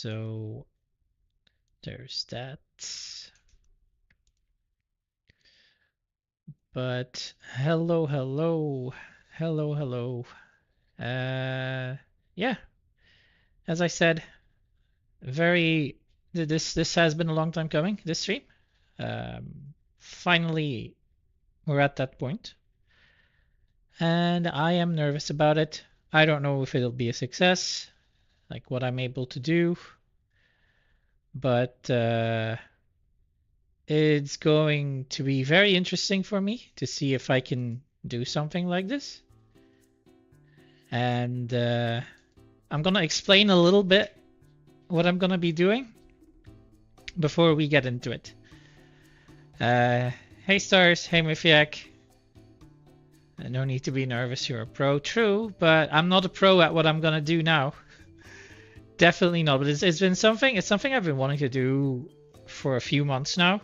So there's that. But hello, hello, hello, hello. Yeah, as I said, very this has been a long time coming, this stream. Finally, we're at that point, and I am nervous about it. I don't know if it'll be a success, like what I'm able to do, but it's going to be very interesting for me to see if I can do something like this. And I'm gonna explain a little bit what I'm gonna be doing before we get into it. Hey Stars, hey Mifiak. No need to be nervous, you're a pro. True, but I'm not a pro at what I'm gonna do now. Definitely not, but it's been something, it's something I've been wanting to do for a few months now.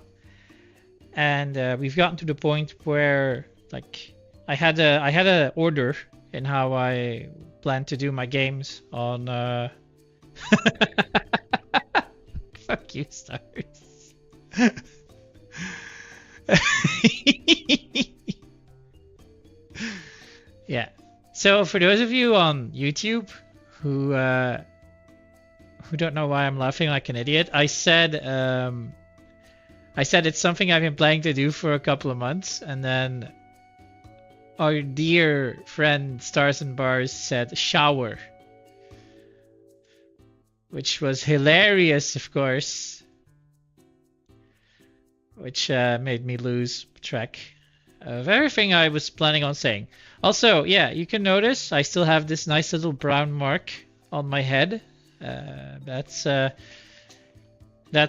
And we've gotten to the point where like I had a order in how I plan to do my games on fuck you, Stars. Yeah. So for those of you on YouTube who don't know why I'm laughing like an idiot, I said it's something I've been planning to do for a couple of months, and then our dear friend Stars and Bars said shower, which was hilarious, of course, which made me lose track of everything I was planning on saying. Also, yeah, you can notice I still have this nice little brown mark on my head. That's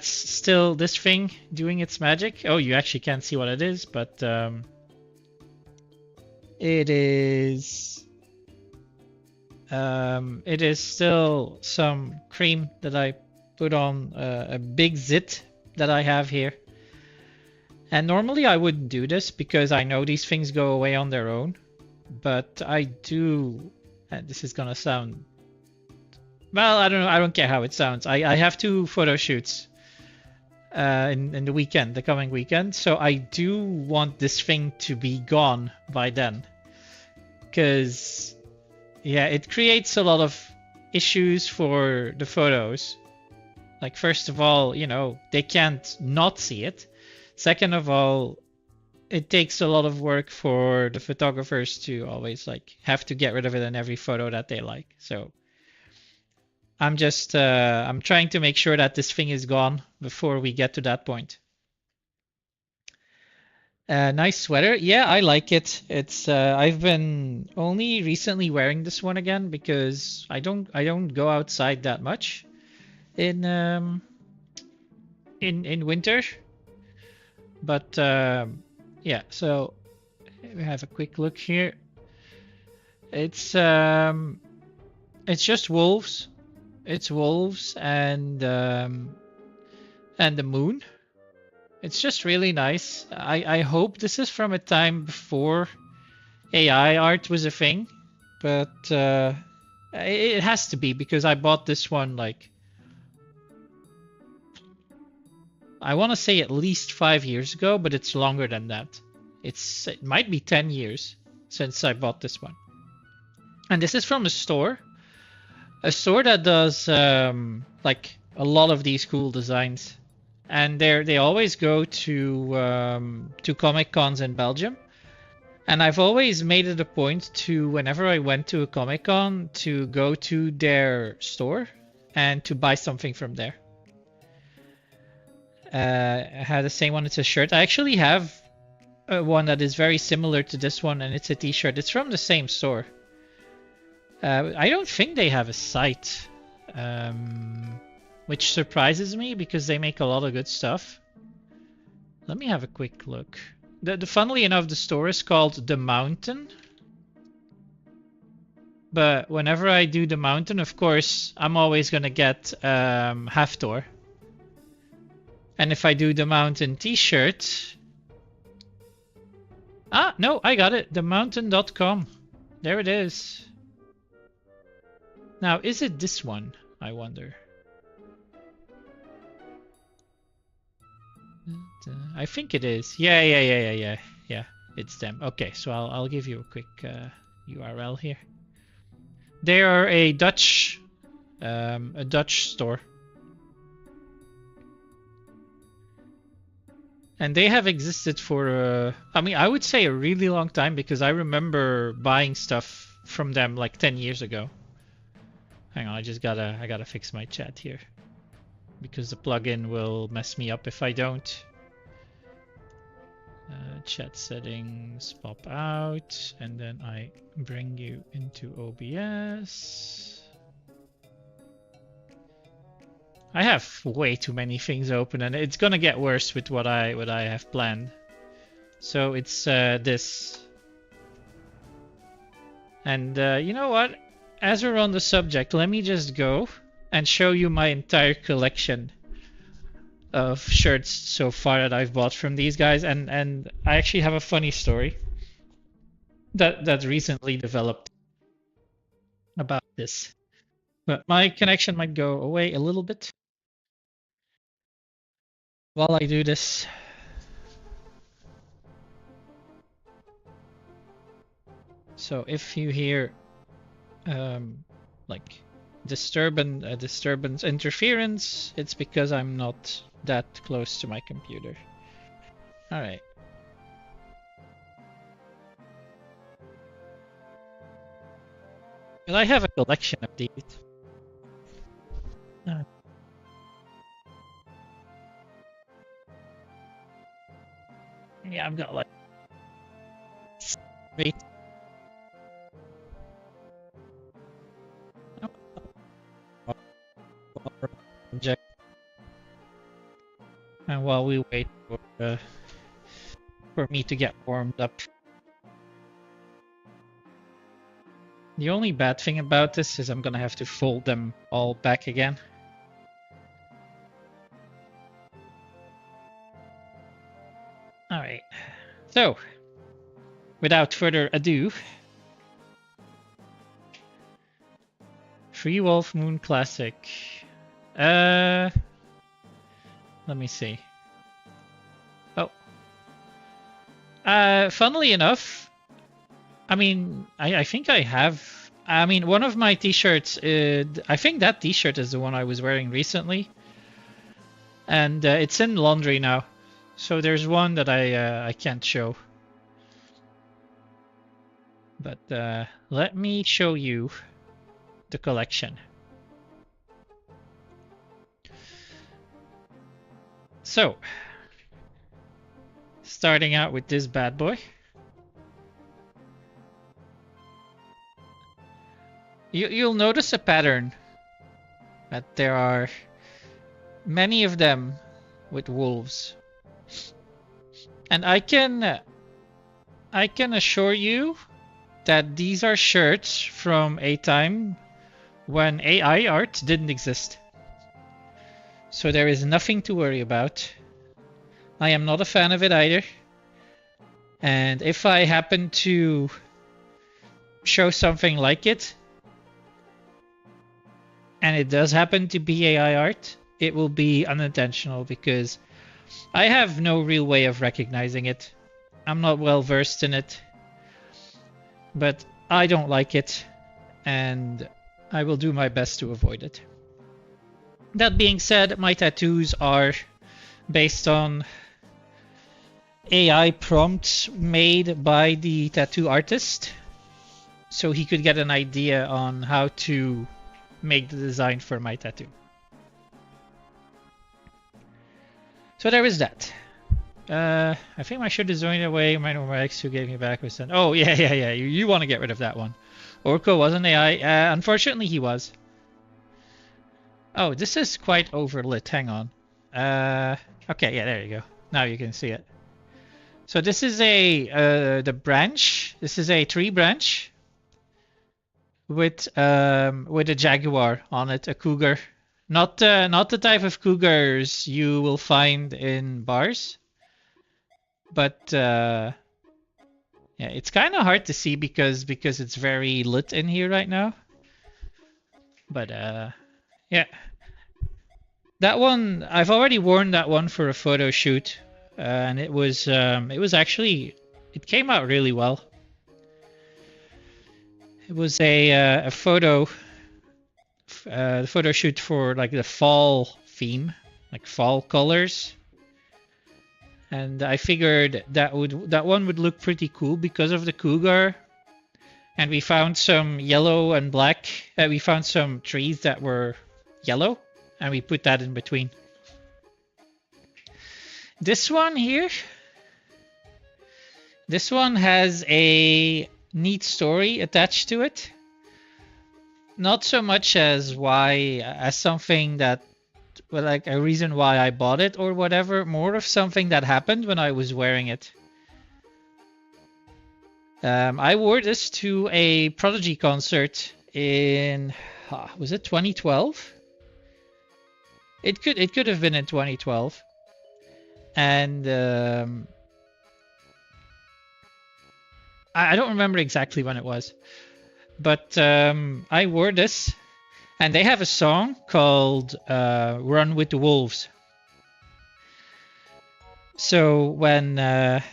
still this thing doing its magic. Oh, you actually can't see what it is, but it is still some cream that I put on a big zit that I have here. And normally I wouldn't do this because I know these things go away on their own, but I do, and this is gonna sound, well, I don't know, I don't care how it sounds. I have 2 photo shoots in the weekend, the coming weekend, so I do want this thing to be gone by then. Because, yeah, it creates a lot of issues for the photos. Like, first of all, you know, they can't not see it. Second of all, it takes a lot of work for the photographers to always like have to get rid of it in every photo that they like. So I'm just I'm trying to make sure that this thing is gone before we get to that point. Nice sweater. Yeah, I like it. It's I've been only recently wearing this one again because I don't go outside that much in winter. But yeah, so we have a quick look here. It's just wolves. It's wolves and the moon. It's just really nice. I hope this is from a time before AI art was a thing, but it has to be because I bought this one like I want to say at least 5 years ago, but it's longer than that. It might be 10 years since I bought this one. And this is from a store that does like a lot of these cool designs. And they always go to Comic Cons in Belgium. And I've always made it a point to, whenever I went to a Comic Con, to go to their store and to buy something from there. I had the same one. It's a shirt. I actually have one that is very similar to this one, and it's a t-shirt. It's from the same store. I don't think they have a site, which surprises me because they make a lot of good stuff. Let me have a quick look. Funnily enough, the store is called The Mountain. But whenever I do The Mountain, of course, I'm always going to get Haftor. And if I do the Mountain t-shirt... Ah, no, I got it. TheMountain.com. There it is. Now, is it this one? I wonder. I think it is. Yeah. It's them. Okay, so I'll give you a quick URL here. They are a Dutch store, and they have existed for I mean, I would say a really long time, because I remember buying stuff from them like 10 years ago. Hang on, I gotta fix my chat here, because the plugin will mess me up if I don't. Chat settings pop out, and then I bring you into OBS. I have way too many things open, and it's gonna get worse with what I have planned. So it's this. And you know what? As we're on the subject, let me just go and show you my entire collection of shirts so far that I've bought from these guys, and I actually have a funny story that recently developed about this. But my connection might go away a little bit while I do this. So if you hear like disturbance interference, it's because I'm not that close to my computer. All right. But I have a collection of these. Yeah, I've got like 3. And while we wait for me to get warmed up. The only bad thing about this is I'm gonna have to fold them all back again. All right. So, without further ado, Free Wolf Moon Classic. Let me see. Oh. Funnily enough, I mean, I think I have. I mean, one of my t-shirts, I think that t-shirt is the one I was wearing recently. And it's in laundry now. So there's one that I can't show. But let me show you the collection. So, starting out with this bad boy. You'll notice a pattern, that there are many of them with wolves. And I can assure you that these are shirts from a time when AI art didn't exist. So there is nothing to worry about. I am not a fan of it either. And if I happen to show something like it, and it does happen to be AI art, it will be unintentional, because I have no real way of recognizing it. I'm not well versed in it. But I don't like it, and I will do my best to avoid it. That being said, my tattoos are based on AI prompts made by the tattoo artist, so he could get an idea on how to make the design for my tattoo. So there is that. I think my shirt is going away. My ex who gave me back was sent. Oh yeah. You want to get rid of that one. Orko wasn't AI. Unfortunately, he was. Oh, this is quite overlit. Hang on. Okay, yeah, there you go. Now you can see it. So this is the branch. This is a tree branch with a jaguar on it, a cougar. Not the type of cougars you will find in bars. But yeah, it's kind of hard to see because it's very lit in here right now. But yeah. That one, I've already worn that one for a photo shoot, and it was actually, it came out really well. It was a photo shoot for like the fall theme, like fall colors. And I figured that one would look pretty cool because of the cougar. And we found some yellow and black. We found some trees that were yellow, and we put that in between. This one here, this one has a neat story attached to it. Not so much as something that, well, like a reason why I bought it or whatever, more of something that happened when I was wearing it. I wore this to a Prodigy concert in, was it 2012? It could have been in 2012. And I don't remember exactly when it was. But I wore this, and they have a song called "Run with the Wolves." So when and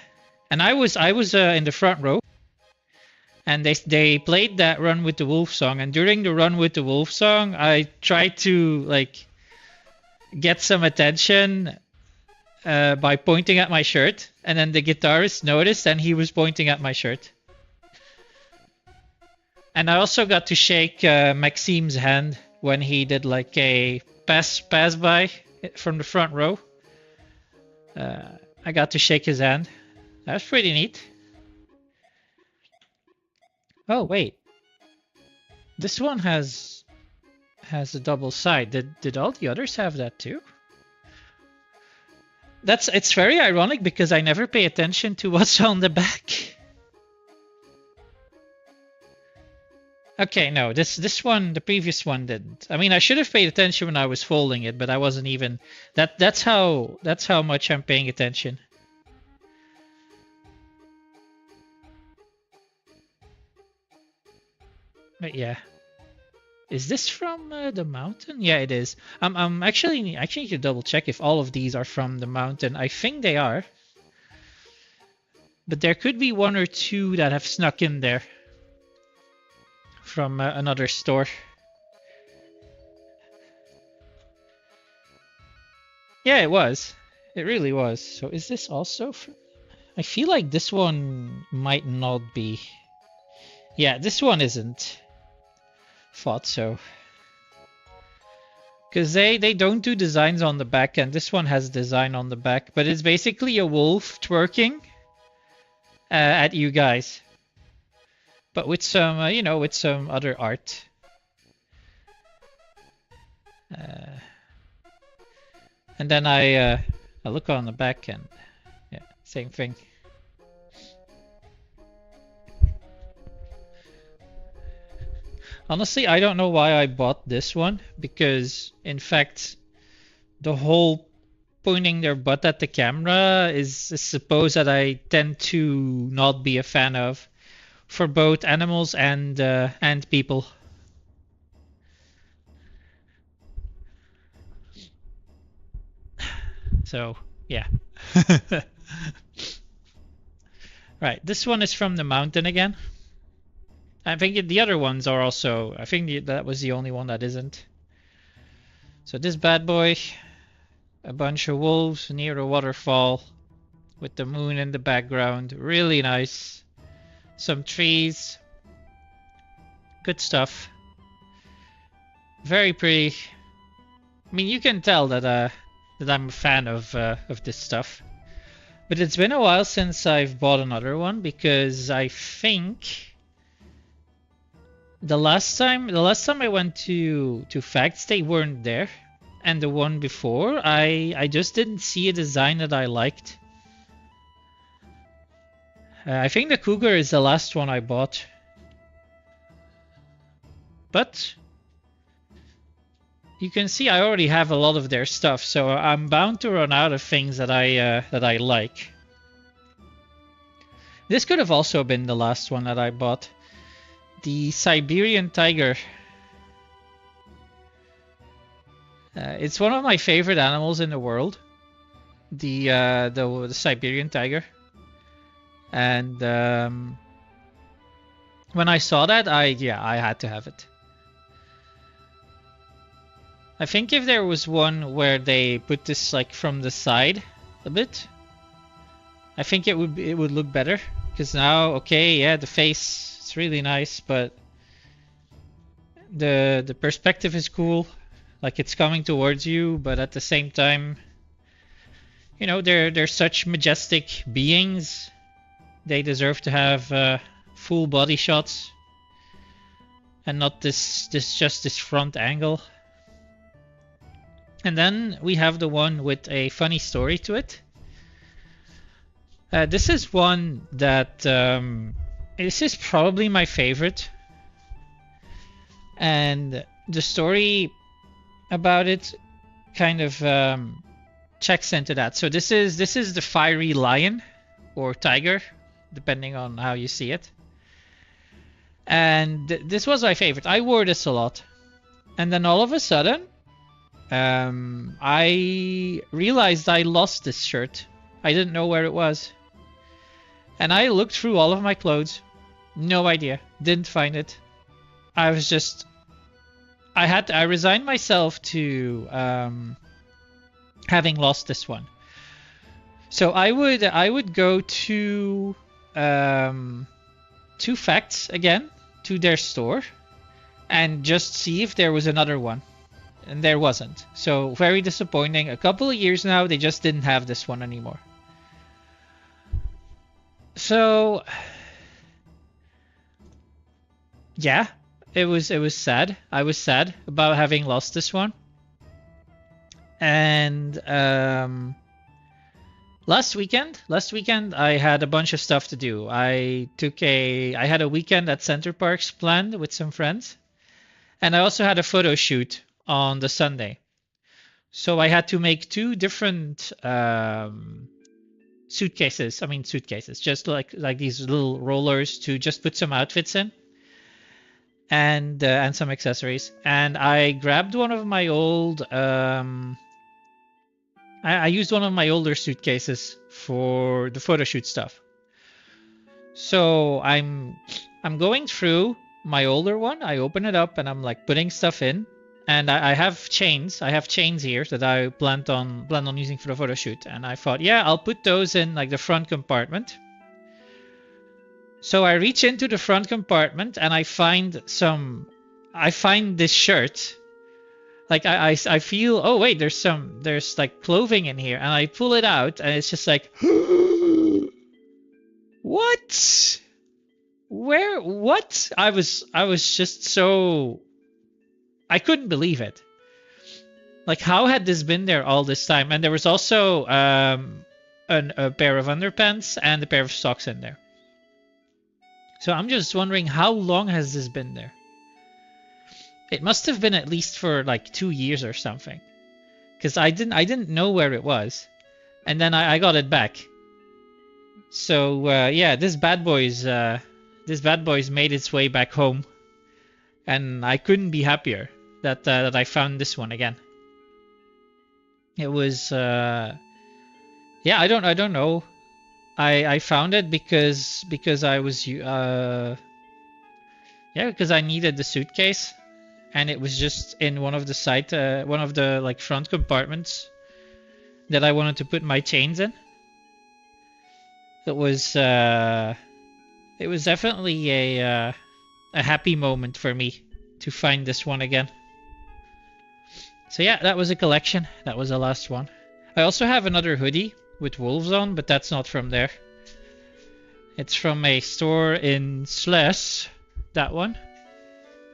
I was in the front row, and they played that "Run with the Wolves" song, and during the "Run with the Wolves" song, I tried to like get some attention by pointing at my shirt, and then the guitarist noticed, and he was pointing at my shirt. And I also got to shake Maxime's hand when he did like a pass by from the front row. I got to shake his hand. That was pretty neat. Oh wait, this one has a double side. Did all the others have that too? It's very ironic because I never pay attention to what's on the back. Okay, no, this one, the previous one didn't. I mean, I should have paid attention when I was folding it, but I wasn't even. That's how much I'm paying attention. But yeah, is this from the mountain? Yeah, it is. I'm actually need to double check if all of these are from the mountain. I think they are, but there could be one or two that have snuck in there from another store. Yeah, it was. It really was. So is this also from... I feel like this one might not be. Yeah, this one isn't. Thought so. Because they don't do designs on the back, and this one has design on the back. But it's basically a wolf twerking at you guys. But with some, with some other art. And then I look on the back and, yeah, same thing. Honestly, I don't know why I bought this one, because, in fact, the whole pointing their butt at the camera is suppose that I tend to not be a fan of. For both animals and people. So yeah. Right, this one is from the mountain again. I think the other ones are also. I think that was the only one that isn't. So this bad boy, a bunch of wolves near a waterfall, with the moon in the background. Really nice. Some trees. Good stuff. Very pretty. I mean, you can tell that I'm a fan of this stuff. But it's been a while since I've bought another one, because I think the last time I went to Facts, they weren't there, and the one before I just didn't see a design that I liked. I think the Cougar is the last one I bought. But you can see I already have a lot of their stuff, so I'm bound to run out of things that I like. This could have also been the last one that I bought. The Siberian Tiger. It's one of my favorite animals in the world, the Siberian tiger. And when I saw that, I had to have it. I think if there was one where they put this like from the side a bit, I think it would look better. Because now, okay, yeah, the face it's really nice, but the perspective is cool. Like it's coming towards you, but at the same time, you know, they're such majestic beings. They deserve to have full body shots and not this front angle. And then we have the one with a funny story to it. This is one that this is probably my favorite, and the story about it kind of checks into that. So this is the fiery lion or tiger, depending on how you see it. And this was my favorite. I wore this a lot, and then all of a sudden, I realized I lost this shirt. I didn't know where it was. And I looked through all of my clothes. No idea. Didn't find it. I was just... I resigned myself to having lost this one. So I would go to Facts again, to their store, and just see if there was another one. And there wasn't. So very disappointing. A couple of years now, they just didn't have this one anymore. So yeah, it was sad. I was sad about having lost this one. And last weekend I had a bunch of stuff to do. I had a weekend at Center Parcs planned with some friends, and I also had a photo shoot on the Sunday. So I had to make two different suitcases, just like these little rollers to just put some outfits in, and some accessories. And I grabbed one of my old I used one of my older suitcases for the photo shoot stuff. So I'm going through my older one. I open it up and I'm like putting stuff in. And I have chains. I have chains here that I planned on using for the photo shoot. And I thought, yeah, I'll put those in like the front compartment. So I reach into the front compartment and I find this shirt. Like I feel, oh wait, there's like clothing in here, and I pull it out and it's just like, what? Where? What? I was just so. I couldn't believe it. Like, how had this been there all this time? And there was also a pair of underpants and a pair of socks in there. So I'm just wondering, how long has this been there? It must have been at least for like 2 years or something, because I didn't know where it was, and then I got it back. So yeah, this bad boy's made its way back home, and I couldn't be happier that I found this one again. It was yeah, I don't know. I found it because I was yeah, because I needed the suitcase, and it was just in one of the like front compartments that I wanted to put my chains in. It was definitely a happy moment for me to find this one again. So yeah, that was a collection. That was the last one. I also have another hoodie with wolves on, but that's not from there. It's from a store in Sluis, that one.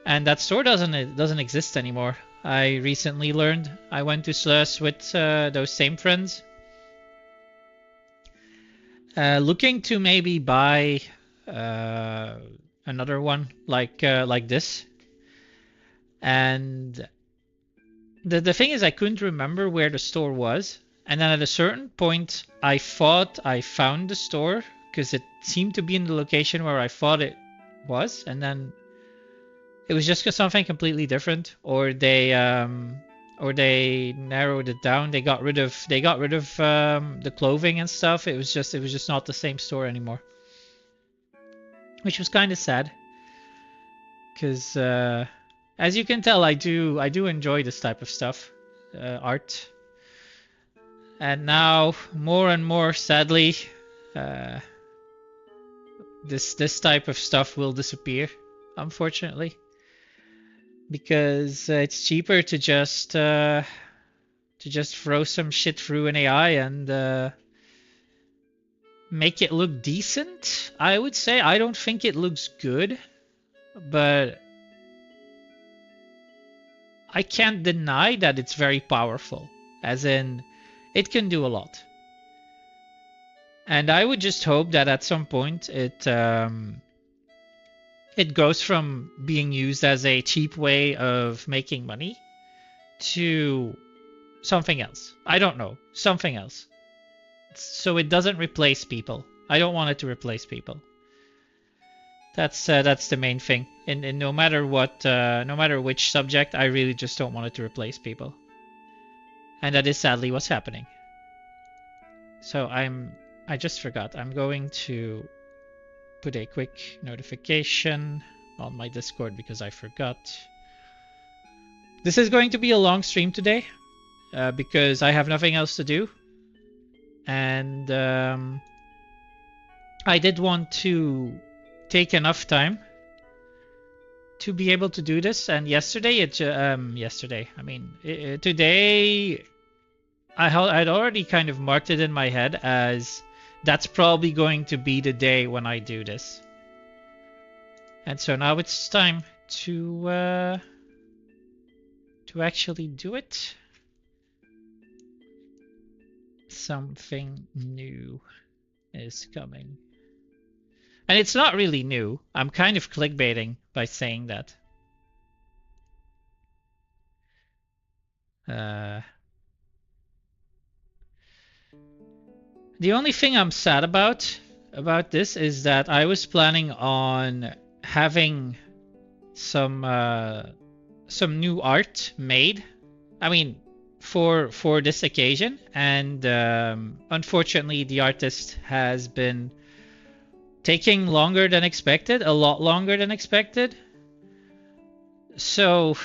And that store doesn't exist anymore. I recently learned. I went to Sluis with those same friends, looking to maybe buy another one like this. And the thing is, I couldn't remember where the store was. And then at a certain point, I thought I found the store because it seemed to be in the location where I thought it was. And then it was just something completely different, or they or they narrowed it down. They got rid of the clothing and stuff. It was just not the same store anymore, which was kind of sad. Because as you can tell, I do enjoy this type of stuff, art. And now more and more, sadly, this type of stuff will disappear, unfortunately, because it's cheaper to just throw some shit through an AI and make it look decent. I would say I don't think it looks good, but I can't deny that it's very powerful, as in it can do a lot. And I would just hope that at some point it goes from being used as a cheap way of making money to something else. I don't know, something else. So it doesn't replace people. I don't want it to replace people. That's the main thing. And no matter what, no matter which subject, I really just don't want it to replace people. And that is sadly what's happening. So I just forgot. I'm going to put a quick notification on my Discord because I forgot. This is going to be a long stream today because I have nothing else to do. And I did want to take enough time to be able to do this. And today, I'd already kind of marked it in my head as that's probably going to be the day when I do this. And so now it's time to actually do it. Something new is coming. And it's not really new. I'm kind of clickbaiting by saying that. The only thing I'm sad about this is that I was planning on having some new art made. I mean, for this occasion, and unfortunately the artist has been taking longer than expected, a lot longer than expected. So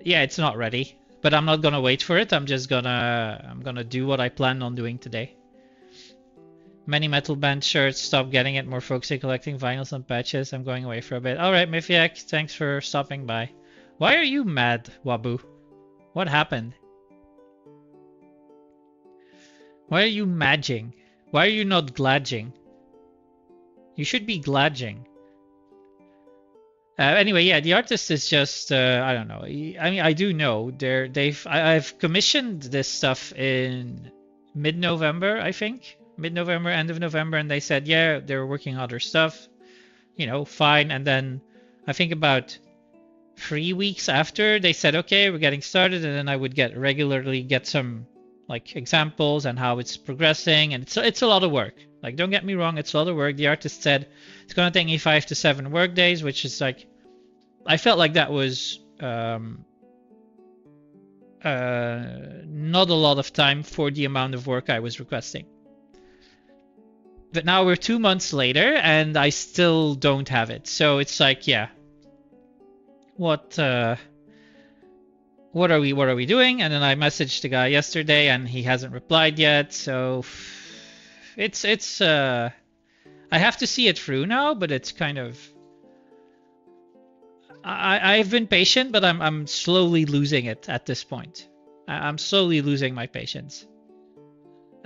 yeah, it's not ready, but I'm not gonna wait for it. I'm gonna do what I planned on doing today. Many metal band shirts, stop getting it, more focusing collecting vinyls and patches. I'm going away for a bit. Alright, Mifiak, thanks for stopping by. Why are you mad, Wabu? What happened? Why are you madging? Why are you not gladging? You should be gladging. Anyway, yeah, the artist is just I don't know. I mean, I do know I've commissioned this stuff in mid-November, I think. Mid-November, end of November, and they said, yeah, they were working on other stuff. You know, fine. And then I think about 3 weeks after, they said, okay, we're getting started, and then I would regularly get some like examples and how it's progressing, and it's a lot of work. Like, don't get me wrong, it's a lot of work. The artist said it's gonna take me 5 to 7 work days, which is like, I felt like that was not a lot of time for the amount of work I was requesting. But now we're 2 months later and I still don't have it. So it's like, yeah, what are we doing? And then I messaged the guy yesterday and he hasn't replied yet. So it's I have to see it through now, but it's kind of, I've been patient, but I'm slowly losing it at this point. I'm slowly losing my patience.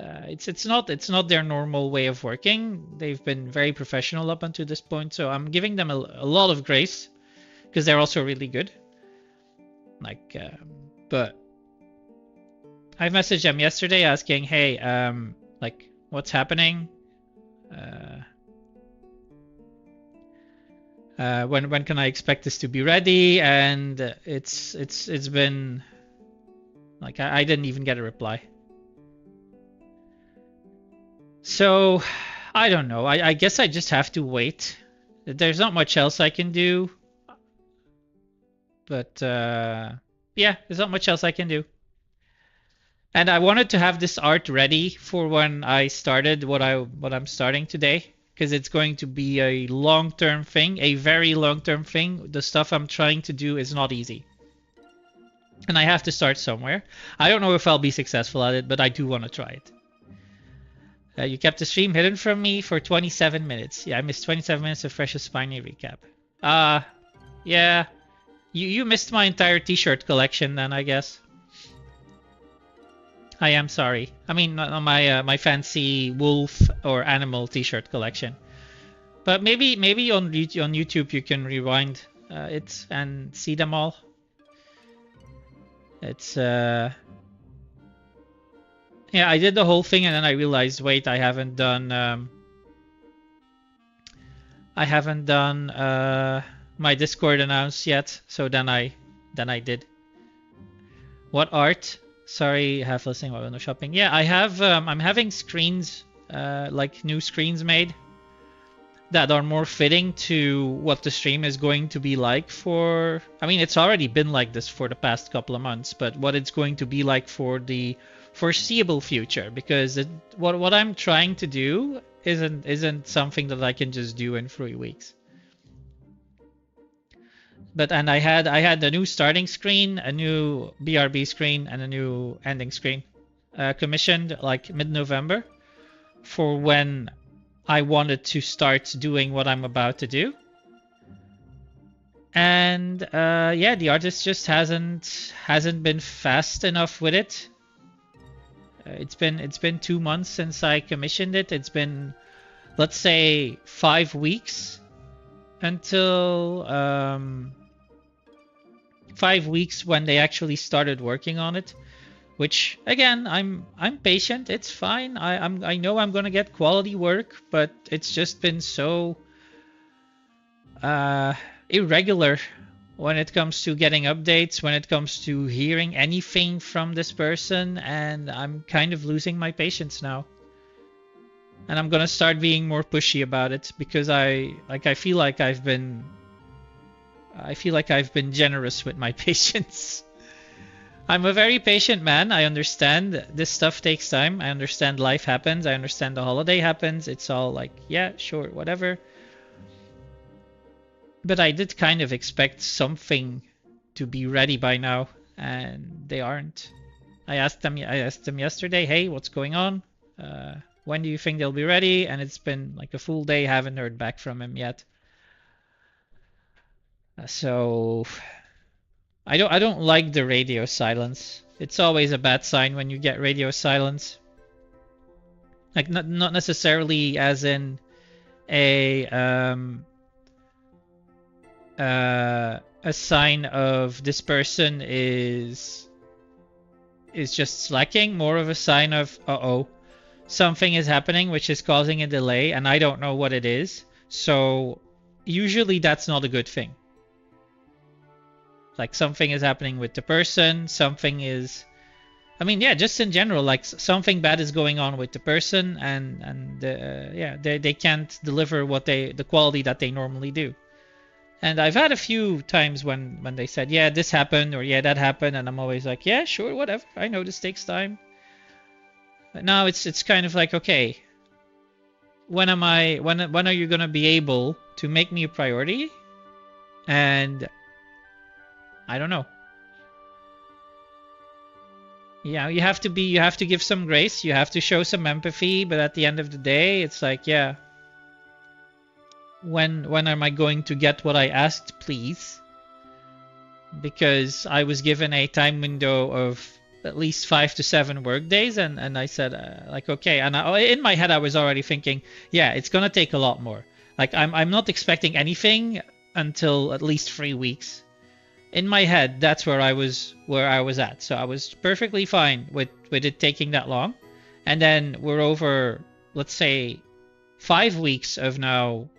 It's not their normal way of working. They've been very professional up until this point, so I'm giving them a lot of grace because they're also really good. Like, but I messaged them yesterday asking, hey, like, what's happening? When can I expect this to be ready? And it's been like I didn't even get a reply. So I don't know. I guess I just have to wait. There's not much else I can do. But yeah, there's not much else I can do. And I wanted to have this art ready for when I started what I'm starting today, because it's going to be a long-term thing, a very long-term thing. The stuff I'm trying to do is not easy. And I have to start somewhere. I don't know if I'll be successful at it, but I do want to try it. You kept the stream hidden from me for 27 minutes. Yeah, I missed 27 minutes of Fresh Spiny recap. Yeah. You missed my entire t-shirt collection then, I guess. I am sorry. I mean, my fancy wolf or animal t-shirt collection. But maybe on YouTube you can rewind it and see them all. It's yeah, I did the whole thing and then I realized, wait, I haven't done my Discord announce yet. So then I did. What art? Sorry, half listening while window shopping. Yeah, I have I'm having screens like new screens made that are more fitting to what the stream is going to be like for, I mean, it's already been like this for the past couple of months, but what it's going to be like for the foreseeable future, because what I'm trying to do isn't something that I can just do in 3 weeks. But and I had a new starting screen, a new BRB screen, and a new ending screen commissioned like mid-November for when I wanted to start doing what I'm about to do. And yeah, the artist just hasn't been fast enough with it. It's been 2 months since I commissioned it. It's been, let's say, 5 weeks until 5 weeks when they actually started working on it. Which again, I'm patient. It's fine. I know I'm gonna get quality work, but it's just been so irregular when it comes to getting updates, when it comes to hearing anything from this person, and I'm kind of losing my patience now. And I'm gonna start being more pushy about it because I feel like I've been generous with my patience. I'm a very patient man. I understand this stuff takes time. I understand life happens. I understand the holiday happens. It's all like, yeah, sure, whatever. But I did kind of expect something to be ready by now, and they aren't. I asked them yesterday, hey, what's going on? When do you think they'll be ready? And it's been like a full day. Haven't heard back from him yet. So I don't like the radio silence. It's always a bad sign when you get radio silence. Like not necessarily as in a sign of this person is just slacking, more of a sign of uh-oh, something is happening which is causing a delay and I don't know what it is. So usually that's not a good thing. Like something is happening with the person, something is, I mean, yeah, just in general, like something bad is going on with the person, and yeah, they can't deliver the quality that they normally do. And I've had a few times when they said, yeah, this happened, or yeah, that happened, and I'm always like, yeah, sure, whatever. I know this takes time. But now it's kind of like, okay, when are you gonna be able to make me a priority? And I don't know. Yeah, you have to give some grace, you have to show some empathy, but at the end of the day, it's like, yeah, when am I going to get what I asked, please? Because I was given a time window of at least 5 to 7 work days, and I said, like, okay, and in my head I was already thinking, yeah, it's gonna take a lot more. Like, I'm not expecting anything until at least 3 weeks. In my head, that's where I was at. So I was perfectly fine with it taking that long. And then we're over, let's say, 5 weeks of now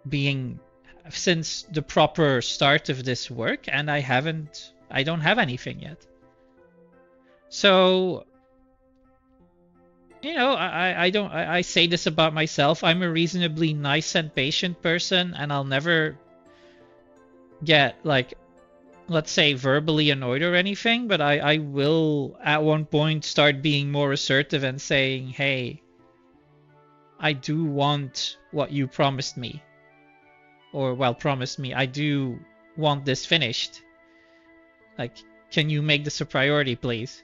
being since the proper start of this work, and I don't have anything yet. So, you know, I say this about myself. I'm a reasonably nice and patient person, and I'll never get like let's say, verbally annoyed or anything, but I will at one point start being more assertive and saying, hey, I do want what you promised me. Or, well, promised me. I do want this finished. Like, can you make this a priority, please?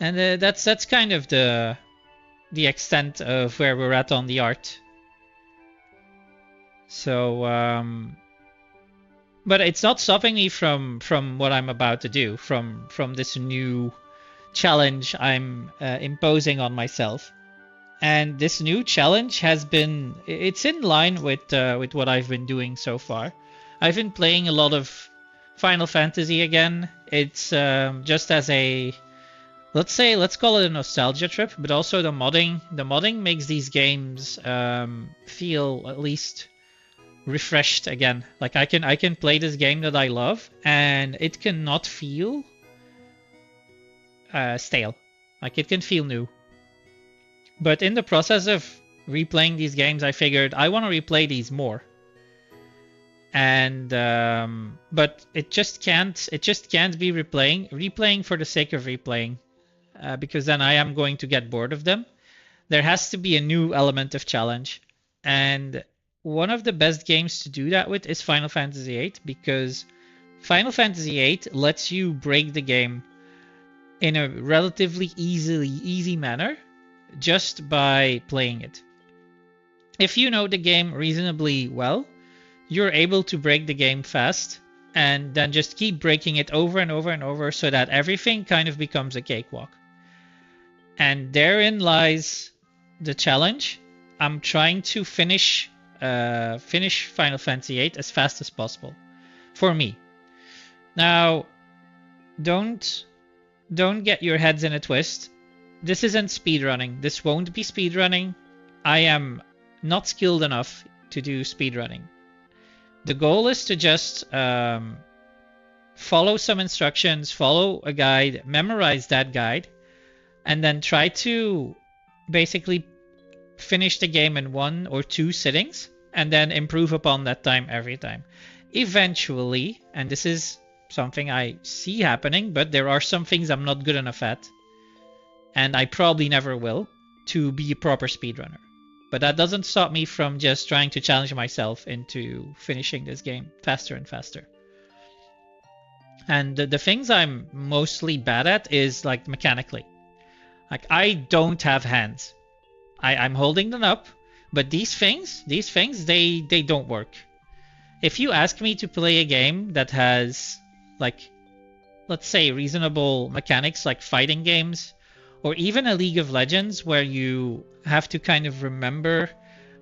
And that's kind of the extent of where we're at on the art. So, but it's not stopping me from what I'm about to do, from this new challenge I'm imposing on myself. And this new challenge it's in line with what I've been doing so far. I've been playing a lot of Final Fantasy again. It's just as a, let's call it a nostalgia trip, but also the modding makes these games feel at least refreshed again. Like I can play this game that I love and it cannot feel stale. Like it can feel new. But in the process of replaying these games, I figured I want to replay these more. And but it just can't be replaying for the sake of replaying, because then I am going to get bored of them. There has to be a new element of challenge, and one of the best games to do that with is Final Fantasy VIII, because Final Fantasy VIII lets you break the game in a relatively easy manner just by playing it. If you know the game reasonably well, you're able to break the game fast and then just keep breaking it over and over and over so that everything kind of becomes a cakewalk. And therein lies the challenge. I'm trying to finish Final Fantasy VIII as fast as possible for me. Now, don't get your heads in a twist. This isn't speedrunning. This won't be speedrunning. I am not skilled enough to do speedrunning. The goal is to just follow some instructions, follow a guide, memorize that guide, and then try to basically finish the game in 1 or 2 sittings, and then improve upon that time every time. Eventually, and this is something I see happening, but there are some things I'm not good enough at, and I probably never will, to be a proper speedrunner. But that doesn't stop me from just trying to challenge myself into finishing this game faster and faster. And the things I'm mostly bad at is like mechanically. Like I don't have hands. I'm holding them up, but these things, they don't work. If you ask me to play a game that has like, let's say reasonable mechanics like fighting games, or even a League of Legends where you have to kind of remember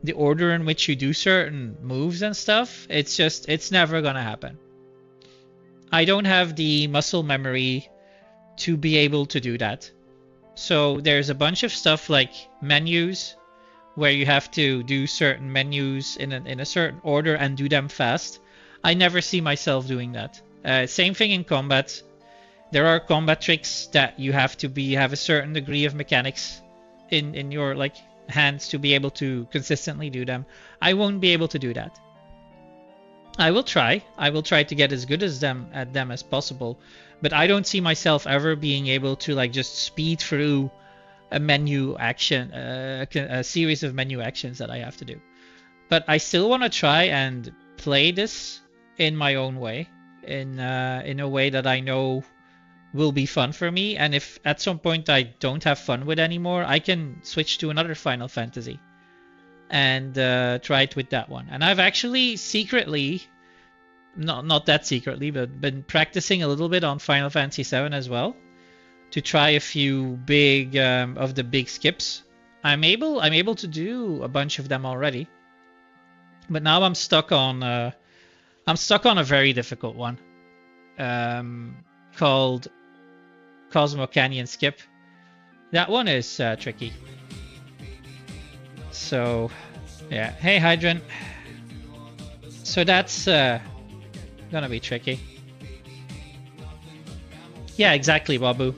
the order in which you do certain moves and stuff, it's never gonna happen. I don't have the muscle memory to be able to do that. So there's a bunch of stuff like menus where you have to do certain menus in a certain order and do them fast. I never see myself doing that. Same thing in combat. There are combat tricks that you have to have a certain degree of mechanics in your like hands to be able to consistently do them. I won't be able to do that. I will try to get as good as at them as possible, but I don't see myself ever being able to like just speed through a menu action, a series of menu actions that I have to do. But I still want to try and play this in my own way, in a way that I know will be fun for me. And if at some point I don't have fun with anymore, I can switch to another Final Fantasy and try it with that one. And I've actually secretly, not that secretly, but been practicing a little bit on Final Fantasy VII as well, to try a few big of the big skips. I'm able to do a bunch of them already, but now I'm stuck on a very difficult one called Cosmo Canyon Skip. That one is tricky. So yeah, hey Hydrant. So that's gonna be tricky. Yeah, exactly, Babu.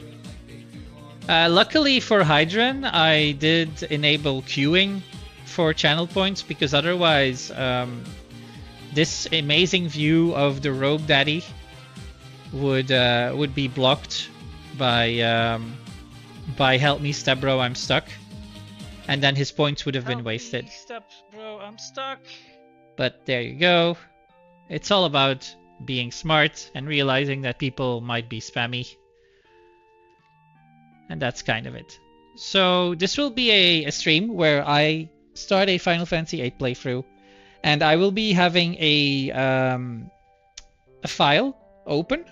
Luckily for Hydran, I did enable queuing for channel points, because otherwise this amazing view of the Robe Daddy would be blocked by help me step bro, I'm stuck, and then his points would have been wasted. Step bro, I'm stuck. But there you go. It's all about being smart and realizing that people might be spammy. And that's kind of it. So this will be a stream where I start a Final Fantasy VIII playthrough, and I will be having a file open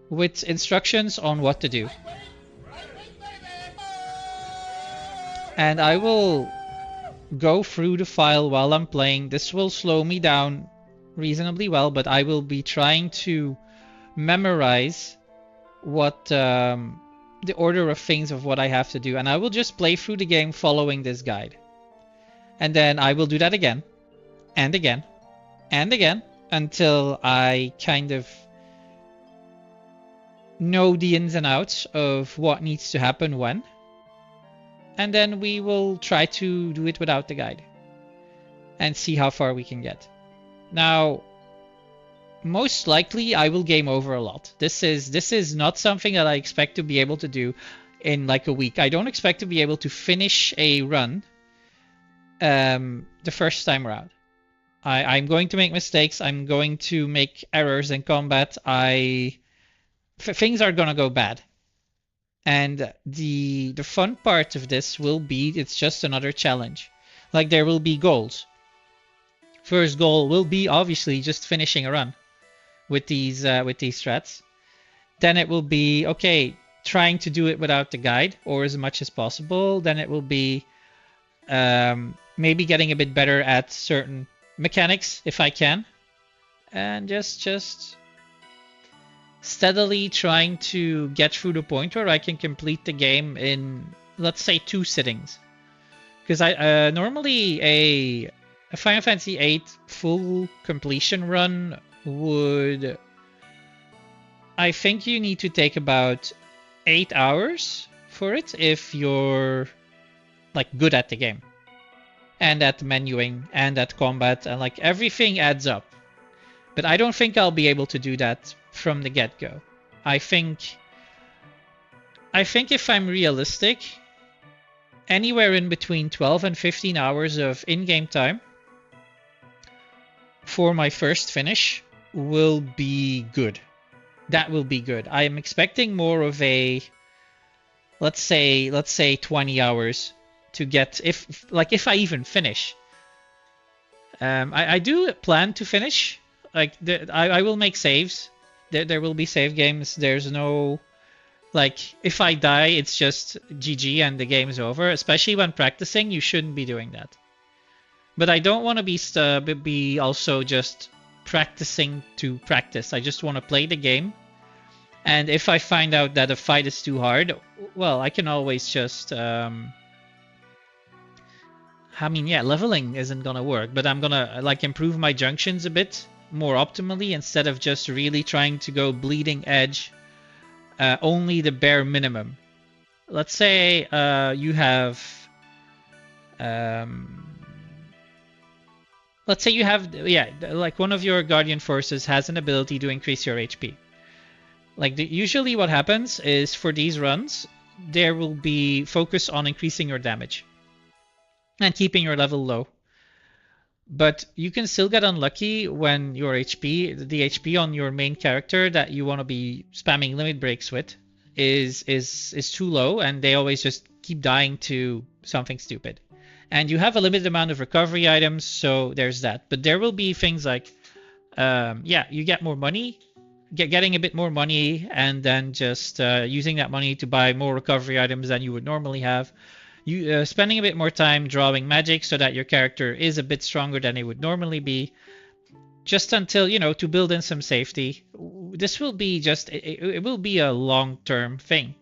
with instructions on what to do. And I will go through the file while I'm playing. This will slow me down reasonably well, but I will be trying to memorize what the order of things of what I have to do, and I will just play through the game following this guide. And then I will do that again and again and again until I kind of know the ins and outs of what needs to happen when. And then we will try to do it without the guide and see how far we can get. Now, most likely I will game over a lot. This is not something that I expect to be able to do in like a week. I don't expect to be able to finish a run the first time around. I'm going to make mistakes. I'm going to make errors in combat. Things are gonna go bad. And the fun part of this will be it's just another challenge. Like there will be goals. First goal will be obviously just finishing a run with these strats. Then it will be okay, trying to do it without the guide or as much as possible. Then it will be maybe getting a bit better at certain mechanics if I can, and just steadily trying to get through the point where I can complete the game in, let's say, 2 sittings. Because I normally a Final Fantasy VIII full completion run would, I think you need to take about 8 hours for it if you're like good at the game and at menuing and at combat, and like everything adds up. But I don't think I'll be able to do that from the get-go. I think if I'm realistic, anywhere in between 12 and 15 hours of in-game time for my first finish will be good. That will be good. I am expecting more of a, let's say 20 hours to get, if I even finish. I do plan to finish. Like I will make saves. There will be save games. There's no, like, if I die, it's just GG and the game's over. Especially when practicing, you shouldn't be doing that. But I don't want to be also just practicing to practice. I just want to play the game. And if I find out that a fight is too hard, well, I can always just, leveling isn't gonna work, but I'm gonna like improve my junctions a bit more optimally instead of just really trying to go bleeding edge, only the bare minimum. Let's say you have like one of your Guardian Forces has an ability to increase your HP. Like usually what happens is for these runs there will be focus on increasing your damage and keeping your level low. But you can still get unlucky when your the HP on your main character that you want to be spamming limit breaks with is too low, and they always just keep dying to something stupid. And you have a limited amount of recovery items, so there's that. But there will be things like, you get more money, getting a bit more money, and then just using that money to buy more recovery items than you would normally have. You spending a bit more time drawing magic so that your character is a bit stronger than it would normally be, just until, to build in some safety. This will be it will be a long-term thing.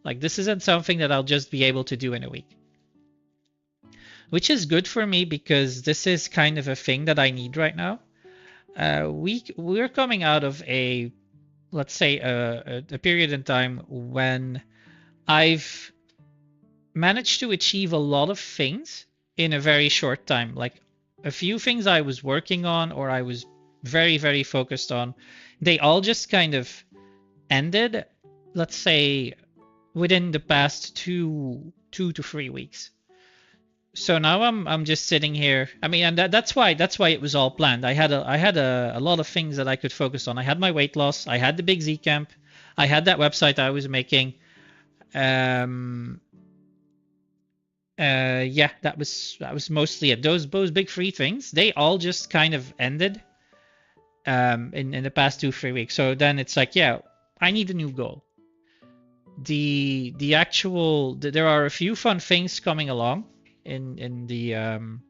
Like, this isn't something that I'll just be able to do in a week. Which is good for me because this is kind of a thing that I need right now. We're coming out of let's say a period in time when I've managed to achieve a lot of things in a very short time. Like a few things I was working on or I was very, very focused on, they all just kind of ended, let's say, within the past two to 3 weeks. So now I'm just sitting here. I mean, and that's why it was all planned. I had a lot of things that I could focus on. I had my weight loss. I had the big Z camp. I had that website I was making. Yeah, that was mostly it. Those big three things, they all just kind of ended in the past 2-3 weeks. So then it's like, yeah, I need a new goal. There are a few fun things coming along in the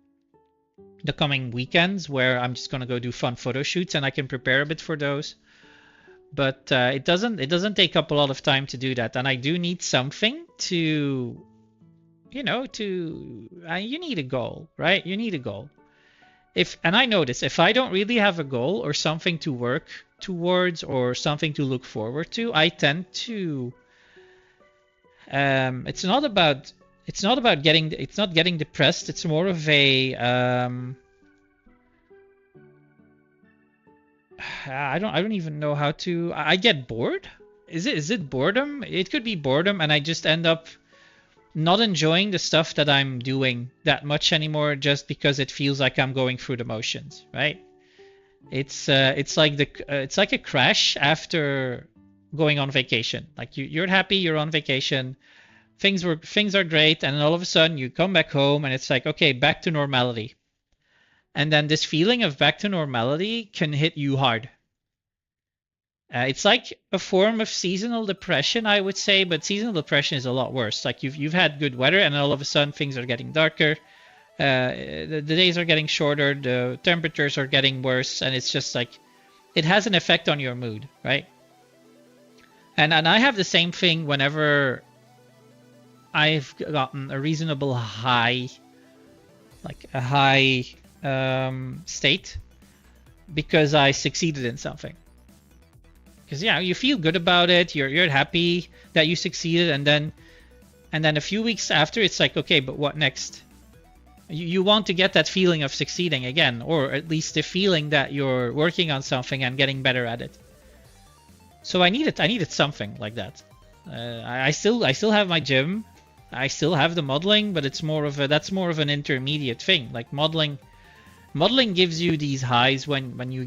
coming weekends where I'm just gonna go do fun photo shoots and I can prepare a bit for those. But it doesn't take up a lot of time to do that, and I do need something to, you need a goal, right? You need a goal. And I notice if I don't really have a goal or something to work towards or something to look forward to, I tend to. It's not getting depressed. It's more of a I don't even know how to. I get bored. Is it boredom? It could be boredom, and I just end up not enjoying the stuff that I'm doing that much anymore, just because it feels like I'm going through the motions, right? It's like a crash after going on vacation. Like you're happy, you're on vacation, things are great, and then all of a sudden you come back home and it's like, okay, back to normality. And then this feeling of back to normality can hit you hard. It's like a form of seasonal depression, I would say, but seasonal depression is a lot worse. Like you've had good weather, and all of a sudden things are getting darker. The days are getting shorter, the temperatures are getting worse, and it's just like it has an effect on your mood, right? And I have the same thing whenever I've gotten a reasonable high, like a high state, because I succeeded in something. Because yeah, you feel good about it, you're happy that you succeeded, and then a few weeks after it's like, okay, but what next? You want to get that feeling of succeeding again, or at least the feeling that you're working on something and getting better at it. So I needed something like that. I still have my gym, I still have the modeling, but that's more of an intermediate thing. Like modeling gives you these highs when you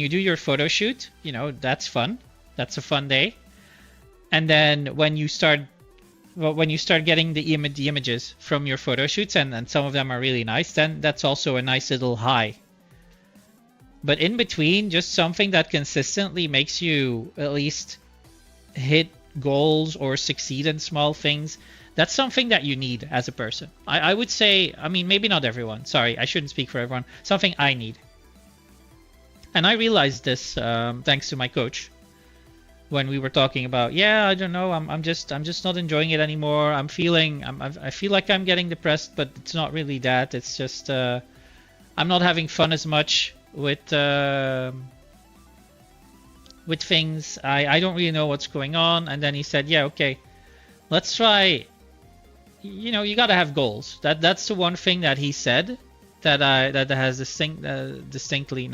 do your photo shoot, that's fun. That's a fun day. And then when you start getting the images from your photo shoots, and some of them are really nice, then that's also a nice little high. But in between, just something that consistently makes you at least hit goals or succeed in small things, that's something that you need as a person. I would say, I mean, maybe not everyone. Sorry, I shouldn't speak for everyone. Something I need. And I realized this thanks to my coach when we were talking about, yeah, I don't know, I'm just not enjoying it anymore. I feel like I'm getting depressed, but it's not really that. It's just I'm not having fun as much with things. I don't really know what's going on. And then he said, yeah, okay, let's try. You got to have goals. That's the one thing that he said that has distinctly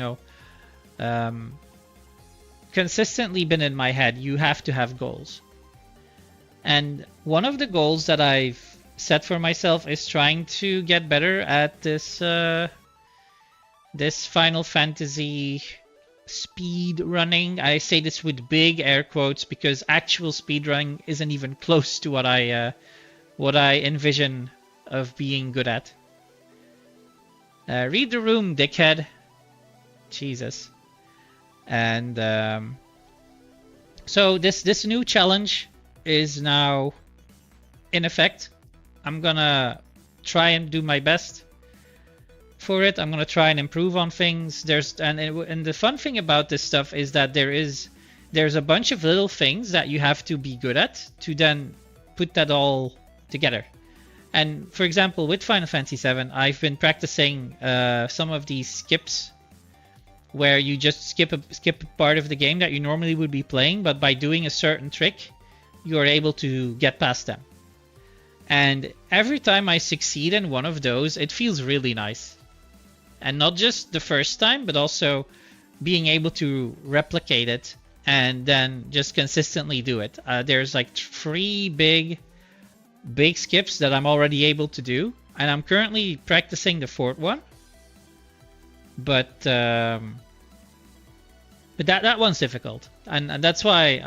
consistently been in my head. You have to have goals. And one of the goals that I've set for myself is trying to get better at this Final Fantasy speed running. I say this with big air quotes because actual speed running isn't even close to what I envision of being good at. Read the room, dickhead. Jesus. And so this new challenge is now in effect. I'm gonna try and do my best for it. I'm gonna try and improve on things. And the fun thing about this stuff is that there's a bunch of little things that you have to be good at to then put that all together. And for example, with Final Fantasy VII, I've been practicing some of these skips, where you just skip a part of the game that you normally would be playing, but by doing a certain trick, you are able to get past them. And every time I succeed in one of those, it feels really nice. and not just the first time, but also being able to replicate it and then just consistently do it. There's like 3 big skips that I'm already able to do, and I'm currently practicing the 4th one. But that one's difficult, and that's why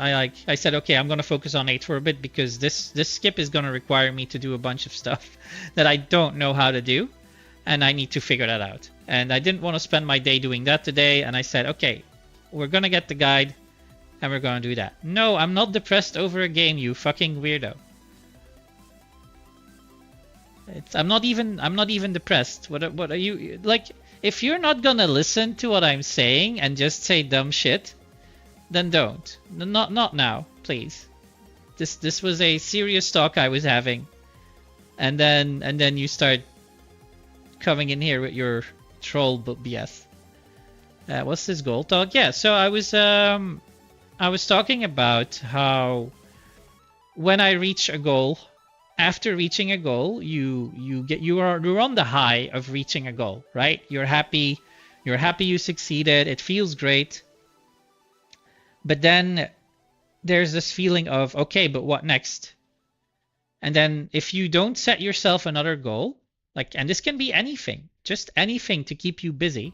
I said, okay, I'm gonna focus on 8 for a bit, because this skip is gonna require me to do a bunch of stuff that I don't know how to do, and I need to figure that out. And I didn't want to spend my day doing that today, and I said, okay, we're gonna get the guide and we're gonna do that. No, I'm not depressed over a game, you fucking weirdo. I'm not even depressed. What are you like? If you're not gonna listen to what I'm saying and just say dumb shit, then don't. Not now, please. This was a serious talk I was having, and then you start coming in here with your troll BS. What's this goal talk? Yeah, so I was talking about how when I reach a goal, after reaching a goal, you're on the high of reaching a goal, right? You're happy you succeeded, it feels great. But then there's this feeling of, okay, but what next? And then if you don't set yourself another goal, like, and this can be anything, just anything to keep you busy,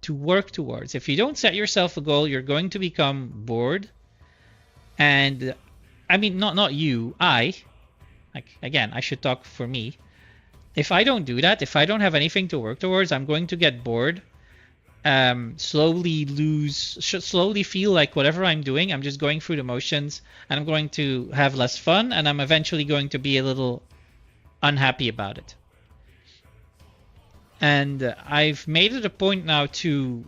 to work towards. If you don't set yourself a goal, you're going to become bored. And I mean, not you, like, again, I should talk for me. If I don't do that, if I don't have anything to work towards, I'm going to get bored, slowly feel like whatever I'm doing, I'm just going through the motions, and I'm going to have less fun, and I'm eventually going to be a little unhappy about it. And I've made it a point now to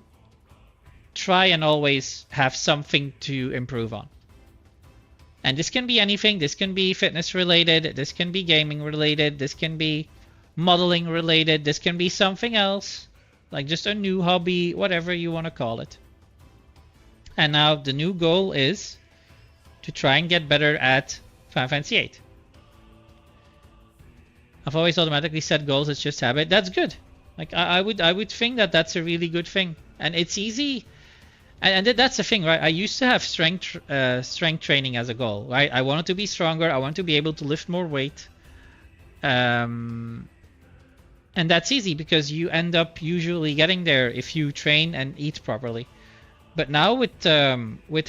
try and always have something to improve on. And this can be anything. This can be fitness related. This can be gaming related. This can be modeling related. This can be something else, like just a new hobby, whatever you want to call it. And now the new goal is to try and get better at Final Fantasy VIII. I've always automatically set goals. It's just habit. That's good. Like I would think that that's a really good thing, and it's easy. And that's the thing, right? I used to have strength training as a goal, right? I wanted to be stronger. I wanted to be able to lift more weight. And that's easy because you end up usually getting there if you train and eat properly. But now with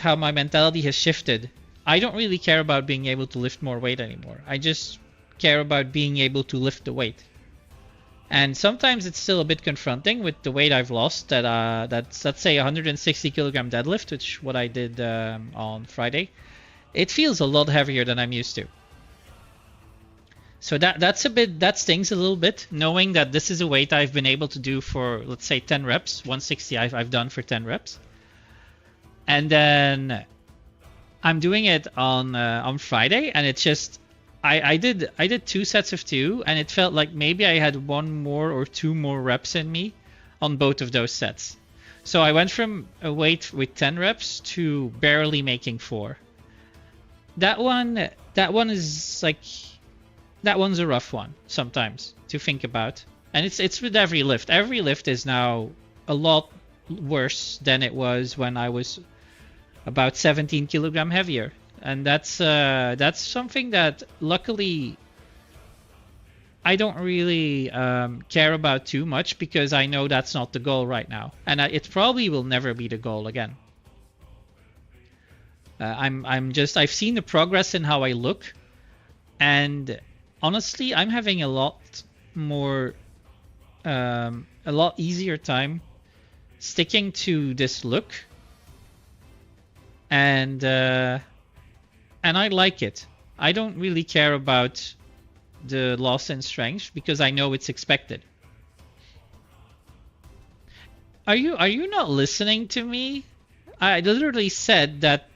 how my mentality has shifted, I don't really care about being able to lift more weight anymore. I just care about being able to lift the weight. And sometimes it's still a bit confronting with the weight I've lost. That's, let's say, 160 kilogram deadlift, which what I did on Friday. It feels a lot heavier than I'm used to. So that stings a little bit, knowing that this is a weight I've been able to do for, let's say, 10 reps. 160 I've done for 10 reps. And then I'm doing it on Friday, and it's just I did 2 sets of 2, and it felt like maybe I had 1 more or 2 more reps in me on both of those sets. So I went from a weight with 10 reps to barely making 4. That one is like, that one's a rough one sometimes to think about. And it's with every lift. Every lift is now a lot worse than it was when I was about 17 kilogram heavier. And that's something that luckily I don't really care about too much, because I know that's not the goal right now, and it probably will never be the goal again. I've seen the progress in how I look, and honestly, I'm having a lot easier time sticking to this look, and I like it. I don't really care about the loss in strength because I know it's expected. Are you not listening to me? I literally said that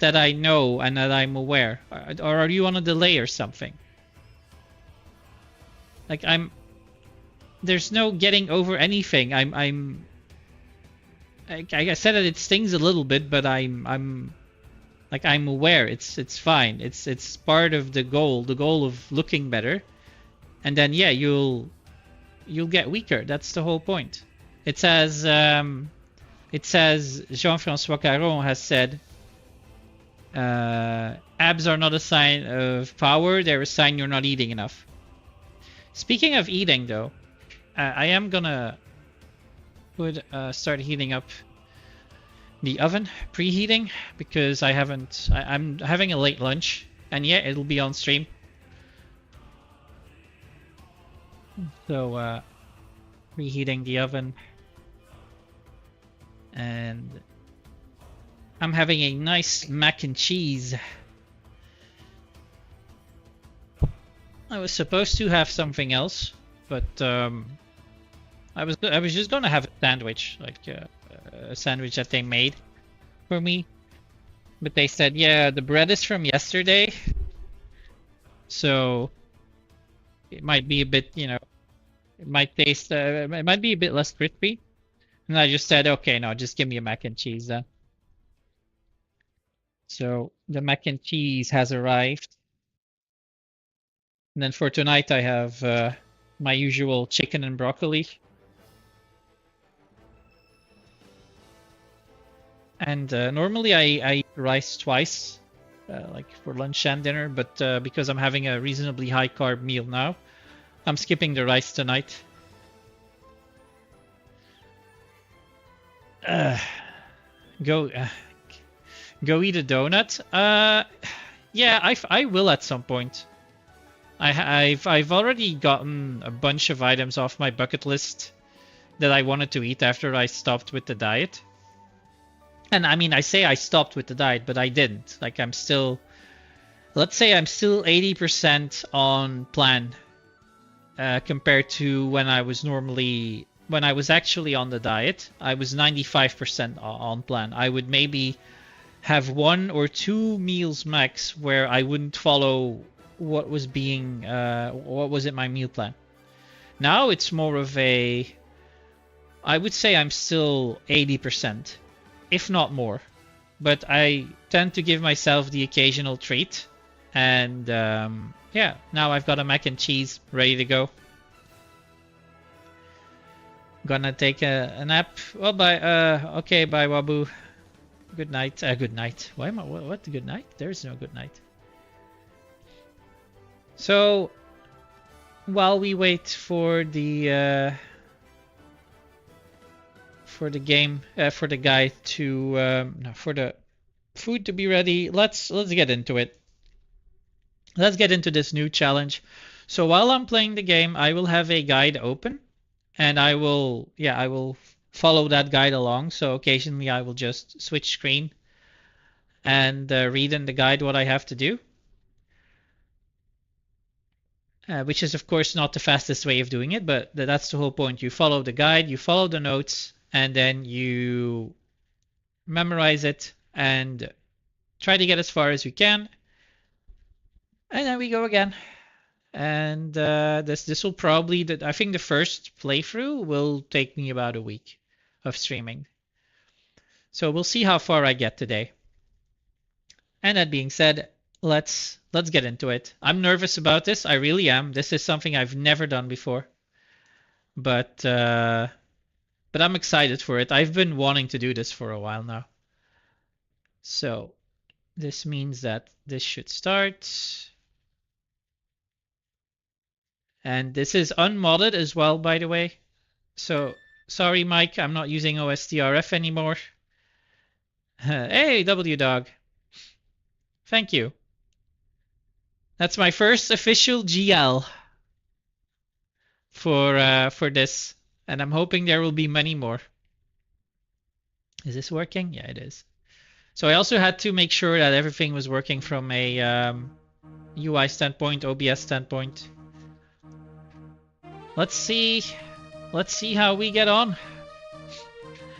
I know and that I'm aware. Or are you on a delay or something? Like there's no getting over anything. Like I said that it stings a little bit, but I'm aware. It's fine. It's part of the goal of looking better. And then yeah, you'll get weaker. That's the whole point. It says Jean-François Caron has said, abs are not a sign of power, they're a sign you're not eating enough. Speaking of eating though, I am gonna start heating up the oven, preheating, because I'm having a late lunch, and yeah, it'll be on stream. So preheating the oven, and I'm having a nice mac and cheese. I was supposed to have something else, but I was just gonna have a sandwich, like a sandwich that they made for me, but they said, yeah, the bread is from yesterday, so it might be a bit, you know, it might taste, it might be a bit less crispy. And I just said, okay, no, just give me a mac and cheese then. So the mac and cheese has arrived. And then for tonight, I have my usual chicken and broccoli. And normally I eat rice twice, like for lunch and dinner, but because I'm having a reasonably high carb meal now, I'm skipping the rice tonight. Go eat a donut. Yeah, I will at some point. I've already gotten a bunch of items off my bucket list that I wanted to eat after I stopped with the diet. And I mean, I say I stopped with the diet, but I didn't. Like, I'm still, let's say I'm still 80% on plan compared to when I was actually on the diet. I was 95% on plan. I would maybe have 1 or 2 meals max where I wouldn't follow what was in my meal plan. Now it's more of a, I would say I'm still 80%, if not more. But I tend to give myself the occasional treat. And yeah, now I've got a mac and cheese ready to go. Gonna take a nap. Well, bye. Okay, bye, Wabu. Good night. Good night. Why am I? What? Good night? There's no good night. So, while we wait for the guy to no, for the food to be ready, let's get into it. Let's get into this new challenge. So while I'm playing the game, I will have a guide open, and I will follow that guide along. So occasionally I will just switch screen and read in the guide what I have to do. Which is of course not the fastest way of doing it, but that's the whole point. You follow the guide, you follow the notes, and then you memorize it and try to get as far as you can. And then we go again. And this will probably, I think the first playthrough will take me about a week of streaming. So we'll see how far I get today. And that being said, let's get into it. I'm nervous about this. I really am. This is something I've never done before. But I'm excited for it. I've been wanting to do this for a while now. So this means that this should start. And this is unmodded as well, by the way. So sorry, Mike, I'm not using OSTRF anymore. Hey, WDog. Thank you. That's my first official GL for this, and I'm hoping there will be many more. Is this working? Yeah, it is. So I also had to make sure that everything was working from a UI standpoint, OBS standpoint. Let's see how we get on.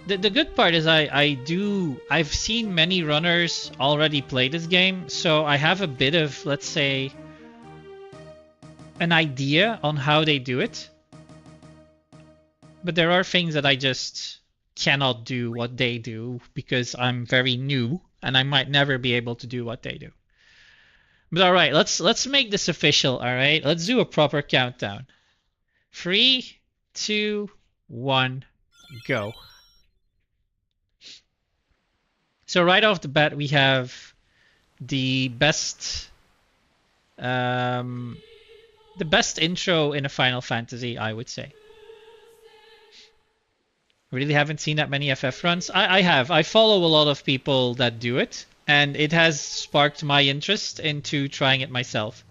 The good part is I've seen many runners already play this game, so I have a bit of, let's say, an idea on how they do it. But there are things that I just cannot do what they do because I'm very new and I might never be able to do what they do. But all right, let's make this official. All right, let's do a proper countdown. 3, 2, 1, go. So right off the bat, we have the best intro in a Final Fantasy, I would say. Really haven't seen that many FF runs. I have. I follow a lot of people that do it, and it has sparked my interest into trying it myself.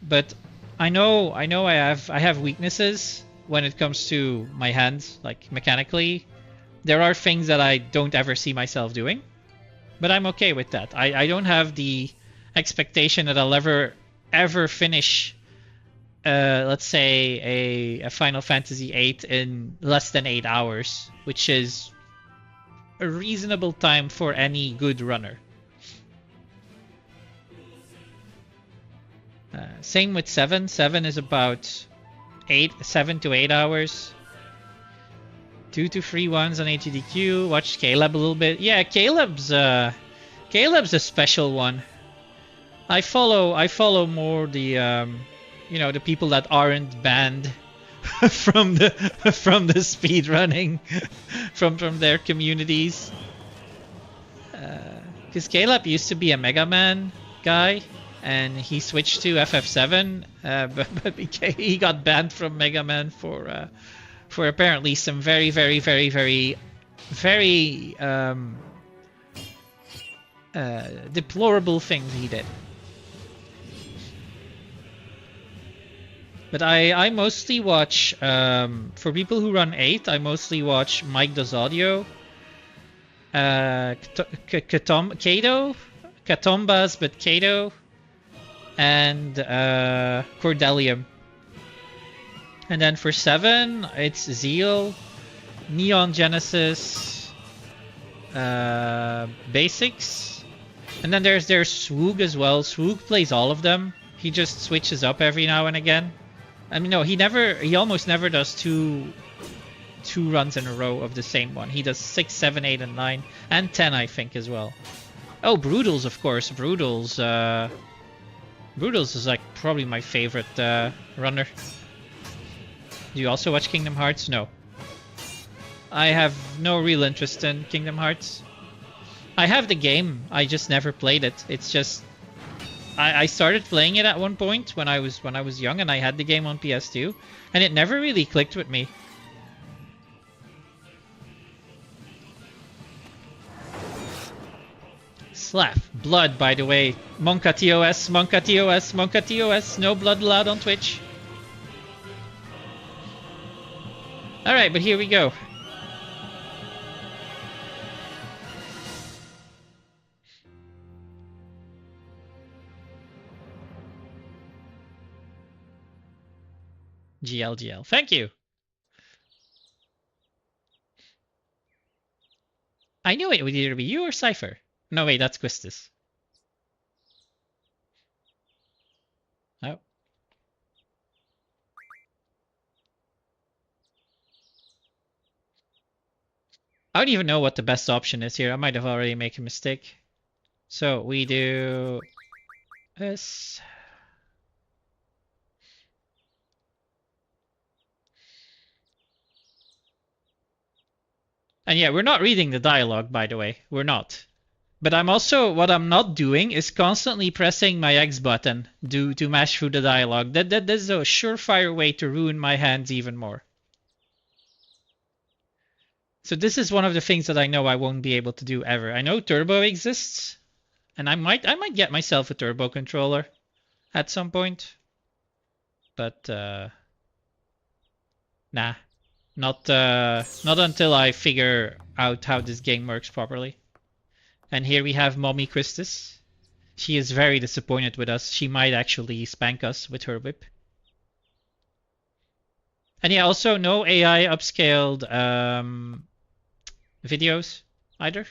But I know I have weaknesses when it comes to my hands, like mechanically. There are things that I don't ever see myself doing, but I'm okay with that. I don't have the expectation that I'll ever finish let's say a Final Fantasy VIII in less than 8 hours, which is a reasonable time for any good runner. Same with 7. 7 is about 7 to 8 hours. 2 to 3 ones on HDQ. Watched Caleb a little bit. Yeah, Caleb's a special one. I follow more the the people that aren't banned from the speed running from their communities. Because Caleb used to be a Mega Man guy, and he switched to FF7, but he got banned from Mega Man for apparently some very deplorable things he did. But I mostly watch, for people who run 8, I mostly watch Mike Does Audio, Katombas, but Kato, and Cordelium. And then for 7, it's Zeal, Neon Genesis, Basics, and then there's Swoog as well. Swoog plays all of them. He just switches up every now and again. I mean, no, he almost never does two runs in a row of the same one. He does 6, 7, 8, and 9, and 10, I think, as well. Oh, Brutals, of course. Brutals is like probably my favorite runner. Do you also watch Kingdom Hearts? No. I have no real interest in Kingdom Hearts. I have the game, I just never played it. It's just I started playing it at one point when I was young, and I had the game on PS2, and it never really clicked with me. Slap. Blood, by the way. Monka TOS, Monka TOS, Monka TOS. No blood allowed on Twitch. Alright, but here we go. GLGL. Thank you. I knew it would either be you or Cypher. No, wait, that's Quistis. Oh. I don't even know what the best option is here. I might have already made a mistake. So we do this. And yeah, we're not reading the dialogue, by the way. We're not. But what I'm not doing is constantly pressing my X button to mash through the dialogue. That is a surefire way to ruin my hands even more. So this is one of the things that I know I won't be able to do ever. I know Turbo exists, and I might get myself a Turbo controller at some point. But nah. Not until I figure out how this game works properly. And here we have Mommy Christus. She is very disappointed with us. She might actually spank us with her whip. And yeah, also no AI upscaled videos either.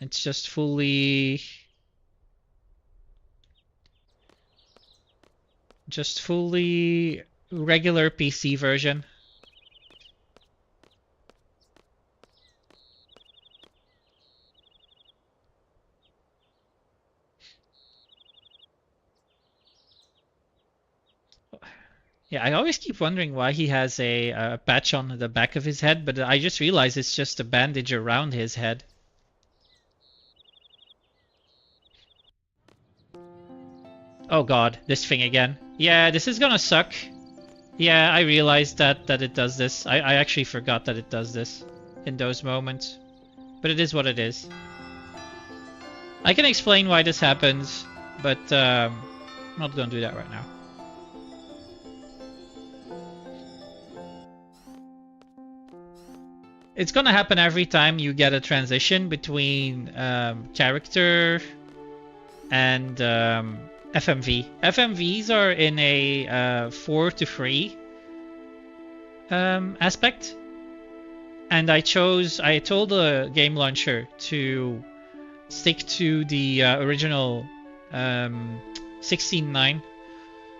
It's just fully regular PC version. Yeah, I always keep wondering why he has a patch on the back of his head, but I just realized it's just a bandage around his head. Oh god, this thing again. Yeah, this is gonna suck. Yeah, I realized that it does this. I actually forgot that it does this in those moments. But it is what it is. I can explain why this happens, but I'm not gonna do that right now. It's gonna happen every time you get a transition between character and FMV. FMVs are in a 4 to 3 aspect, and I told the game launcher to stick to the original 16:9.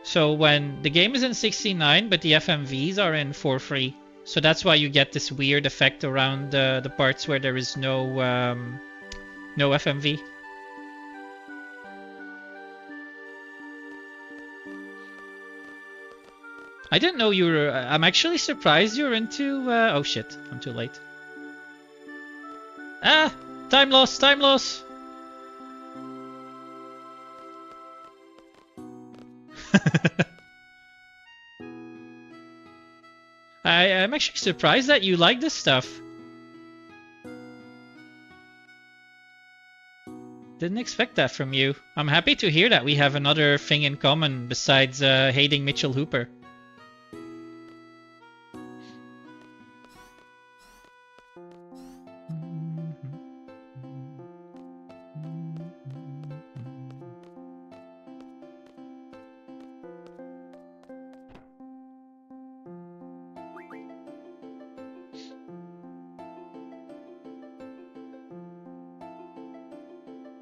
So when the game is in 16:9, but the FMVs are in 4:3. So that's why you get this weird effect around the parts where there is no FMV. I didn't know you were... I'm actually surprised you're into... oh shit, I'm too late. Ah! Time loss! Time loss! I'm actually surprised that you like this stuff. Didn't expect that from you. I'm happy to hear that we have another thing in common besides hating Mitchell Hooper.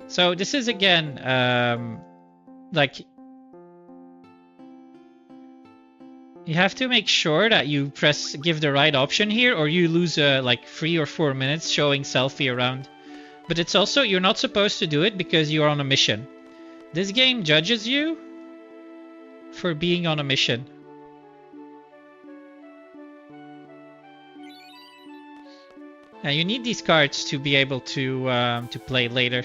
So this is again, like, you have to make sure that you give the right option here, or you lose like 3 or 4 minutes showing selfie around. But it's also, you're not supposed to do it because you're on a mission. This game judges you for being on a mission. Now you need these cards to be able to play later.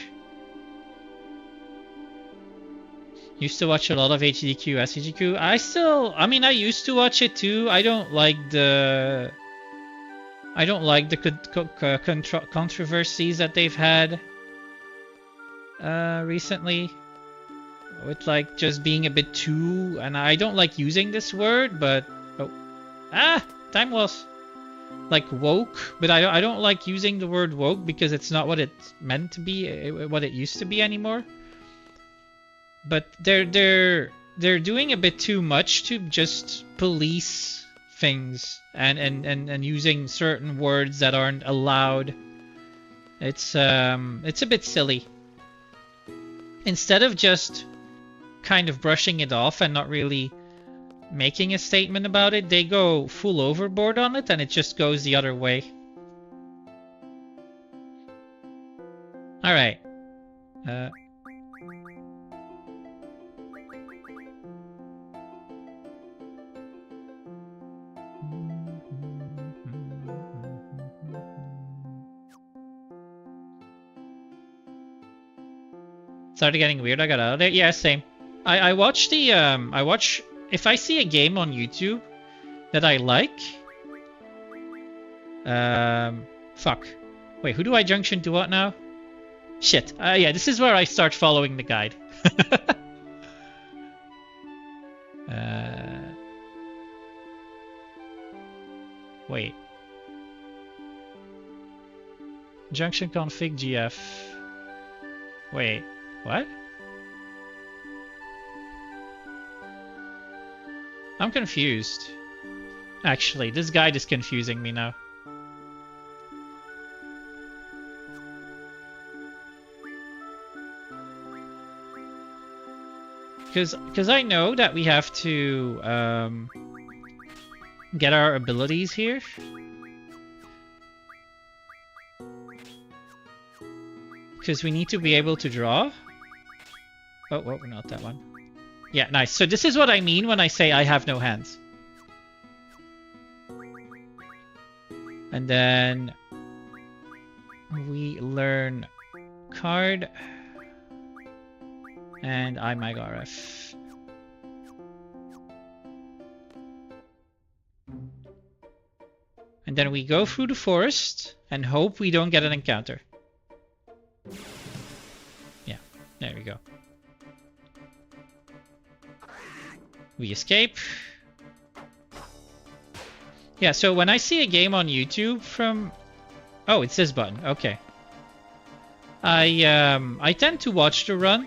Used to watch a lot of HDQ, SCGQ. I mean, I used to watch it too. I don't like the controversies that they've had recently, with like just being a bit too. And I don't like using this word, but time loss. Like woke, but I don't like using the word woke because it's not what it's meant to be, what it used to be anymore. But they're doing a bit too much to just police things and using certain words that aren't allowed. It's a bit silly. Instead of just kind of brushing it off and not really making a statement about it, they go full overboard on it and it just goes the other way. All right. Started getting weird. I got out of there. Yeah, same. I watch the if I see a game on YouTube that I like. Fuck. Wait, who do I junction to what now? Shit. Yeah, this is where I start following the guide. Wait. Junction config GF. Wait. What? I'm confused. Actually, this guide is confusing me now. Because I know that we have to get our abilities here. Because we need to be able to draw. Oh, not that one. Yeah, nice. So this is what I mean when I say I have no hands. And then we learn card and iMyGarF. And then we go through the forest and hope we don't get an encounter. Yeah, there we go. We escape. Yeah, so when I see a game on YouTube from... Oh, it's this button. Okay. I tend to watch the run.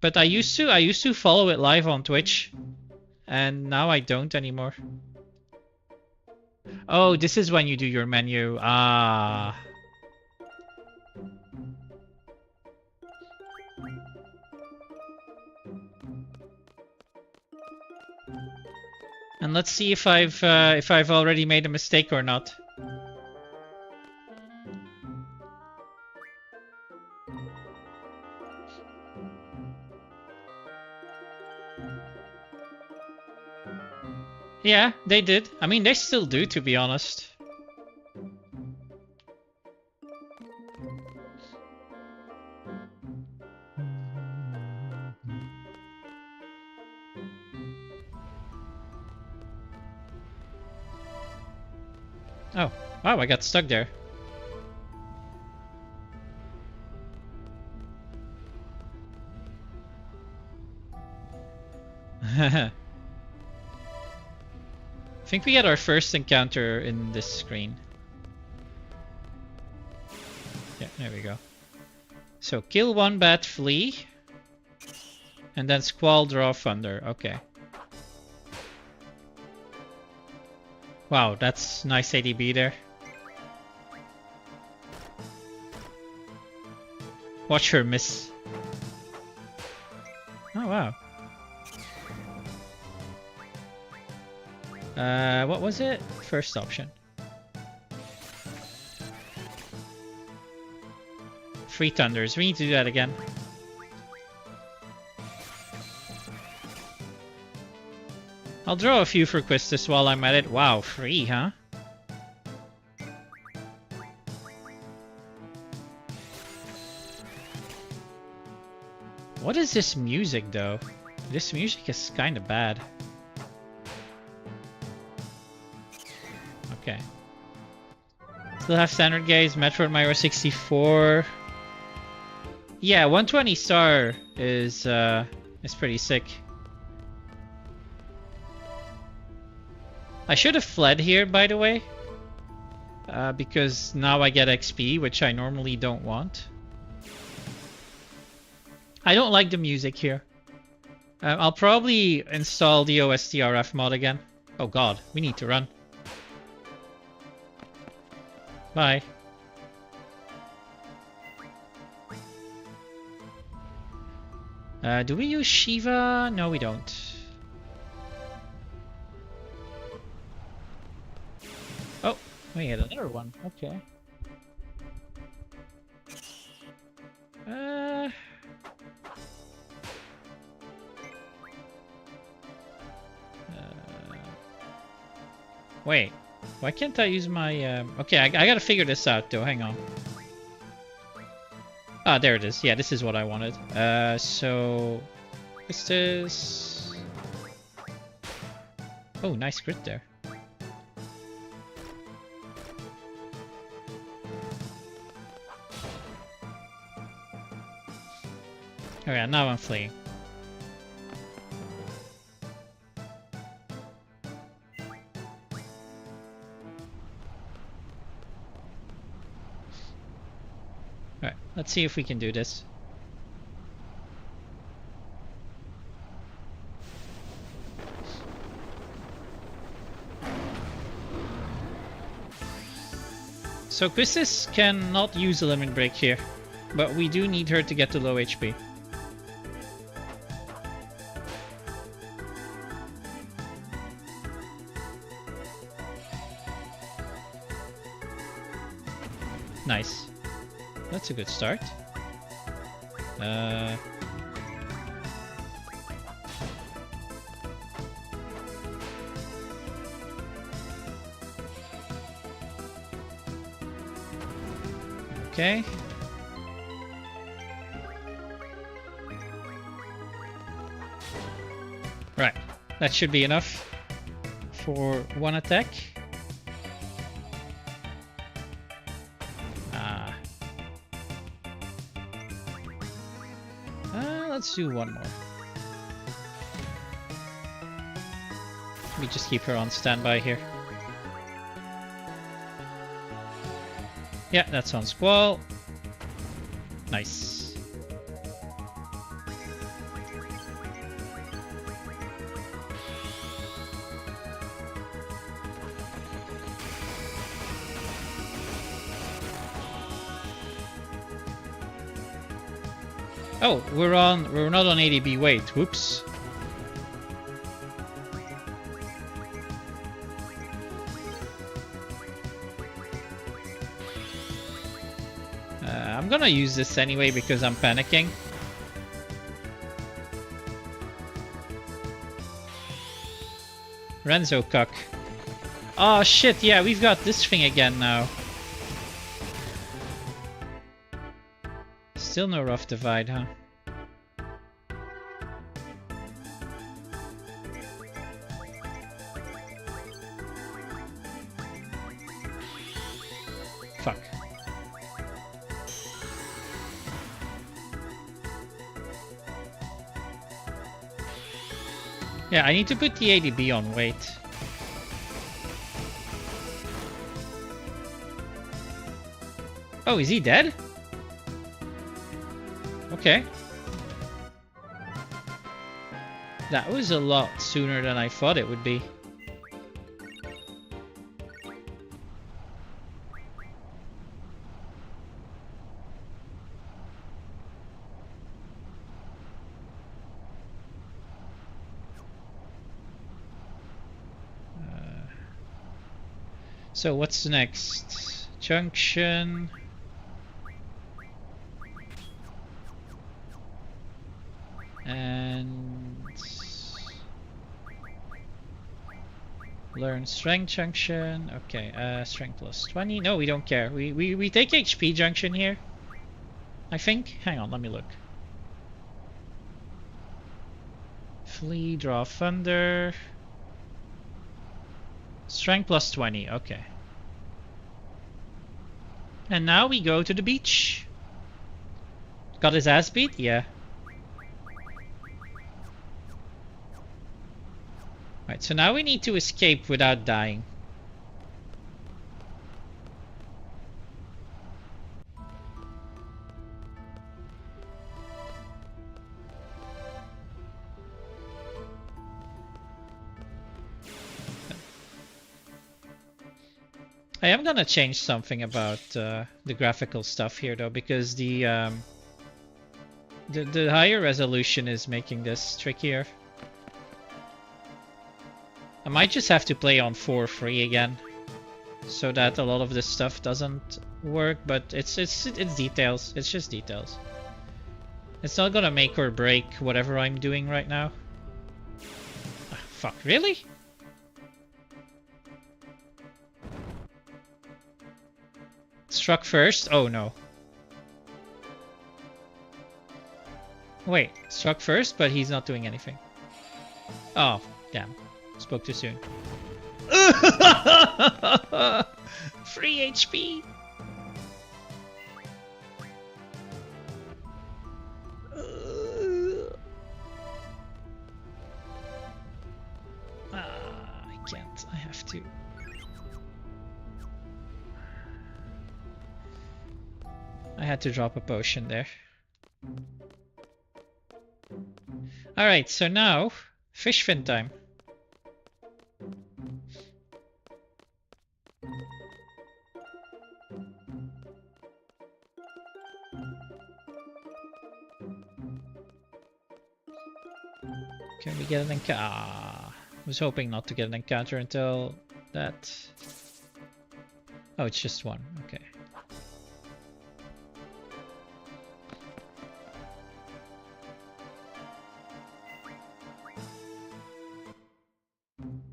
But I used to follow it live on Twitch. And now I don't anymore. Oh, this is when you do your menu. Ah. And let's see if I've already made a mistake or not. Yeah, they did. I mean, they still do, to be honest. Oh, wow, I got stuck there. I think we get our first encounter in this screen. Yeah, there we go. So kill one bat, flee. And then Squall, draw Thunder. Okay. Wow, that's nice ADB there. Watch her miss. Oh, wow. What was it? First option. 3 Thunders. We need to do that again. I'll draw a few for Quistis while I'm at it. Wow, 3, huh? What is this music, though? This music is kind of bad. Okay. Still have Standard Gaze, Metroid Mario 64. Yeah, 120 star is pretty sick. I should have fled here, by the way. Because now I get XP, which I normally don't want. I don't like the music here. I'll probably install the OSTRF mod again. Oh god, we need to run. Bye. Do we use Shiva? No, we don't. Oh, we had another one. Okay. Wait. Why can't I use my... Okay, I gotta figure this out, though. Hang on. Ah, there it is. Yeah, this is what I wanted. So... What's this? Oh, nice crit there. Okay, now I'm fleeing. Alright, let's see if we can do this. So Quistis cannot use a limit break here, but we do need her to get to low HP. Nice. That's a good start. Okay. Right. That should be enough for one attack. Let's do one more. Let me just keep her on standby here. Yeah, that's on Squall. Nice. Oh, we're not on ADB. Wait, whoops. I'm gonna use this anyway because I'm panicking. Renzo cuck. Oh shit, yeah, we've got this thing again now. Still no rough divide, huh? Fuck. Yeah, I need to put the ADB on wait. Oh, is he dead? Okay. That was a lot sooner than I thought it would be. So what's next? Junction. And learn strength junction. Okay, strength plus 20. No, we don't care. We take HP junction here. I think. Hang on, let me look. Flee, draw thunder. Strength plus 20. Okay. And now we go to the beach. Got his ass beat? Yeah. Right, so now we need to escape without dying. I am gonna change something about the graphical stuff here though, because the higher resolution is making this trickier. I might just have to play on 4.3 again, so that a lot of this stuff doesn't work. But it's details. It's just details. It's not gonna make or break whatever I'm doing right now. Ah, fuck, really? Struck first? Oh no. Wait, struck first, but he's not doing anything. Oh, damn. Spoke too soon. 3 HP! I can't. I have to. I had to drop a potion there. Alright, so now, fish fin time. Can we get an encounter? Ah, I was hoping not to get an encounter until that. Oh, it's just one. Okay.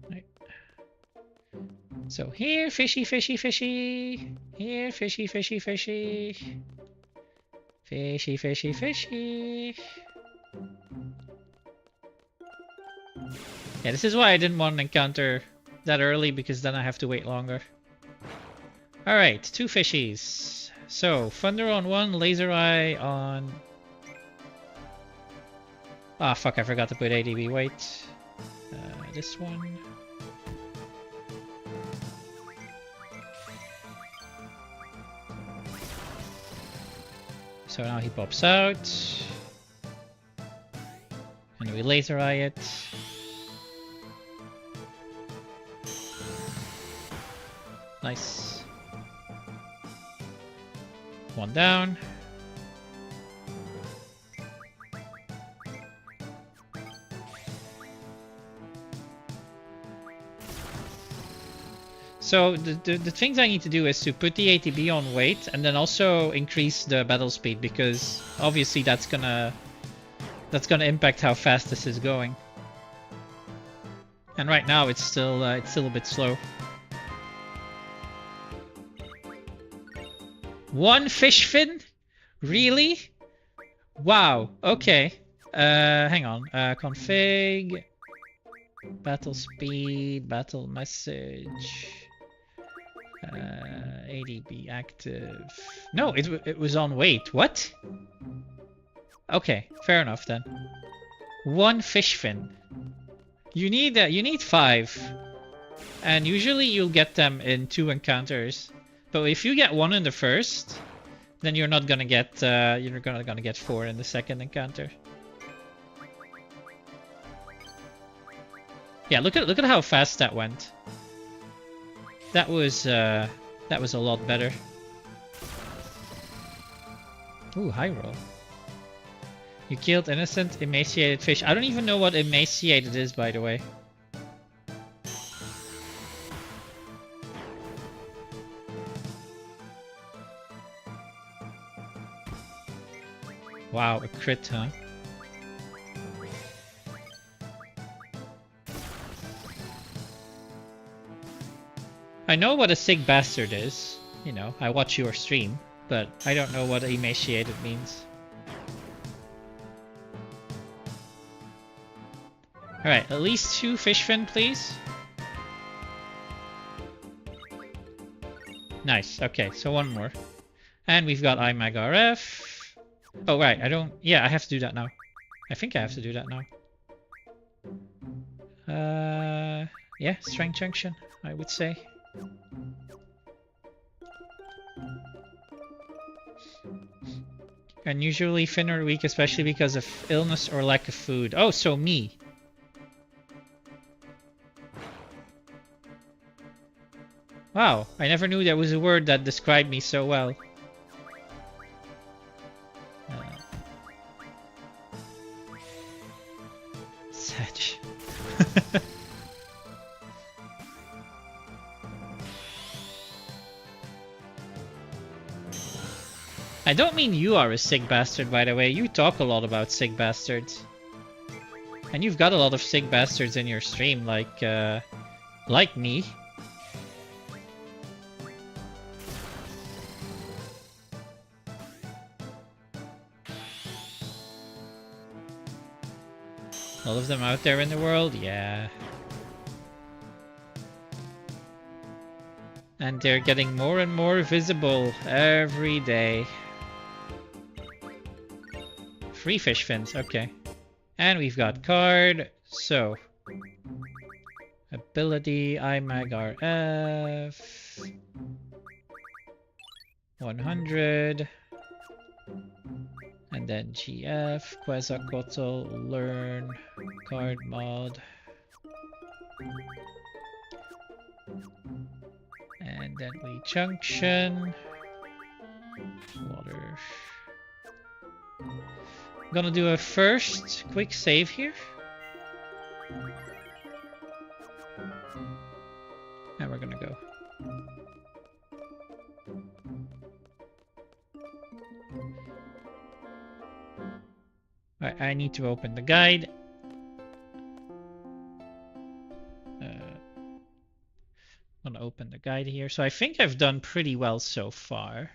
Right. So here, fishy, fishy, fishy. Here, fishy, fishy, fishy. Fishy, fishy, fishy. Yeah, this is why I didn't want an encounter that early, because then I have to wait longer. Alright, 2 fishies. So, Thunder on 1, Laser Eye on... Ah, fuck, I forgot to put ADB. Wait. This one. So now he pops out. And we Laser Eye it. Nice. 1 down. So the things I need to do is to put the ATB on wait and then also increase the battle speed, because obviously that's gonna impact how fast this is going. And right now it's still a bit slow. 1 fish fin? Really? Wow. Okay. Hang on. Config. Battle speed. Battle message. ADB active. No, it was on wait. What? Okay, fair enough then. 1 fish fin. You need 5, and usually you'll get them in 2 encounters. But if you get 1 in the first, then you're not gonna get 4 in the second encounter. Yeah, look at how fast that went. That was a lot better. Ooh, high roll. You killed innocent emaciated fish. I don't even know what emaciated is, by the way. Wow, a crit, huh? I know what a sick bastard is. You know, I watch your stream, but I don't know what emaciated means. Alright, at least 2 fish fin, please. Nice, okay, so 1 more. And we've got IMAG RF. Oh, right, yeah, I have to do that now. I think I have to do that now. Yeah, strength junction, I would say. And usually Finn are weak, especially because of illness or lack of food. Oh, so me. Wow, I never knew there was a word that described me so well. Satch. I don't mean you are a sick bastard, by the way. You talk a lot about sick bastards. And you've got a lot of sick bastards in your stream, like me. A lot of them out there in the world, yeah. And they're getting more and more visible every day. 3 fish fins, okay. And we've got card, so... Ability, IMAG RF... 100... And then GF, Quetzalcoatl, Learn, Card Mod... And then we junction... Water... I'm gonna do a first quick save here. And we're gonna go. Alright, I need to open the guide. I'm gonna open the guide here. So I think I've done pretty well so far.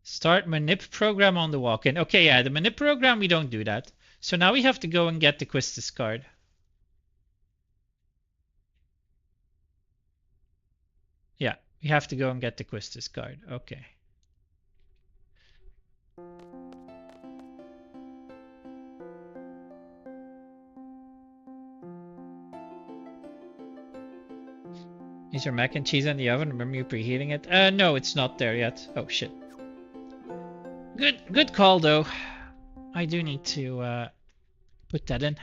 Start manip program on the walk-in. Okay, yeah, the manip program, we don't do that. So now we have to go and get the Quistis card. Yeah, we have to go and get the Quistis card. Okay. Is your mac and cheese in the oven? Remember you preheating it? No, it's not there yet. Oh, shit. Good call, though. I do need to put that in.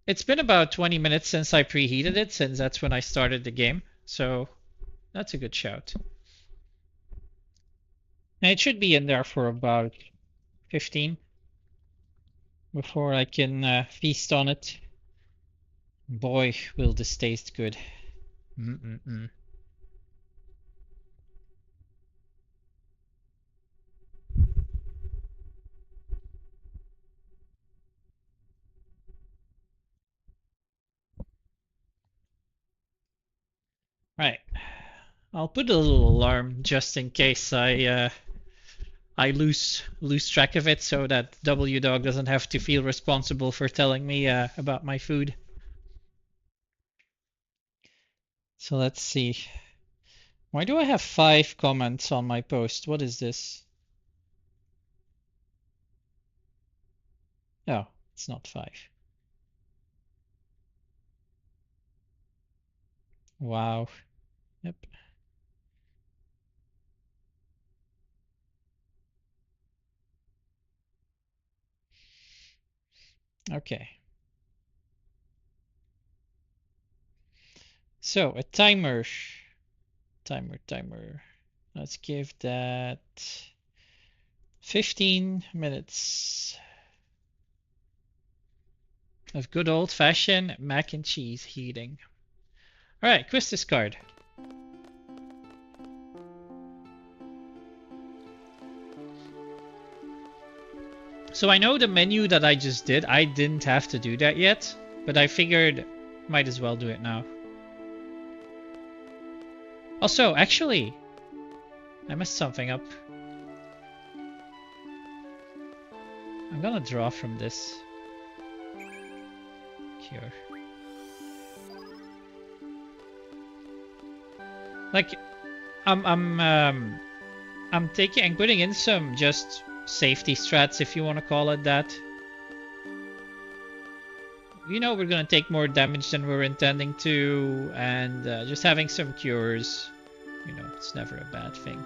It's been about 20 minutes since I preheated it, since that's when I started the game. So that's a good shout. And it should be in there for about 15 before I can feast on it. Boy, will this taste good. Right. I'll put a little alarm just in case I lose track of it, so that WDog doesn't have to feel responsible for telling me about my food. So let's see. Why do I have 5 comments on my post? What is this? No, it's not 5. Wow. Yep. Okay. So a timer. Timer. Let's give that 15 minutes of good old-fashioned mac and cheese heating. All right, Quistis card. So I know the menu that I just did, I didn't have to do that yet, but I figured might as well do it now. Also, actually, I messed something up. I'm gonna draw from this. Cure. Like, I'm putting in some just safety strats, if you want to call it that. You know we're gonna take more damage than we're intending to, and just having some cures, you know, it's never a bad thing.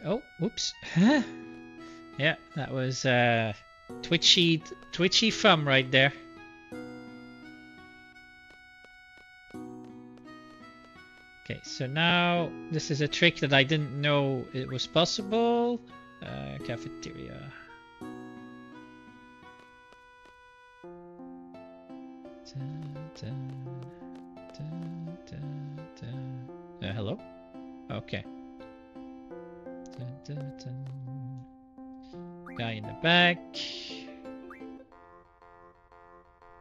Oh, whoops. Yeah, that was twitchy thumb right there. Okay, so now this is a trick that I didn't know it was possible. Cafeteria. Hello? Okay. Guy in the back.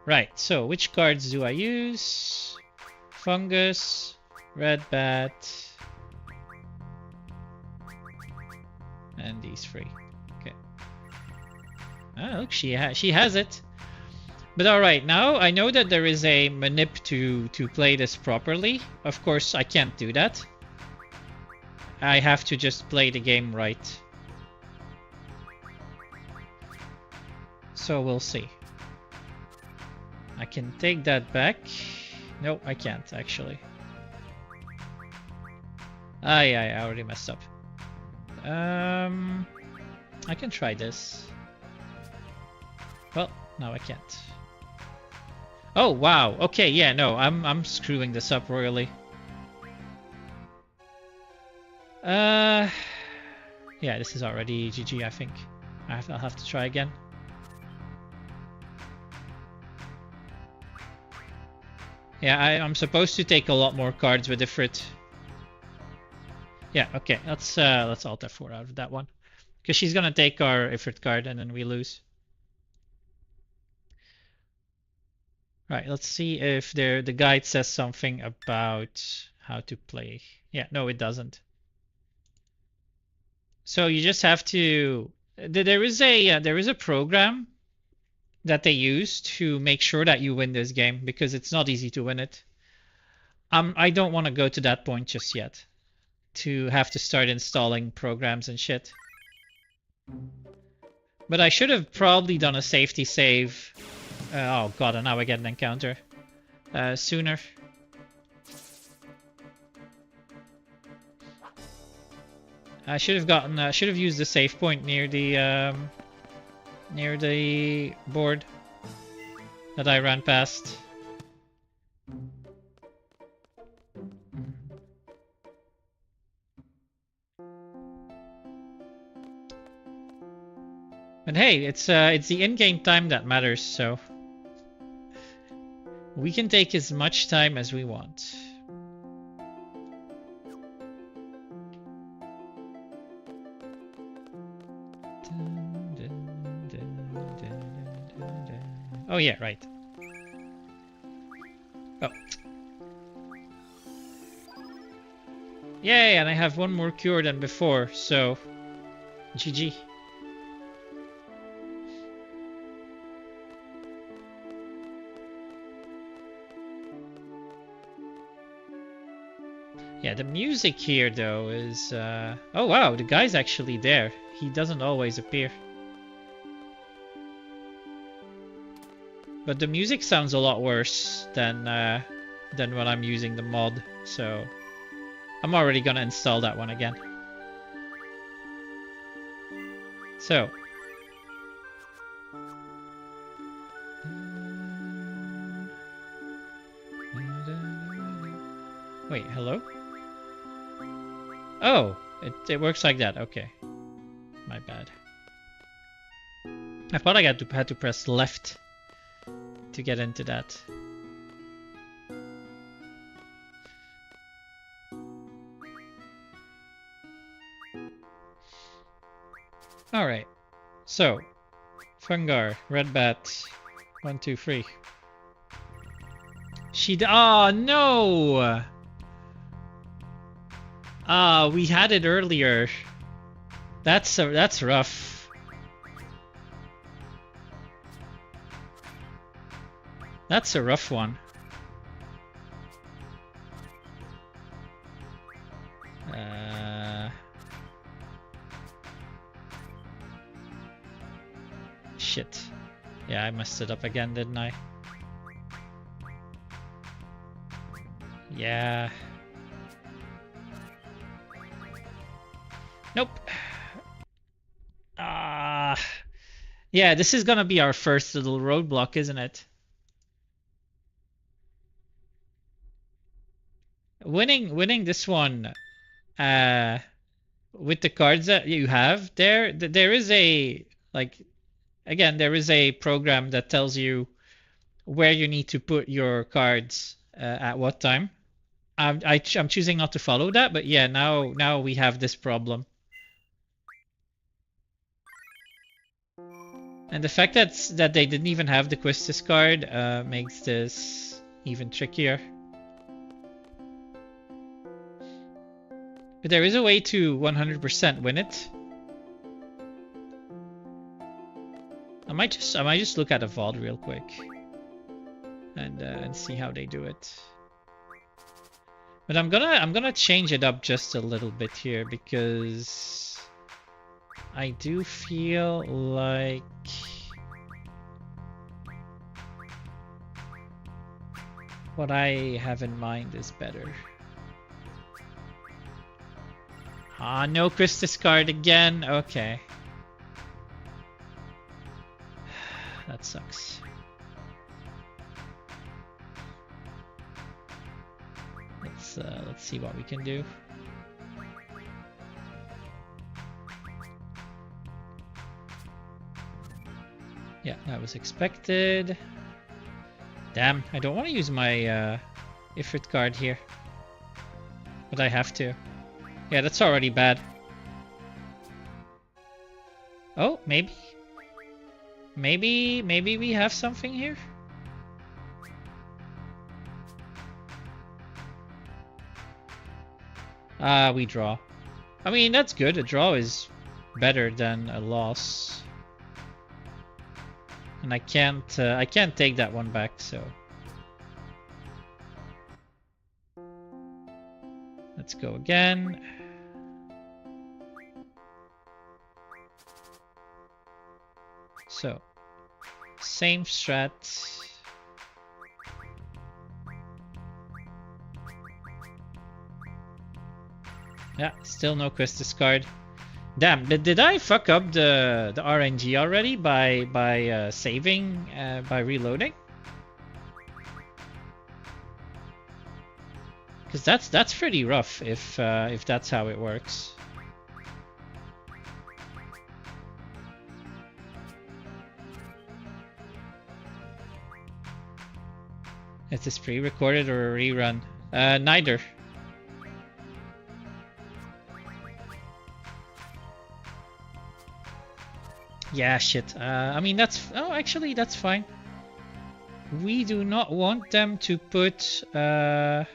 Right, so which cards do I use? Fungus. Red bat, and these 3. Okay. Ah, look, she has it. But all right, now I know that there is a manip to play this properly. Of course, I can't do that. I have to just play the game right. So we'll see. I can take that back. No, I can't actually. I already messed up. I can try this. Well, no, I can't. Oh wow. Okay, yeah, no, I'm screwing this up royally. Yeah, this is already GG, I think. I'll have to try again. Yeah, I'm supposed to take a lot more cards with Ifrit. Yeah, okay, let's alt F4 out of that one. Because she's gonna take our Ifrit card and then we lose. Right, let's see if the guide says something about how to play. Yeah, no, it doesn't. So you just have to. There is a program that they use to make sure that you win this game because it's not easy to win it. I don't want to go to that point just yet, to have to start installing programs and shit. But I should have probably done a safety save. Oh god, and now I get an encounter. Sooner. I should have gotten. Should have used the save point near the board that I ran past. But hey, it's the in-game time that matters, so we can take as much time as we want. Oh yeah, right. Oh. Yay, and I have one more cure than before, so GG. Yeah, the music here though is oh wow, the guy's actually there. He doesn't always appear. But the music sounds a lot worse than when I'm using the mod, so I'm already gonna install that one again. So wait, hello? Oh, it works like that. Okay, my bad. I thought I had to press left to get into that. All right, so Fungar, Red Bat, 1, 2, 3. Oh no! Ah, we had it earlier. That's rough. That's a rough one. Shit. Yeah, I messed it up again, didn't I? Yeah. Nope. Yeah, this is gonna be our first little roadblock, isn't it? Winning this one with the cards that you have there is a, like, again, there is a program that tells you where you need to put your cards at what time. I'm choosing not to follow that, but yeah, now we have this problem. And the fact that they didn't even have the Quistis card makes this even trickier. But there is a way to 100% win it. I might just look at a VOD real quick and see how they do it. But I'm gonna change it up just a little bit here because I do feel like what I have in mind is better. Ah, no Quistis card again. Okay. That sucks. Let's see what we can do. Yeah, that was expected. Damn, I don't want to use my Ifrit card here. But I have to. Yeah, that's already bad. Oh, maybe. Maybe we have something here? We draw. I mean, that's good. A draw is better than a loss. And I can't take that one back, so. Let's go again. So, same strat. Yeah, still no quest discard. Damn, did I fuck up the RNG already by saving by reloading? Because that's pretty rough if that's how it works. Is this pre-recorded or a rerun? Neither. Yeah, shit. I mean, that's... Oh, actually, that's fine. We do not want them to put... Yeah,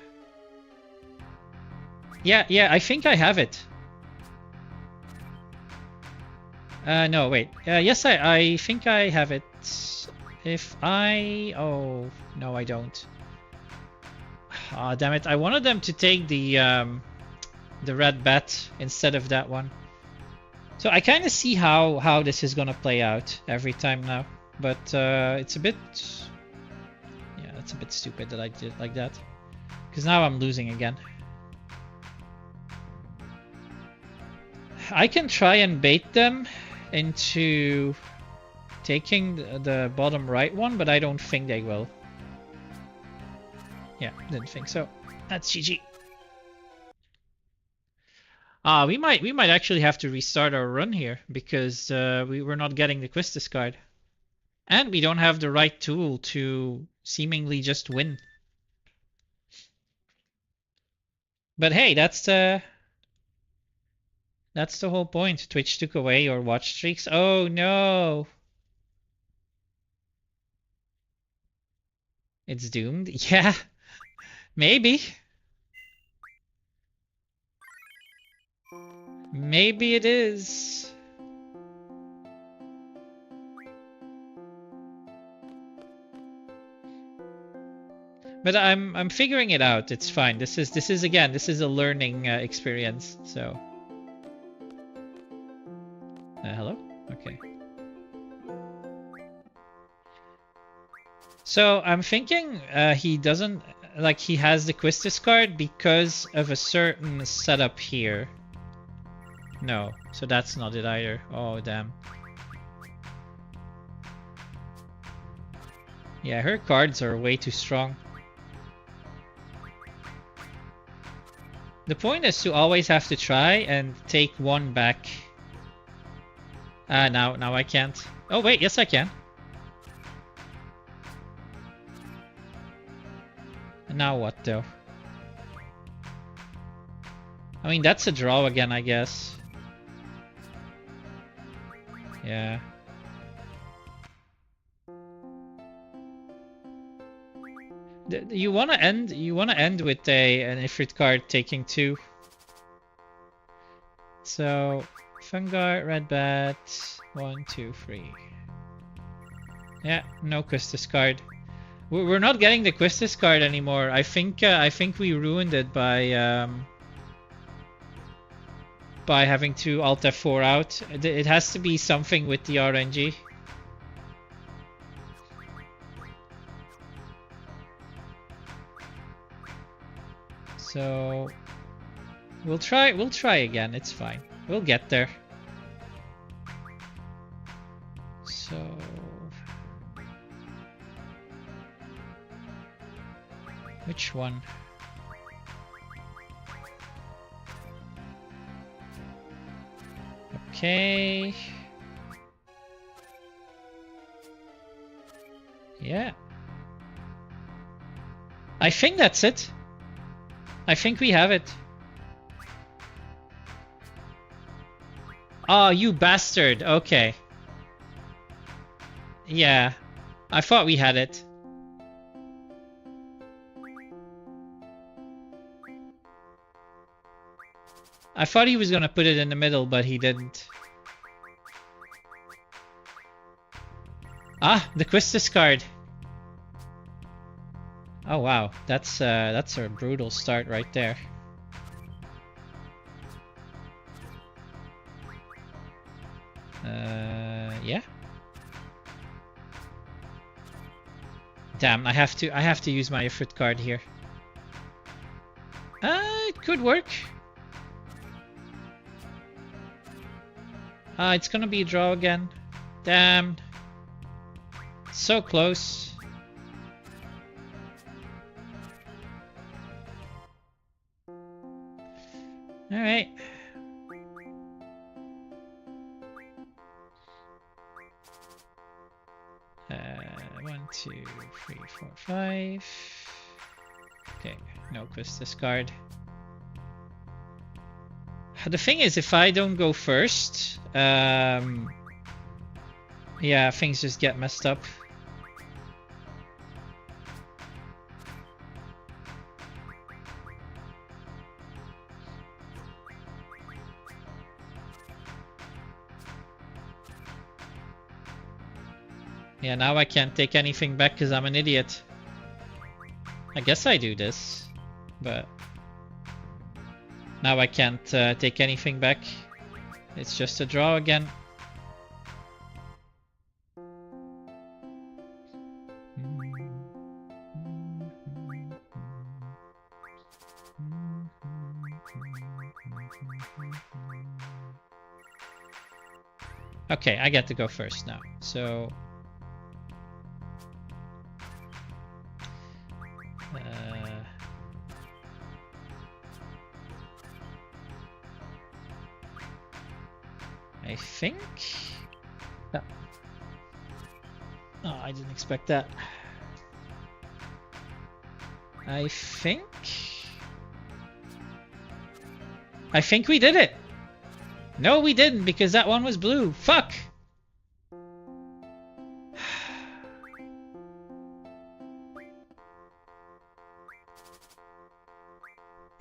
I think I have it. No, wait. Yes, I think I have it. If I... Oh, no, I don't. Ah, damn it. I wanted them to take the red bat instead of that one. So I kind of see how this is gonna play out every time now, but it's a bit, yeah, it's a bit stupid that I did like that, because now I'm losing again. I can try and bait them into taking the bottom right one, but I don't think they will. Yeah, didn't think so. That's GG. We might actually have to restart our run here because we were not getting the quest discard. And we don't have the right tool to seemingly just win. But hey, that's the whole point. Twitch took away your watch streaks. Oh no. It's doomed? Yeah. Maybe. Maybe it is. But I'm figuring it out. It's fine. This is again, this is a learning experience. So. Hello? Okay. So I'm thinking he doesn't like he has the quest discard because of a certain setup here. No, so that's not it either. Oh, damn. Yeah, her cards are way too strong. The point is to always have to try and take one back. Now I can't. Oh, wait, yes I can. And now what, though? I mean, that's a draw again, I guess. Yeah. You wanna end with an Ifrit card taking 2. So Fungar, Red Bat, 1, 2, 3. Yeah, no Quistis card. We're not getting the Quistis card anymore. I think we ruined it by having to Alt F4 out. It has to be something with the RNG. So we'll try again. It's fine. We'll get there. So which one? Okay. Yeah. I think that's it. I think we have it. Oh, you bastard. Okay. Yeah. I thought we had it. I thought he was gonna put it in the middle, but he didn't. Ah, the Quistis card. Oh wow, that's a brutal start right there. Yeah. Damn, I have to use my Ifrit card here. It could work. It's gonna be a draw again. Damn. So close. Alright. One, two, three, four, five. Okay, no Quistis card. The thing is, if I don't go first, yeah, things just get messed up. Yeah, now I can't take anything back because I'm an idiot. I guess I do this, but now I can't take anything back. It's just a draw again. Okay, I get to go first now. So I think. Oh, I didn't expect that. I think we did it. No, we didn't, because that one was blue. Fuck.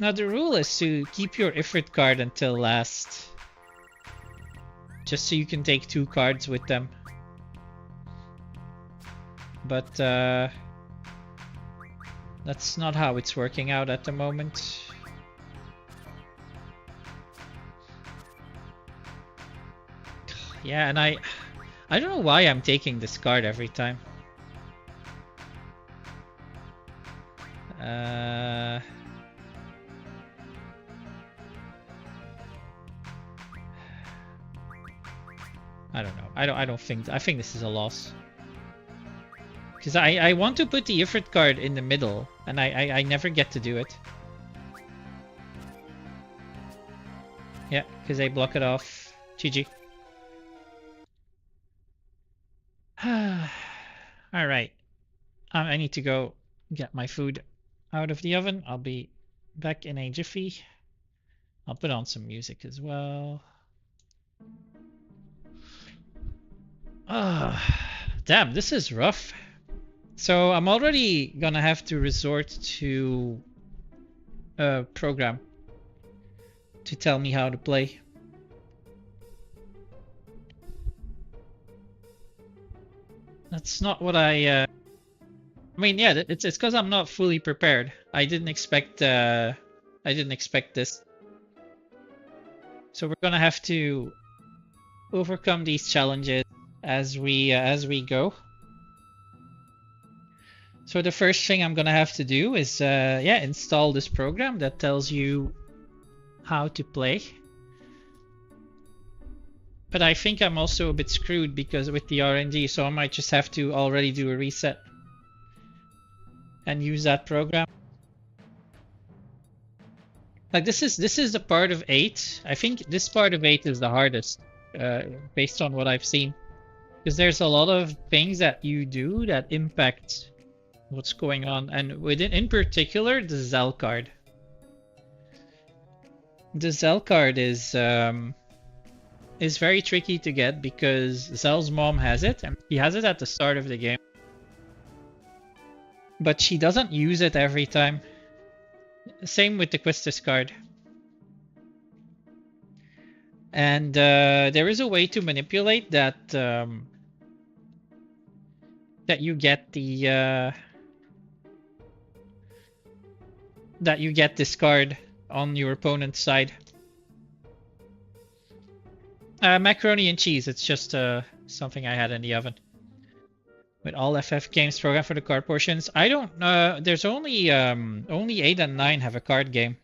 Now the rule is to keep your Ifrit card until last. Just so you can take 2 cards with them. But that's not how it's working out at the moment. Yeah, and I don't know why I'm taking this card every time. I don't know. I think this is a loss. Because I want to put the Ifrit card in the middle, and I never get to do it. Yeah, because they block it off. GG. Alright. I need to go get my food out of the oven. I'll be back in a jiffy. I'll put on some music as well. Damn, this is rough. So I'm already gonna have to resort to a program to tell me how to play. That's not what I mean, yeah, it's because I'm not fully prepared. I didn't expect this. So we're gonna have to overcome these challenges as we go. So the first thing I'm gonna have to do is install this program that tells you how to play. But I think I'm also a bit screwed because with the RNG, so I might just have to already do a reset and use that program. Like this is the part of 8. I think this part of 8 is the hardest, based on what I've seen. Because there's a lot of things that you do that impact what's going on, and in particular the Zell card. The Zell card is is very tricky to get because Zell's mom has it, and he has it at the start of the game. But she doesn't use it every time. Same with the Quistis card. And there is a way to manipulate that that you get the that you get this card on your opponent's side. Macaroni and cheese. It's just something I had in the oven. With all FF games programmed for the card portions. I don't know. There's only 8 and 9 have a card game.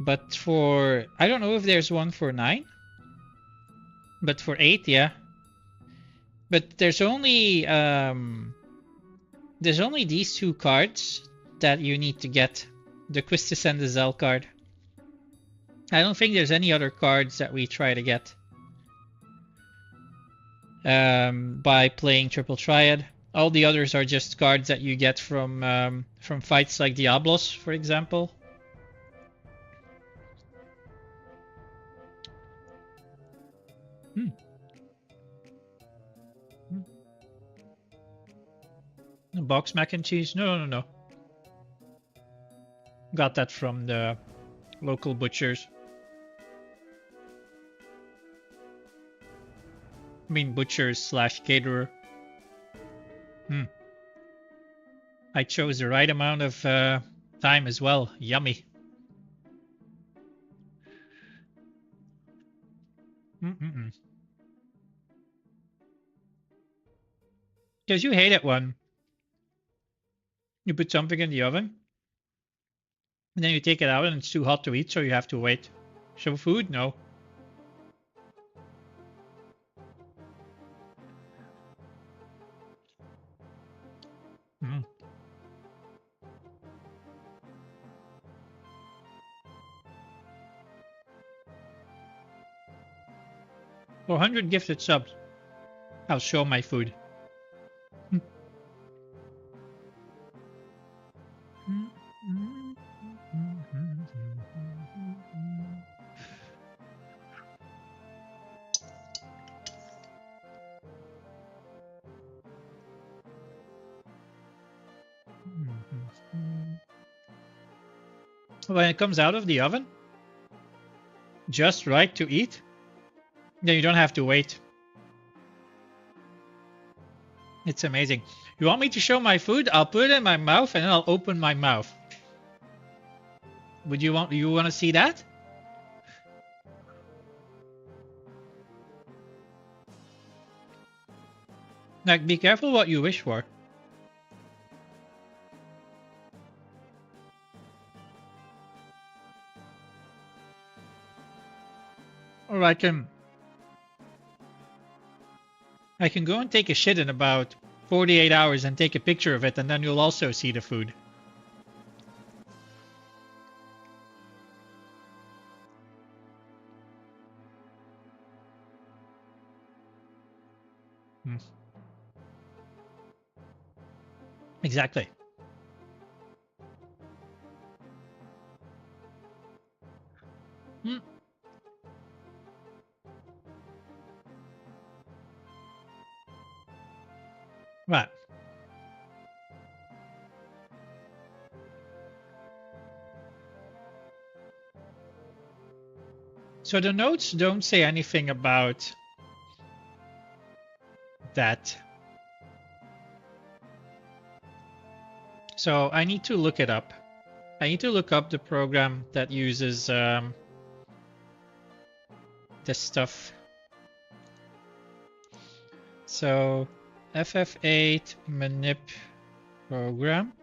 But for... I don't know if there's one for 9. But for 8, yeah. But there's only these two cards that you need to get. The Quistis and the Zell card. I don't think there's any other cards that we try to get by playing Triple Triad. All the others are just cards that you get from fights like Diablos, for example. Box mac and cheese? No. Got that from the local butchers. I mean butchers / caterer. I chose the right amount of time as well. Yummy. Because you hate it when you put something in the oven and then you take it out and it's too hot to eat, so you have to wait. Show food? No. For 100 gifted subs, I'll show my food. When it comes out of the oven, just right to eat, then you don't have to wait. It's amazing. You want me to show my food? I'll put it in my mouth and then I'll open my mouth. You want to see that? Like, be careful what you wish for. Or I can go and take a shit in about 48 hours and take a picture of it, and then you'll also see the food. Exactly. Right. So the notes don't say anything about that. So I need to look it up. I need to look up the program that uses this stuff. So FF8 manip program.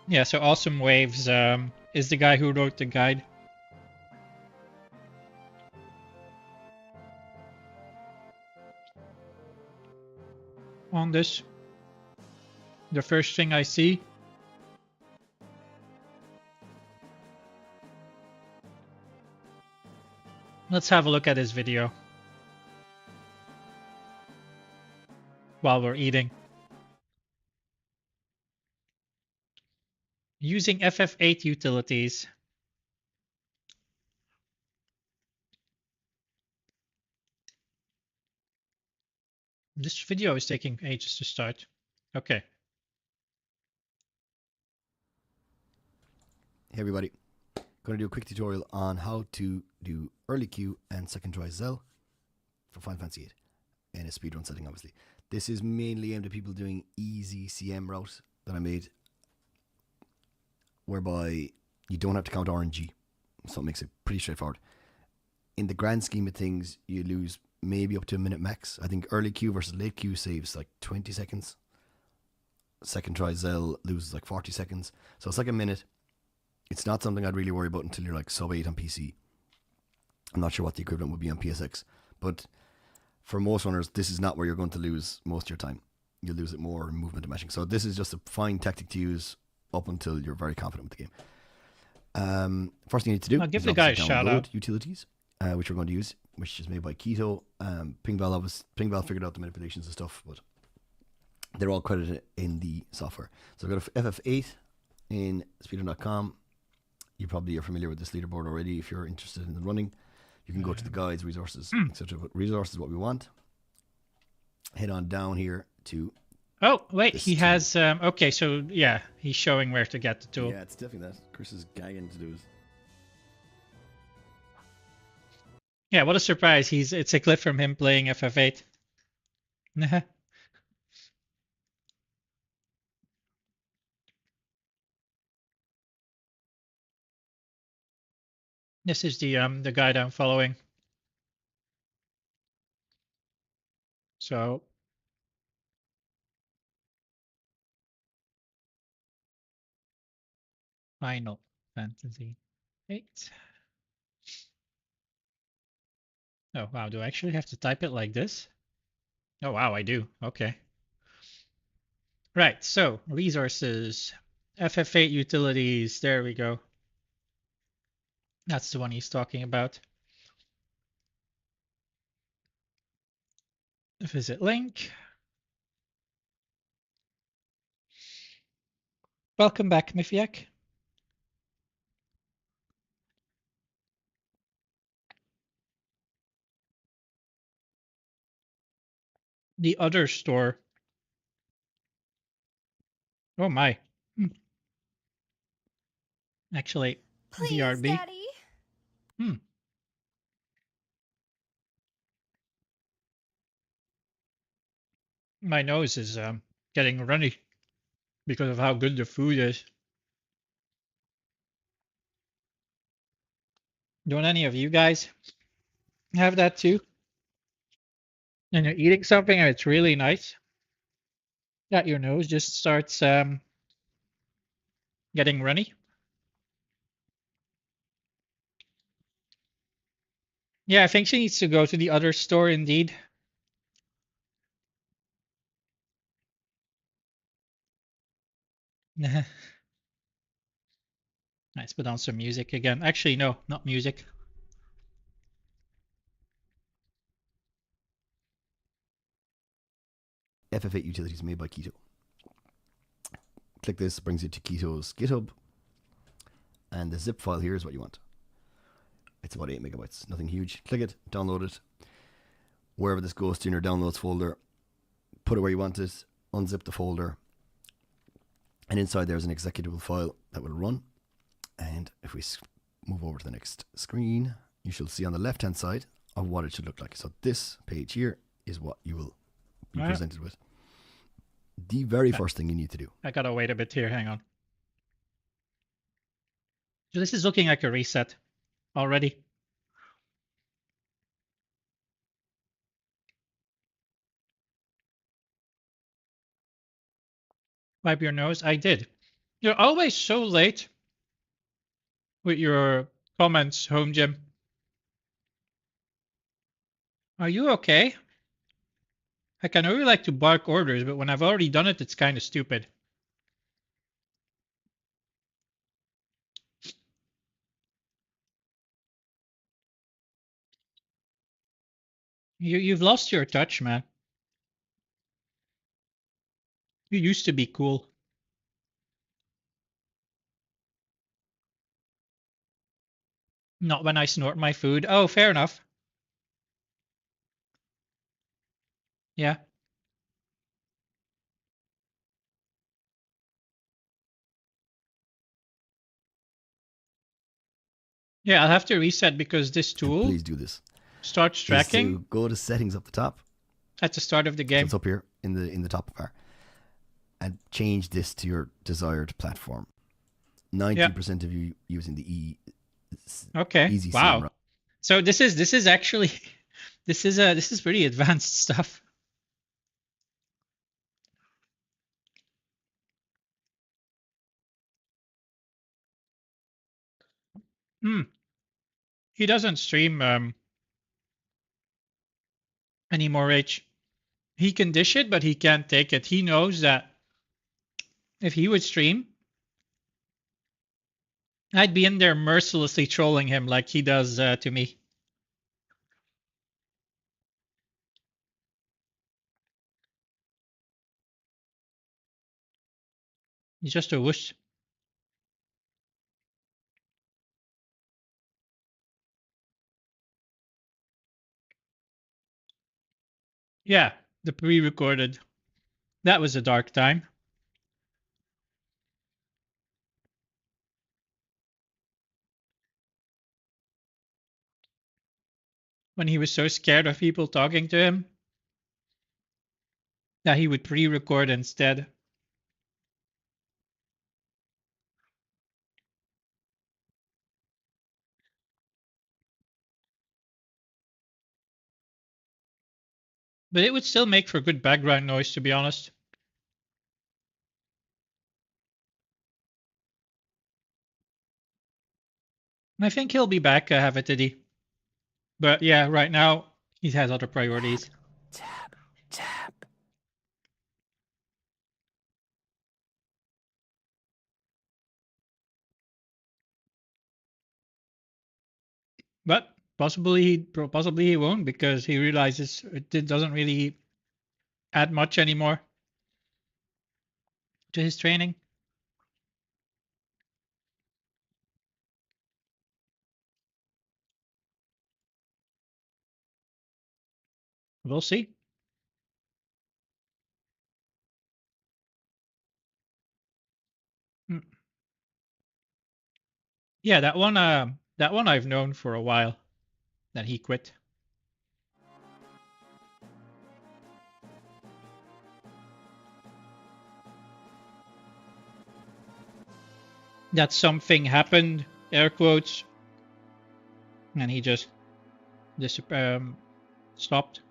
Yeah, so Awesome Waves is the guy who wrote the guide. On this, the first thing I see. Let's have a look at his video while we're eating. Using FF8 utilities. This video is taking ages to start. Okay. Hey everybody, going to do a quick tutorial on how to do early queue and second try Zell for Final Fantasy VIII in a speedrun setting obviously. This is mainly aimed at people doing easy CM route that I made, whereby you don't have to count RNG, so it makes it pretty straightforward. In the grand scheme of things, you lose maybe up to a minute max. I think early queue versus late queue saves like 20 seconds. Second try Zell loses like 40 seconds, so it's like a minute. It's not something I'd really worry about until you're like sub 8 on PC. I'm not sure what the equivalent would be on PSX, but for most runners, this is not where you're going to lose most of your time. You'll lose it more in movement and meshing. So this is just a fine tactic to use up until you're very confident with the game. First thing you need to do I'll give is the guy a download shout out. utilities, which we're going to use, which is made by Keto. Pingval figured out the manipulations and stuff, but they're all credited in the software. So go to FF8 in speedrun.com. You probably are familiar with this leaderboard already. If you're interested in the running, you can go to the guides, resources, etc. But resources is what we want. Head on down here to. Oh, wait, This he tool. has, okay, so yeah, he's showing where to get the tool. Yeah, it's definitely that. Chris is gagging to do it. Yeah, what a surprise. It's a clip from him playing FF8. This is the guide I'm following. So Final Fantasy 8. Oh wow, do I actually have to type it like this? Oh wow, I do. Okay. Right, so resources, FF8 utilities, there we go. That's the one he's talking about. Visit link. Welcome back, Mifiak. The other store. Oh my. Actually, Please, VRB. Daddy. My nose is getting runny because of how good the food is. Don't any of you guys have that too? And you're eating something and it's really nice, that your nose just starts getting runny? Yeah, I think she needs to go to the other store indeed. Let's put on some music again. Actually, no, not music. FF8 utilities made by Keto. Click this, brings you to Keto's GitHub. And the zip file here is what you want. It's about 8 megabytes, nothing huge. Click it, download it. Wherever this goes to in your downloads folder, put it where you want it, unzip the folder, and inside there's an executable file that will run. And if we move over to the next screen, you shall see on the left hand side of what it should look like. So this page here is what you will be presented with. The very first thing you need to do. I gotta wait a bit here, hang on. So this is looking like a reset already. Wipe your nose. I did. You're always so late with your comments, Home Gym. Are you okay? Like, I know you like to bark orders, but when I've already done it, it's kind of stupid. You've lost your touch, man. You used to be cool. Not when I snort my food. Oh, fair enough. Yeah. Yeah, I'll have to reset because this And tool please do this. starts Is tracking to go to settings up the top. at the start of the So game. it's up here in the top bar, and change this to your desired platform. 90% of you using the Okay. easy Wow. CM. So this is actually this is pretty advanced stuff. Hmm. He doesn't stream anymore, H. He can dish it, but he can't take it. He knows that if he would stream, I'd be in there mercilessly trolling him like he does to me. He's just a wuss. Yeah, the pre-recorded. That was a dark time. When he was so scared of people talking to him that he would pre-record instead. But it would still make for good background noise, to be honest. I think he'll be back, Havatidi. But yeah, right now he has other priorities. Tap, tap. But possibly he won't because he realizes it doesn't really add much anymore to his training. We'll see. Hmm. Yeah, that one I've known for a while. That he quit. That something happened, air quotes, and he just stopped.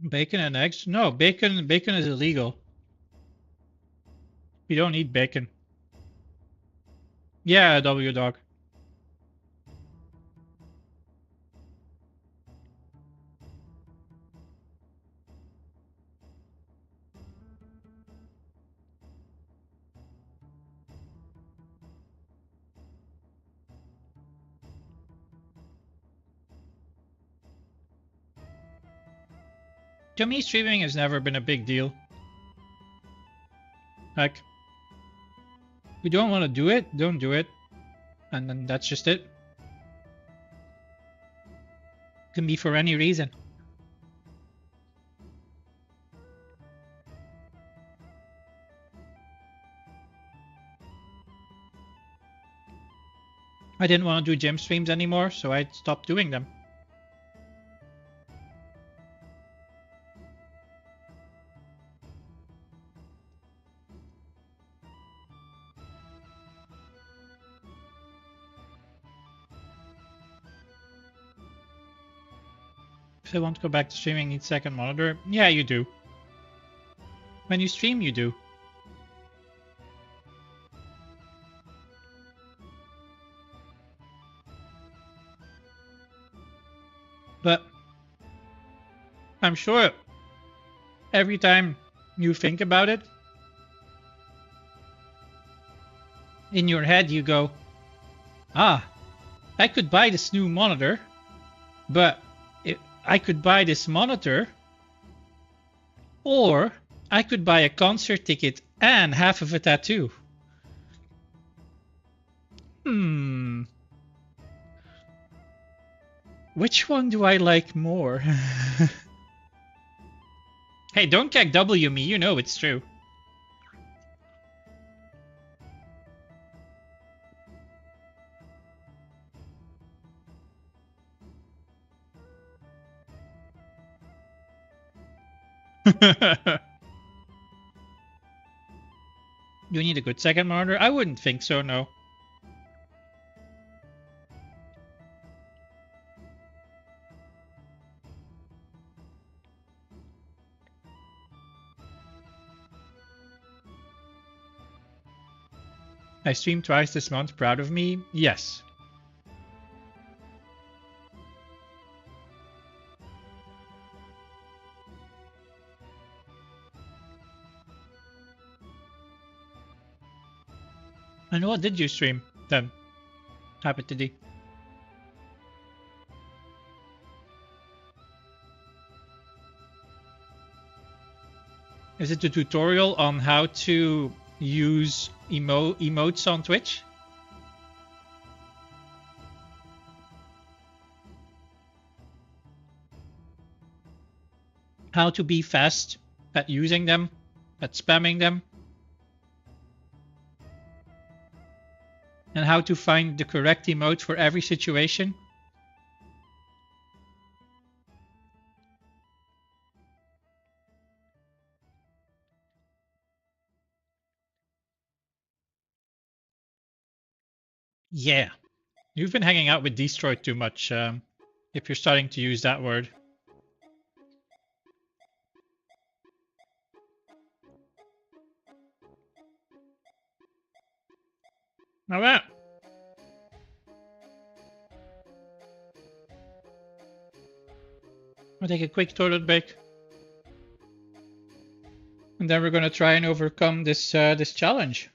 Bacon and eggs? No, bacon is illegal. You don't eat bacon. Yeah, W dog. To me, streaming has never been a big deal. Like, if you don't want to do it, don't do it. And then that's just it. Can be for any reason. I didn't want to do gym streams anymore, so I stopped doing them. If I want to go back to streaming, need second monitor. Yeah, you do. When you stream, you do. But I'm sure every time you think about it, in your head you go, ah, I could buy this new monitor, but I could buy this monitor, or I could buy a concert ticket and half of a tattoo. Which one do I like more? Hey, don't keg W me, you know it's true. Do you need a good second monitor? I wouldn't think so, no. I streamed twice this month, proud of me? Yes. And what did you stream then? Happy to do. Is it a tutorial on how to use emotes on Twitch? How to be fast at using them, at spamming them? And how to find the correct emote for every situation? Yeah. You've been hanging out with Destroyed too much, if you're starting to use that word. Now that. I'll take a quick toilet break. And then we're gonna try and overcome this this challenge.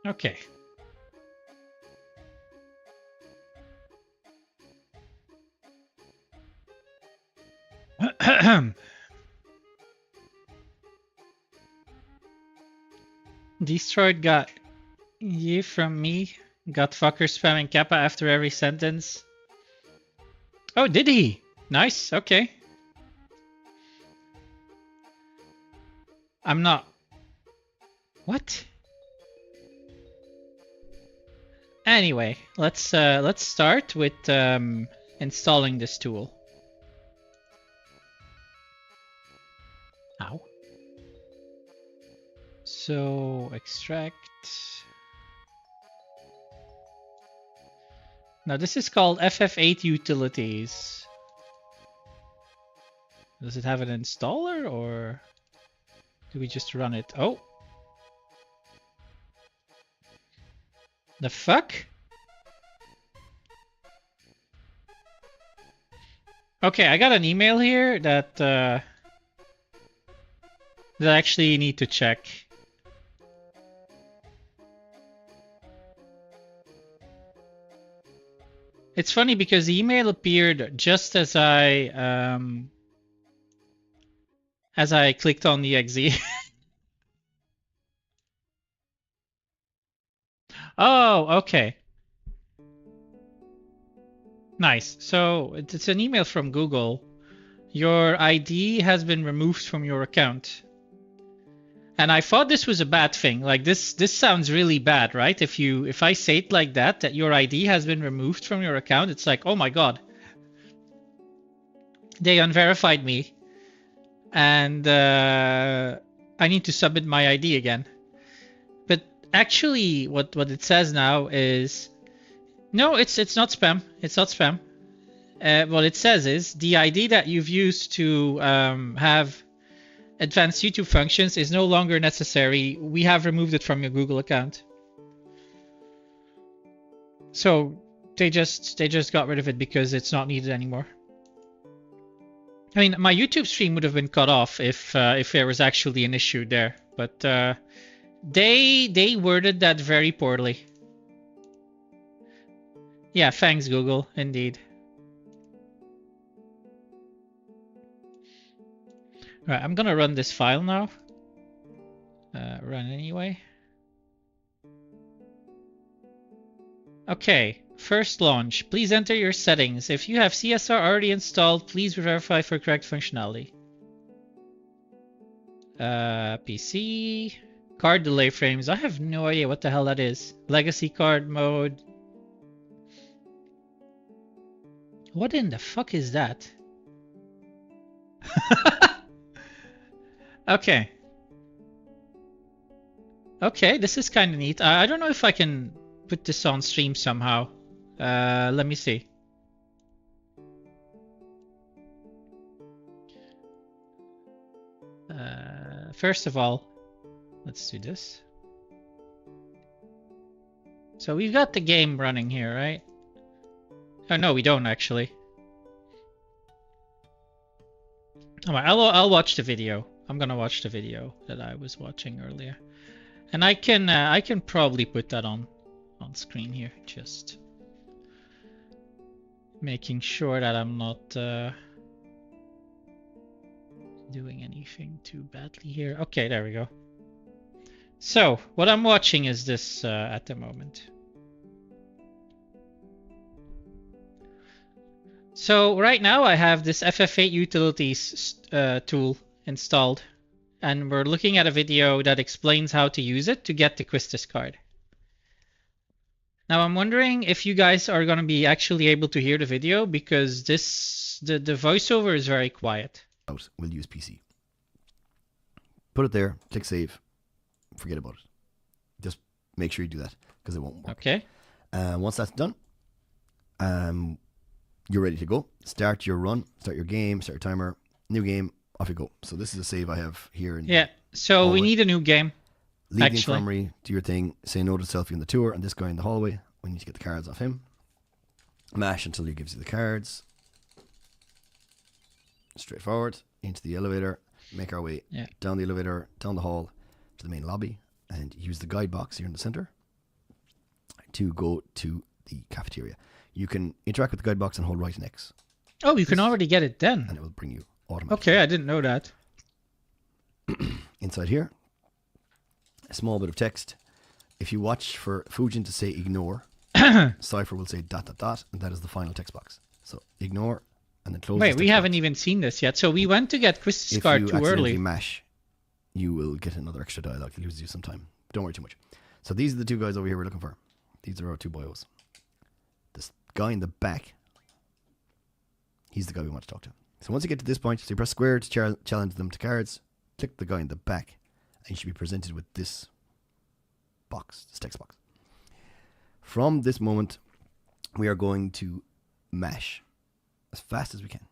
Okay. Destroyed got you from me. Got fucker spamming Kappa after every sentence. Oh, did he? Nice, okay. I'm not. What? Anyway, let's start with installing this tool. Ow. So extract. Now this is called FF8 Utilities. Does it have an installer or do we just run it? Oh, The fuck? Okay, I got an email here that that I actually need to check. It's funny because the email appeared just as I clicked on the exe. Oh, okay. Nice. So it's an email from Google. Your ID has been removed from your account. And I thought this was a bad thing. Like this sounds really bad, right? If I say it like that your ID has been removed from your account, it's like, oh my god. They unverified me. And I need to submit my ID again. But actually what it says now is no, it's not spam. It's not spam. What it says is the ID that you've used to have advanced YouTube functions is no longer necessary. We have removed it from your Google account. So they just got rid of it because it's not needed anymore. I mean, my YouTube stream would have been cut off if there was actually an issue there, but they worded that very poorly. Yeah, thanks Google, indeed. Right, I'm gonna run this file now. Run anyway. Okay, first launch. Please enter your settings. If you have CSR already installed, please verify for correct functionality. PC. Card delay frames. I have no idea what the hell that is. Legacy card mode. What in the fuck is that? Okay. Okay, this is kind of neat. I don't know if I can put this on stream somehow. Let me see. First of all, let's do this. So we've got the game running here, right? Oh no, we don't actually. Alright, I'll watch the video. I'm gonna watch the video that I was watching earlier, and I can probably put that on screen here, just making sure that I'm not doing anything too badly here. Okay, there we go. So what I'm watching is this at the moment. So right now I have this FF8 utilities tool installed, and we're looking at a video that explains how to use it to get the Quistis card. Now I'm wondering if you guys are going to be actually able to hear the video, because the voiceover is very quiet. We'll use PC. Put it there, click save, forget about it. Just make sure you do that, because it won't work. Okay. Once that's done, you're ready to go. Start your run, start your game, start your timer, new game, off you go. So this is a save I have here. Yeah, so we need a new game. Leave the infirmary, do your thing, say no to selfie on the tour, and this guy in the hallway, we need to get the cards off him. Mash until he gives you the cards. Straightforward, into the elevator, make our way down the elevator, down the hall, to the main lobby, and use the guide box here in the center to go to the cafeteria. You can interact with the guide box and hold right and X. Oh, you can already get it then. And it will bring you automatically. Okay, I didn't know that. Inside here, a small bit of text. If you watch for Fujin to say ignore, Cypher will say ... and that is the final text box. So ignore, and then close. Wait, we haven't even seen this yet. So we went to get Quistis card too early. If you accidentally mash, you will get another extra dialogue. It loses you some time. Don't worry too much. So these are the two guys over here we're looking for. These are our two boyos. This guy in the back, he's the guy we want to talk to. So once you get to this point, so you press square to challenge them to cards. Click the guy in the back, and you should be presented with this box, this text box. From this moment, we are going to mash as fast as we can.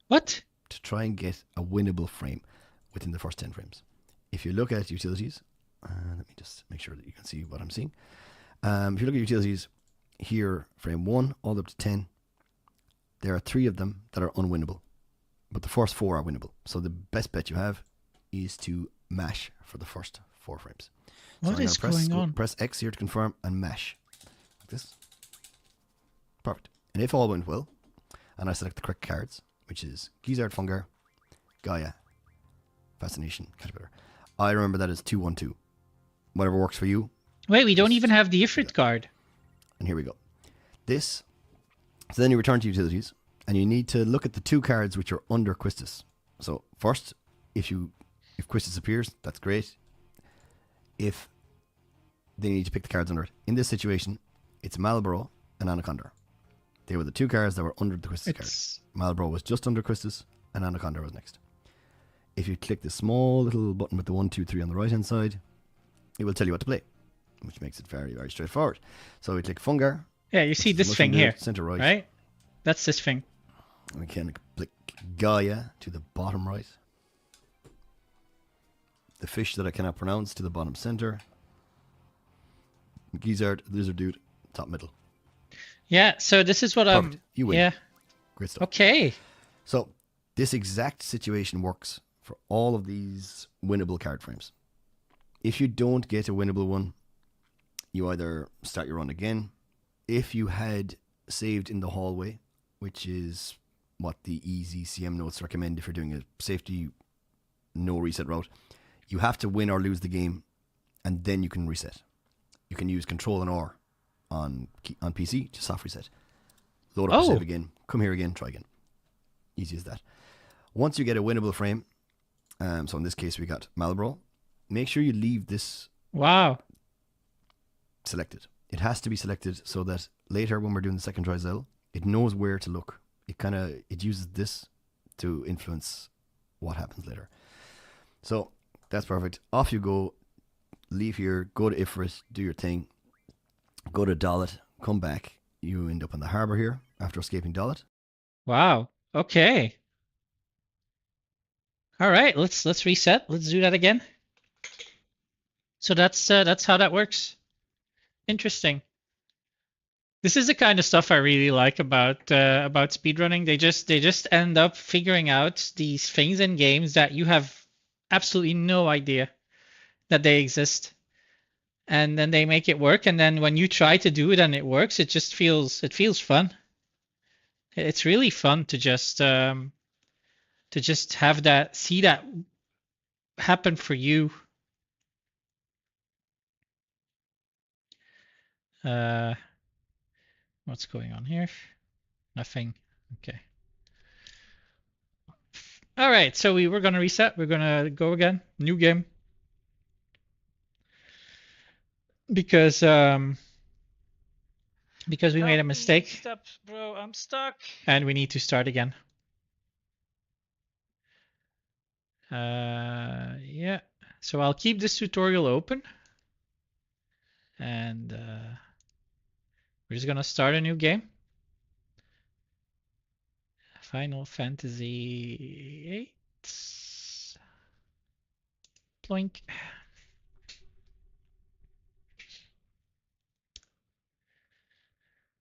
What? To try and get a winnable frame within the first 10 frames. If you look at utilities, let me just make sure that you can see what I'm seeing. If you look at utilities here, frame 1 all the way up to 10, there are 3 of them that are unwinnable, but the first 4 are winnable. So the best bet you have is to mash for the first 4 frames. What is going on? Press X here to confirm and mash. Like this. Perfect. And if all went well, and I select the correct cards, which is Gizzard, Fungar, Gaia, Fascination, Caterpillar, I remember that as 2-1-2. Whatever works for you. Wait, we don't even have the Ifrit card. And here we go. This. So then you return to utilities, and you need to look at the 2 cards which are under Quistis. So first, if Quistis appears, that's great. If they need to pick the cards under it. In this situation, it's Malboro and Anaconda. They were the 2 cards that were under the Quistis card. Malboro was just under Quistis, and Anaconda was next. If you click the small little button with the 1, 2, 3 on the right hand side, it will tell you what to play, which makes it very, very straightforward. So we click Fungar. Yeah, you see this thing here, center right. Right? That's this thing. We can click Gaia to the bottom right. The fish that I cannot pronounce to the bottom center. Gizzard, Lizard Dude, top middle. Yeah, so this is what Perfect. You win. Yeah. Great stuff. Okay. So this exact situation works for all of these winnable card frames. If you don't get a winnable one, you either start your run again. If you had saved in the hallway, which is what the easy CM notes recommend if you're doing a safety no reset route, you have to win or lose the game, and then you can reset. You can use Control and R on PC to soft reset. Load up, save again, come here again, try again. Easy as that. Once you get a winnable frame, so in this case we got Malboro, make sure you leave this selected. It has to be selected so that later when we're doing the second Trizell, it knows where to look. It uses this to influence what happens later. So that's perfect. Off you go. Leave here. Go to Ifrit. Do your thing. Go to Dalit. Come back. You end up in the harbor here after escaping Dalit. Wow. Okay. All right. Let's reset. Let's do that again. So that's how that works. Interesting. This is the kind of stuff I really like about speedrunning. They just end up figuring out these things in games that you have absolutely no idea that they exist, and then they make it work. And then when you try to do it and it works, it feels fun. It's really fun to just have that, see that happen for you. What's going on here? Nothing. Okay. All right, so we're going to reset. We're going to go again. New game. Because we made a mistake. Stop, bro. I'm stuck. And we need to start again. Yeah. So I'll keep this tutorial open. And we're just gonna start a new game. Final Fantasy VIII. Ploink.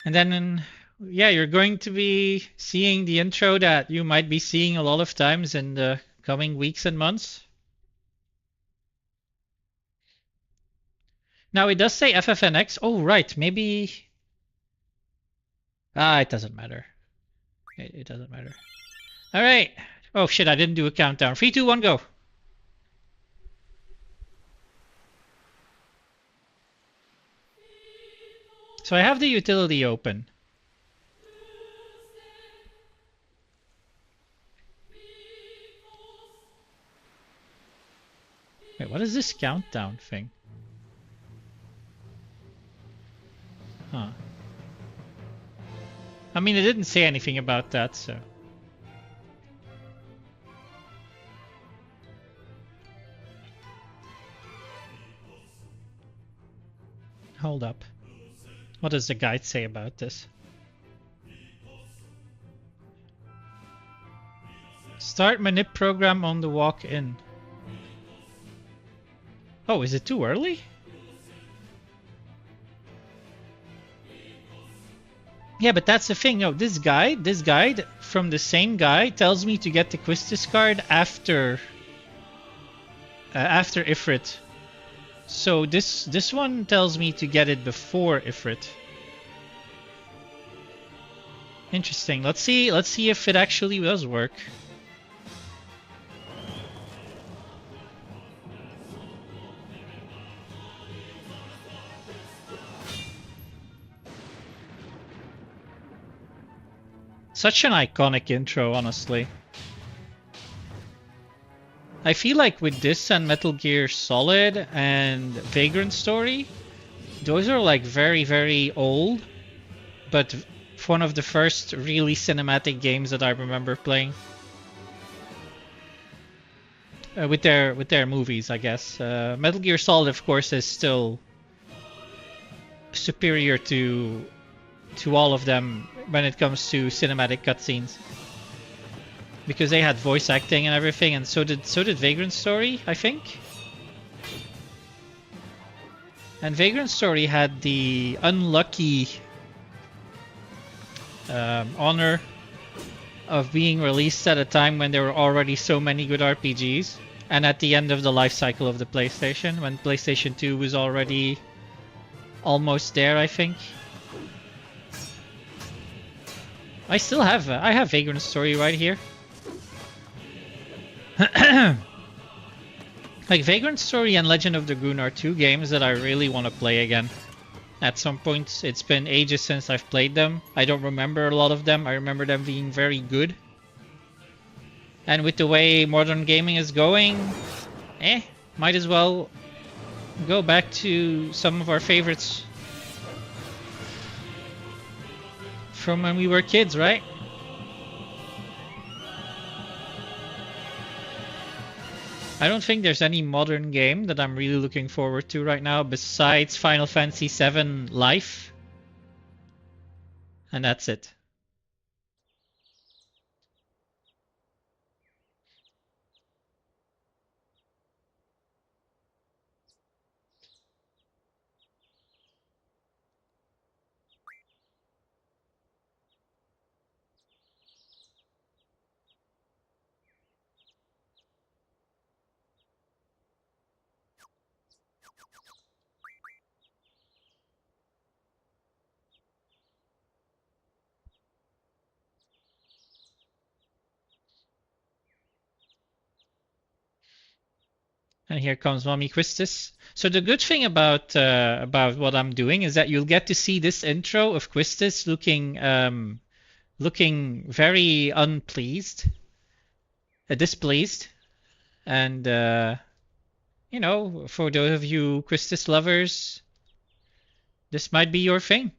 And then, yeah, you're going to be seeing the intro that you might be seeing a lot of times in the coming weeks and months. Now it does say FFNX. Oh, right. Maybe. It doesn't matter. It doesn't matter. All right. Oh, shit. I didn't do a countdown. 3, 2, 1, go. So I have the utility open. Wait, what is this countdown thing? Huh. I mean, it didn't say anything about that, so. Hold up. What does the guide say about this? Start manip program on the walk in. Oh, is it too early? Yeah, but that's the thing. No, this guide from the same guy tells me to get the Quistis card after Ifrit. So this one tells me to get it before Ifrit. Interesting. Let's see if it actually does work. Such an iconic intro, honestly. I feel like with this and Metal Gear Solid and Vagrant Story, those are like very, very old, but one of the first really cinematic games that I remember playing. With their movies, I guess. Metal Gear Solid, of course, is still superior to all of them when it comes to cinematic cutscenes, because they had voice acting and everything, and so did Vagrant Story, I think. And Vagrant Story had the unlucky honor of being released at a time when there were already so many good RPGs, and at the end of the life cycle of the PlayStation, when PlayStation 2 was already almost there, I think. I still have I have Vagrant Story right here. Like, Vagrant Story and Legend of Dragoon are two games that I really want to play again. At some point, it's been ages since I've played them. I don't remember a lot of them. I remember them being very good. And with the way modern gaming is going, might as well go back to some of our favorites from when we were kids, right? I don't think there's any modern game that I'm really looking forward to right now besides Final Fantasy VII Life. And that's it. And here comes Mommy Quistis. So the good thing about what I'm doing is that you'll get to see this intro of Quistis looking very unpleased, displeased, and you know, for those of you Quistis lovers, this might be your thing.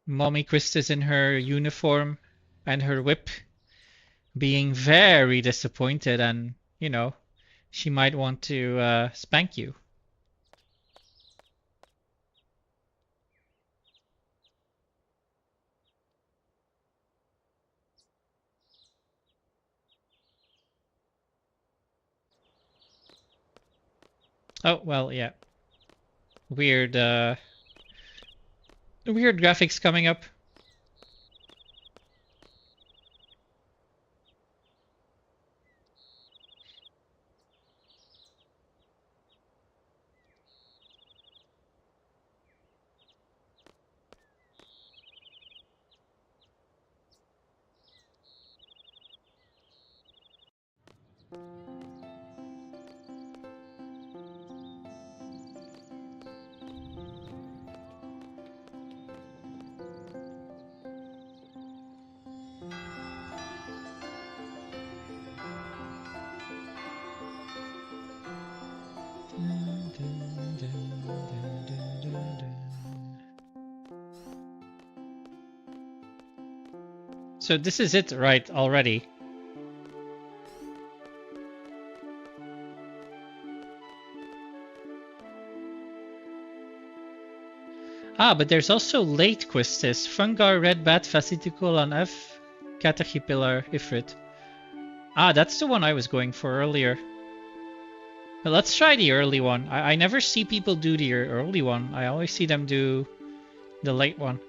Mommy Quistis in her uniform and her whip, being very disappointed, and you know, she might want to spank you. Oh, well, yeah. Weird graphics coming up. So this is it, right, already? Ah, but there's also late Quistis. Fungar, Red Bat, Facitical, and F. Caterpillar, Ifrit. Ah, that's the one I was going for earlier. But let's try the early one. I never see people do the early one. I always see them do the late one.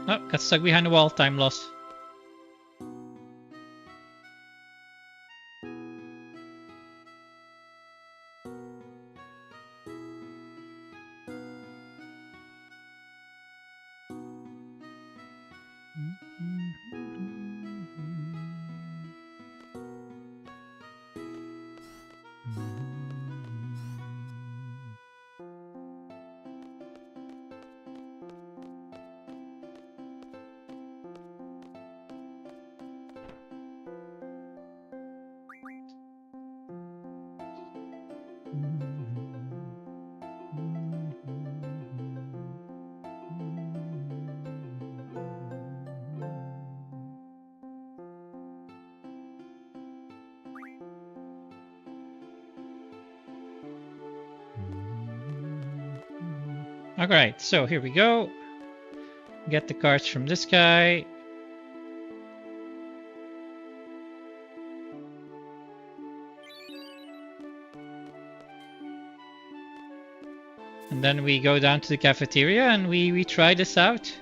Oh, got stuck behind the wall. Time loss. Alright, so here we go. Get the cards from this guy. And then we go down to the cafeteria and we try this out.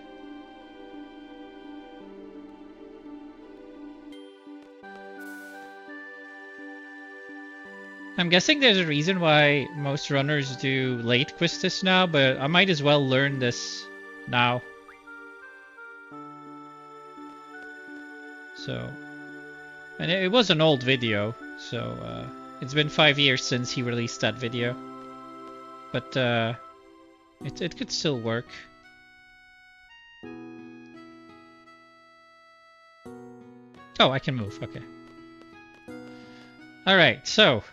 I'm guessing there's a reason why most runners do late Quistis now, but I might as well learn this now. So, and it was an old video, so it's been 5 years since he released that video. But it could still work. Oh, I can move, okay. Alright, so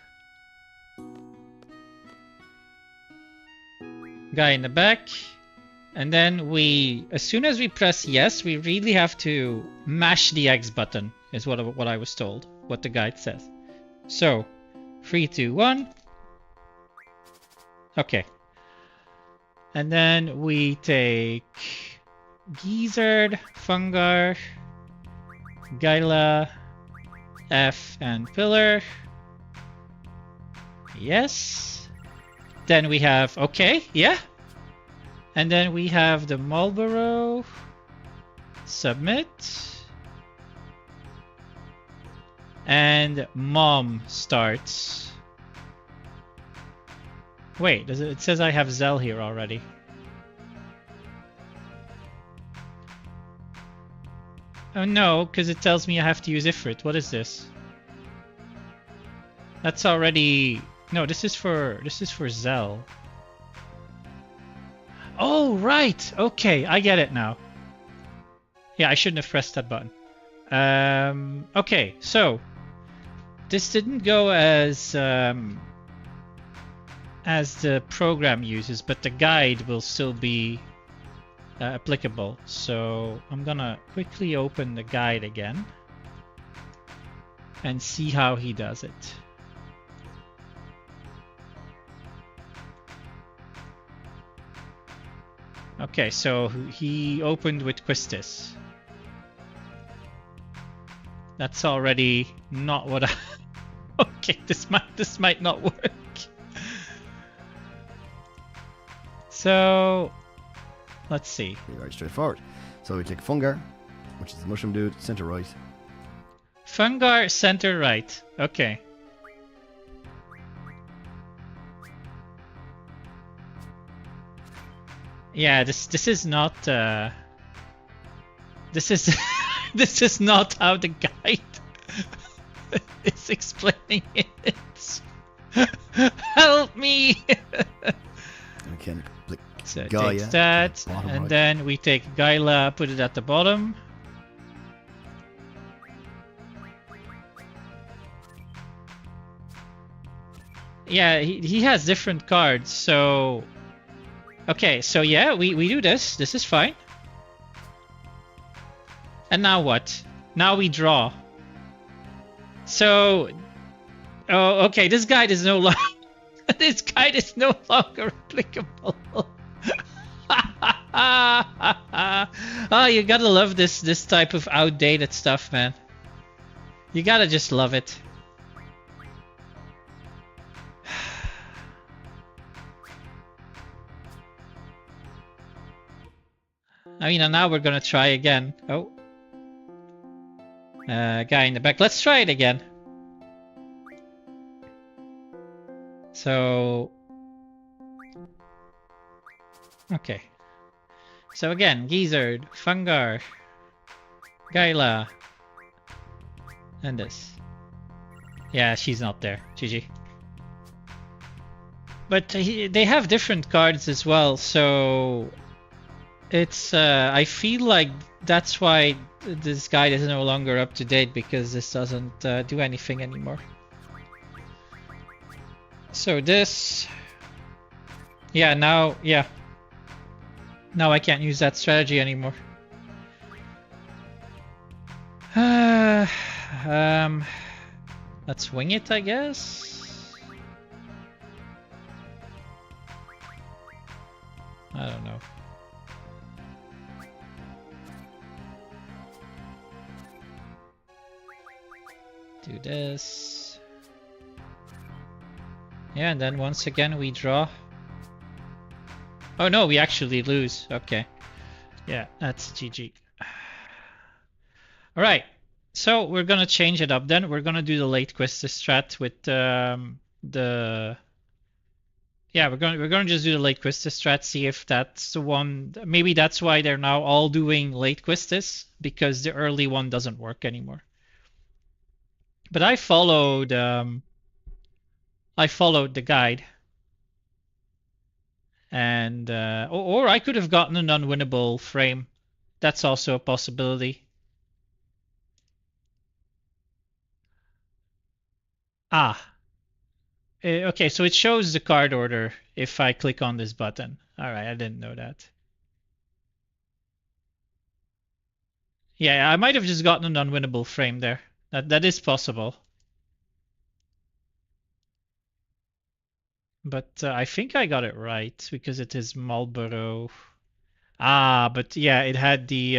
guy in the back, and then as soon as we press yes, we really have to mash the X button, is what I was told, what the guide says. So 3, 2, 1. Okay, and then we take Gizzard, Fungar, Gyla, F, and Pillar. Yes. Then we have, okay, yeah. And then we have the Marlboro. Submit. And Mom starts. Wait, it says I have Zell here already. Oh no, because it tells me I have to use Ifrit. What is this? That's already... No, this is for Zell. Oh, right. Okay, I get it now. Yeah, I shouldn't have pressed that button. Okay, so this didn't go as the program uses, but the guide will still be applicable. So I'm gonna quickly open the guide again and see how he does it. Okay, so he opened with Quistis. That's already not what I... Okay, this might not work. So, let's see. Very straightforward. So we click Fungar, which is the mushroom dude, center right. Fungar, center right. Okay. Yeah, this is not this is this is not how the guide is explaining it. Help me! Okay, click So it Gaia, takes that, bottom and right. then we take Gyla, put it at the bottom. Yeah, he has different cards, so... Okay, so yeah, we do this. This is fine. And now what? Now we draw. So, oh, okay. This guide is no longer. This guide is no longer applicable. Oh, you gotta love this type of outdated stuff, man. You gotta just love it. I mean, and now we're gonna try again. Oh. Guy in the back. Let's try it again. So... Okay. So again, Gizzard, Fungar, Gaila, and this. Yeah, she's not there. GG. But they have different cards as well, so... It's, I feel like that's why this guide is no longer up to date, because this doesn't do anything anymore. So this... Yeah, now, yeah. Now I can't use that strategy anymore. Let's wing it, I guess? I don't know. Do this. Yeah, and then once again we draw. Oh no, we actually lose. Okay. Yeah, that's GG. Alright. So we're gonna change it up then. We're gonna do the late Quista strat with the... Yeah, we're gonna just do the late Quista strat, see if that's the one. Maybe that's why they're now all doing late Quistis, because the early one doesn't work anymore. But I followed the guide, and or I could have gotten an unwinnable frame. That's also a possibility. Ah, okay. So it shows the card order if I click on this button. All right, I didn't know that. Yeah, I might have just gotten an unwinnable frame there. That is possible. But I think I got it right because it is Marlboro. Ah, but yeah, it had the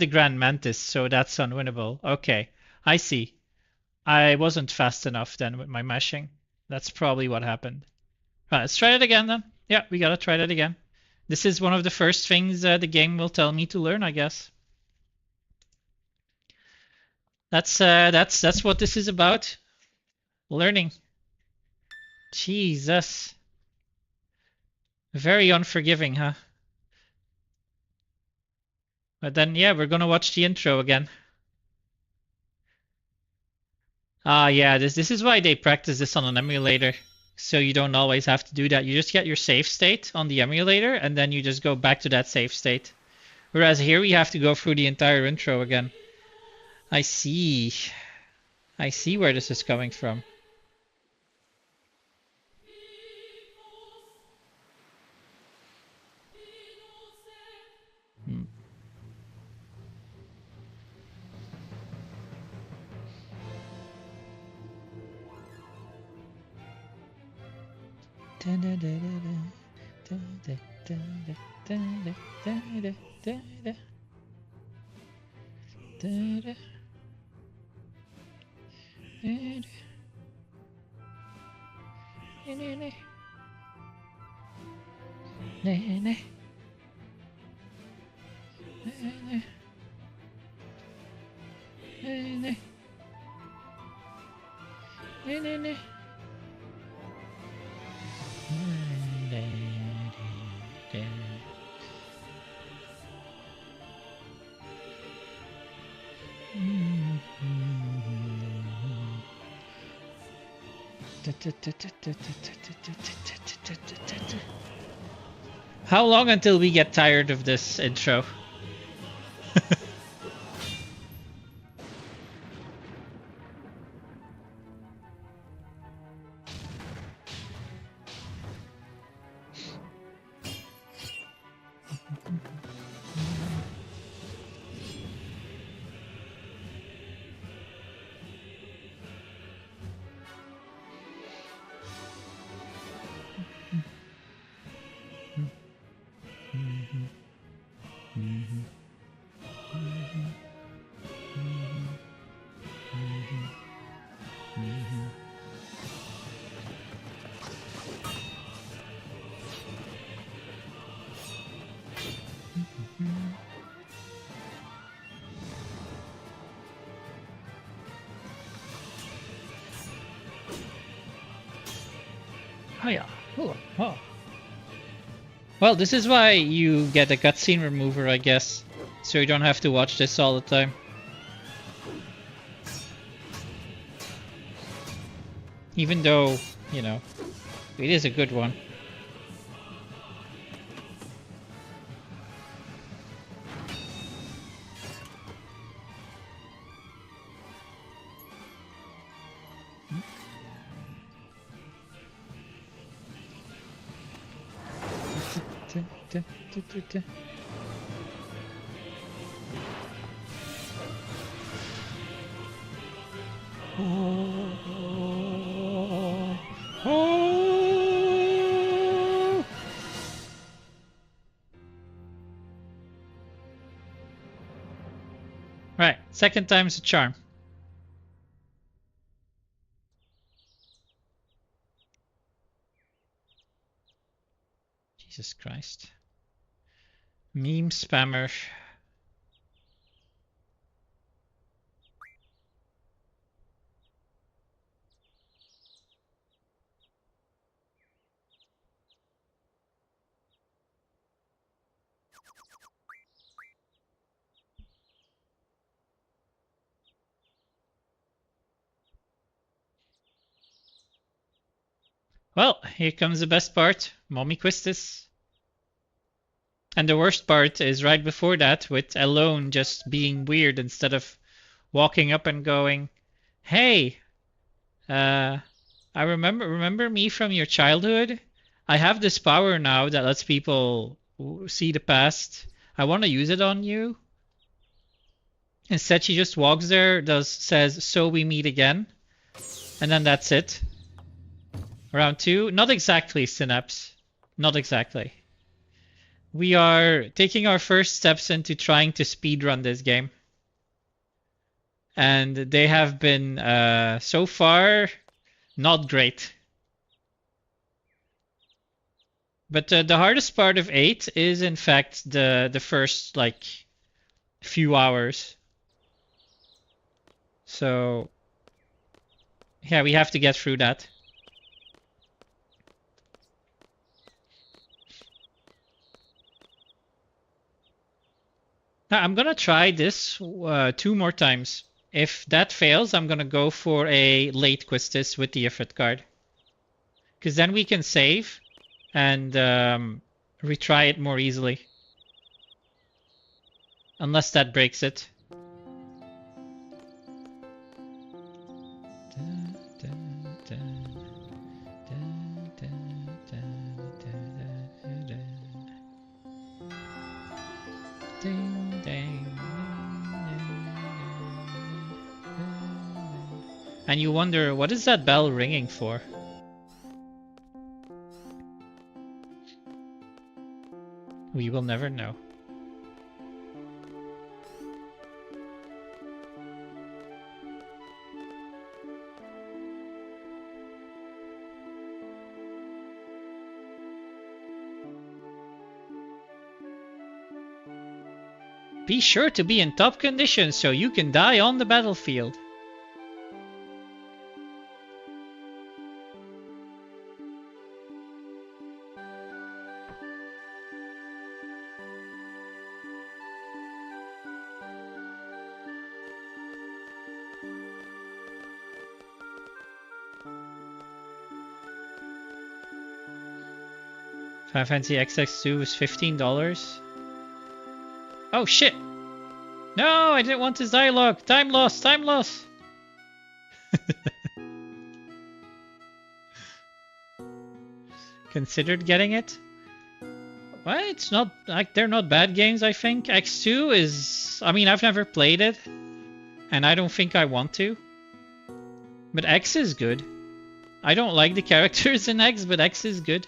Grand Mantis, so that's unwinnable. Okay, I see. I wasn't fast enough then with my mashing. That's probably what happened. Right, let's try it again then. Yeah, we gotta try that again. This is one of the first things the game will tell me to learn, I guess. That's what this is about. Learning. Jesus. Very unforgiving, huh? But then, yeah, we're gonna watch the intro again. Ah, yeah, this is why they practice this on an emulator. So you don't always have to do that. You just get your save state on the emulator, and then you just go back to that save state. Whereas here we have to go through the entire intro again. I see. I see where this is coming from. How long until we get tired of this intro? Oh yeah. Oh, oh. Well, this is why you get a cutscene remover, I guess. So you don't have to watch this all the time. Even though, you know, it is a good one. Right, second time's a charm. Jesus Christ. Meme spammer. Well, here comes the best part. Mommy Quistis. And the worst part is right before that, with Alone just being weird instead of walking up and going, "Hey, I remember me from your childhood? I have this power now that lets people see the past. I want to use it on you." Instead, she just walks there, says, "So we meet again," and then that's it. Round 2, not exactly, Synapse. Not exactly. We are taking our first steps into trying to speedrun this game. And they have been, so far, not great. But the hardest part of 8 is, in fact, the first, like, few hours. So, yeah, we have to get through that. Now, I'm gonna try this 2 more times. If that fails, I'm gonna go for a late Quistis with the Ifrit card. Because then we can save and retry it more easily. Unless that breaks it. And you wonder, what is that bell ringing for? We will never know. Be sure to be in top condition so you can die on the battlefield. Final Fantasy XX2 was $15. Oh shit! No, I didn't want this dialogue. Time loss, time loss. Considered getting it? Well, it's not like they're not bad games, I think. X2 is, I mean, I've never played it and I don't think I want to. But X is good. I don't like the characters in X, but X is good.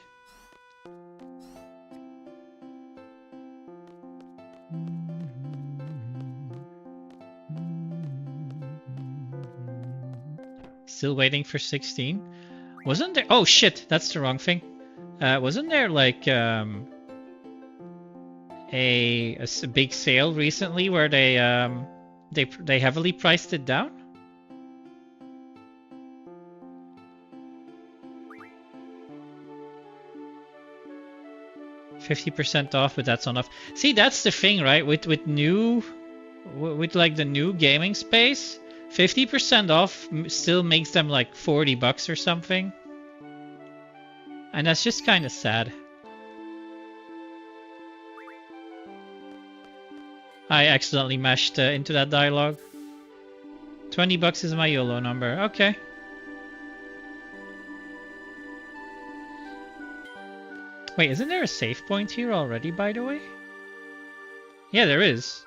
Still waiting for 16. Wasn't there? Oh shit, that's the wrong thing. Wasn't there like a big sale recently where they heavily priced it down? 50% off, but that's enough. See, that's the thing, right? With like the new gaming space, 50% off still makes them like $40 or something. And that's just kind of sad. I accidentally mashed into that dialogue. $20 is my YOLO number. Okay. Wait, isn't there a save point here already, by the way? Yeah, there is.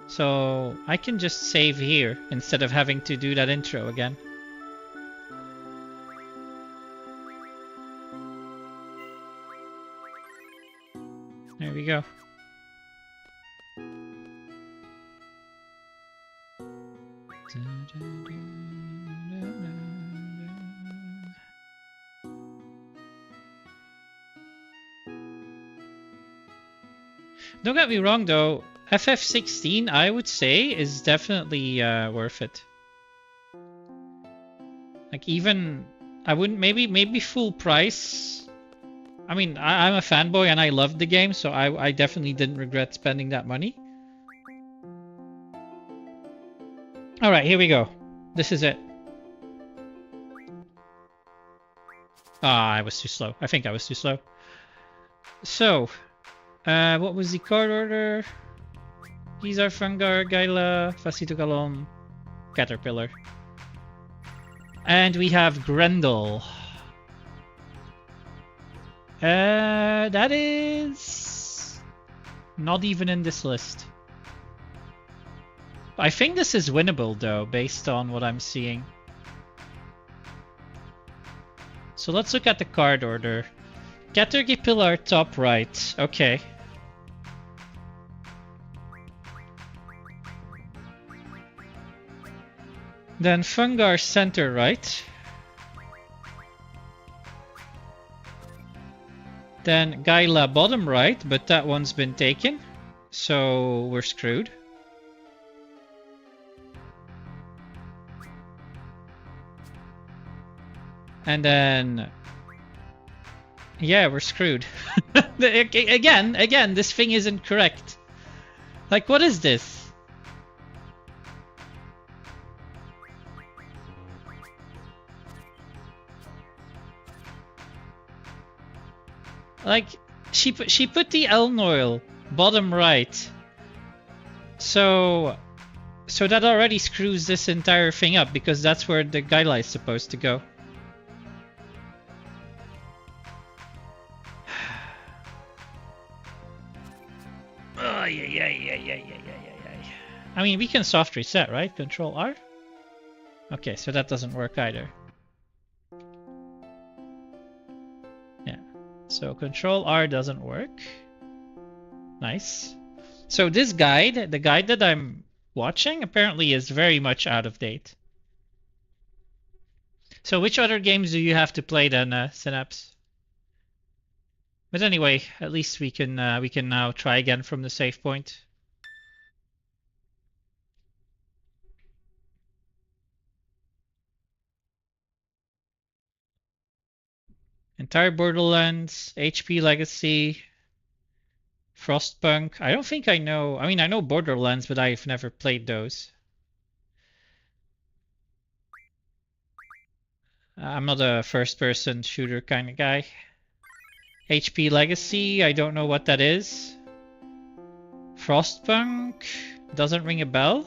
So I can just save here instead of having to do that intro again. There we go. Don't get me wrong though, FF16 I would say is definitely worth it. Like even, I wouldn't, maybe full price. I mean, I'm a fanboy and I loved the game, so I definitely didn't regret spending that money. Alright, here we go. This is it. Ah, I was too slow. I think I was too slow. So, what was the card order? Gizzard, Fungar, Gaila, Fascitogalon, Caterpillar. And we have Grendel. That is not even in this list. I think this is winnable though, based on what I'm seeing. So let's look at the card order. Caterpillar top right. Okay. Then Fungar center right. Then Gaila bottom right, but that one's been taken. So we're screwed. And then... yeah, we're screwed. Again, this thing isn't correct. Like, what is this? Like, she put the Elm Oil bottom right. So that already screws this entire thing up, because that's where the Gaila is supposed to go. I mean, we can soft reset, right? Control R? Okay, so that doesn't work either. Yeah. So Control R doesn't work. Nice. So this guide, the guide that I'm watching, apparently is very much out of date. So which other games do you have to play then, Synapse? But anyway, at least we can now try again from the save point. Entire Borderlands, HP Legacy, Frostpunk. I don't think I know. I mean, I know Borderlands, but I've never played those. I'm not a first-person shooter kind of guy. HP Legacy, I don't know what that is. Frostpunk doesn't ring a bell.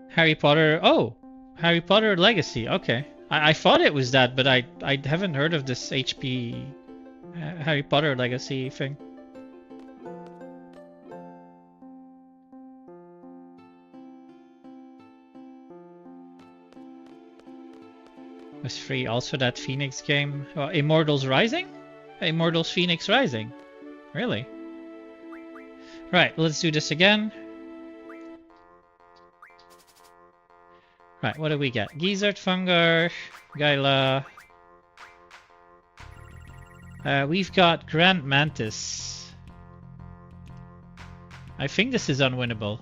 Harry Potter. Oh, Harry Potter Legacy. Okay. I thought it was that, but I haven't heard of this HP Harry Potter Legacy thing. Was free. Also that Phoenix game. Immortals Rising? Immortals Phoenix Rising. Really? Right, let's do this again. Right, what do we get? Gizzard, Fungar, Gaila. We've got Grand Mantis. I think this is unwinnable.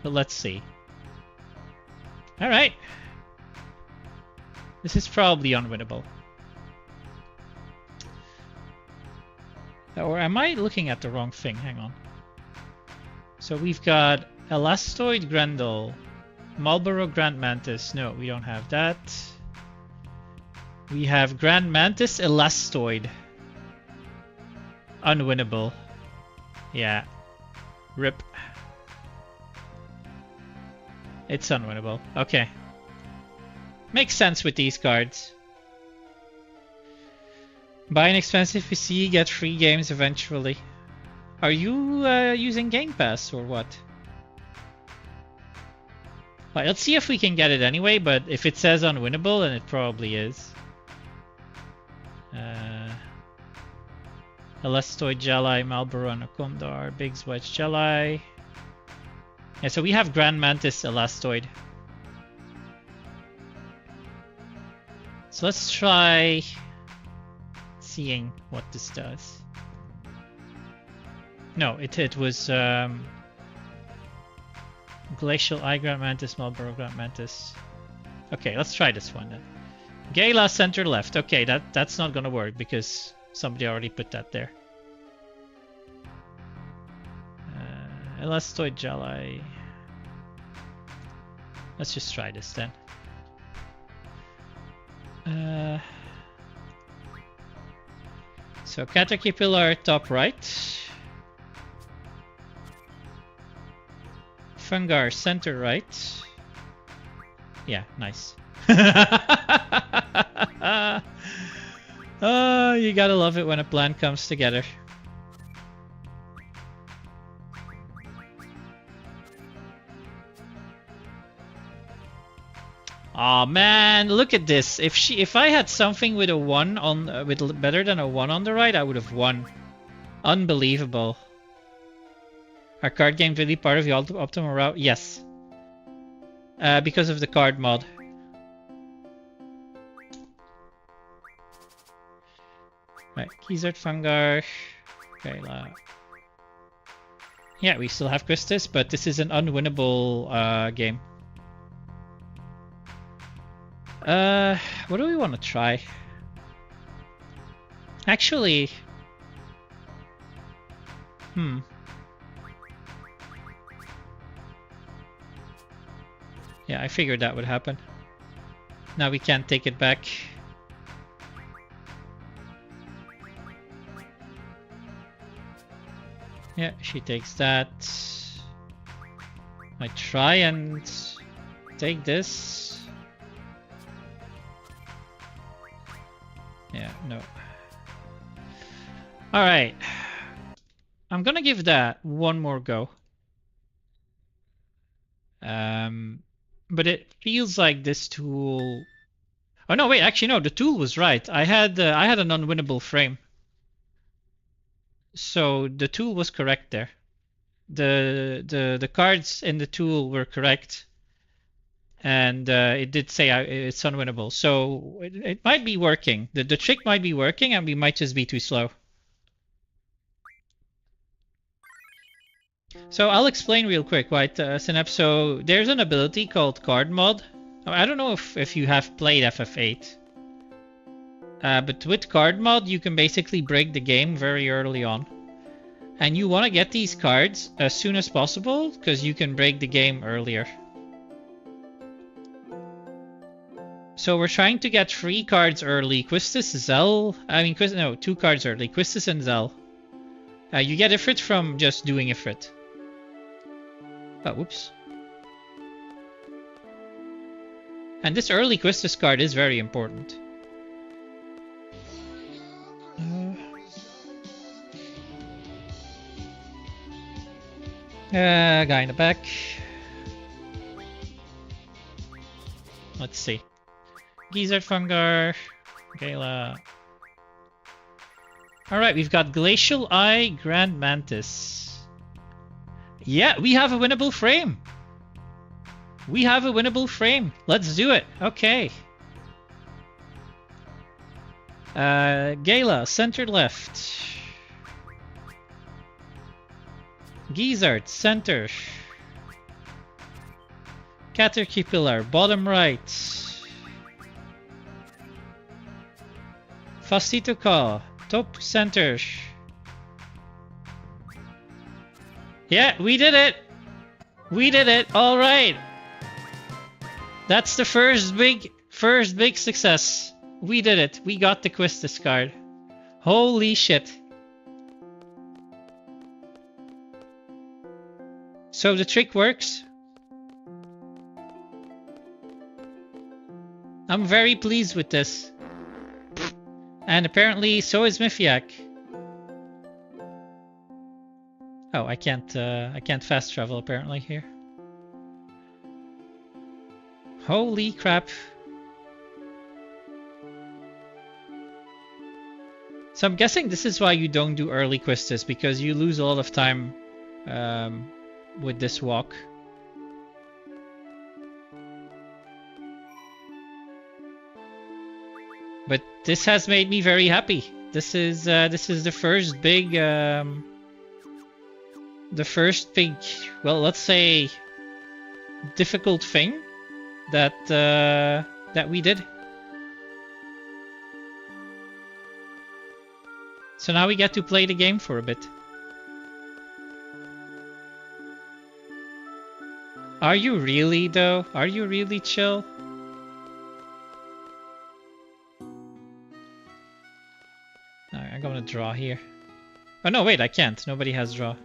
But let's see. Alright. This is probably unwinnable. Or am I looking at the wrong thing? Hang on. So we've got Elastoid Grendel, Marlboro Grand Mantis. No, we don't have that. We have Grand Mantis Elastoid. Unwinnable. Yeah. RIP. It's unwinnable. Okay. Makes sense with these cards. Buy an expensive PC, get free games eventually. Are you using Game Pass or what? Right, let's see if we can get it anyway, but if it says unwinnable, then it probably is. Elastoid Jelly, Marlboro Anaconda, Biggs Wedge Jelly. Yeah, so we have Grand Mantis Elastoid. So let's try seeing what this does. No, it was Glacial Eye Grand Mantis, Marlboro Grand Mantis. Okay, let's try this one then. Gala center left. Okay, that's not gonna work because somebody already put that there. Elastoid Jelly. Let's just try this then. So Caterpillar top right. Fungar center right. Yeah, nice. Oh, you gotta love it when a plan comes together. Oh man, look at this. If I had something with a 1 on with better than a 1 on the right, I would have won. Unbelievable. Are card games really part of the optimal route? Yes. Because of the card mod. Right, Gizzard Fungar. Okay, yeah, we still have Quistis, but this is an unwinnable game. What do we want to try? Actually, yeah, I figured that would happen. Now we can't take it back. Yeah, she takes that. I try and take this. Yeah, no. Alright. I'm gonna give that one more go. But it feels like this tool... Oh no, wait, actually no, the tool was right. I had an unwinnable frame. So the tool was correct there. The cards in the tool were correct. And it did say it's unwinnable. So it might be working. The trick might be working and we might just be too slow. So I'll explain real quick, right, Synapse. So there's an ability called Card Mod. I don't know if you have played FF8. But with Card Mod, you can basically break the game very early on. And you want to get these cards as soon as possible, because you can break the game earlier. So we're trying to get 3 cards early. Quistis, Zell... no, 2 cards early. Quistis and Zell. You get Ifrit from just doing Ifrit. Oh, whoops. And this early Quistis card is very important. Guy in the back. Let's see. Gizzard Fungar. Gala. Alright, we've got Glacial Eye Grand Mantis. Yeah, we have a winnable frame. We have a winnable frame. Let's do it. Okay. Gala, center left. Gizzard, center. Caterpillar, bottom right. Fastito call. Top center. Yeah, we did it. We did it. All right. That's the first big success. We did it. We got the Quistis card. Holy shit. So the trick works. I'm very pleased with this. And apparently so is Mifiak. Oh, I can't fast travel apparently here. Holy crap. So I'm guessing this is why you don't do early Quistis, because you lose a lot of time with this walk. But this has made me very happy. This is the first big well, let's say difficult thing that we did. So now we get to play the game for a bit. Are you really though? Are you really chill? Alright, I'm gonna draw here. Oh no, wait, I can't. Nobody has draw.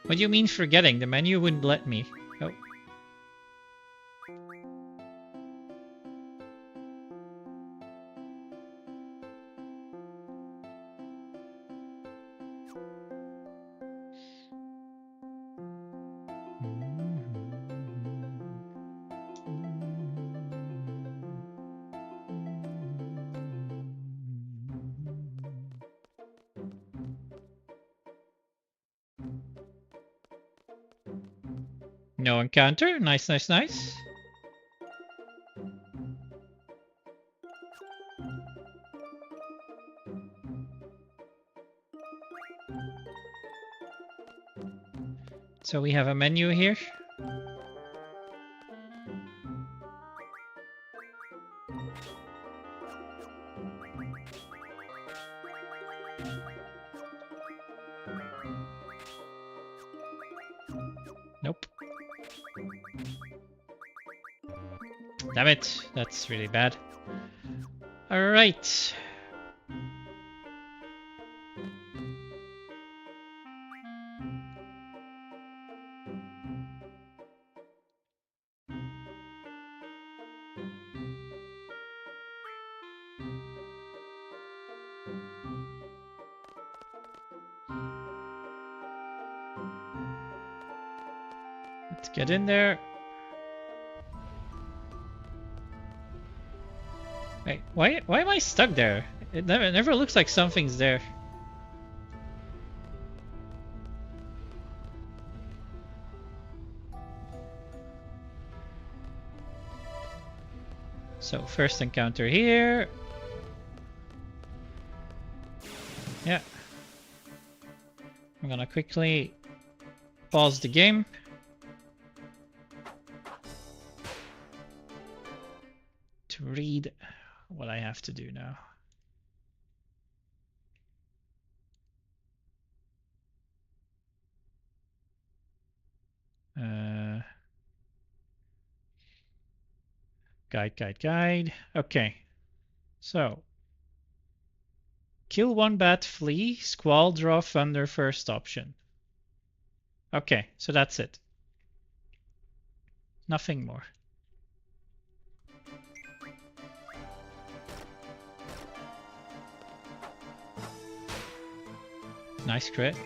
What do you mean forgetting? The menu wouldn't let me. Oh. No encounter. Nice, nice, nice. So we have a menu here. Nope. Damn it, that's really bad. All right. Let's get in there. Wait, why am I stuck there? It never looks like something's there. So first encounter here. Yeah. I'm gonna quickly pause the game. To read what I have to do now. Guide. Okay. So. Kill one bat, flee, squall, draw, thunder, first option. Okay, so that's it. Nothing more. Nice crit.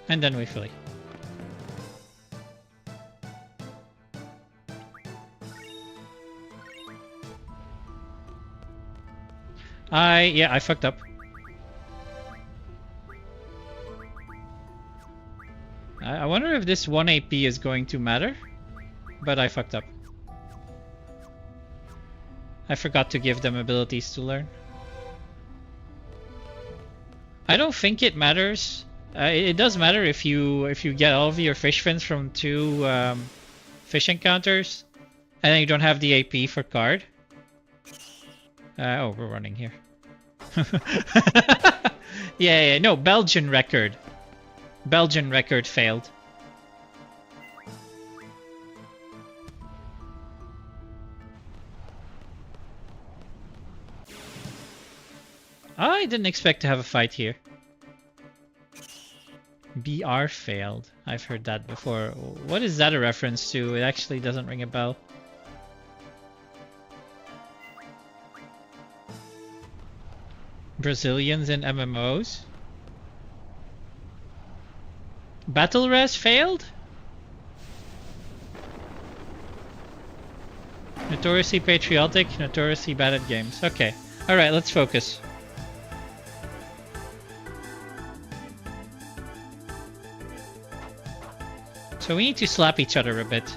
And then we flee. Yeah, I fucked up. I wonder if this 1 AP is going to matter, but I fucked up. I forgot to give them abilities to learn. I don't think it matters. It does matter if you get all of your fish fins from 2 fish encounters, and then you don't have the AP for card. Oh, we're running here. Yeah, no, Belgian record. Belgian record failed. I didn't expect to have a fight here. BR failed. I've heard that before. What is that a reference to? It actually doesn't ring a bell. Brazilians in MMOs? Battle Res failed? Notoriously patriotic, notoriously bad at games. Okay. Alright, let's focus. So we need to slap each other a bit.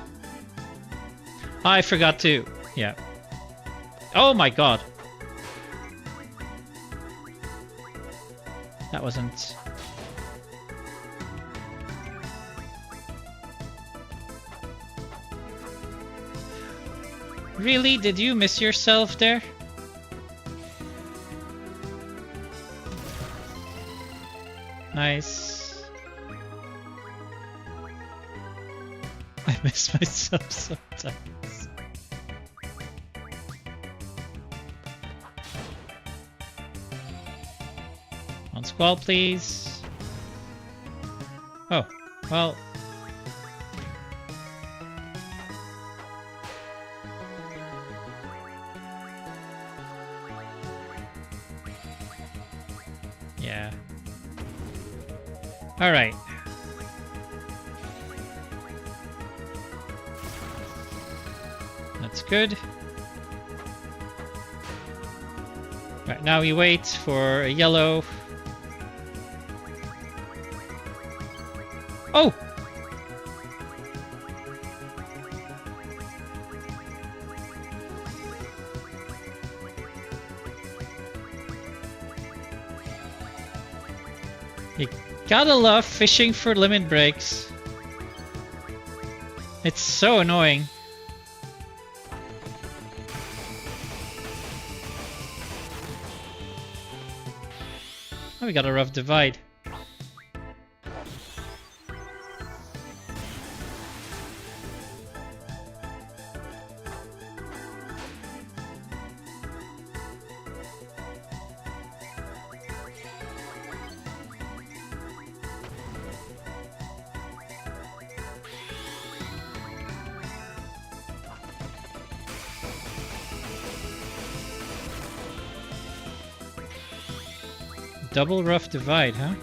Oh, I forgot to. Yeah. Oh my god. That wasn't... Really? Did you miss yourself there? Nice. I miss myself sometimes. On Squall, please. Oh, well. Yeah. All right. That's good. Right, now we wait for a yellow. Oh! You gotta love fishing for limit breaks. It's so annoying. Oh, we got a rough divide. Double rough divide, huh?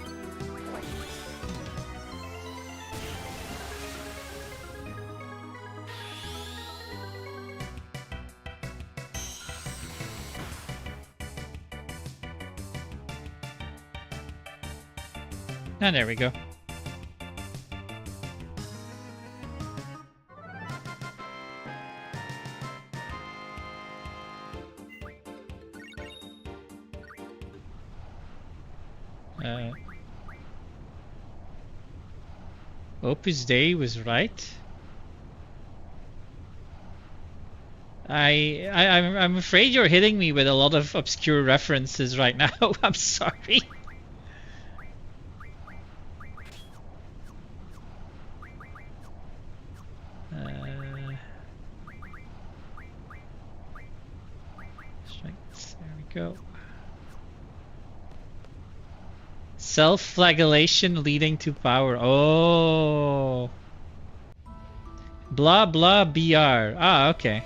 And there we go. Opus Dei was right. I'm afraid you're hitting me with a lot of obscure references right now. I'm sorry. Strengths, there we go. Self-flagellation leading to power. Oh. Blah blah BR. Ah, okay.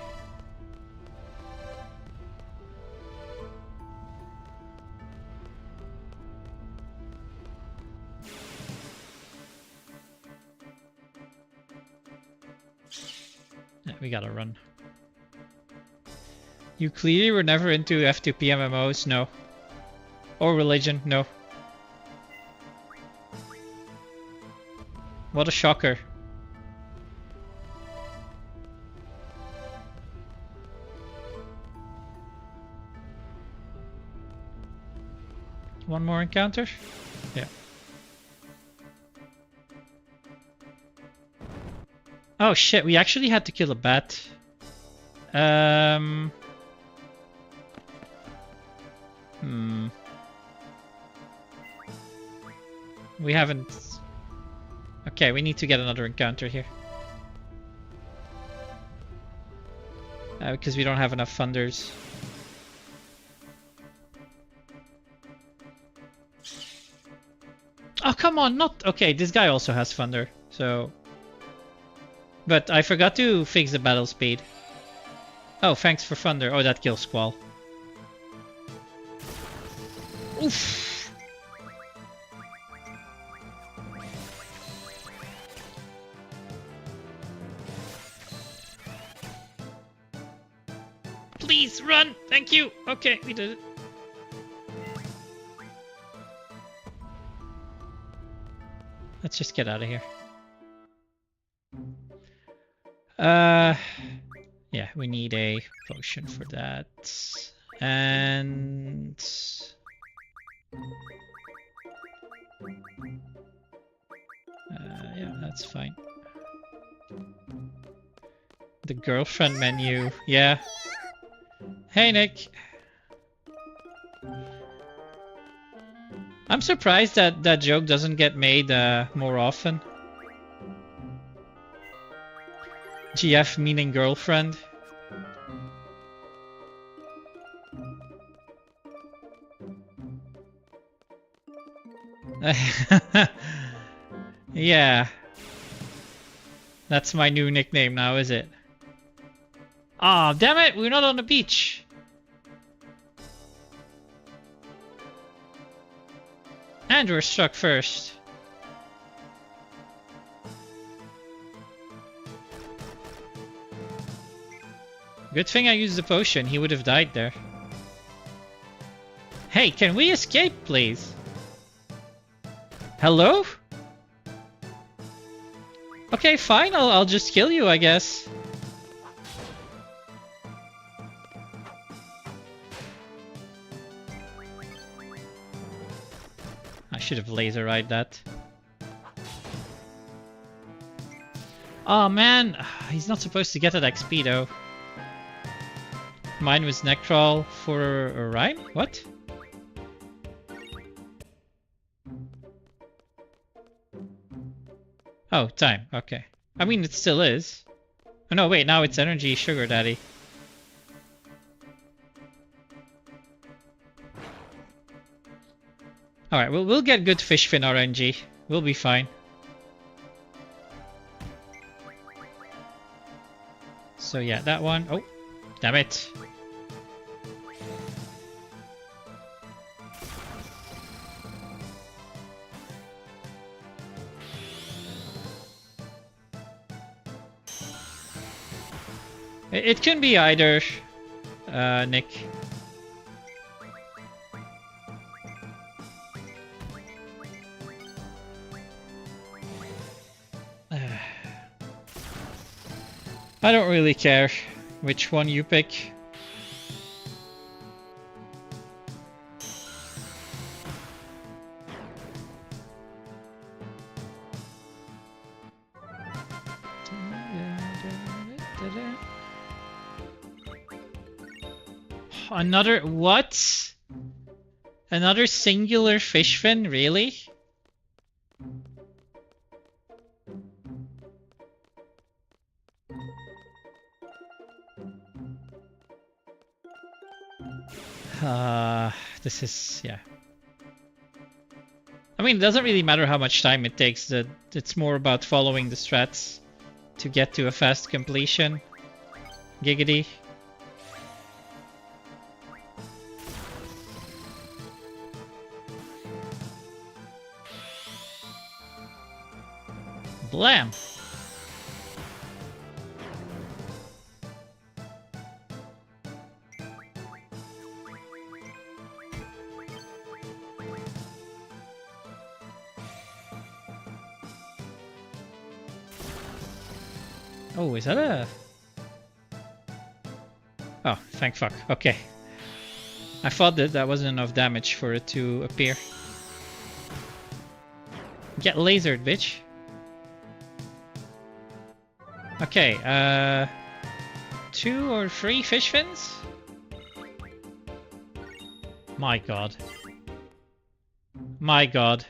Yeah, we gotta run. You clearly were never into F2P MMOs, no. Or religion, no. What a shocker. one more encounter? Yeah. Oh shit, we actually had to kill a bat. We haven't... Okay, we need to get another encounter here. Because we don't have enough funders. Oh, come on, not... Okay, this guy also has thunder, so... But I forgot to fix the battle speed. Oh, thanks for thunder. Oh, that kills Squall. Oof! Please, run! Thank you! Okay, we did it. Let's just get out of here. Yeah, we need a potion for that. And... yeah, that's fine. The girlfriend menu, yeah. Hey, Nick. I'm surprised that that joke doesn't get made more often. GF meaning girlfriend. Yeah. That's my new nickname now, is it? Aw, damn it, we're not on the beach. And we're struck first. Good thing I used the potion, he would have died there. Hey, can we escape, please? Hello? Okay, fine, I'll just kill you, I guess. I should have laser-eyed that. Oh man, he's not supposed to get that XP though. Mine was Necrol for Orion? What? Oh, time. Okay. I mean, it still is. Oh no, wait, now it's Energy Sugar Daddy. Alright, we'll get good fish fin RNG. We'll be fine. So yeah, that one. Oh, damn it. It can be either, Nick. I don't really care which one you pick. Another what? Another singular fish fin, really? This is, yeah. I mean, it doesn't really matter how much time it takes. It's more about following the strats to get to a fast completion. Giggity. Blam! Oh, is that a... Oh, thank fuck. Okay. I thought that that wasn't enough damage for it to appear. Get lasered, bitch. Okay, 2 or 3 fish fins? My god. My god.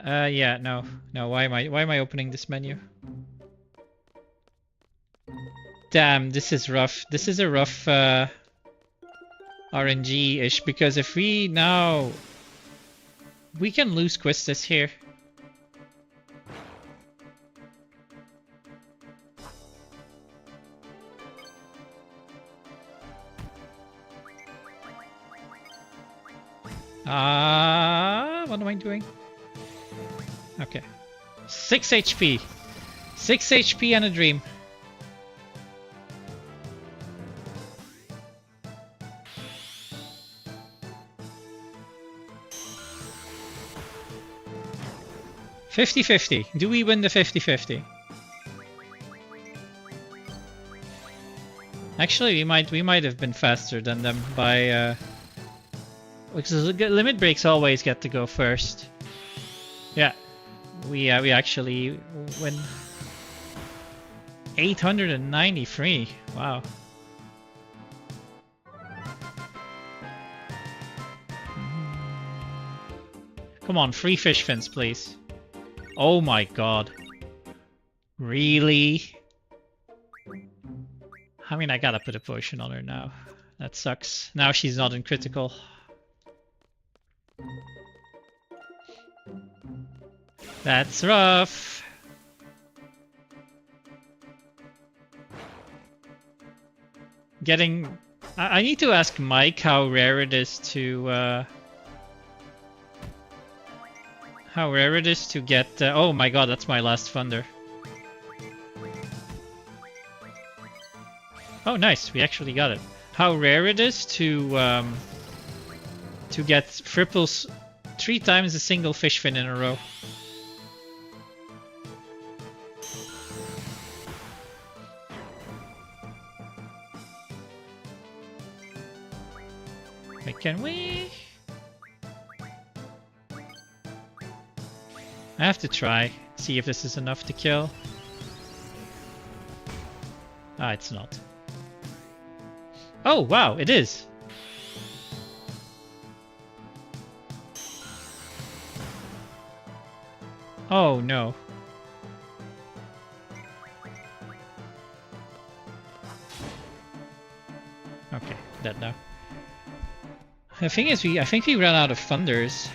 Yeah, no. No, why am I opening this menu? Damn, this is rough. This is a rough RNG-ish, because if we now... We can lose Quistis here. What am I doing? Okay. 6 HP. 6 HP and a dream. $50-50. Do we win the 50-50? Actually, we might have been faster than them by because limit breaks always get to go first. Yeah, we actually win. 893. Wow. Come on, free fish fins, please. Oh my god. Really? I mean, I gotta put a potion on her now. That sucks. Now she's not in critical. That's rough. Getting... I need to ask Mike how rare it is to... How rare it is to get... oh my god, that's my last Thunder. Oh nice, we actually got it. How rare it is to get triples 3 times a single fish fin in a row. Wait, can we? I have to try, see if this is enough to kill. Ah, it's not. Oh, wow, it is. Oh, no. Okay, dead now. The thing is, I think we ran out of thunders.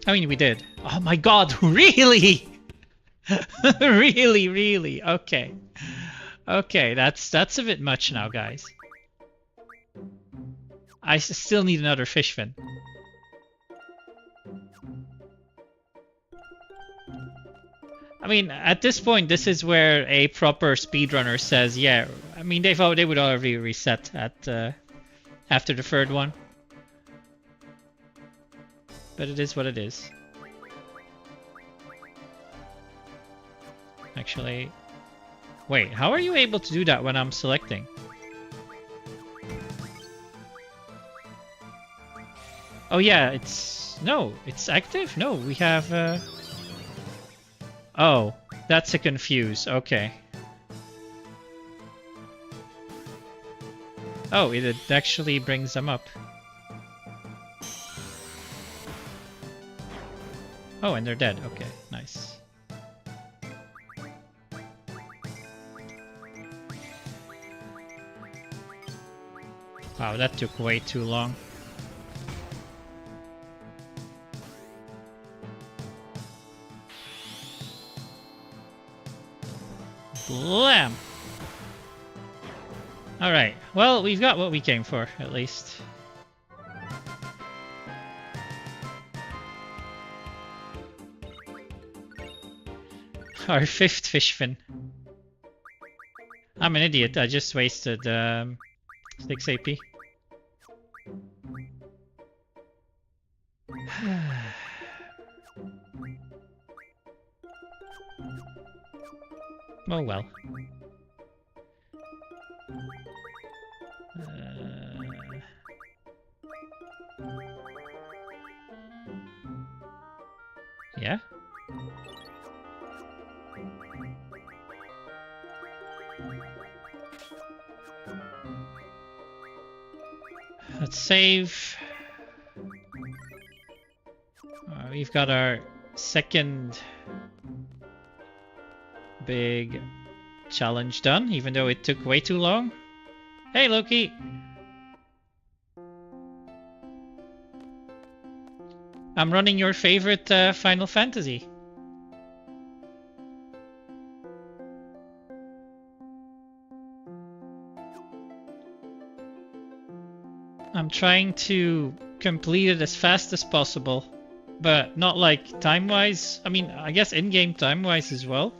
I mean, we did. Oh my god, really? Really? Okay. Okay, that's a bit much now, guys. I still need another fish fin. I mean, at this point, this is where a proper speedrunner says, yeah. I mean, they would already reset at after the third one. But it is what it is. Actually, wait, how are you able to do that when I'm selecting? Oh yeah, it's... No, it's active? No, we have... Oh, that's a confuse. Okay. Oh, it actually brings them up. Oh, and they're dead. Okay, nice. Wow, that took way too long. Blam! Alright, well, we've got what we came for, at least. Our 5th fish fin. I'm an idiot, I just wasted 6 AP. Oh well. Yeah? Let's save. We've got our second big challenge done, even though it took way too long. Hey, Loki! I'm running your favorite Final Fantasy. I'm trying to complete it as fast as possible, but not like time-wise. I mean, I guess in-game time-wise as well,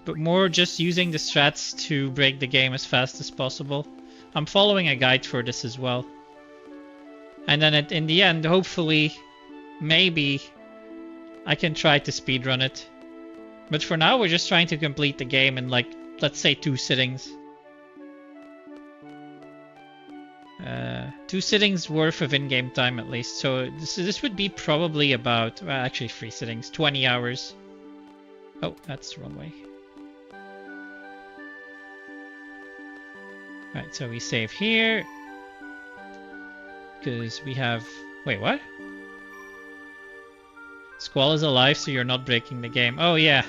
but more just using the strats to break the game as fast as possible. I'm following a guide for this as well. And then in the end, hopefully, maybe I can try to speedrun it. But for now, we're just trying to complete the game in like, let's say 2 sittings. 2 sittings worth of in-game time at least. So this would be probably about, well, actually 3 sittings, 20 hours. Oh, that's the wrong way. Right, so we save here. Because we have... Wait, what? Squall is alive, so you're not breaking the game. Oh, yeah.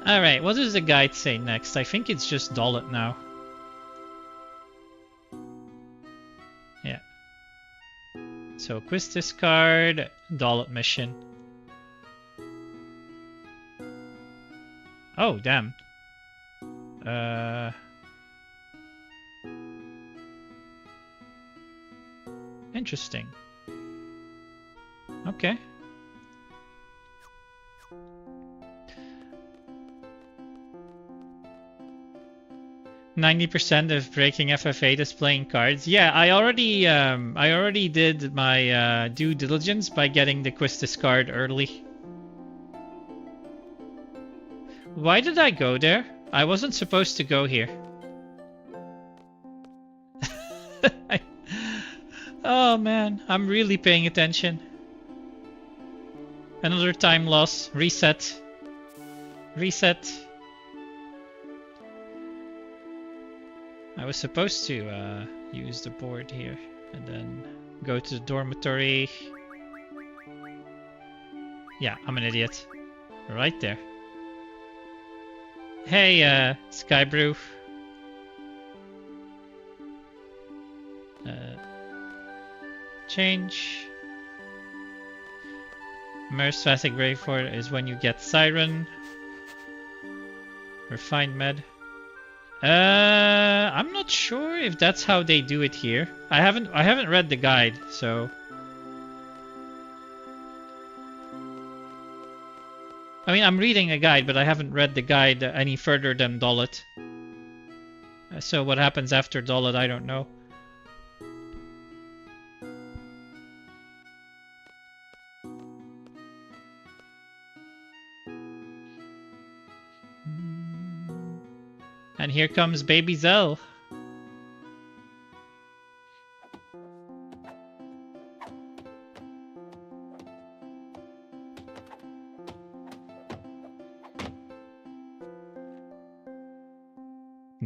Alright, what does the guide say next? I think it's just Dollet now. Yeah. So, quiz discard, Dollet mission. Oh, damn. Interesting. Okay. %90 of breaking FF8 is playing cards. Yeah, I already did my due diligence by getting the quiz discard early. Why did I go there? I wasn't supposed to go here. Oh man, I'm really paying attention. Another time loss. Reset. Reset. I was supposed to use the board here and then go to the dormitory. Yeah, I'm an idiot. Right there. Hey, Skybrew. Change. Immerse Classic Breakford is when you get Siren. Refined Med. I'm not sure if that's how they do it here. I haven't read the guide, so. I mean, I'm reading a guide, but I haven't read the guide any further than Dollet. So what happens after Dollet, I don't know. And here comes Baby Zell.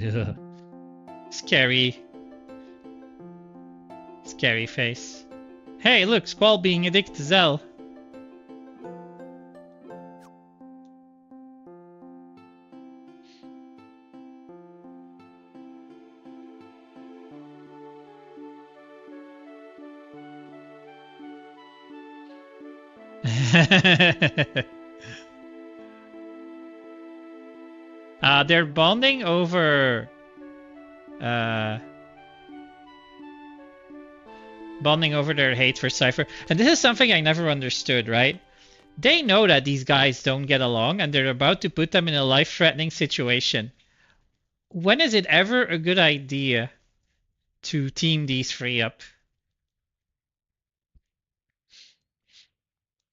Ugh. Scary. Scary face. Hey, look, Squall being addicted to Zell. They're bonding over their hate for Cypher. And this is something I never understood, right? They know that these guys don't get along and they're about to put them in a life-threatening situation. When is it ever a good idea to team these three up?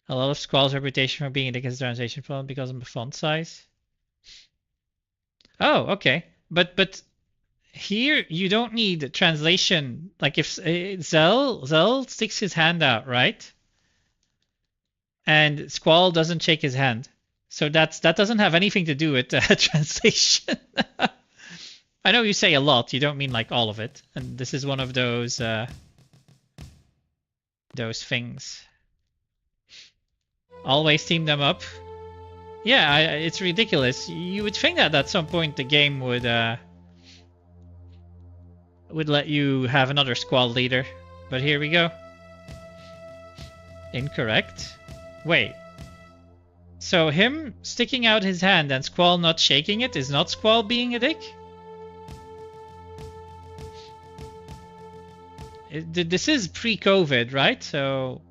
A lot of Squall's reputation for being addicted to translation problem because of the font size. Oh, okay. But here you don't need translation. Like if Zell sticks his hand out, right? And Squall doesn't shake his hand. So that doesn't have anything to do with translation. I know you say a lot, you don't mean like all of it. And this is one of those things. Always team them up. Yeah, it's ridiculous. You would think that at some point the game would let you have another squad leader. But here we go. Incorrect. Wait. So him sticking out his hand and Squall not shaking it is not Squall being a dick? This is pre-COVID, right? So...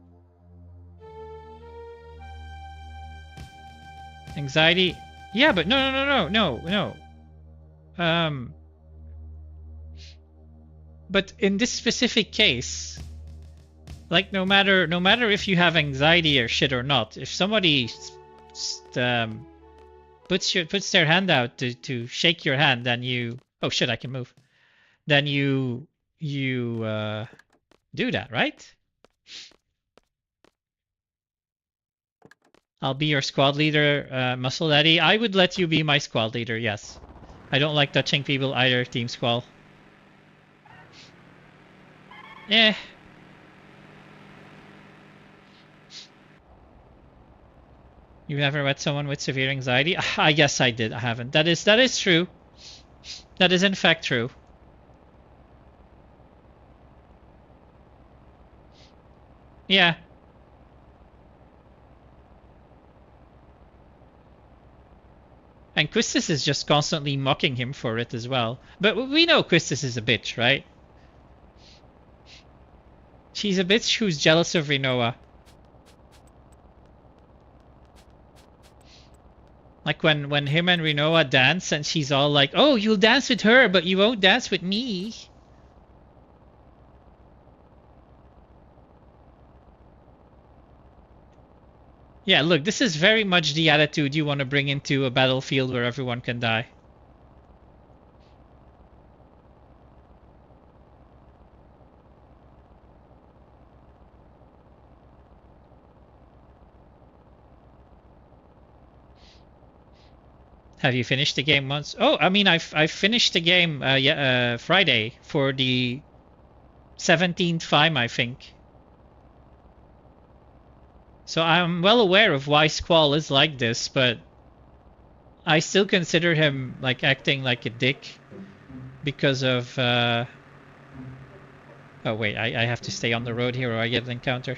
Anxiety... Yeah, but no. But in this specific case... Like, no matter if you have anxiety or shit or not, if somebody puts their hand out to shake your hand, then you... Oh shit, I can move. Then you do that, right? I'll be your squad leader, Muscle Daddy. I would let you be my squad leader, yes. I don't like touching people either, Team Squall. Eh. You never met someone with severe anxiety? I guess I did. I haven't. That is true. That is in fact true. Yeah. And Quistis is just constantly mocking him for it as well. But we know Quistis is a bitch, right? She's a bitch who's jealous of Rinoa. Like when him and Rinoa dance and she's all like, oh, you'll dance with her, but you won't dance with me. Yeah, look, this is very much the attitude you want to bring into a battlefield where everyone can die. Have you finished the game once? Oh, I mean, I finished the game Friday for the 17th time, I think. So I'm well aware of why Squall is like this, but I still consider him like acting like a dick because of... Oh wait, I have to stay on the road here or I get an encounter.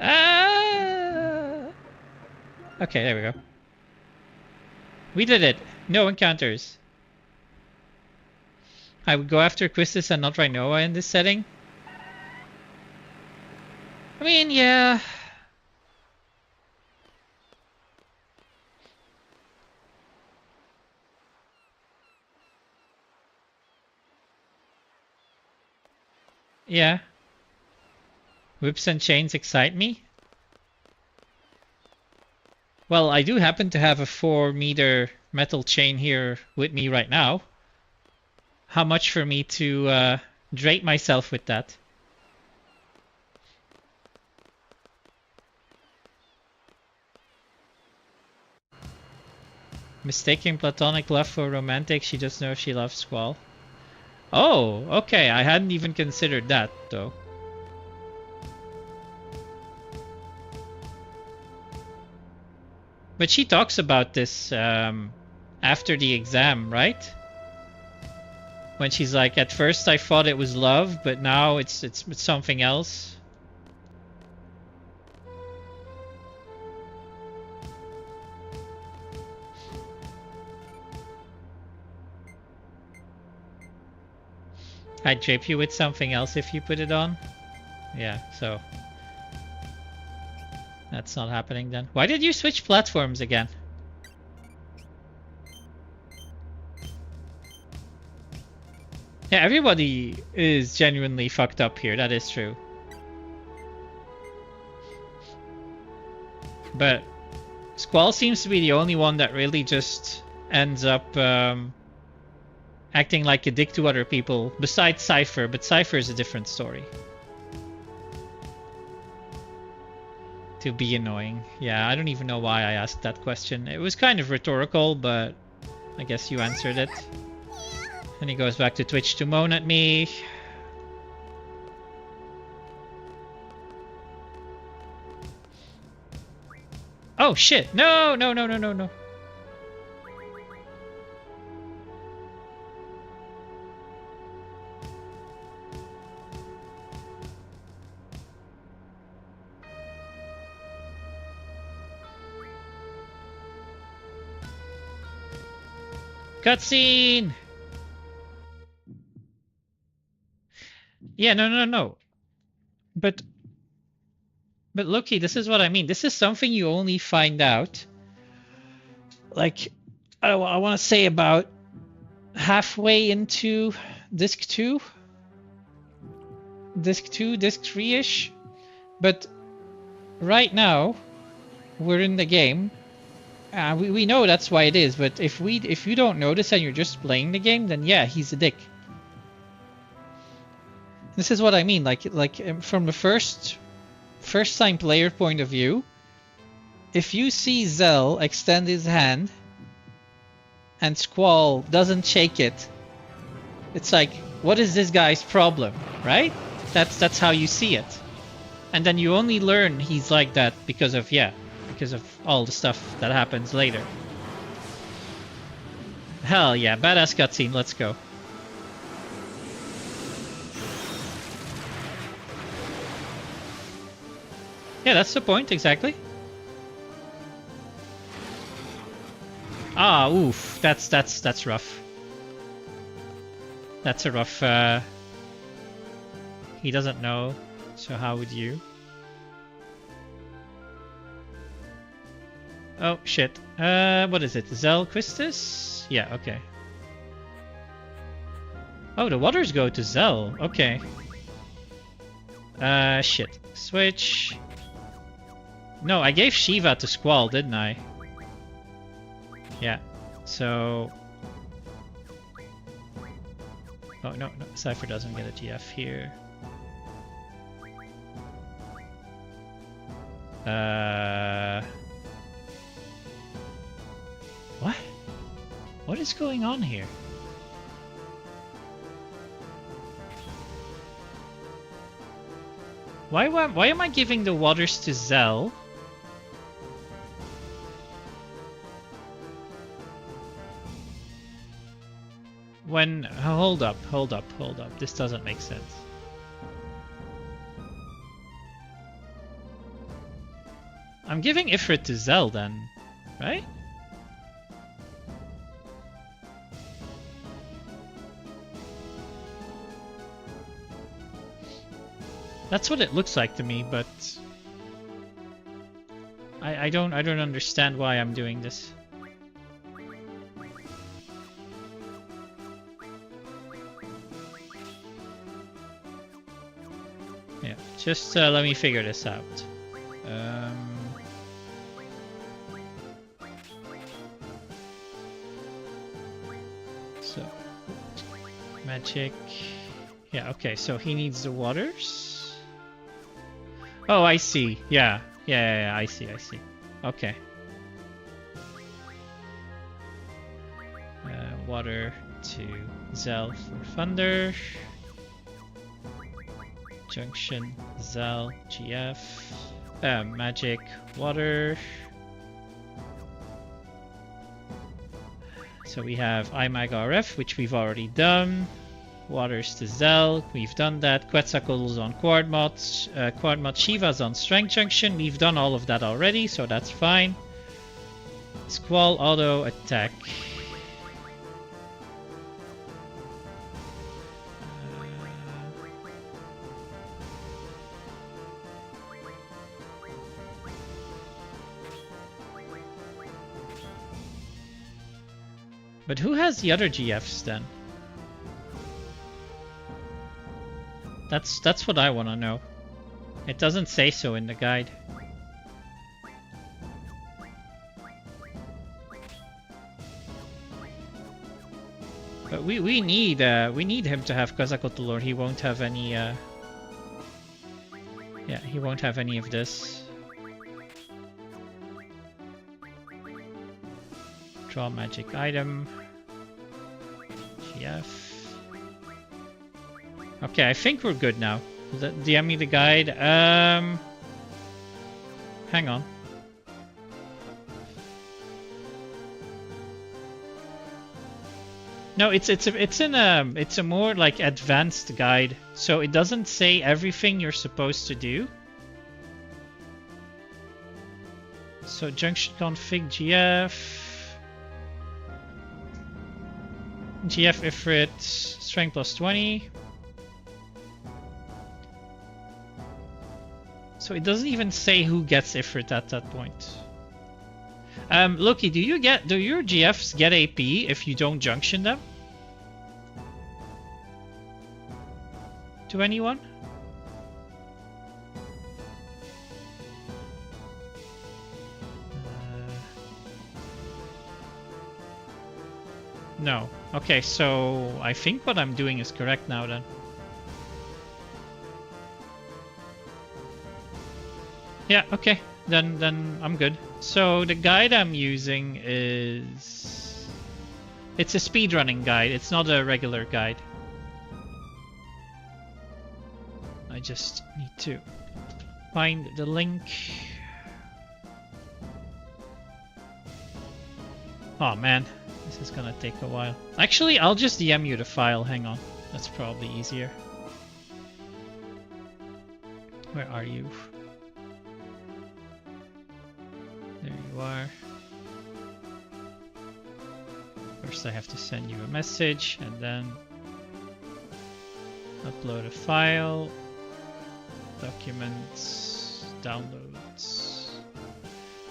Ah! Okay, there we go. We did it! No encounters. I would go after Quistis and not Rinoa in this setting. I mean, yeah. Yeah. Whips and chains excite me. Well, I do happen to have a 4-meter metal chain here with me right now. How much for me to drape myself with that? Mistaking platonic love for romantic, she just knows she loves Squall. Oh, okay, I hadn't even considered that, though. But she talks about this after the exam, right? When she's like, at first I thought it was love, but now it's something else. I'd drape you with something else if you put it on. Yeah, so... That's not happening then. Why did you switch platforms again? Yeah, everybody is genuinely fucked up here, that is true. But Squall seems to be the only one that really just ends up acting like a dick to other people, besides Cypher, but Cypher is a different story. To be annoying. Yeah, I don't even know why I asked that question. It was kind of rhetorical, but I guess you answered it. And he goes back to Twitch to moan at me. Oh shit! No, no, no, no, no, no. Cutscene! Yeah, no, no, no. But Loki, this is what I mean. This is something you only find out, like, I want to say about halfway into Disc 2? Disc 2, Disc 3-ish? But right now, we're in the game. We know that's why it is, but if you don't notice and you're just playing the game, then yeah, he's a dick. This is what I mean, like from the first time player point of view, if you see Zell extend his hand and Squall doesn't shake it, it's like, what is this guy's problem, right? That's how you see it. And then you only learn he's like that because of all the stuff that happens later. Hell yeah, badass cutscene, let's go. Yeah, that's the point, exactly. Ah, oof, that's rough. That's a rough, he doesn't know, so how would you? Oh, shit. What is it? Zell Quistis? Yeah, okay. Oh, the waters go to Zell. Okay. Shit. Switch. No, I gave Shiva to Squall, didn't I? Yeah. So... Oh, no, Cypher doesn't get a GF here. What? What is going on here? Why am I giving the waters to Zell? When... Hold up. This doesn't make sense. I'm giving Ifrit to Zell then, right? That's what it looks like to me, but I don't understand why I'm doing this. Yeah, just let me figure this out. So magic. Yeah, okay, so he needs the waters. Oh, I see. Yeah, I see. Okay. Water to Zell for Thunder. Junction, Zell, GF. Magic, water. So we have IMAG RF, which we've already done. Waters to Zell, we've done that. Quetzalcoatl's on Quadmot. Quadmot Shiva's on Strength Junction. We've done all of that already, so that's fine. Squall auto attack. But who has the other GFs then? That's what I want to know. It doesn't say so in the guide. But we need him to have Quetzalcoatl, or he won't have any. Yeah, he won't have any of this. Draw magic item. GF. Okay, I think we're good now. DM me the guide. Hang on. No, it's a more like advanced guide, so it doesn't say everything you're supposed to do. So junction config GF Ifrit strength plus 20. So it doesn't even say who gets Ifrit at that point. Loki, do your GFs get AP if you don't junction them? To anyone? No. Okay, so I think what I'm doing is correct now then. Yeah, okay. Then I'm good. So the guide I'm using is... It's a speedrunning guide. It's not a regular guide. I just need to find the link. Oh man, this is gonna take a while. Actually, I'll just DM you the file. Hang on. That's probably easier. Where are you? There you are. First I have to send you a message and then upload a file, documents, downloads.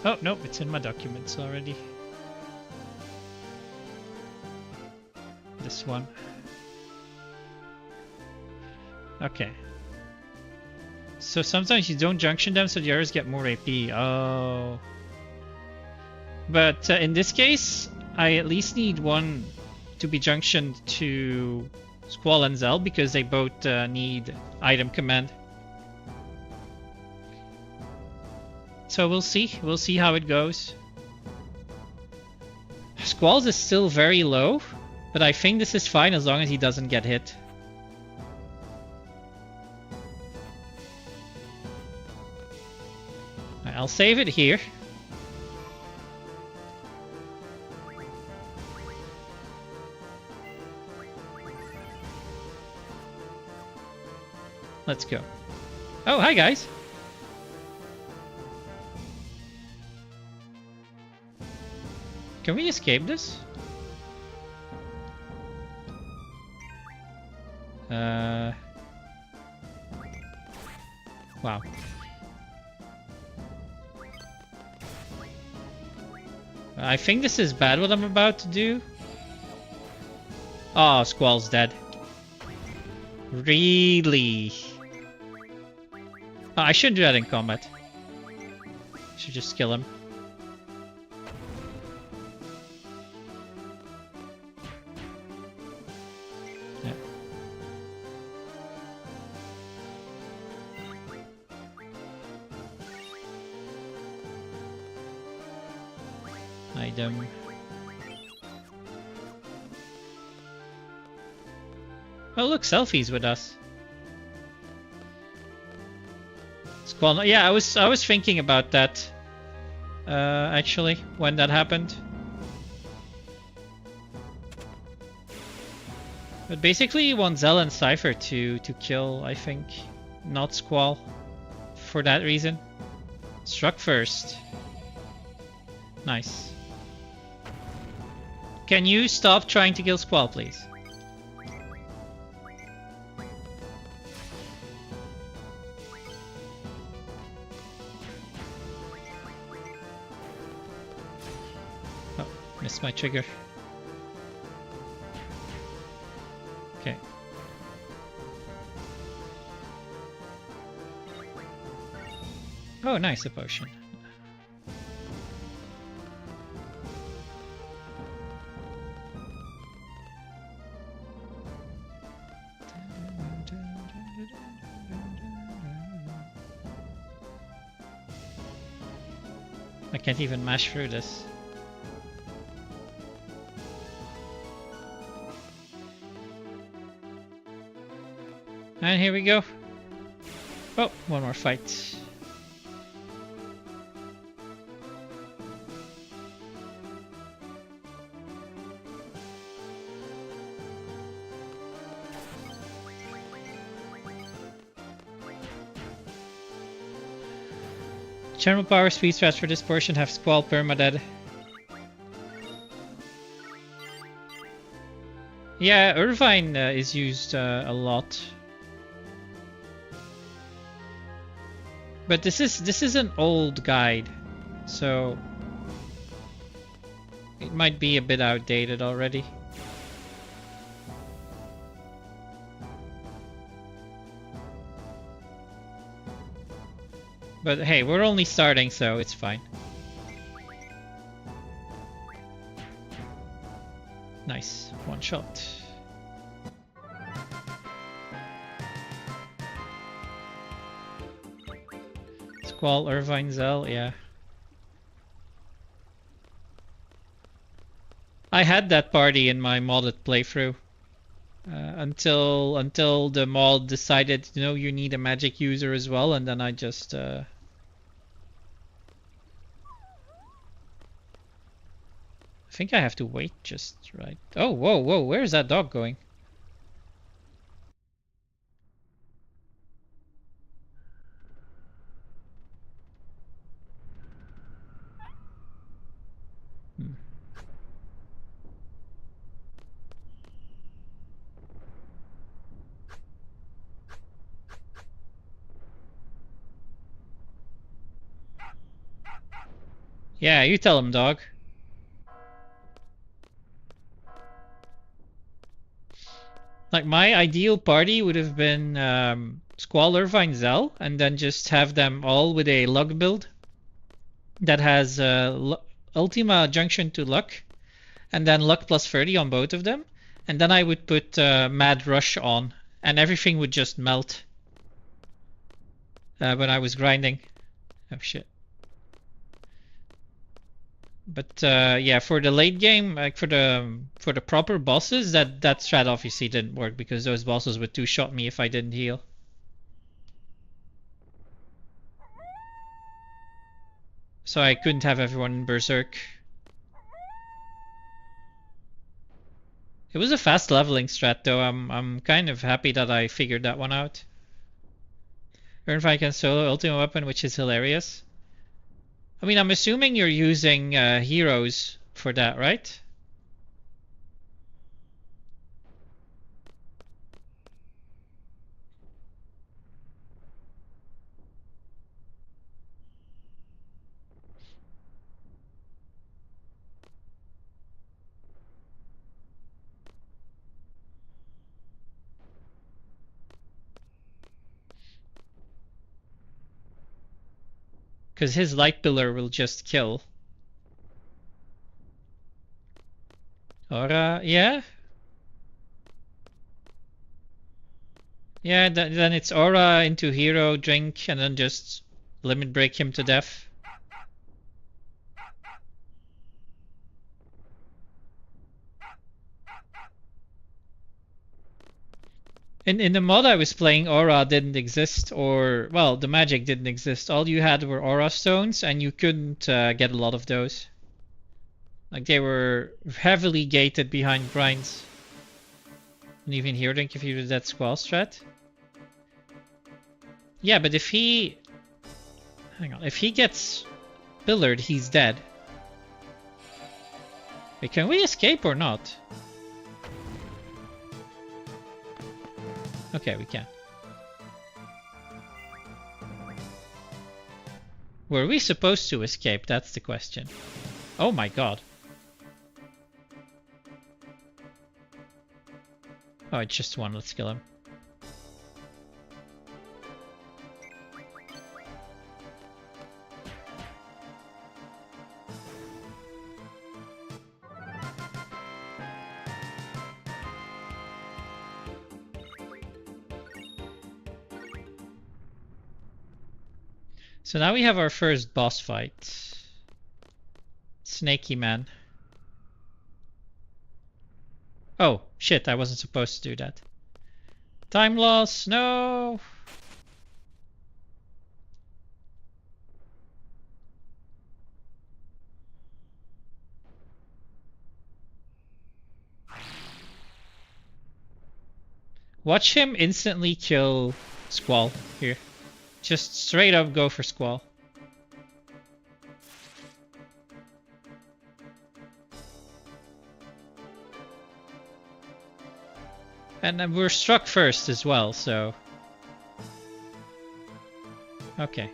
Oh, nope, it's in my documents already. This one. Okay. So sometimes you don't junction them so the others get more AP. Oh. But in this case, I at least need one to be junctioned to Squall and Zell because they both need item command. So we'll see. We'll see how it goes. Squall's is still very low, but I think this is fine as long as he doesn't get hit. I'll save it here. Let's go. Oh, hi guys. Can we escape this? Wow. I think this is bad what I'm about to do. Oh, Squall's dead. Really? Oh, I shouldn't do that in combat. Should just kill him. Yeah. Item. Oh look, Selfie's with us. Squall, yeah, I was thinking about that. Actually, when that happened. But basically, you want Zell and Cypher to kill, I think, not Squall. For that reason. Struck first. Nice. Can you stop trying to kill Squall, please? Missed my trigger. Okay. Oh, nice, a potion. I can't even mash through this. And here we go. Oh, one more fight. General power speed strats for this portion have Squall permadead. Yeah, Irvine is used a lot. But this is an old guide, so it might be a bit outdated already. But hey, we're only starting, so it's fine. Nice, one shot. Squall, Irvine, Zell, yeah. I had that party in my modded playthrough until the mod decided, you know, you need a magic user as well, and then I just I think I have to wait just right. Oh, whoa, whoa, where's that dog going? Yeah, you tell him, dog. Like, my ideal party would have been Squall, Irvine, Zell, and then just have them all with a luck build that has Ultima Junction to luck, and then luck plus 30 on both of them. And then I would put Mad Rush on, and everything would just melt when I was grinding. Oh shit. But yeah, for the late game, like for the proper bosses, that strat obviously didn't work because those bosses would two-shot me if I didn't heal. So I couldn't have everyone in Berserk. It was a fast leveling strat though. I'm kind of happy that I figured that one out. Irvine can solo ultimate weapon, which is hilarious. I mean, I'm assuming you're using heroes for that, right? Because his light pillar will just kill. Aura, yeah? Yeah, then it's aura into hero, drink, and then just limit break him to death. In the mod I was playing, aura didn't exist, or, well, the magic didn't exist. All you had were aura stones, and you couldn't get a lot of those. Like, they were heavily gated behind grinds. And even here, drink if you do that Squall strat. Yeah, but if he... Hang on, if he gets pillared, he's dead. Wait, can we escape or not? Okay, we can. Were we supposed to escape? That's the question. Oh my god. Oh, it's just one. Let's kill him. So now we have our first boss fight. Snaky man. Oh, shit, I wasn't supposed to do that. Time loss, no! Watch him instantly kill Squall here. Just straight up go for Squall. And then we're struck first as well, so... Okay.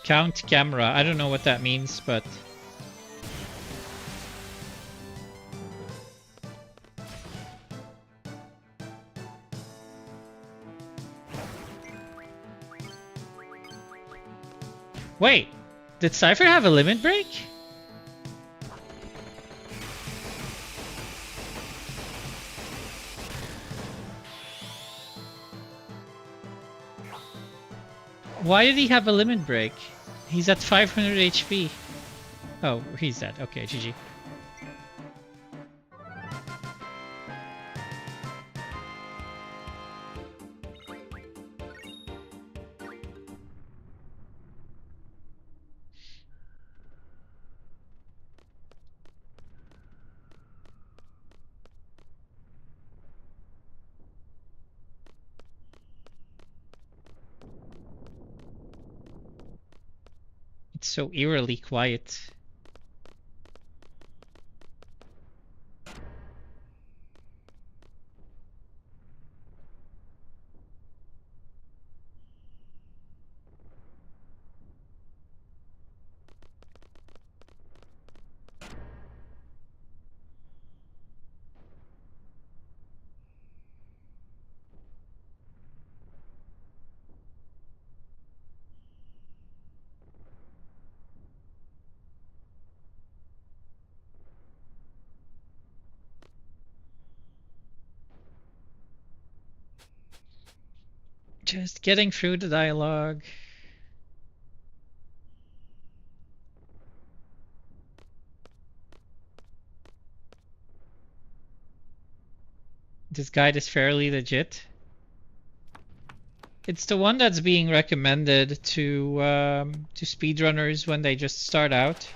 Count camera. I don't know what that means, but... Wait! Did Cypher have a limit break? Why did he have a limit break? He's at 500 HP. Oh, he's dead. Okay, GG. It's so eerily quiet. Just getting through the dialogue. This guide is fairly legit. It's the one that's being recommended to speedrunners when they just start out.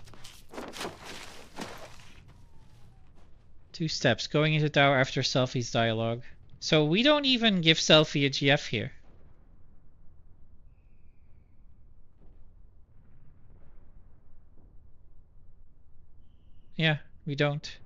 2 steps. Going into tower after Selphie's dialogue. So we don't even give Selphie a GF here. Yeah, we don't.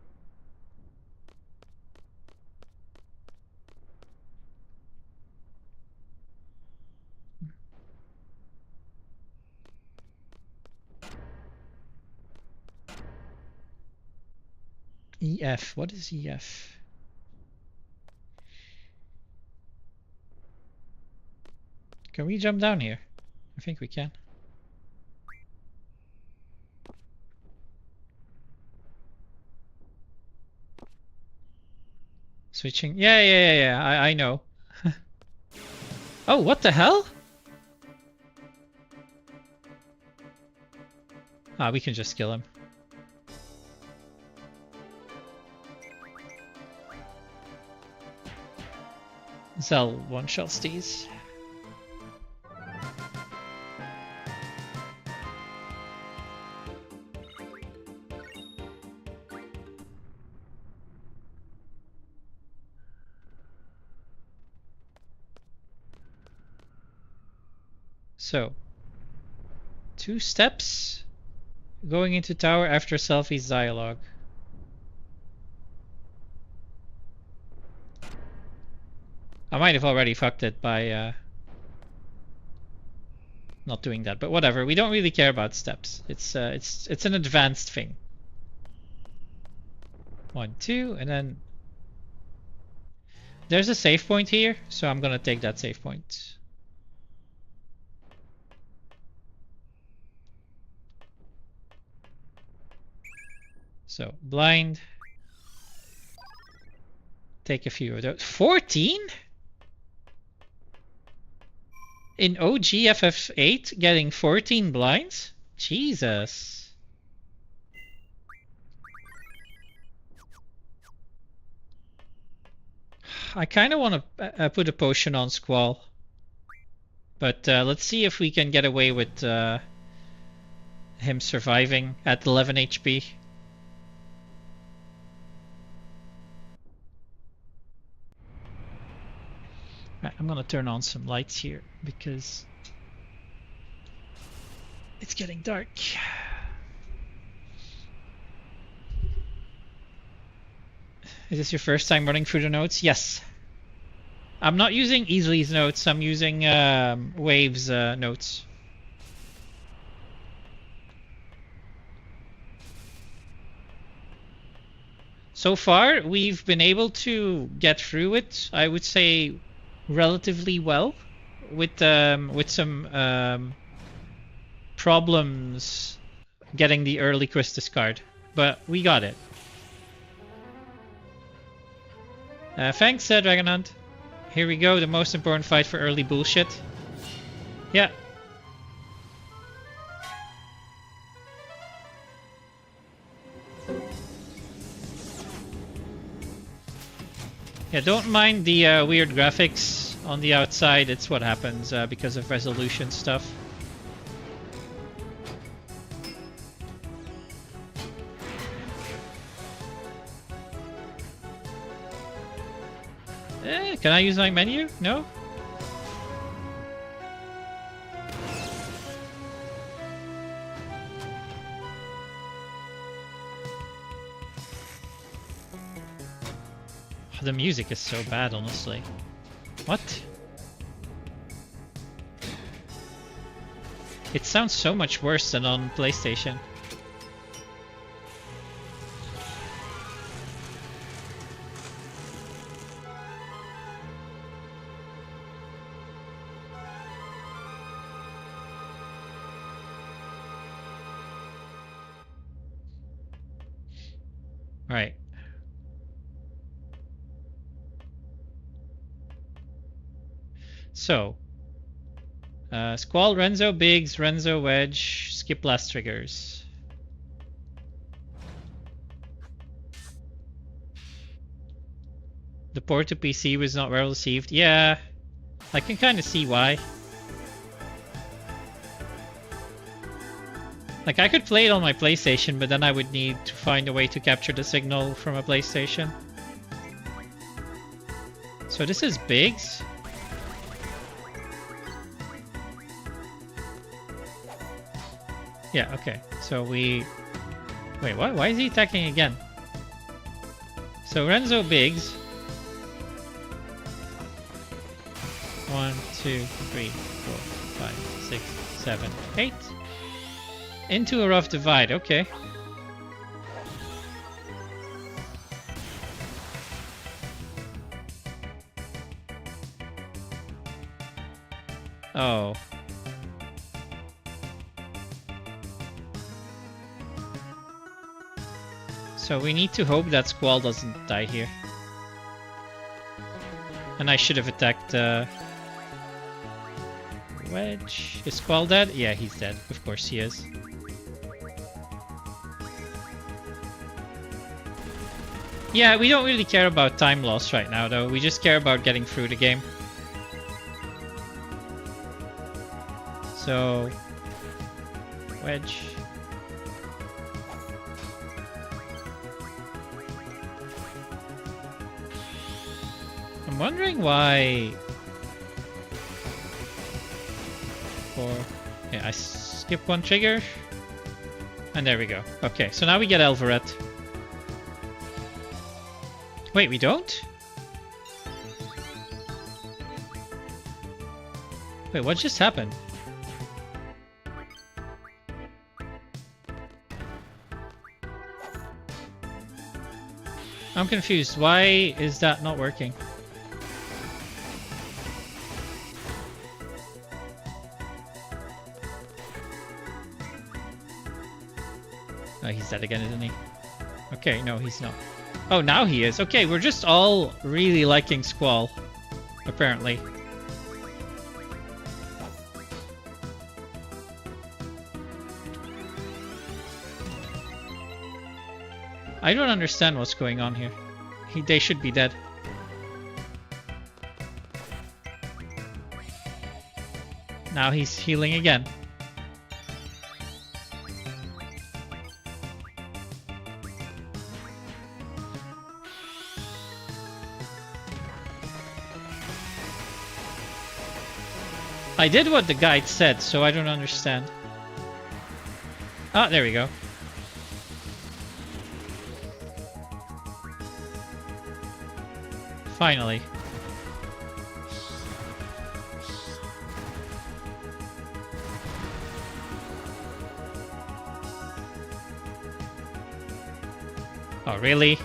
EF. What is EF? Can we jump down here? I think we can. Switching. Yeah. I know. Oh, what the hell? Ah, we can just kill him. Zell one-shot Steez. So, 2 steps going into tower after Selphie's dialogue. I might have already fucked it by not doing that, but whatever. We don't really care about steps. It's an advanced thing. 1, 2, and then there's a save point here, so I'm gonna take that save point. So blind. Take a few of those. 14? In OGFF8 getting 14 blinds? Jesus. I kind of want to put a potion on Squall. But let's see if we can get away with him surviving at 11 HP. Right, I'm gonna turn on some lights here because it's getting dark. Is this your first time running through the notes? Yes. I'm not using Easely's notes, I'm using Wave's notes. So far, we've been able to get through it, I would say, relatively well, with some problems getting the early Christus card, but we got it. Thanks, Dragonhunt. Here we go, the most important fight for early bullshit. Yeah. Yeah, don't mind the weird graphics on the outside. It's what happens because of resolution stuff. Can I use my menu? No? The music is so bad, honestly. What? It sounds so much worse than on PlayStation. Right. So, Squall, Renzo, Biggs, Renzo, Wedge, skip last triggers. The port to PC was not well received. Yeah, I can kind of see why. Like, I could play it on my PlayStation, but then I would need to find a way to capture the signal from a PlayStation. So this is Biggs. Yeah, okay. So we... Wait, what? Why is he attacking again? So Renzo Biggs. 1, 2, 3, 4, 5, 6, 7, 8. Into a rough divide, okay. Oh. So we need to hope that Squall doesn't die here. And I should have attacked Wedge. Is Squall dead? Yeah, he's dead. Of course he is. Yeah, we don't really care about time loss right now though. We just care about getting through the game. So... Wedge. I'm wondering why... Yeah, I skip one trigger. And there we go. Okay, so now we get Elvaret. Wait, we don't? Wait, what just happened? I'm confused. Why is that not working? Oh, he's dead again, isn't he? Okay, no, he's not. Oh, now he is. Okay, we're just all really liking Squall, apparently. I don't understand what's going on here. They should be dead. Now he's healing again. I did what the guide said, so I don't understand. Ah, there we go. Finally. Oh, really?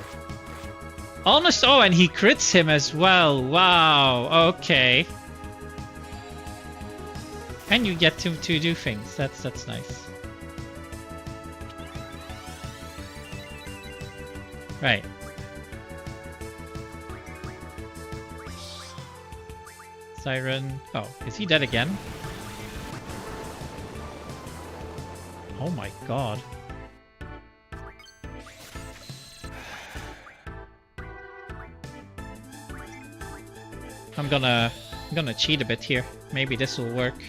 Almost. Oh, and he crits him as well. Wow. Okay. And you get to do things. That's nice. Right. Siren. Oh, is he dead again? Oh my god. I'm gonna cheat a bit here. Maybe this will work.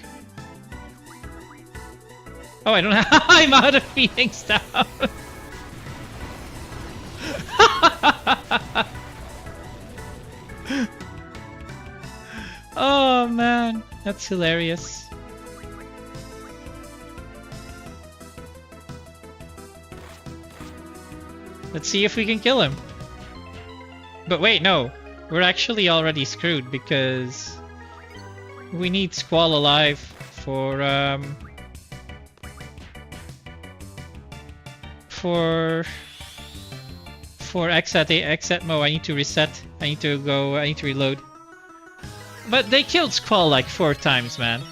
Oh, I don't have. I'm out of feeding stuff. Oh man, that's hilarious. Let's see if we can kill him. But wait, no. We're actually already screwed because we need Squall alive for Exatmo. I need to reset. I need to go. I need to reload. But they killed Squall like 4 times, man.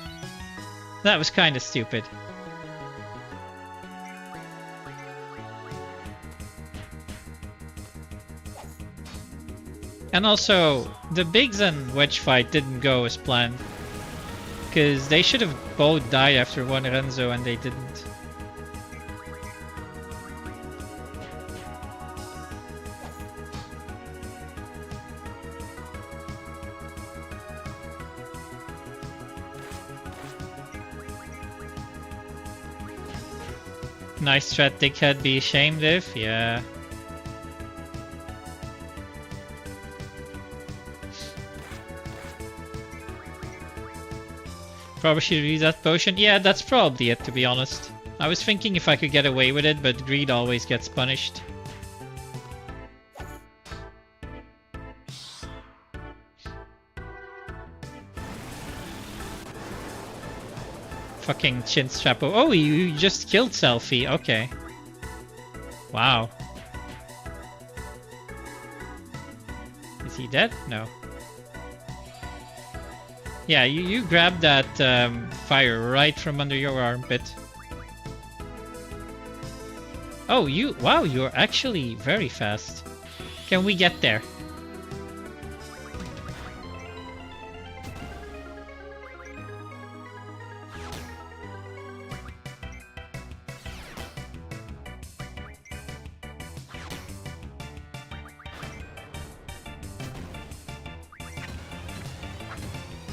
That was kind of stupid. And also, the Biggs and Wedge fight didn't go as planned. Because they should have both died after one Renzo and they didn't. Nice strat, Dickhead, be ashamed if, yeah. Probably should use that potion. Yeah, that's probably it, to be honest. I was thinking if I could get away with it, but greed always gets punished. Fucking Chinstrapo. Oh, you just killed Selfie. Okay. Wow. Is he dead? No. Yeah, you grabbed that fire right from under your armpit. Oh, wow, you're actually very fast. Can we get there?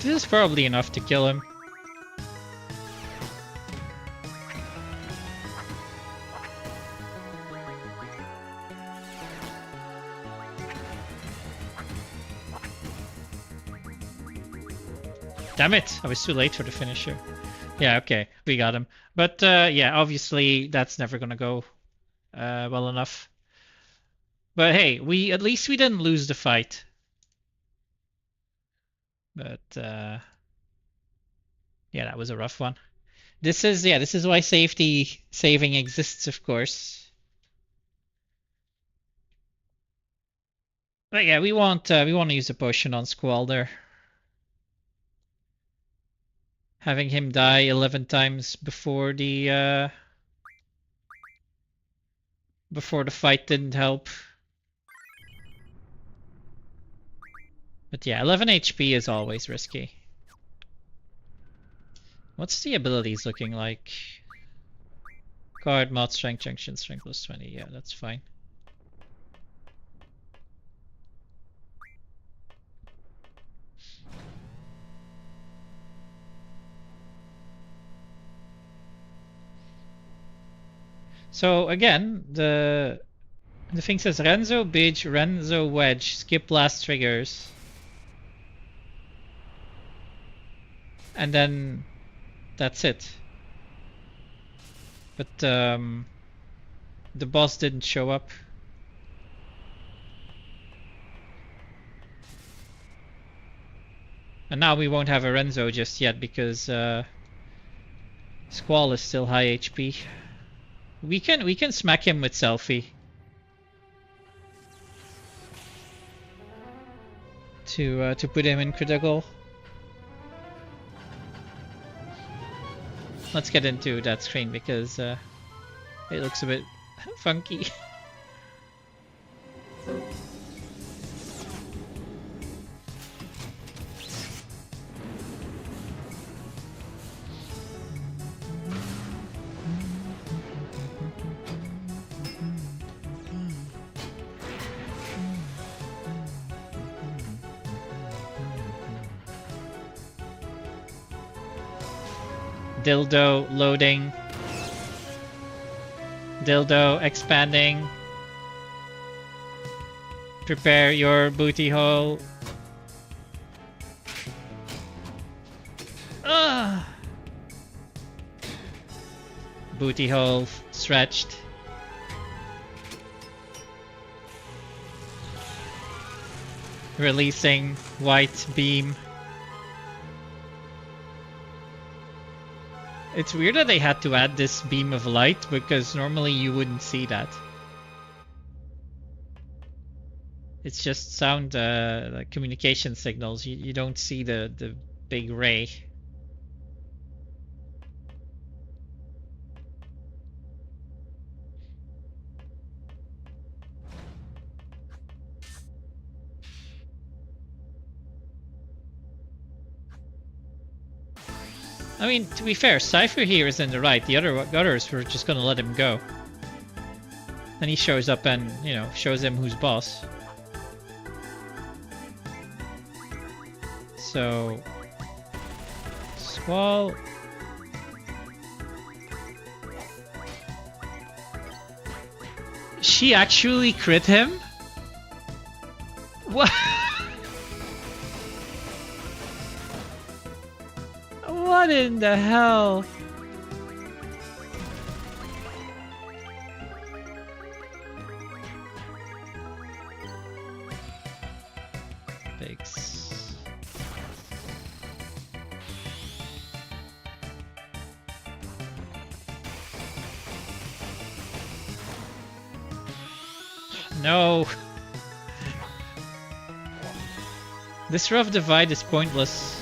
This is probably enough to kill him. Damn it! I was too late for the finisher. Yeah, okay, we got him. But yeah, obviously that's never gonna go well enough. But hey, at least we didn't lose the fight. But yeah, that was a rough one. This is why safety saving exists, of course. But yeah, we want to use a potion on Squall there. Having him die 11 times before the before the fight didn't help. But yeah, 11 HP is always risky. What's the abilities looking like? Guard, mod, strength, junction, strength plus 20. Yeah, that's fine. So again, the thing says Renzo Bidge, Renzo Wedge, skip last triggers. And then that's it. But the boss didn't show up. And now we won't have a Renzo just yet because Squall is still high HP. We can smack him with Selfie to put him in critical. Let's get into that screen because it looks a bit funky. Dildo loading. Dildo expanding. Prepare your booty hole. Ah! Booty hole stretched. Releasing white beam. It's weird that they had to add this beam of light because normally you wouldn't see that. It's just sound like communication signals. You don't see the big ray. I mean, to be fair, Cypher here is in the right. The others were just gonna let him go. Then he shows up and, you know, shows him who's boss. So... Squall... She actually crit him? What? What in the hell? Thanks. No. This rough divide is pointless.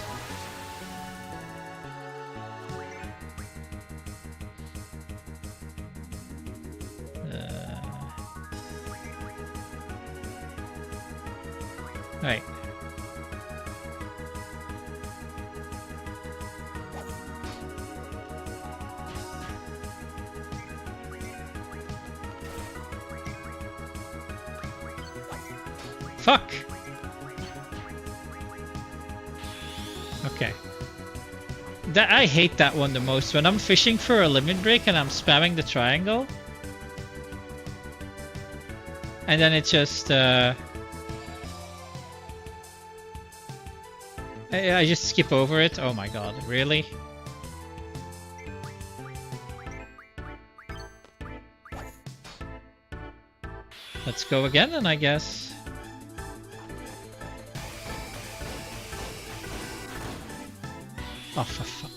Right. Fuck. Okay. I hate that one the most. When I'm fishing for a limit break and I'm spamming the triangle. And then it just I just skip over it. Oh my god, really? Let's go again then, I guess. Oh, for fuck.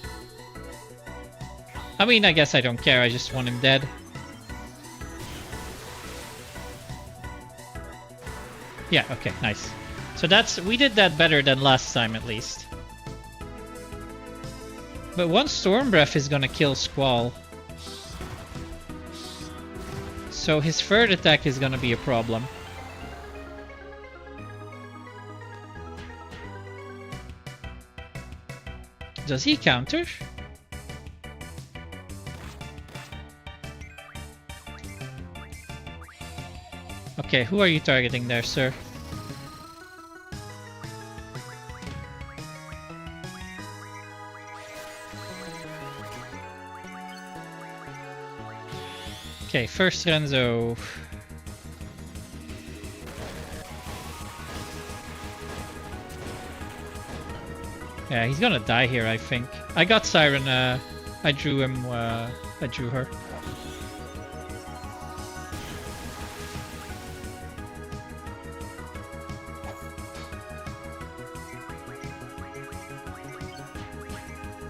I mean, I guess I don't care. I just want him dead. Yeah, okay, nice. So we did that better than last time at least. But one Storm Breath is gonna kill Squall. So his third attack is gonna be a problem. Does he counter? Okay, who are you targeting there, sir? Okay, first Renzo. Yeah, he's gonna die here, I think. I got Siren, I drew him, I drew her.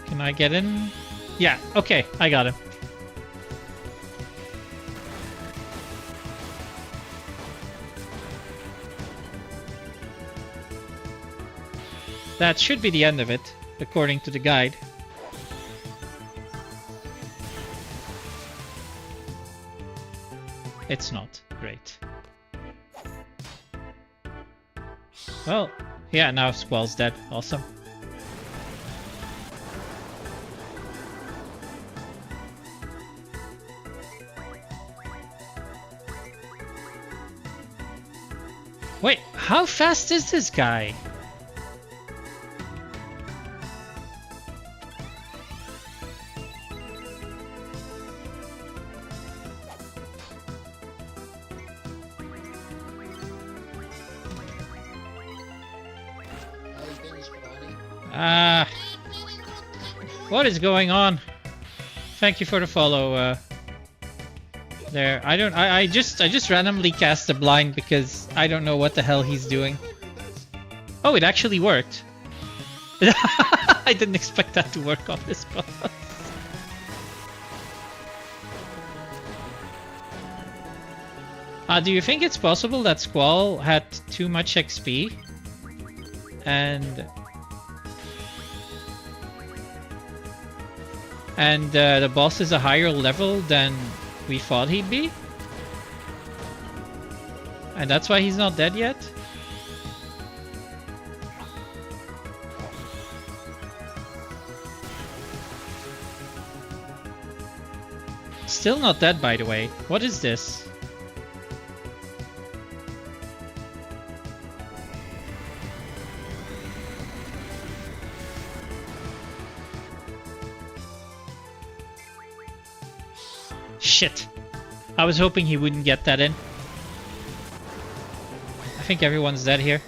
Can I get in? Yeah, okay, I got him. That should be the end of it, according to the guide. It's not. Great. Well, yeah, now Squall's dead. Awesome. Wait, how fast is this guy? What is going on? Thank you for the follow. There, I just randomly cast a blind because I don't know what the hell he's doing. Oh, it actually worked. I didn't expect that to work on this boss. Do you think it's possible that Squall had too much XP and the boss is a higher level than we thought he'd be? And that's why he's not dead yet? Still not dead, by the way. What is this? Shit. I was hoping he wouldn't get that in. I think everyone's dead here.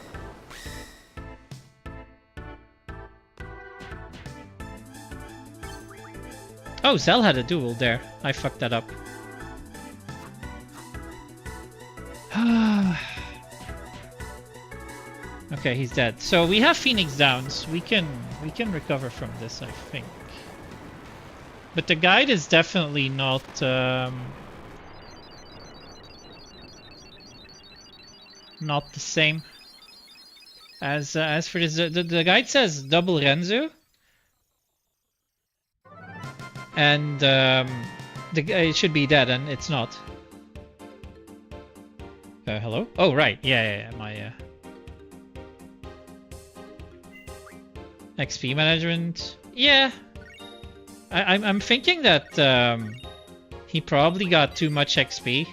Oh, Zell had a duel there. I fucked that up. Okay, he's dead. So we have Phoenix Downs. We can recover from this, I think. But the guide is definitely not not the same as for this. The guide says double Renzu, and it should be dead, and it's not. Hello? Oh right, yeah. My XP management, yeah. I'm thinking that he probably got too much XP.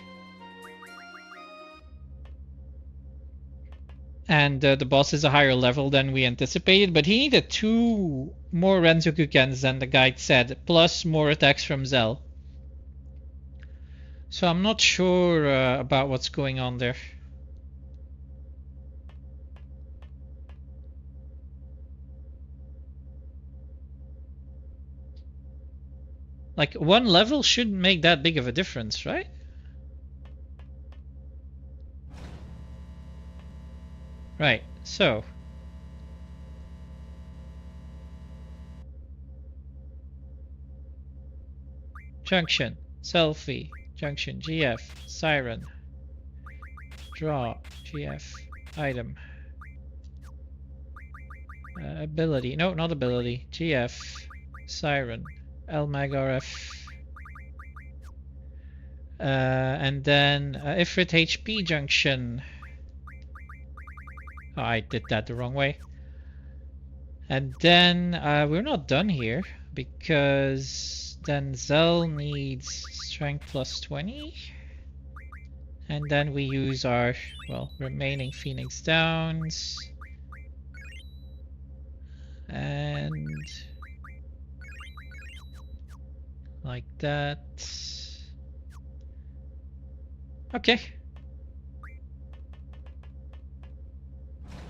And the boss is a higher level than we anticipated, but he needed 2 more Renzokukens than the guide said, plus more attacks from Zell. So I'm not sure about what's going on there. Like, 1 level shouldn't make that big of a difference, right? Right, so. Junction, selfie, junction, GF, siren, draw, GF, item. Ability, no, not ability, GF, siren. LMAG RF. And then Ifrit HP junction. Oh, I did that the wrong way. And then we're not done here because then Zell needs strength plus 20. And then we use our, well, remaining Phoenix Downs. And like that. Okay.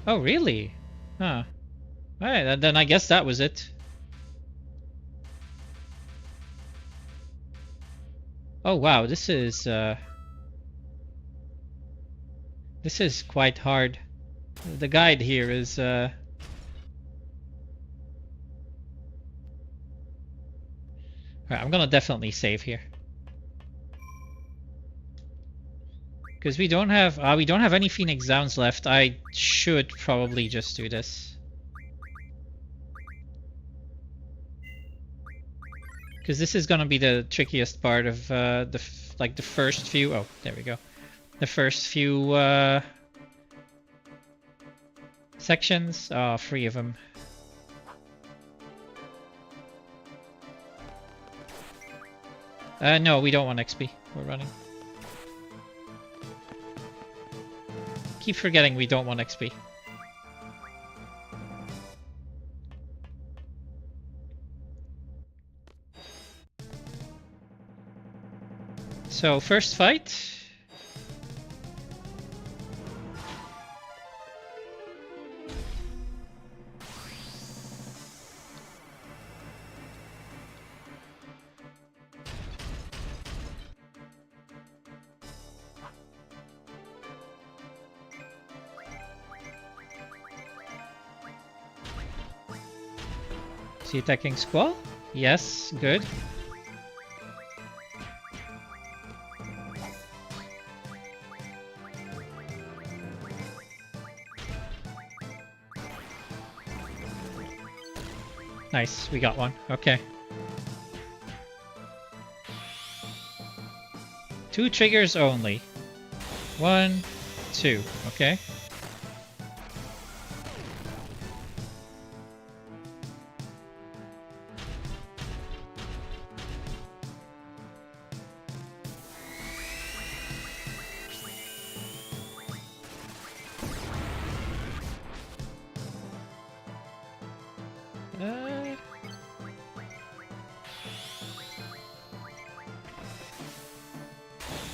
Oh, really? Huh. Alright, then I guess that was it. Oh wow, this is quite hard. The guide here is Alright, I'm gonna definitely save here. Because we don't have any Phoenix Downs left. I should probably just do this. Because this is gonna be the trickiest part of the first few. Oh, there we go. The first few sections. Oh, 3 of them. No, we don't want XP. We're running. Keep forgetting we don't want XP. So, first fight. Is he attacking Squall? Yes, good. Nice, we got one. Okay. 2 triggers only. 1, 2. Okay.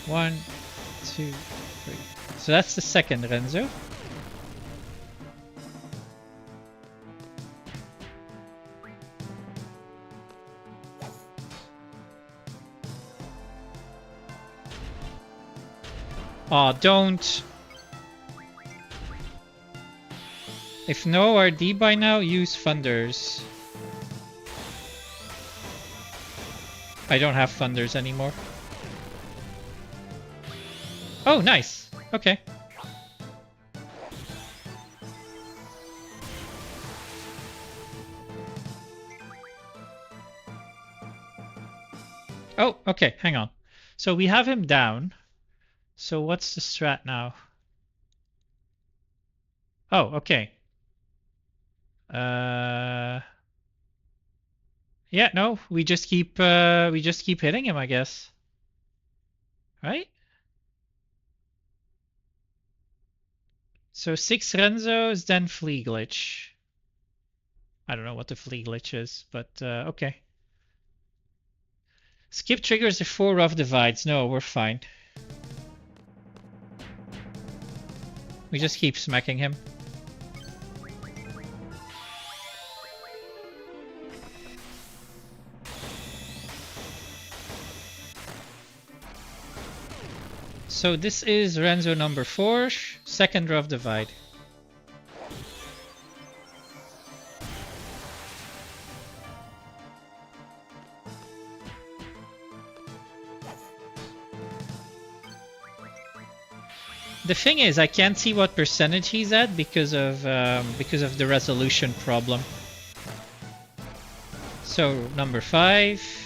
One, 2, 3. So that's the second Renzo. Aw, don't. If no RD by now, use Thunders. I don't have Thunders anymore. Oh, nice. Okay. Oh, okay. Hang on. So we have him down. So what's the strat now? Oh, okay. Yeah, no, we just keep hitting him, I guess. Right? So 6 Renzos, then Flea Glitch. I don't know what the Flea Glitch is, but okay. Skip triggers the 4 rough divides. No, we're fine. We just keep smacking him. So this is Renzo number 4, second rough divide. The thing is, I can't see what percentage he's at because of the resolution problem. So number 5.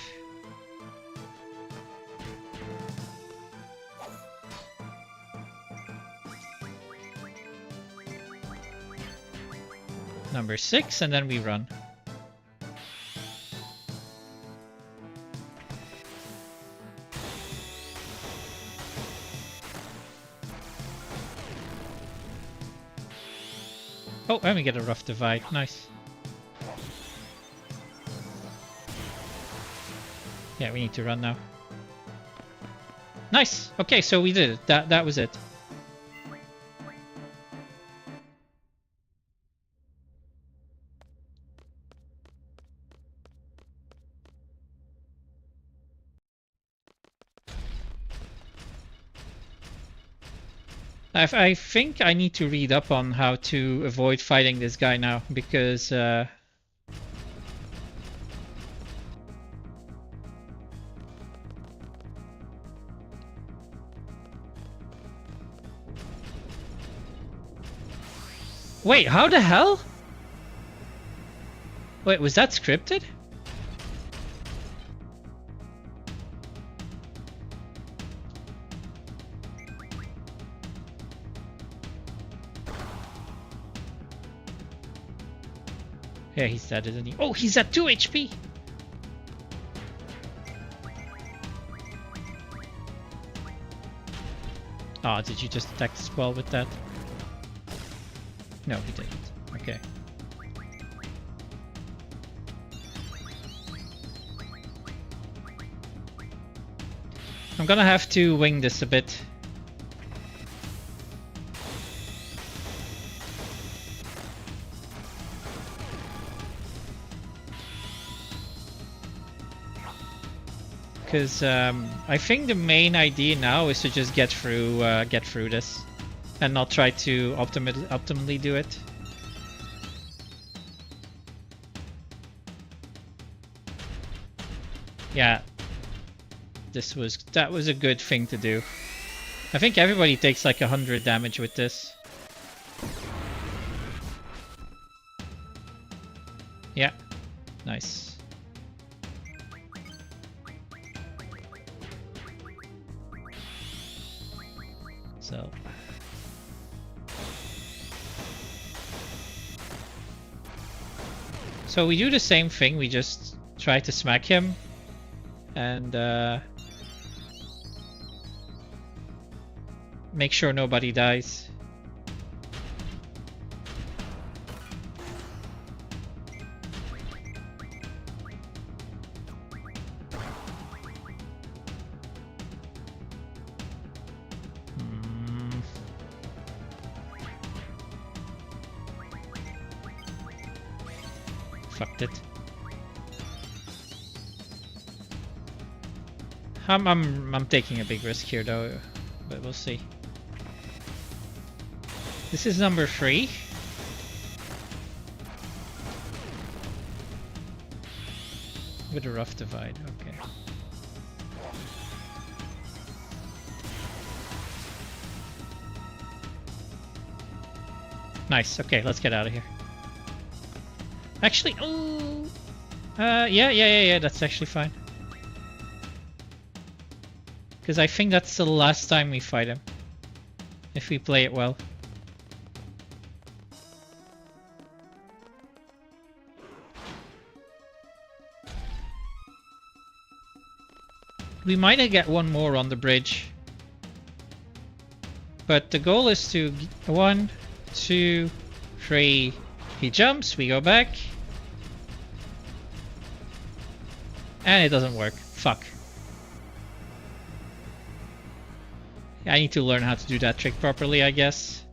number 6, and then we run. Oh, and we get a rough divide. Nice. Yeah, we need to run now. Nice. Okay, so we did it. That was it. I think I need to read up on how to avoid fighting this guy now, because wait, how the hell? Wait, was that scripted? Yeah, he's dead, isn't he? Oh, he's at 2 HP! Oh, did you just attack the squall with that? No, he didn't. Okay. I'm gonna have to wing this a bit. Because I think the main idea now is to just get through this, and not try to optimally do it. Yeah, that was a good thing to do. I think everybody takes like 100 damage with this. Yeah, nice. So we do the same thing, we just try to smack him and make sure nobody dies. Fucked it. I'm taking a big risk here though, but we'll see. This is number 3. With a rough divide, okay. Nice, okay, let's get out of here. Actually, oh, yeah, that's actually fine. Because I think that's the last time we fight him. If we play it well. We might get one more on the bridge. But the goal is to 1, 2, 3. He jumps, we go back. And it doesn't work. Fuck. I need to learn how to do that trick properly, I guess.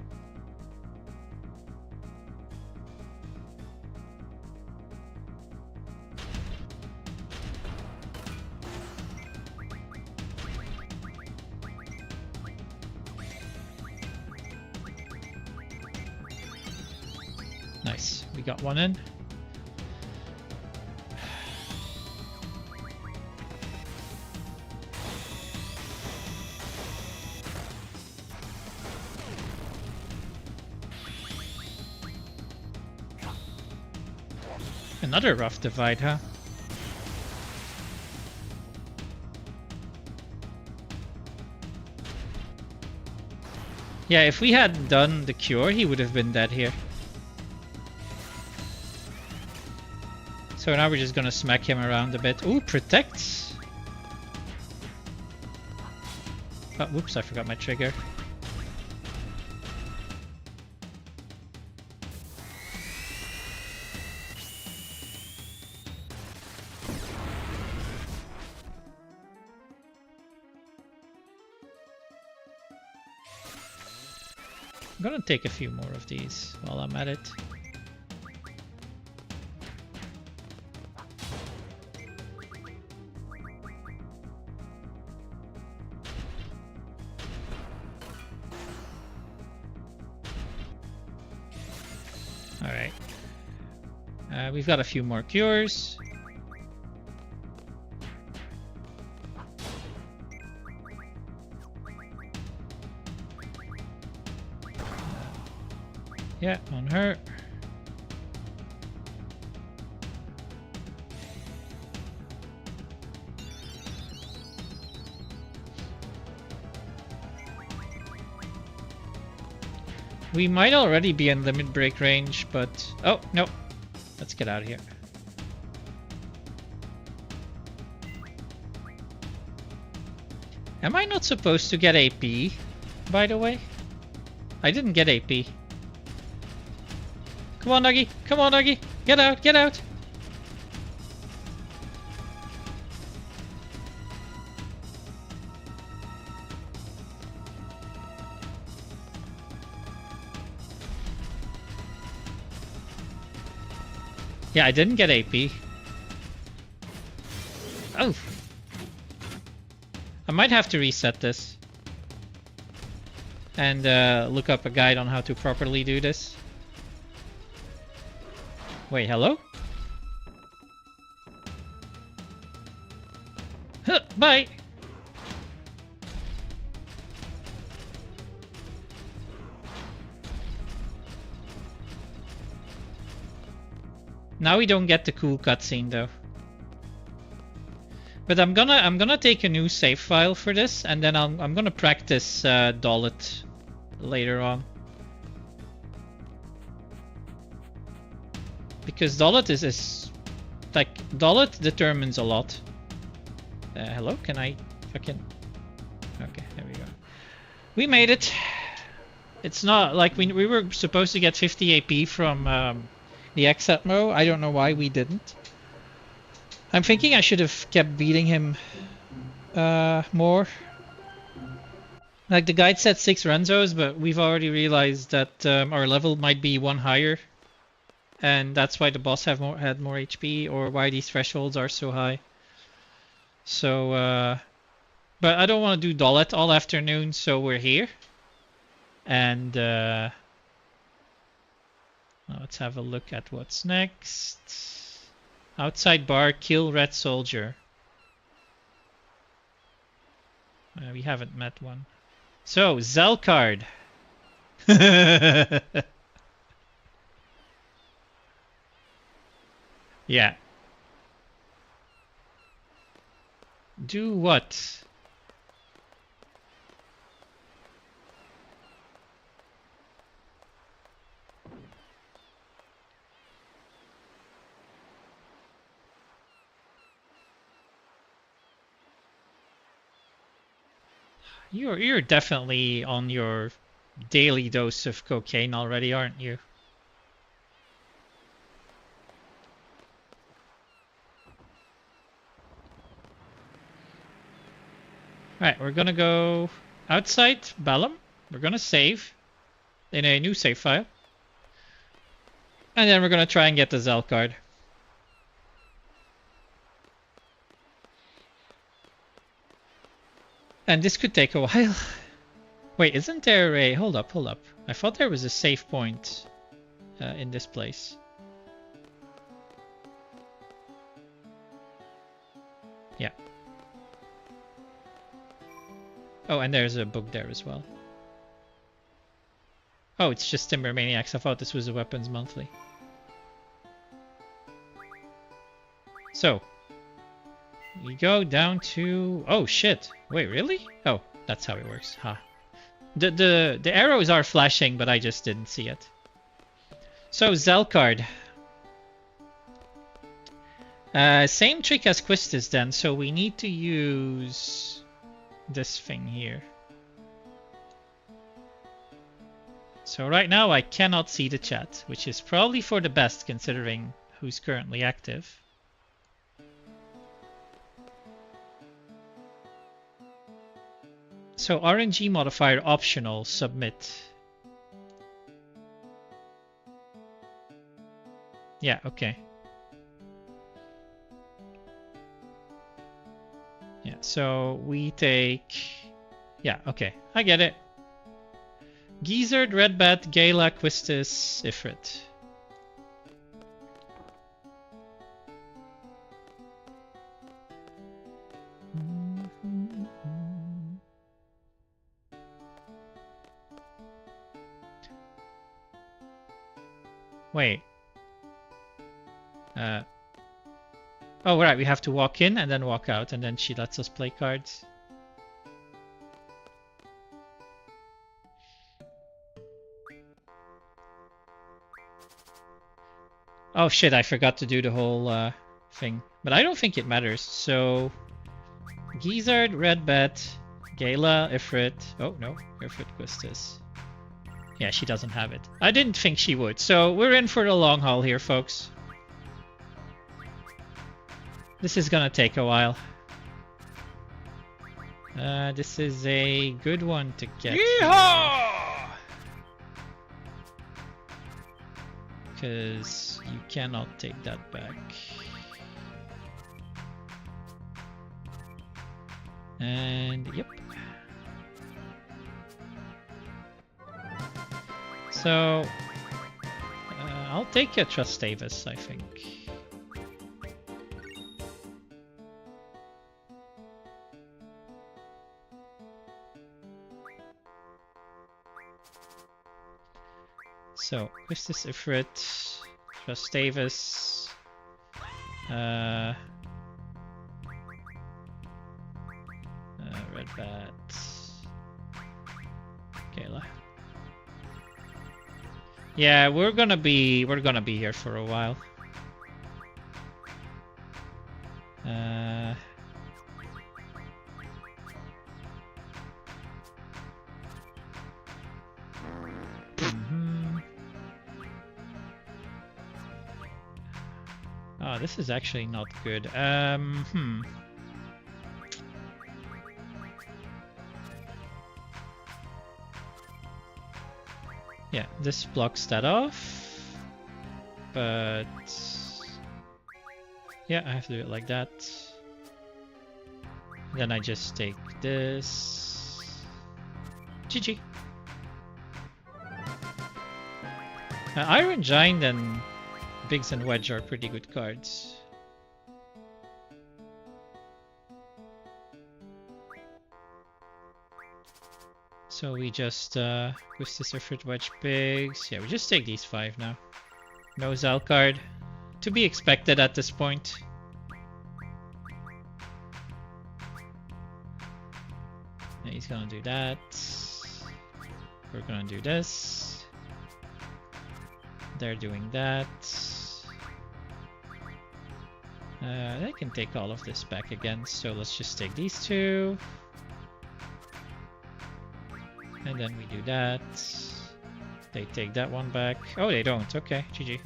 Nice. We got one in. Another rough divide, huh? Yeah, if we had done the cure, he would have been dead here. So now we're just gonna smack him around a bit. Ooh, protects. Oh, whoops, I forgot my trigger. I'm gonna take a few more of these while I'm at it. Alright. We've got a few more cures. Yeah, on her. We might already be in limit break range, but... Oh, no. Let's get out of here. Am I not supposed to get AP, by the way? I didn't get AP. Come on, Nuggy. Come on, Nuggy. Get out. Get out. Yeah, I didn't get AP. Oh. I might have to reset this. And look up a guide on how to properly do this. Wait, hello? Huh, bye! Now we don't get the cool cutscene though. But I'm gonna take a new save file for this, and then I'm gonna practice Dollet later on. Because Dollet is like Dollet determines a lot. Hello, can I fucking? Okay, there we go. We made it. It's not like we were supposed to get 50 AP from the Exatmo. I don't know why we didn't. I'm thinking I should have kept beating him more. Like the guide said 6 Renzos, but we've already realized that our level might be 1 higher. And that's why the boss had more HP, or why these thresholds are so high. So, but I don't want to do Dollet all afternoon, so we're here. And let's have a look at what's next. Outside bar, kill Red Soldier. We haven't met one. So, Zelkard. Yeah. Do what? You're definitely on your daily dose of cocaine already, aren't you? Alright, we're gonna go outside Balam. We're gonna save in a new save file. And then we're gonna try and get the Zelkard. And this could take a while. Wait, isn't there a... Hold up. I thought there was a save point in this place. Yeah. Oh, and there's a book there as well. Oh, it's just Timber Maniacs. I thought this was a Weapons Monthly. So, we go down to... Oh, shit. Wait, really? Oh, that's how it works. Huh. The arrows are flashing, but I just didn't see it. So, Zelkard. Same trick as Quistis then, so we need to use this thing here. So right now I cannot see the chat, which is probably for the best considering who's currently active. So RNG modifier optional, submit. Yeah, okay. Yeah, so we take... Yeah, okay, I get it. Gizzard, Redbat, Gala, Quistis, Ifrit. Wait. Oh, right, we have to walk in and then walk out, and then she lets us play cards. Oh shit, I forgot to do the whole thing. But I don't think it matters. So, Gizzard, Redbat, Gala, Ifrit. Oh no, Ifrit Quistis. Yeah, she doesn't have it. I didn't think she would. So we're in for the long haul here, folks. This is gonna take a while. This is a good one to get. Yeehaw! Because you cannot take that back. And yep. So I'll take a Trust Davis, I think. So, Quistis, Ifrit, Trust Davis, Redbat, Gala. Yeah, we're gonna be here for a while. Oh, this is actually not good. Yeah, this blocks that off. But yeah, I have to do it like that. Then I just take this. GG. Iron Giant and Biggs and Wedge are pretty good cards. So we just Quistis, Ifrit, Wedge, Biggs. Yeah, we just take these 5 now. No Zal card. To be expected at this point. Yeah, he's gonna do that. We're gonna do this. They're doing that. They can take all of this back again, so let's just take these 2. And then we do that. They take that one back. Oh, they don't. Okay, GG.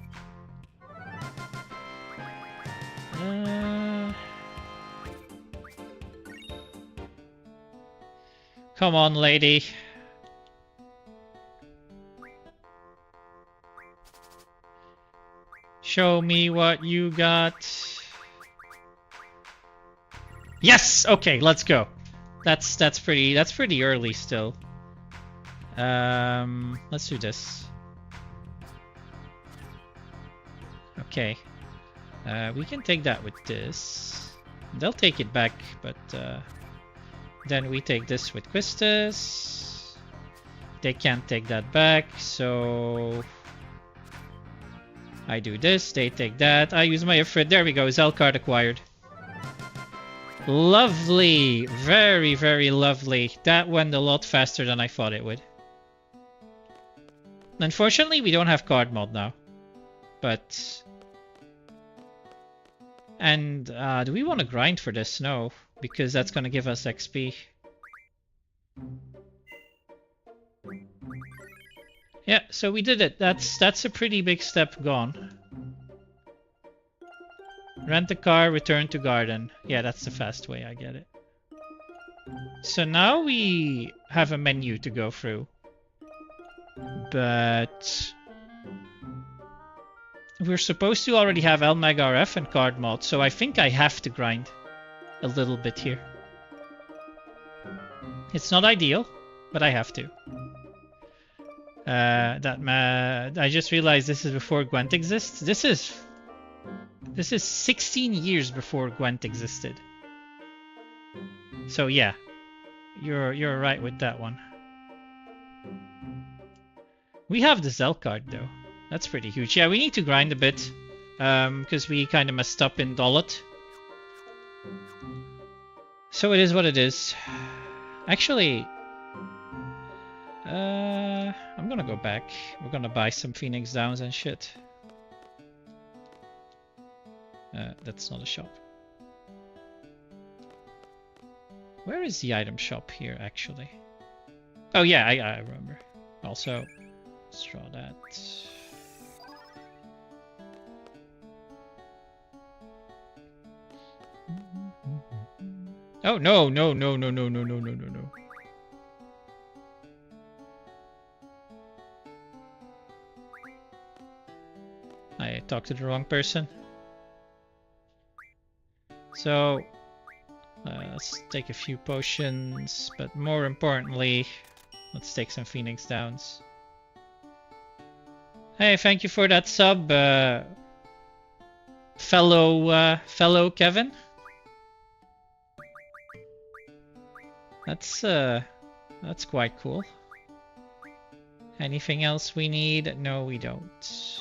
Come on, lady. Show me what you got. Yes. Okay, let's go. That's pretty early still. Let's do this. Okay. We can take that with this. They'll take it back, but then we take this with Quistis. They can't take that back, so I do this, they take that. I use my Ifrit. There we go, Zal card acquired. Lovely. Very, very lovely. That went a lot faster than I thought it would. Unfortunately, we don't have card mod now. But And do we want to grind for this? No, because that's going to give us XP. Yeah, so we did it. That's a pretty big step gone. Rent a car, return to garden. Yeah, that's the fast way, I get it. So now we have a menu to go through. But we're supposed to already have LMAG RF and card mod, so I think I have to grind a little bit here. It's not ideal, but I have to. I just realized this is before Gwent exists. This is 16 years before Gwent existed. So yeah, you're right with that one. We have the Zell card though. That's pretty huge. Yeah, we need to grind a bit because we kind of messed up in Dollet. So it is what it is. Actually, I'm gonna go back. We're gonna buy some Phoenix Downs and shit. That's not a shop. Where is the item shop here, actually? Oh yeah, I remember. Also, let's draw that. Oh no, no, no, no, no, no, no, no, no, no. I talked to the wrong person. So, let's take a few potions, but more importantly, let's take some Phoenix Downs. Hey, thank you for that sub, fellow Kevin. That's quite cool. Anything else we need? No, we don't.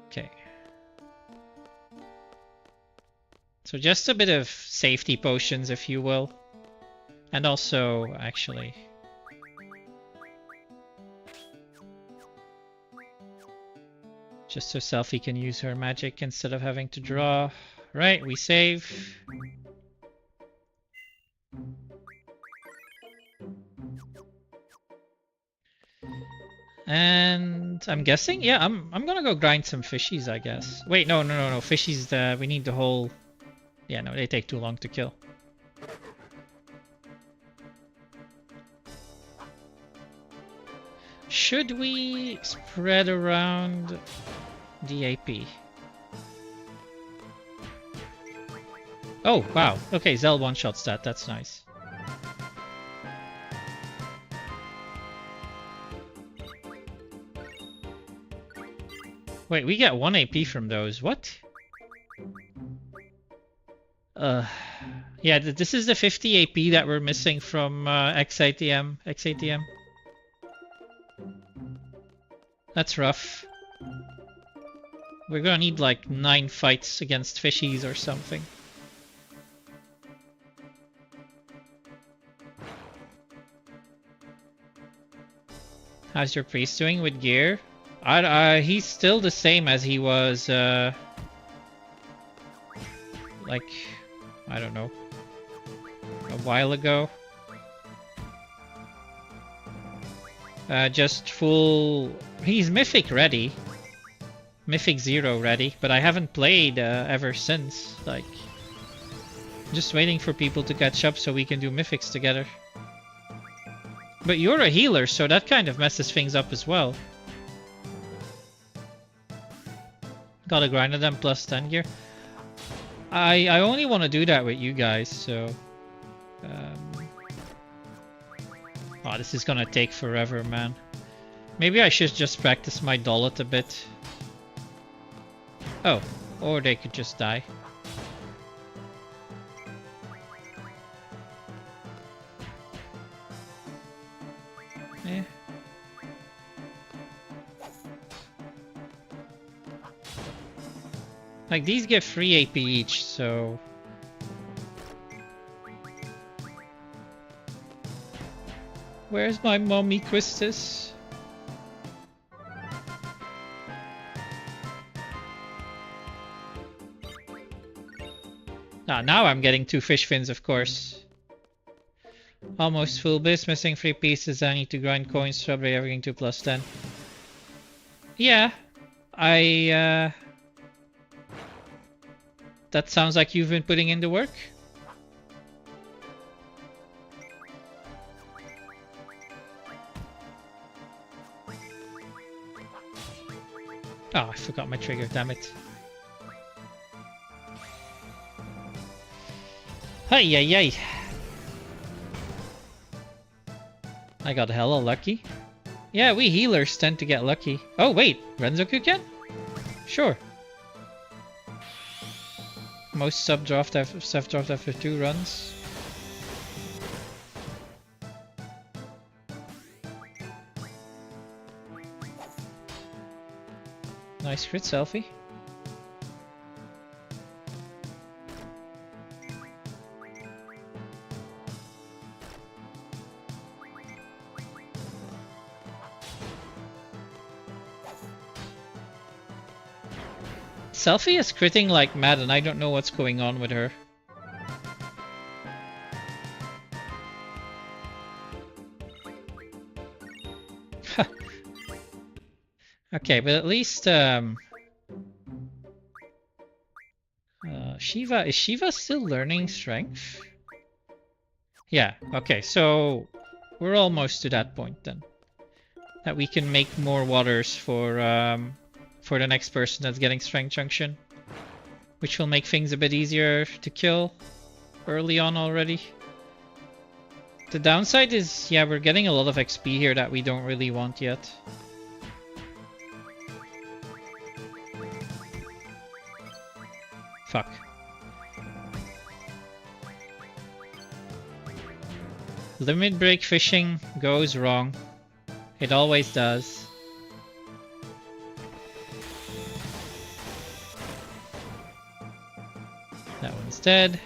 Okay. So just a bit of safety potions, if you will. And also, actually... just so Selphie can use her magic instead of having to draw. Right, we save. And I'm guessing, yeah, I'm gonna go grind some fishies, I guess. Wait, no, fishies, we need the whole... Yeah, no, they take too long to kill. Should we spread around the AP? Oh, wow. Okay, Zell one-shots that. That's nice. Wait, we get 1 AP from those. What? Yeah, this is the 50 AP that we're missing from XATM. That's rough. We're gonna need like 9 fights against fishies or something. How's your priest doing with gear? He's still the same as he was, like, I don't know, a while ago. Just full... He's Mythic ready. Mythic 0 ready, but I haven't played ever since. Like, just waiting for people to catch up so we can do Mythics together. But you're a healer, so that kind of messes things up as well. Gotta grind them plus 10 gear. I only want to do that with you guys, so... Oh, this is gonna take forever, man. Maybe I should just practice my Dollet a bit. Oh, or they could just die. Eh. Like, these get 3 AP each, so... Where's my mommy, Christus? Ah, now I'm getting 2 fish fins, of course. Almost full biz, missing 3 pieces. I need to grind coins, strawberry, everything 2 plus 10. Yeah, that sounds like you've been putting in the work. Oh, I forgot my trigger, damn it. Hey, ay, ay. I got hella lucky. Yeah, we healers tend to get lucky. Oh, wait, Renzoku can? Sure. Most stuff dropped after 2 runs. Nice crit selfie. Selfie is critting like mad and I don't know what's going on with her. Okay, but at least Shiva, is Shiva still learning strength? Yeah, okay, so we're almost to that point then. That we can make more waters for the next person that's getting strength junction. Which will make things a bit easier to kill early on already. The downside is, yeah, we're getting a lot of XP here that we don't really want yet. Fuck. Limit break fishing goes wrong. It always does. That one's dead.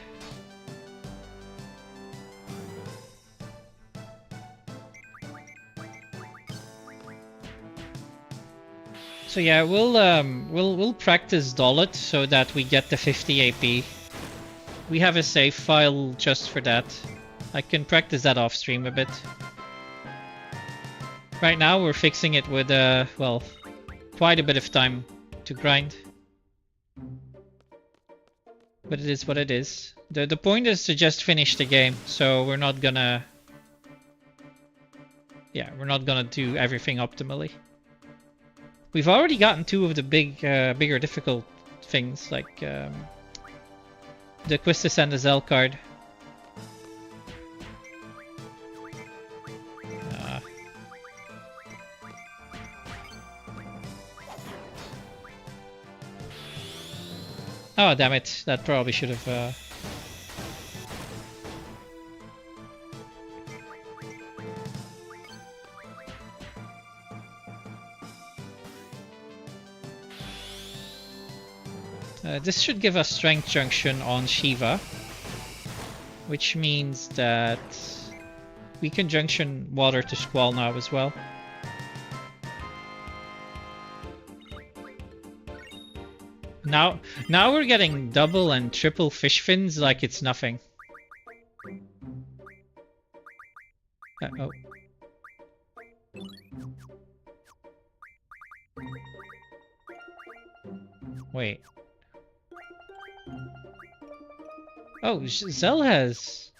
So yeah, we'll practice Dollet so that we get the 50 AP. We have a save file just for that. I can practice that off stream a bit. Right now we're fixing it with well, quite a bit of time to grind. But it is what it is. The point is to just finish the game, so we're not gonna... Yeah, we're not gonna do everything optimally. We've already gotten 2 of the bigger difficult things, like the Quistis and the Zell card. Oh, damn it. That probably should have... this should give us Strength Junction on Shiva. Which means that we can junction water to Squall now as well. Now we're getting double and triple fish fins like it's nothing. Oh. Wait. Oh, Zell has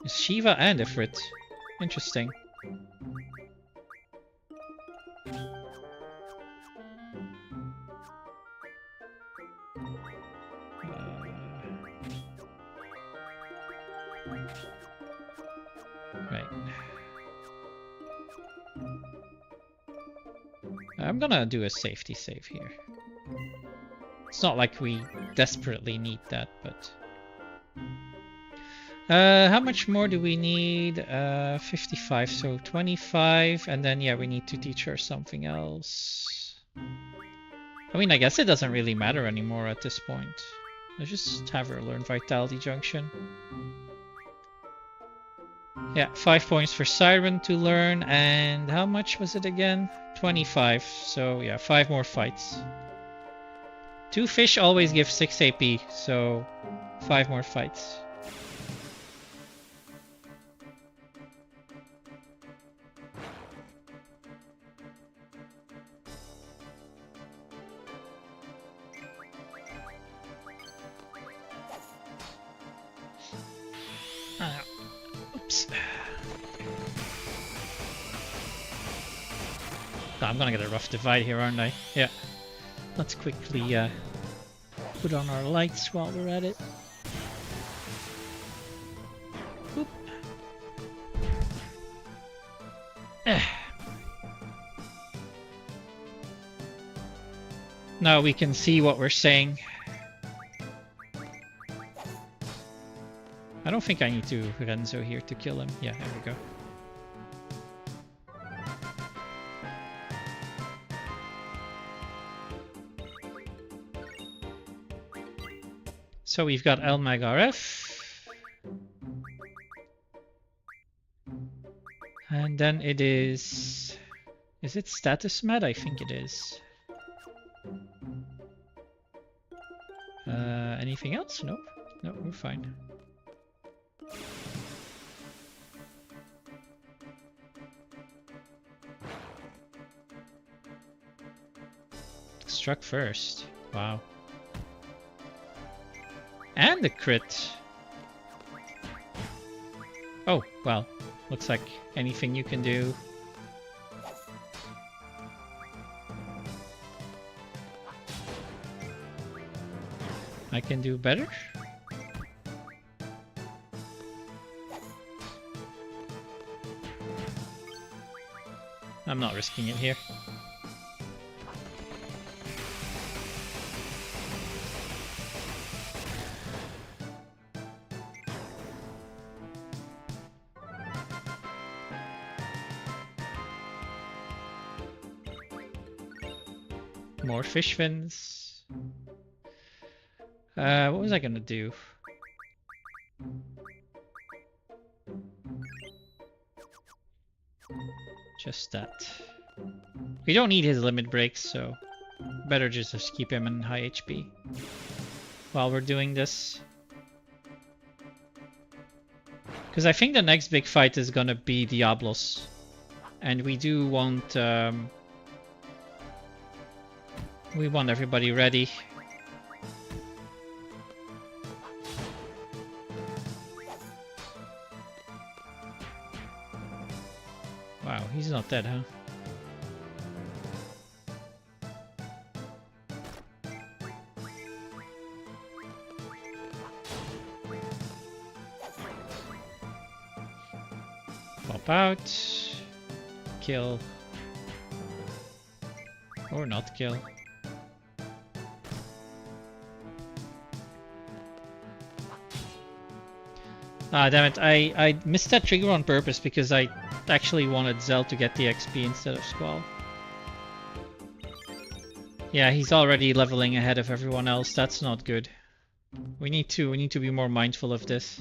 Shiva and Ifrit. Interesting. Right. I'm gonna do a safety save here. It's not like we desperately need that, but... how much more do we need? 55, so 25, and then yeah, we need to teach her something else. I mean, I guess it doesn't really matter anymore at this point. Let's just have her learn Vitality Junction. Yeah, 5 points for Siren to learn, and how much was it again? 25, so yeah, 5 more fights. 2 fish always give 6 AP, so 5 more fights. Oops. Oh, I'm gonna get a rough divide here, aren't I? Yeah. Let's quickly put on our lights while we're at it. Oop. Now we can see what we're saying. I don't think I need to Renzo here to kill him. Yeah, there we go. So we've got Elmag RF. And then it is... Is it Status Med? I think it is. Anything else? No. No, we're fine. Struck first. Wow. And the crit. Oh, well. Looks like anything you can do. I can do better? I'm not risking it here. More fish fins. What was I gonna do? Just that. We don't need his limit breaks, so better just keep him in high HP while we're doing this. Because I think the next big fight is gonna be Diablos, and we do want we want everybody ready. Wow, he's not dead, huh? Pop out. Kill. Or not kill. Ah, damn it. I missed that trigger on purpose because I actually wanted Zell to get the XP instead of Squall. Yeah, he's already leveling ahead of everyone else. That's not good. We need to be more mindful of this.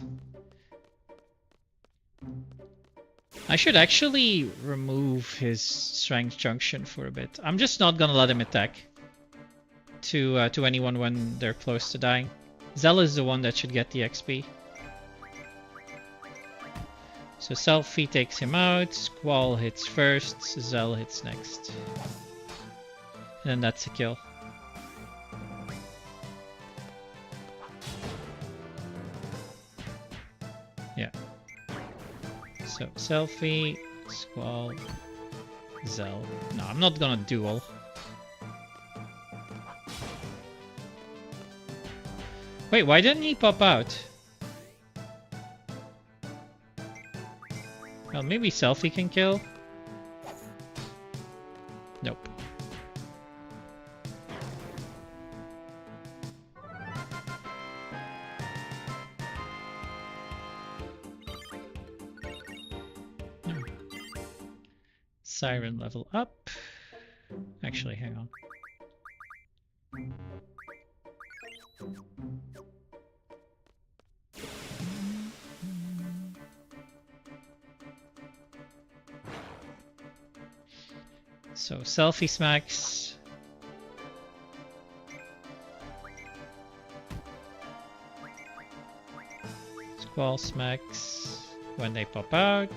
I should actually remove his strength junction for a bit. I'm just not gonna let him attack to anyone when they're close to dying. Zell is the one that should get the XP. So Selfie takes him out, Squall hits first, Zell hits next. And then that's a kill. Yeah. So Selfie, Squall, Zell. No, I'm not gonna duel. Wait, why didn't he pop out? Well, maybe Selfie can kill. Nope. Siren level up. Actually, hang on. So Selfie smacks. Squall smacks when they pop out.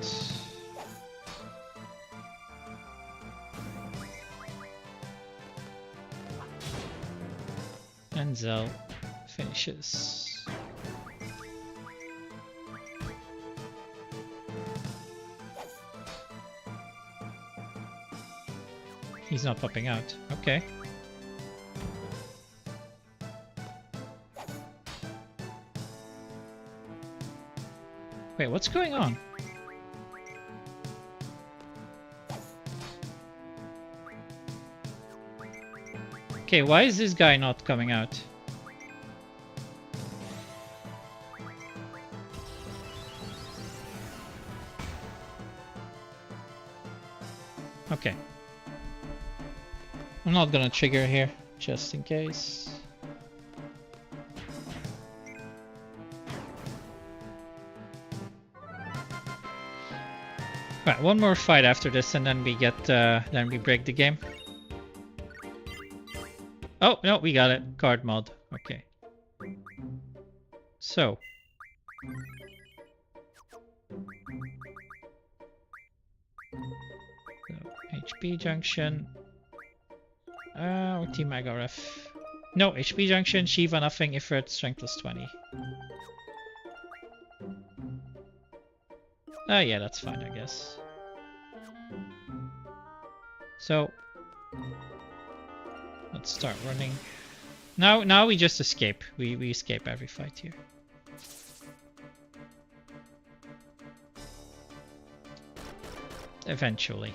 And Zell finishes. He's not popping out. Okay. Wait, what's going on? Okay, why is this guy not coming out? Okay. I'm not gonna trigger here, just in case. Right, one more fight after this, and then we get, then we break the game. Oh no, we got it. Card mod. Okay. So. HP junction. Or Team Magaref. No, HP junction, Shiva nothing, Ifrit, strength plus 20. Oh yeah, that's fine, I guess. So let's start running. Now we just escape. We escape every fight here. Eventually.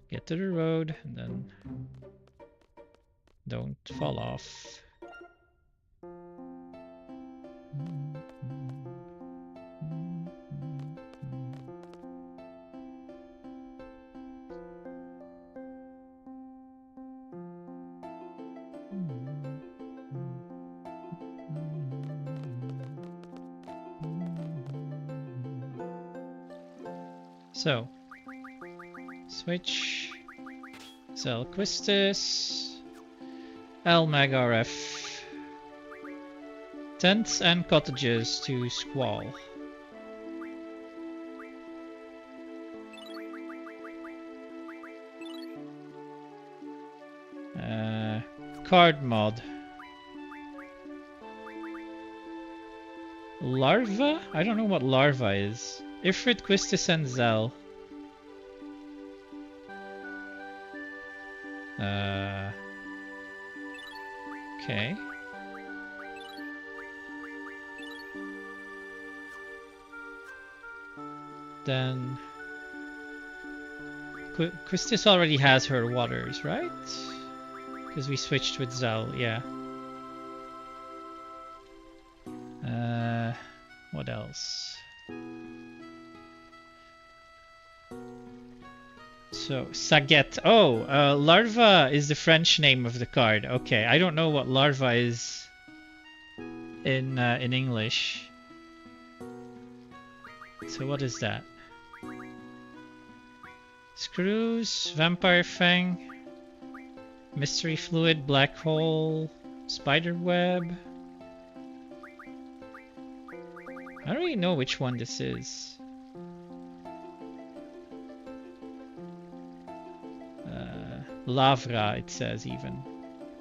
Get to the road and then don't fall off. So, switch, Zell Quistis, Magaref, tents and cottages to Squall. Card mod. Larva? I don't know what larva is. Ifrit, Quistis, and Zell. Okay. Then Quistis already has her waters, right? Because we switched with Zell, yeah. What else? So, Saget. Oh, larva is the French name of the card. Okay, I don't know what larva is in English. So what is that? Screws, Vampire Fang, Mystery Fluid, Black Hole, Spider Web. I don't really know which one this is. Lavra, it says even.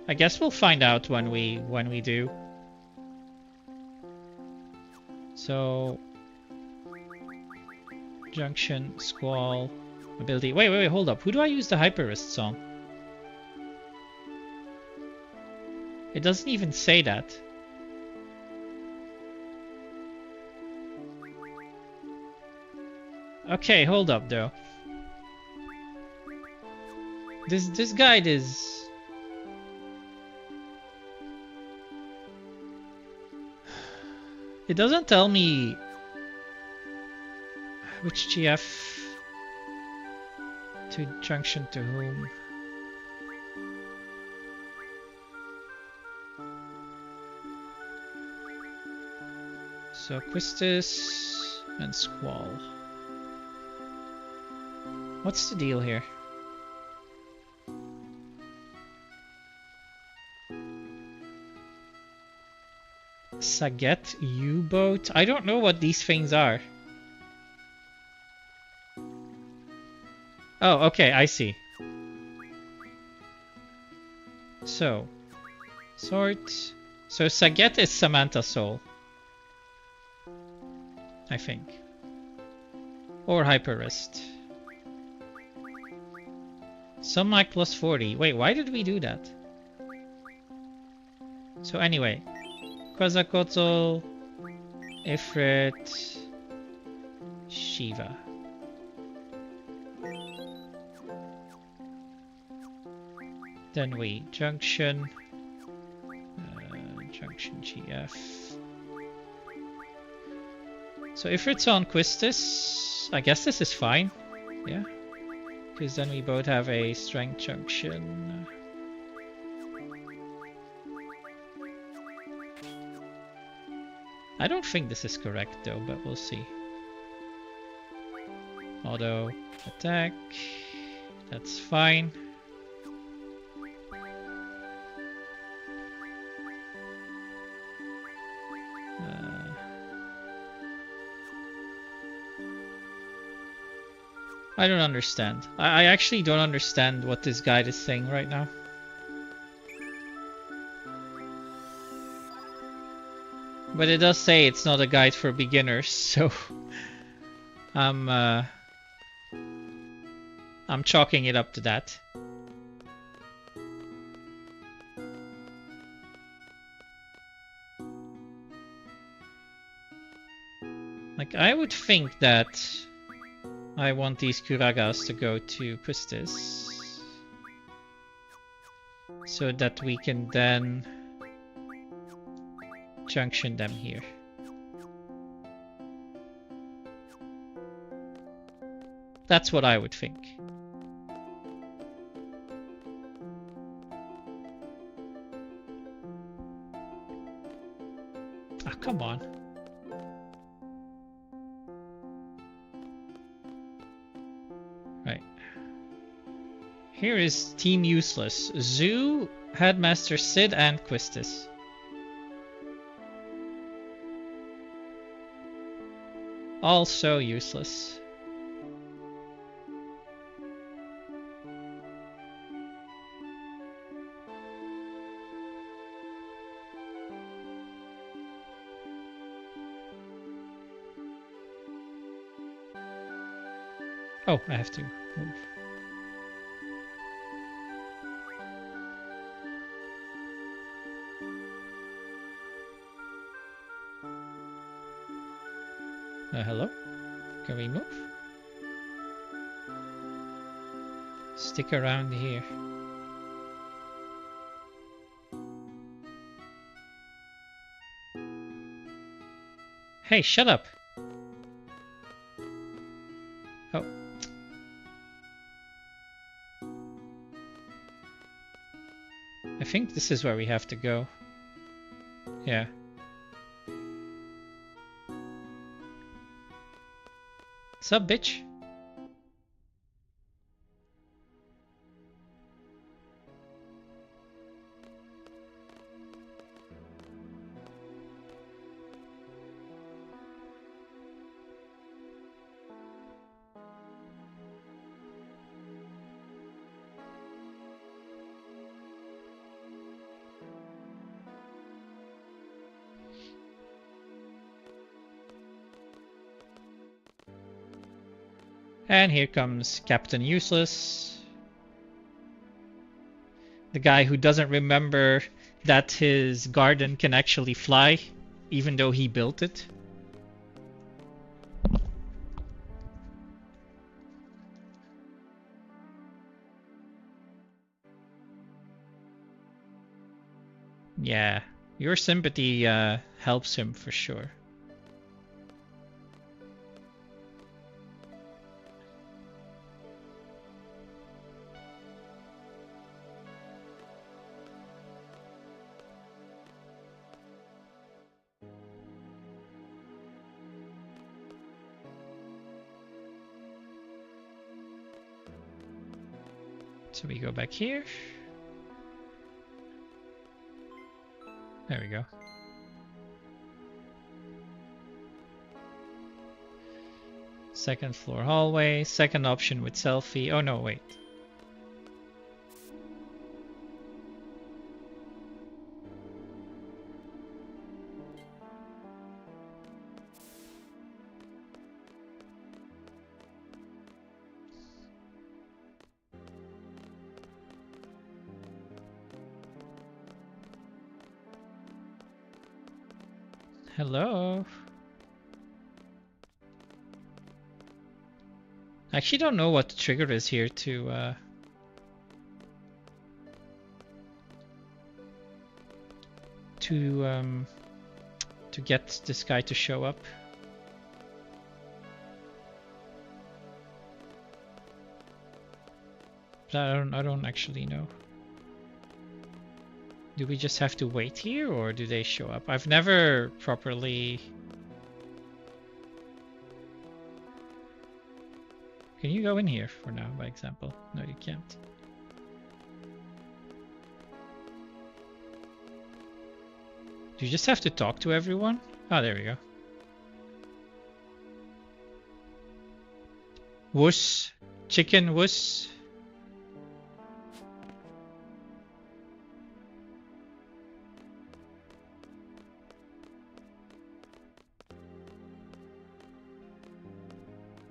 I guess we'll find out when we do. So, Junction, Squall, ability. Wait, hold up. Who do I use the Hyper Wrists on? It doesn't even say that. Okay, hold up though. This guide is... It doesn't tell me which GF to junction to whom. So Quistis and Squall. What's the deal here? Saget U-boat? I don't know what these things are. Oh, okay, I see. So, sort. So Saget is Samantha Soul. I think. Or Hyperwrist. Sunlight plus 40. Wait, why did we do that? So anyway. Quetzalcoatl, Ifrit, Shiva. Then we Junction. Junction GF. So if it's on Quistis, I guess this is fine. Yeah. Because then we both have a strength junction. I don't think this is correct though, but we'll see. Auto attack. That's fine. I don't understand. I actually don't understand what this guide is saying right now. But it does say it's not a guide for beginners, so I'm chalking it up to that. Like, I would think that I want these Kuragas to go to Quistis so that we can then junction them here. That's what I would think. Ah, come on. Right. Here is Team Useless. Zoo, Headmaster Sid, and Quistis. All so useless. Oh, I have to move. Hello? Can we move? Stick around here. Hey, shut up! Oh. I think this is where we have to go. Yeah. Sup, bitch? And here comes Captain Useless. The guy who doesn't remember that his garden can actually fly, even though he built it. Yeah, your sympathy helps him for sure. So we go back here. There we go. Second floor hallway, second option with selfie. Oh no, wait. Hello. I actually don't know what the trigger is here to get this guy to show up. But I don't actually know. Do we just have to wait here, or do they show up? I've never properly... Can you go in here for now, by example? No, you can't. Do you just have to talk to everyone? Oh, there we go. Wuss. Chicken wuss.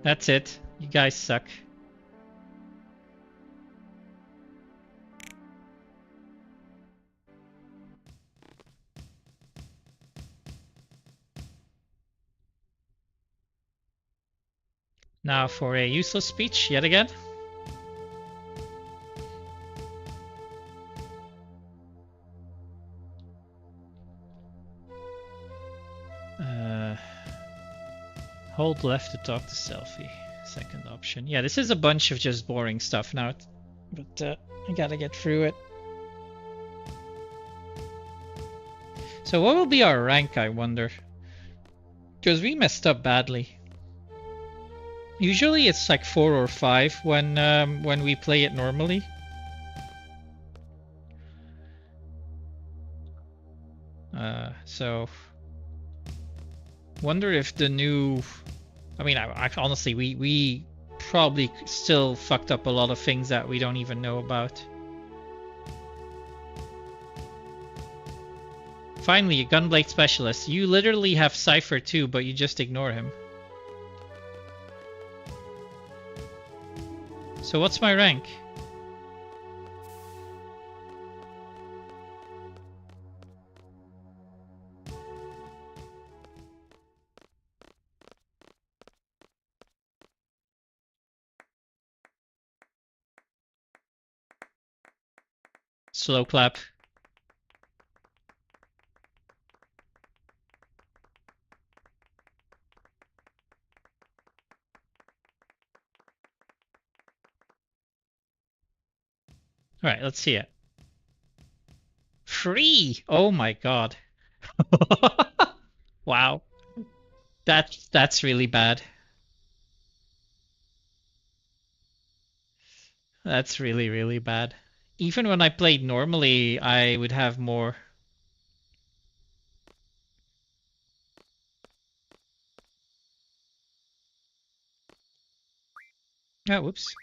That's it. You guys suck. Now for a useless speech yet again. Hold left to talk to selfie. Second option. Yeah, this is a bunch of just boring stuff now, but I gotta get through it. So what will be our rank, I wonder? Because we messed up badly. Usually it's like 4 or 5 when we play it normally. So wonder if the new... I mean, I honestly, we probably still fucked up a lot of things that we don't even know about. Finally, a Gunblade Specialist. You literally have Cypher too, but you just ignore him. So what's my rank? Slow clap. All right, let's see it. Free! Oh my god. Wow. That's really bad. That's really, really bad. Even when I played normally, I would have more. Oh, whoops.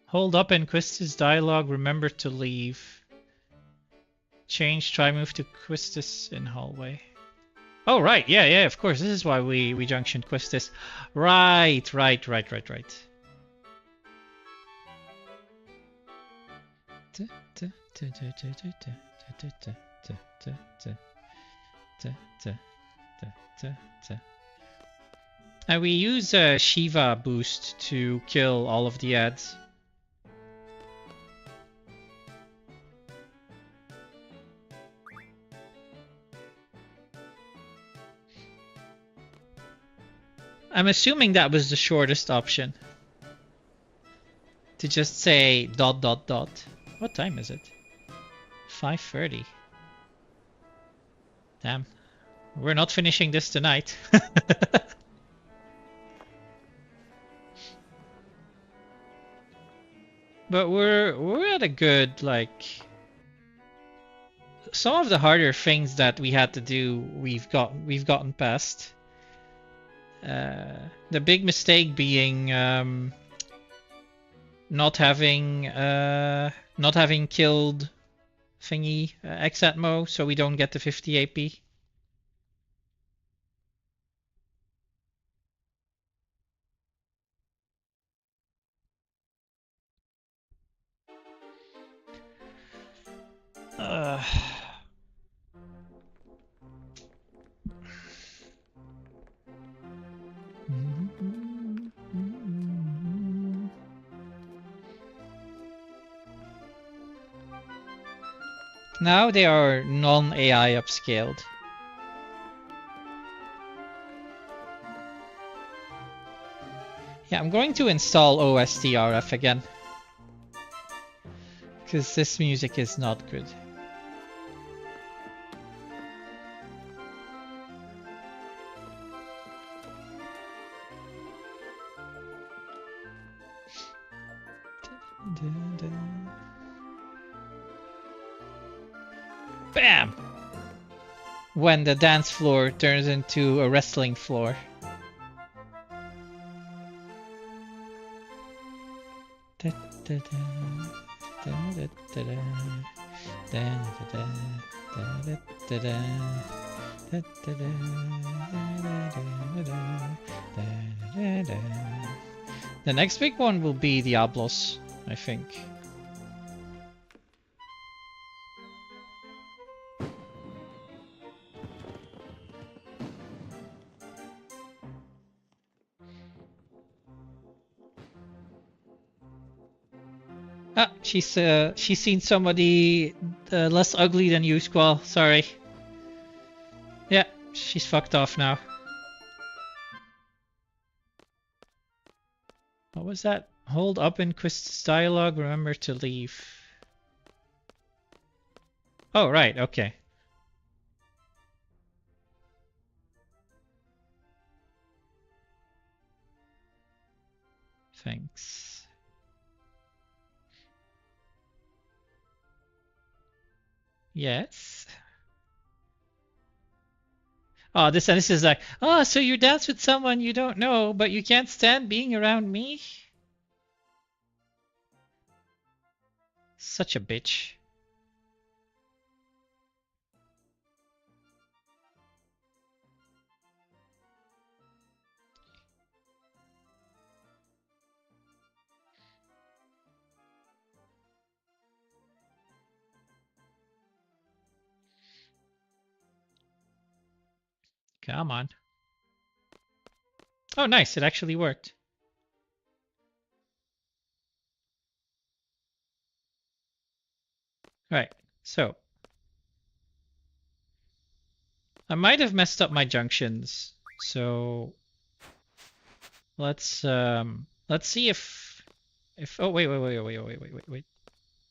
Hold up and Quistis dialogue. Remember to leave. Change. Try move to Quistis in hallway. Oh right, yeah, of course. This is why we junctioned Quistis. Right. And we use Shiva boost to kill all of the ads. I'm assuming that was the shortest option. To just say ... What time is it? 5:30. Damn. We're not finishing this tonight. But we're at a good, like, some of the harder things that we had to do we've gotten past. The big mistake being not having killed thingy Exatmo, so we don't get the 50 AP. Now they are non-AI upscaled. Yeah, I'm going to install OSTRF again. Because this music is not good. Bam! When the dance floor turns into a wrestling floor. The next big one will be Diablos, I think. Ah, she's seen somebody less ugly than you, Squall. Sorry. Yeah, she's fucked off now. What was that? Hold up in Quist's dialogue, remember to leave. Oh, right, okay. Thanks. Yes. Oh, this is like, oh, so you dance with someone you don't know, but you can't stand being around me? Such a bitch. Come on. Oh, nice. It actually worked. Right. So I might have messed up my junctions. So let's see if oh wait,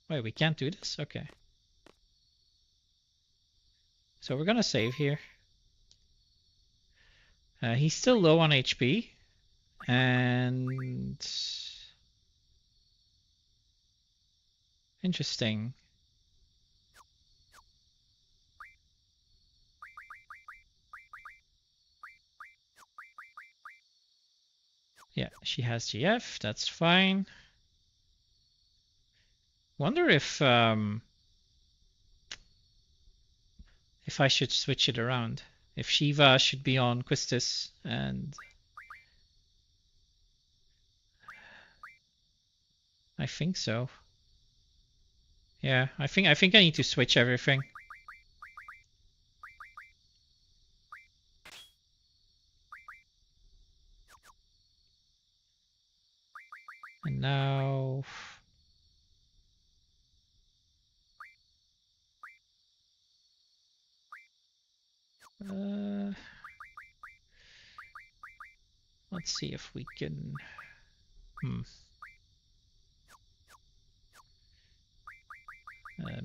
we can't do this? Okay. So we're gonna save here. He's still low on HP. And interesting. Yeah, she has GF, that's fine. Wonder if I should switch it around. If Shiva should be on Quistis and I think so. Yeah, I think I need to switch everything. And now Let's see if we can...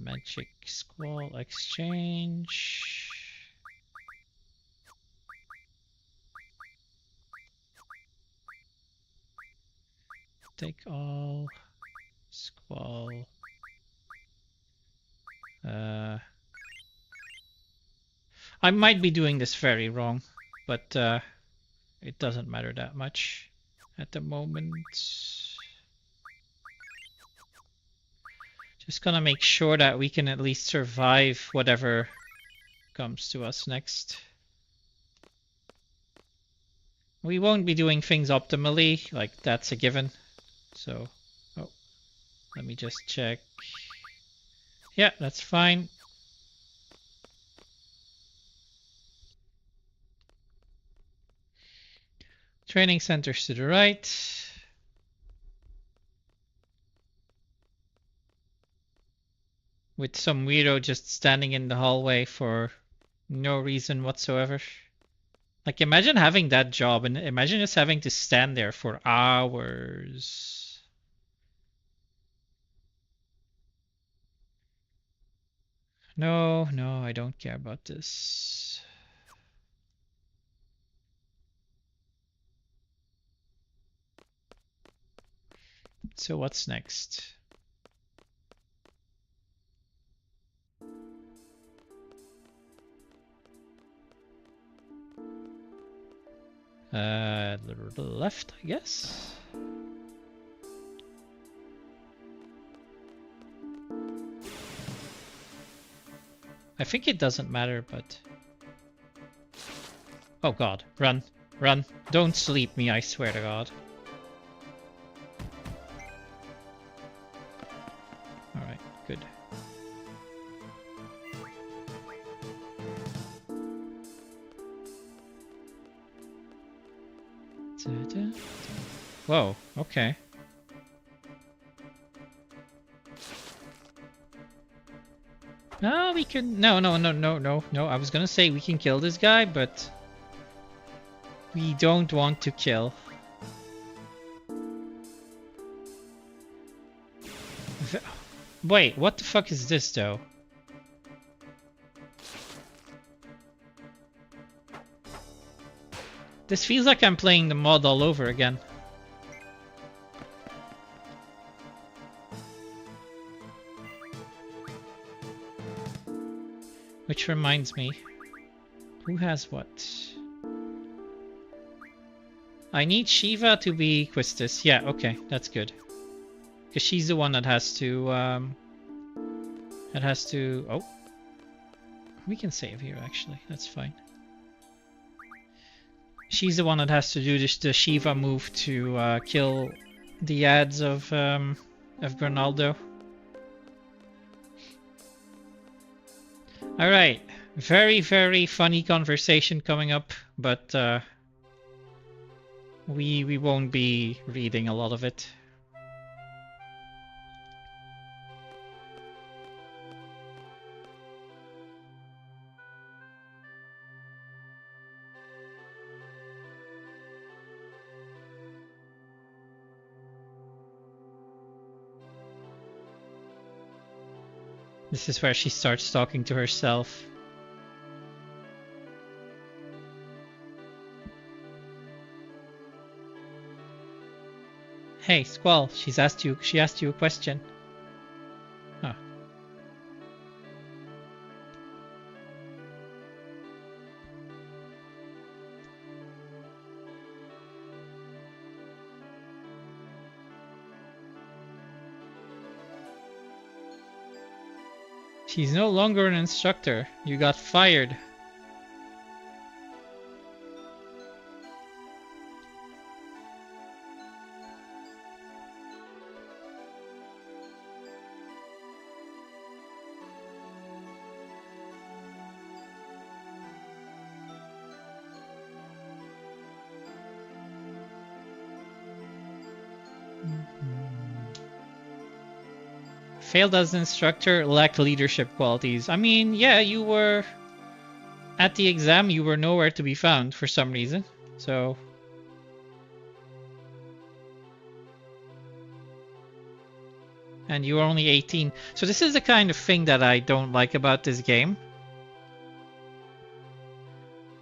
Magic Squall Exchange. Take all. Squall. I might be doing this very wrong, but it doesn't matter that much at the moment. Just gonna make sure that we can at least survive whatever comes to us next. We won't be doing things optimally, like that's a given. So, oh, let me just check. Yeah, that's fine. Training centers to the right. With some weirdo just standing in the hallway for no reason whatsoever. Like, imagine having that job and imagine just having to stand there for hours. No, I don't care about this. So what's next? The left, I guess. I think it doesn't matter, but... Oh god, run, run. Don't sleep me, I swear to god. Alright, good. Whoa, okay. No, we can... No. I was gonna say we can kill this guy, but... we don't want to kill. Wait, what the fuck is this, though? This feels like I'm playing the mod all over again. Which reminds me, who has what? I need Shiva to be Quistis. Yeah, okay, that's good. Because she's the one that has to, oh. We can save here, actually. That's fine. She's the one that has to do the Shiva move to kill the ads of Grinaldo. Alright, very funny conversation coming up, but we won't be reading a lot of it. This is where she starts talking to herself. Hey, Squall, she asked you a question. Huh. She's no longer an instructor. You got fired. Failed as an instructor, lacked leadership qualities. I mean, yeah, you were... At the exam, you were nowhere to be found for some reason. So... And you're only 18. So this is the kind of thing that I don't like about this game.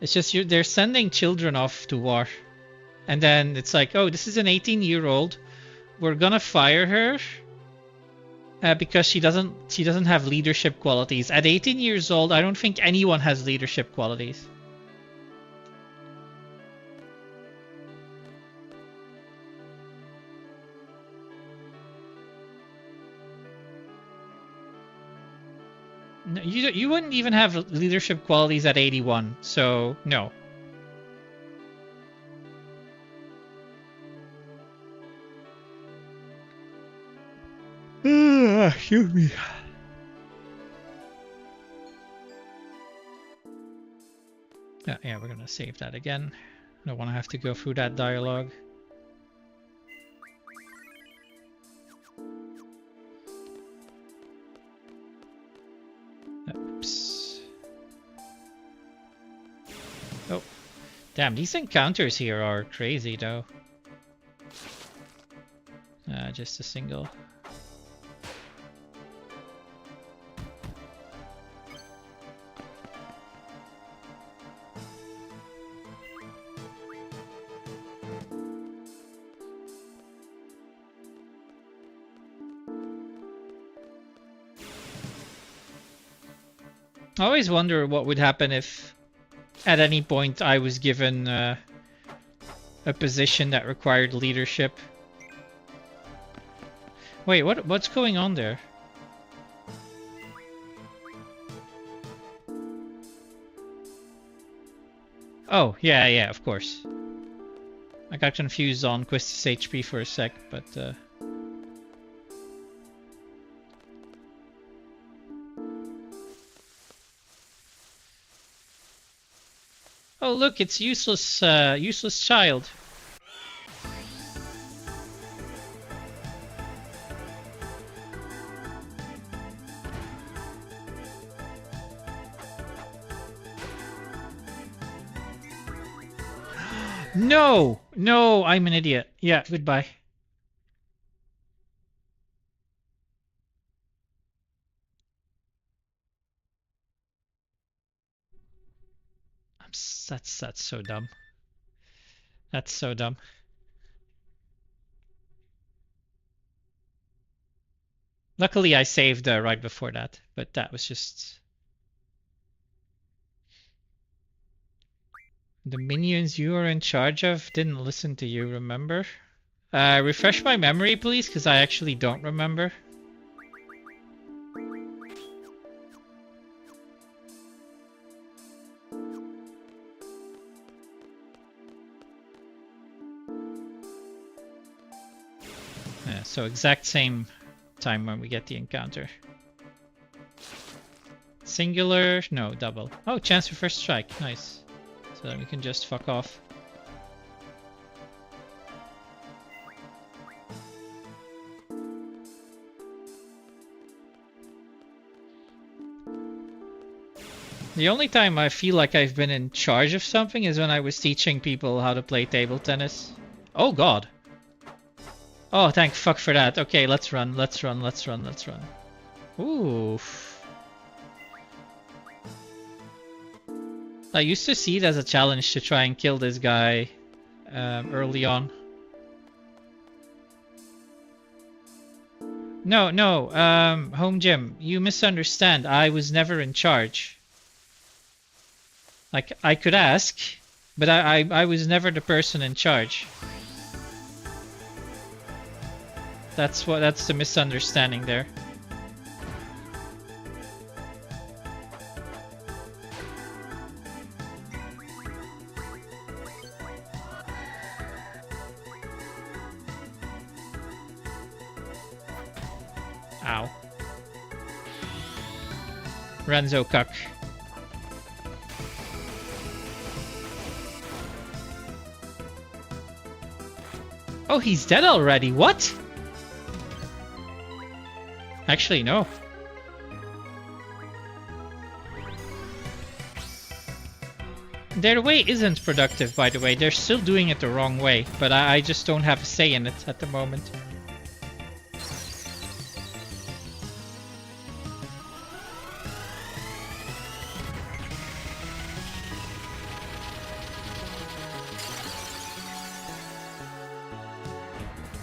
It's just they're sending children off to war. And then it's like, oh, this is an 18-year-old. We're gonna fire her because she doesn't have leadership qualities. At 18 years old, I don't think anyone has leadership qualities. No, you wouldn't even have leadership qualities at 81, so no. Excuse me. Yeah, we're gonna save that again. I don't want to have to go through that dialogue. Oops. Oh, damn! These encounters here are crazy, though. Just a single. I always wonder what would happen if at any point I was given a position that required leadership. Wait, what's going on there? Oh, yeah, of course. I got confused on Quistis HP for a sec, but oh, look, it's useless child. No, I'm an idiot. Yeah, goodbye. That's so dumb. That's so dumb. Luckily, I saved right before that, but that was just... The minions you are in charge of didn't listen to you, remember? Refresh my memory, please, because I actually don't remember. Yeah, so exact same time when we get the encounter. Singular, no, double. Oh, chance for first strike, nice. So then we can just fuck off. The only time I feel like I've been in charge of something is when I was teaching people how to play table tennis. Oh god. Oh, thank fuck for that. Okay, let's run. Ooh. I used to see it as a challenge to try and kill this guy early on. No, Home Gym, you misunderstand. I was never in charge. Like, I could ask, but I was never the person in charge. That's the misunderstanding there. Ow. Renzo cuck. Oh, he's dead already. What? Actually, no. Their way isn't productive, by the way. They're still doing it the wrong way, but I just don't have a say in it at the moment.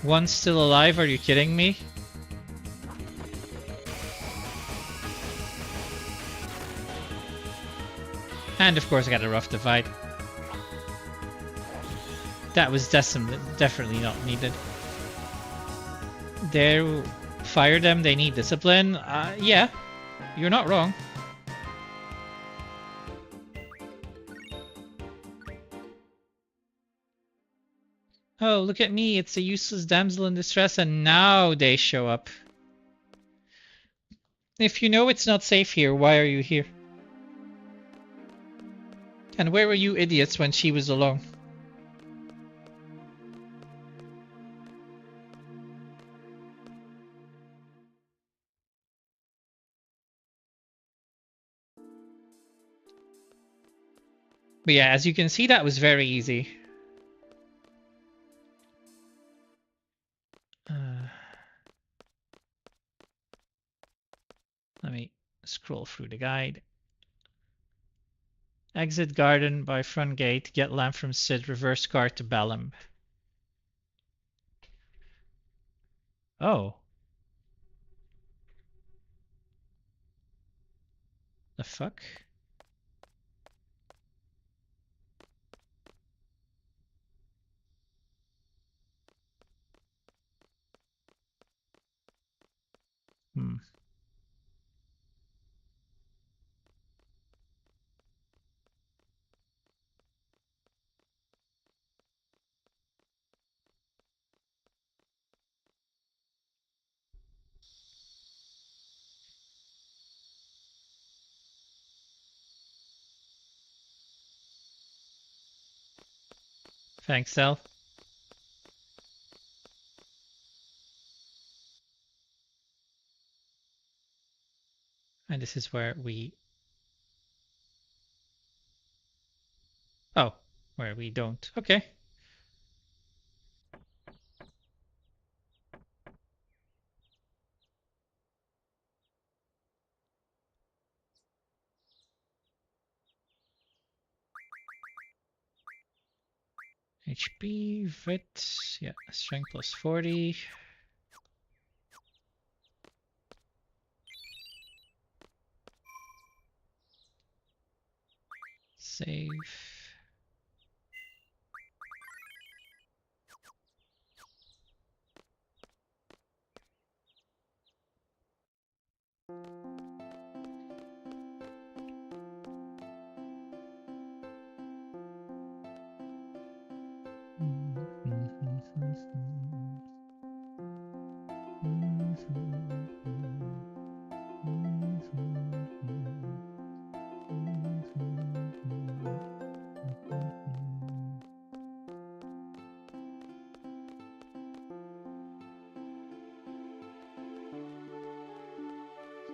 One's still alive, are you kidding me? And of course I got a rough divide. That was definitely not needed. There, fire them, they need discipline. Yeah, you're not wrong. Oh, look at me, it's a useless damsel in distress, and now they show up. If you know it's not safe here, why are you here? And where were you idiots when she was alone? But yeah, as you can see, that was very easy. Let me scroll through the guide. Exit garden by front gate, get lamp from Sid, reverse car to Balam. Oh. The fuck? Hmm. Thanks, Sal. And this is where we... Oh, where we don't. Okay. HP, Vit, yeah, strength plus 40. Save.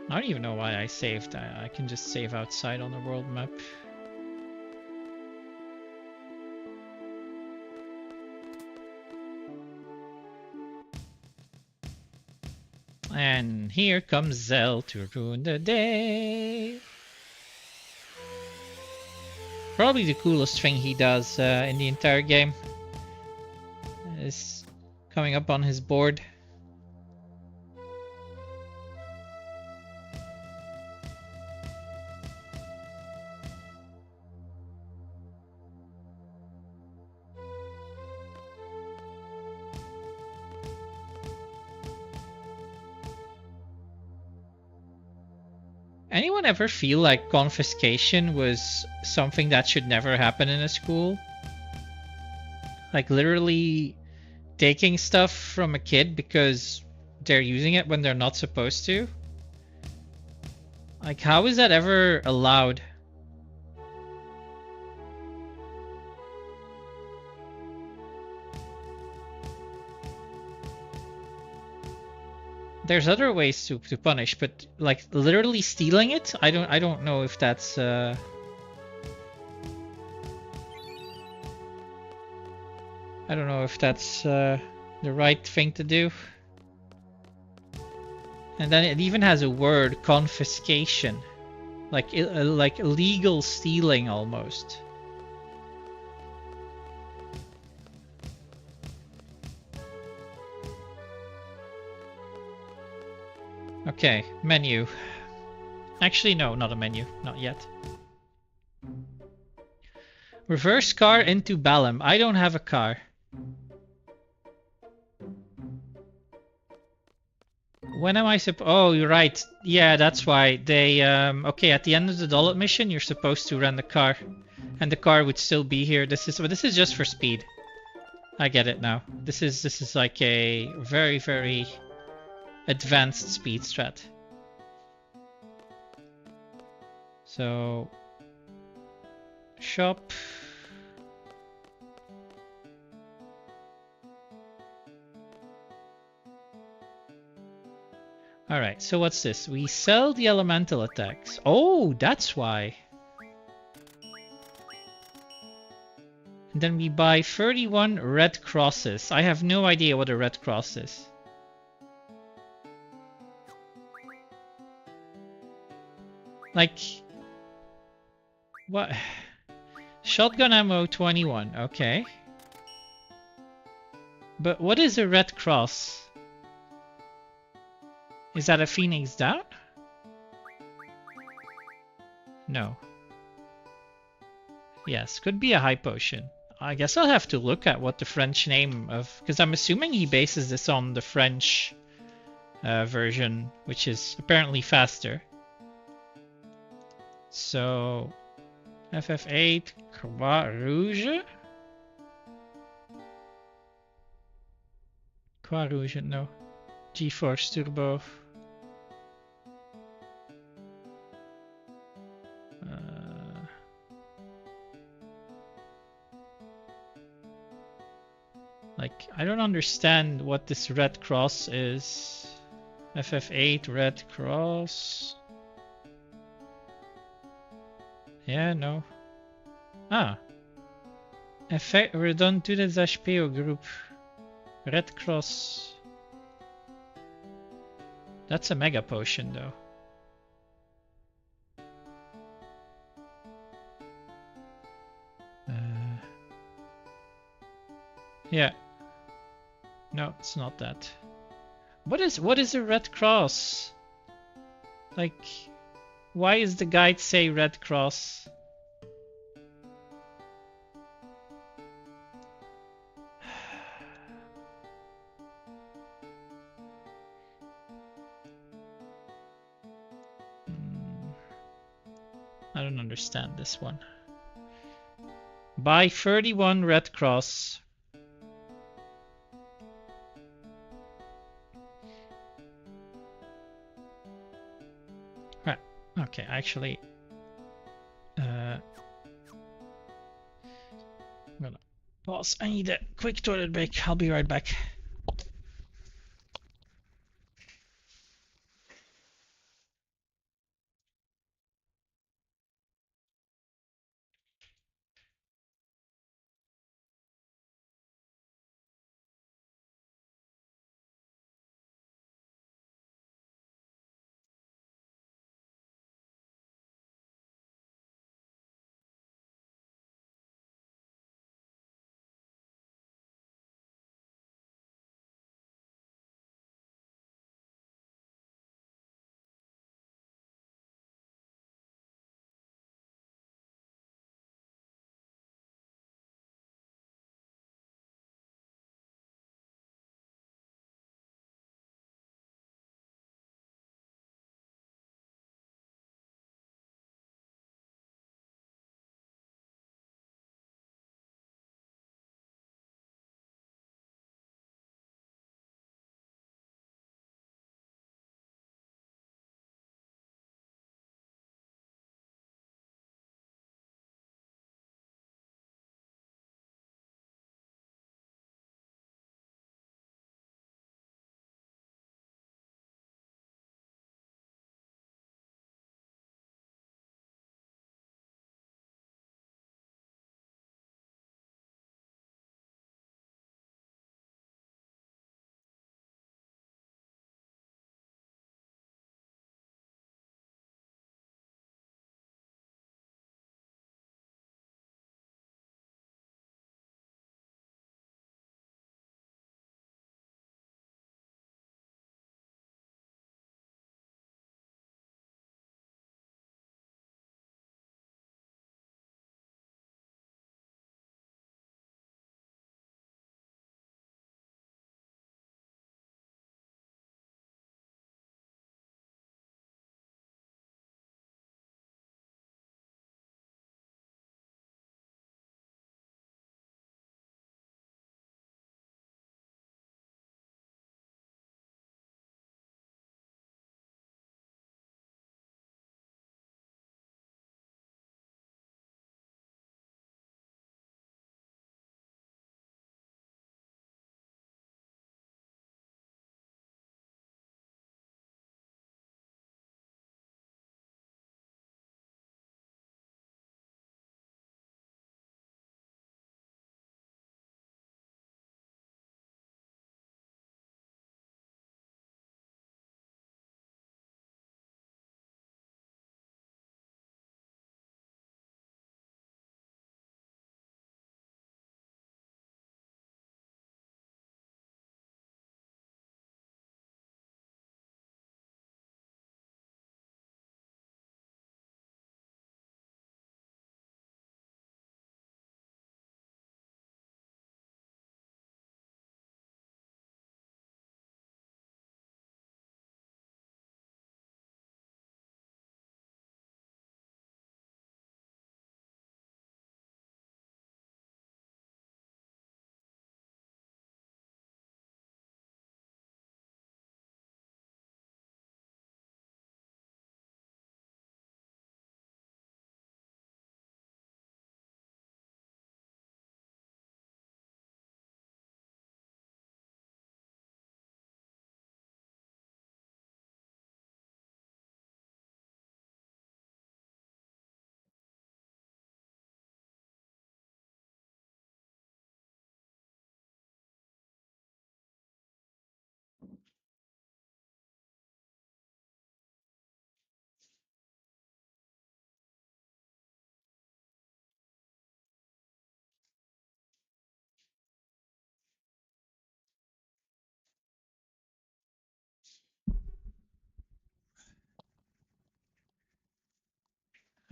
I don't even know why I saved. I can just save outside on the world map. And here comes Zell to ruin the day. Probably the coolest thing he does in the entire game is coming up on his board. Anyone ever feel like confiscation was something that should never happen in a school? Like literally taking stuff from a kid because they're using it when they're not supposed to? Like, how is that ever allowed? There's other ways to punish, but like literally stealing it, I don't know if that's I don't know if that's the right thing to do. And then it even has a word, confiscation, like illegal stealing almost. Okay, menu. Actually, no, not a menu. Not yet. Reverse car into Balam. I don't have a car. When am I Oh, you're right. Yeah, that's why. They, okay, at the end of the Dollet mission, you're supposed to rent a car. And the car would still be here. This is just for speed. I get it now. This is like a very, very advanced speed strat. So, shop. Alright, so what's this? We sell the elemental attacks. Oh, that's why. And then we buy 31 red crosses. I have no idea what a red cross is. Like, what? Shotgun ammo 21, okay. But what is a red cross? Is that a Phoenix down? No. Yes, could be a high potion. I guess I'll have to look at what the French name of... Because I'm assuming he bases this on the French version, which is apparently faster. So... FF8, Croix Rouge? Croix Rouge, no. GeForce Turbo. Like, I don't understand what this red cross is. FF8 red cross. Yeah, no. Ah. Effect redonne tous les HP au groupe. Red cross. That's a mega potion though. Yeah. No, it's not that. What is a red cross? Like, why is the guide say red cross? I don't understand this one. Buy 31 red cross. Right. Okay, actually, I'm gonna pause. I need a quick toilet break. I'll be right back.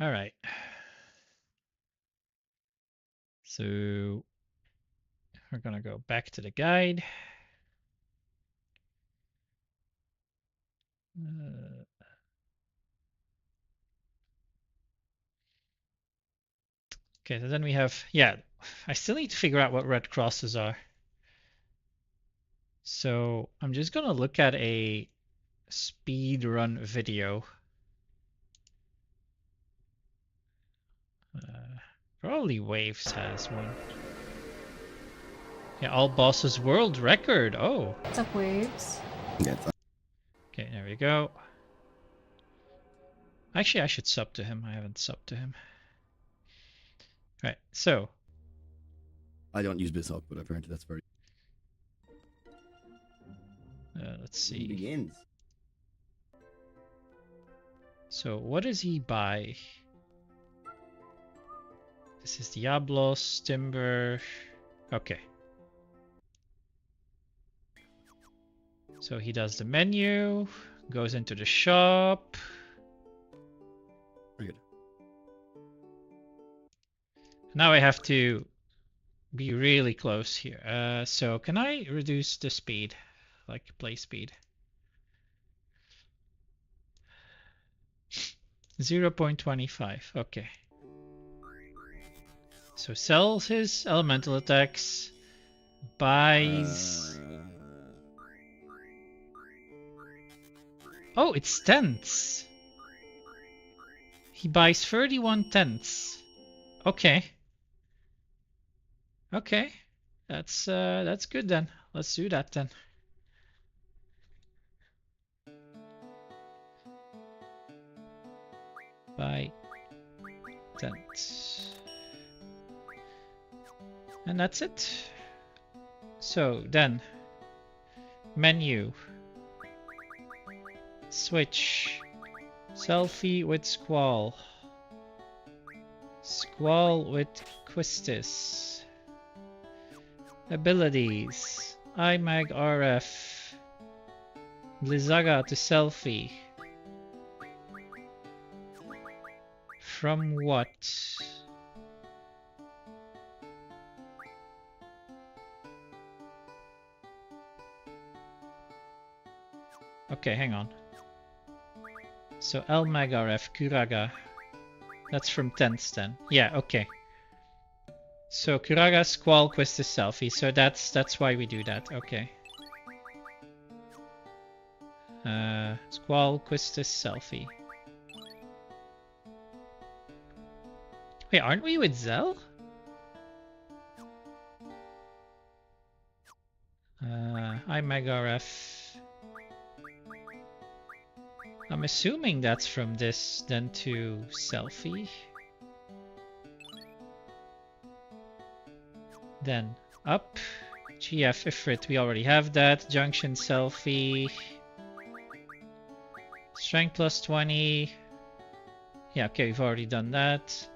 All right. So we're gonna go back to the guide. Okay, so then we have, yeah, I still need to figure out what red crosses are. So I'm just gonna look at a speed run video. Probably Waves has one. Yeah, all bosses world record. Oh. What's up, Waves? Yeah, Okay, there we go. Actually, I should sub to him. I haven't subbed to him. Right, so. I don't use Bissop, but apparently that's very. Let's see. Begins. So what does he buy? This is Diablos, Timber. Okay. So he does the menu, goes into the shop. Very good. Now I have to be really close here. So can I reduce the speed? Like play speed. 0.25. Okay. So sells his elemental attacks, buys. Oh, it's tenths. He buys 31 tenths. Okay. Okay. That's good then. Let's do that then. Buy tenths. And that's it. So then menu. Switch. Selfie with Squall. Squall with Quistis. Abilities. iMag RF. Blizzaga to selfie. From what? Okay, hang on. So Elmag RF, Kuraga. That's from tenths then. Yeah, okay. So Kuraga, Squall, Quistis, selfie. So that's why we do that. Okay. Squall, Quistis, selfie. Wait, aren't we with Zell? iMag RF. I'm assuming that's from this then to selfie. Then up. GF Ifrit, we already have that. Junction selfie. Strength plus 20. Yeah, okay, we've already done that.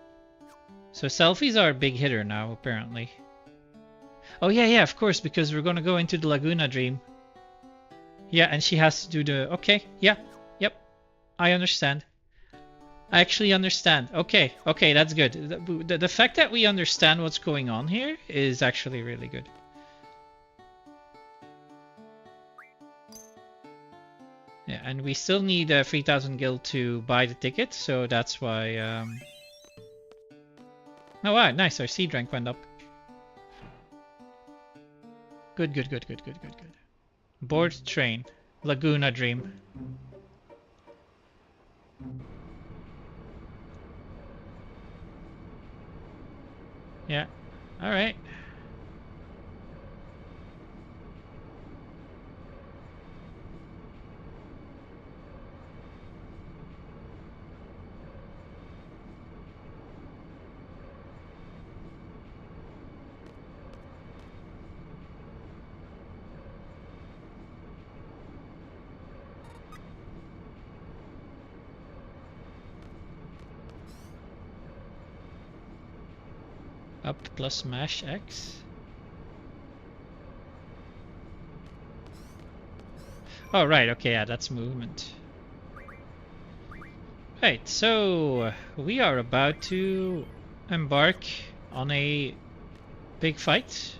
So selfies are a big hitter now, apparently. Oh yeah, of course, because we're gonna go into the Laguna Dream. Yeah, and she has to do the... Okay, yeah, yep. I understand. I actually understand. Okay, that's good. The fact that we understand what's going on here is actually really good. Yeah, and we still need 3,000 gil to buy the ticket, so that's why... Oh wow, nice, our seed rank went up. Good. Board train. Laguna Dream. Yeah, alright. Up plus mash X. Oh right, okay, yeah, that's movement. Right, so we are about to embark on a big fight.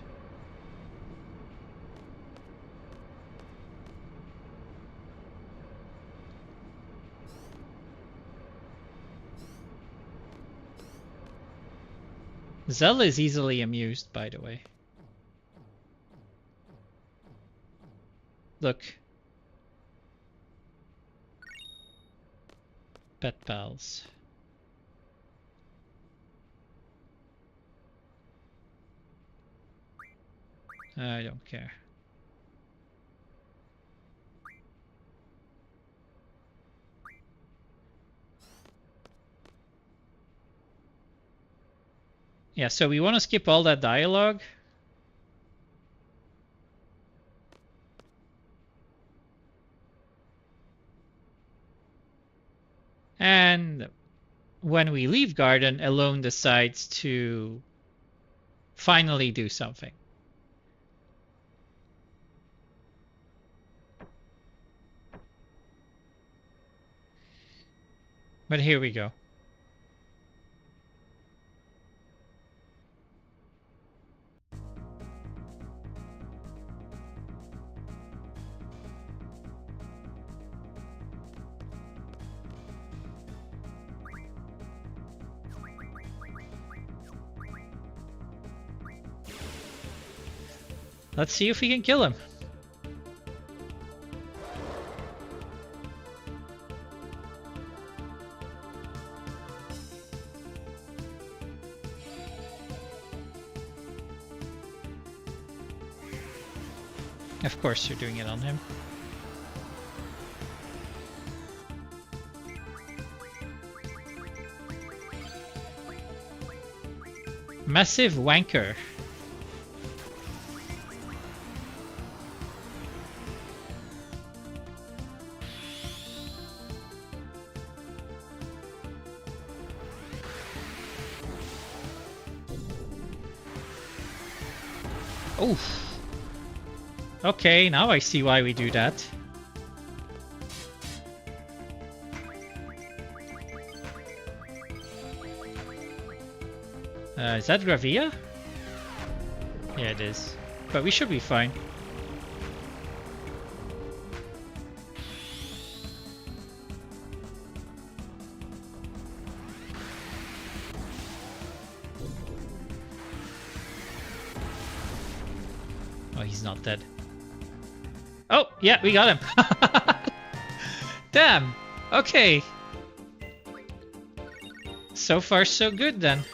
Zell is easily amused, by the way. Look. Pet pals. I don't care. Yeah, so we want to skip all that dialogue. And when we leave Garden, Elone decides to finally do something. But here we go. Let's see if we can kill him. Of course you're doing it on him. Massive wanker. Oof. Okay, now I see why we do that. Is that Gravia? Yeah, it is. But we should be fine. Oh, he's not dead. Oh, yeah, we got him. Damn. Okay. So far, so good then.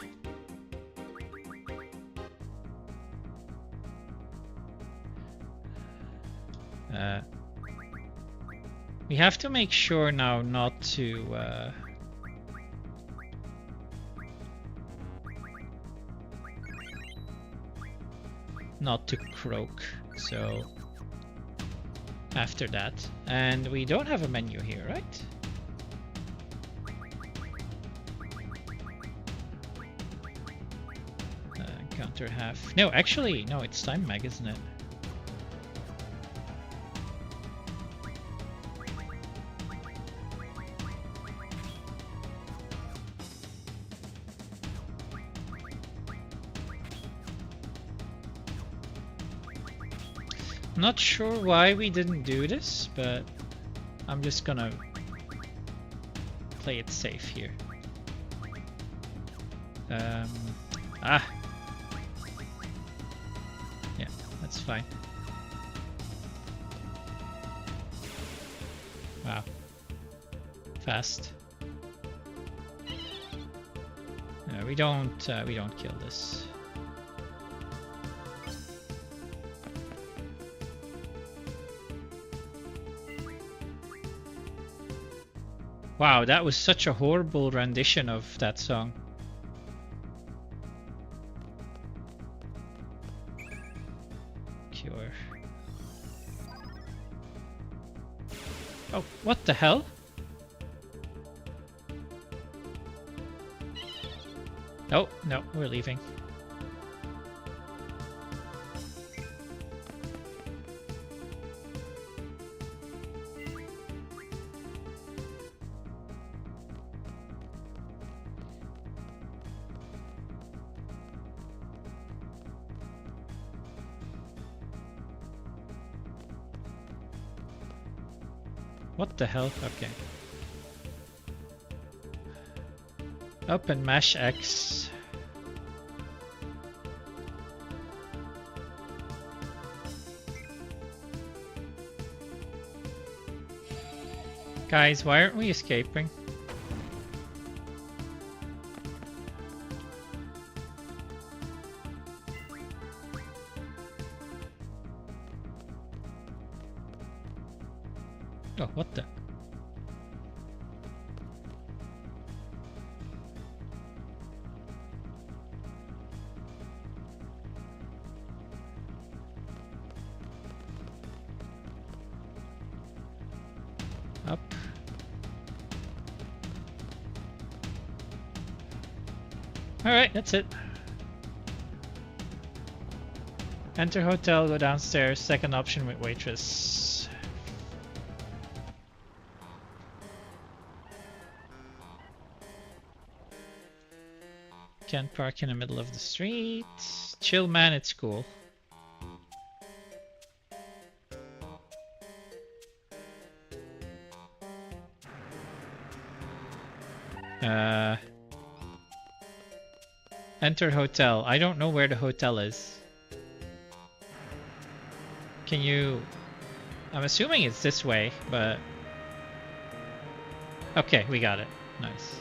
We have to make sure now not to croak. So after that, and we don't have a menu here, right? Counter half. No, actually, no, it's time mag, isn't it? Not sure why we didn't do this, but I'm just gonna play it safe here. Yeah, that's fine. Wow. Fast. We don't kill this. Wow, that was such a horrible rendition of that song. Cure. Oh, what the hell? Oh, no, we're leaving. What the hell? Okay. Open Mash X. Guys, why aren't we escaping? Oh, what the? Up. Alright, that's it. Enter hotel, go downstairs, second option with waitress. Can't park in the middle of the street. Chill man, it's cool. Enter hotel. I don't know where the hotel is. Can you... I'm assuming it's this way, but... Okay, we got it. Nice.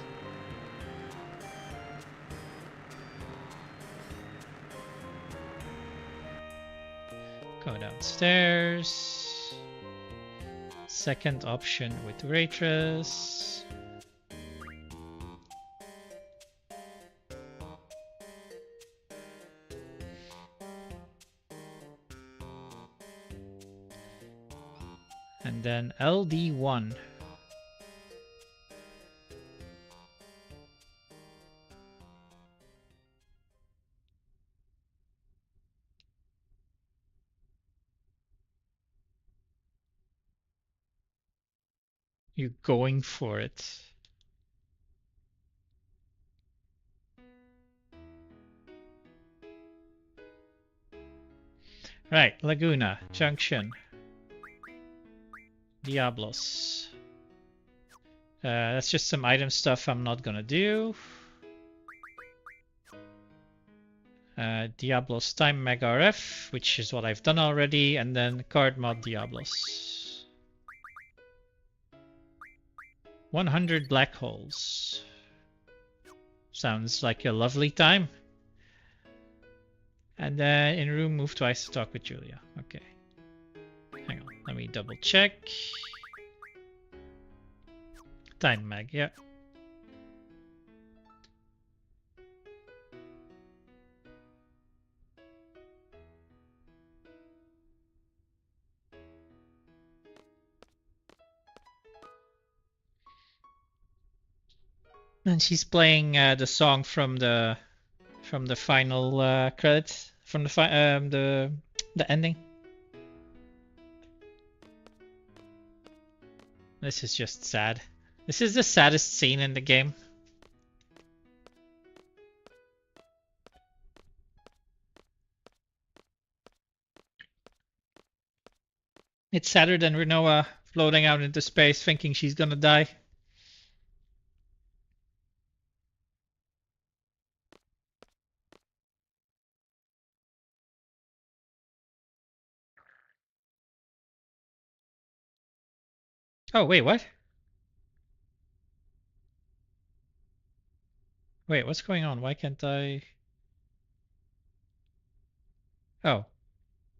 Go downstairs. Second option with waitress. And then LD1. You're going for it. Right, Laguna Junction. Diablos. That's just some item stuff I'm not gonna do. Diablos Time Mega RF, which is what I've done already, and then card mod Diablos. 100 black holes. Sounds like a lovely time. And then in room, move twice to talk with Julia. Okay. Hang on, let me double check. Time mag, yeah. And she's playing the song from the final credits, from the ending. This is just sad. This is the saddest scene in the game. It's sadder than Rinoa floating out into space thinking she's gonna die. Oh, wait, what? Wait, what's going on? Why can't I... Oh.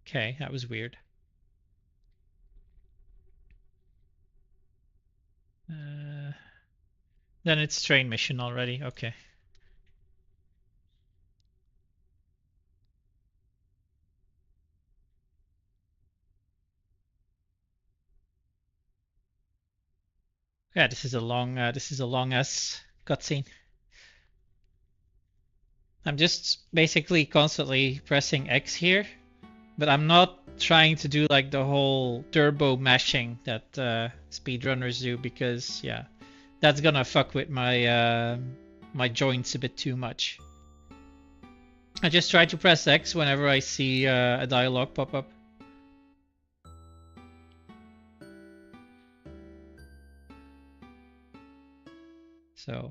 Okay, that was weird. Then it's train mission already. Okay. Yeah, this is a long ass cutscene. I'm just basically constantly pressing X here, but I'm not trying to do like the whole turbo mashing that speedrunners do, because yeah, that's gonna fuck with my my joints a bit too much. I just try to press X whenever I see a dialogue pop up. So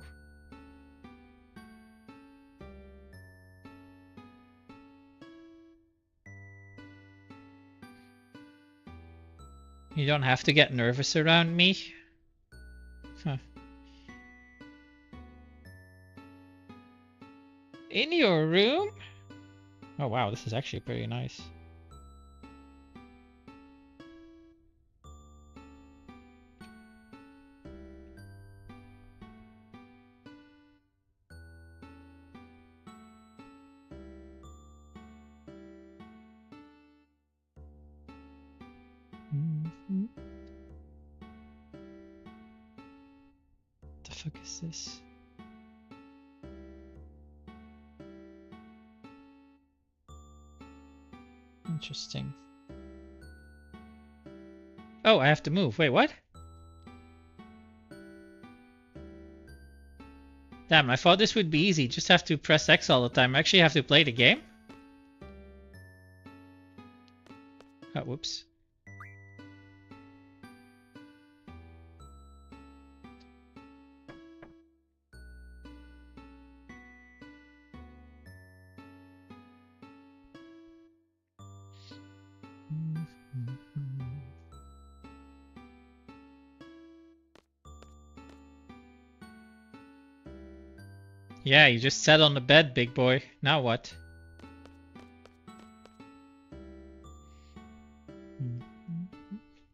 you don't have to get nervous around me. Huh. In your room? Oh wow, this is actually pretty nice. What the fuck is this? Interesting. Oh, I have to move. Wait, what? Damn, I thought this would be easy. Just have to press X all the time. I actually have to play the game? Oh, whoops. Yeah, you just sat on the bed, big boy. Now what?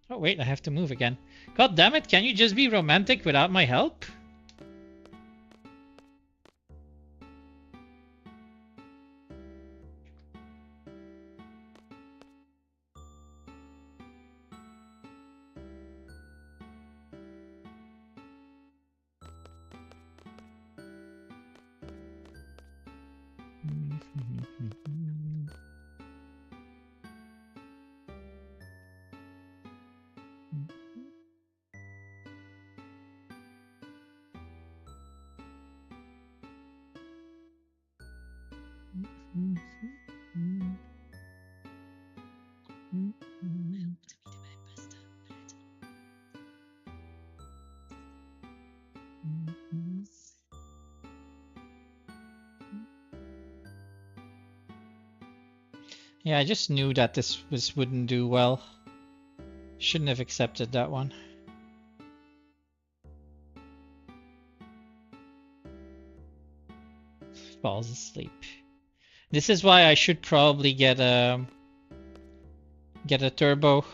Oh wait, I have to move again. God damn it, can you just be romantic without my help? Yeah, I just knew that this wouldn't do well. Shouldn't have accepted that one. Falls asleep. This is why I should probably get a turbo.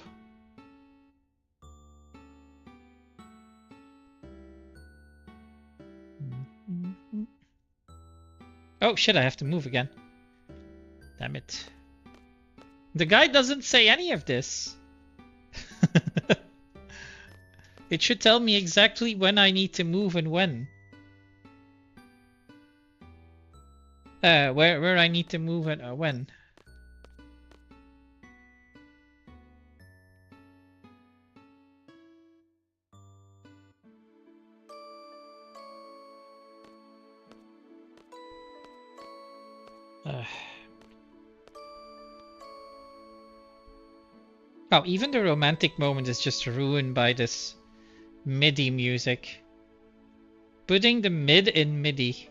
Oh shit, I have to move again. Damn it. The guy doesn't say any of this. It should tell me exactly when I need to move and when. Where I need to move and when. Oh, even the romantic moment is just ruined by this MIDI music. Putting the mid in MIDI.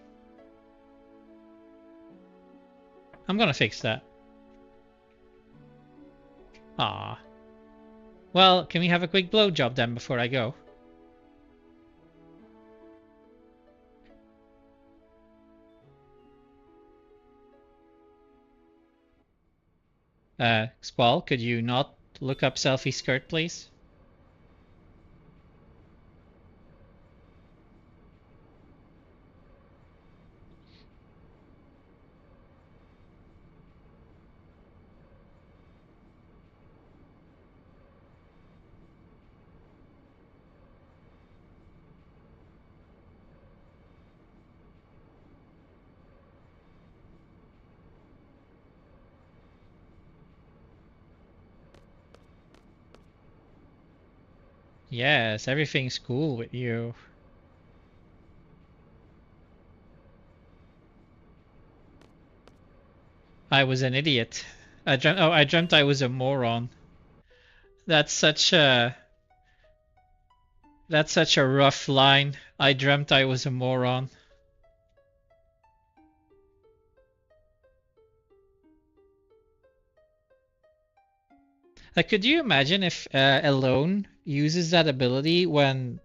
I'm gonna fix that. Ah. Well, can we have a quick blowjob then before I go? Squall, could you not look up selfie skirt, please? Yes, everything's cool with you. I was an idiot. I dreamt I was a moron. That's such a rough line. I dreamt I was a moron. Could you imagine if Alone uses that ability when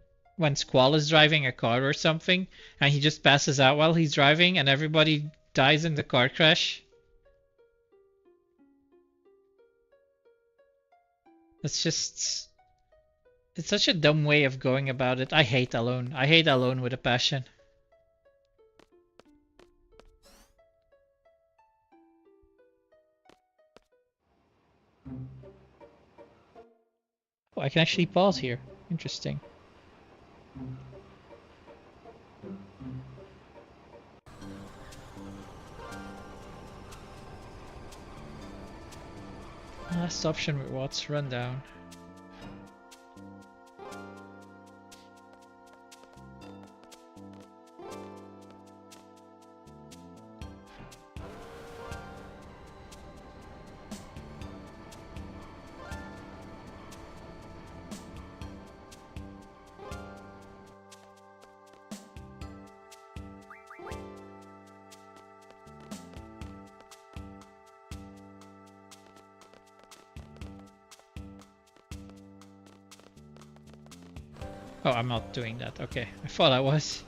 Squall is driving a car or something, and he just passes out while he's driving, and everybody dies in the car crash? It's such a dumb way of going about it. I hate Alone. I hate Alone with a passion. Oh, I can actually pause here. Interesting. Last option with Watts rundown. Oh, I'm not doing that. Okay, I thought I was.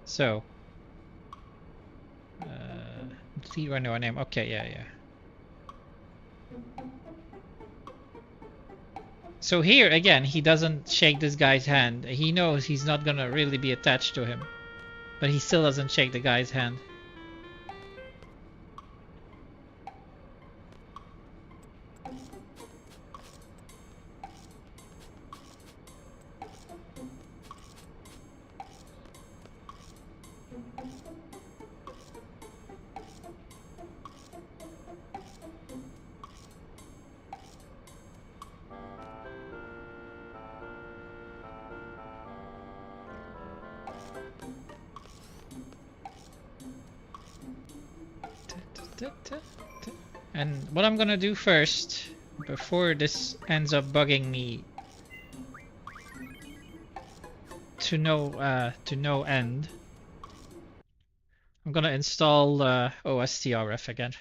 So, complete run no name. Okay, yeah. So here again, he doesn't shake this guy's hand. He knows he's not gonna really be attached to him, but he still doesn't shake the guy's hand. And what I'm gonna do first, before this ends up bugging me to no end, I'm gonna install OSTRF again.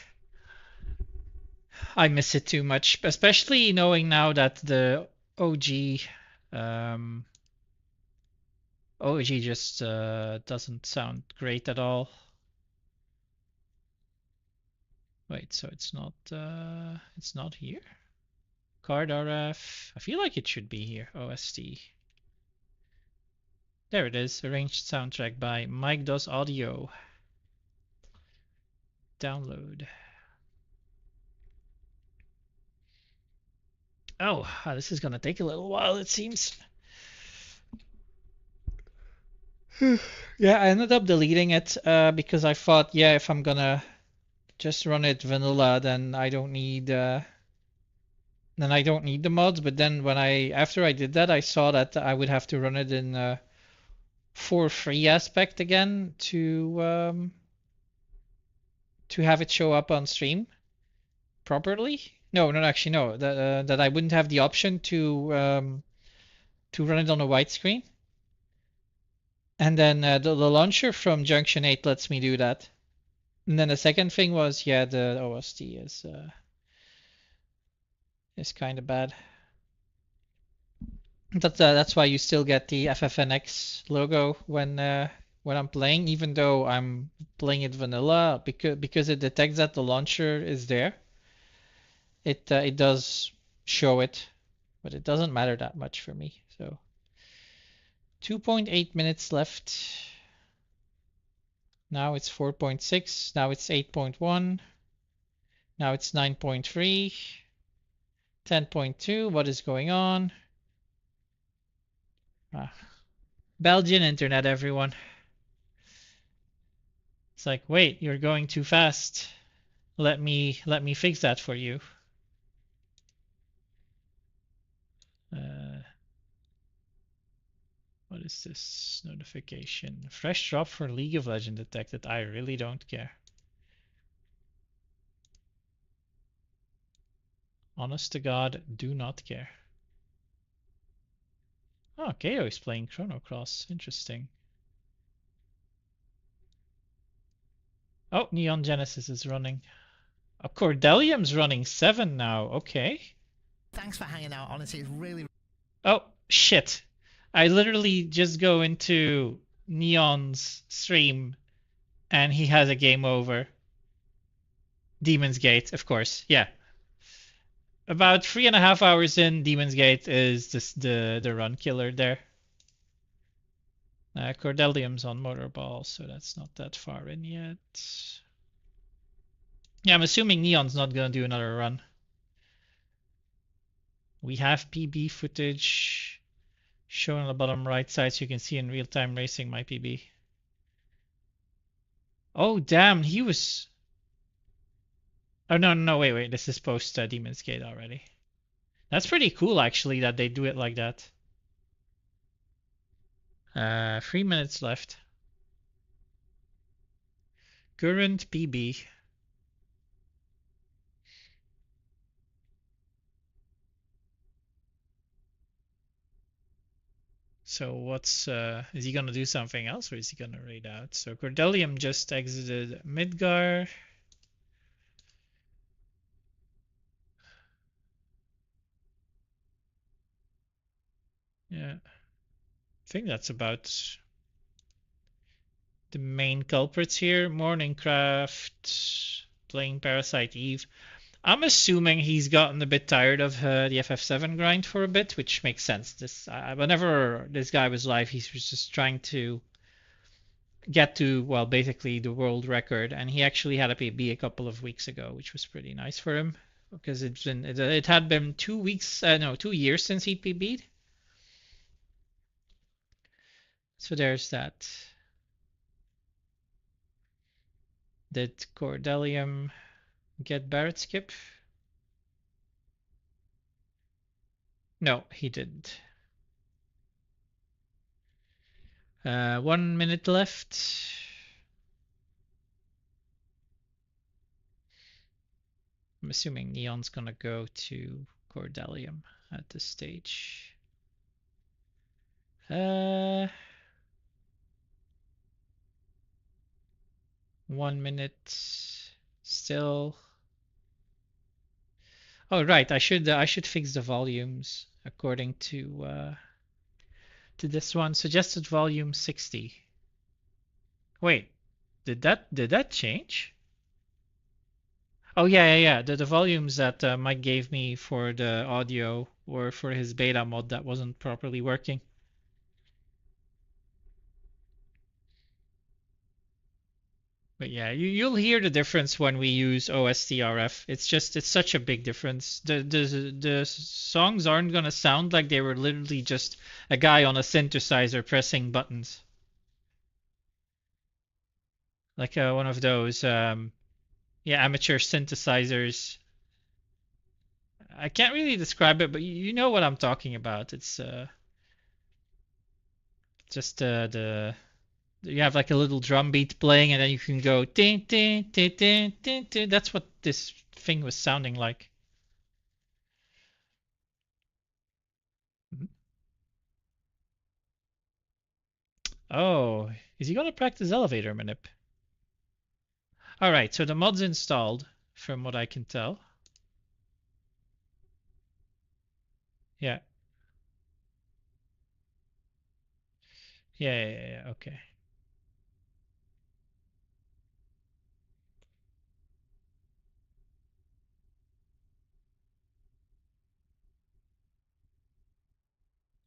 I miss it too much, especially knowing now that the OG just doesn't sound great at all. Wait, so it's not here? Card RF. I feel like it should be here. OST. There it is. Arranged soundtrack by Mike Does Audio. Download. Oh, this is gonna take a little while, it seems. Yeah, I ended up deleting it because I thought, yeah, if I'm gonna just run it vanilla, then I don't need the mods. But then after I did that, I saw that I would have to run it in for free aspect again to have it show up on stream properly. No, actually no. That I wouldn't have the option to run it on a white screen. And then the launcher from Junction 8 lets me do that. And then the second thing was, yeah, the OST is kind of bad. That's why you still get the FFNX logo when I'm playing, even though I'm playing it vanilla, because it detects that the launcher is there. It does show it, but it doesn't matter that much for me. So 2.8 minutes left. Now it's 4.6. Now it's 8.1. Now it's 9.3. 10.2. What is going on? Belgian internet, everyone. It's like, wait, you're going too fast. Let me fix that for you. What is this notification? Fresh drop for League of Legends detected. I really don't care. Honest to God, do not care. Oh, Kato is playing Chrono Cross. Interesting. Oh, Neon Genesis is running. Oh, Cordelium's running 7 now. Okay. Thanks for hanging out. Honestly, it's really. Oh, shit. I literally just go into Neon's stream and he has a game over. Demon's Gate, of course. Yeah. About 3.5 hours in, Demon's Gate is just the run killer there. Cordelium's on Motorball, so that's not that far in yet. Yeah, I'm assuming Neon's not gonna do another run. We have PB footage shown on the bottom right side, so you can see in real-time racing my PB. Oh, damn, he was... Oh, no, wait. This is post Demon's Gate already. That's pretty cool, actually, that they do it like that. 3 minutes left. Current PB. So what's is he gonna do something else or is he gonna raid out? So Cordelium just exited Midgar. Yeah. I think that's about the main culprits here. Morningcraft playing Parasite Eve. I'm assuming he's gotten a bit tired of the FF7 grind for a bit, which makes sense. Whenever this guy was live, he was just trying to get to, well, basically the world record, and he actually had a PB a couple of weeks ago, which was pretty nice for him because it had been 2 weeks, no, 2 years since he PB'd. So there's that. Did Cordelium get Barret skip? No, he didn't. 1 minute left. I'm assuming Neon's gonna go to Cordelium at this stage. 1 minute still. Oh right, I should fix the volumes according to this one. Suggested volume 60. Wait, did that change? Oh yeah. The volumes that Mike gave me for the audio or for his beta mod that wasn't properly working. But yeah, you'll hear the difference when we use OSTRF. It's such a big difference. The songs aren't gonna sound like they were literally just a guy on a synthesizer pressing buttons. Like one of those amateur synthesizers. I can't really describe it, but you know what I'm talking about. It's just the you have like a little drum beat playing and then you can go tin tin tin tin tin tin. That's what this thing was sounding like. Oh, is he gonna practice elevator manip? Alright, so the mod's installed from what I can tell. Yeah. Yeah, okay.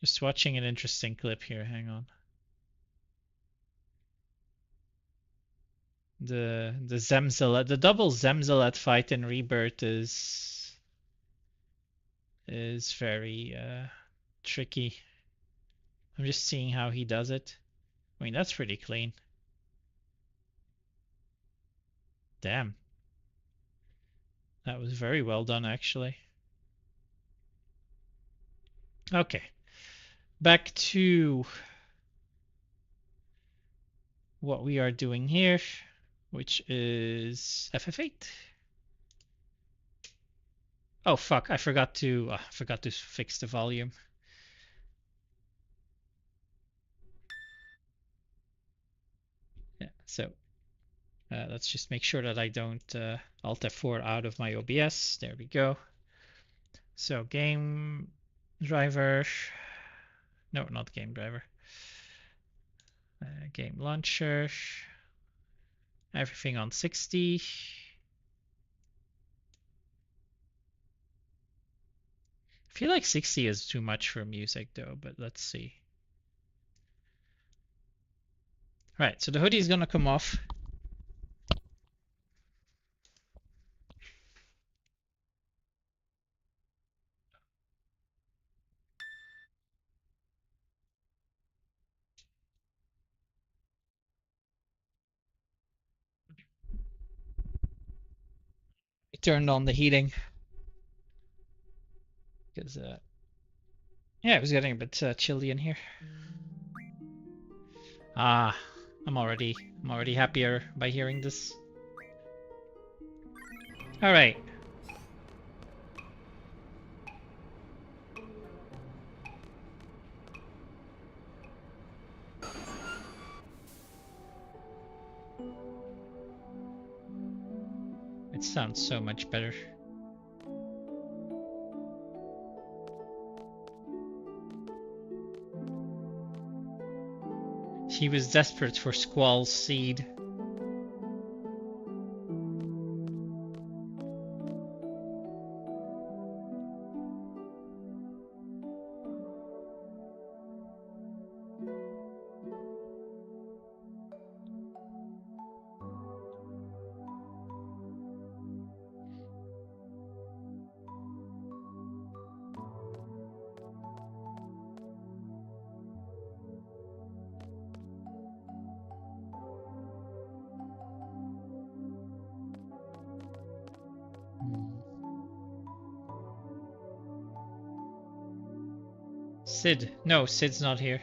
Just watching an interesting clip here, hang on. The Zemzalet, the double Zemzalet fight in Rebirth is very tricky. I'm just seeing how he does it. I mean, that's pretty clean. Damn. That was very well done, actually. Okay. Back to what we are doing here, which is FF8. Oh fuck, I forgot to fix the volume. Yeah, so let's just make sure that I don't Alt F4 out of my OBS. There we go. So game driver, no, not game driver. Game launcher, everything on 60. I feel like 60 is too much for music though, but let's see. Right, so the hoodie is gonna come off. I turned on the heating because yeah, it was getting a bit chilly in here. Ah, I'm already happier by hearing this. All right. It sounds so much better. He was desperate for Squall's seed. Sid. No, Sid's not here.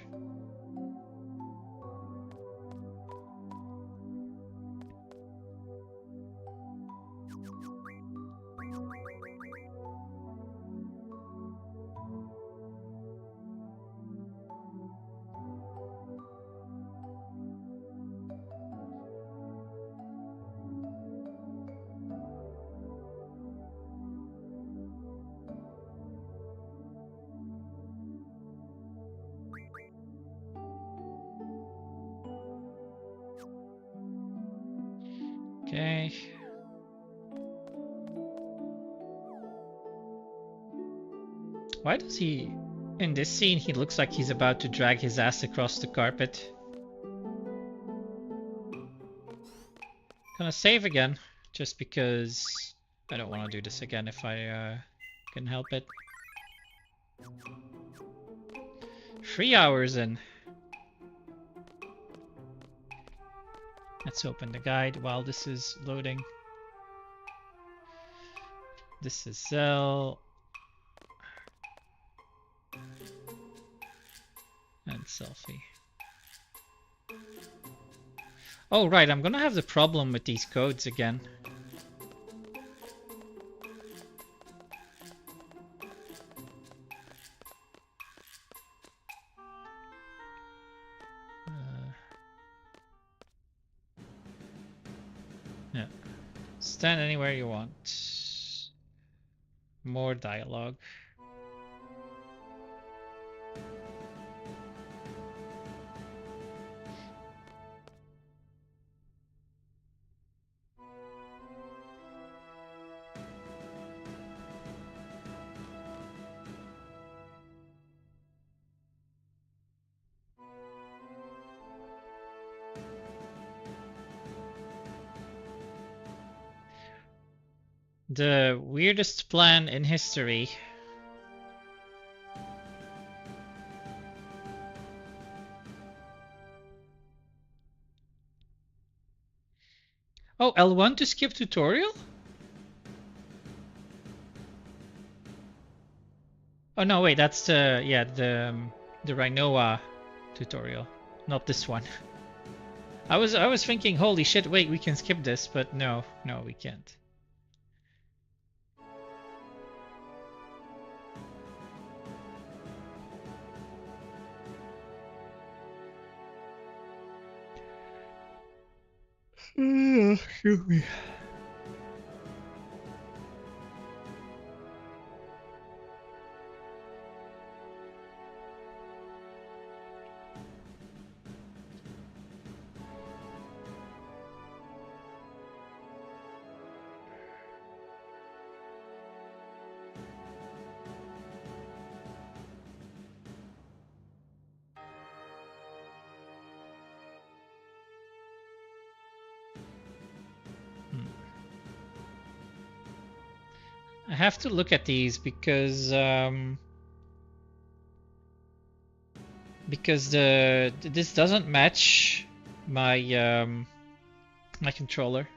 Okay. Why does he... In this scene, he looks like he's about to drag his ass across the carpet. Gonna save again, just because I don't want to do this again if I can help it. 3 hours in. Let's open the guide while this is loading. This is Zell. And selfie. Oh right, I'm gonna have the problem with these codes again. Yeah. Stand anywhere you want. More dialogue. The weirdest plan in history. Oh, L1 to skip tutorial? Oh no, wait, that's the yeah, the Rhinoa tutorial, not this one. I was thinking, holy shit, wait, we can skip this, but no, we can't. Excuse me. I have to look at these because this doesn't match my my controller.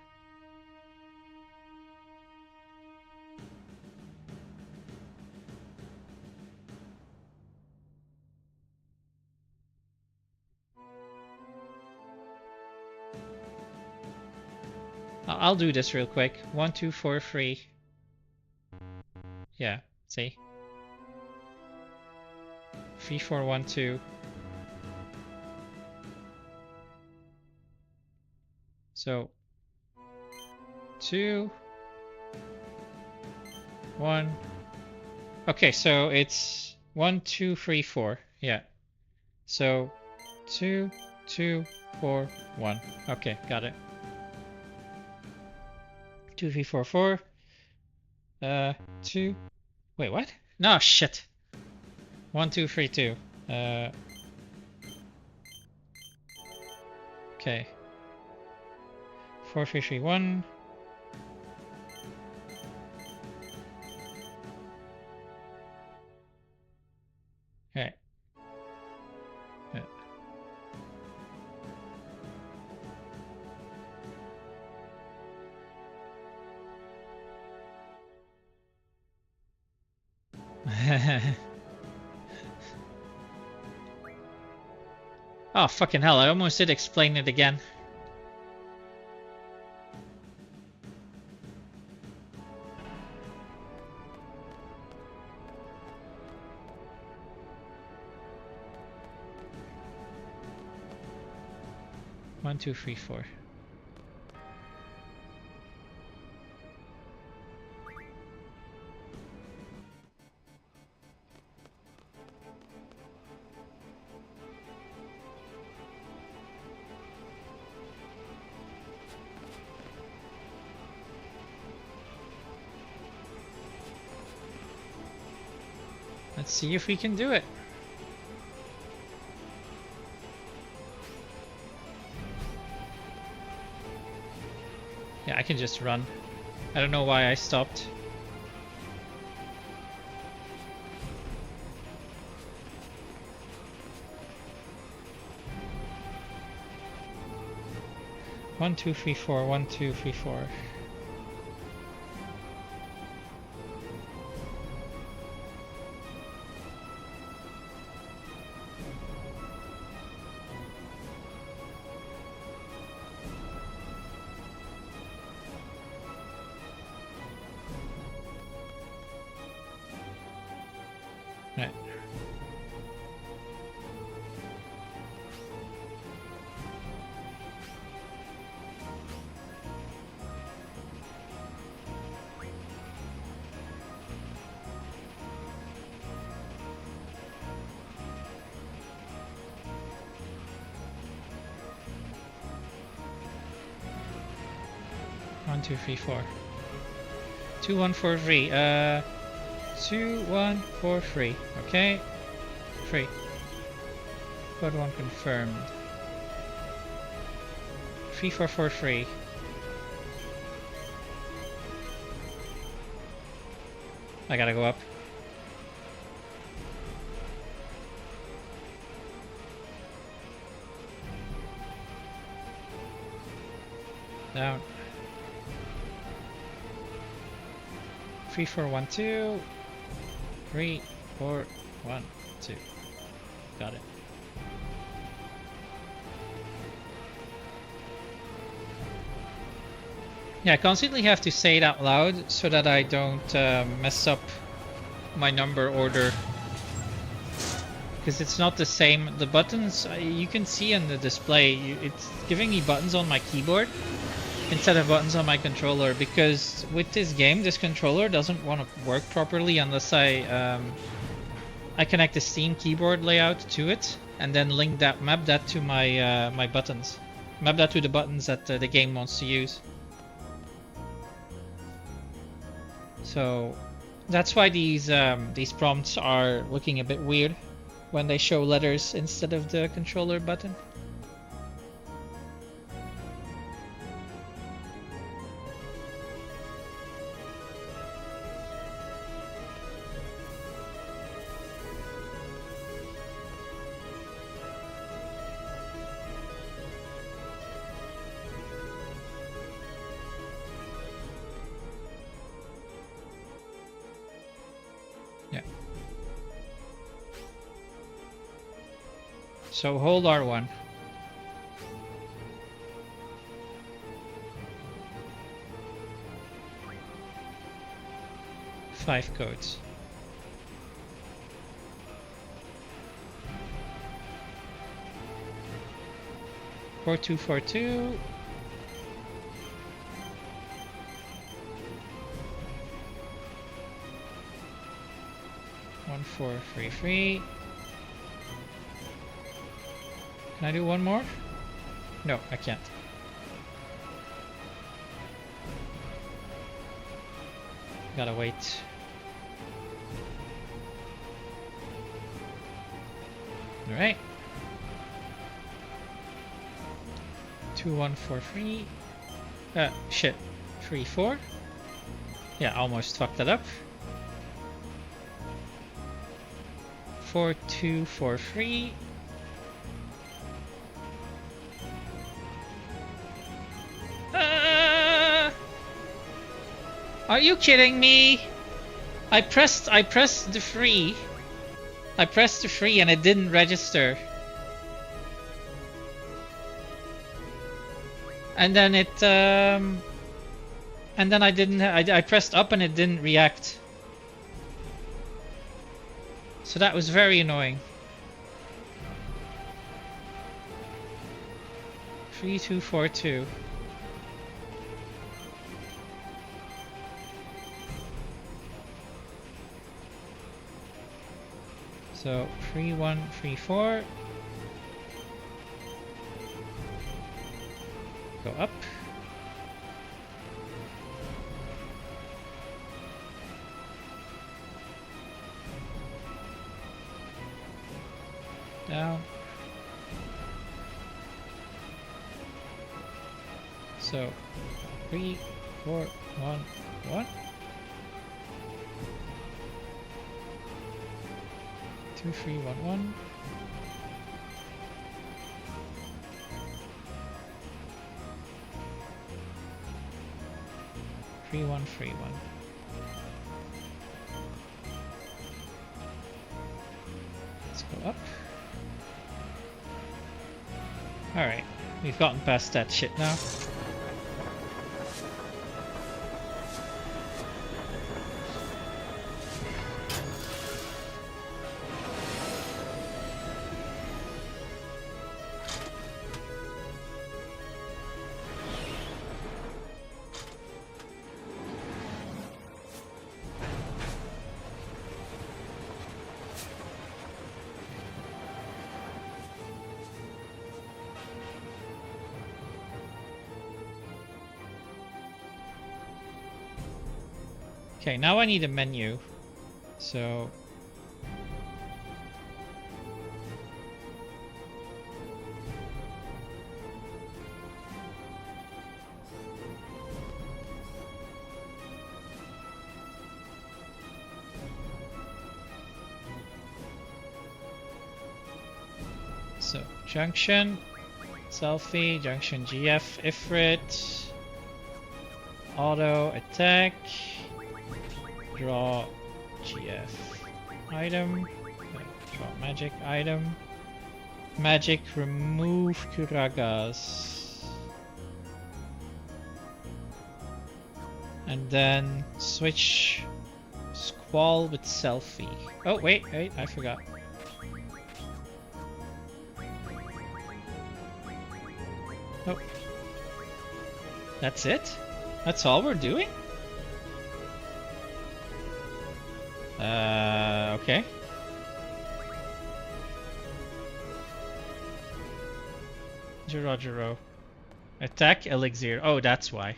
I'll do this real quick. 1, 2, 4, 3. Yeah, see? 3, 4, 1, 2. So 2, 1. Okay, so it's 1, 2, 3, 4. Yeah. So 2, 2, 4, 1. Okay, got it. 2, 3, 4, 4. 2. Wait, what? No, shit. 1, 2, 3, 2. Okay. 4, 3, 3, 1. Okay. Oh, fucking hell, I almost did explain it again. One, two, three, four. Let's see if we can do it. Yeah, I can just run. I don't know why I stopped. One, two, three, four. 1, 2, 3, 4. Right. One, two, three, four. 2, 1, 4, 3. 2, 1, 4, 3. Okay. 3. Code 1 confirmed. 3, 4, 4, 3. I gotta go up. Down. 3, 4, 1, 2. 3, 4, 1, 2. Got it. Yeah, I constantly have to say it out loud so that I don't mess up my number order. Because it's not the same. The buttons, you can see on the display, it's giving me buttons on my keyboard instead of buttons on my controller. Because with this game, this controller doesn't want to work properly unless I connect the Steam keyboard layout to it and then map that to my my buttons. Map that to the buttons that the game wants to use. So that's why these prompts are looking a bit weird when they show letters instead of the controller button. Yeah. So hold R1. Five codes. Four two 1433. Can I do one more? No, I can't. Gotta wait. Alright. 2143. Shit. 34. Yeah, almost fucked that up. 4243. Are you kidding me? I pressed the free. I pressed the free and it didn't register. And then it and then I pressed up and it didn't react. So that was very annoying. 3242. So 3134. Go up. Down. So 3, 4, 1, 1. 2, 3, 1, 1. 3, 1, 3, 1. Let's go up. Alright, we've gotten past that shit now. Okay, now I need a menu. So junction, selfie, junction GF, Ifrit, auto attack, draw GF item, draw magic item, magic remove Kuragas. And then switch Squall with Selfie. Oh, wait, I forgot. Oh. That's it? That's all we're doing? Okay. Jirojiro. Attack Elixir. Oh, that's why.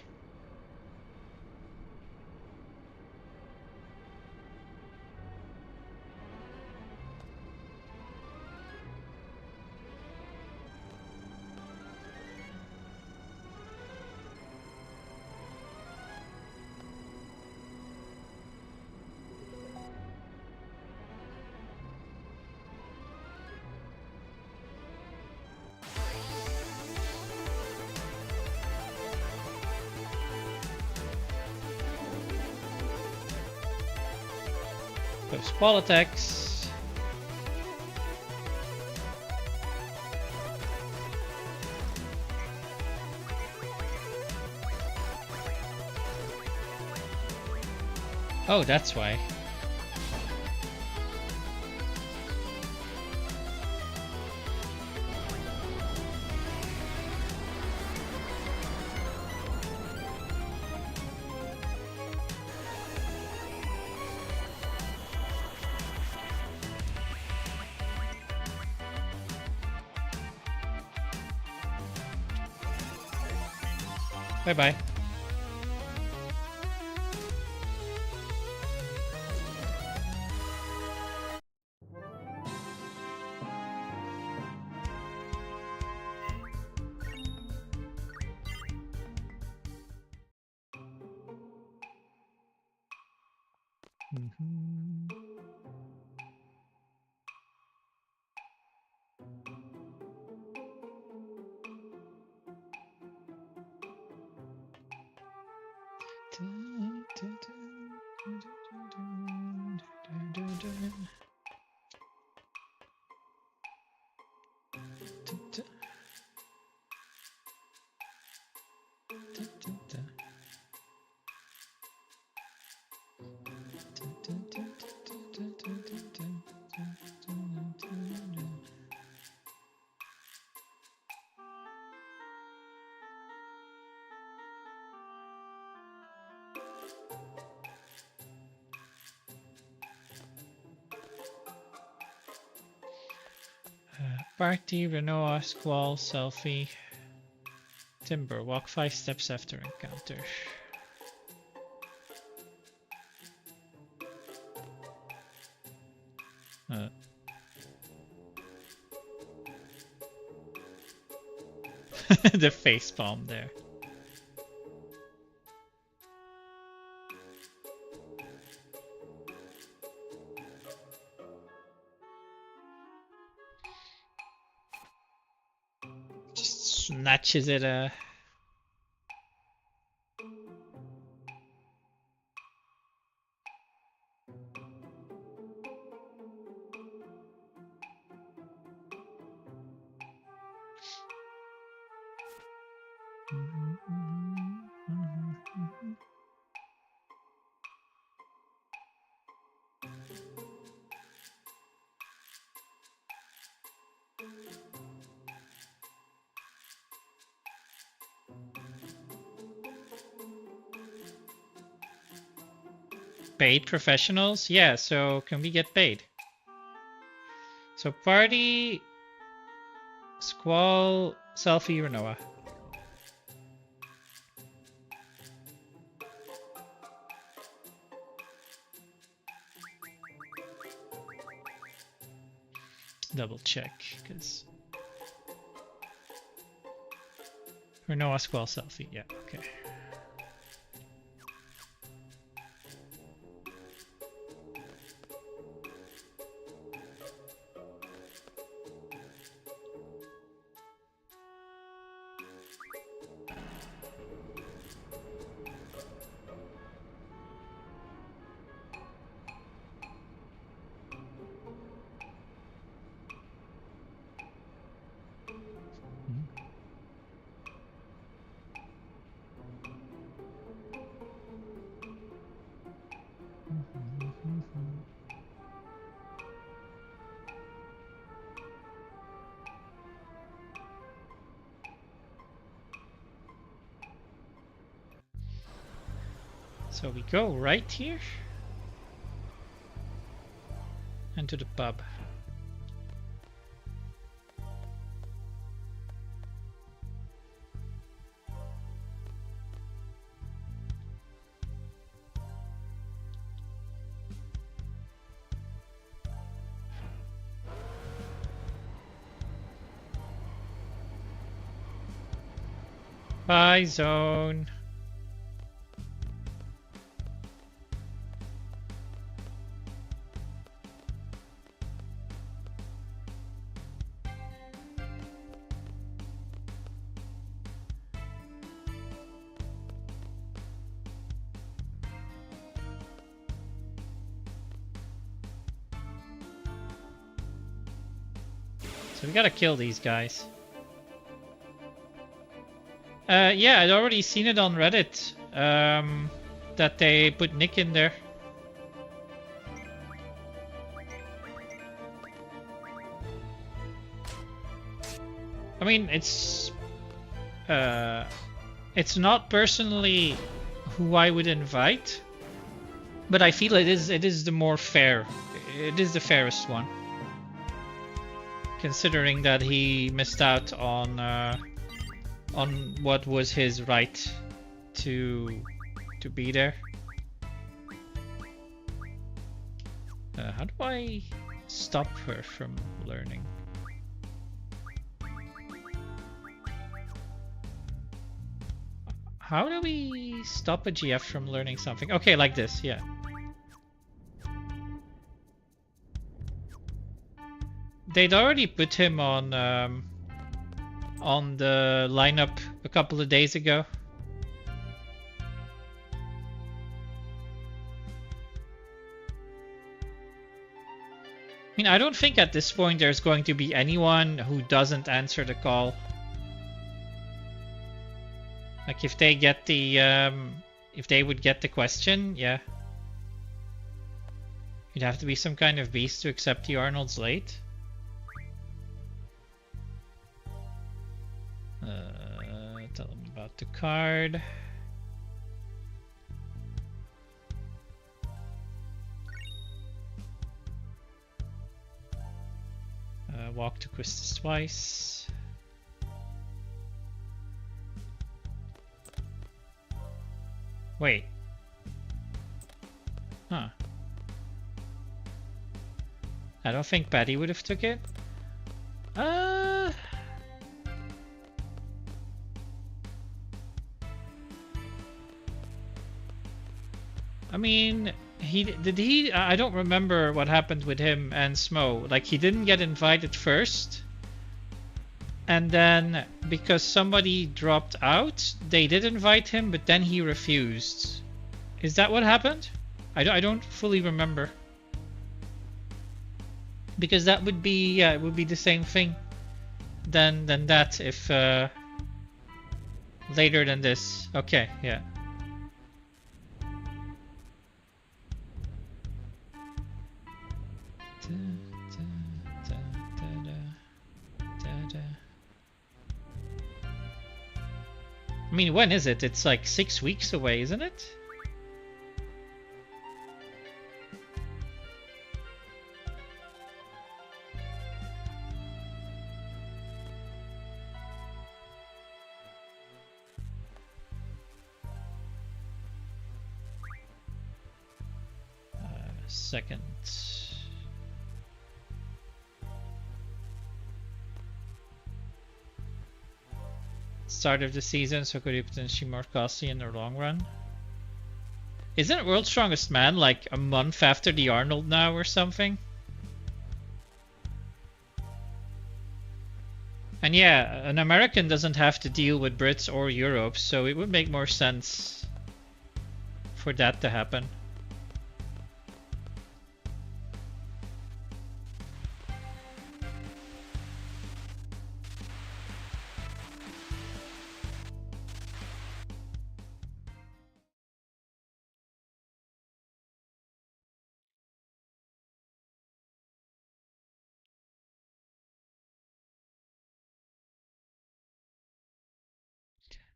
So Squall attacks. Oh, that's why. Bye-bye. Party, Renoa, Squall, Selfie, Timber. Walk 5 steps after encounter. The facepalm there. Just snatches it. Paid professionals? Yeah, so can we get paid? So party, Squall, Selfie, Renoa. Double check, because Renoa, Squall, Selfie. Yeah, okay. So we go right here and to the pub. Bye, zone. So we gotta kill these guys. Yeah, I'd already seen it on Reddit. That they put Nick in there. I mean, it's not personally who I would invite, but I feel it is the more fair. It is the fairest one, considering that he missed out on what was his right to be there. How do I stop her from learning? How do we stop a GF from learning something? Okay, like this, yeah. They'd already put him on the lineup a couple of days ago. I mean, I don't think at this point there's going to be anyone who doesn't answer the call. Like if they get the if they would get the question, yeah. You'd have to be some kind of beast to accept the Arnold's late. Tell them about the card. Walk to Quistis twice. Wait. Huh. I don't think Patty would have took it. I mean, I don't remember what happened with him and Smo. Like, he didn't get invited first. And then, because somebody dropped out, they did invite him, but then he refused. Is that what happened? I don't fully remember. Because that would be, yeah, it would be the same thing than that if later than this. Okay, yeah. I mean, when is it? It's like 6 weeks away, isn't it? Second. Start of the season, so could be potentially more costly in the long run. Isn't World's Strongest Man like a month after the Arnold now or something? And yeah, an American doesn't have to deal with Brits or Europe, so it would make more sense for that to happen.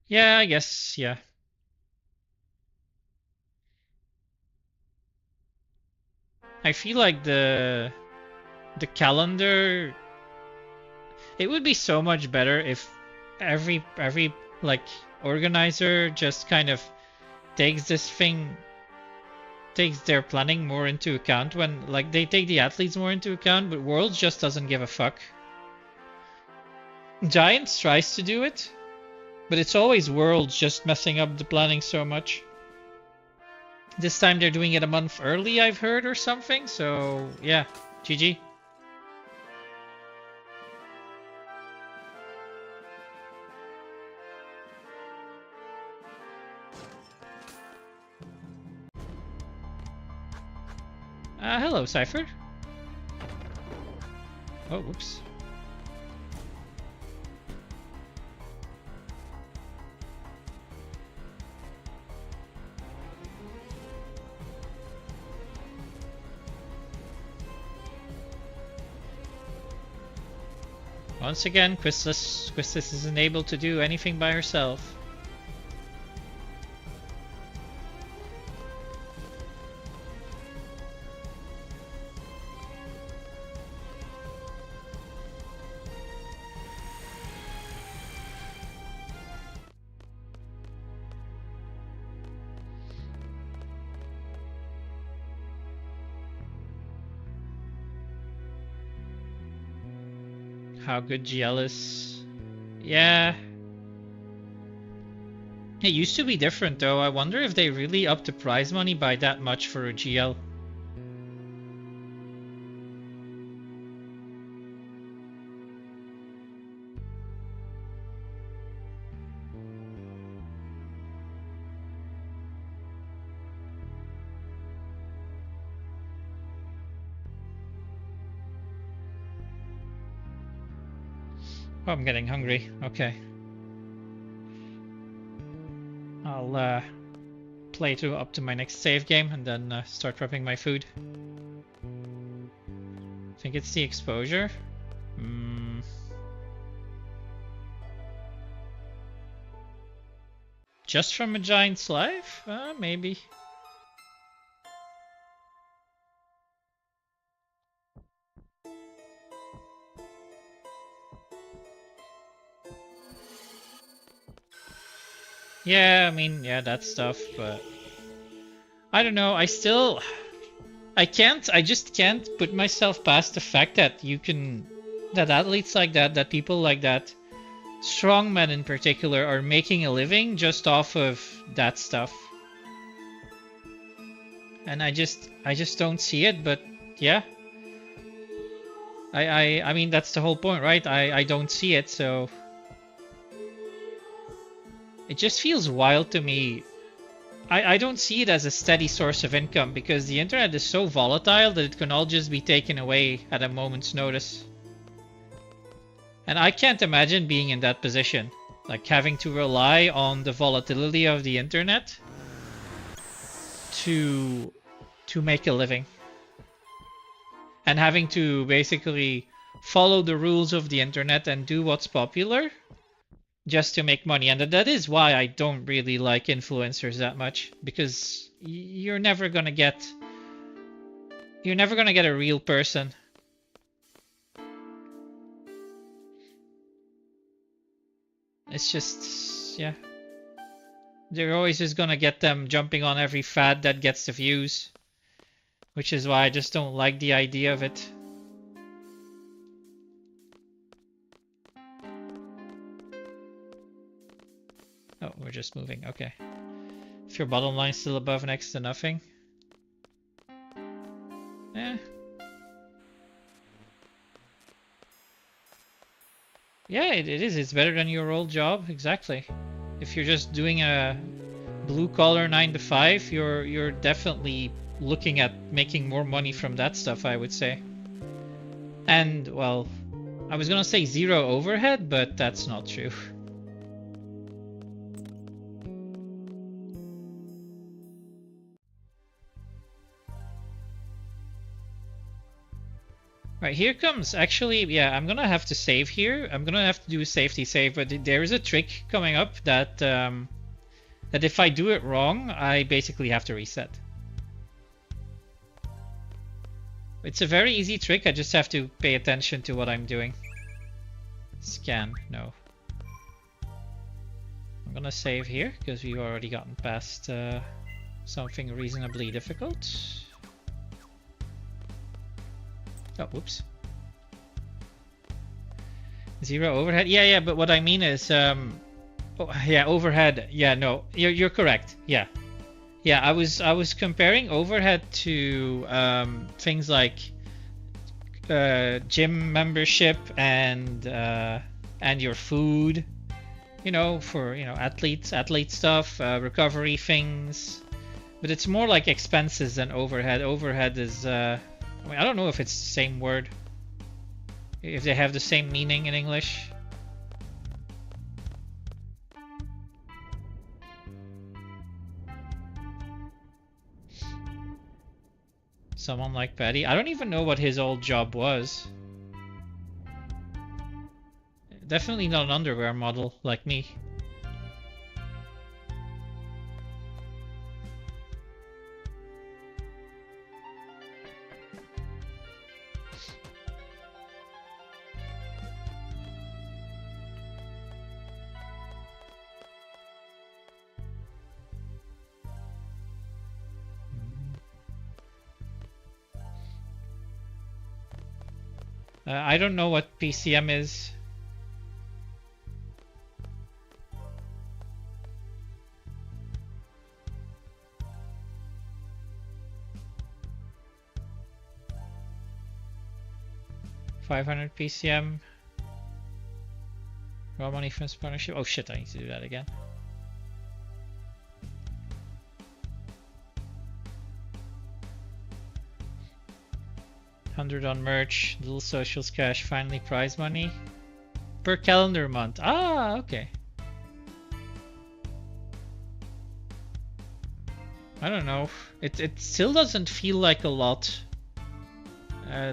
Yeah, I guess, yeah. I feel like the calendar, it would be so much better if every like organizer just kind of takes their planning more into account when like they take the athletes more into account, but Worlds just doesn't give a fuck. Giants tries to do it, but it's always Worlds just messing up the planning so much. This time they're doing it a month early, I've heard, or something, so yeah, GG. Hello, Cypher. Oh, whoops. Once again, Quistis isn't able to do anything by herself. How good GL is. Yeah. It used to be different though. I wonder if they really upped the prize money by that much for a GL. Oh, I'm getting hungry. Okay. I'll play up to my next save game and then start prepping my food. I think it's the exposure. Just from a Giant's life? Maybe. Yeah, I mean, yeah, that stuff, but I don't know, I just can't put myself past the fact that that athletes like that people like that, strongmen in particular, are making a living just off of that stuff. And I just don't see it, but yeah. I mean, that's the whole point, right? I don't see it, so it just feels wild to me. I don't see it as a steady source of income because the internet is so volatile that it can all just be taken away at a moment's notice. And I can't imagine being in that position, like having to rely on the volatility of the internet to make a living. And having to basically follow the rules of the internet and do what's popular just to make money. And that is why I don't really like influencers that much, because you're never gonna get a real person. It's just, yeah, they're always just gonna get them jumping on every fad that gets the views, which is why I just don't like the idea of it. Oh, we're just moving. Okay. If your bottom line's still above next to nothing. Eh. Yeah, it is. It's better than your old job. Exactly. If you're just doing a blue collar 9 to 5, you're definitely looking at making more money from that stuff, I would say. And, well, I was gonna say zero overhead, but that's not true. Right, here comes, actually, yeah, I'm gonna have to save here. I'm gonna have to do a safety save, but there is a trick coming up that that if I do it wrong, I basically have to reset. It's a very easy trick. I just have to pay attention to what I'm doing. Scan, no. I'm gonna save here because we've already gotten past something reasonably difficult. Oh, whoops. 0 overhead. Yeah, but what I mean is, oh, yeah, overhead. Yeah, no, you're correct. Yeah, I was comparing overhead to things like gym membership and your food. You know, for athlete stuff, recovery things. But it's more like expenses than overhead. Overhead is, I mean, I don't know if it's the same word. If they have the same meaning in English. Someone like Patty. I don't even know what his old job was. Definitely not an underwear model like me. I don't know what PCM is. $500 PCM. Raw money from partnership. Oh shit, I need to do that again. $100 on merch, little socials cash, finally prize money. Per calendar month. Ah, okay. I don't know. It still doesn't feel like a lot.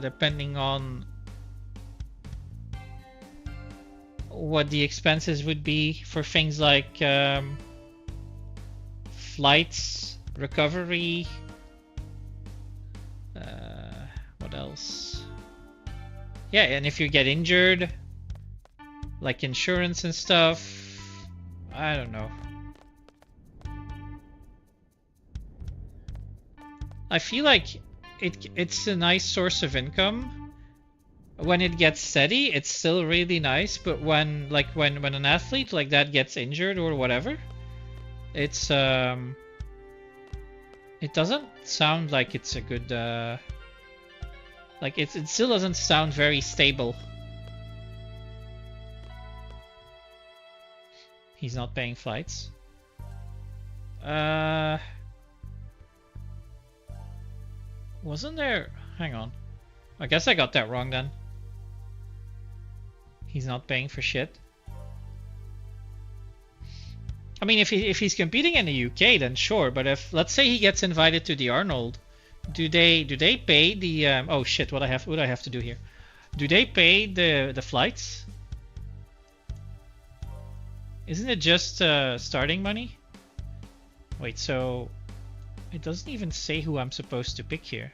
Depending on what the expenses would be for things like flights, recovery, what else? Yeah, and if you get injured, like insurance and stuff, I don't know. I feel like it's a nice source of income. When it gets steady, it's still really nice, but when an athlete like that gets injured or whatever, it's it doesn't sound like it's a good like it still doesn't sound very stable. He's not paying flights. Wasn't there? Hang on. I guess I got that wrong then. He's not paying for shit. I mean, if he's competing in the UK, then sure. But if, let's say, he gets invited to the Arnold, do they pay the? Oh shit! What do I have to do here? Do they pay the flights? Isn't it just starting money? Wait, so it doesn't even say who I'm supposed to pick here.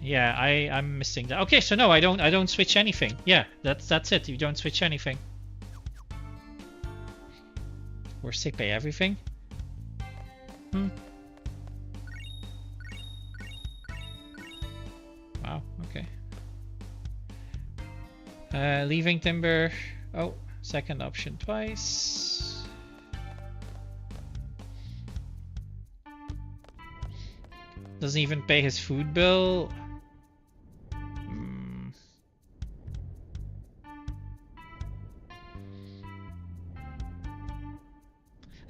Yeah, I'm missing that. Okay, so no, I don't switch anything. Yeah, that's it. You don't switch anything. Or they pay everything. Wow. Okay. Leaving timber. Oh, second option twice. Doesn't even pay his food bill.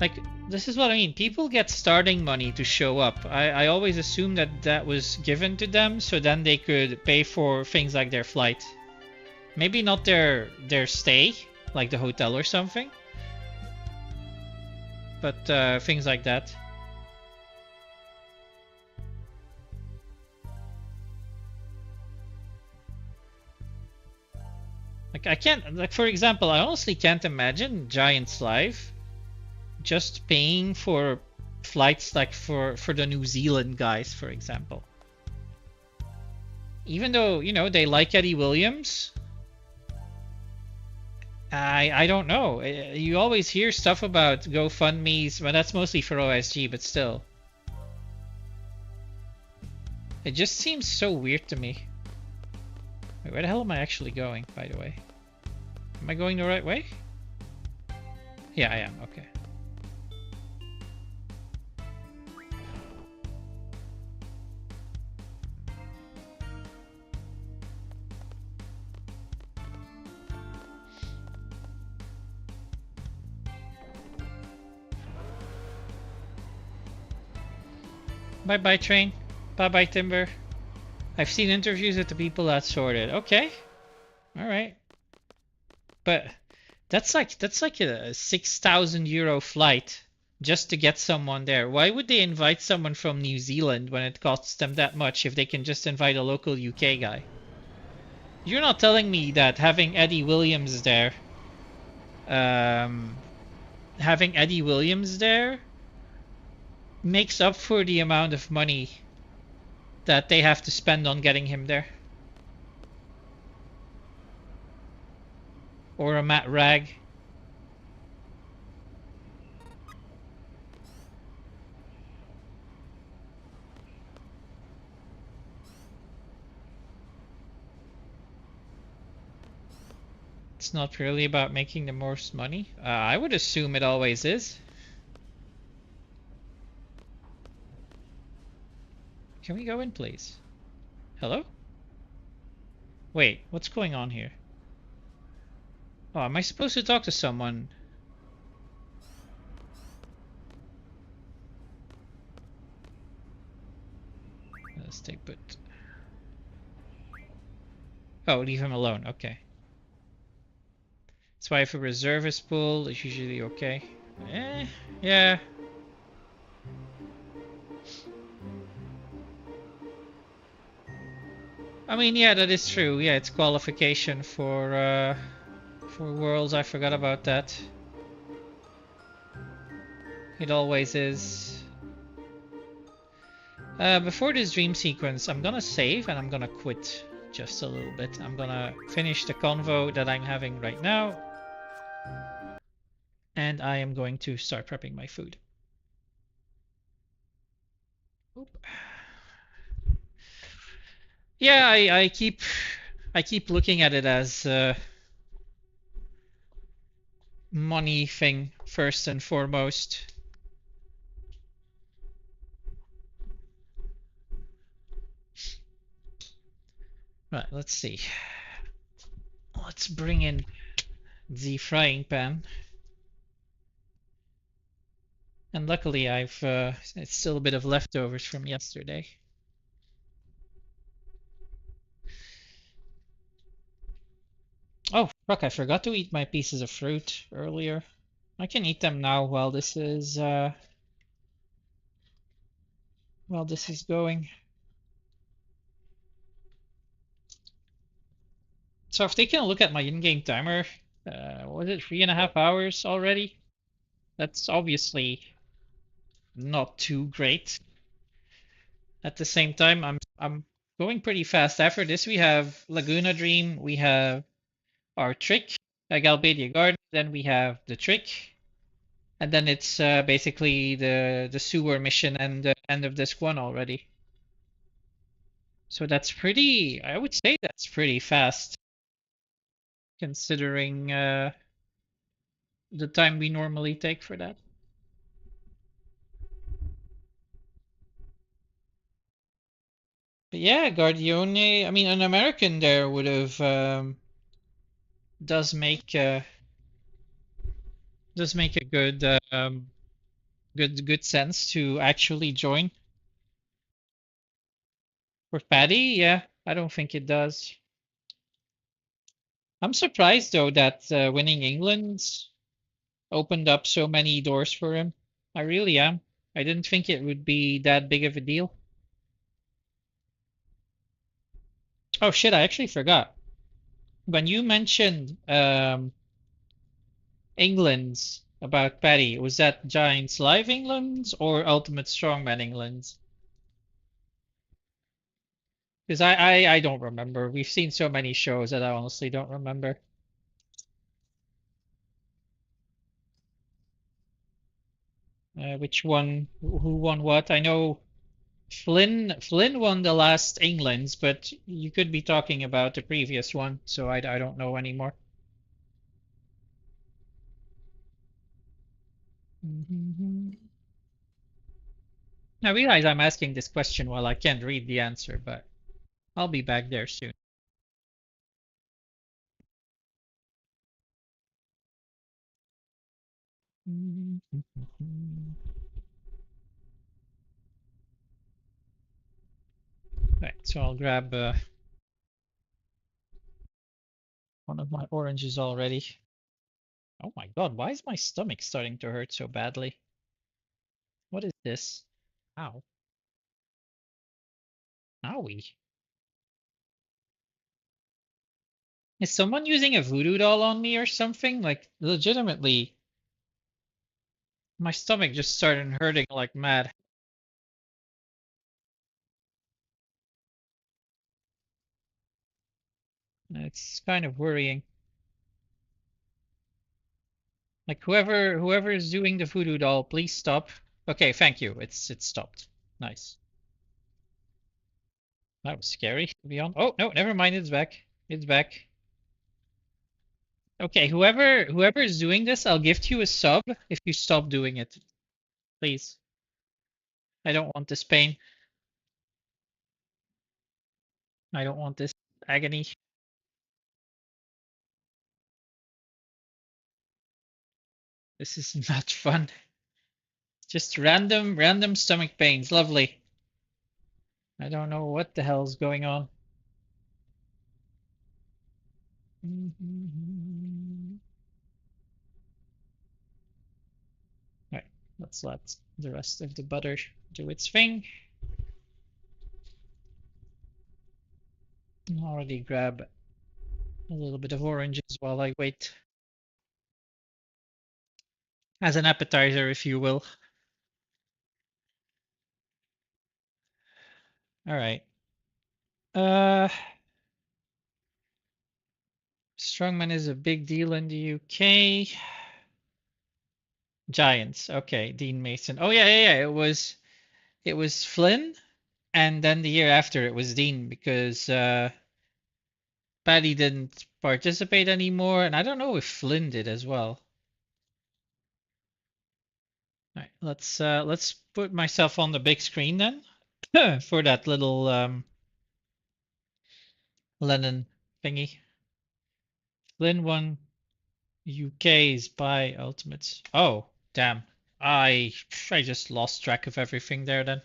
Like, this is what I mean. People get starting money to show up. I always assumed that was given to them so then they could pay for things like their flight. Maybe not their stay, like the hotel or something. But things like that. Like, I can't, like, for example, I honestly can't imagine Giants Live just paying for flights like for the New Zealand guys, for example. Even though, you know, they like Eddie Williams, I don't know. You always hear stuff about GoFundMe's, but that's mostly for OSG, but still. It just seems so weird to me. Wait, where the hell am I actually going, by the way? Am I going the right way? Yeah, I am. Okay. Bye-bye, train. Bye-bye, timber. I've seen interviews with the people that sorted. Okay. All right. But that's like a 6,000 euro flight just to get someone there. Why would they invite someone from New Zealand when it costs them that much if they can just invite a local UK guy? You're not telling me that having Eddie Williams there, makes up for the amount of money that they have to spend on getting him there. Or a Matt Rag. It's not really about making the most money. I would assume it always is. Can we go in, please? Hello? Wait, what's going on here? Oh, am I supposed to talk to someone? Let's take put. Oh, leave him alone. Okay. That's why if a reservist pool is usually okay. Yeah. I mean, yeah, that is true. Yeah, it's qualification for Worlds. I forgot about that. It always is. Before this dream sequence, I'm gonna save and I'm gonna quit just a little bit. I'm gonna finish the convo that I'm having right now. And I am going to start prepping my food. Oop. Yeah, I keep looking at it as a money thing first and foremost. Right, let's see. Let's bring in the frying pan. And luckily it's still a bit of leftovers from yesterday. Oh, fuck, I forgot to eat my pieces of fruit earlier. I can eat them now while this is going. So I've taken a look at my in-game timer. Was it 3.5 hours already? That's obviously not too great. At the same time, I'm going pretty fast. After this, we have Laguna Dream. We have our trick, Galbadia Garden. Then we have the trick, and then it's basically the sewer mission and the end of disc 1 already. So that's pretty. I would say that's pretty fast, considering the time we normally take for that. But yeah, Guardione. I mean, an American there would have does make a good good sense to actually join. For Paddy, yeah, I don't think it does. I'm surprised though that winning England opened up so many doors for him. I really am. I didn't think it would be that big of a deal. Oh shit, I actually forgot. When you mentioned England's about Patty. Was that Giants Live England or Ultimate Strongman England? Because I don't remember. We've seen so many shows that I honestly don't remember. Which one? Who won what? I know Flynn won the last England's, but you could be talking about the previous one, so I don't know anymore. I realize I'm asking this question while I can't read the answer, but I'll be back there soon. Right, so I'll grab one of my oranges already. Oh my God, why is my stomach starting to hurt so badly? What is this? Ow. Owie. Is someone using a voodoo doll on me or something? Like, legitimately, my stomach just started hurting like mad. It's kind of worrying. Like whoever is doing the voodoo doll, please stop. Okay, thank you. It's stopped. Nice. That was scary to be on. Oh no, never mind. It's back. It's back. Okay, whoever is doing this, I'll gift you a sub if you stop doing it, please. I don't want this pain. I don't want this agony. This is not fun. Just random stomach pains. Lovely. I don't know what the hell's going on. Right, let's let the rest of the butter do its thing. I'll already grab a little bit of oranges while I wait. As an appetizer, if you will. All right. Strongman is a big deal in the UK. Giants. Okay, Dean Mason. Oh yeah. It was Flynn, and then the year after it was Dean because Paddy didn't participate anymore, and I don't know if Flynn did as well. All right, let's put myself on the big screen then for that little Lennon thingy. Flynn won UK's by Ultimates. Oh, damn. I just lost track of everything there then.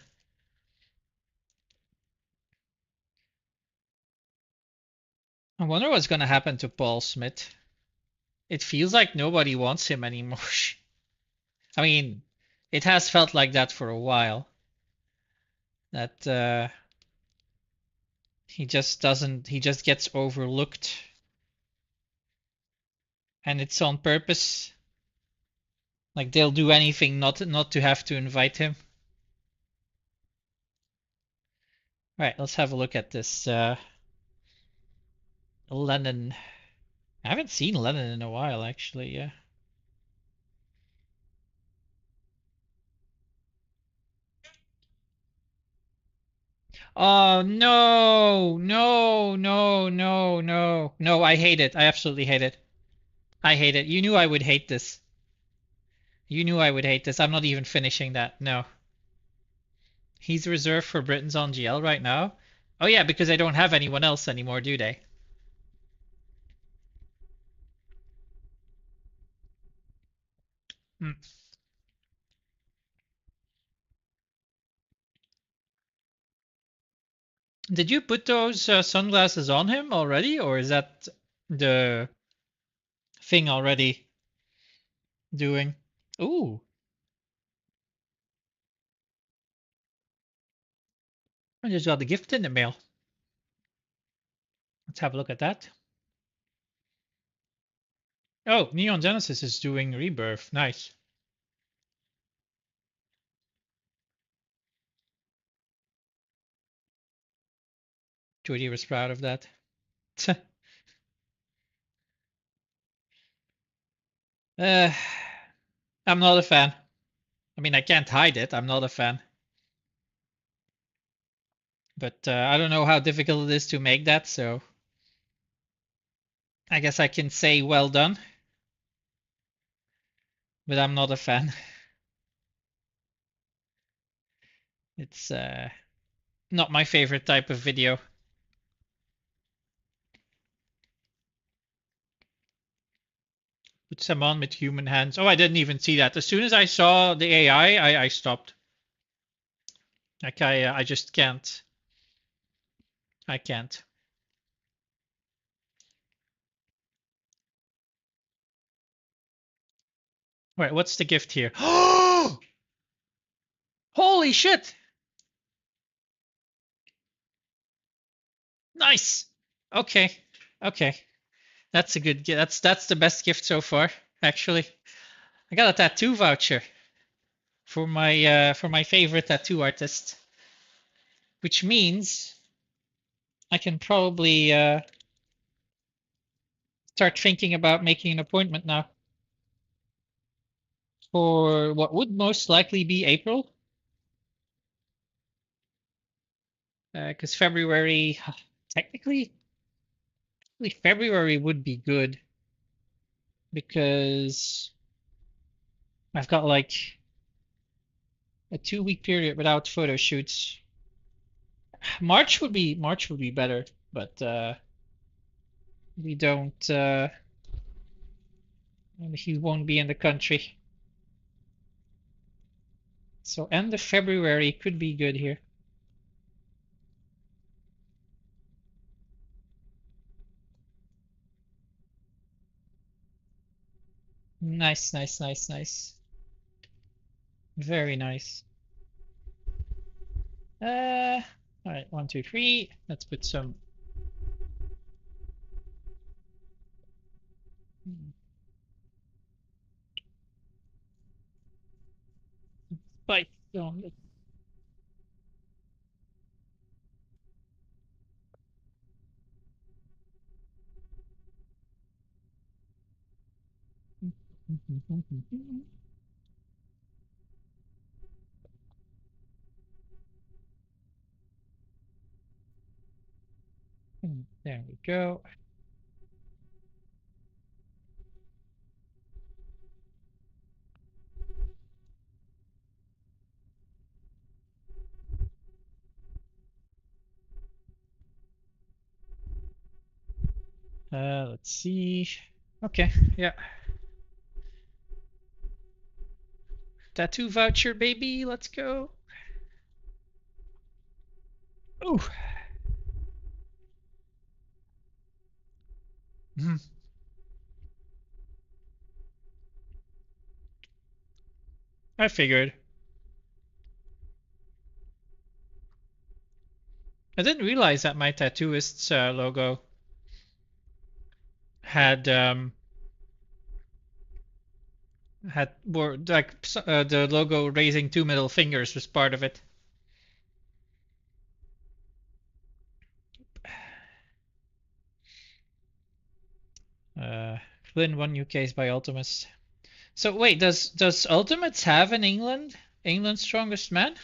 I wonder what's gonna happen to Paul Smith. It feels like nobody wants him anymore. I mean, it has felt like that for a while. That he just doesn't, he just gets overlooked. And it's on purpose. Like they'll do anything not to have to invite him. All right, let's have a look at this Lennon. I haven't seen Lennon in a while, actually. Yeah. Oh no! I hate it. I absolutely hate it. I hate it. You knew I would hate this. You knew I would hate this. I'm not even finishing that. No. He's reserved for Britain's on GL right now. Oh yeah, because they don't have anyone else anymore, do they? Hmm. Did you put those sunglasses on him already, or is that the thing already doing? Ooh, I just got the gift in the mail. Let's have a look at that. Oh, Neon Genesis is doing Rebirth. Nice. Judy was proud of that. uh, I'm not a fan. I mean, I can't hide it. I'm not a fan. But I don't know how difficult it is to make that, so I guess I can say well done. But I'm not a fan. It's not my favorite type of video. Put some on with human hands. Oh, I didn't even see that. As soon as I saw the AI, I stopped. Like I just can't. I can't. Wait, what's the gift here? Oh! Holy shit! Nice. Okay. Okay. That's a good gift. That's the best gift so far, actually. I got a tattoo voucher for my favorite tattoo artist, which means I can probably start thinking about making an appointment now for what would most likely be April, because February, technically February would be good because I've got like a 2 week period without photo shoots. March would be better, but we don't he won't be in the country. So end of February could be good here. Nice, nice, nice, nice. Very nice. All right, 1, 2, 3. Let's put some. Spice on it. There we go. Let's see. Okay, yeah. Tattoo voucher, baby. Let's go. Ooh. I figured. I didn't realize that my tattooist's logo had more like the logo raising 2 middle fingers was part of it. Flynn won UK's by Ultimates. So wait, does Ultimates have an England's Strongest Man,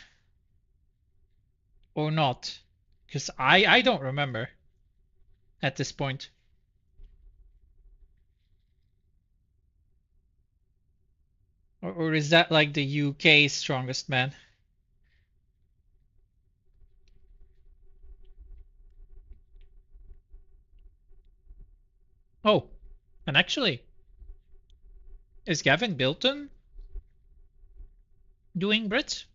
or not? Because I don't remember at this point. Or is that like the UK's Strongest Man? Oh, and actually, is Gavin Bilton doing Brits?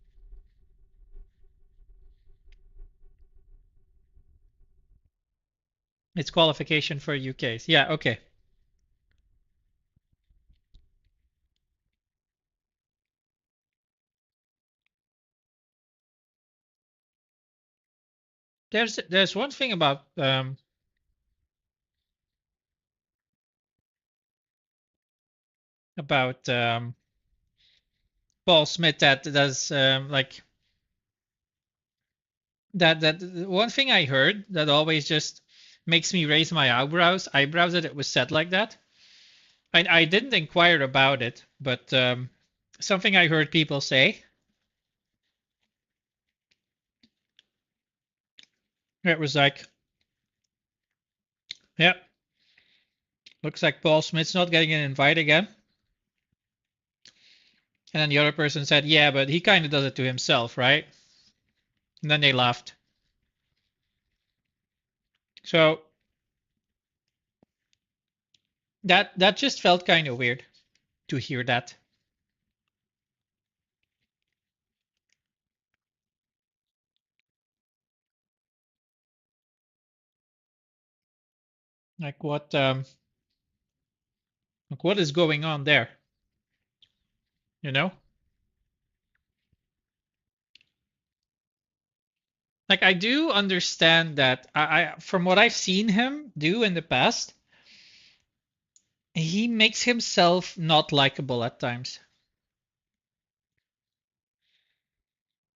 It's qualification for UK's. Yeah, okay. There's one thing about about Paul Smith that does like that one thing I heard that always just makes me raise my eyebrows that it was said like that. I didn't inquire about it, but something I heard people say. It was like, yeah, looks like Paul Smith's not getting an invite again. And then the other person said, yeah, but he kind of does it to himself, right? And then they laughed. So that just felt kind of weird to hear that. Like what is going on there? You know? Like I do understand that I from what I've seen him do in the past, he makes himself not likable at times.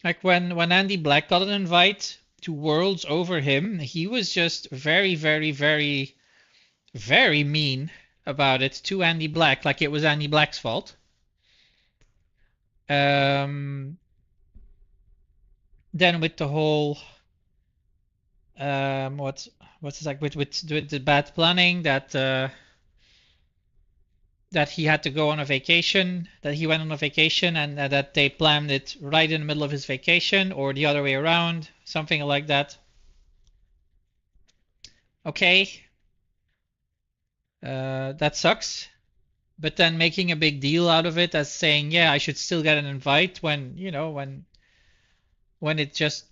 Like when Andy Black got an invite to Worlds over him, he was just very, very, very, very mean about it to Andy Black, like it was Andy Black's fault. Then with the whole what's it like with the bad planning that that he had to go on a vacation, that he went on a vacation and that they planned it right in the middle of his vacation or the other way around, something like that. Okay. That sucks. But then making a big deal out of it as saying, yeah, I should still get an invite when, you know, when it just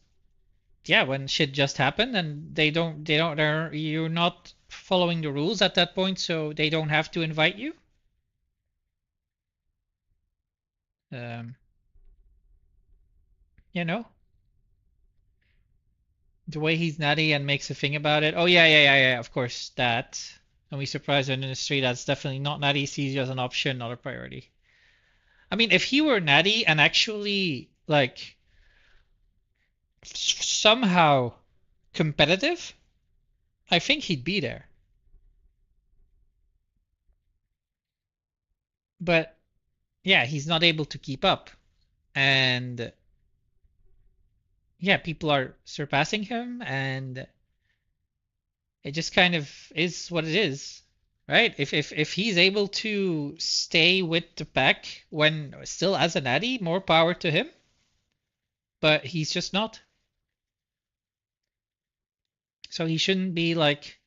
yeah, when shit just happened and you're not following the rules at that point, so they don't have to invite you. You know, the way he's natty and makes a thing about it. Oh yeah, of course that. And we surprise an industry that's definitely not natty, sees you as an option, not a priority. I mean, if he were natty and actually like somehow competitive, I think he'd be there. But yeah, he's not able to keep up. And yeah, people are surpassing him, and it just kind of is what it is, right? If he's able to stay with the pack when still as an Addy, more power to him. But he's just not. So he shouldn't be like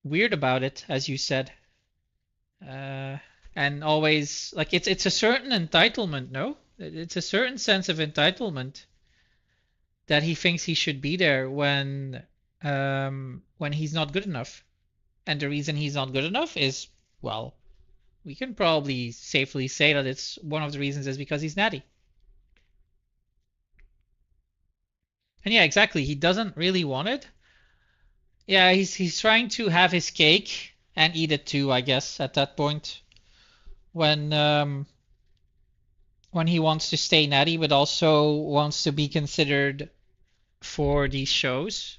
weird about it, as you said. And always like it's a certain entitlement, no? It's a certain sense of entitlement that he thinks he should be there when he's not good enough. And the reason he's not good enough is, well, we can probably safely say that it's one of the reasons is because he's natty. And yeah, exactly. He doesn't really want it. Yeah, he's trying to have his cake and eat it too, I guess, at that point. When he wants to stay natty but also wants to be considered for these shows.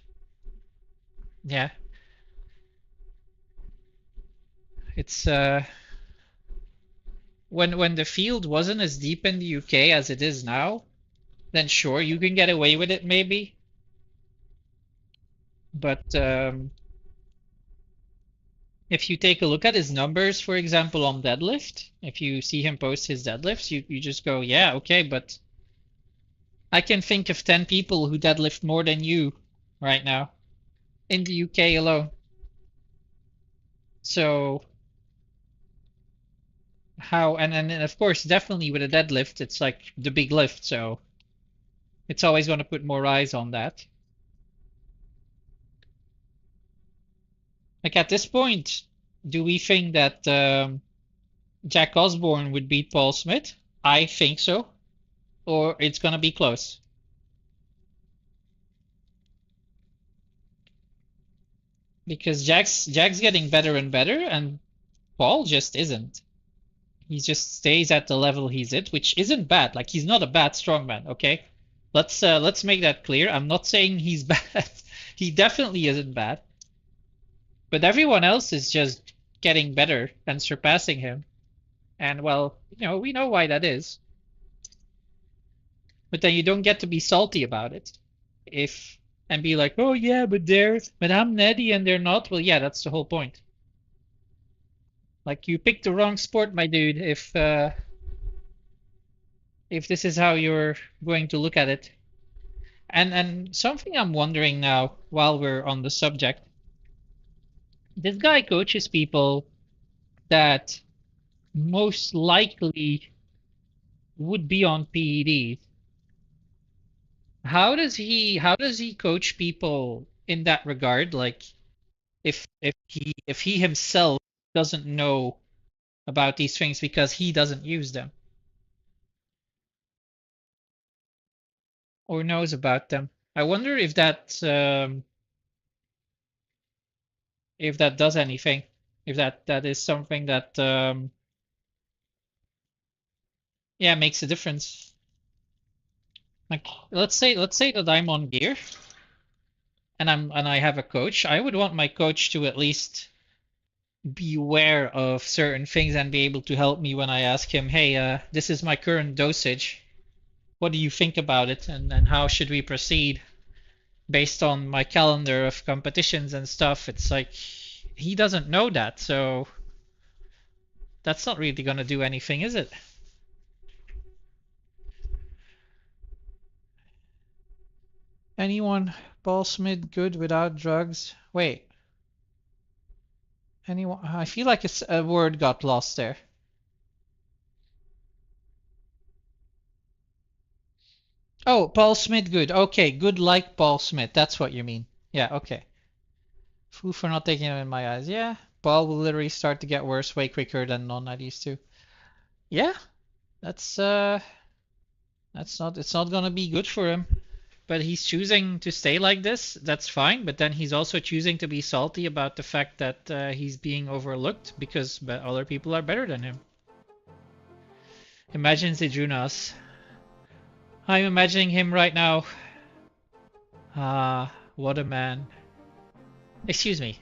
Yeah. It's when the field wasn't as deep in the UK as it is now, then sure, you can get away with it maybe. But if you take a look at his numbers, for example, on deadlift, if you see him post his deadlifts, you just go, yeah, okay, but I can think of 10 people who deadlift more than you right now in the UK alone. So how and of course definitely with a deadlift it's like the big lift, so it's always going to put more eyes on that. Like at this point, do we think that Jack Osborne would beat Paul Smith? I think so. Or it's gonna be close. Because Jack's getting better and better, and Paul just isn't. He just stays at the level he's at, which isn't bad. Like he's not a bad strongman, okay? Let's make that clear. I'm not saying he's bad. He definitely isn't bad. But everyone else is just getting better and surpassing him. And well, we know why that is. But then you don't get to be salty about it. And be like, oh yeah, but I'm Netty and they're not. Well, yeah, that's the whole point. Like you picked the wrong sport, my dude, if this is how you're going to look at it. And something I'm wondering now while we're on the subject. This guy coaches people that most likely would be on PEDs. How does he coach people in that regard? Like if he himself doesn't know about these things because he doesn't use them or knows about them. I wonder if that does anything. If that is something that yeah, makes a difference. Like let's say that I'm on gear and I have a coach. I would want my coach to at least be aware of certain things and be able to help me when I ask him, hey, this is my current dosage. What do you think about it? And how should we proceed based on my calendar of competitions and stuff? It's like he doesn't know that, so that's not really gonna do anything, is it? Anyone Paul Smith good without drugs? Wait. Anyone? I feel like a word got lost there. Oh, Paul Smith good. Okay, good like Paul Smith. That's what you mean. Yeah, okay. Fool for not taking him in my eyes. Yeah, Paul will literally start to get worse way quicker than non used to. Yeah, that's it's not gonna be good for him. But he's choosing to stay like this. That's fine. But then he's also choosing to be salty about the fact that he's being overlooked because other people are better than him. Imagine Zydrunas. I'm imagining him right now. Ah, what a man. Excuse me.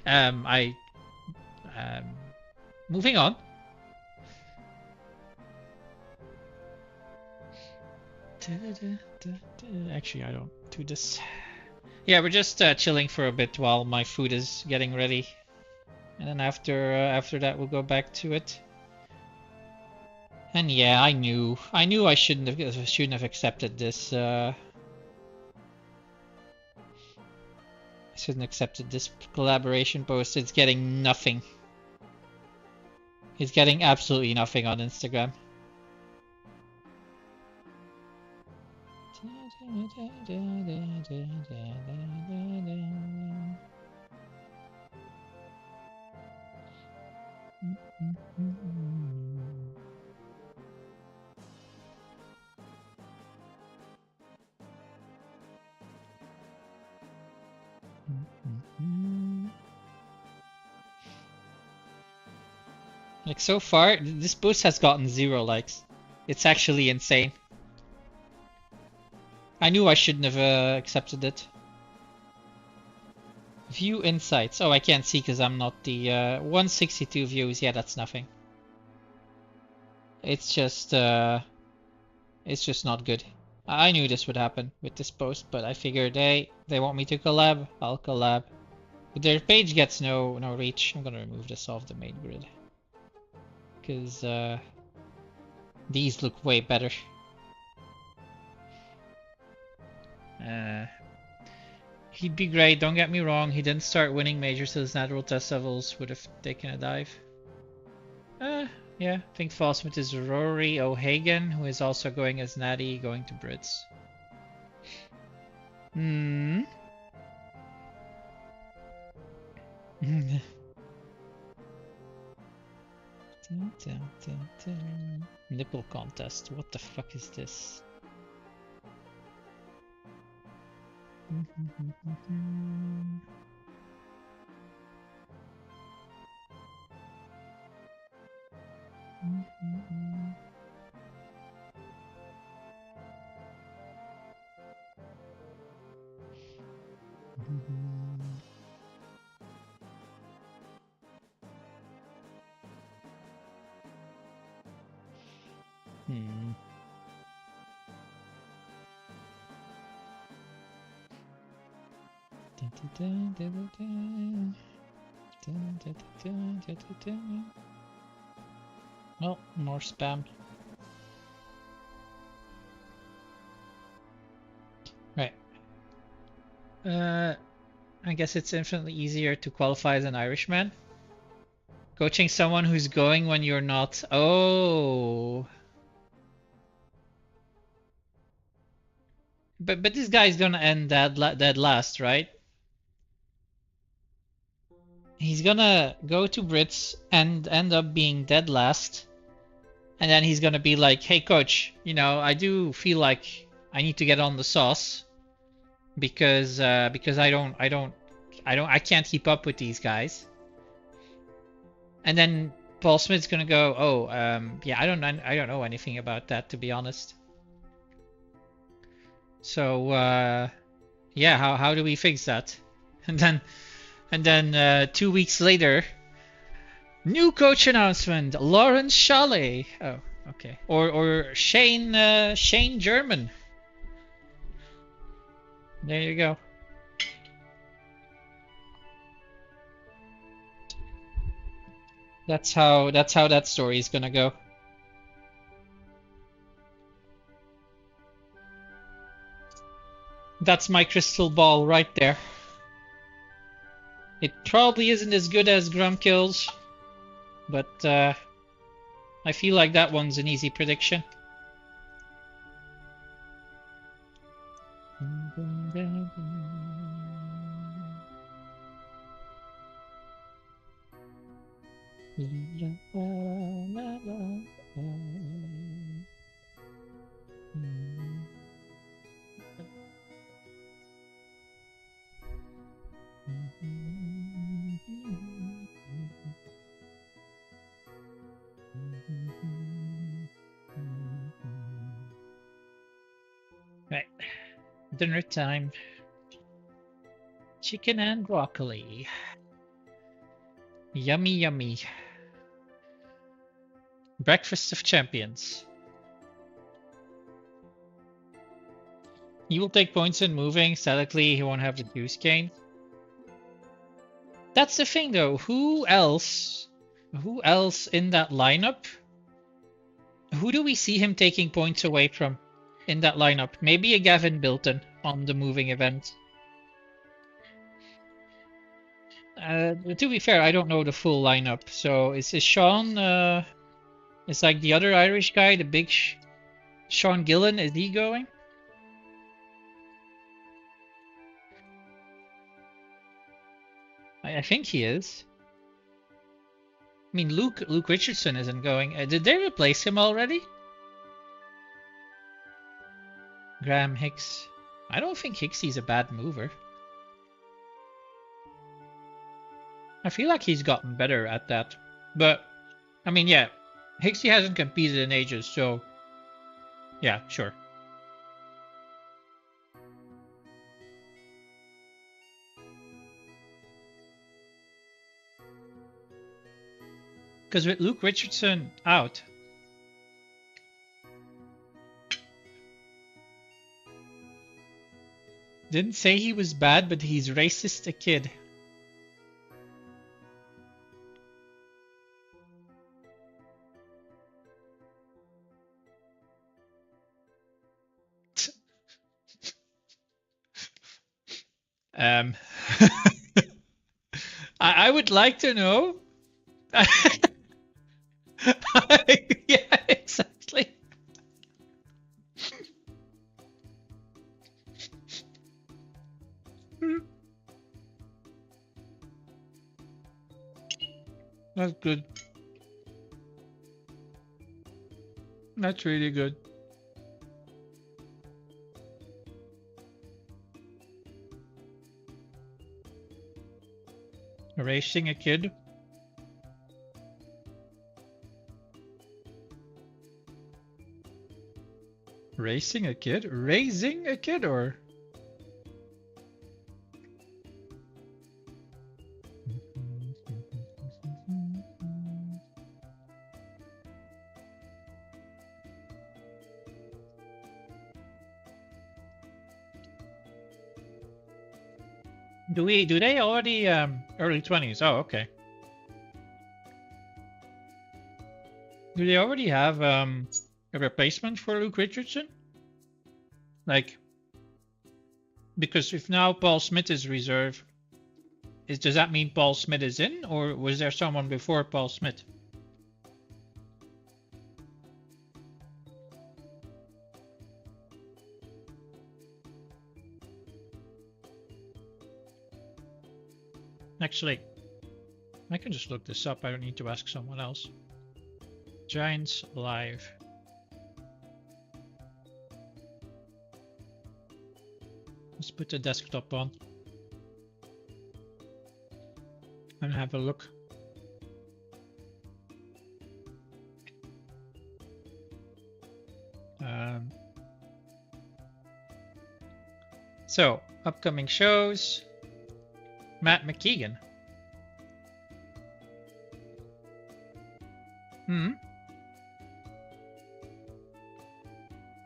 Moving on. Actually, I don't do this. Yeah, we're just chilling for a bit while my food is getting ready, and then after that we'll go back to it. And yeah, I knew I shouldn't have accepted this. I shouldn't have accepted this collaboration post. It's getting nothing. It's getting absolutely nothing on Instagram. Like so far, this post has gotten 0 likes. It's actually insane. I knew I shouldn't have accepted it. View insights. Oh, I can't see because I'm not the 162 views. Yeah, that's nothing. It's just not good. I knew this would happen with this post, but I figured, hey, they want me to collab, I'll collab. But their page gets no reach. I'm gonna remove this off the main grid because these look way better. He'd be great, don't get me wrong. He didn't start winning majors till his natural test levels would have taken a dive. Yeah, I think Fallsmith is Rory O'Hagan, who is also going as Natty, going to Brits. Nipple contest. What the fuck is this? Hmm. Oh, more spam. Right. I guess it's infinitely easier to qualify as an Irishman. Coaching someone who's going when you're not. Oh. But this guy's gonna end dead last, right? He's gonna go to Brits and end up being dead last. And then he's gonna be like, "Hey coach, you know, I do feel like I need to get on the sauce because I can't keep up with these guys." And then Paul Smith's gonna go, "Oh, yeah, I don't know anything about that, to be honest." So yeah, how do we fix that? And then 2 weeks later, new coach announcement: Lawrence Chalet. Oh, okay. Or Shane German. There you go. That's how that story is gonna go. That's my crystal ball right there. It probably isn't as good as Grumkill's, but I feel like that one's an easy prediction. Right, dinner time. Chicken and broccoli. Yummy, yummy. Breakfast of champions. He will take points in moving. Statically, he won't have the juice gain. That's the thing, though. Who else in that lineup? Who do we see him taking points away from in that lineup? Maybe a Gavin Bilton on the moving event. To be fair, I don't know the full lineup. So is Sean? It's like the other Irish guy, the big Sean Gillen. Is he going? I think he is. I mean, Luke Richardson isn't going. Did they replace him already? Graham Hicks. I don't think Hicksy's a bad mover. I feel like he's gotten better at that. But, I mean, yeah. Hicksy hasn't competed in ages, so... yeah, sure. Because with Luke Richardson out... didn't say he was bad, but he's racist a kid. I would like to know. Yeah, exactly. That's good. That's really good. Erasing a kid. Racing a kid? Raising a kid or? Do they already early 20s? Oh, okay. Do they already have a replacement for Luke Richardson? Like, because if now Paul Smith is reserve, does that mean Paul Smith is in, or was there someone before Paul Smith? Actually, I can just look this up. I don't need to ask someone else. Giants Live. Let's put the desktop on and have a look. So, upcoming shows. Matt McKeegan.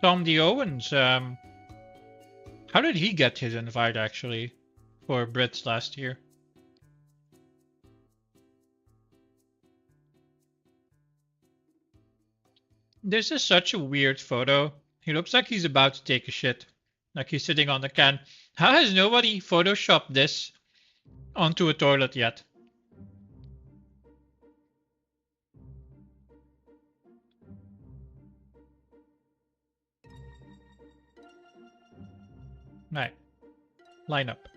Tom D. Owens. How did he get his invite actually for Brits last year? This is such a weird photo. He looks like he's about to take a shit. Like he's sitting on the can. How has nobody photoshopped this onto a toilet yet? Right. Line up.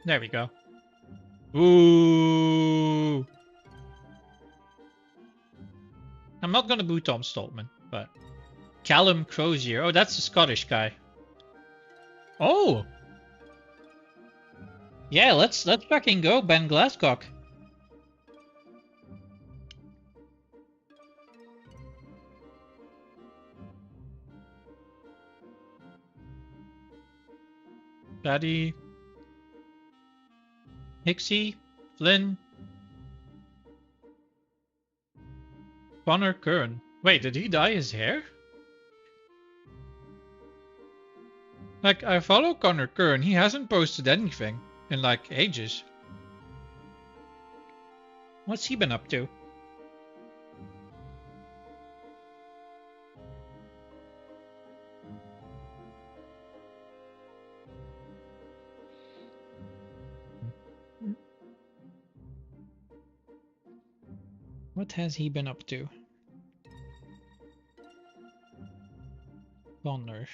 There we go. Ooh. I'm not gonna boo Tom Stoltman, but Callum Crozier. Oh, that's a Scottish guy. Oh. Yeah, let's fucking go, Ben Glasscock. Paddy, Hixie, Flynn, Connor Kern. Wait, did he dye his hair? Like, I follow Connor Kern. He hasn't posted anything in like ages. What's he been up to? What has he been up to? Connor.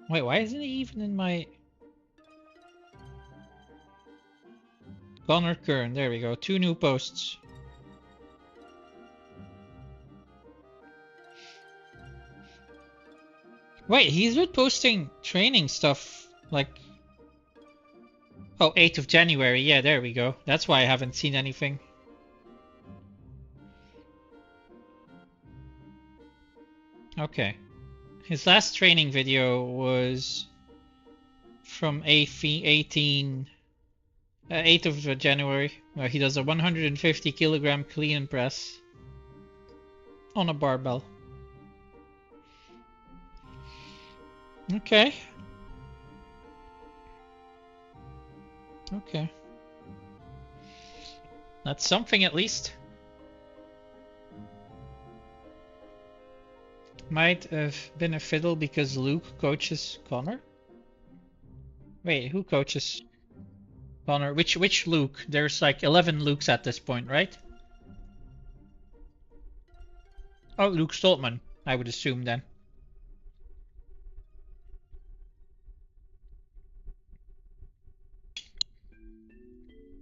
Wait, why isn't he even in my... Connor Kern, there we go. 2 new posts. Wait, he's been posting training stuff like... Oh, 8th of January. Yeah, there we go. That's why I haven't seen anything. Okay. His last training video was from 8th of January, where he does a 150 kilogram clean and press on a barbell. Okay. Okay. That's something at least. Might have been a fiddle because Luke coaches Connor? Wait, who coaches Connor? Which Luke? There's like 11 Lukes at this point, right? Oh, Luke Stoltman, I would assume then.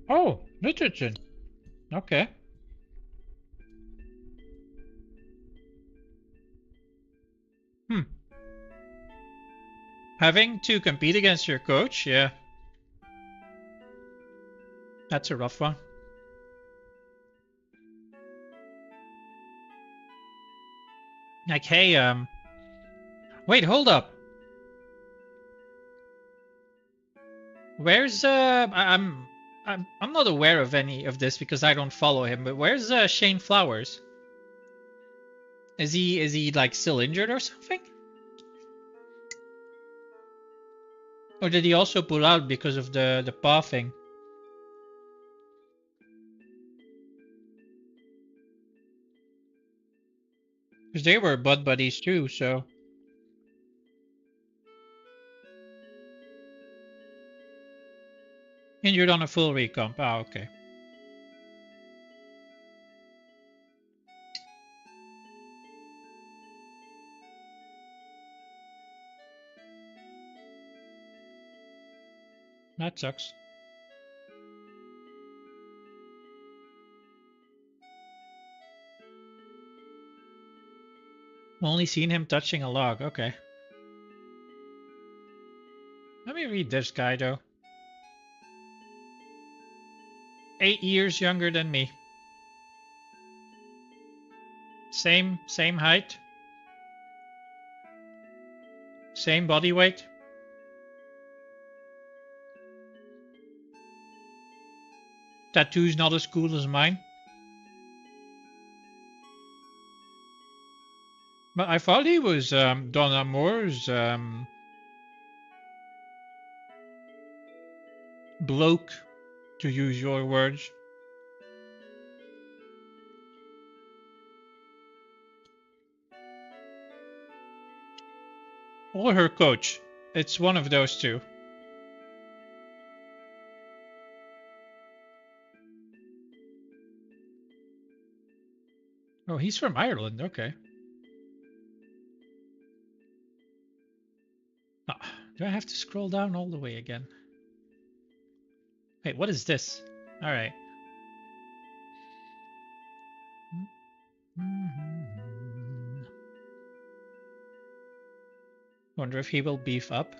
Oh, Richardson. Okay. Having to compete against your coach, yeah. That's a rough one. Like, hey, wait, hold up. Where's I'm not aware of any of this because I don't follow him, but where's Shane Flowers? Is he like still injured or something? Or did he also pull out because of the paw thing? Because they were bud buddies too, so. Injured on a full recomp. Ah, okay. That sucks. Only seen him touching a log. Okay. Let me read this guy though. 8 years younger than me. Same height. Same body weight. Tattoos not as cool as mine. But I thought he was Don Amour's bloke, to use your words. Or her coach. It's one of those two. Oh, he's from Ireland. Okay. Oh, do I have to scroll down all the way again? Wait, what is this? All right. Wonder if he will beef up.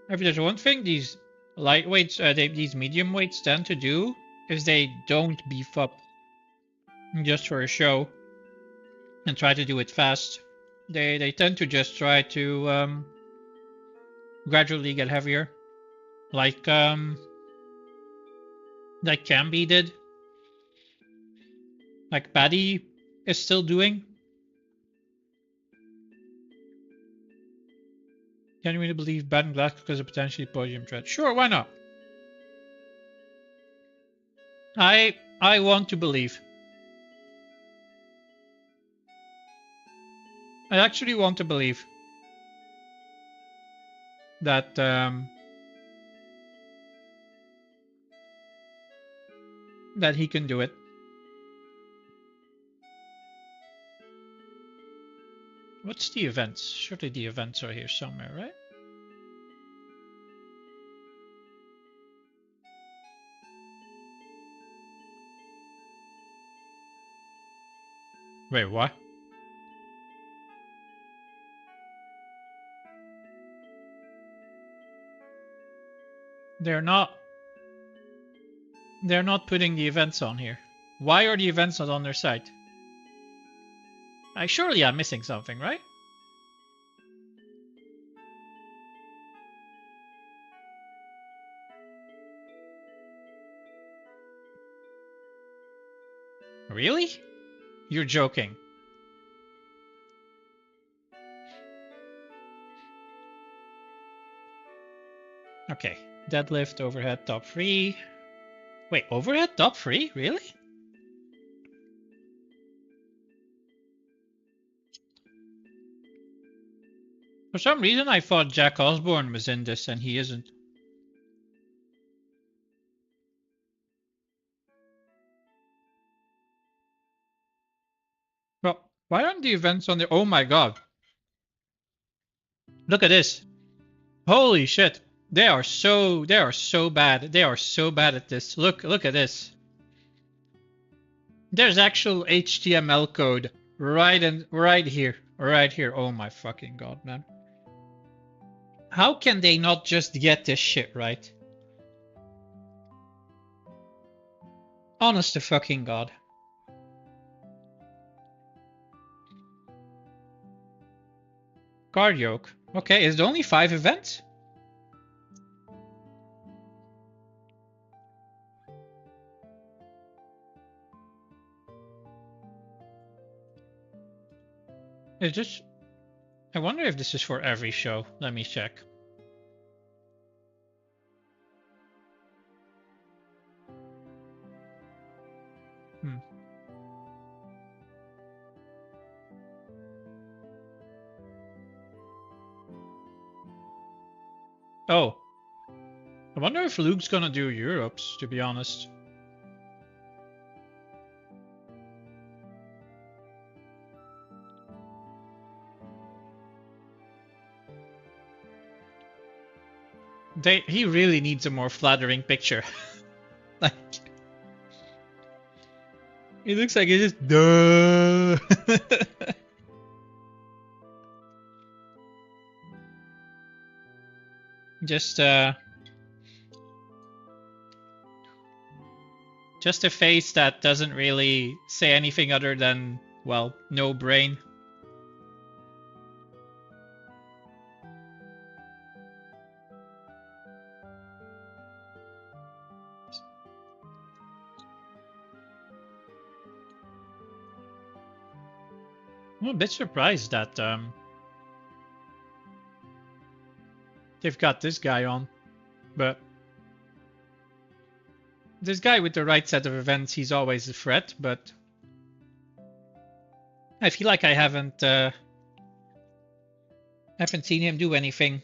If there's one thing these lightweights, these medium weights tend to do, is they don't beef up just for a show and try to do it fast. They tend to just try to gradually get heavier, like Camby did, like Paddy is still doing. Can you really believe bad and black because of potentially podium threat? Sure, why not? I want to believe. I actually want to believe that that he can do it. What's the events? Surely the events are here somewhere, right? Wait, what? They're not putting the events on here. Why are the events not on their site? Surely I'm missing something, right? Really? You're joking. Okay. Deadlift, overhead, top 3. Wait, overhead, top 3? Really? For some reason, I thought Jack Osborne was in this, and he isn't. Well, why aren't the events on there? Oh my god. Look at this. Holy shit. They are so bad. They are so bad at this. Look at this. There's actual HTML code right here. Right here. Oh my fucking god, man. How can they not just get this shit right? Honest to fucking God. Guard yoke. Okay, is there only 5 events? Is this... I wonder if this is for every show. Let me check. Oh. I wonder if Luke's gonna do Europe's, to be honest. He really needs a more flattering picture. Like, he looks like he's just duh. Just a face that doesn't really say anything other than, well, no brain. I'm a bit surprised that they've got this guy on, but this guy with the right set of events, he's always a threat, but I feel like I haven't seen him do anything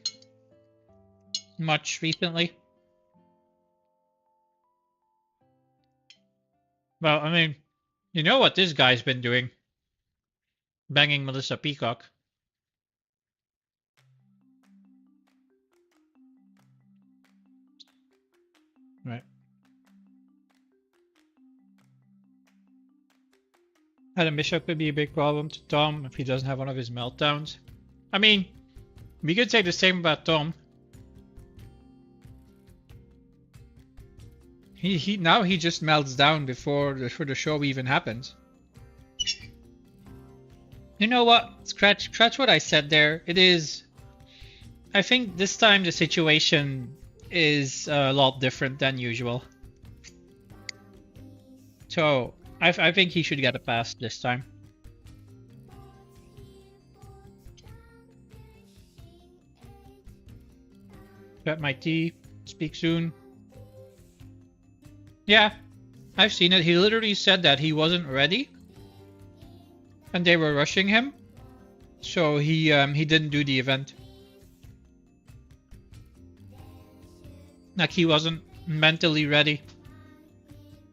much recently. Well, I mean, you know what this guy's been doing? Banging Melissa Peacock. Right. Adam Bishop could be a big problem to Tom if he doesn't have one of his meltdowns. I mean, we could say the same about Tom. Now he just melts down before the show even happens. You know what? Scratch what I said there. It is... I think this time the situation is a lot different than usual. So, I think he should get a pass this time. Got my tea. Speak soon. Yeah, I've seen it. He literally said that he wasn't ready. And they were rushing him. So he didn't do the event. Like he wasn't mentally ready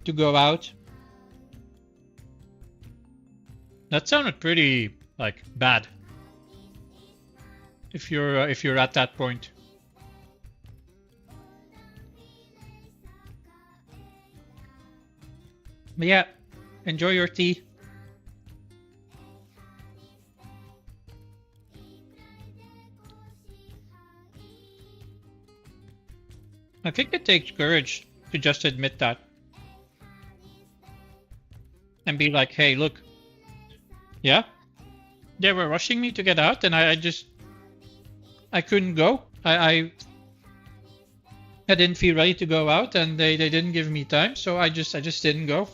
to go out. That sounded pretty, like, bad. If you're at that point. But yeah, enjoy your tea. I think it takes courage to just admit that. And be like, hey, look. Yeah? They were rushing me to get out and I couldn't go. I didn't feel ready to go out and they didn't give me time, so I just didn't go.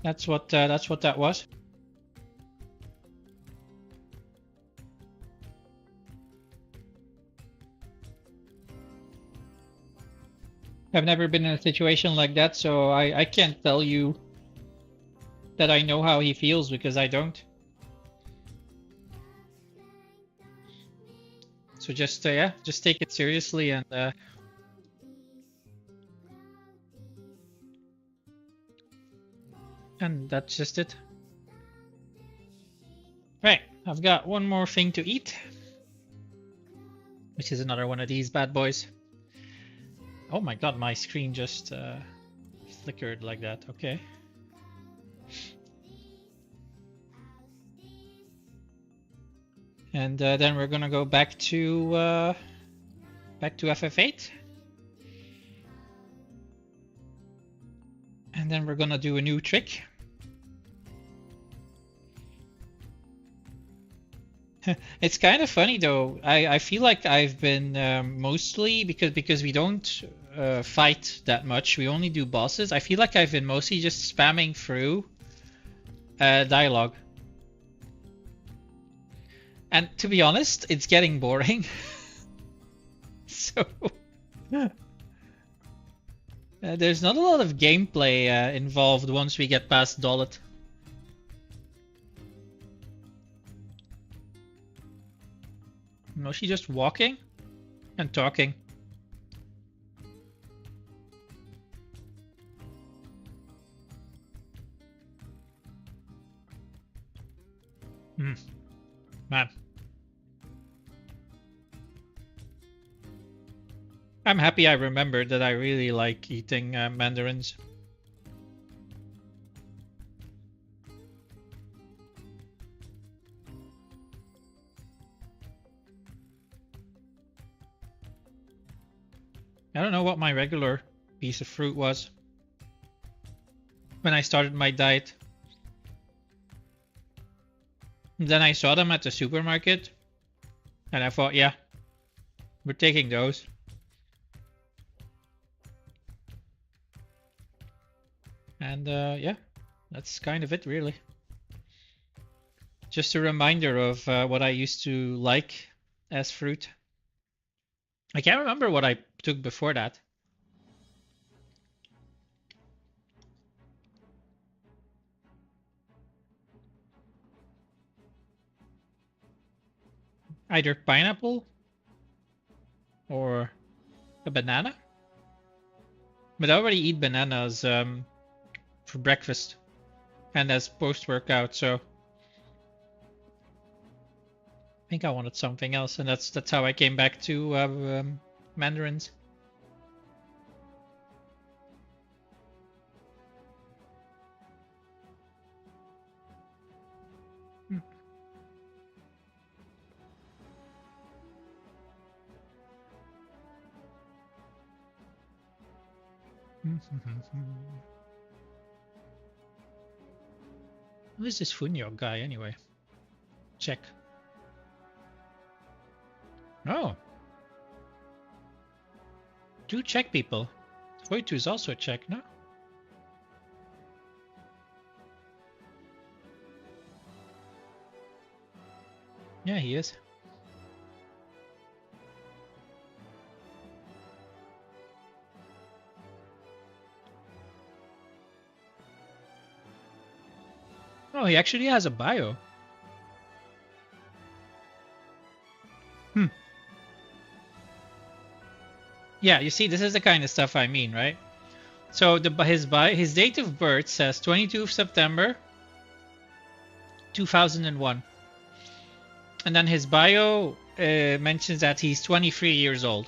That's what that was. I've never been in a situation like that, so I can't tell you that I know how he feels because I don't. So just yeah, just take it seriously and that's just it. Right, I've got one more thing to eat, which is another one of these bad boys. Oh my god, my screen just flickered like that. Okay. And then we're gonna go back to FF8. And then we're gonna do a new trick. It's kind of funny though. I feel like I've been mostly because we don't fight that much. We only do bosses. I feel like I've been mostly just spamming through dialogue. And to be honest, it's getting boring. So there's not a lot of gameplay involved once we get past Dollet. Mostly just walking and talking. Man. I'm happy I remembered that I really like eating mandarins. I don't know what my regular piece of fruit was when I started my diet. And then I saw them at the supermarket and I thought, yeah, we're taking those. And yeah, that's kind of it really. Just a reminder of what I used to like as fruit. I can't remember what I took before that. Either pineapple or a banana. But I already eat bananas for breakfast and as post-workout, so I think I wanted something else, and that's how I came back to mandarins. Who is this Funyog guy anyway? Check. Oh. Do check people. Voitu is also a check, no? Yeah, he is. Oh, he actually has a bio. Yeah, you see, this is the kind of stuff I mean, right? So his date of birth says 22nd September 2001. And then his bio mentions that he's 23 years old.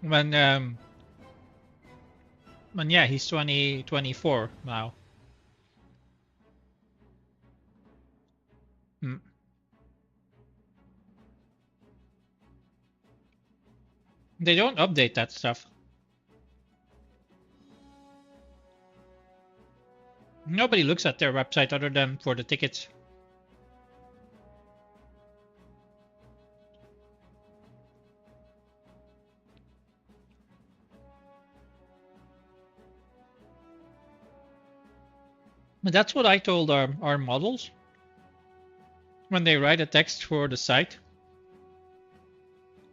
When yeah, he's 24 now. They don't update that stuff. Nobody looks at their website other than for the tickets. But that's what I told our models when they write a text for the site,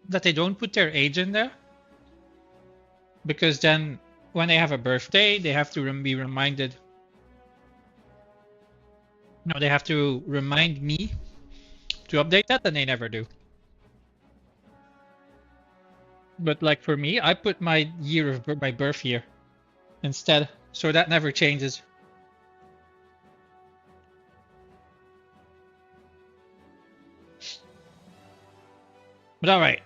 that they don't put their age in there, because then when they have a birthday, they have to be reminded. No, they have to remind me to update that, and they never do. But like for me, I put my year of my birth year instead, so that never changes. But all right,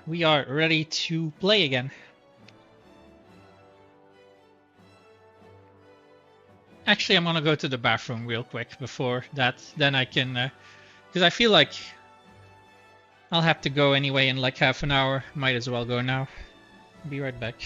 we are ready to play again. Actually, I'm gonna go to the bathroom real quick before that. Then I can, because I feel like I'll have to go anyway in like half an hour. Might as well go now. Be right back.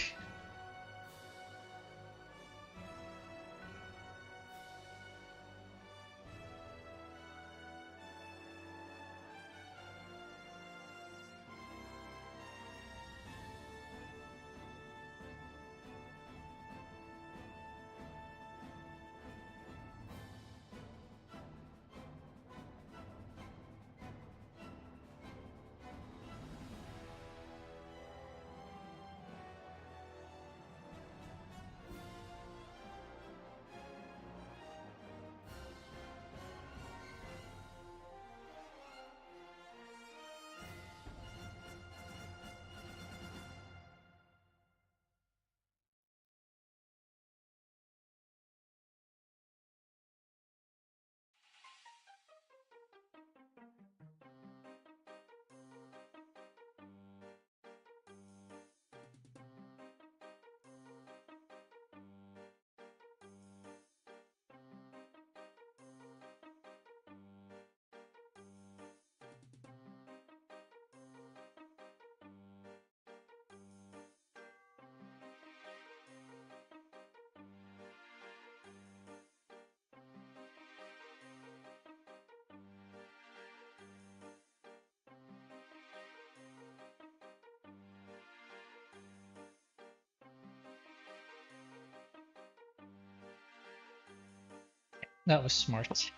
That was smart.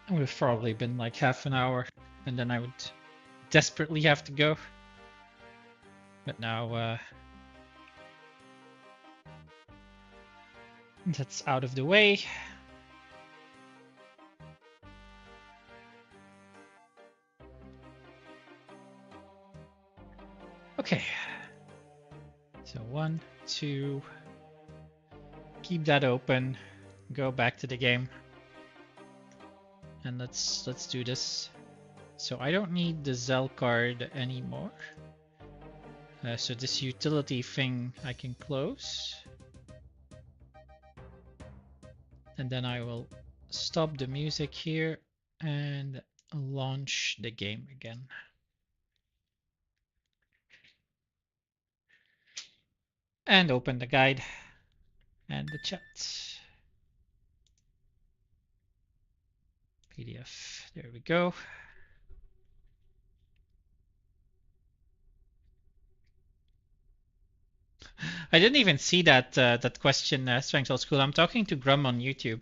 It would have probably been like half an hour, and then I would desperately have to go. But now that's out of the way. Okay. So 1, 2. Keep that open. Go back to the game. And let's do this. So I don't need the Zell card anymore. So this utility thing I can close. And then I will stop the music here and launch the game again. And open the guide and the chat. PDF, there we go. I didn't even see that that question, Strength Old School. I'm talking to Grum on YouTube.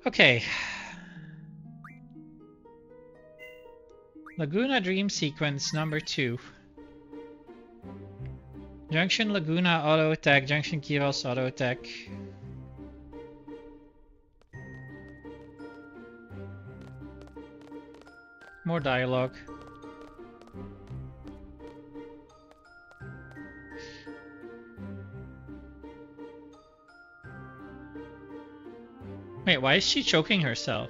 Okay. Laguna Dream Sequence number 2. Junction Laguna auto attack, Junction Kiros auto attack. More dialogue. Wait, why is she choking herself?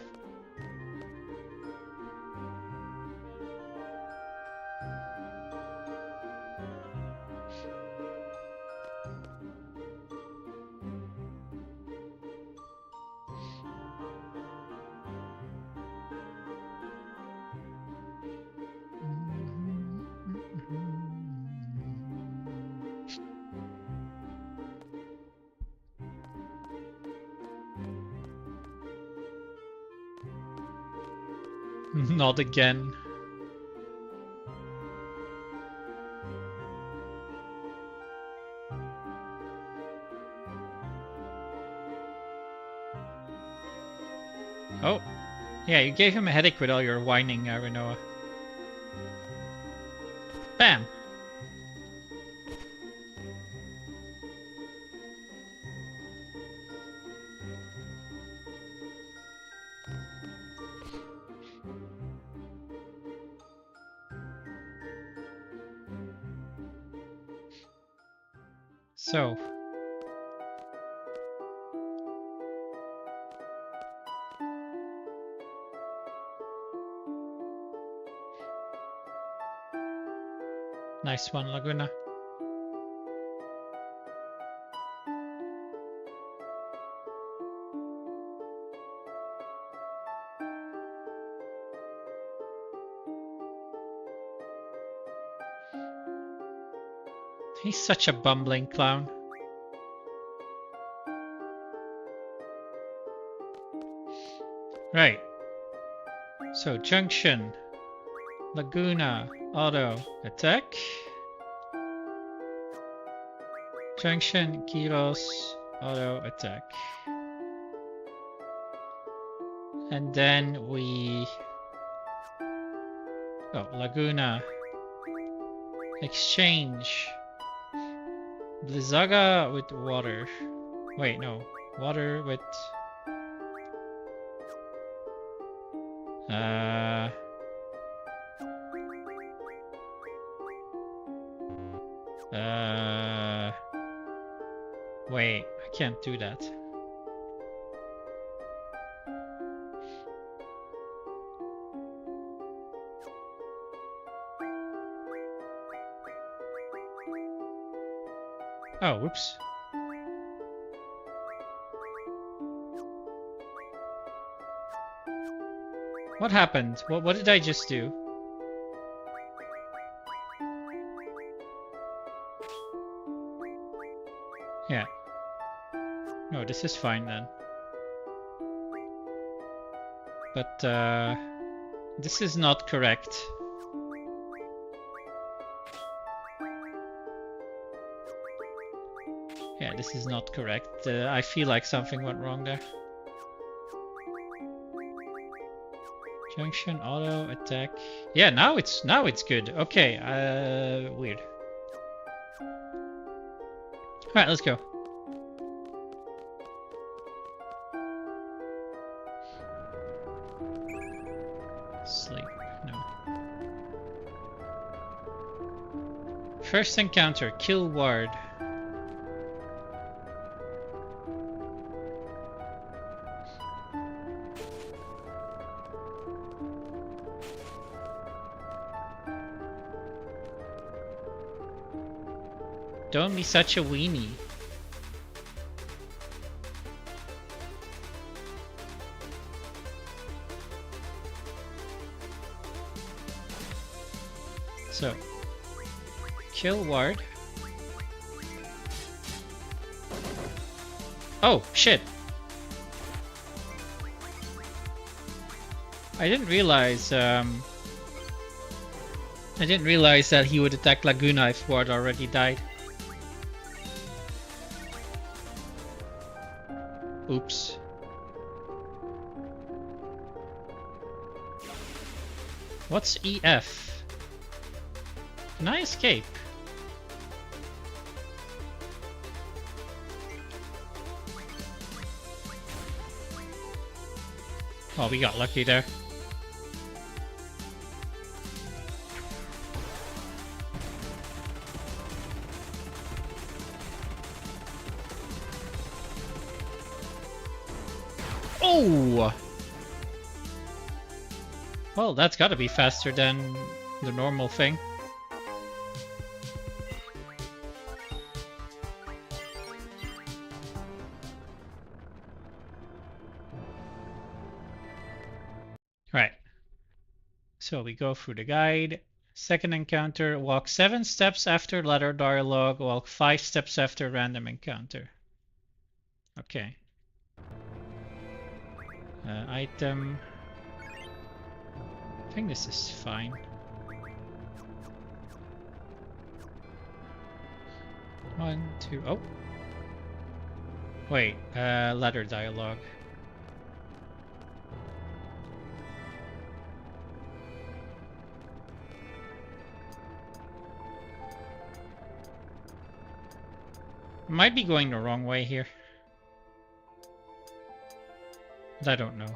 Not again. Oh, yeah, you gave him a headache with all your whining, Renoa. Bam! So, Nice one, Laguna. He's such a bumbling clown. Right. So Junction, Laguna, auto, attack. Junction, Gyros, auto, attack. And then we... Oh, Laguna. Exchange. Blizzaga with water. Wait, no. Water with... Wait, I can't do that. Oh, whoops. What happened? What did I just do? Yeah. No, this is fine then. But this is not correct. Yeah, this is not correct. I feel like something went wrong there. Junction, auto, attack. Yeah, now it's good. Okay, weird. Alright, let's go. Sleep, no. First encounter, kill ward. Don't be such a weenie. So, kill ward. Oh, shit. I didn't realize that he would attack Laguna if ward already died. Oops. What's EF? Can I escape? Oh, we got lucky there. Oh! Well, that's gotta be faster than the normal thing. Right. So we go through the guide. Second encounter, walk 7 steps after ladder dialogue, walk 5 steps after random encounter. Okay. Item. I think this is fine. One, two, oh. Wait, ladder dialogue. Might be going the wrong way here. But I don't know.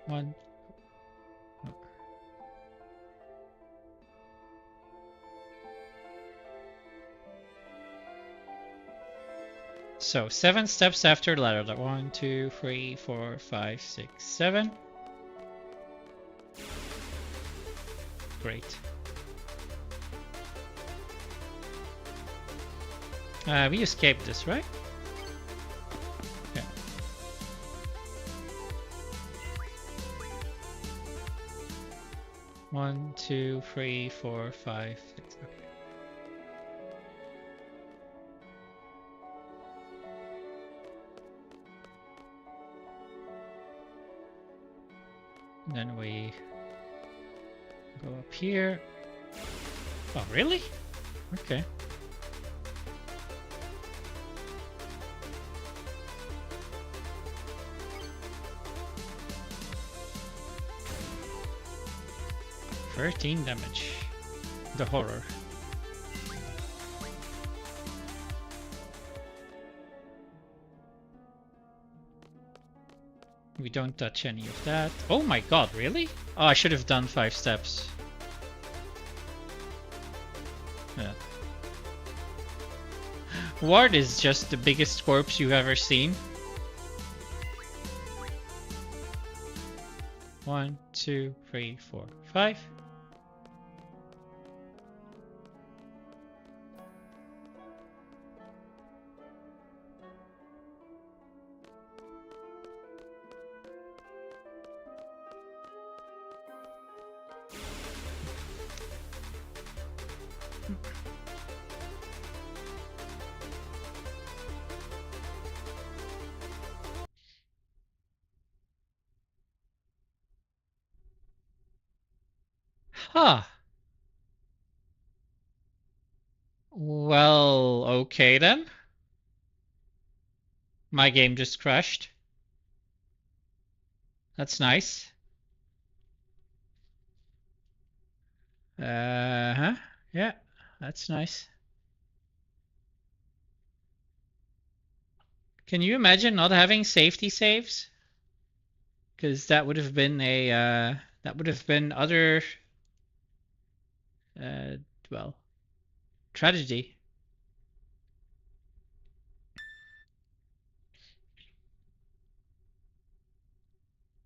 One. No. So 7 steps after ladder. 1, 2, 3, 4, 5, 6, 7. great. We escaped this, right? Yeah. One, two, three, four, five, six. Okay. Then we go up here. Oh, really? Okay. $13 damage. The horror. We don't touch any of that. Oh my god, really? Oh, I should have done 5 steps. Yeah. Ward is just the biggest corpse you've ever seen. 1, 2, 3, 4, 5. Huh. Well, okay then. My game just crashed. That's nice. Uh-huh. Yeah, that's nice. Can you imagine not having safety saves? Because that would have been a that would have been other well, tragedy.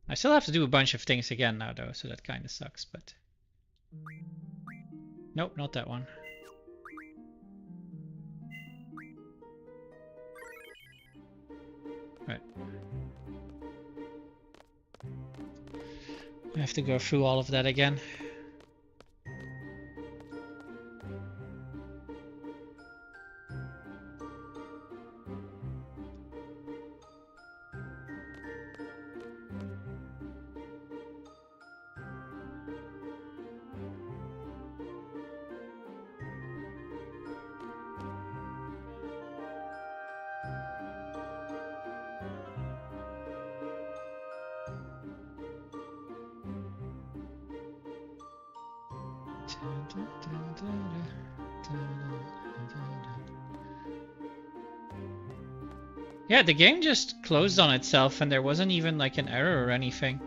I still have to do a bunch of things again now though, so that kind of sucks, but nope, not that one. Right. I have to go through all of that again. Yeah, the game just closed on itself and there wasn't even like an error or anything.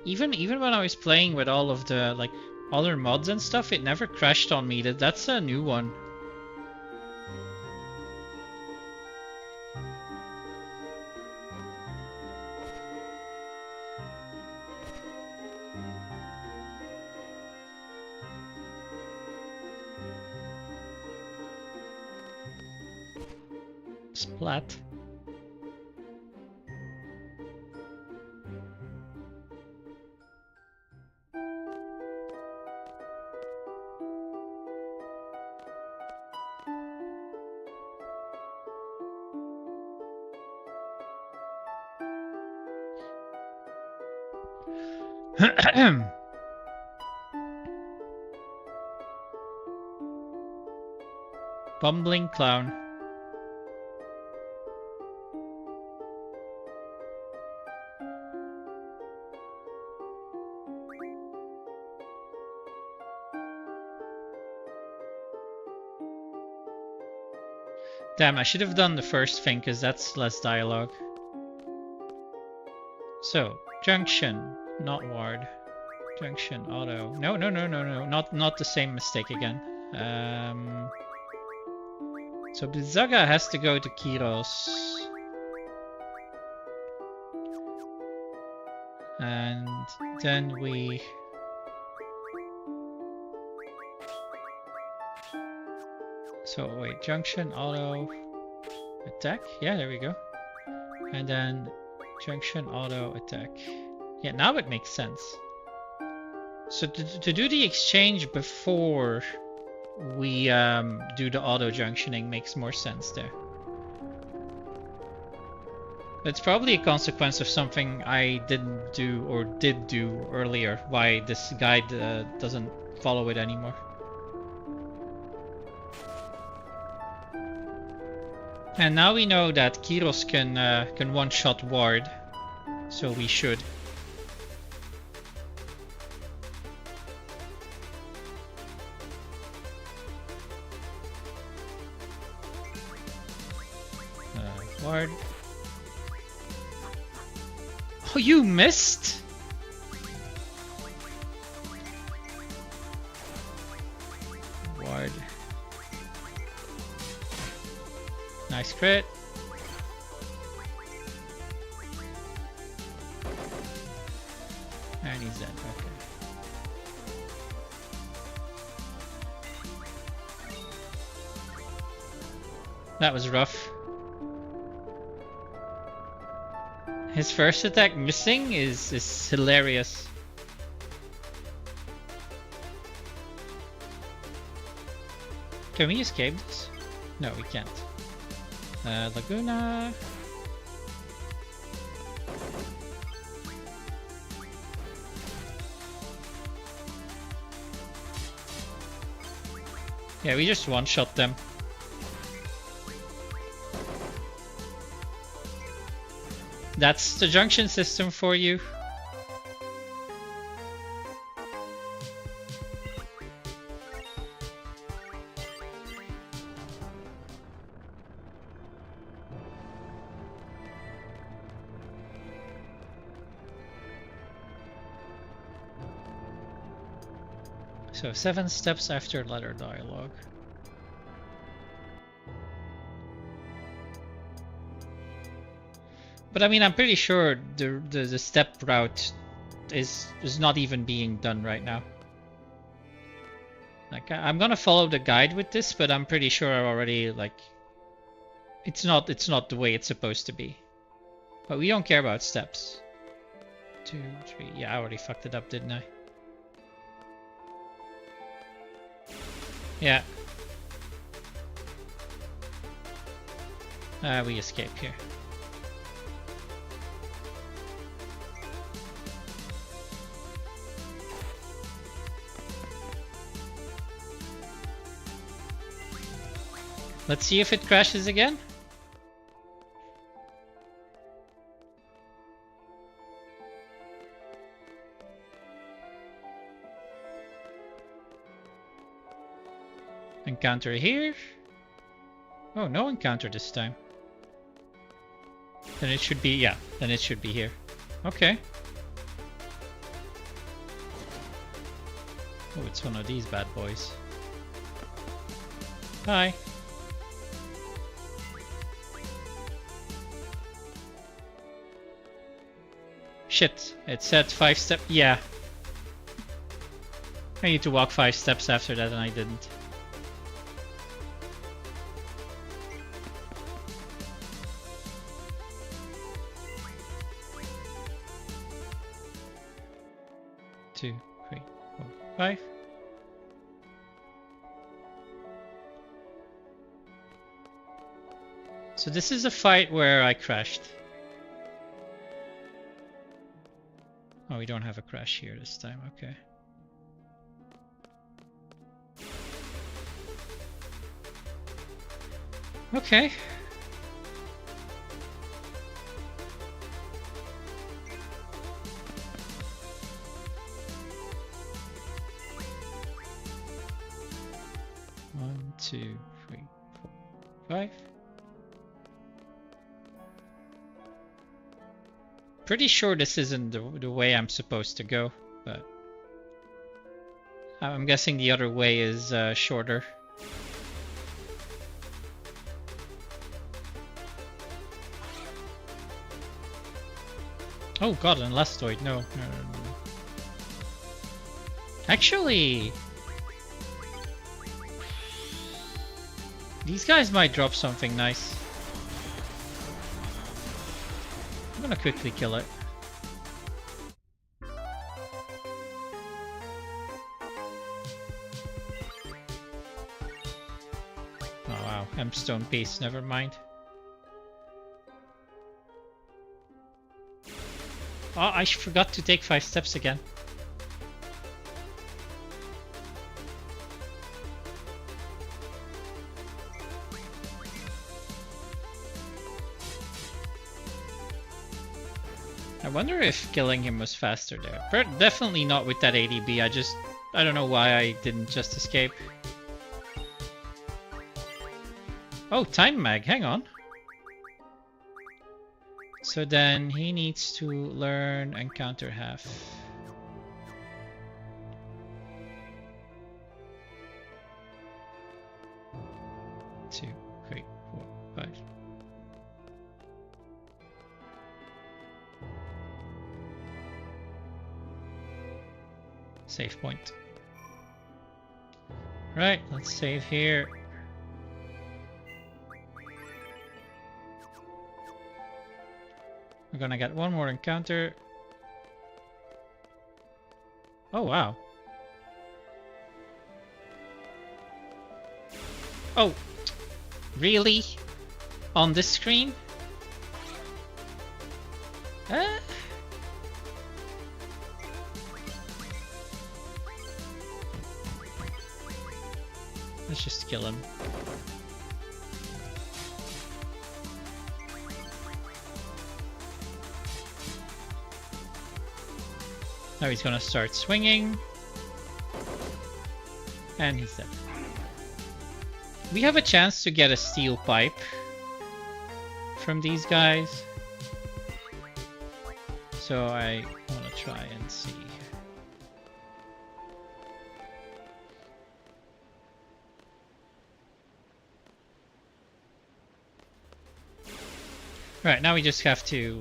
Even when I was playing with all of the like other mods and stuff, it never crashed on me. That's a new one. Splat. Bumbling clown. Damn, I should have done the first thing because that's less dialogue. So, junction, not ward. Junction, auto. No, not the same mistake again. So Blizzaga has to go to Kyros. And then we... So wait, junction, auto, attack. Yeah, there we go. And then junction, auto, attack. Yeah, now it makes sense. So to do the exchange before we do the auto junctioning makes more sense there. It's probably a consequence of something I didn't do or did do earlier, why this guide doesn't follow it anymore. And now we know that Kyros can one-shot ward, so we should. Ward. Oh, you missed? Ward. Nice crit. And he's dead. Okay. That was rough. His first attack missing is hilarious. Can we escape this? No, we can't. Laguna. Yeah, we just one-shot them. That's the junction system for you. So 7 steps after letter dialogue. But I mean, I'm pretty sure the step route is not even being done right now. Like I'm gonna follow the guide with this, but I'm pretty sure I already like it's not the way it's supposed to be. But we don't care about steps. 2, 3. Yeah, I already fucked it up, didn't I? Yeah. We escape here. Let's see if it crashes again. Encounter here. Oh, no encounter this time. Then it should be, yeah, then it should be here. Okay. Oh, it's one of these bad boys. Hi. Shit, it said 5 steps. Yeah. I need to walk 5 steps after that and I didn't. Two, 3, 4, 5. So this is a fight where I crashed. Oh, we don't have a crash here this time, okay. Okay. One, 2, 3, 4, 5. Pretty sure this isn't the way I'm supposed to go, but I'm guessing the other way is shorter. Oh god, an Elastoid. No, no, no, no. Actually, these guys might drop something nice. I'm gonna quickly kill it. Oh wow, Hempstone Beast, never mind. Oh, I forgot to take 5 steps again. I wonder if killing him was faster there. Definitely not with that ADB. I don't know why I didn't just escape. Oh, time mag, hang on. So then he needs to learn encounter half. 2, 3, 4, 5. Save point. Right, let's save here. We're gonna get one more encounter. Oh wow. Oh, really? On this screen? Let's just kill him. Now he's gonna start swinging. And he's dead. We have a chance to get a steel pipe from these guys. So I want to try and see. Right, now we just have to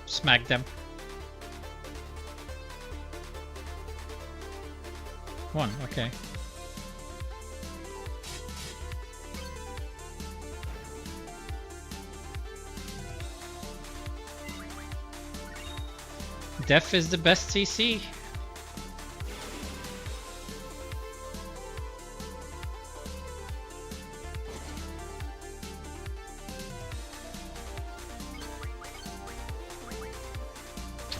smack them. 1, okay. Def is the best CC.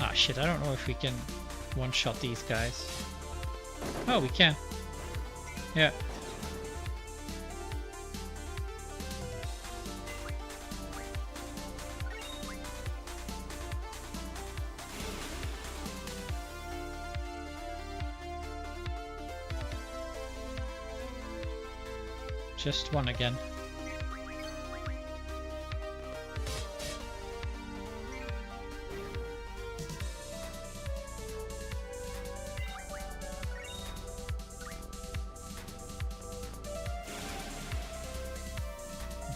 Ah shit, I don't know if we can one-shot these guys. Oh, we can. Yeah. Just one again.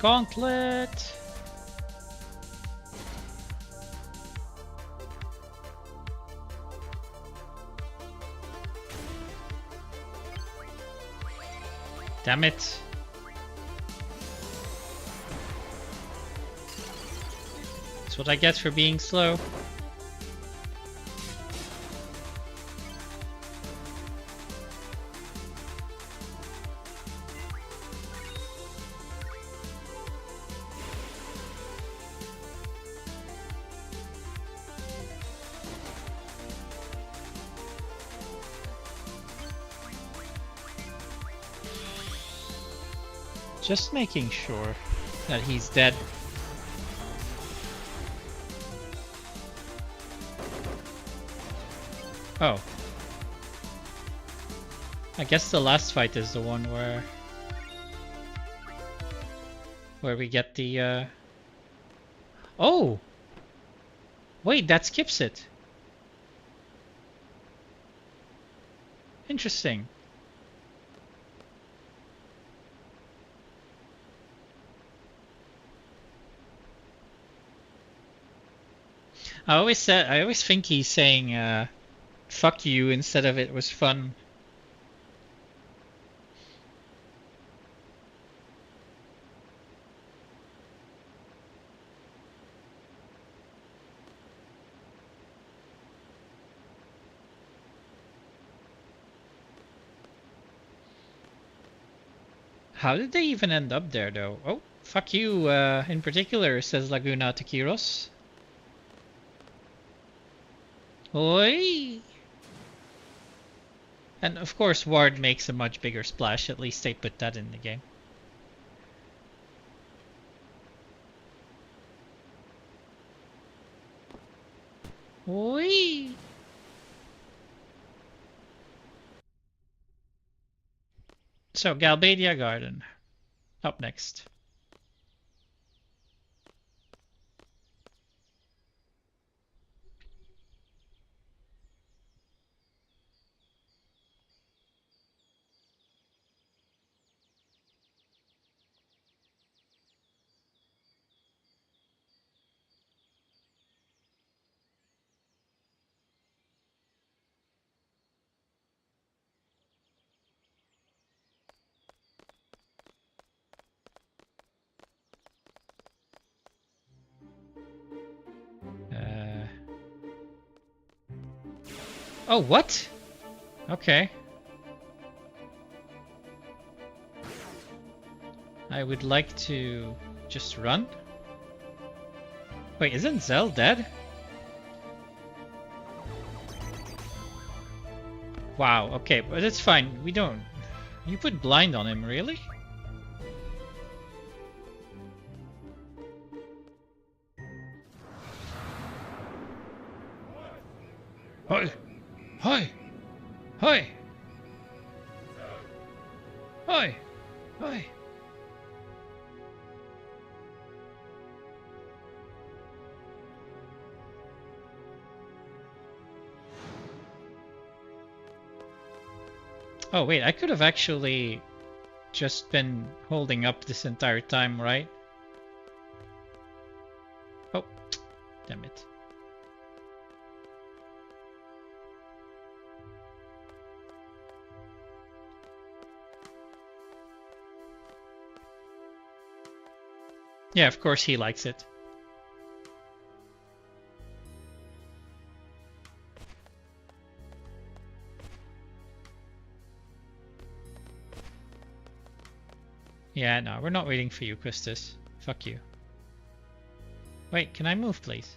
Gauntlet. Damn it. That's what I get for being slow. Just making sure that he's dead. Oh. I guess the last fight is the one where we get the Oh! Wait, that skips it. Interesting. I always think he's saying fuck you instead of it was fun. How did they even end up there, though? Oh, fuck you, in particular, says Laguna to Kiros. Oi! And of course, Ward makes a much bigger splash. At least they put that in the game. Oi! So, Galbadia Garden. Up next. Oh, what? Okay. I would like to just run. Wait, isn't Zell dead? Wow, okay, but it's fine. We don't... You put blind on him, really? Hi! Hi! Hi! Hi! Hi! Oh wait, I could have actually just been holding up this entire time, right? Oh, damn it. Yeah, of course he likes it. Yeah, no, we're not waiting for you, Quistis. Fuck you. Wait, can I move, please?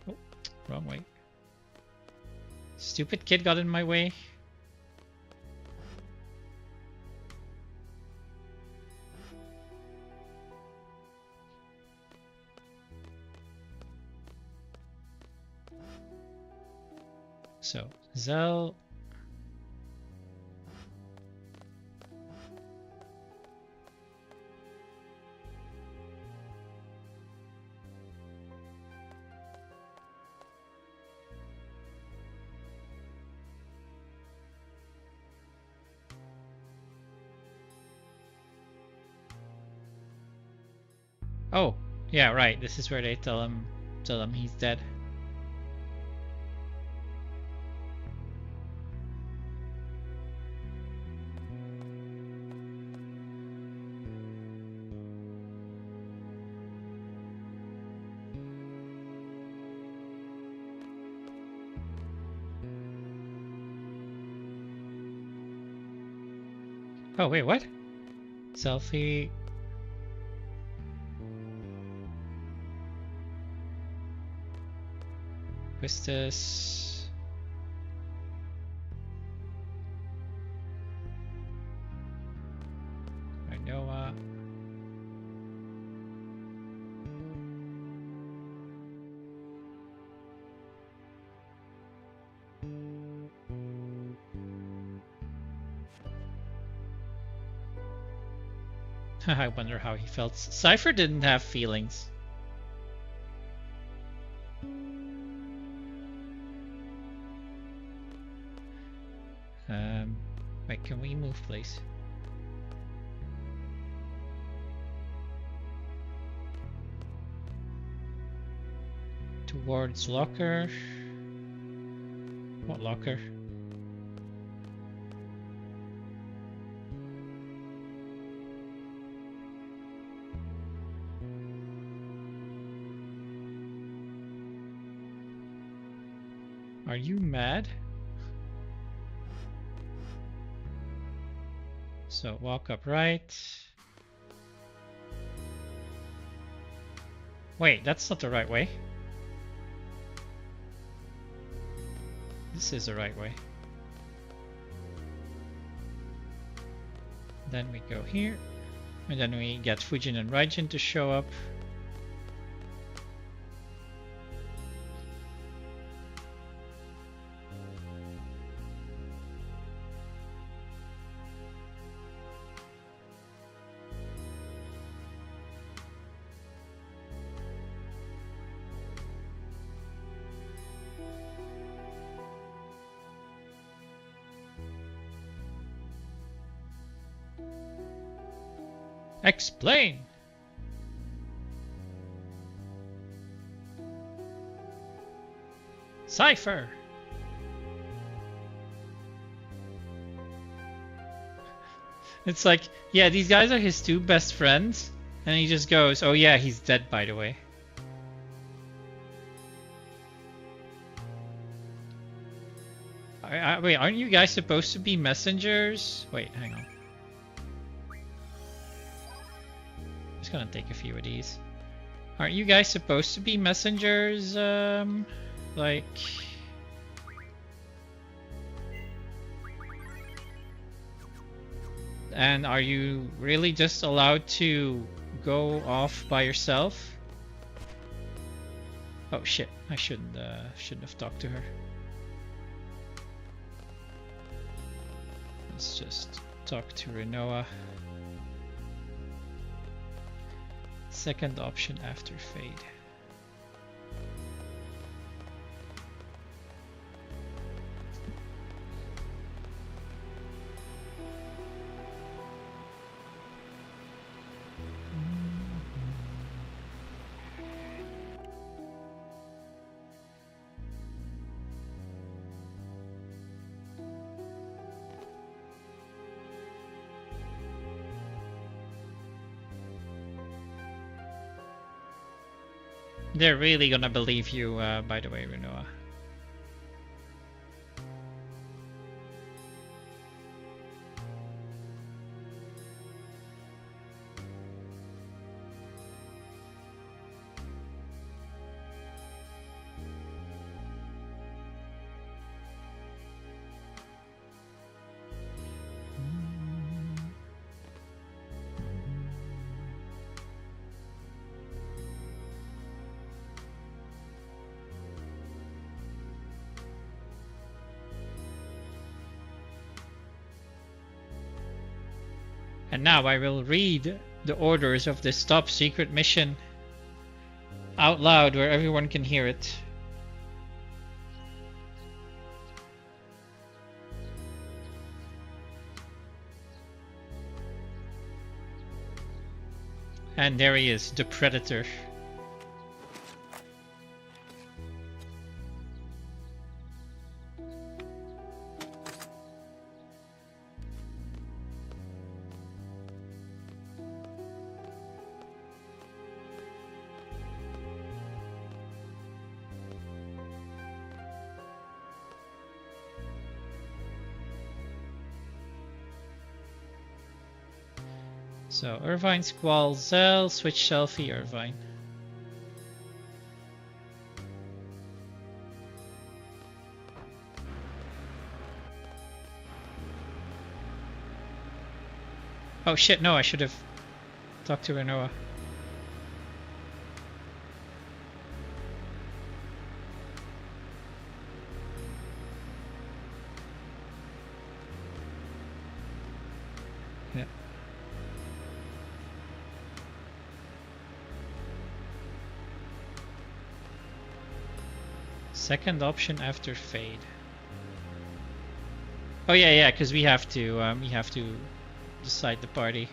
Oh, wrong way. Stupid kid got in my way. So, Zell. Oh, yeah, right. This is where they tell him he's dead. Oh, wait, what? Selfie. Quistis. Noah. I wonder how he felt. Cypher didn't have feelings. Wait, can we move, please? Towards locker. What locker? Are you mad? So walk up right. Wait, that's not the right way. This is the right way. Then we go here. And then we get Fujin and Raijin to show up. Explain! Cypher! It's like, yeah, these guys are his two best friends. And he just goes, oh yeah, he's dead, by the way. Wait, aren't you guys supposed to be messengers? Wait, hang on. Just gonna take a few of these. Aren't you guys supposed to be messengers? Like... And are you really just allowed to go off by yourself? Oh shit, I shouldn't have talked to her. Let's just talk to Rinoa. Second option after Fade. They're really gonna believe you, by the way, Rinoa. And now I will read the orders of this top secret mission out loud where everyone can hear it. And there he is, the Predator. So Irvine, Squall, Zell, switch selfie, Irvine. Oh shit, no, I should have talked to Rinoa. Yeah. Second option after Fade. Oh yeah, because we have to decide the party.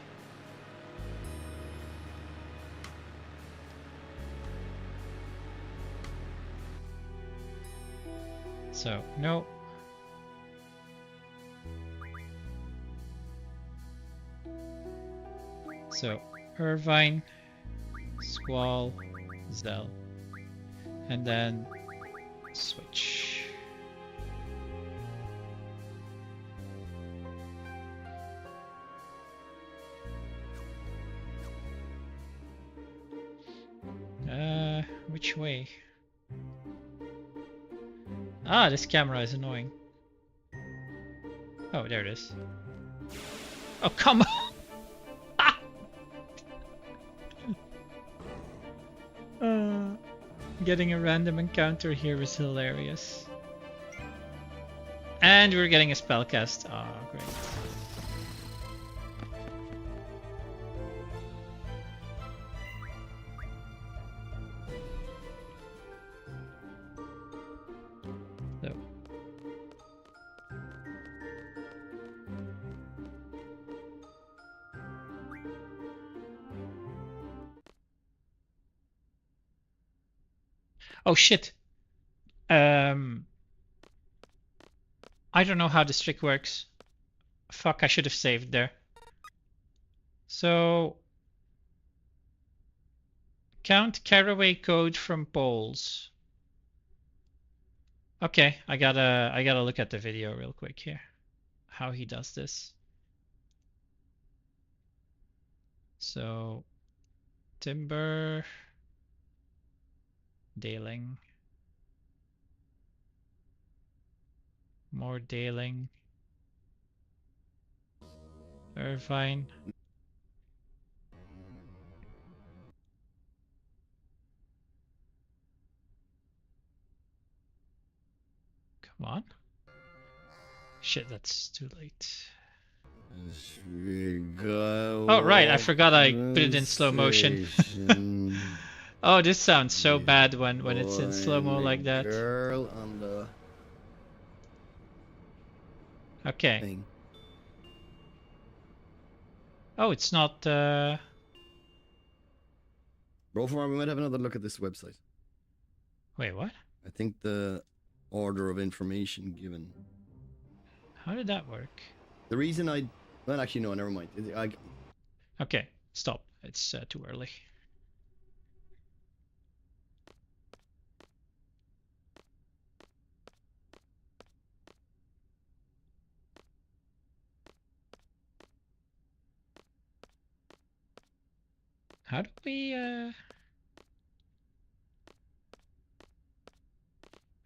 So no. So Irvine, Squall, Zell, and then switch. Which way? Ah, this camera is annoying. Oh, there it is. Oh, come on! Getting a random encounter here is hilarious. And we're getting a spellcast. Oh, great. So. Oh shit. I don't know how this trick works. Fuck, I should have saved there. So count caraway code from polls. Okay, I gotta look at the video real quick here. How he does this. So timber, Daling, more Daling, Irvine. Come on. Shit, that's too late. Oh right, I forgot I put it in slow motion. Oh, this sounds so bad when it's in slow-mo like that. Girl on the Okay. thing. Oh, it's not Broform, we might have another look at this website. Wait, what? I think the order of information given. How did that work? The reason well, actually, no, never mind. Okay, stop. It's too early. How do we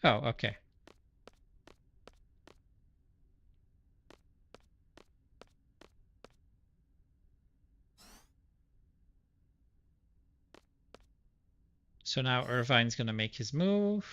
Oh, okay. So now Irvine's gonna make his move.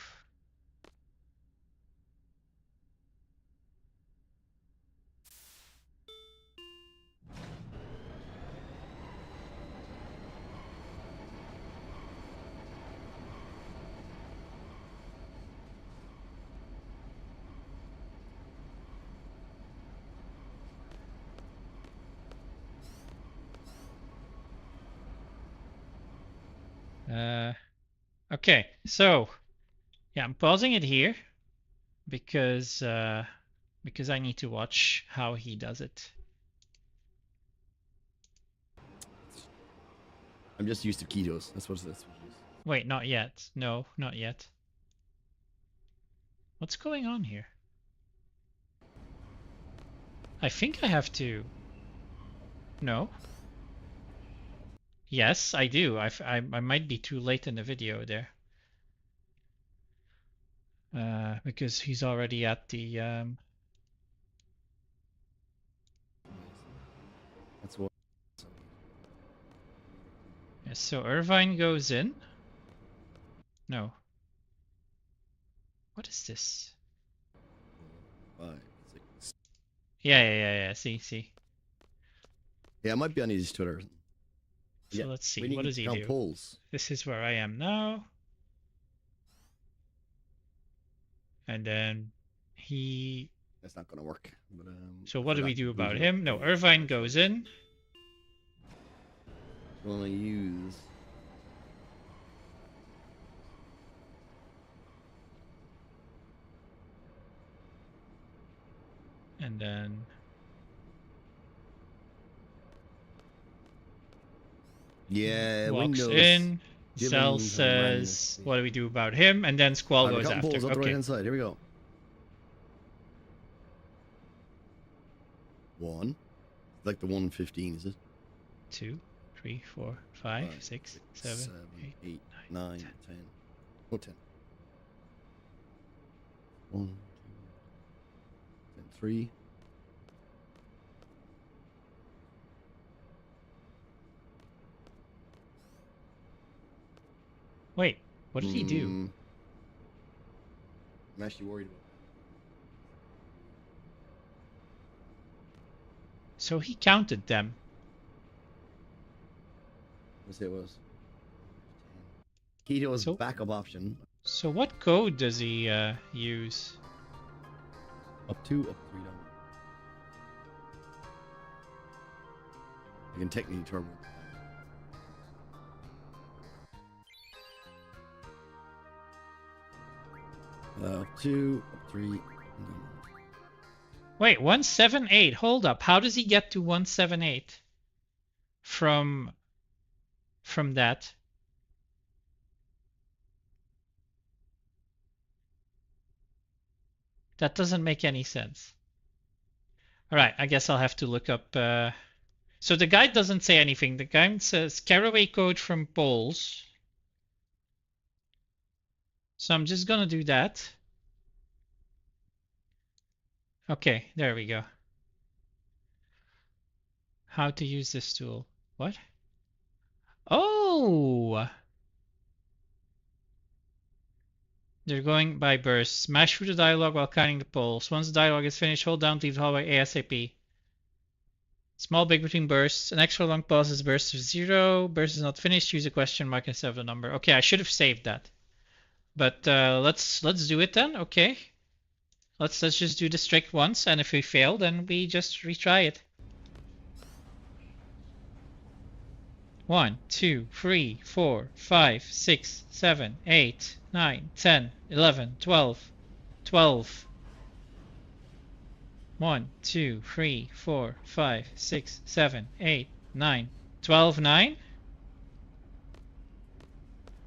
Okay, so yeah, I'm pausing it here because I need to watch how he does it. I'm just used to ketos. That's what it is. Wait, not yet. No, not yet. What's going on here? I think I have to. No. Yes, I do. I might be too late in the video there. Because he's already at the That's what. Yeah, so Irvine goes in. No. What is this? Yeah. See. Yeah, it might be on his Twitter. So Yeah, let's see. we need What does to he count do? polls. This is where I am now. And then he That's not gonna work. But, So what for do we that, do move about it up. him? No, Irvine goes in. Gonna use. And then Yeah, walks Windows. in. Zell Gibbons and says, Magnus. what do we do about him? And then Squall We're goes cutting after. balls up the right Okay. hand side. Here we go. 1. Like the 115, is it? 2, 3, 4, 5, 5, 6, 7, 8, 9, 10. Oh, 10. 1, 2, 10, 3. Wait, what did he do? I'm actually worried about. So he counted them. Let's say it was. Keto's So- backup option. So what code does he use? Up 2, up 3 down. You can technically turbo. Up 2, up 3. Wait, 178. Hold up. How does he get to 178 from that? That doesn't make any sense. All right, I guess I'll have to look up. So the guide doesn't say anything. The guide says caraway code from polls. So I'm just gonna do that. Okay, there we go. How to use this tool. What? Oh! They're going by bursts. Smash through the dialogue while counting the polls. Once the dialogue is finished, hold down to leave the hallway ASAP. Small break between bursts. An extra long pause is burst of 0. Burst is not finished. Use a question mark instead of a number. Okay, I should have saved that. But let's do it then. Okay. Let's just do this trick once, and if we fail, then we just retry it. 1, 2, 3, 4, 5, 6, 7, 8, 9, 10, 11, 12, 12. 1, 2, 3, 4, 5, 6, 7, 8, 9, 12, 9.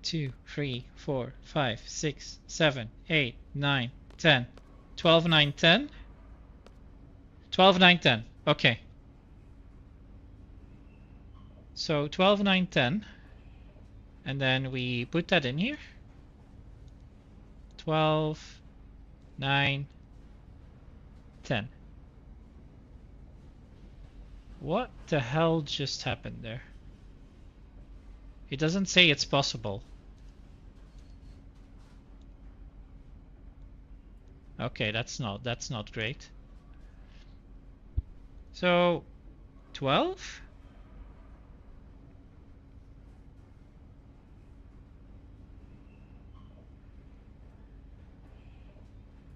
2, 3, 4, 5, 6, 7, 8, 9, 10. 12, 9, 10. 12, 9, 10. Okay. So 12, 9, 10. And then we put that in here. 12, 9, 10. What the hell just happened there? It doesn't say it's possible. Okay, that's not great. So 12?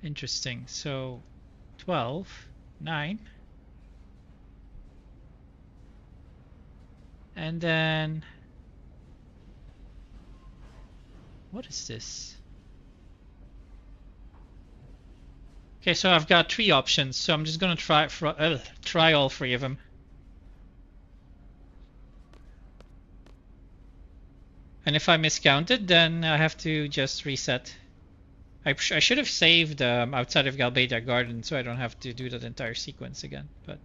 Interesting. So 12, 9. And then what is this? Okay, so I've got 3 options, so I'm just gonna try all 3 of them. And if I miscounted, then I have to just reset. I should have saved outside of Galbadia Garden, so I don't have to do that entire sequence again, but...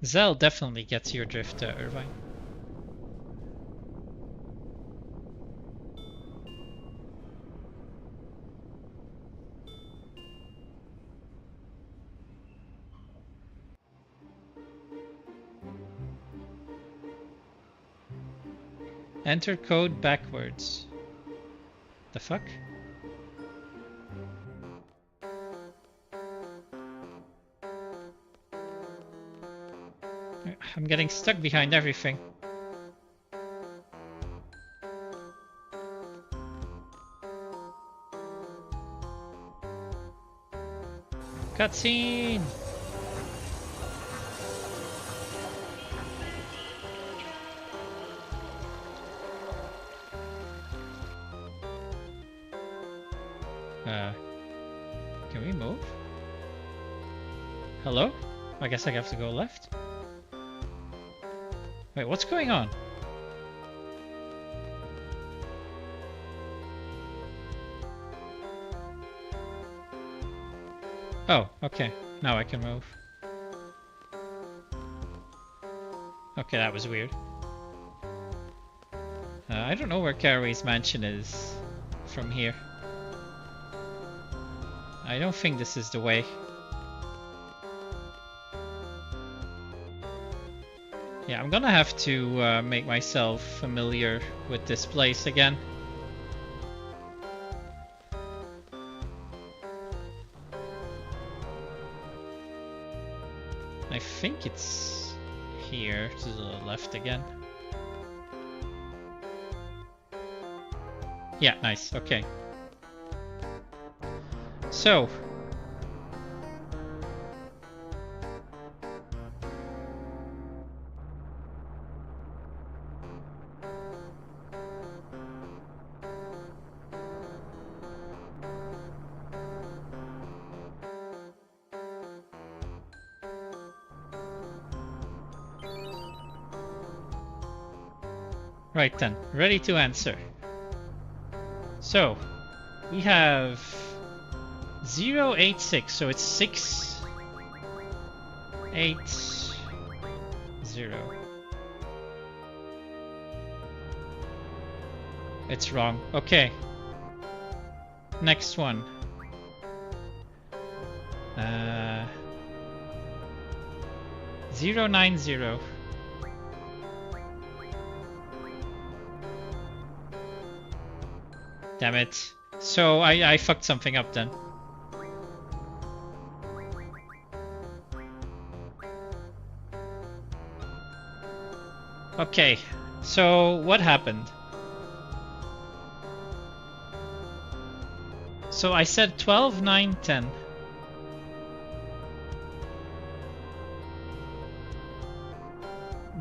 Zell definitely gets your drift, Irvine. Enter code backwards. The fuck? I'm getting stuck behind everything. Cutscene! Can we move? Hello? I guess I have to go left. Wait, what's going on? Oh, okay. Now I can move. Okay, that was weird. I don't know where Caraway's mansion is from here. I don't think this is the way. Yeah, I'm gonna have to make myself familiar with this place again. I think it's here to the left again. Yeah, nice, okay. So, right then, ready to answer. So, we have 086, so it's 680. It's wrong. Okay. Next one. 090. Damn it. So I fucked something up then. Okay, so what happened? So I said 12, 9, 10.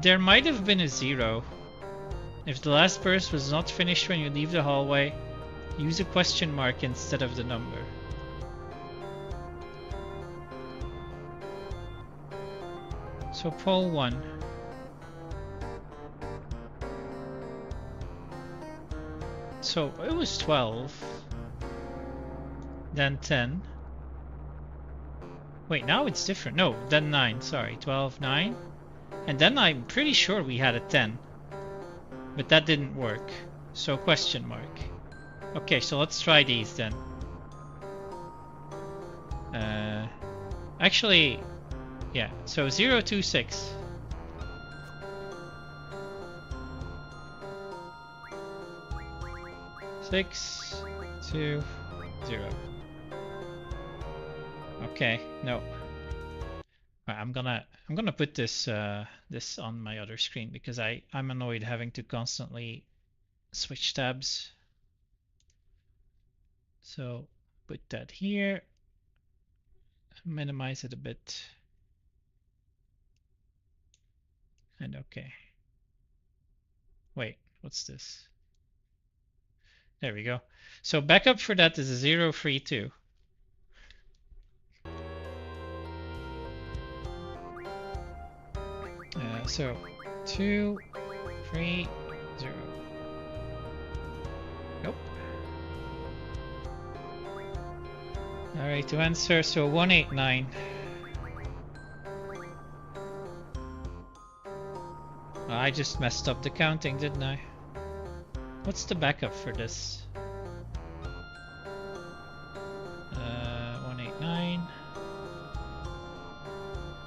There might have been a 0. If the last burst was not finished when you leave the hallway, use a question mark instead of the number. So poll 1. So it was 12, then 10. Wait, now it's different. No, then 9, sorry. 12, 9. And then I'm pretty sure we had a 10. But that didn't work. So question mark. Okay, so let's try these then. Actually, yeah, so 026. Six, 2, 0. Okay, no. Right, I'm gonna put this this on my other screen because I'm annoyed having to constantly switch tabs. So put that here. Minimize it a bit. And okay. Wait, what's this? There we go. So backup for that is a 032. So 2, 3, 0. Nope. Alright, to answer, so 189. I just messed up the counting, didn't I? What's the backup for this? 189.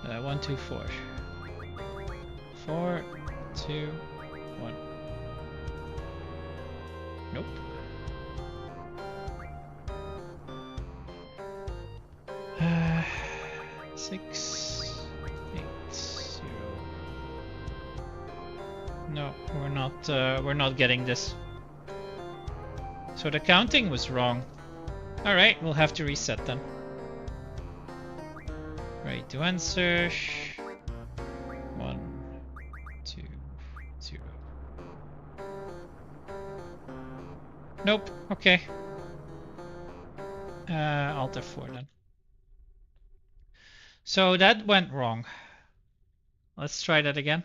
124. 4, 2, 1. Nope. Uh, 6, 8, 0. No, we're not getting this. So the counting was wrong. All right, we'll have to reset then. Right to answer. 1, 2, 0. Nope. Okay. Alt F4 then. So that went wrong. Let's try that again.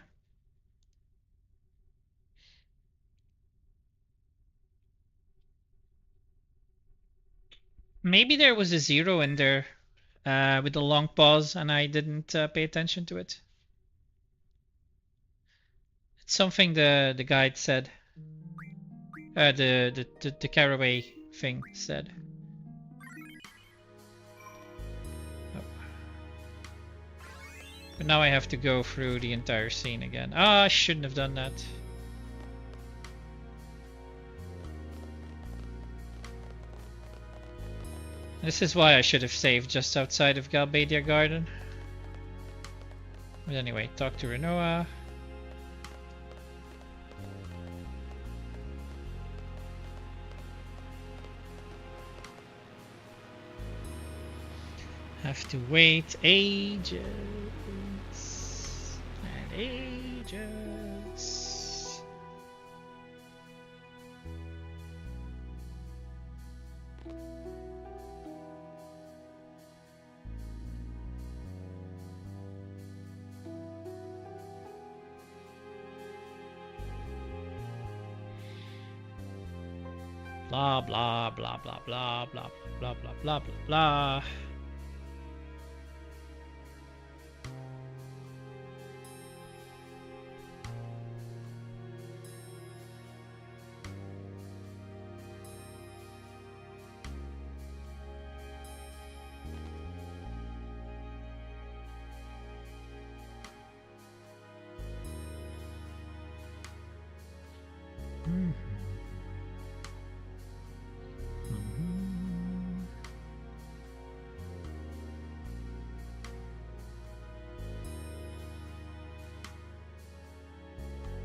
Maybe there was a 0 in there with a long pause and I didn't pay attention to it. It's something the guide said. The Caraway thing said. Oh. But now I have to go through the entire scene again. Ah, I shouldn't have done that. This is why I should have saved just outside of Galbadia Garden. But anyway, talk to Rinoa. Have to wait ages and ages. Blah blah blah blah blah blah blah blah blah blah blah.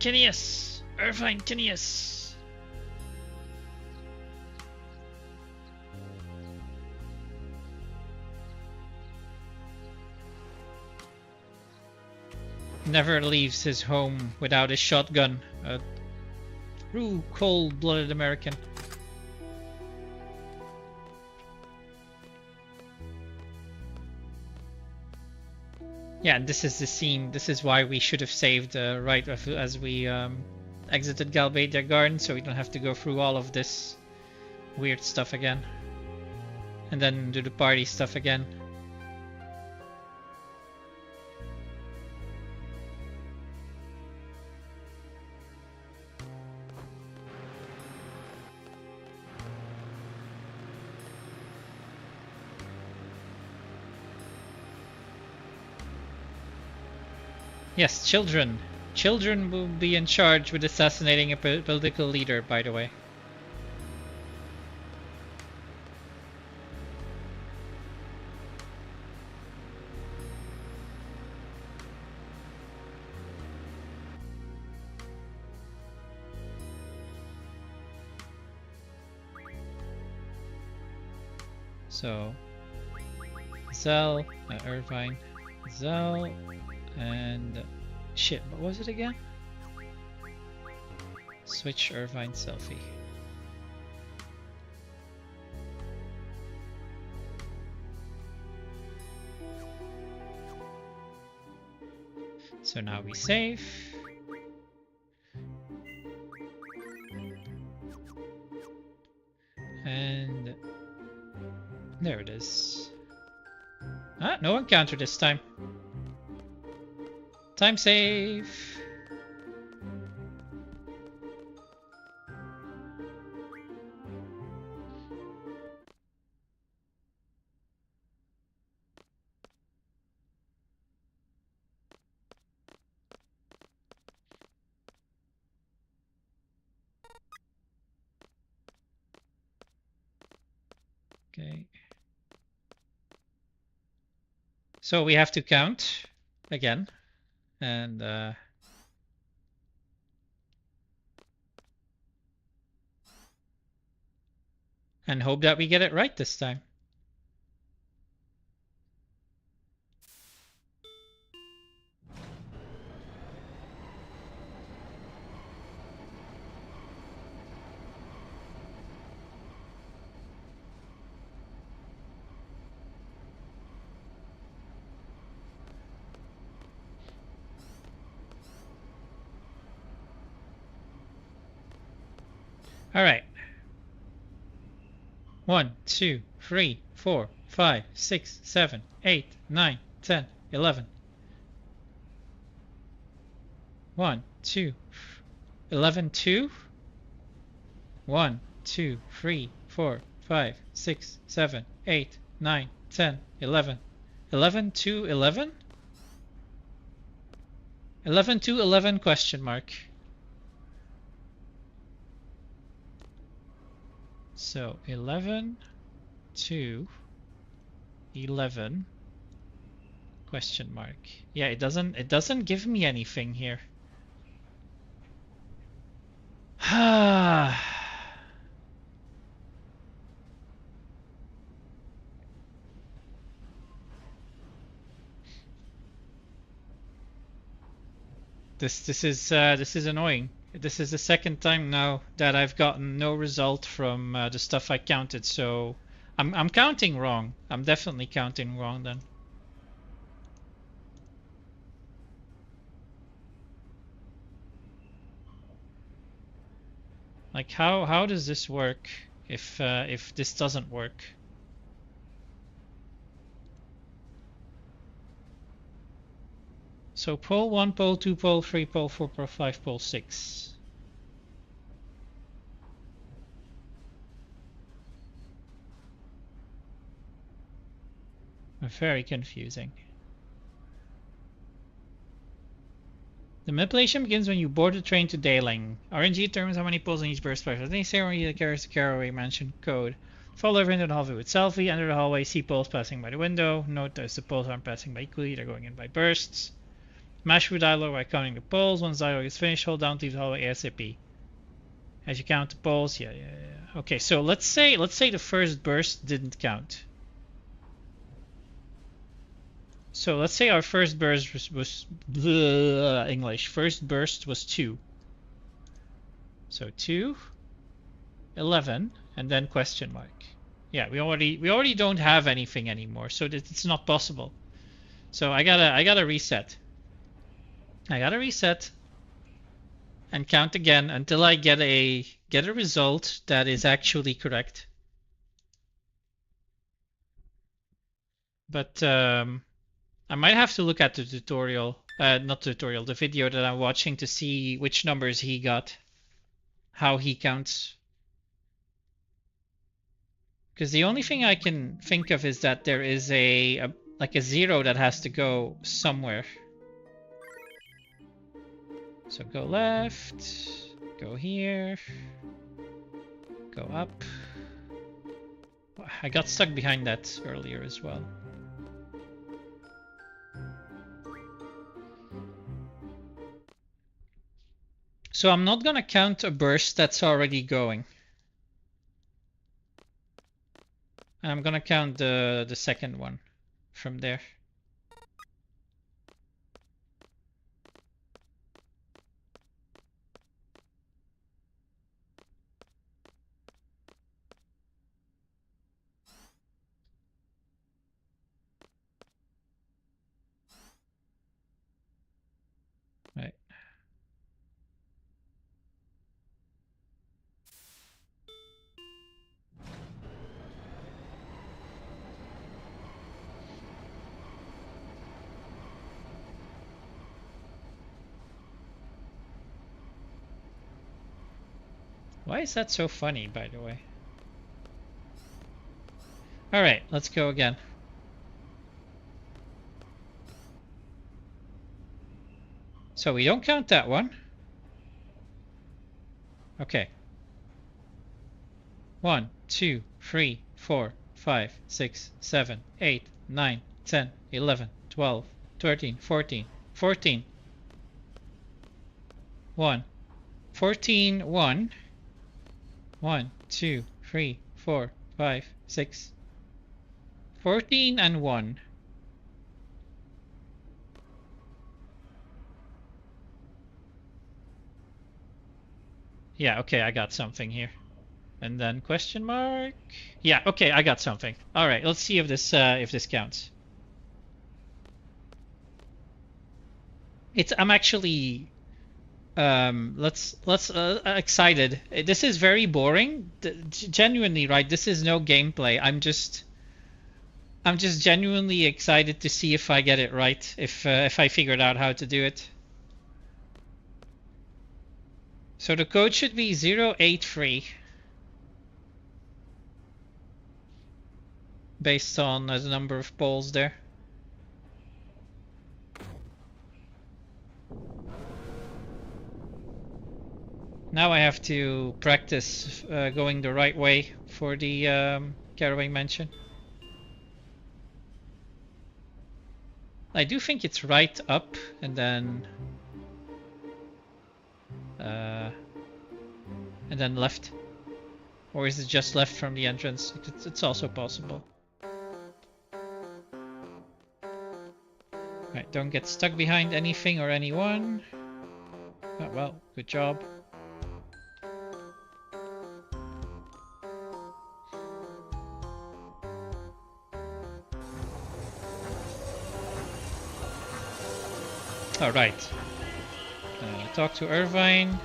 Tinius! Irvine Tinius! Never leaves his home without his shotgun. A true cold-blooded American. Yeah, this is the scene. This is why we should have saved right as we exited Galbadia Garden, so we don't have to go through all of this weird stuff again. And then do the party stuff again. Yes, children. Children will be in charge with assassinating a political leader, by the way. So, Zell, Irvine, Zell, and shit, what was it again? Switch Irvine selfie. So now we save. And there it is. Ah, no encounter this time. Time save. Okay. So we have to count again. And And hope that we get it right this time. All right. 1, 2, 3, 4, 5, 6, 7, 8, 9, 10, 11. 1, 2, 11, 2. 1, 2, 3, 4, 5, 6, 7, 8, 9, 10, 11. 11, 2, 11? 11, 2, 11 question mark. So 11 to 11 question mark. Yeah, it doesn't give me anything here. This is annoying. This is the second time now that I've gotten no result from the stuff I counted, so I'm counting wrong. I'm definitely counting wrong then. Like how does this work if this doesn't work? So pole 1, pole 2, pole 3, pole 4, pole 5, pole 6. Very confusing. The manipulation begins when you board the train to Dayling. RNG determines how many poles in each burst place. Any ceremony that carries the Caraway Mansion code. Follow over into the hallway with selfie. Enter the hallway, see poles passing by the window. Note that the poles aren't passing by equally, they're going in by bursts. Mash through dialogue by counting the poles. Once dialogue is finished, hold down to leave the hallway ASAP. As you count the poles, yeah. Okay, so let's say the first burst didn't count. So let's say our first burst was English. First burst was 2. So 2, 11, and then question mark. Yeah, we already don't have anything anymore, so it's not possible. So I gotta reset. I gotta reset and count again until I get a result that is actually correct. But I might have to look at the tutorial, not tutorial, the video that I'm watching to see which numbers he got, how he counts. Because the only thing I can think of is that there is like a 0 that has to go somewhere. So go left, go here, go up. I got stuck behind that earlier as well. So I'm not gonna count a burst that's already going. I'm gonna count the second one from there. Right. Why is that so funny, by the way? Alright, let's go again. So we don't count that one. Okay. 1, 2, 3, 4, 5, 6, 7, 8, 9, 10, 11, 12, 13, 14. 14. 1. 14, 1. 1, 2, 3, 4, 5, 6. 14 and 1. Yeah, okay, I got something here. And then question mark. Yeah, okay, I got something. All right, let's see if this counts. I'm actually let's excited. This is very boring. Genuinely, right? This is no gameplay. I'm just genuinely excited to see if I get it right, if I figured out how to do it. So the code should be 083 based on the number of poles there. Now I have to practice going the right way for the Caraway Mansion. I do think it's right up and then left. Or is it just left from the entrance? It's also possible. Right, don't get stuck behind anything or anyone. Oh, well, good job. All right. Talk to Irvine.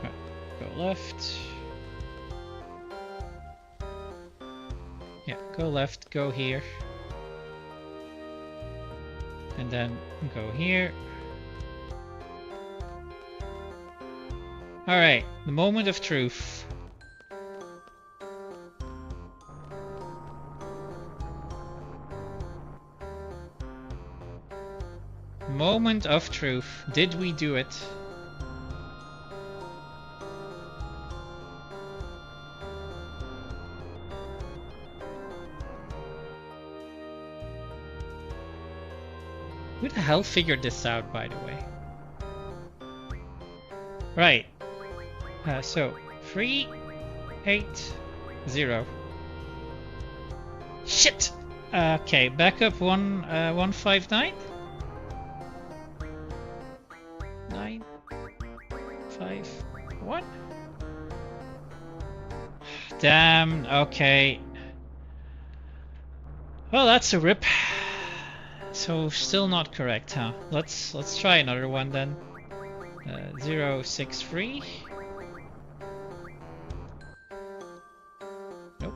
Right, go left. Yeah, go left, go here. And then go here. All right, the moment of truth. Moment of truth. Did we do it? Who the hell figured this out, by the way? Right. So 3, 8, 0. Shit. Okay, backup 159. 9, 5, 1. Damn. Okay. Well, that's a rip. So still not correct, huh? Let's try another one then. 063. Nope.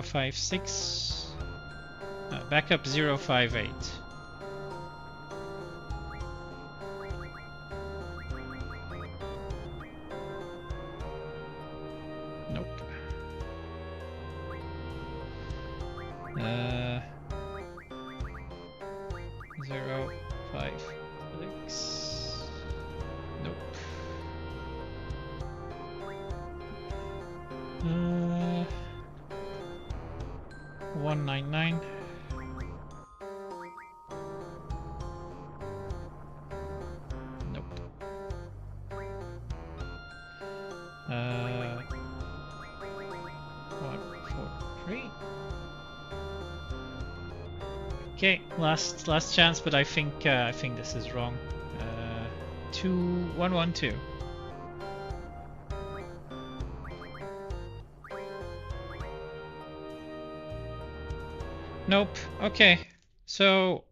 056. Backup 058. Nope. 056. Nope. 199. Nope. 143. Okay, last chance, but I think this is wrong. 2112. Nope. Okay, so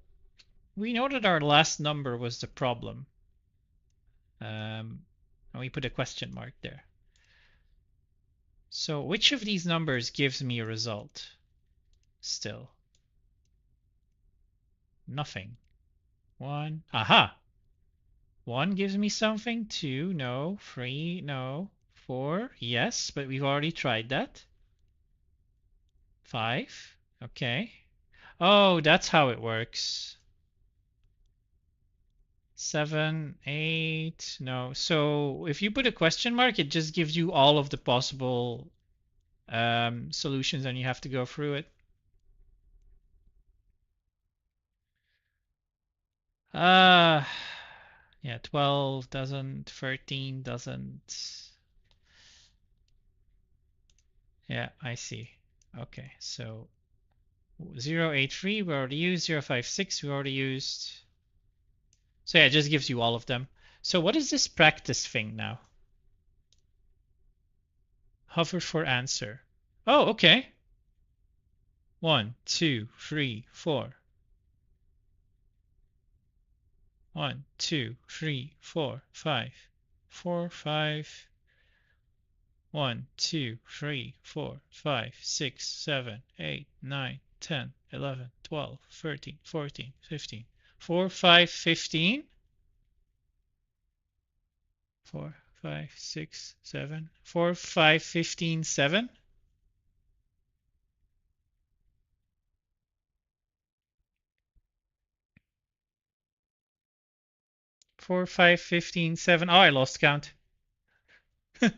we know that our last number was the problem. And we put a question mark there. So which of these numbers gives me a result? Still. Nothing. 1. Aha! 1 gives me something. 2, no. 3, no. 4, yes, but we've already tried that. 5, okay. Oh, that's how it works. 7, 8, no. So if you put a question mark, it just gives you all of the possible solutions and you have to go through it. Yeah, 12 doesn't, 13 doesn't. Yeah, I see. Okay, so 083 we already used, 056 we already used. So yeah, it just gives you all of them. So what is this practice thing now? Hover for answer. Oh, okay. 1, 2, 3, 4. 1, 2, 3, 4, 5. 4, 5. 1, 2, 3, 4, 5, 6, 7, 8, 9, 10, 11, 12, 13, 14, 15. 4, 5, 15. 4, 5, 6, 7. 4, 5, 15, 7. 4, 5, 15, 7. Oh, I lost count. I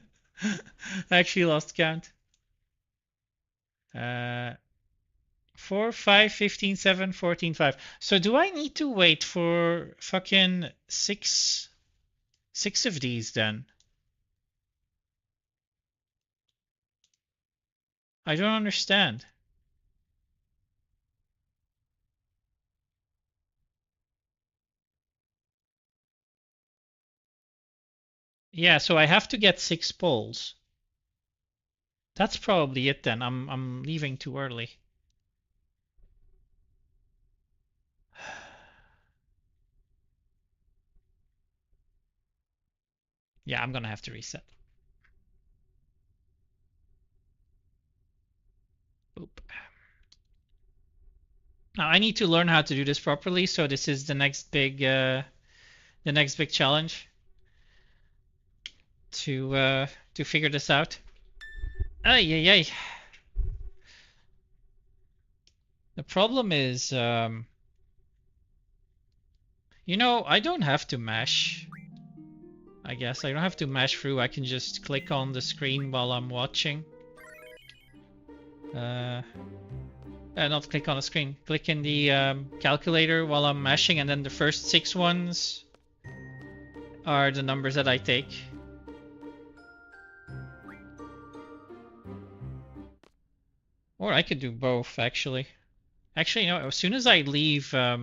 actually lost count. 4, 5, 15, 7, 14, 5. So do I need to wait for fucking six of these then? I don't understand. Yeah, so I have to get 6 poles. That's probably it then. I'm leaving too early. Yeah, I'm gonna have to reset. Oop. Now I need to learn how to do this properly, so this is the next big challenge to figure this out. Ay ay ay. The problem is, you know, I don't have to mash. I guess I don't have to mash through. I can just click on the screen while I'm watching. Not click on the screen. Click in the calculator while I'm mashing, and then the first 6 ones are the numbers that I take. Or I could do both, actually. Actually, no, as soon as I leave, I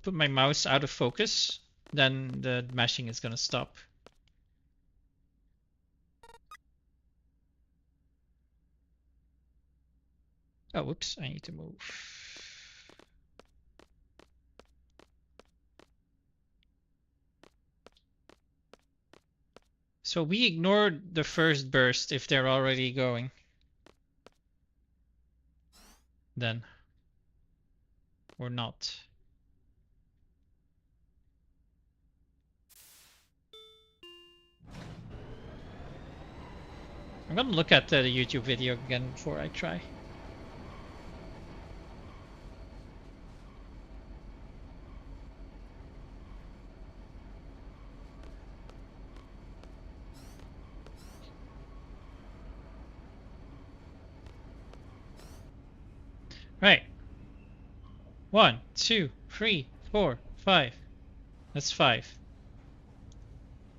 put my mouse out of focus, then the mashing is gonna stop. Oh, whoops, I need to move. So we ignored the first burst if they're already going. Then. Or not. I'm gonna look at the YouTube video again before I try. Right. 1, 2, 3, 4, 5. That's 5.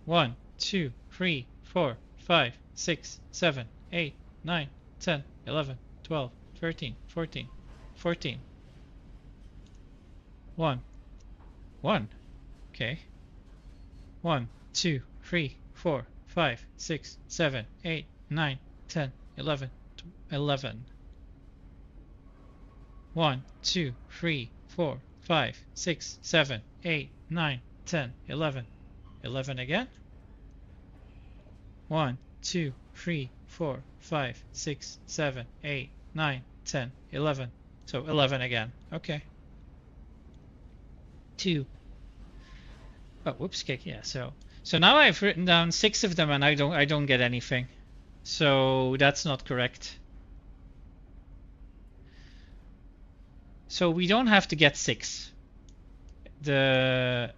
1, 2, 3, 4, 5, 6, 7, 8, 9, 10, 11, 12, 13, 14, 14. 1. 1. Okay. 1, 2, 3, 4, 5, 6, 7, 8, 9, 10, 11, 11. 1, 2, 3, 4, 5, 6, 7, 8, 9, 10, 11. 11 again. 1, 2, 3, 4, 5, 6, 7, 8, 9, 10, 11. So 11 again. Okay. 2. Oh, whoops, kick. Yeah. So now I've written down 6 of them, and I don't get anything. So that's not correct. So we don't have to get 6. Now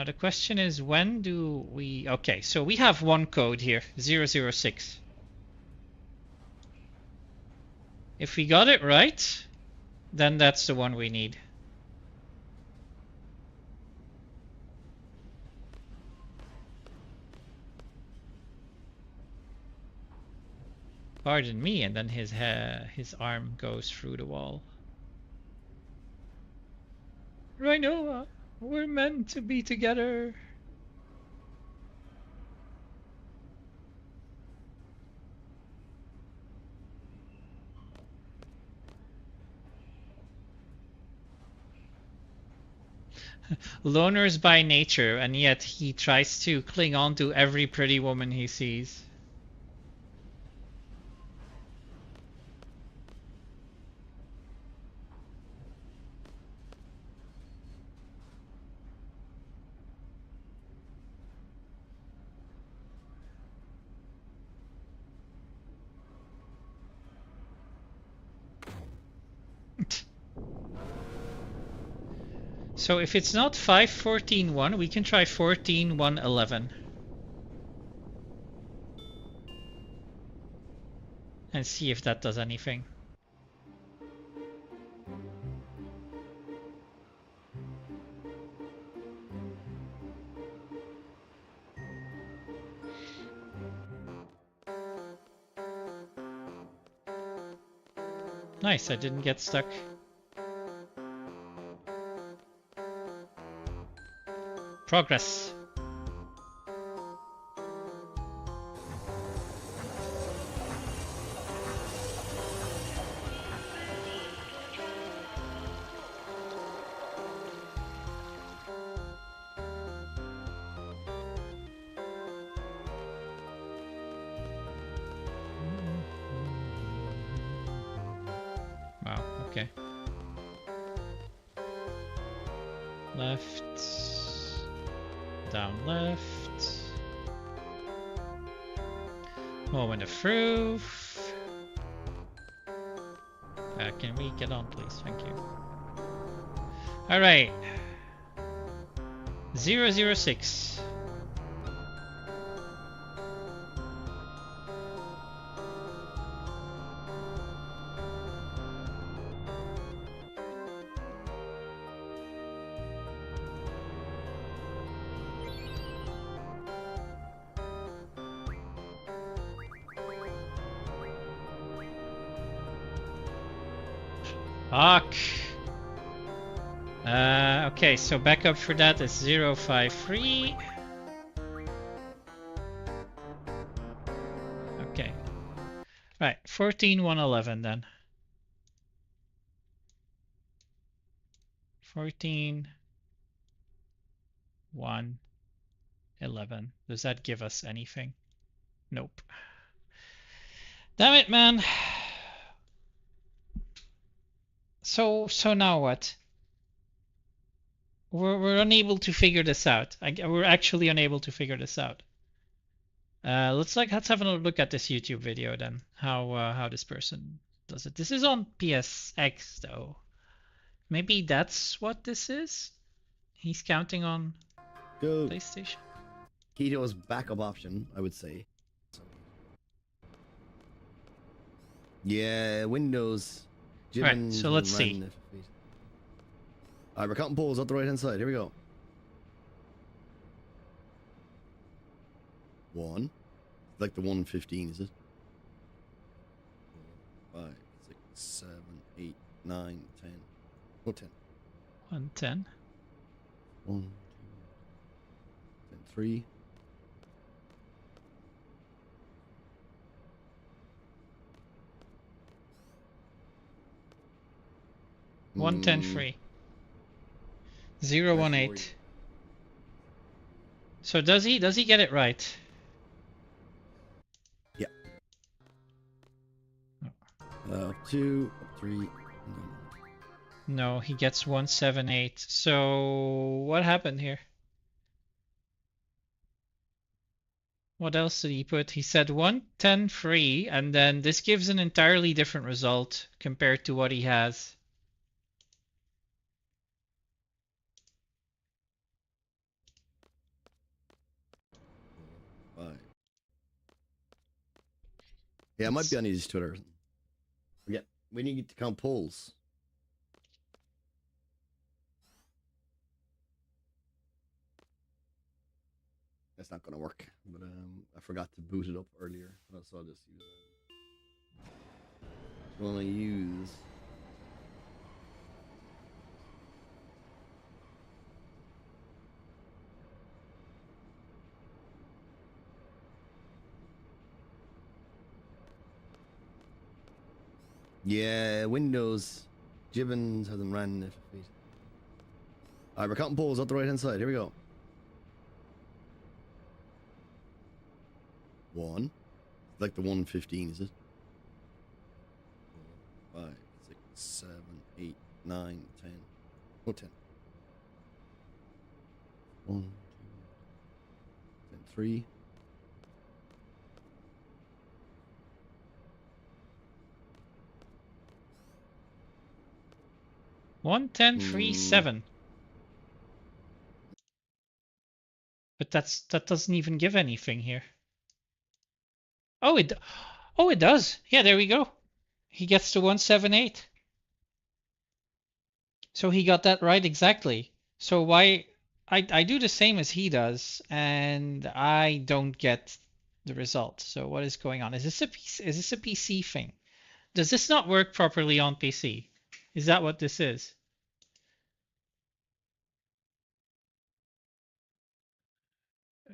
the question is, when do we... Okay, so we have one code here, 006. If we got it right, Then that's the one we need. Pardon me, and then his arm goes through the wall. Rhino, we're meant to be together. Loners by nature, and yet he tries to cling on to every pretty woman he sees. So if it's not 5-14-1, we can try 14-1-11. And see if that does anything. Nice, I didn't get stuck. Progress. Wow, okay. Left. Down left. Moment of proof. Can we get on, please? Thank you. All right. 006. Fuck. Okay, so backup for that is 053. Okay. Right, 14-1-11 then. 14-1-11. Does that give us anything? Nope. Damn it, man. So now what? We're unable to figure this out. We're actually unable to figure this out. Let's have another look at this YouTube video then. How this person does it. This is on PSX though. Maybe that's what this is. He's counting on Go. PlayStation. Keto's backup option, I would say. Yeah, Windows. Alright, so let's see. Alright, we're counting polls up the right hand side. Here we go. 1. Like the 115, is it? 4, 5, 6, 7, 8, 9, 10. Oh, 10. 110. 1, 2, 10, 3. Mm. 110 free. 018. So does he get it right? Yeah. 2, 3. No, he gets 178. So what happened here? What else did he put? He said 110 free, and then this gives an entirely different result compared to what he has. Yeah, it might be on his Twitter. Yeah, we need to count polls. That's not gonna work. But I forgot to boot it up earlier, so I'll just use that. I'm gonna use. Yeah, Windows. Gibbons hasn't ran FF8. Alright, we're counting polls up the right hand side. Here we go. 1. Like the 115, is it? 4, 5, 6, 7, 8, 9, 10. Oh, 10. 1, 2, 10, 3. 11037. But that doesn't even give anything here. Oh, it does. Yeah, there we go. He gets to 178. So he got that right exactly. So why I do the same as he does, and I don't get the result. So what is going on? Is this a PC thing? Does this not work properly on PC? Is that what this is?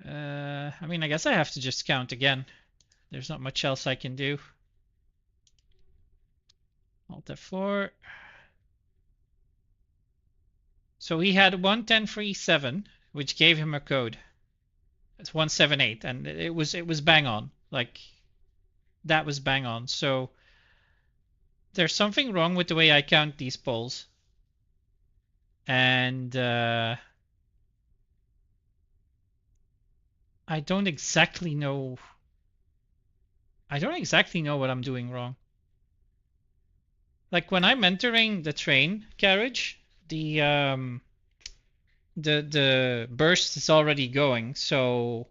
I mean, I guess I have to just count again. There's not much else I can do. Alt F4. So he had 11037, which gave him a code. It's 178, and it was bang on. Like, that was bang on. So there's something wrong with the way I count these polls. And I don't exactly know what I'm doing wrong. Like when I'm entering the train carriage, the burst is already going, so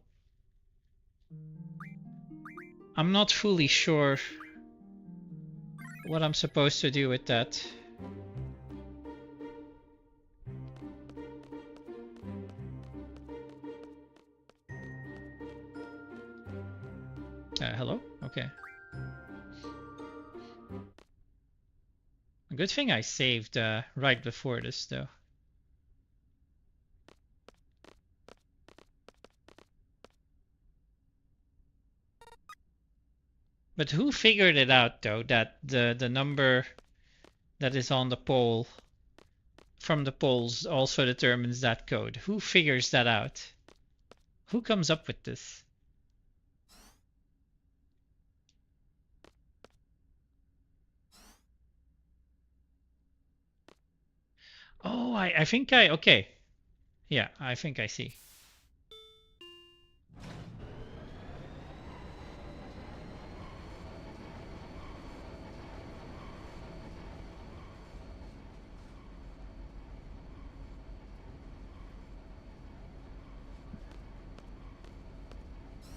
I'm not fully sure what I'm supposed to do with that. Hello? Okay. A good thing I saved right before this, though. But who figured it out, though, that the number that is on the poll from the polls also determines that code? Who figures that out? Who comes up with this? Oh, I think okay. Yeah, I think I see.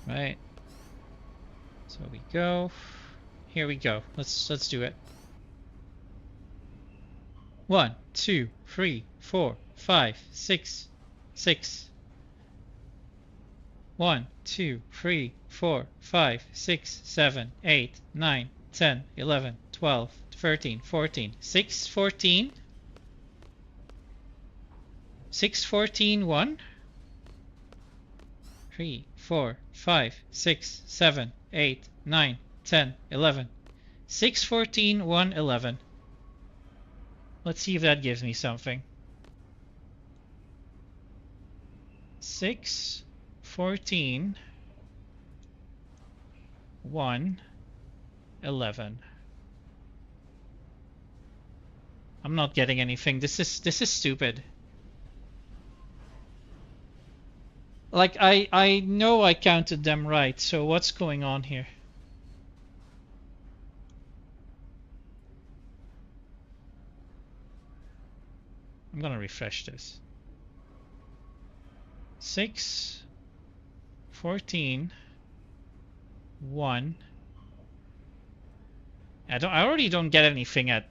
Right. So we go. Here we go. Let's do it. 1, 2, 3, 4, 5, 6, 6. 1, 2, 3, 4, 5, 6, 7, 8, 9, 10, 11, 12, 13, 14, 6, 14. 6, 14, 1. 3, 4, 5, 6, 7, 8, 9, 10, 11. 6, 14, 1, 11. Let's see if that gives me something. 6, 14, 1, 11. I'm not getting anything. This is stupid. Like I know I counted them right, so what's going on here? I'm gonna refresh this. 6, 14, 1. I already don't get anything at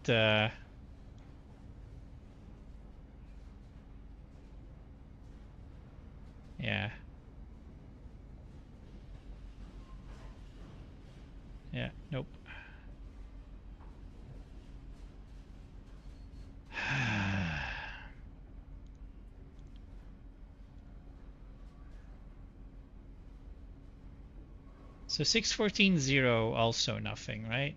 yeah. Yeah, nope. So 614 0 also nothing, right?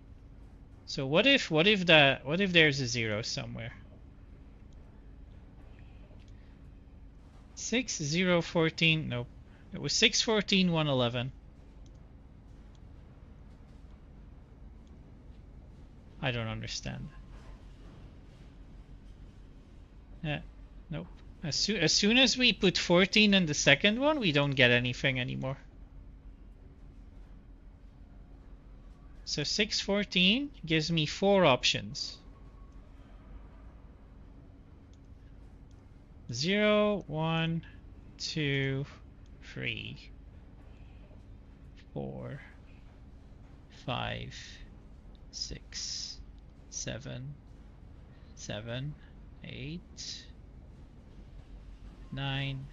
So what if there's a 0 somewhere? 6014, nope. It was 614 111. I don't understand. Yeah, nope. As soon as we put 14 in the second one, we don't get anything anymore. So 614 gives me 4 options. 0, 1, 2, 3, 4, 5, 6, 7, 7, 8, 9,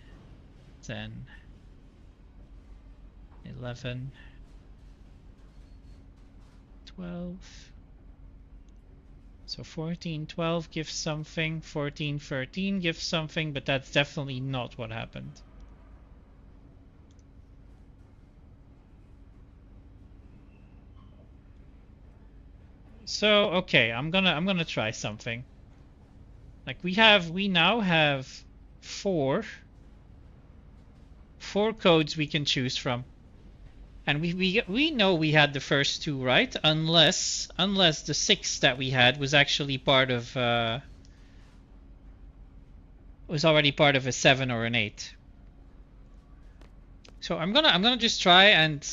10, 11, 12. So 14, 12 gives something, 14, 13 gives something, but that's definitely not what happened. So okay, I'm gonna try something. Like we now have four codes we can choose from. And we know we had the first two, right? Unless the 6 that we had was actually part of was already part of a 7 or an 8. So I'm gonna just try and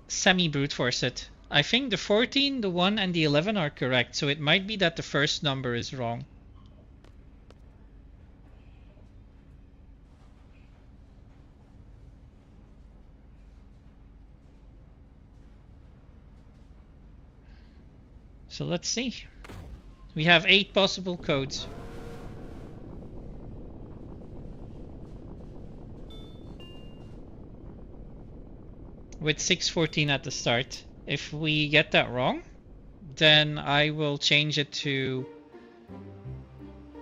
semi brute force it. I think the 14, the 1, and the 11 are correct, so it might be that the first number is wrong. So let's see. We have 8 possible codes. With 614 at the start. If we get that wrong, then I will change it to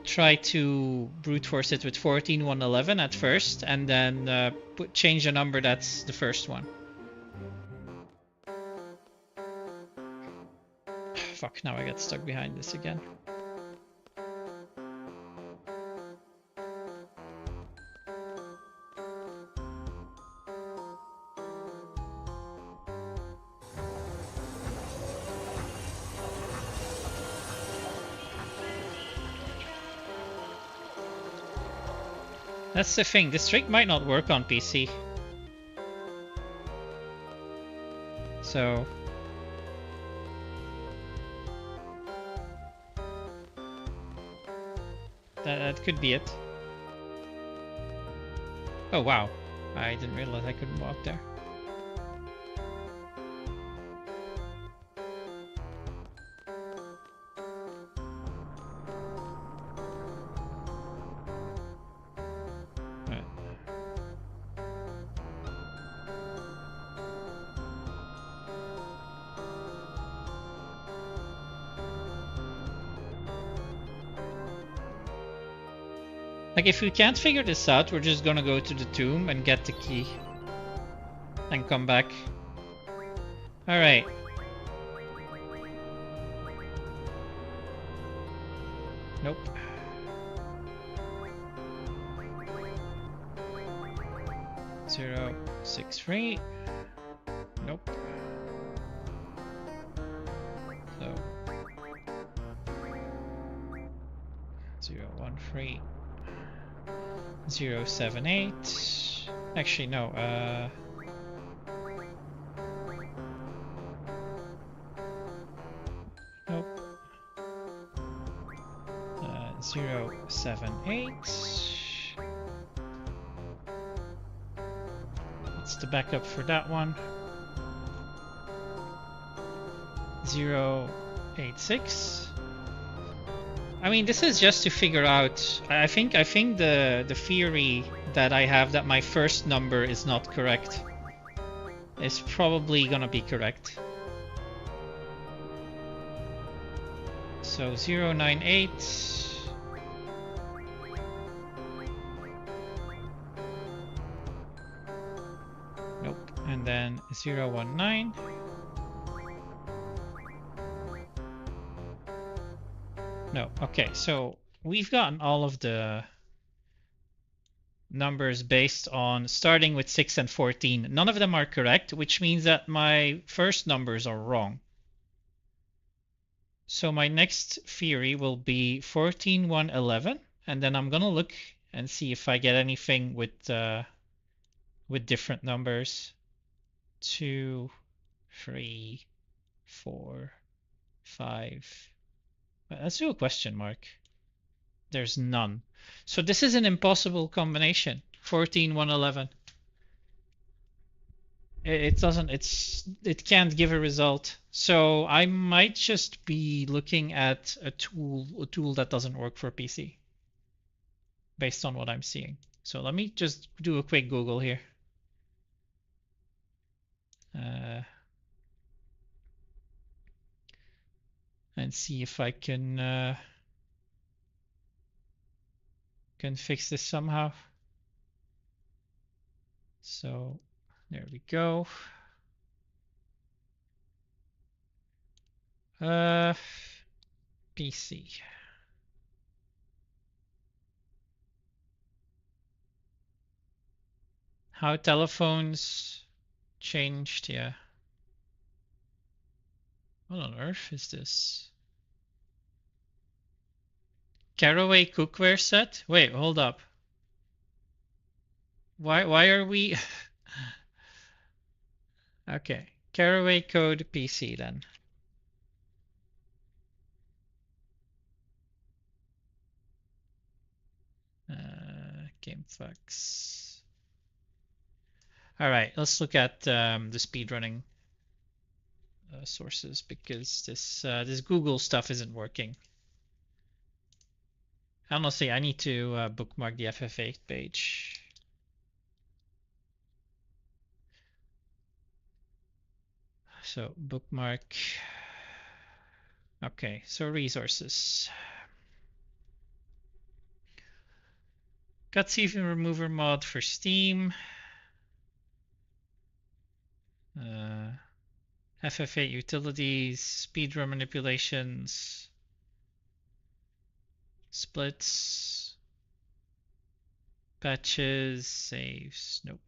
try to brute force it with 14, 111 at first, and then change a number that's the first one. Fuck, now I get stuck behind this again. That's the thing, this trick might not work on PC. So... That could be it. Oh wow, I didn't realize I couldn't walk there. Right. Like, if we can't figure this out, we're just gonna go to the tomb and get the key. And come back. Alright. Nope. Zero, 6, 3. Nope. So 0, 1, 3. 0, 7, 8. Actually, no. Nope. 0, 7, 8. What's the backup for that one? 0, 8, 6. I mean, this is just to figure out. I think the theory that I have that my first number is not correct is probably gonna be correct. So 098. Nope. And then 019. No. Okay, so we've gotten all of the numbers based on starting with 6 and 14. None of them are correct, which means that my first numbers are wrong. So my next theory will be 14, 1, 11, and then I'm gonna look and see if I get anything with different numbers. 2, 3, 4, 5. Let's do a question mark. There's none. So this is an impossible combination. 14, 1, 11. It can't give a result. So I might just be looking at a tool that doesn't work for PC based on what I'm seeing. So let me just do a quick Google here. And see if I can fix this somehow. So there we go. PC. How telephones changed, yeah. What on earth is this? Caraway cookware set? Wait, hold up. Why are we Okay, Caraway code PC then. GameFAQs. All right, let's look at the speedrunning sources because this Google stuff isn't working. Honestly, I need to bookmark the FF8 page. So bookmark. Okay, so resources. Cutscene remover mod for Steam. FF8 utilities, speedrun manipulations, splits, patches, saves, nope.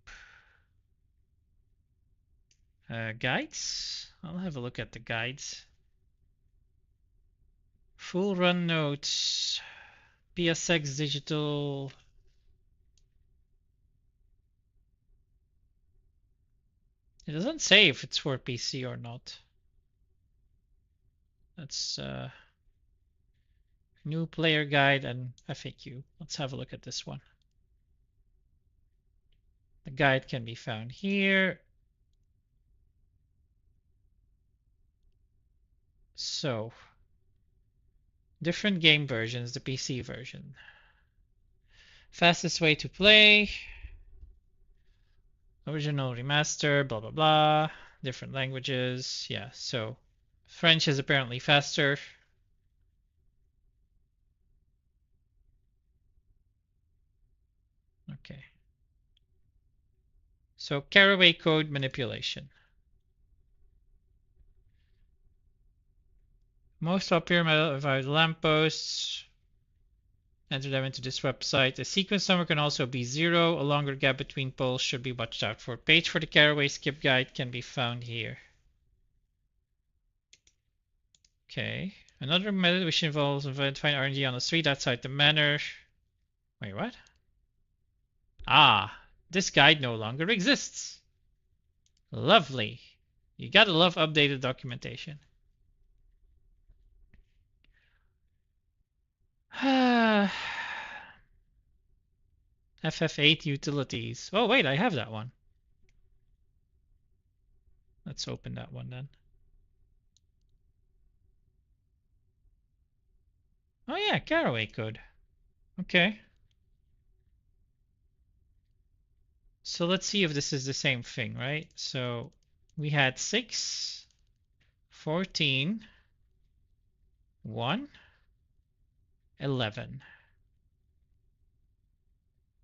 Guides? I'll have a look at the guides. Full run notes, PSX digital. It doesn't say if it's for PC or not. That's new player guide and FAQ. Let's have a look at this one. The guide can be found here. So, different game versions, the PC version. Fastest way to play. Original remaster, blah, blah, blah. Different languages. Yeah, so French is apparently faster. Okay. So Caraway code manipulation. Most popular lampposts. Enter them into this website. The sequence number can also be 0. A longer gap between poles should be watched out for. Page for the Caraway skip guide can be found here. Okay. Another method which involves identifying RNG on the street outside the manor. Wait, what? Ah, this guide no longer exists. Lovely. You gotta love updated documentation. FF8 utilities. Oh wait, I have that one. Let's open that one then. Oh yeah, Caraway code. Okay. So let's see if this is the same thing, right? So we had 6, 14, 1, 11.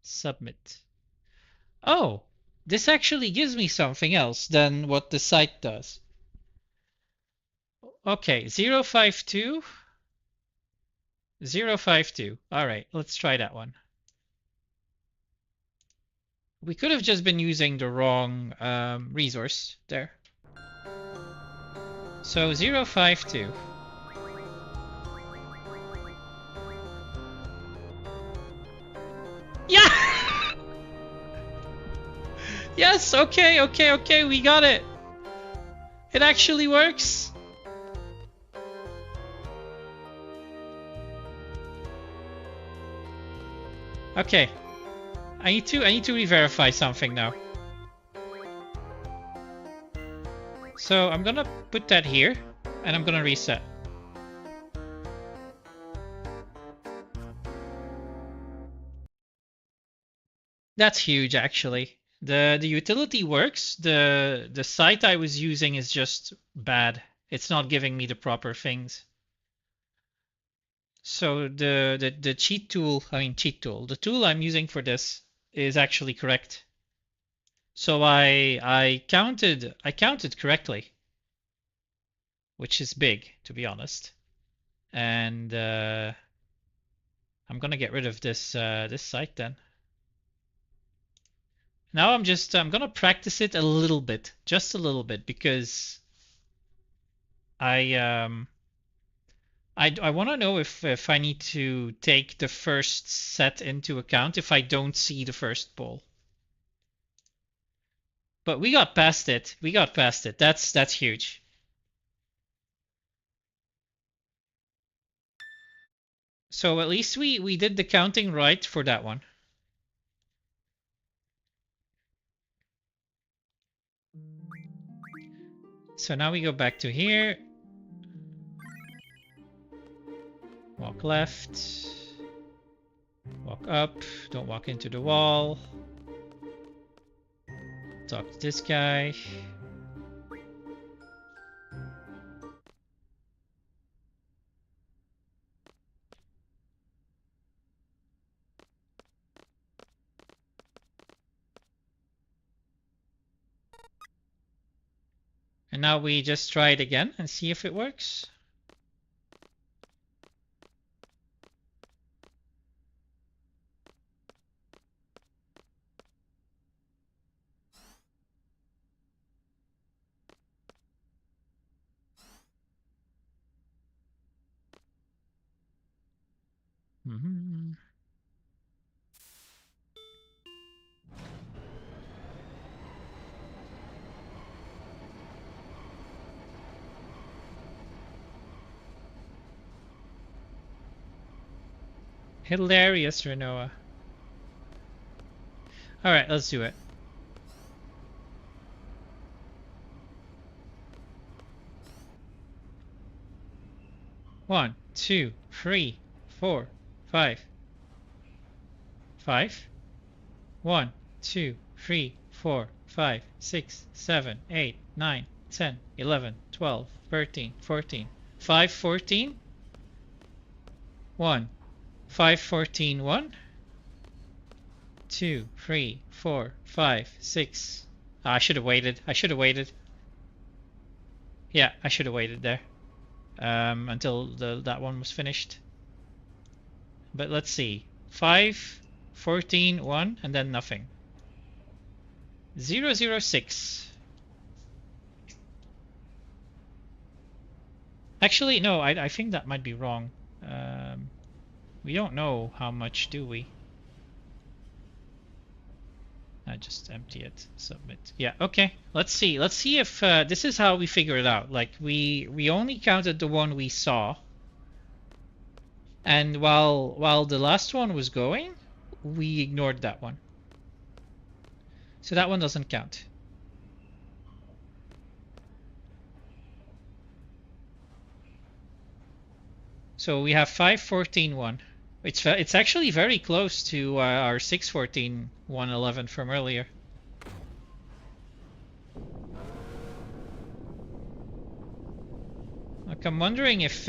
Submit. Oh, this actually gives me something else than what the site does. Okay, 052. 052. All right, let's try that one. We could have just been using the wrong resource there. So 052. Yeah! Yes, okay, we got it. It actually works. Okay. I need to re-verify something now. So I'm gonna put that here and I'm gonna reset. That's huge actually. The utility works. The site I was using is just bad. It's not giving me the proper things. So the cheat tool, the tool I'm using for this is actually correct. So I counted correctly, which is big to be honest. And I'm gonna get rid of this this site then. Now I'm gonna practice it a little bit, just a little bit, because I want to know if I need to take the first set into account if I don't see the first ball. But we got past it. We got past it. That's huge. So at least we did the counting right for that one. So now we go back to here. Walk left. Walk up. Don't walk into the wall. Talk to this guy. And now we just try it again and see if it works. Mm-hmm. Hilarious, Renoa. All right, let's do it. One, two, three, 4, 5. 5. 1, 2, 3, 4, 5, 6, 7, 8, 9, 10, 11, 12, 13, 14. 5, 14. 1. 5, 14, 1. 2, 3, 4, 5, 6. I should have waited. I should have waited. Yeah, I should have waited there. Until that one was finished. But let's see. 5, 14, 1, and then nothing. 006. Actually, no, I think that might be wrong. We don't know how much, do we? I just empty it. Submit. Yeah, okay. Let's see. Let's see if this is how we figure it out. Like we only counted the one we saw. And while the last one was going, we ignored that one. So that one doesn't count. So we have 5, 14, 1. It's actually very close to our 6, 14, 1, 11 from earlier. Like, I'm wondering if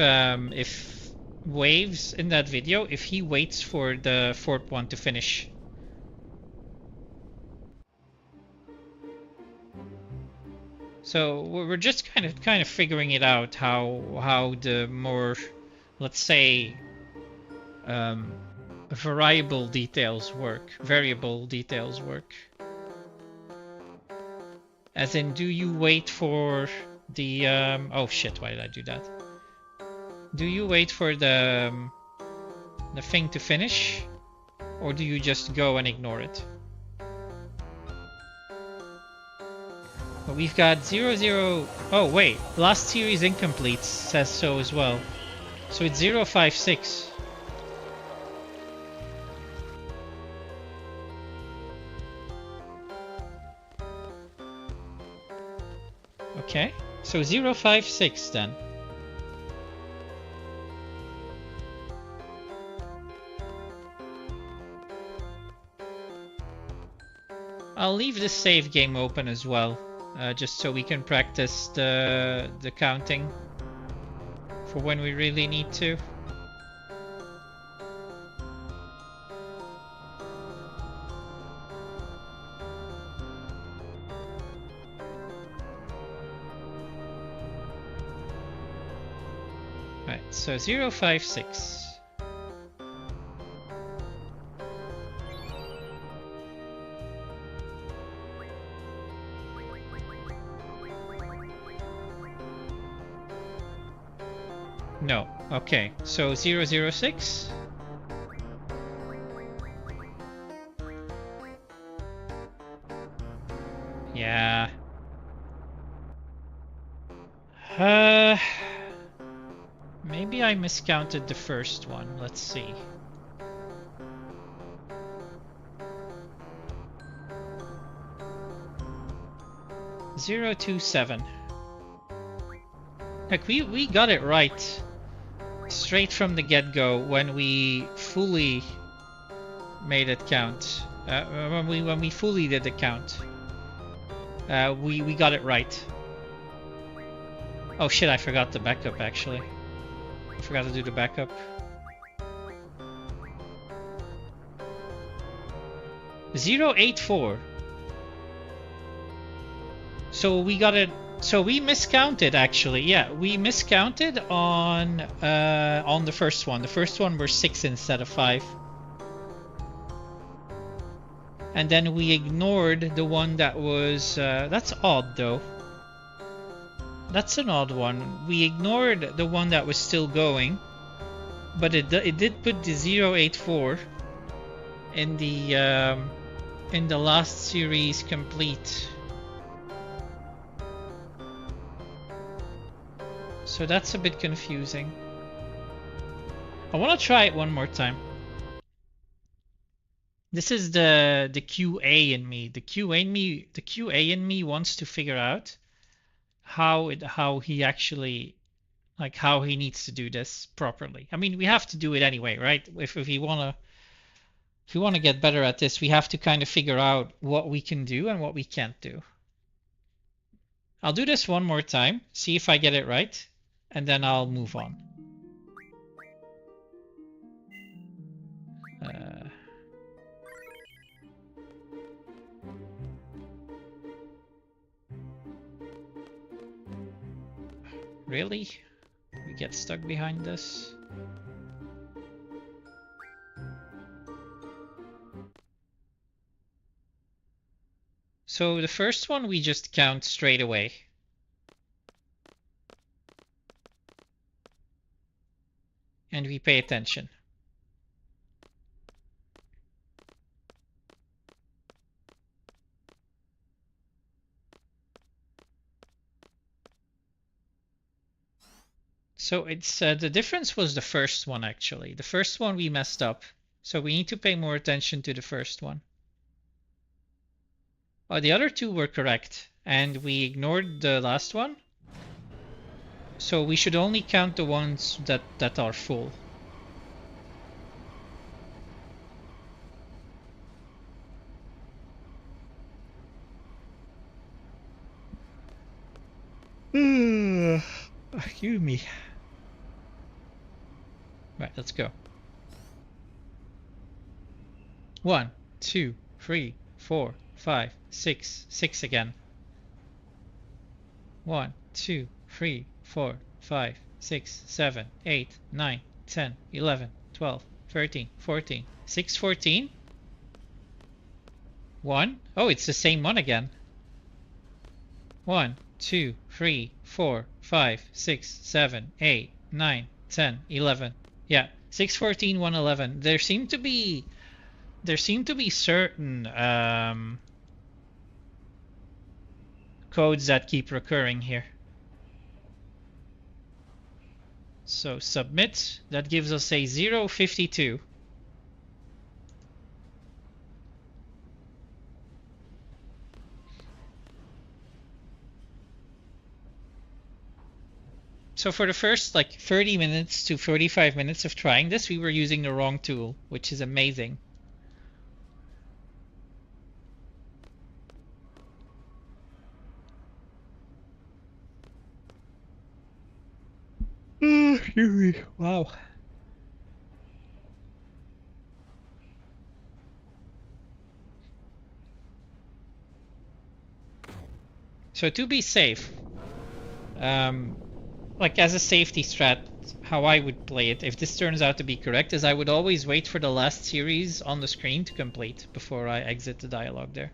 Waves in that video, if he waits for the fourth one to finish. So we're just kind of figuring it out how the more, let's say, variable details work. As in, do you wait for the oh shit, why did I do that? Do you wait for the thing to finish, or do you just go and ignore it? But we've got 0, 0. Oh wait, last series incomplete says so as well. So it's 0, 5, 6. Okay, so 0, 5, 6 then. I'll leave this save game open as well, just so we can practice the counting for when we really need to. Right, so 0, 5, 6. No. Okay, so 0, 0, 6. Yeah. Maybe I miscounted the first one. Let's see. Zero, 2, 7. Like we got it right straight from the get-go when we fully made it count. When we fully did the count, we got it right. Oh shit! I forgot the backup actually. I forgot to do the backup. 0, 8, 4. So we got it. So we miscounted actually. Yeah, we miscounted on the first one. The first one were 6 instead of 5. And then we ignored the one that was that's odd though. That's an odd one. We ignored the one that was still going, but it did put the 084 in the last series complete. So that's a bit confusing. I want to try it one more time. This is the QA in me. The QA in me wants to figure out how he actually, like, how he needs to do this properly. I mean, we have to do it anyway, right? If we wanna get better at this, we have to kind of figure out what we can do and what we can't do. I'll do this one more time, see if I get it right, and then I'll move on. Really? We get stuck behind this? So the first one we just count straight away. And we pay attention. So it's the difference was the first one actually. The first one we messed up. So we need to pay more attention to the first one. Oh, the other two were correct. And we ignored the last one. So we should only count the ones that are full. Excuse me. Right, let's go. 1, 2, 3, 4, 5, 6, 6 again. 1, 2, 3, 4, 5, 6, 7, 8, 9, 10, 11, 12, 13, 14. 6, 14? 1? Oh, it's the same one again. 1, 2, 3, 4, 5, 6, 7, 8, 9, 10, 11. Yeah, 6, 14, 1, 11. There seem to be certain codes that keep recurring here. So submit, that gives us a 052. So for the first like 30 minutes to 45 minutes of trying this, we were using the wrong tool, which is amazing. Wow. So to be safe, like as a safety strat, how I would play it, if this turns out to be correct, is I would always wait for the last series on the screen to complete before I exit the dialogue there.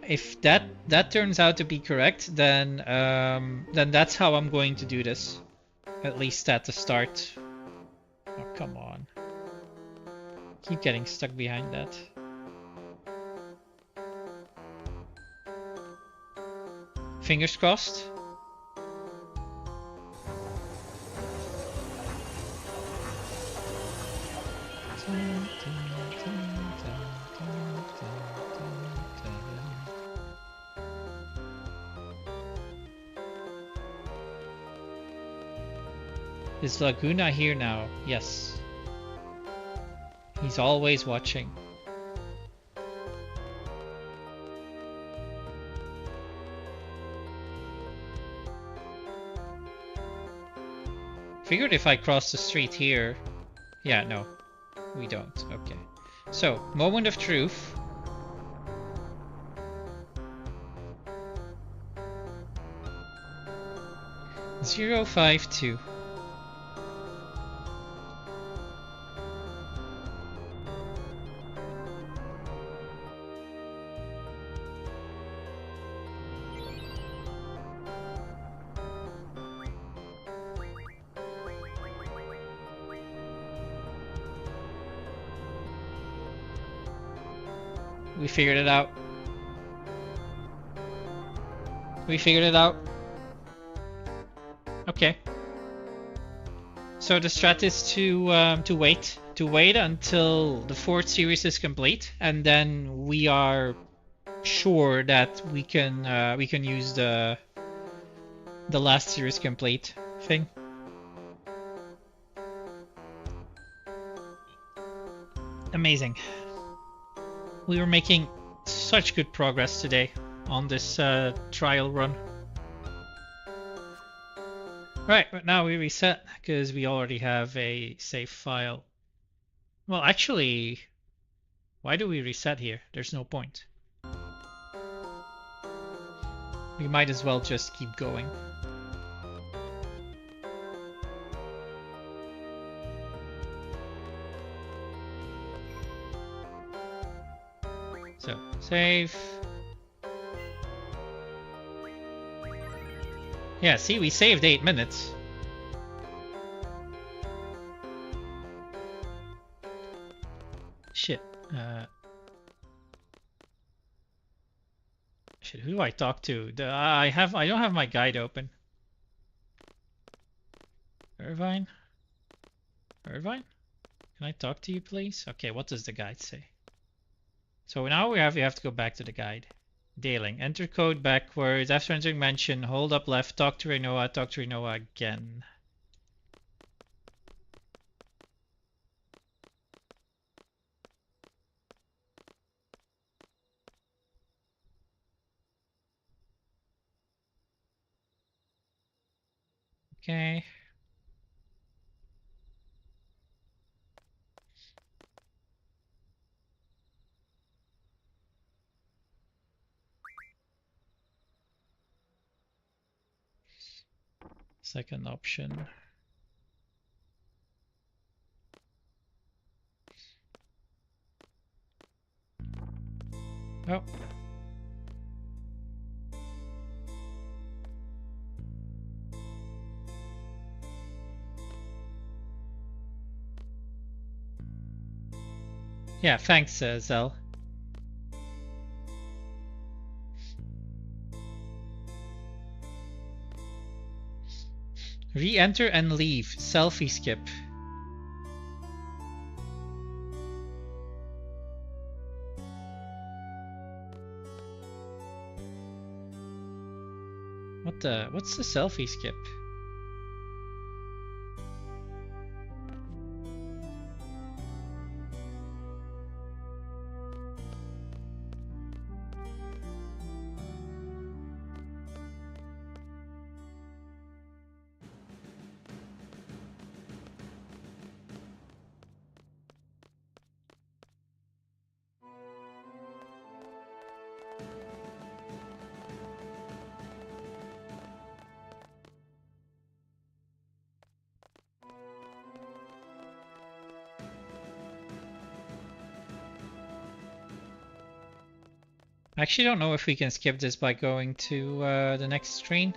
If that turns out to be correct, then that's how I'm going to do this, at least at the start. Oh, come on. Keep getting stuck behind that. Fingers crossed. Is Laguna here now? Yes. He's always watching. Figured if I cross the street here... Yeah, no. We don't. Okay. So, moment of truth. Zero 5-2. We figured it out. We figured it out. Okay. So the strat is to wait until the 4th series is complete, and then we are sure that we can use the last series complete thing. Amazing. We were making such good progress today on this trial run. Right, but now we reset because we already have a save file. Well, actually, why do we reset here? There's no point. We might as well just keep going. So, save. Yeah, see, we saved 8 minutes. Shit. Shit, who do I talk to? I don't have my guide open. Irvine? Irvine? Can I talk to you, please? Okay, what does the guide say? So now we have to go back to the guide. Dealing. Enter code backwards. After entering mention, hold up left, talk to Rinoa again. Okay. Second option. Oh. Yeah, thanks, Zell. Re-enter and leave. Selfie skip. What's the selfie skip? I actually don't know if we can skip this by going to the next screen,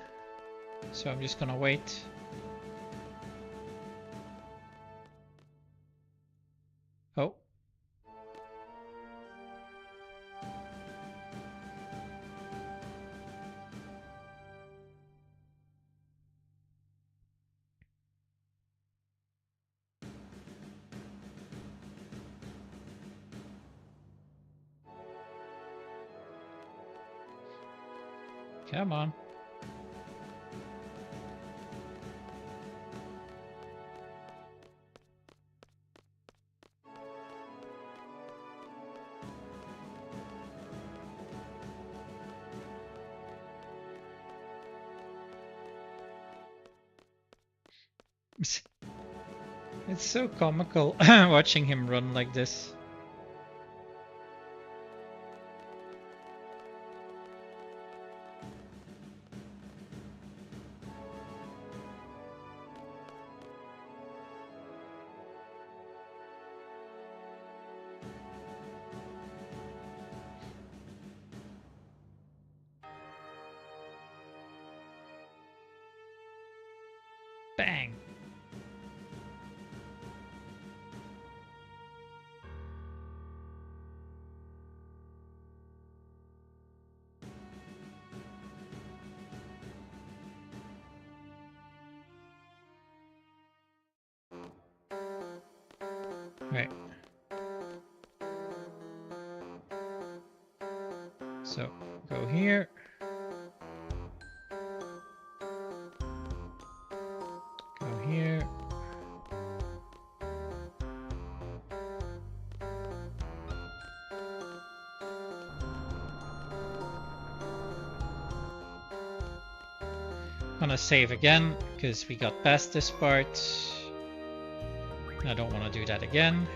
so I'm just gonna wait. Oh. Come on. It's so comical watching him run like this. Bang. Right. So go here. Go here. Gonna save again because we got past this part. I don't want to do that again.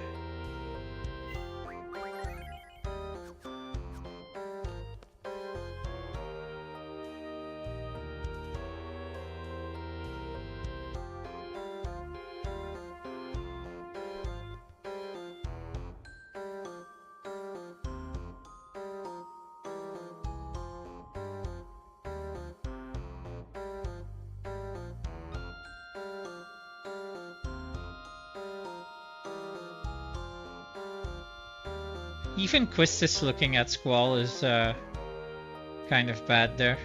Even Quistis looking at Squall is kind of bad there.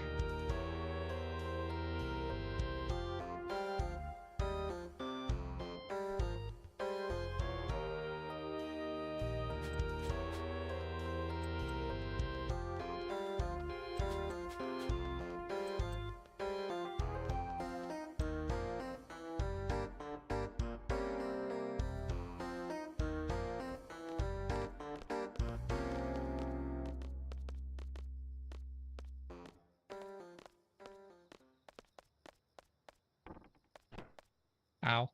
Ow.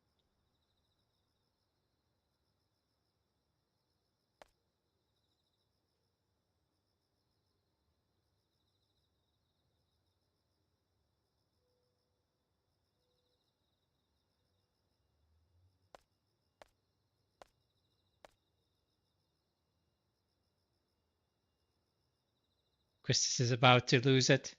Christus is about to lose it.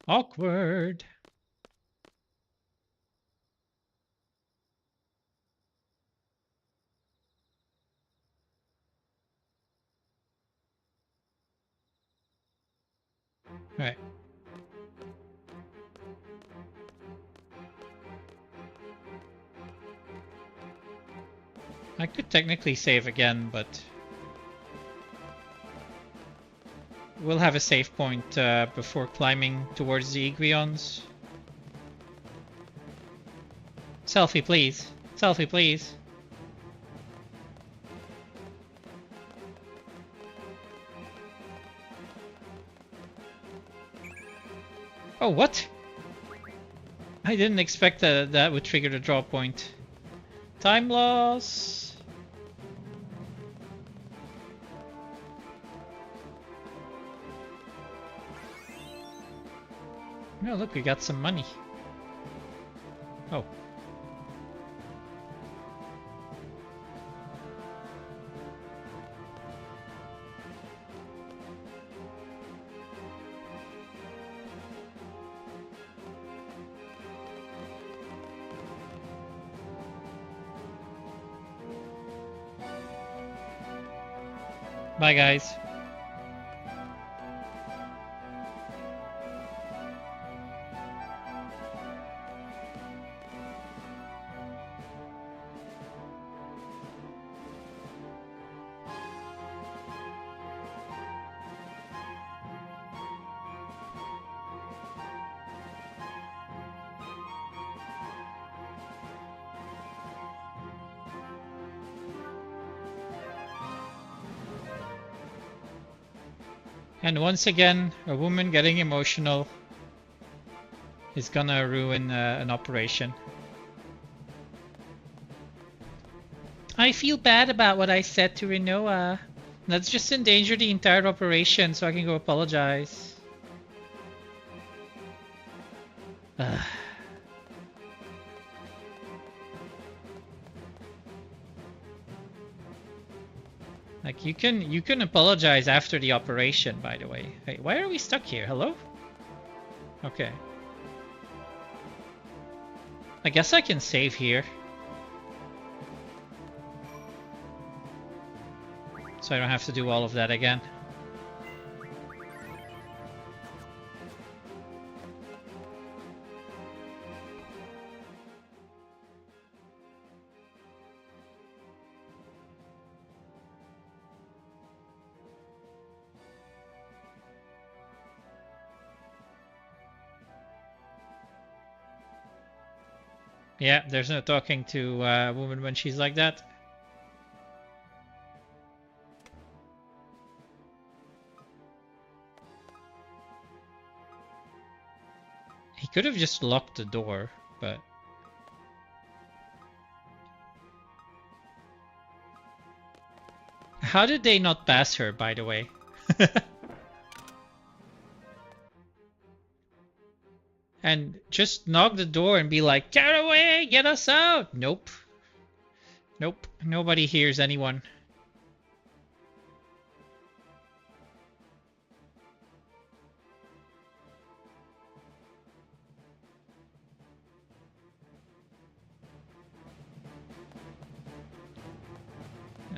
Awkward. Right. I could technically save again, but we'll have a save point before climbing towards the Igrions. Selfie, please. Selfie, please. Oh, what? I didn't expect that would trigger the draw point. Time loss. Oh, look, we got some money. Oh. Bye, guys. And once again, a woman getting emotional is gonna ruin an operation. I feel bad about what I said to Rinoa. That's just endangered the entire operation, so I can go apologize. Ugh. Like you can apologize after the operation, by the way. Hey, why are we stuck here? Hello? Okay. I guess I can save here. So I don't have to do all of that again. Yeah, there's no talking to a woman when she's like that. He could have just locked the door, but... How did they not pass her, by the way? And just knock the door and be like, get away, get us out. Nope. Nope. Nobody hears anyone.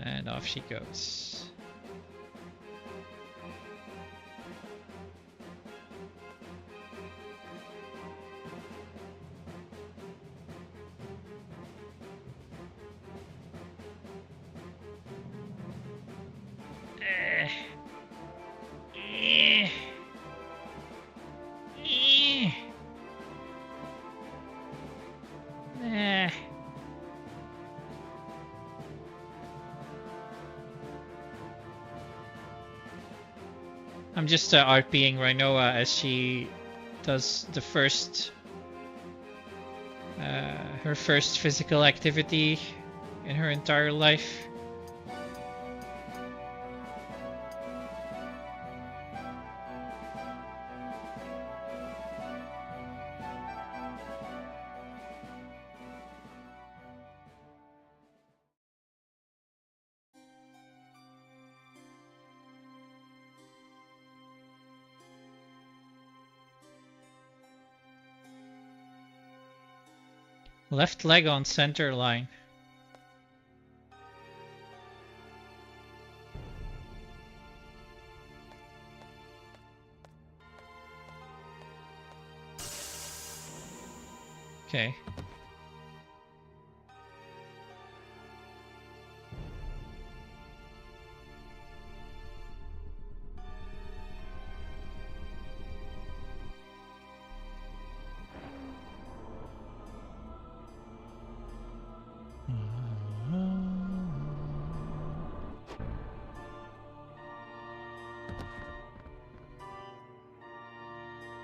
And off she goes. I'm just RPing Rhinoa as she does the first, her first physical activity in her entire life. Left leg on center line. Okay.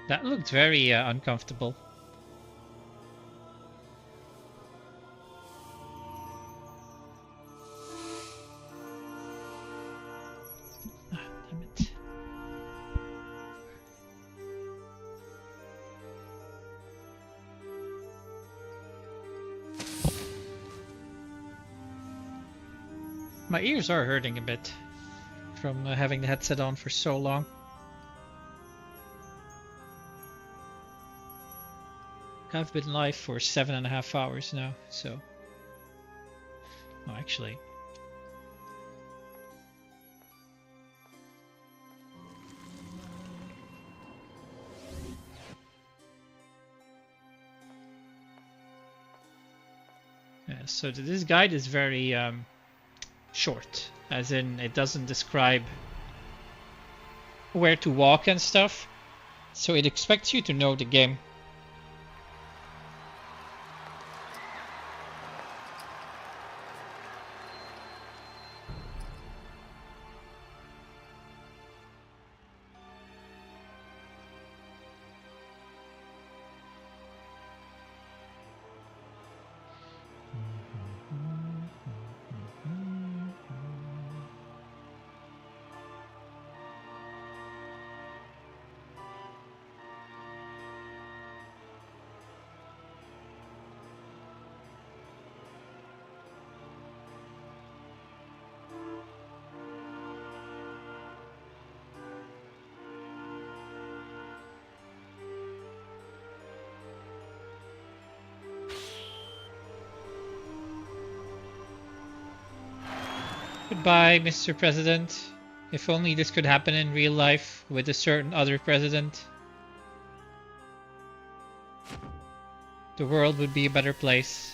That looked very uncomfortable. Ah, damn it. My ears are hurting a bit from having the headset on for so long. I've been live for 7.5 hours now, so... Oh, actually... Yeah, so this guide is very short, as in it doesn't describe where to walk and stuff, so it expects you to know the game. Goodbye, Mr. President. If only this could happen in real life with a certain other president. The world would be a better place.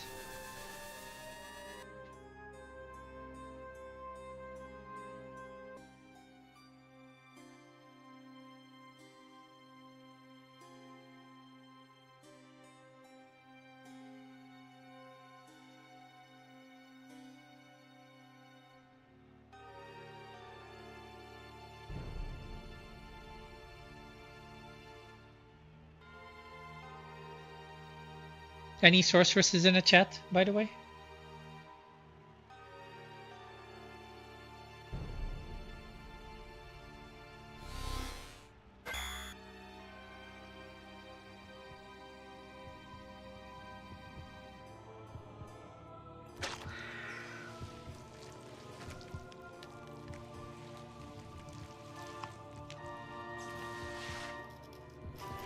Any sorceresses in the chat, by the way?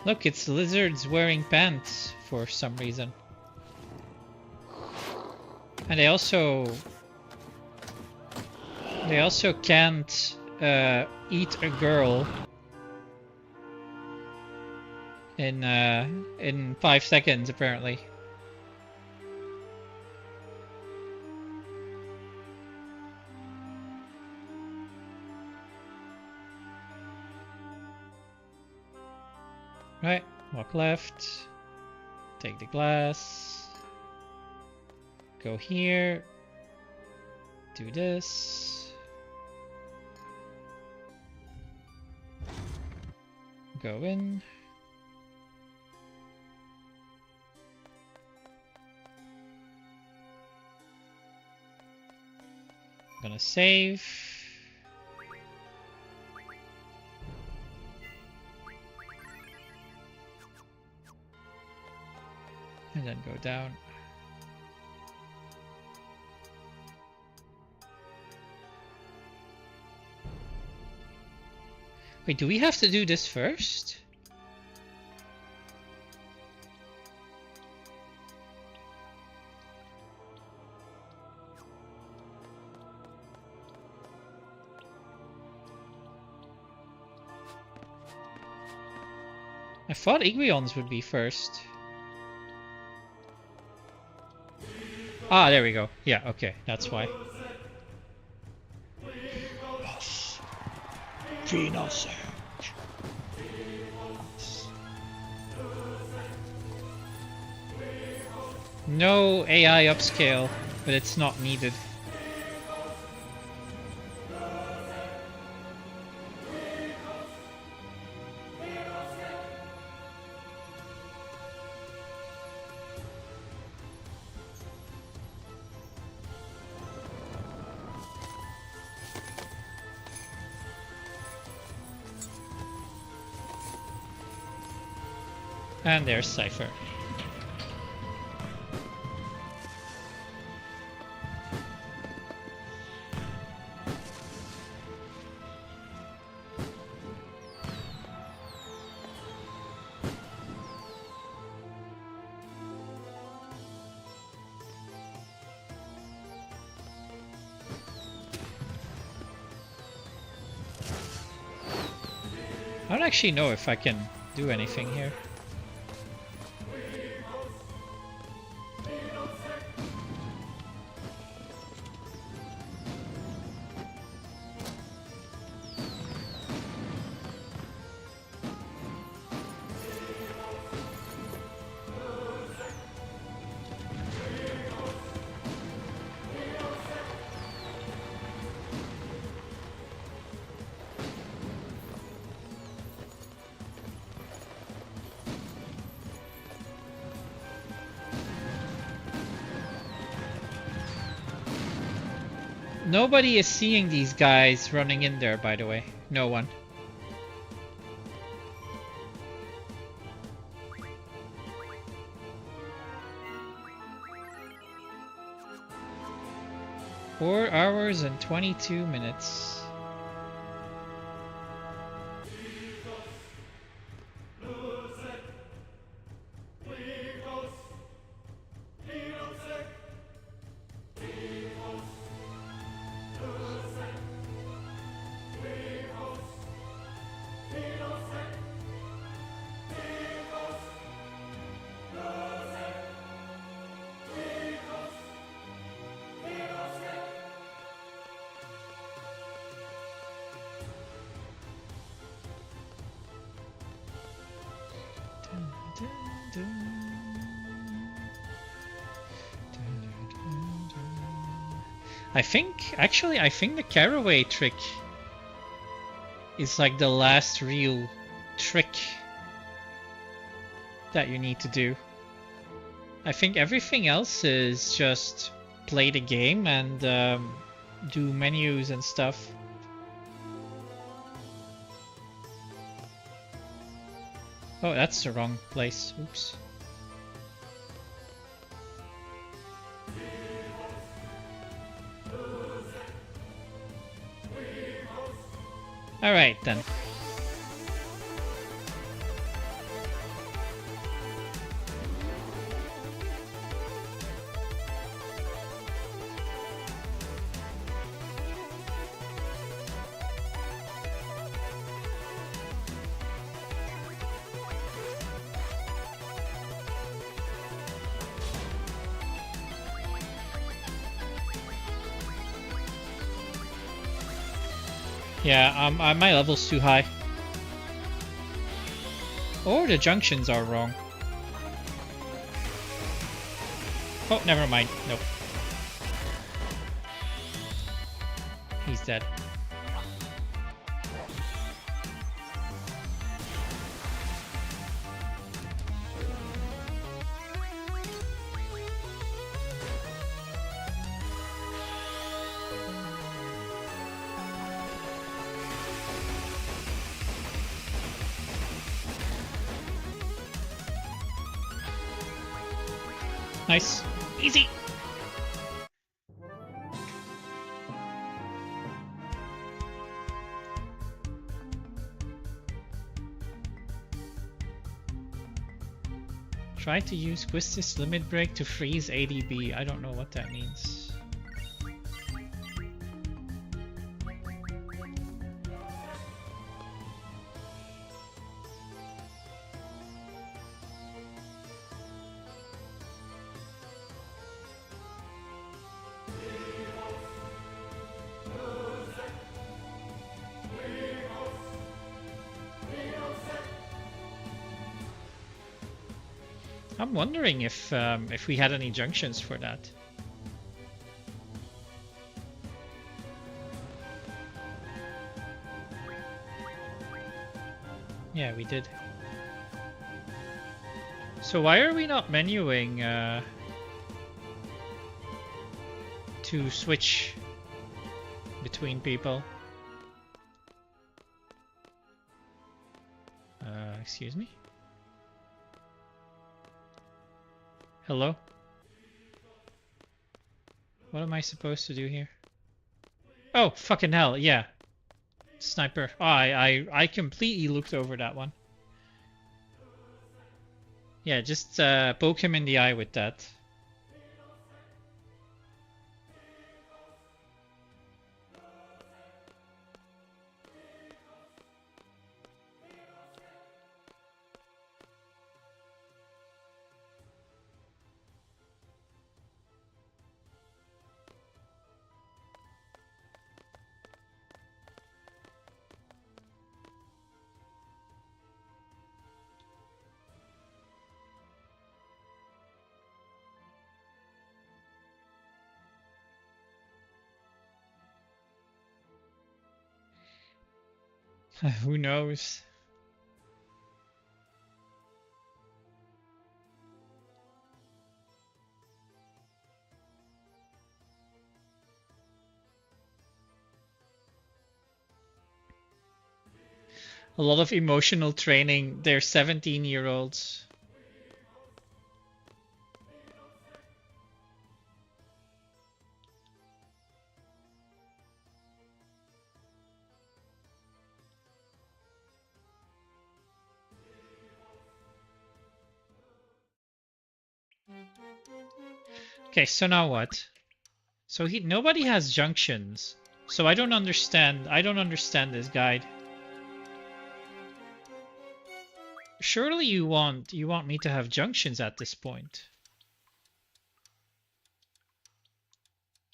Look, it's lizards wearing pants for some reason. And they also can't eat a girl in 5 seconds apparently. Right, walk left, take the glass, go here, do this. Go in. I'm gonna save. And then go down. Wait, do we have to do this first? I thought Iguions would be first. Ah, there we go. Yeah, okay, that's why. Genos. No AI upscale, but it's not needed. And there's Cypher. I don't actually know if I can do anything here. Nobody is seeing these guys running in there, by the way. No one. Four hours and 22 minutes. I think the caraway trick is like the last real trick that you need to do. I think everything else is just play the game and do menus and stuff. Oh, that's the wrong place. Oops. Alright then. Yeah, my level's too high. Or the junctions are wrong. Oh, never mind. Nope. He's dead. Nice. Easy. Try to use Quistis limit break to freeze ADB. I don't know what that means. I'm wondering if we had any junctions for that. Yeah, we did. So why are we not menuing to switch between people? Excuse me? Hello? What am I supposed to do here? Oh, fucking hell, yeah. Sniper. Oh, I completely looked over that one. Yeah, just poke him in the eye with that. Who knows? A lot of emotional training. They're 17-year-olds. Okay, so now what? So nobody has junctions. So I don't understand this guide. Surely you want me to have junctions at this point.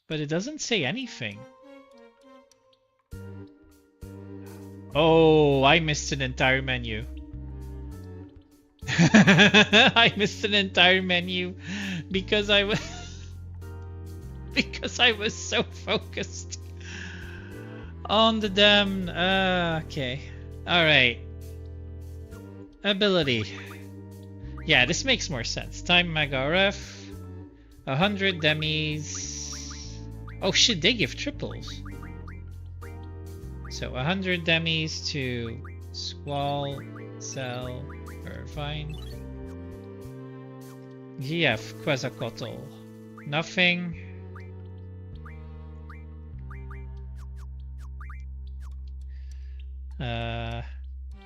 But it doesn't say anything. Oh, I missed an entire menu. I missed an entire menu because I was because I was so focused on the damn okay. All right. Ability. Yeah, this makes more sense. Time Mega Ref. 100 demis. Oh shit, they give triples. So 100 demis to Squall, Cell, Irvine. GF, Quetzalcoatl. Nothing.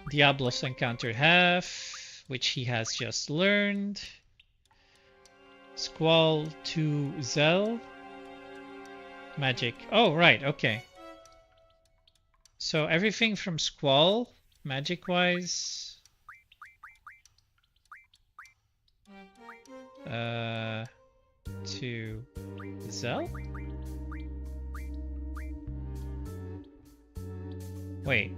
Diablos encountered half, which he has just learned. Squall to Zell. Magic. Oh, right, okay. So everything from Squall, magic-wise. To Zell? Wait.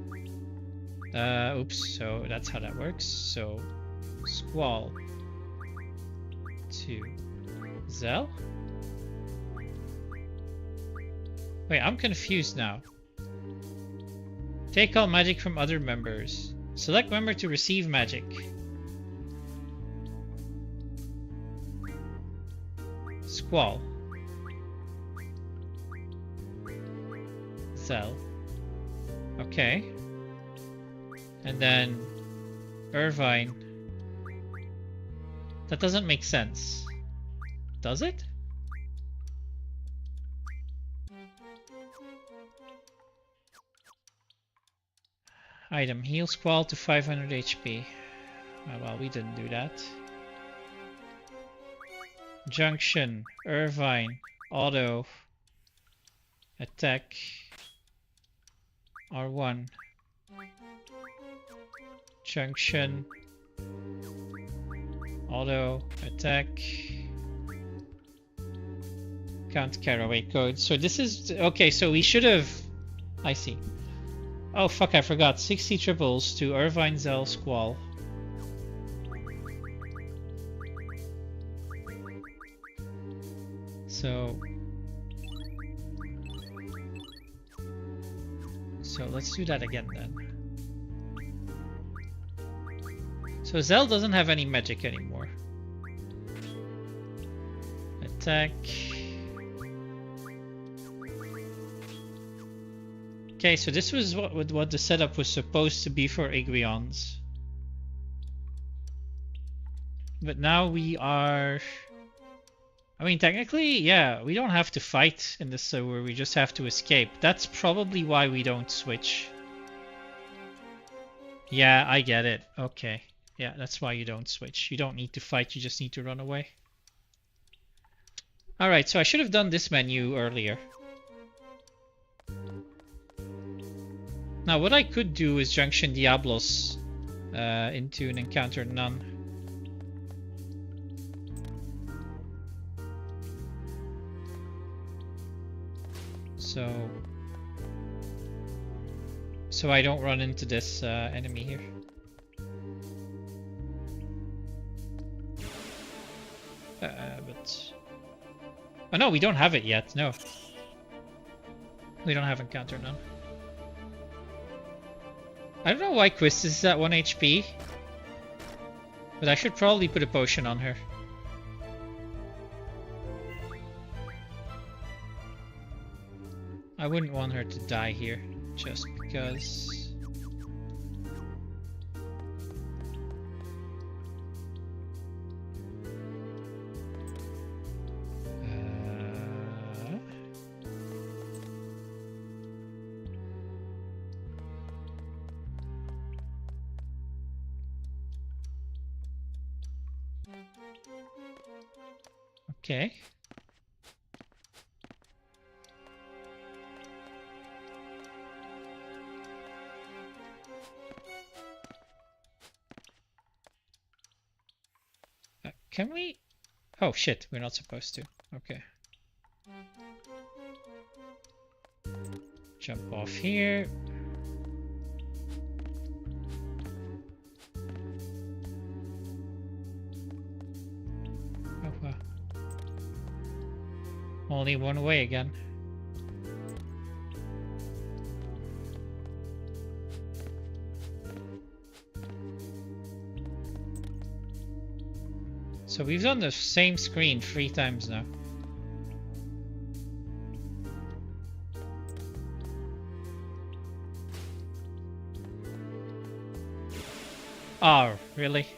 Oops, so that's how that works. So, Squall to Zell? Wait, I'm confused now. Take all magic from other members. Select member to receive magic. Squall. Zell. Okay. And then Irvine. That doesn't make sense. Does it? Item, heal Squall to 500 HP. Oh, well, we didn't do that. Junction, Irvine, auto, attack, R1. Junction, auto, attack, count caraway code. So this is, okay, so we should have, I see. Oh fuck, I forgot. 60 triples to Irvine, Zell, Squall. So let's do that again then. So Zell doesn't have any magic anymore. Attack. Okay, so this was what the setup was supposed to be for Aiguillons. But now we are... I mean, technically, yeah, we don't have to fight in this server, we just have to escape. That's probably why we don't switch. Yeah, I get it. Okay. Yeah, that's why you don't switch. You don't need to fight, you just need to run away. Alright, so I should have done this menu earlier. Now, what I could do is Junction Diablos into an encounter none. So I don't run into this enemy here. But... Oh no, we don't have it yet, no. We don't have encounter none. I don't know why Quist is at 1 HP. But I should probably put a potion on her. I wouldn't want her to die here, just because... Okay. Can we? Oh shit, we're not supposed to. Okay. Jump off here. Oh wow. Only one way again. So we've done the same screen 3 times now. Oh, really?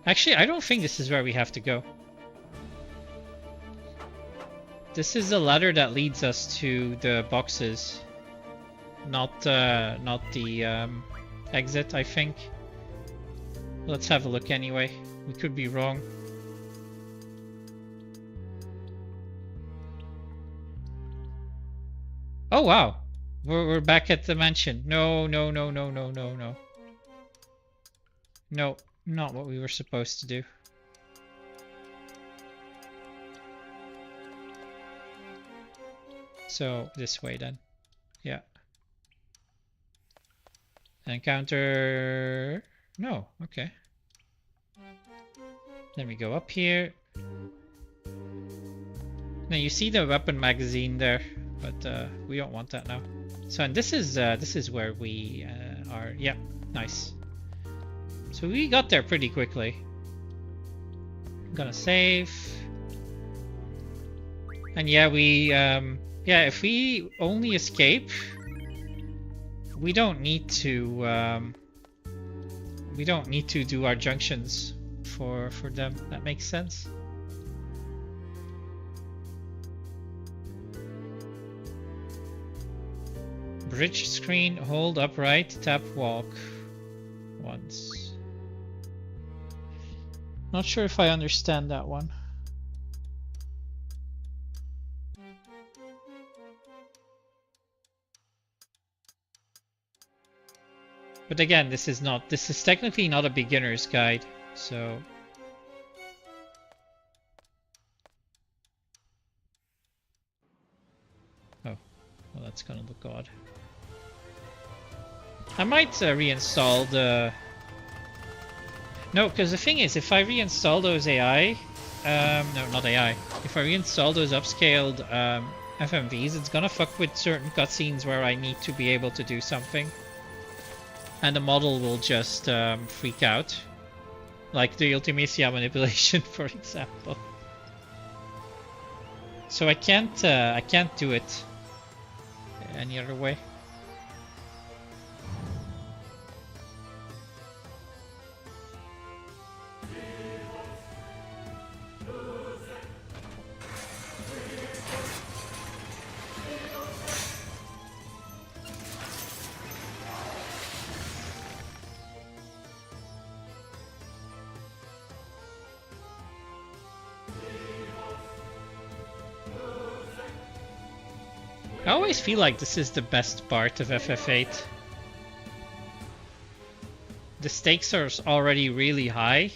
Actually, I don't think this is where we have to go. This is the ladder that leads us to the boxes, not the exit, I think. Let's have a look anyway. We could be wrong. Oh wow, we're back at the mansion. No, no, no, no, no, no, no. No, not what we were supposed to do. So this way then. Yeah. Encounter. No, okay. Then we go up here. Now you see the weapon magazine there, but we don't want that now. So and this is where we are. Yeah, nice. So we got there pretty quickly. I'm gonna save. And yeah, we yeah, if we only escape, we don't need to do our junctions for them. That makes sense. Bridge screen, hold upright, tap walk once. Not sure if I understand that one. But again, this is technically not a beginner's guide, so. Oh, well, that's gonna look odd. I might reinstall the... No, because the thing is, if I reinstall those AI... no, not AI. If I reinstall those upscaled FMVs, it's gonna fuck with certain cutscenes where I need to be able to do something. And the model will just freak out. Like the Ultimecia manipulation, for example. So I can't do it any other way. I always feel like this is the best part of FF8. The stakes are already really high,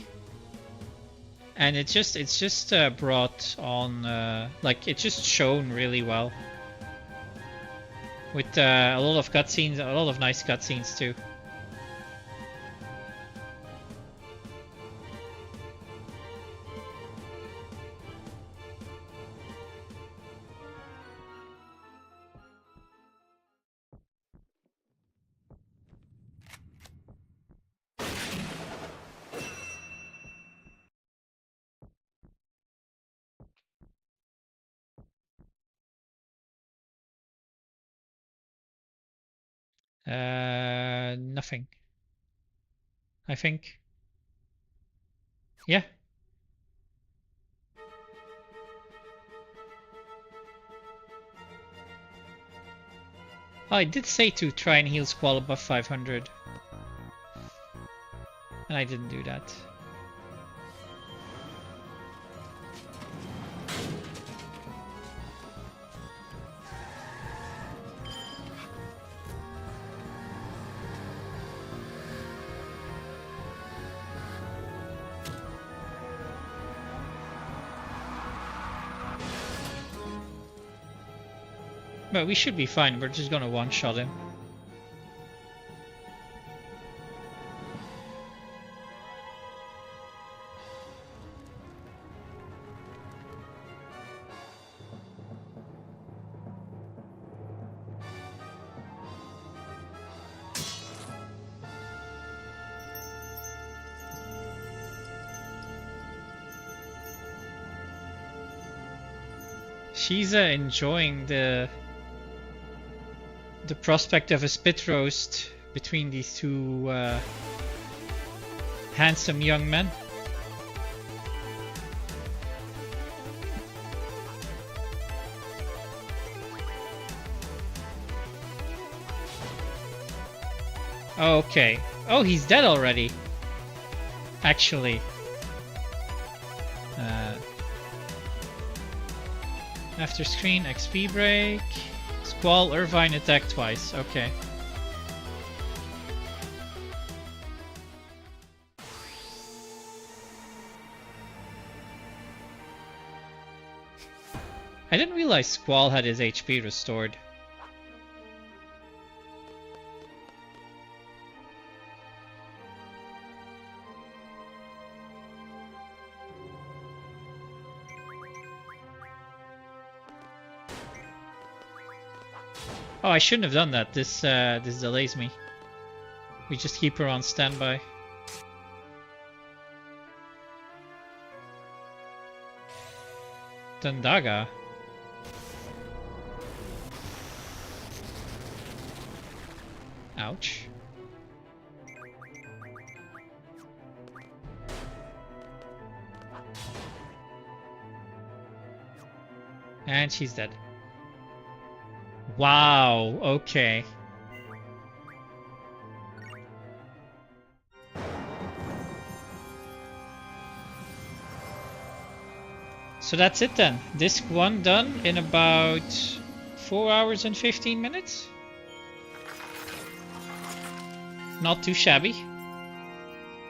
and it's just brought on like it's just shown really well with a lot of cutscenes, a lot of nice cutscenes too. Nothing. I think. Yeah. Oh, I did say to try and heal Squall above 500. And I didn't do that. But we should be fine, we're just gonna one-shot him. She's enjoying the prospect of a spit roast between these two handsome young men. Okay. Oh, he's dead already. Actually. After screen, XP break. Squall, Irvine attack twice. Okay. I didn't realize Squall had his HP restored. Oh, I shouldn't have done that. This delays me. We just keep her on standby. Dundaga. Ouch. And she's dead. Wow, okay. So that's it then. Disc 1 done in about 4 hours and 15 minutes. Not too shabby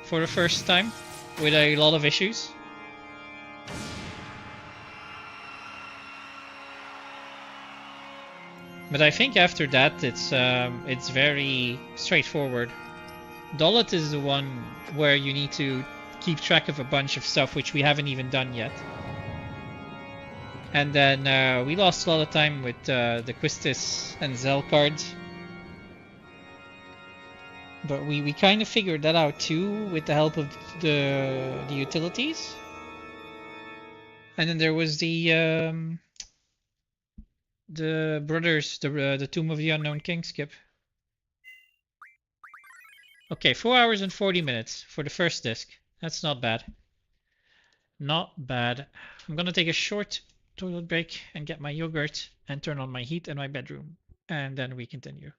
for the first time with a lot of issues. But I think after that it's very straightforward. Dollet is the one where you need to keep track of a bunch of stuff which we haven't even done yet. And then we lost a lot of time with the Quistis and Zell cards. But we kind of figured that out too with the help of the utilities. And then there was the brothers, the Tomb of the Unknown King skip. Okay, 4 hours and 40 minutes for the first disc. That's not bad. Not bad. I'm gonna take a short toilet break and get my yogurt and turn on my heat in my bedroom. And then we continue.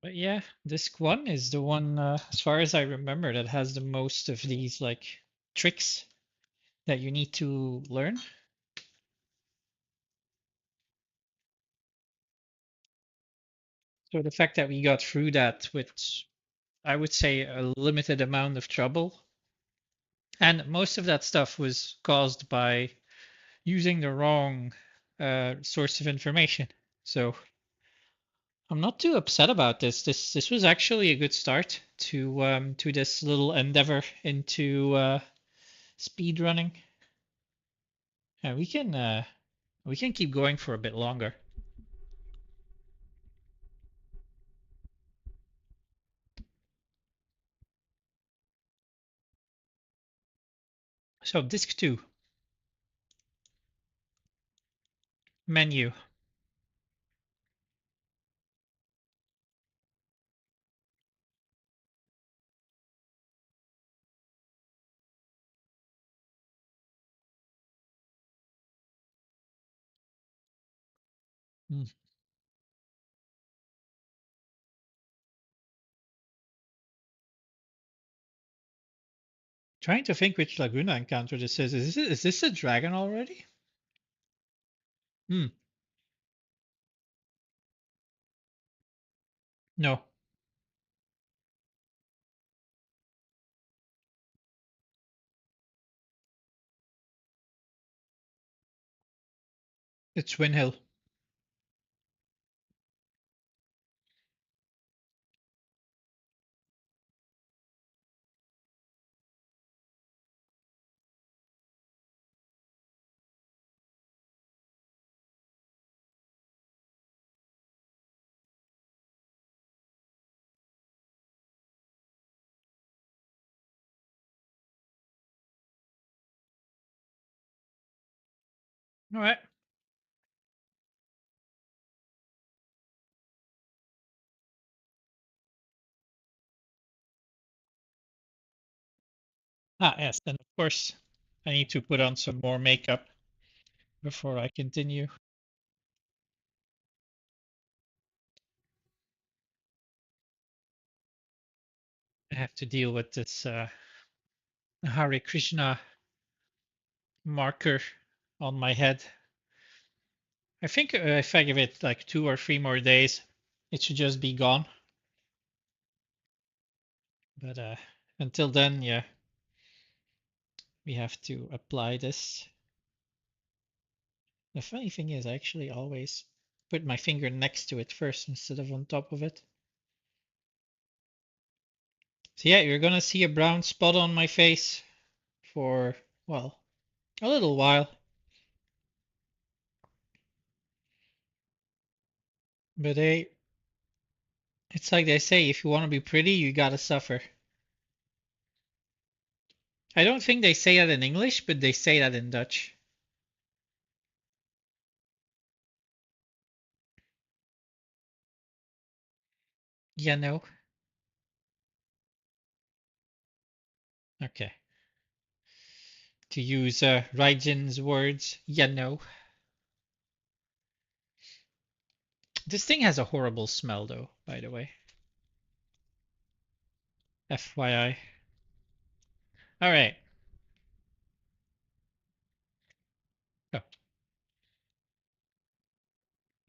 But yeah, disc 1 is the one, as far as I remember, that has the most of these like tricks that you need to learn. So the fact that we got through that with, I would say, a limited amount of trouble, and most of that stuff was caused by using the wrong source of information. So I'm not too upset about this. This was actually a good start to this little endeavor into speed running. Yeah, we can keep going for a bit longer. So disc 2 menu. Hmm. Trying to think which Laguna encounter this is. Is this a dragon already? Hmm. No. It's Windhill. All right. Ah, yes. And of course, I need to put on some more makeup before I continue. I have to deal with this Hare Krishna marker on my head. I think if I give it like 2 or 3 more days, it should just be gone. But until then, yeah, we have to apply this. The funny thing is, I actually always put my finger next to it first instead of on top of it. So yeah, you're gonna see a brown spot on my face for, well, a little while. But hey, it's like they say, if you want to be pretty, you gotta suffer. I don't think they say that in English, but they say that in Dutch. You know? Okay. To use Raijin's words, you know. This thing has a horrible smell, though, by the way. FYI. Alright. Oh.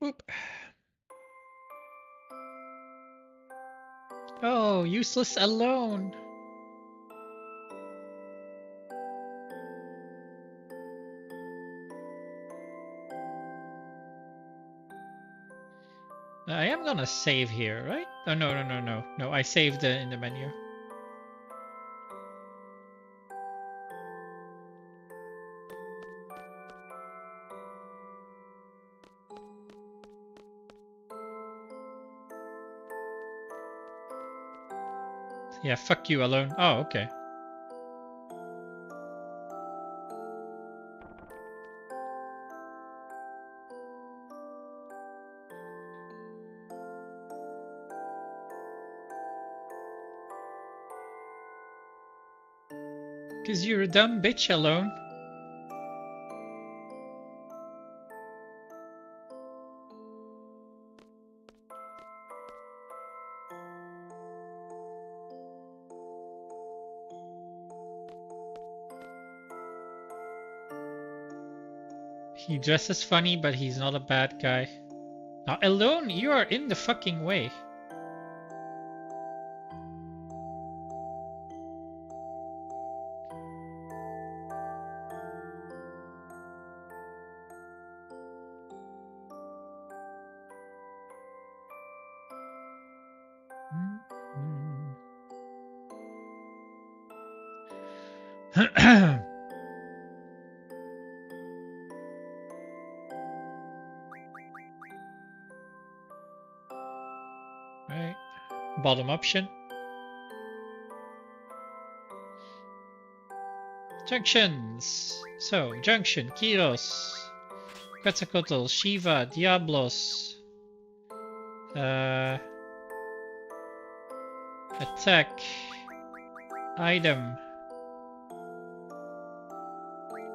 Boop. Oh, useless alone. I am gonna save here, right? Oh, no. No, I saved in the menu. Yeah, fuck you alone. Oh, okay. Cause you're a dumb bitch alone. He dresses funny, but he's not a bad guy. Now, alone, you are in the fucking way. Right. Bottom option. Junctions. So, Junction, Kyros, Quetzalcoatl, Shiva, Diablos. Attack. Item.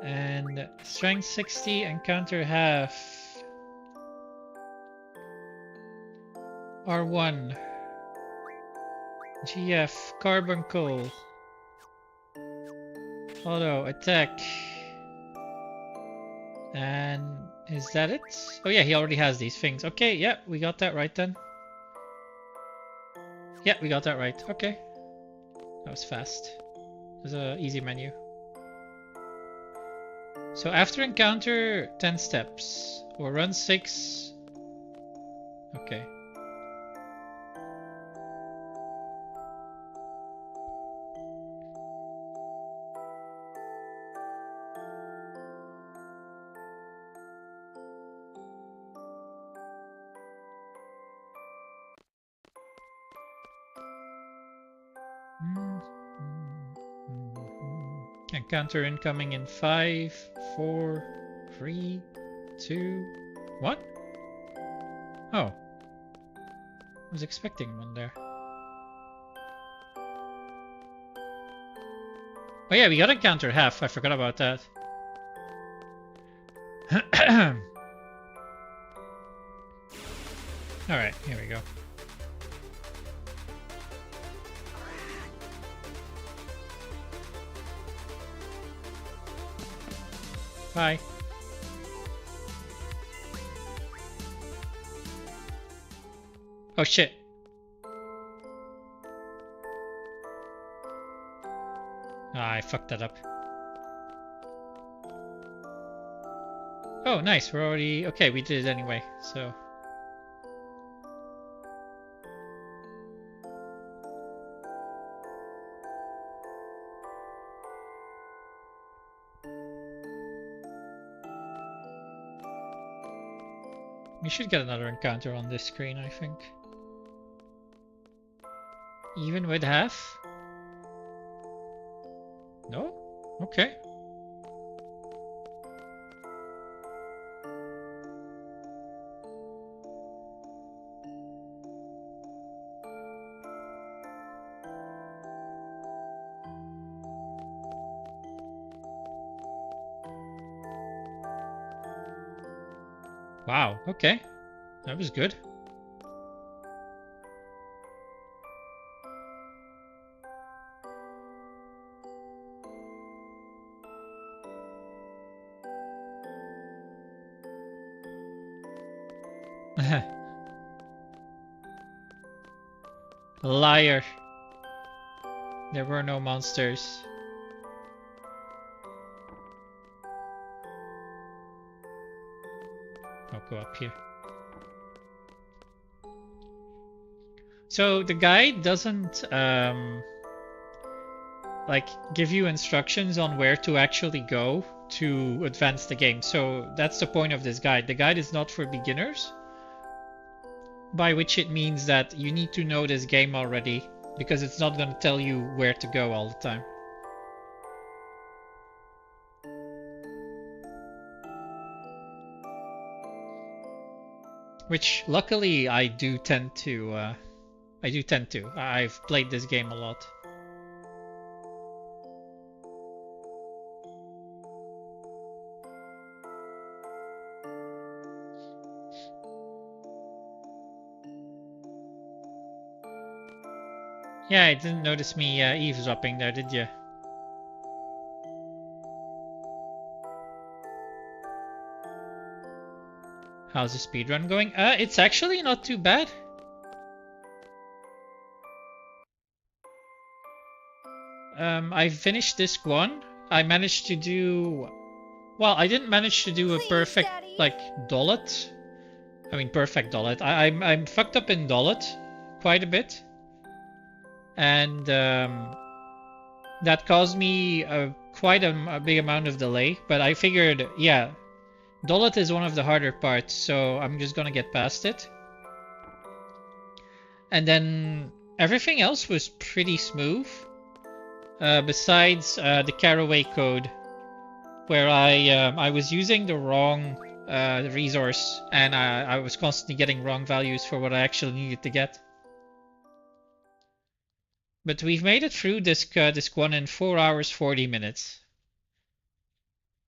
And strength 60, encounter half. R1. GF, Carbuncle. Auto, attack. And is that it? Oh yeah, he already has these things. Okay, yeah, we got that right then. Yeah, we got that right. Okay. That was fast. It was an easy menu. So after encounter, 10 steps. Or run 6. Okay. Encounter incoming in 5, 4, 3, 2, 1. Oh. I was expecting one there. Oh yeah, we got encounter half. I forgot about that. Alright, here we go. Bye. Oh shit. I fucked that up. Oh, nice. We're already... Okay, we did it anyway, so... We should get another encounter on this screen, I think. Even with half? No? Okay. Wow, okay. That was good. Liar. There were no monsters. I'll go up here. So the guide doesn't like give you instructions on where to actually go to advance the game. So that's the point of this guide. The guide is not for beginners, by which it means that you need to know this game already, because it's not going to tell you where to go all the time. Which luckily I do tend to. I've played this game a lot. Yeah, you didn't notice me eavesdropping there, did you? How's the speedrun going? It's actually not too bad. I finished disc 1. I managed to do... Well, I didn't manage to do a perfect, like, Dollet. I mean, perfect Dollet. I'm fucked up in Dollet quite a bit. And that caused me quite a big amount of delay. But I figured, yeah, Dollet is one of the harder parts, so I'm just gonna get past it. And then everything else was pretty smooth. Besides the Caraway code, where I was using the wrong resource, and I was constantly getting wrong values for what I actually needed to get. But we've made it through disc 1 in 4 hours 40 minutes,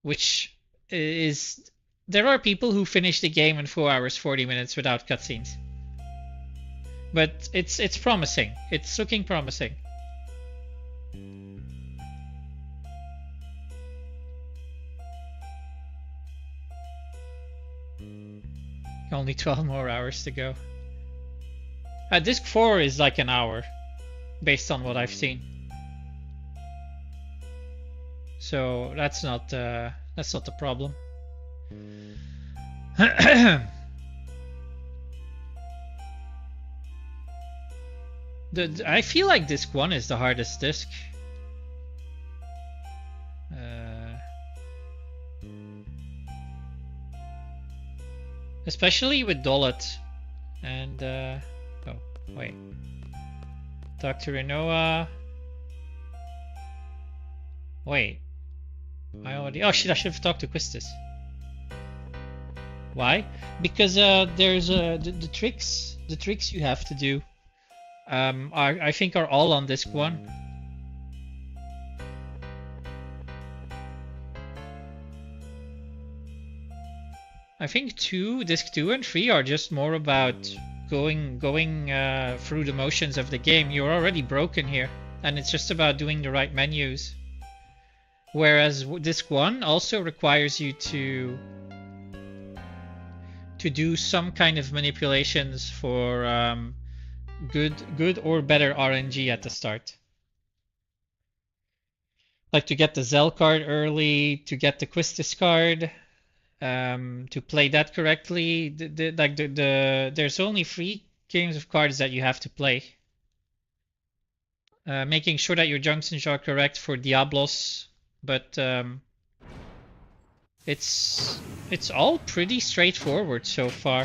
which is... There are people who finish the game in 4 hours 40 minutes without cutscenes. But it's promising. It's looking promising. Only 12 more hours to go. Disc 4 is like an hour, based on what I've seen. So that's not the problem. I feel like disc 1 is the hardest disc. Especially with Dolet and oh wait, Dr. Renoa. Wait, oh shit! I should have talked to Quistis. Why? Because there's the tricks you have to do. I think are all on disc 1. I think disc 2 and 3 are just more about going through the motions of the game. You're already broken here, and it's just about doing the right menus. Whereas disc 1 also requires you to do some kind of manipulations for good or better RNG at the start. Like to get the Zell card early, to get the Quistis card. To play that correctly, there's only 3 games of cards that you have to play. Making sure that your junctions are correct for Diablos, but it's all pretty straightforward so far.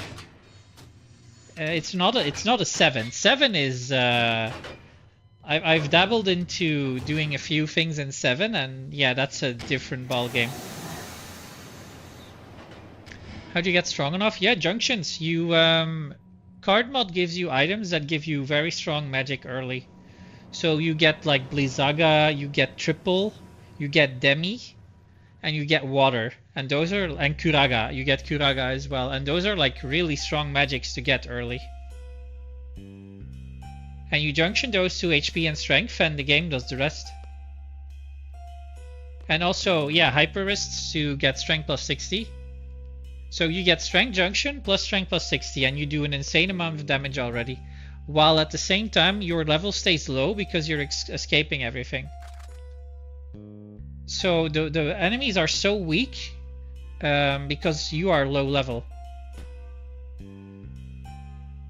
It's not a 7. 7 is I've dabbled into doing a few things in 7, and yeah, that's a different ball game. How do you get strong enough? Yeah, junctions. You card mod gives you items that give you very strong magic early. So you get like Blizzaga, you get triple, you get Demi, and you get water. And those are and Kuraga. You get Kuraga as well. And those are like really strong magics to get early. And you junction those to HP and strength, and the game does the rest. And also, yeah, hyper wrists to get strength plus 60. So you get strength junction plus strength plus 60, and you do an insane amount of damage already, while at the same time your level stays low because you're escaping everything. So the enemies are so weak because you are low level,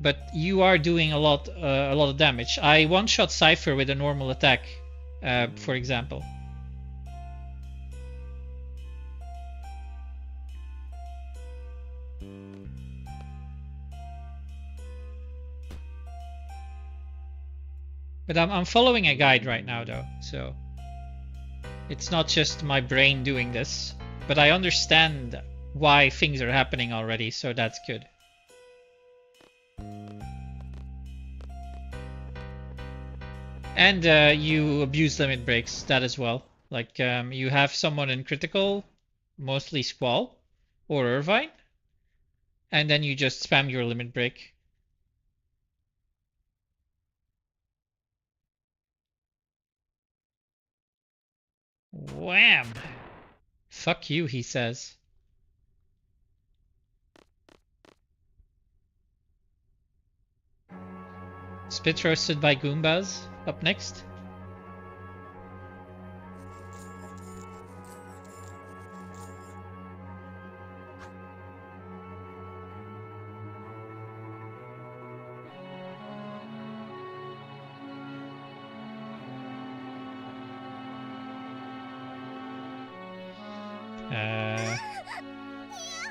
but you are doing a lot of damage. I one-shot Cypher with a normal attack, for example. But I'm following a guide right now though, so it's not just my brain doing this, but I understand why things are happening already, so that's good. And you abuse limit breaks, that as well. Like you have someone in critical, mostly Squall or Irvine, and then you just spam your limit break. Wham! Fuck you, he says. Spit roasted by Goombas up next.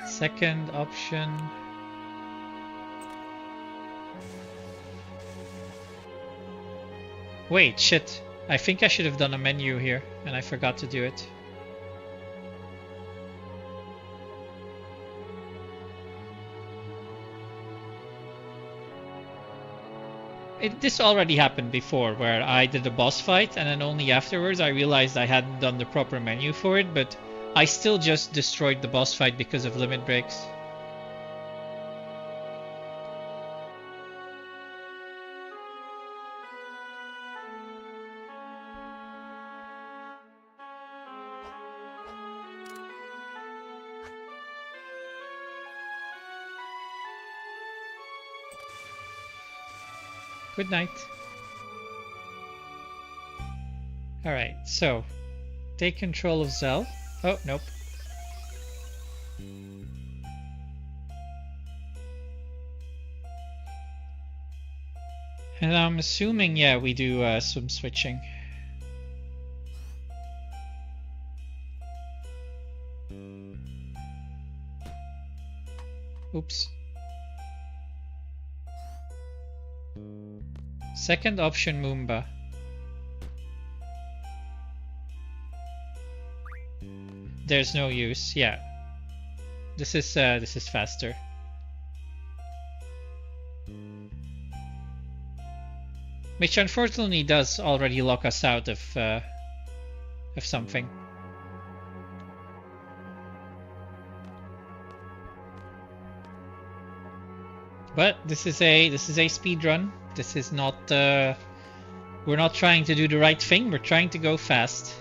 Second option. Wait, shit. I think I should have done a menu here, and I forgot to do it. This already happened before, where I did a boss fight, and then only afterwards I realized I hadn't done the proper menu for it, but I still just destroyed the boss fight because of limit breaks. Good night. Alright, so take control of Zell. Oh, nope. And I'm assuming, yeah, we do some switching. Oops. Second option, Moomba. There's no use. Yeah. This is faster. Which unfortunately does already lock us out of something. But this is a speed run. This is not we're not trying to do the right thing, we're trying to go fast.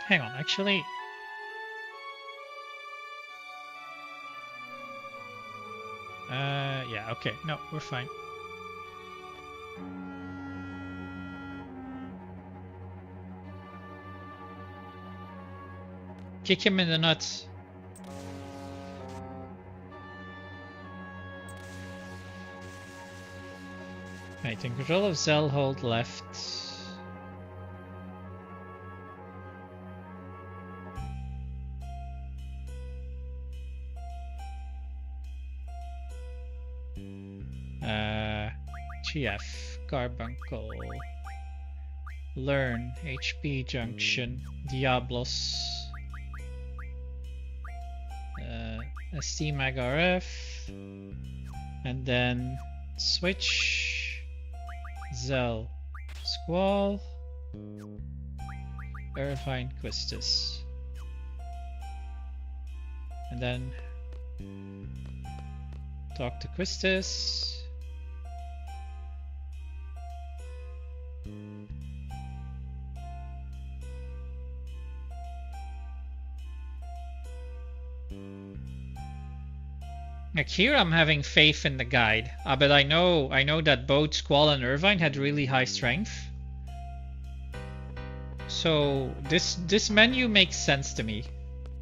Hang on, actually. Yeah, okay. No, we're fine. Kick him in the nuts. Right, in control of Zell, hold left. GF, Carbuncle, Learn, HP Junction, Diablos, ST Mag RF, and then switch, Zell, Squall, Irvine, Quistis, and then talk to Quistis. Like here I'm having faith in the guide, but I know that both Squall and Irvine had really high strength. So this menu makes sense to me.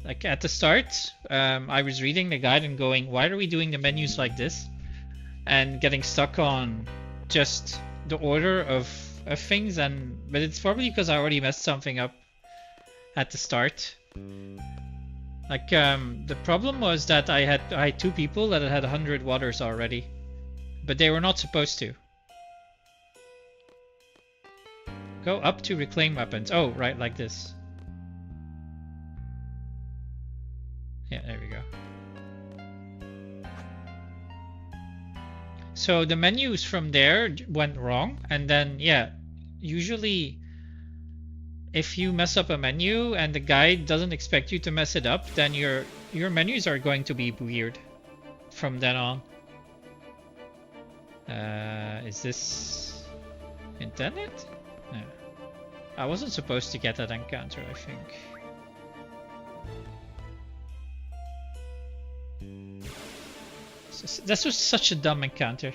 Like at the start, I was reading the guide and going, why are we doing the menus like this? And getting stuck on just the order of things, but it's probably because I already messed something up at the start. Like the problem was that I had two people that had 100 waters already, but they were not supposed to. Go up to reclaim weapons. Oh, right, like this. Yeah, there we go. So the menus from there went wrong, and then yeah, usually if you mess up a menu and the guide doesn't expect you to mess it up, then your menus are going to be weird from then on. Is this intended? No. I wasn't supposed to get that encounter, I think. This was such a dumb encounter.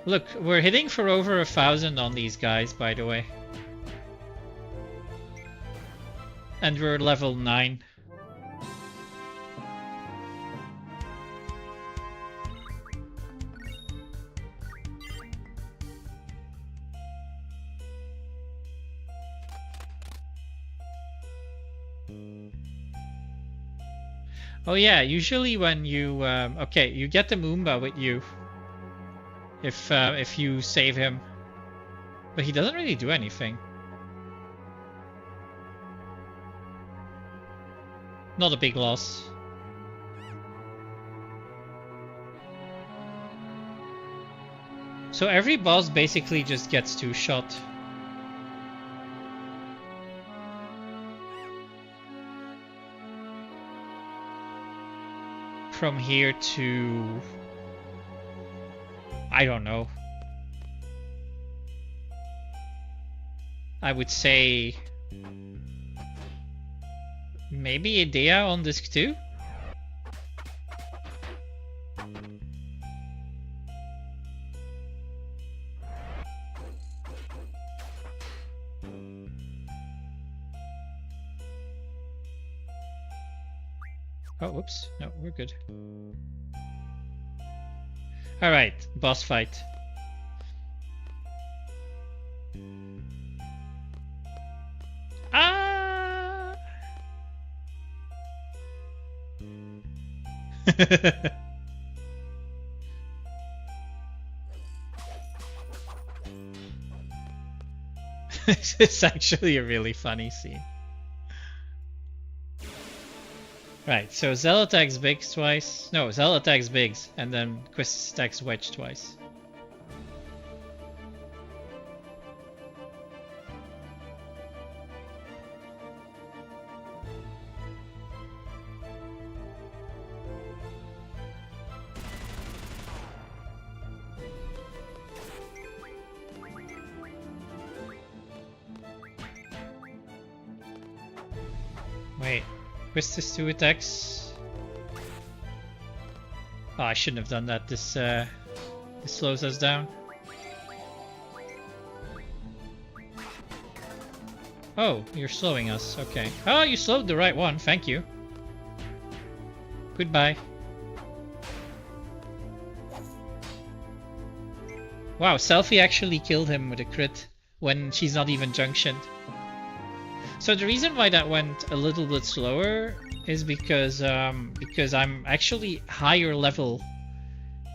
Look, we're hitting for over 1,000 on these guys, by the way. And we're level 9. Oh yeah, usually when you okay, you get the Moomba with you if you save him, but he doesn't really do anything. Not a big loss. So every boss basically just gets 2 shot. From here to... I don't know. I would say... maybe Idea on disc 2? Oh, whoops. No, we're good. Alright, boss fight. Ah! This is actually a really funny scene. Right, so Zell attacks Biggs twice. No, Zell attacks Biggs, and then Quist attacks Wedge twice. Wait. Quistis 2 attacks. Oh, I shouldn't have done that. This slows us down. Oh, you're slowing us. Okay. Oh, you slowed the right one. Thank you. Goodbye. Wow, Selphie actually killed him with a crit when she's not even junctioned. So the reason why that went a little bit slower is because I'm actually higher level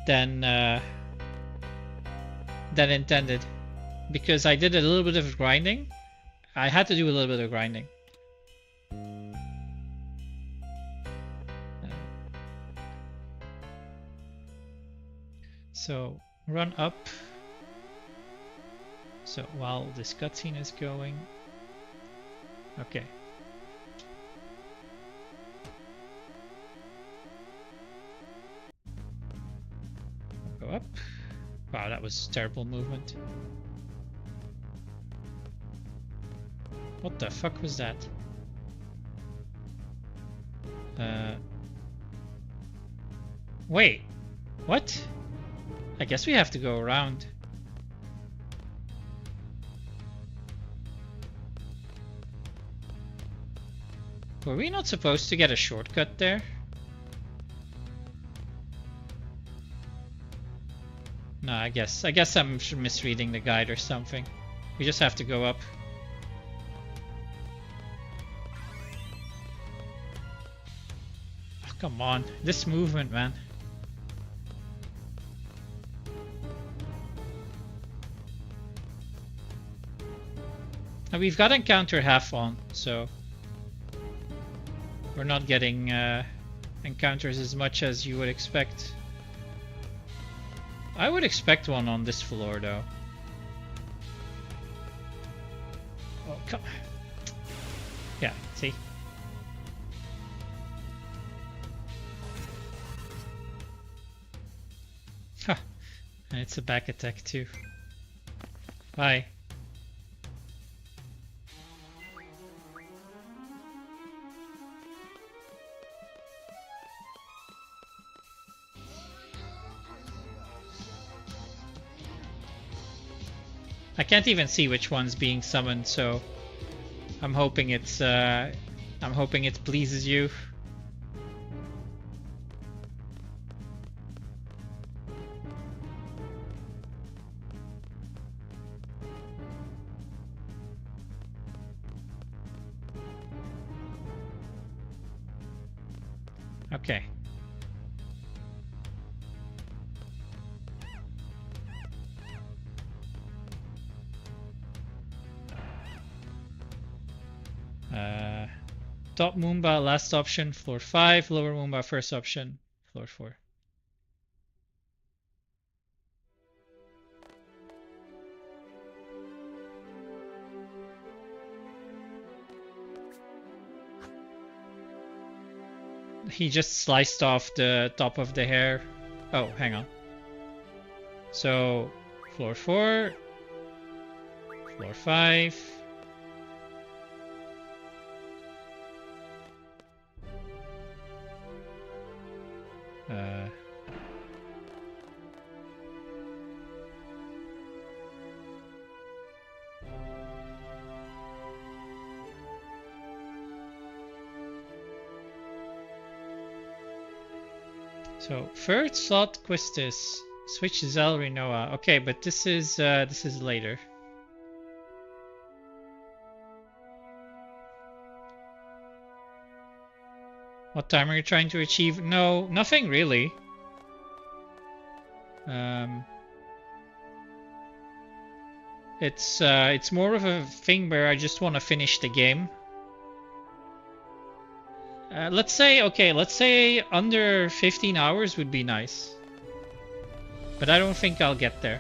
than intended. Because I did a little bit of grinding. I had to do a little bit of grinding. So run up. So while this cutscene is going. Okay. Go up. Wow, that was terrible movement. What the fuck was that? Wait. What? I guess we have to go around. Were we not supposed to get a shortcut there? No, I guess I'm misreading the guide or something. We just have to go up. Oh, come on. This movement, man. And we've got encounter half on, so we're not getting encounters as much as you would expect. I would expect one on this floor, though. Oh, come. Yeah, see? Huh. And it's a back attack, too. Bye. I can't even see which one's being summoned, so I'm hoping it pleases you. Okay. Top Moomba, last option, floor 5. Lower Moomba, first option, floor 4. He just sliced off the top of the hair. Oh, hang on. So, floor 4, floor 5. So third slot Quistis, switch Zell Rinoa. Okay, but this is later. What time are you trying to achieve? No, nothing really. It's more of a thing where I just want to finish the game. Let's say under 15 hours would be nice. But I don't think I'll get there.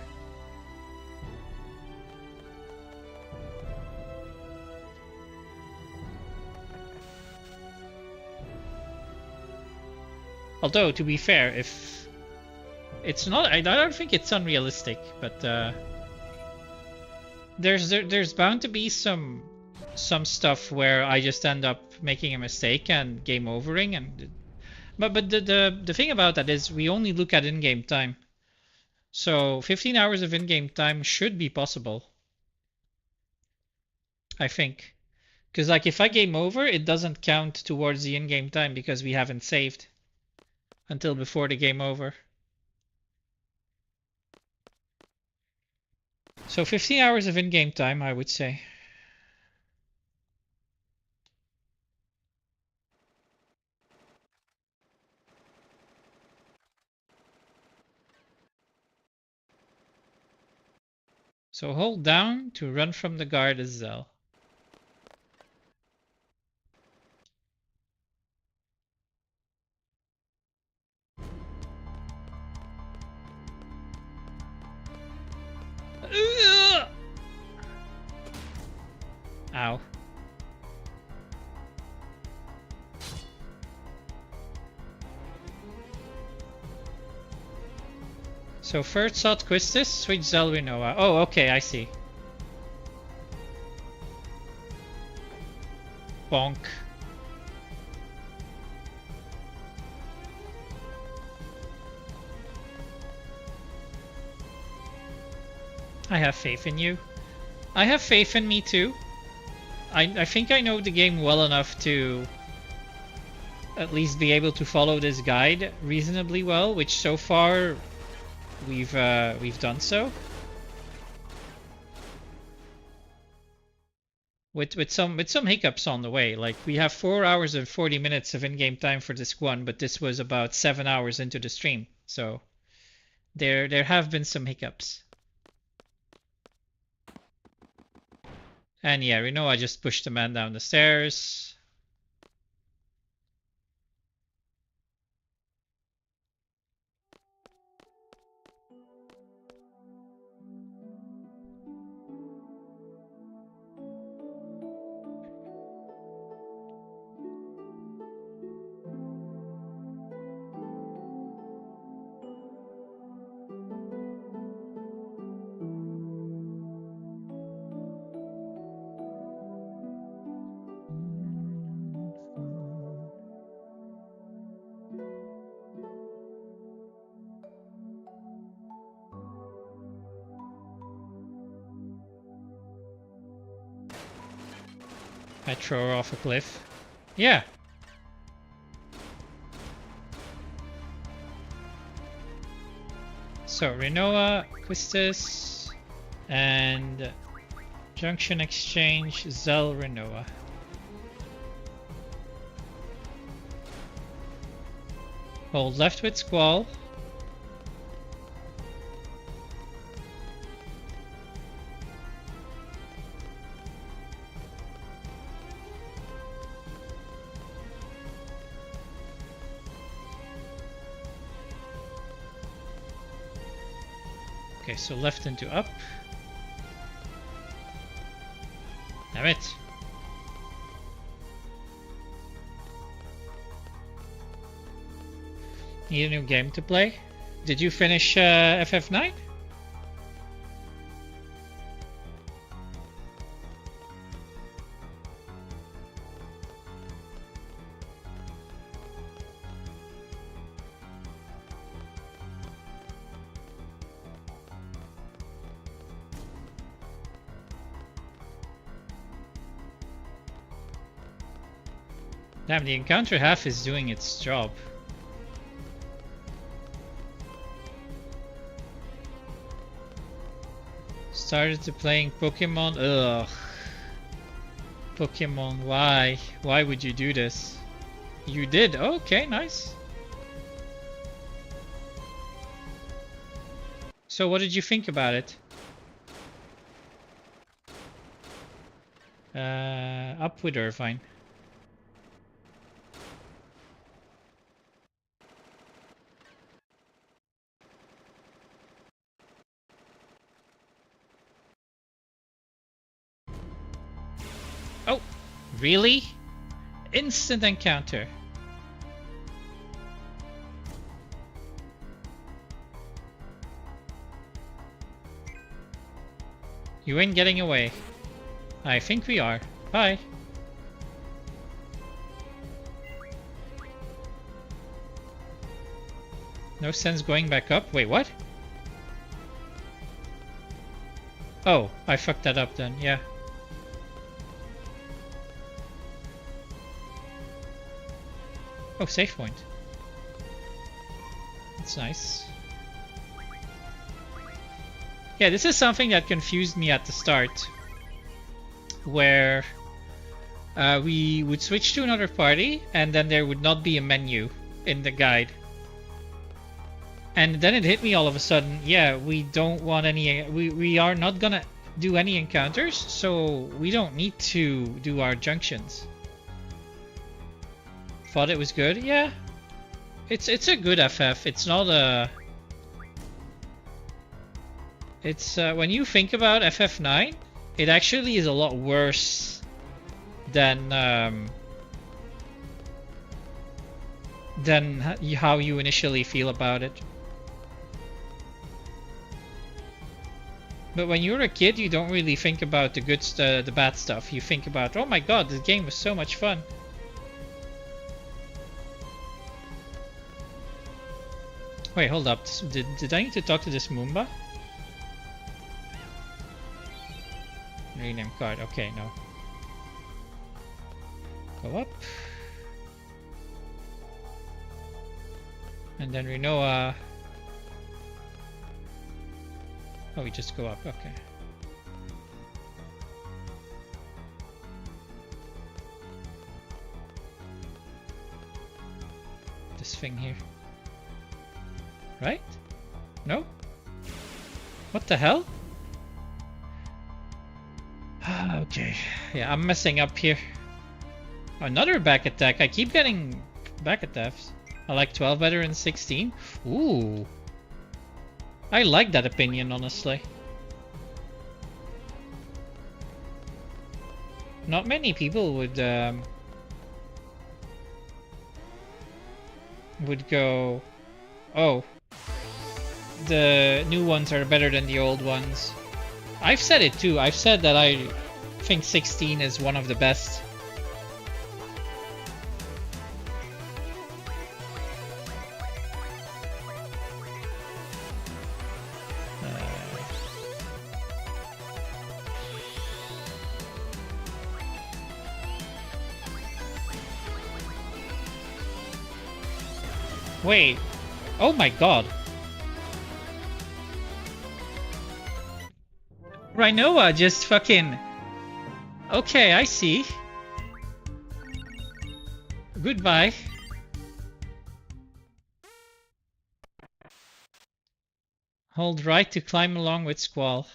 Although, to be fair, if it's not, I don't think it's unrealistic, but there's bound to be some stuff where I just end up making a mistake and game overing, and but the thing about that is we only look at in-game time, so 15 hours of in-game time should be possible, I think, because like if I game over, it doesn't count towards the in-game time because we haven't saved until before the game over. So 15 hours of in-game time, I would say. So hold down to run from the guard as Zell. Ow. So first shot Quistis, switch Zell Rinoa. Oh, okay, I see. Bonk. I have faith in you. I have faith in me too. I think I know the game well enough to at least be able to follow this guide reasonably well, which so far we've done so. With some hiccups on the way. Like we have 4 hours and 40 minutes of in-game time for this one, but this was about 7 hours into the stream. So there have been some hiccups. And yeah, Rinoa just pushed the man down the stairs. I throw her off a cliff. Yeah. So Rinoa, Quistis, and Junction Exchange, Zell Rinoa. Hold left with Squall. Okay, so left into up. Damn it. Need a new game to play? Did you finish FF9? Damn, the encounter half is doing its job. Started to playing Pokemon. Ugh. Pokemon, why? Why would you do this? You did? Okay, nice. So what did you think about it? Up with Irvine. Oh, really? Instant encounter. You ain't getting away. I think we are. Bye. No sense going back up. Wait, what? Oh, I fucked that up then, yeah. Oh, save point. That's nice. Yeah, this is something that confused me at the start. Where we would switch to another party and then there would not be a menu in the guide. And then it hit me all of a sudden, yeah, we don't want any, we are not gonna do any encounters, so we don't need to do our junctions. Thought it was good, yeah. It's a good FF. It's not a. It's when you think about FF9, it actually is a lot worse than how you initially feel about it. But when you're a kid, you don't really think about the bad stuff. You think about, oh my god, this game was so much fun. Wait, hold up. Did I need to talk to this Moomba? Rename card. Okay, no. Go up. And then Rinoa. Oh, we just go up. Okay. This thing here. Right? No? What the hell? Okay. Yeah, I'm messing up here. Another back attack. I keep getting back attacks. I like 12 better than 16. Ooh. I like that opinion, honestly. Not many people would go, oh, the new ones are better than the old ones. I've said it too. I've said that I think 16 is one of the best. Wait. Oh my god. Rinoa just fucking... Okay, I see. Goodbye. Hold right to climb along with Squall.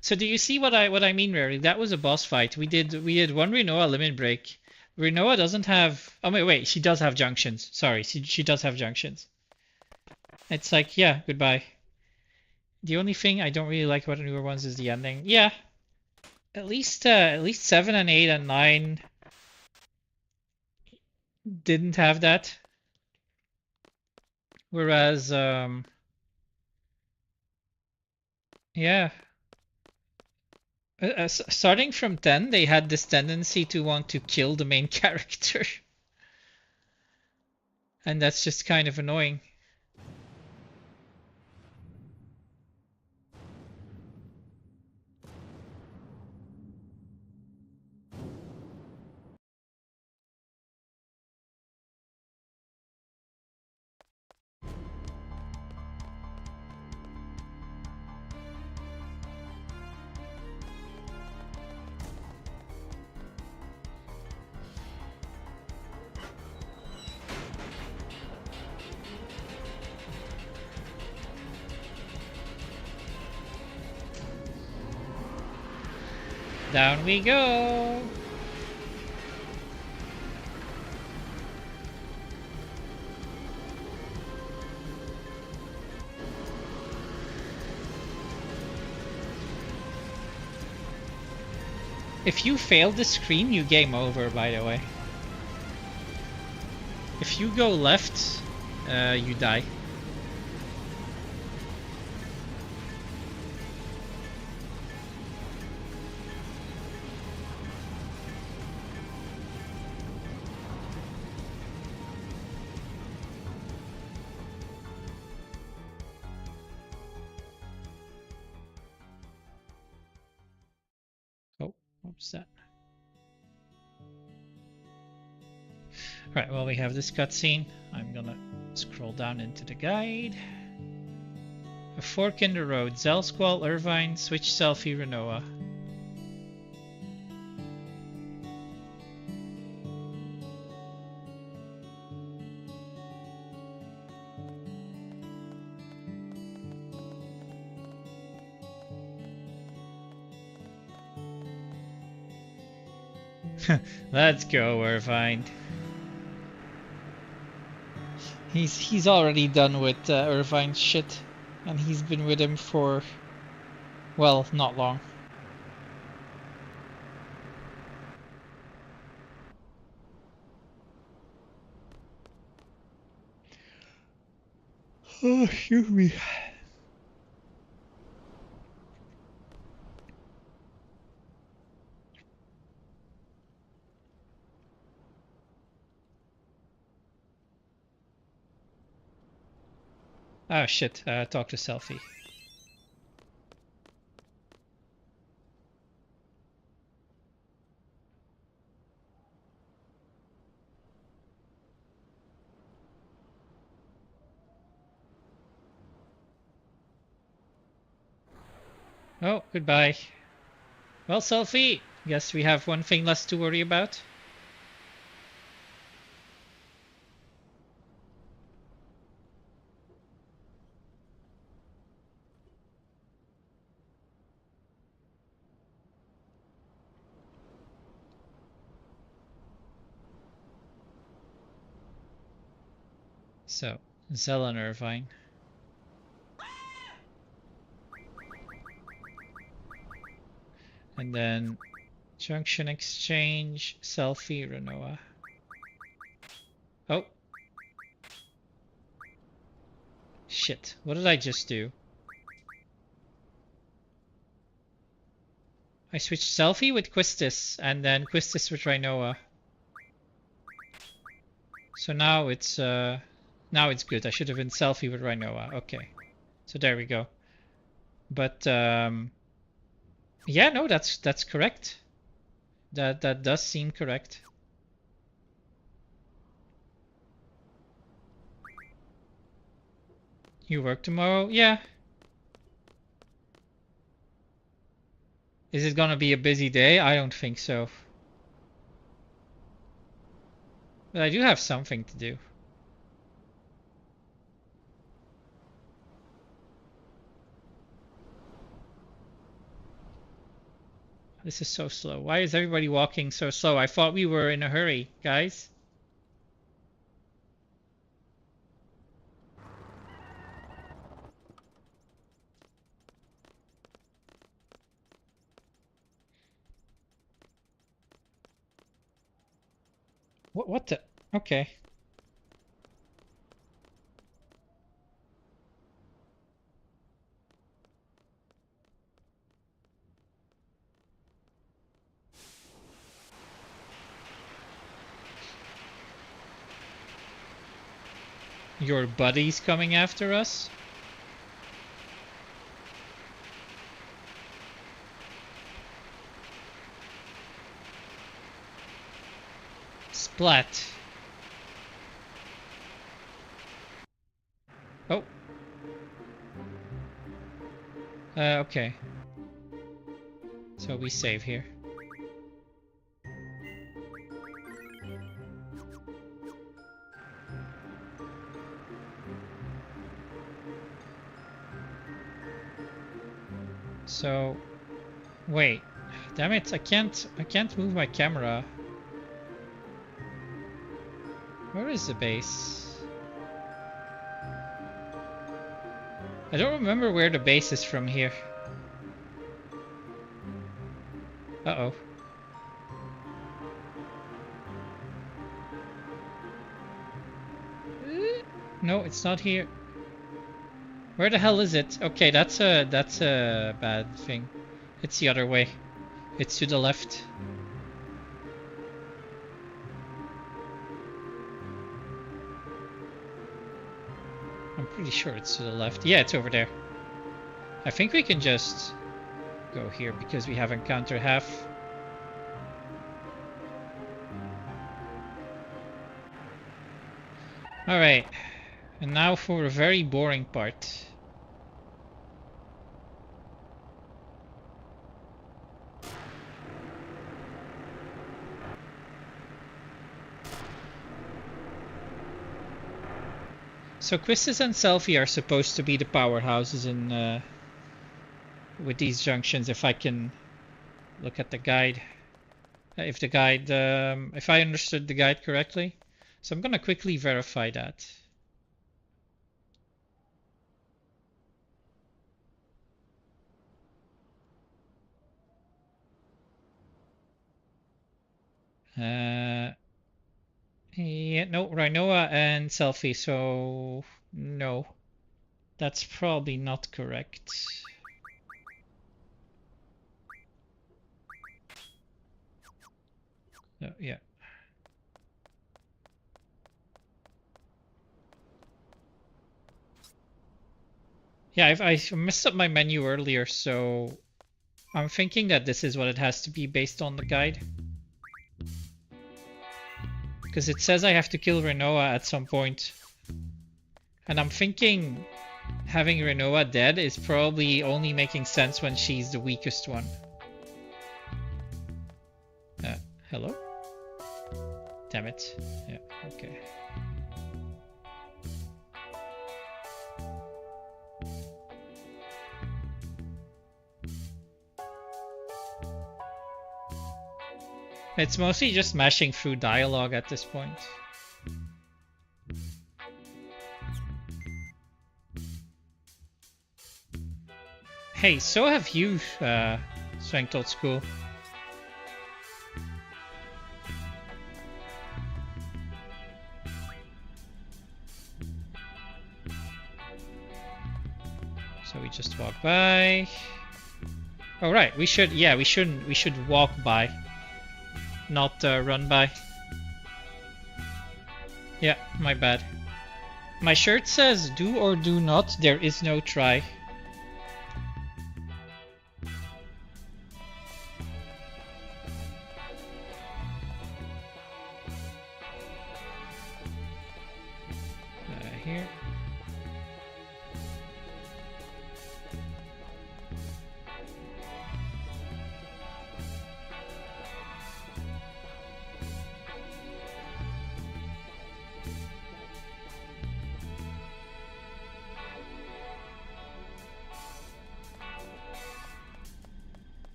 So do you see what I mean, Rary? That was a boss fight. We did one Rinoa limit break. Rinoa doesn't have. Oh wait, she does have junctions. Sorry, she does have junctions. It's like, yeah, goodbye. The only thing I don't really like about the newer ones is the ending. Yeah, at least 7 and 8 and 9 didn't have that. Whereas yeah. Starting from 10, they had this tendency to want to kill the main character. And that's just kind of annoying. Down we go. If you fail the screen, you game over, by the way. If you go left, you die. Oh, what's that? Right, well, we have this cutscene. I'm gonna scroll down into the guide. A fork in the road. Zell, Squall, Irvine, switch Selphie, Rinoa. Let's go, Irvine. He's already done with Irvine's shit, and he's been with him for, well, not long. Oh, excuse me. Oh shit, talk to Selphie. Oh, goodbye. Well, Selphie, guess we have one thing less to worry about. So, Zell and Irvine. And then Junction Exchange, Selphie, Rinoa. Oh. Shit, what did I just do? I switched Selphie with Quistis, and then Quistis with Rinoa. So now it's good. I should have been Selphie with Rinoa. Okay. So there we go. But yeah, no, that's correct. That does seem correct. You work tomorrow? Yeah. Is it gonna be a busy day? I don't think so. But I do have something to do. This is so slow. Why is everybody walking so slow? I thought we were in a hurry, guys. What the? Okay. Your buddy's coming after us? Splat. Oh. Okay. So we save here. So, wait. Damn it, I can't move my camera. Where is the base? I don't remember where the base is from here. Uh-oh. No, it's not here. Where the hell is it? Okay, that's a bad thing. It's the other way. It's to the left. I'm pretty sure it's to the left. Yeah, it's over there. I think we can just go here because we have encounter half. Alright. And now for a very boring part. So Quistis and Selphie are supposed to be the powerhouses in with these junctions, if I can look at the guide. If the guide, if I understood the guide correctly. So I'm gonna quickly verify that. Yeah, no, Rinoa and Selphie, so no. That's probably not correct. Yeah. Yeah, I messed up my menu earlier, so I'm thinking that this is what it has to be based on the guide. Because it says I have to kill Rinoa at some point. And I'm thinking having Rinoa dead is probably only making sense when she's the weakest one. Hello? Damn it. Yeah, okay. It's mostly just mashing through dialogue at this point. Hey, so have you, Strength Old School. So we just walk by. Oh right, we should, yeah, we should walk by. Not run by. Yeah, my bad. My shirt says do or do not, there is no try. Here.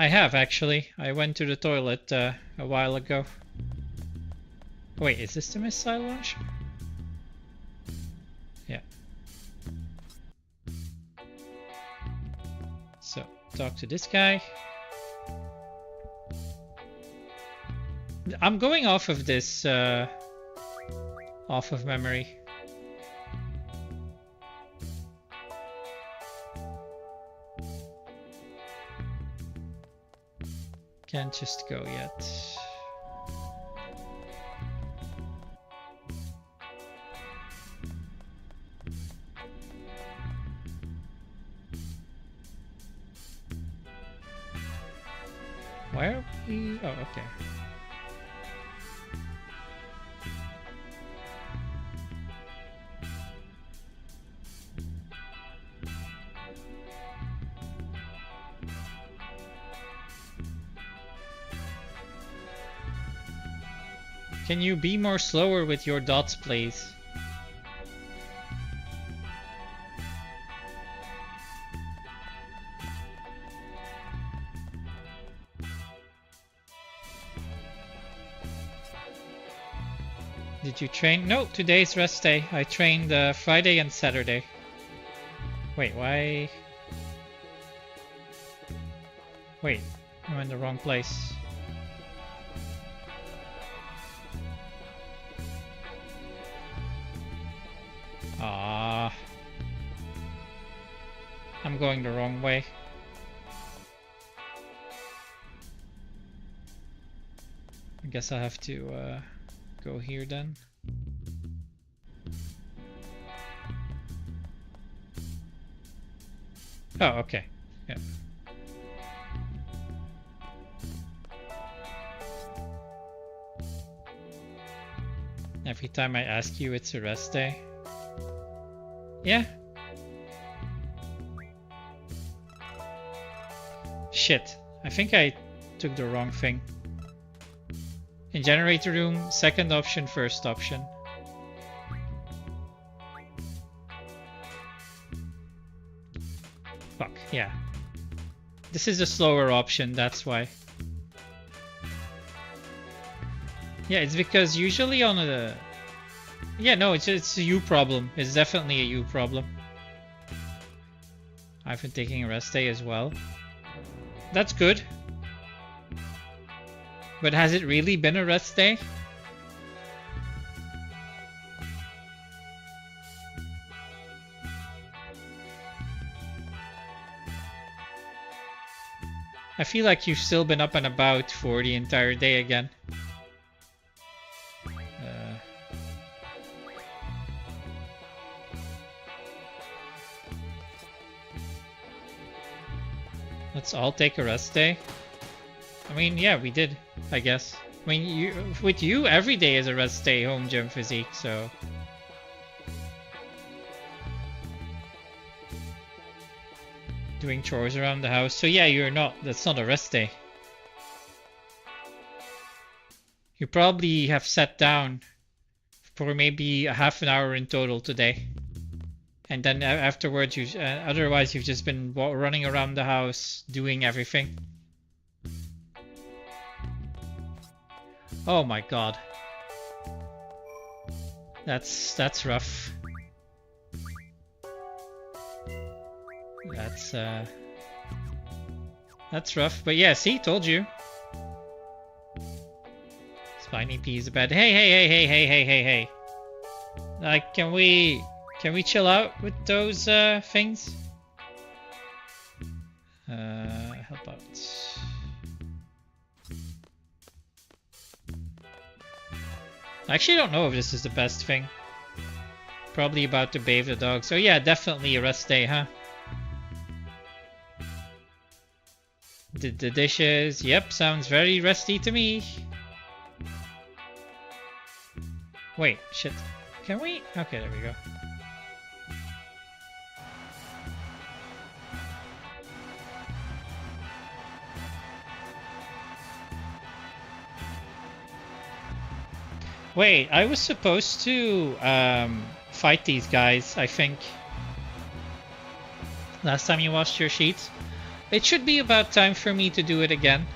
I have actually. I went to the toilet a while ago. Wait, is this the missile launcher? Yeah. So, talk to this guy. I'm going off of this, off of memory. Can't just go yet. Where are we? Oh, okay. Can you be more slower with your dots, please? Did you train? No, today's rest day. I trained Friday and Saturday. Wait, why? Wait, I'm in the wrong place. Ah, I'm going the wrong way. I guess I have to go here then. Oh, okay. Yeah. Every time I ask you, it's a rest day. Yeah. Shit. I think I took the wrong thing. In generator room, second option, first option. Fuck, yeah. This is a slower option, that's why. Yeah, it's because usually on a... Yeah, no, it's a you problem. It's definitely a you problem. I've been taking a rest day as well. That's good. But has it really been a rest day? I feel like you've still been up and about for the entire day again. Let's all take a rest day. I mean, yeah, we did, I guess. I mean, with you, every day is a rest day, home gym physique, so... Doing chores around the house. So yeah, that's not a rest day. You probably have sat down for maybe a half an hour in total today. And then afterwards, otherwise you've just been running around the house doing everything. Oh my god. That's rough. That's rough. But yeah, see, told you. Spiny P's bad. Hey. Like, can we chill out with those things? Help out. I actually don't know if this is the best thing. Probably about to bathe the dog. So yeah, definitely a rest day, huh? Did the dishes. Yep, sounds very resty to me. Wait, shit. Can we? Okay, there we go. Wait, I was supposed to fight these guys, I think. Last time you watched your sheets. It should be about time for me to do it again.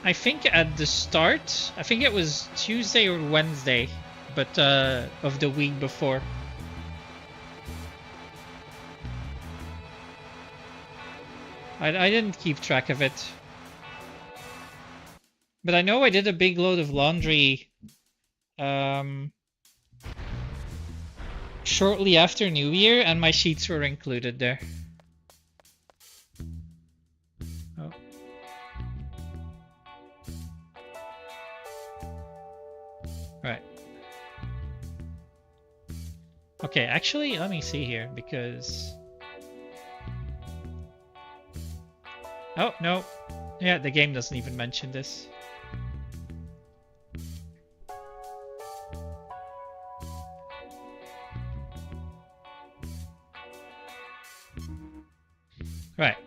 I think at the start, I think it was Tuesday or Wednesday, but of the week before. I didn't keep track of it. But I know I did a big load of laundry shortly after New Year, and my sheets were included there. Oh. Right. Okay, actually, let me see here, because... Oh, no. Yeah, the game doesn't even mention this. Right.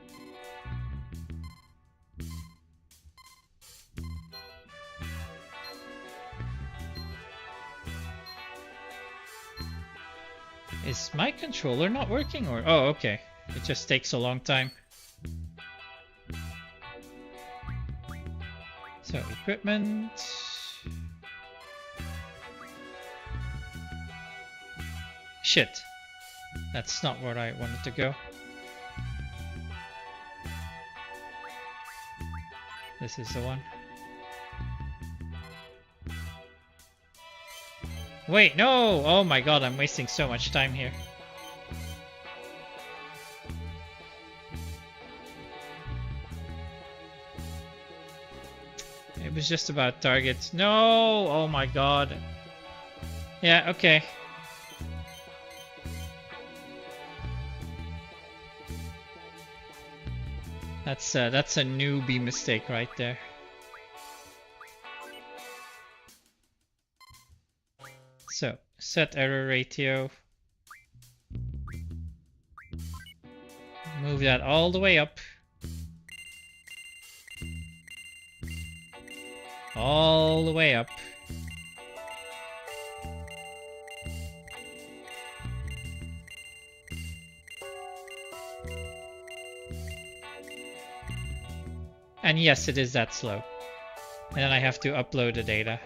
Is my controller not working, or... Oh, okay. It just takes a long time. So, equipment... Shit. That's not where I wanted to go. This is the one. Wait, no! Oh my god, I'm wasting so much time here. It was just about targets. No! Oh my god. Yeah, okay. That's a newbie mistake right there. So, set error ratio. Move that all the way up. All the way up. And yes, it is that slow. And then I have to upload the data.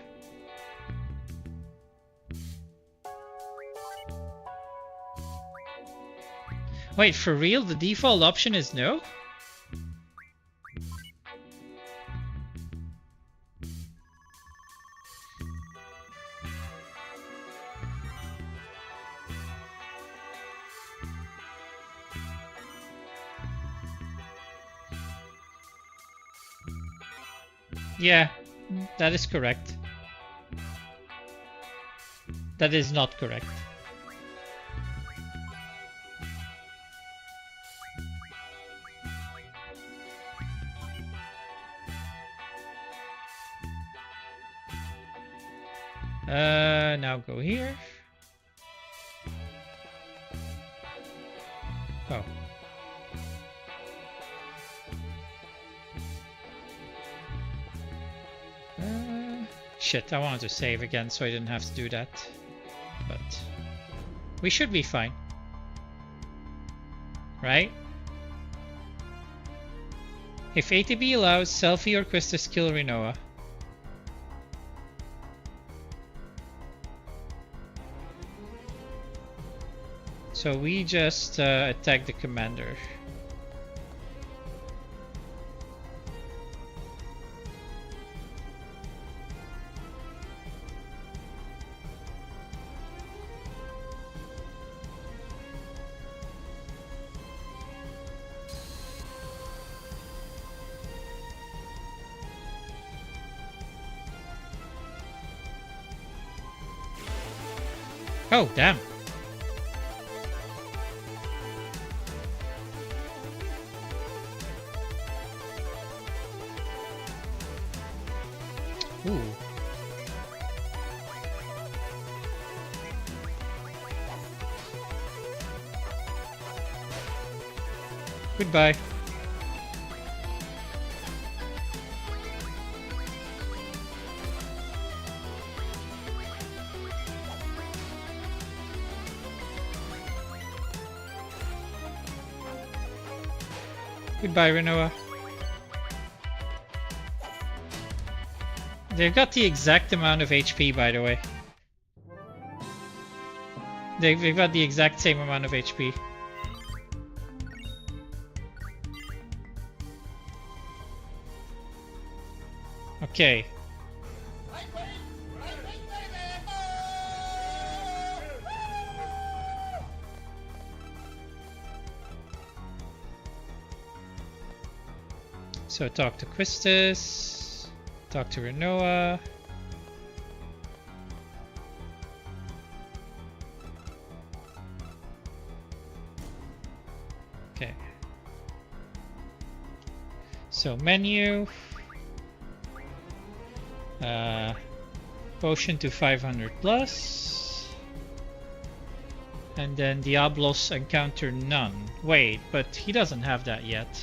Wait, for real? The default option is no? Yeah, that is correct. That is not correct. Now go here. Oh. Shit, I wanted to save again so I didn't have to do that. But we should be fine. Right? If ATB allows, Selfie or Quistis kill Rinoa. So we just attack the commander. Oh, damn. Ooh. Goodbye. Goodbye, Renoa. They've got the exact amount of HP, by the way. They've got the exact same amount of HP. Okay. So talk to Quistis, talk to Renoa. Okay. So menu. Potion to 500 plus. And then Diablos encounter none. Wait, but he doesn't have that yet.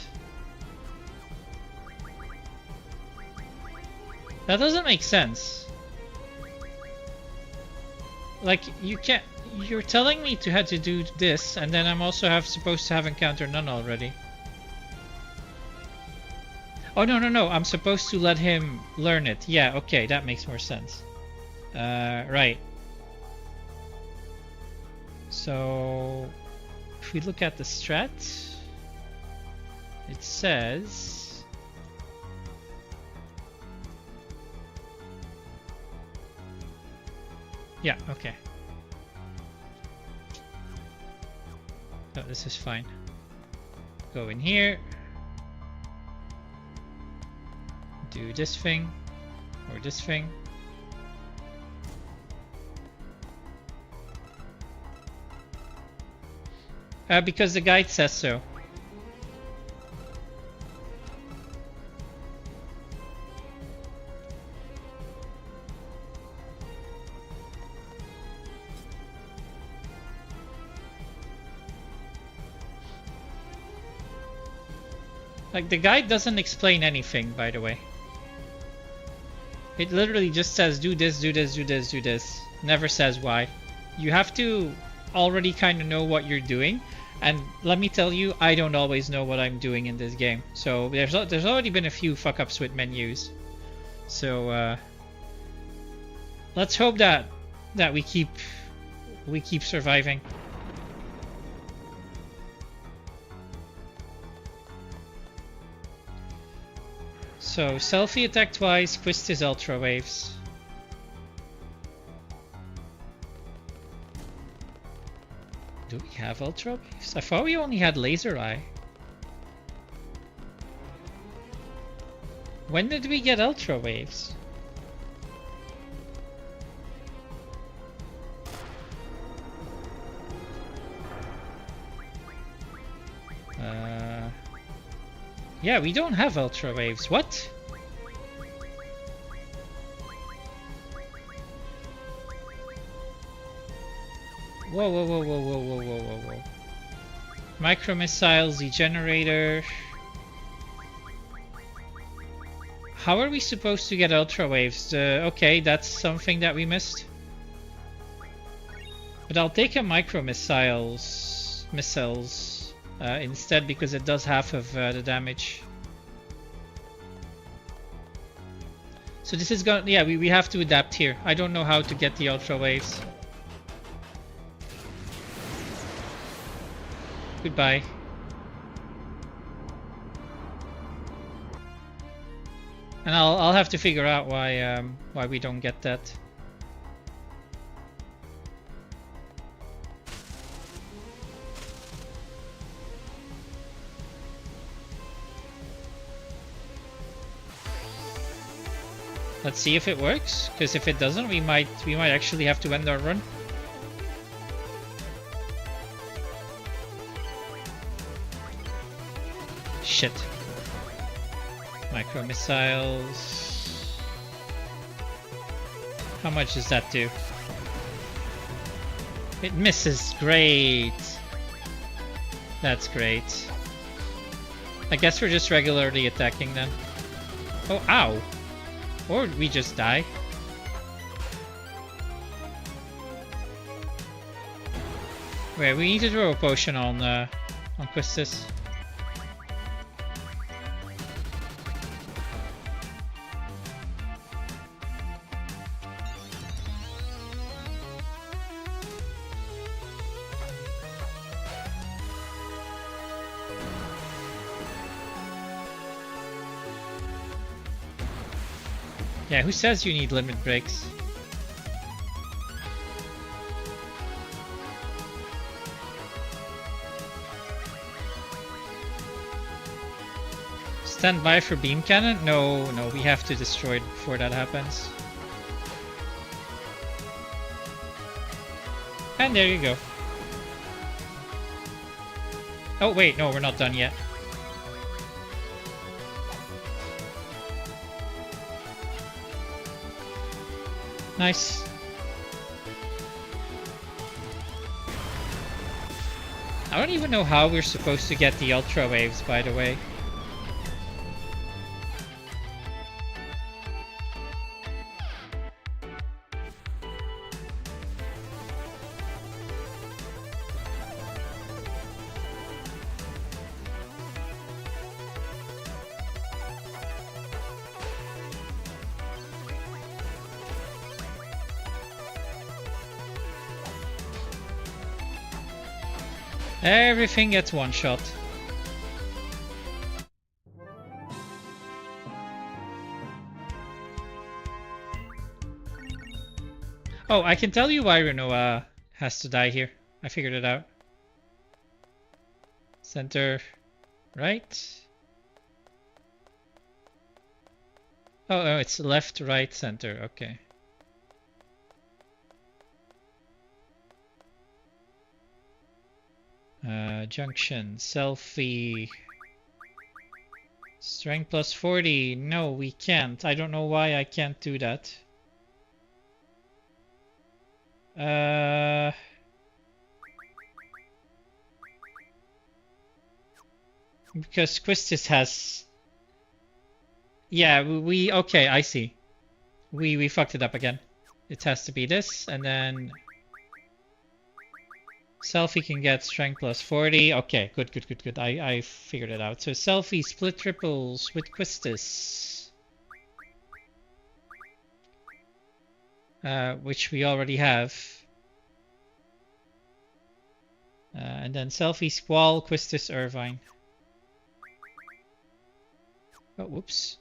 That doesn't make sense. Like, you can't... You're telling me to have to do this, and then I'm also supposed to have encounter none already. Oh, no. I'm supposed to let him learn it. Yeah, okay, that makes more sense. Right. So, if we look at the strat, it says... Yeah, okay. Oh, this is fine. Go in here. Do this thing. Or this thing. Because the guide says so. Like, the guide doesn't explain anything, by the way. It literally just says do this, do this, do this, do this. Never says why. You have to already kind of know what you're doing. And let me tell you, I don't always know what I'm doing in this game. So there's already been a few fuck-ups with menus. So let's hope that we keep surviving. So, selfie attack twice, Quistis Ultra Waves. Do we have Ultra Waves? I thought we only had Laser Eye. When did we get Ultra Waves? Yeah, we don't have Ultra Waves. What? Whoa. Micro Missiles, the generator. How are we supposed to get Ultra Waves? Okay, that's something that we missed. But I'll take a Micro Missiles instead, because it does half of the damage. So this is going. Yeah, we have to adapt here. I don't know how to get the Ultra Waves. Goodbye. And I'll have to figure out why we don't get that. Let's see if it works, because if it doesn't, we might actually have to end our run. Shit. Micro missiles. How much does that do? It misses. Great. That's great. I guess we're just regularly attacking then. Oh, ow. Or we just die. Wait, we need to throw a potion on Quistis. Yeah, who says you need limit breaks? Stand by for beam cannon? No, no, we have to destroy it before that happens. And there you go. Oh wait, no, we're not done yet. Nice. I don't even know how we're supposed to get the ultra waves, by the way. Everything gets one shot. Oh, I can tell you why Renoa has to die here. I figured it out. Center, right? Oh, oh, it's left, right, center. Okay. Junction, selfie. Strength plus 40. No, we can't. I don't know why I can't do that. Because Quistis has... Yeah, we... Okay, I see. We fucked it up again. It has to be this, and then... Selfie can get strength plus 40. Okay, good, good, good, good. I figured it out. So selfie split triples with Quistis. Which we already have. And then selfie Squall, Quistis, Irvine. Oh, whoops.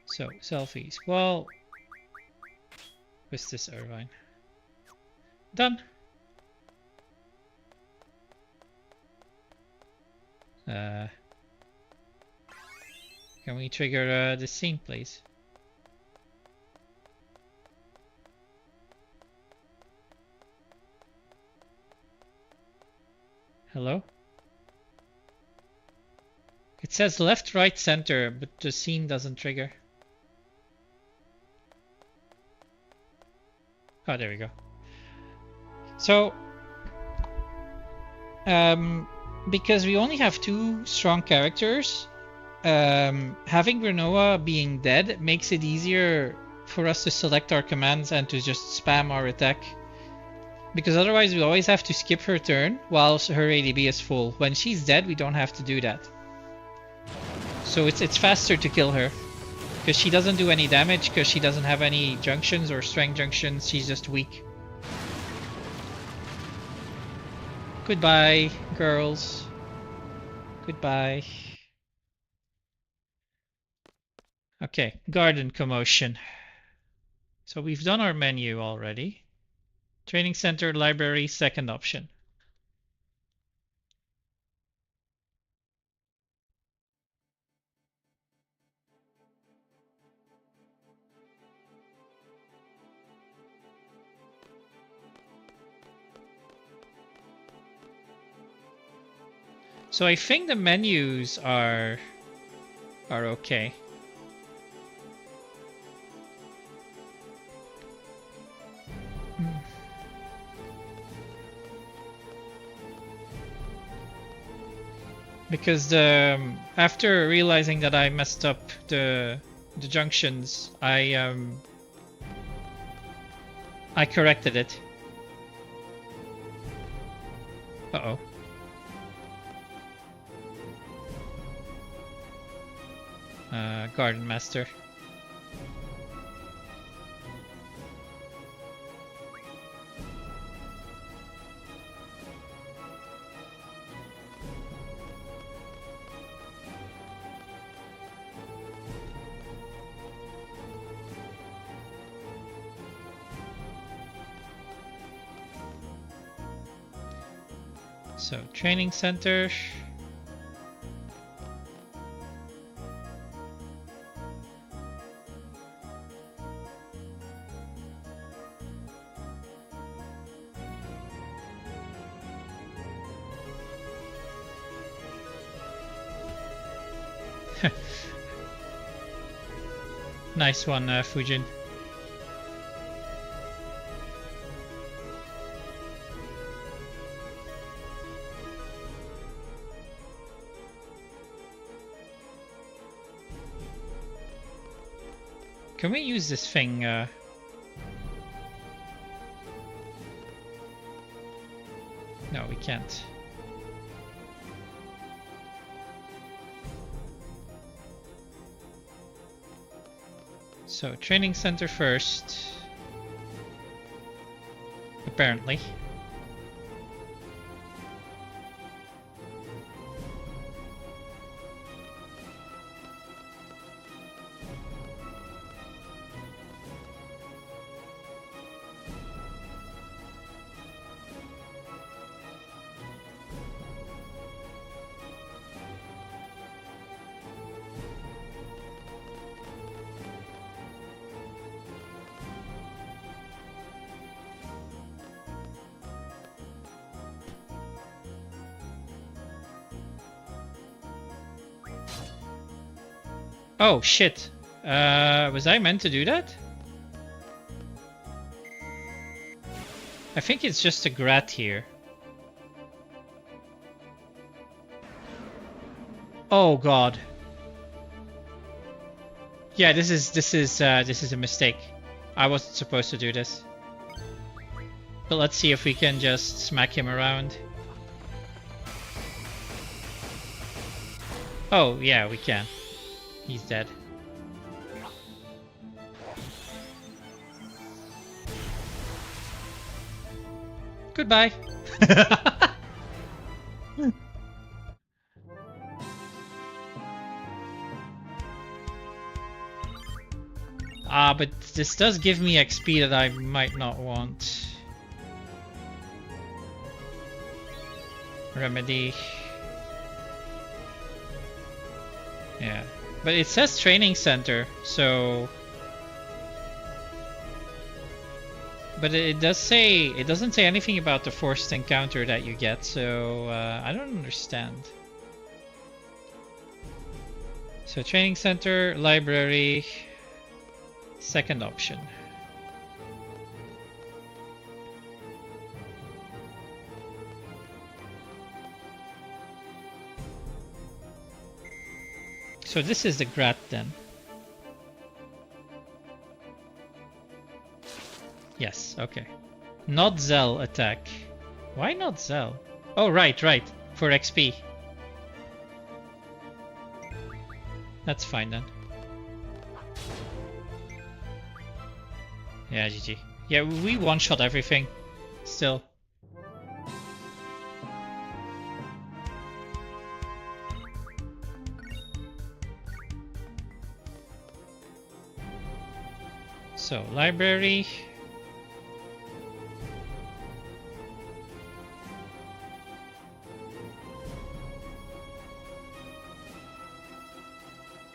So selfie Squall, Quistis, Irvine. Done. Can we trigger the scene, please? Hello? It says left, right, center, but the scene doesn't trigger. Oh, there we go. So, because we only have 2 strong characters, having Renoa being dead makes it easier for us to select our commands and to just spam our attack. Because otherwise we always have to skip her turn whilst her ADB is full. When she's dead, we don't have to do that. So it's faster to kill her. Because she doesn't do any damage, because she doesn't have any junctions or strength junctions, she's just weak. Goodbye, girls. Goodbye. Okay, garden commotion. So we've done our menu already. Training center, library, second option. So I think the menus are okay. Because after realizing that I messed up the junctions, I corrected it. Uh-oh. Garden Master. So training center. Nice one, Fujin. Can we use this thing? No, we can't. So, training center first. Apparently. Oh shit. Was I meant to do that? I think it's just a Grat here. Oh god. Yeah, this is a mistake. I wasn't supposed to do this. But let's see if we can just smack him around. Oh yeah, we can. He's dead. Goodbye. But this does give me XP that I might not want. Remedy. Yeah. But it says training center, so... But it does say... It doesn't say anything about the forced encounter that you get, so... I don't understand. So training center, library... Second option. So this is the Grat then. Yes, okay. Not Zell attack. Why not Zell? Oh, right. For XP. That's fine then. Yeah, GG. Yeah, we one-shot everything. Still. So, library.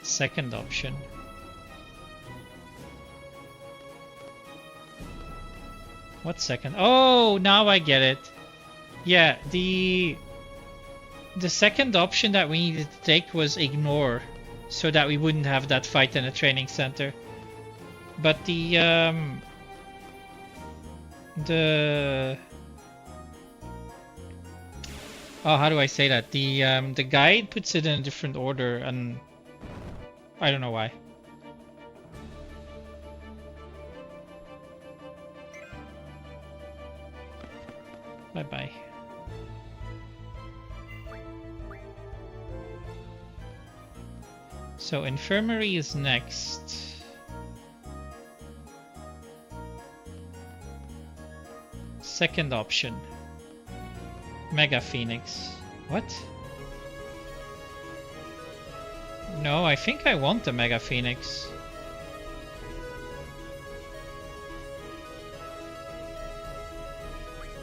Second option. What second? Oh, now I get it. Yeah, the second option that we needed to take was ignore, so that we wouldn't have that fight in a training center. But the oh, how do I say that? The guide puts it in a different order, and I don't know why. Bye-bye. So infirmary is next. Second option. Mega Phoenix. What? No, I think I want the Mega Phoenix.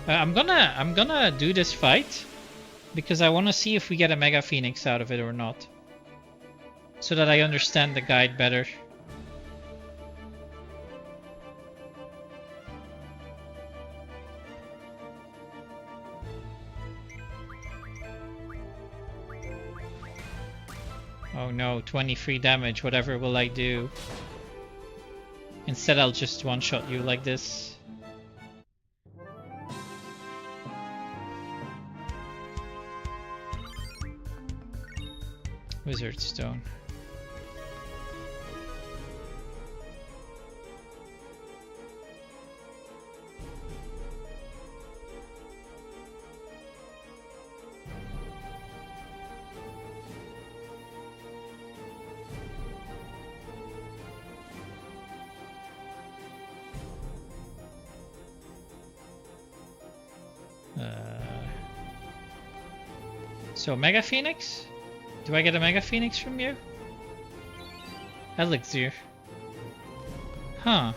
I'm gonna do this fight because I want to see if we get a Mega Phoenix out of it or not, so that I understand the guide better. Oh no, 23 damage, whatever will I do? Instead I'll just one-shot you like this. Wizard Stone. So Mega Phoenix? Do I get a Mega Phoenix from you? Elixir. Huh.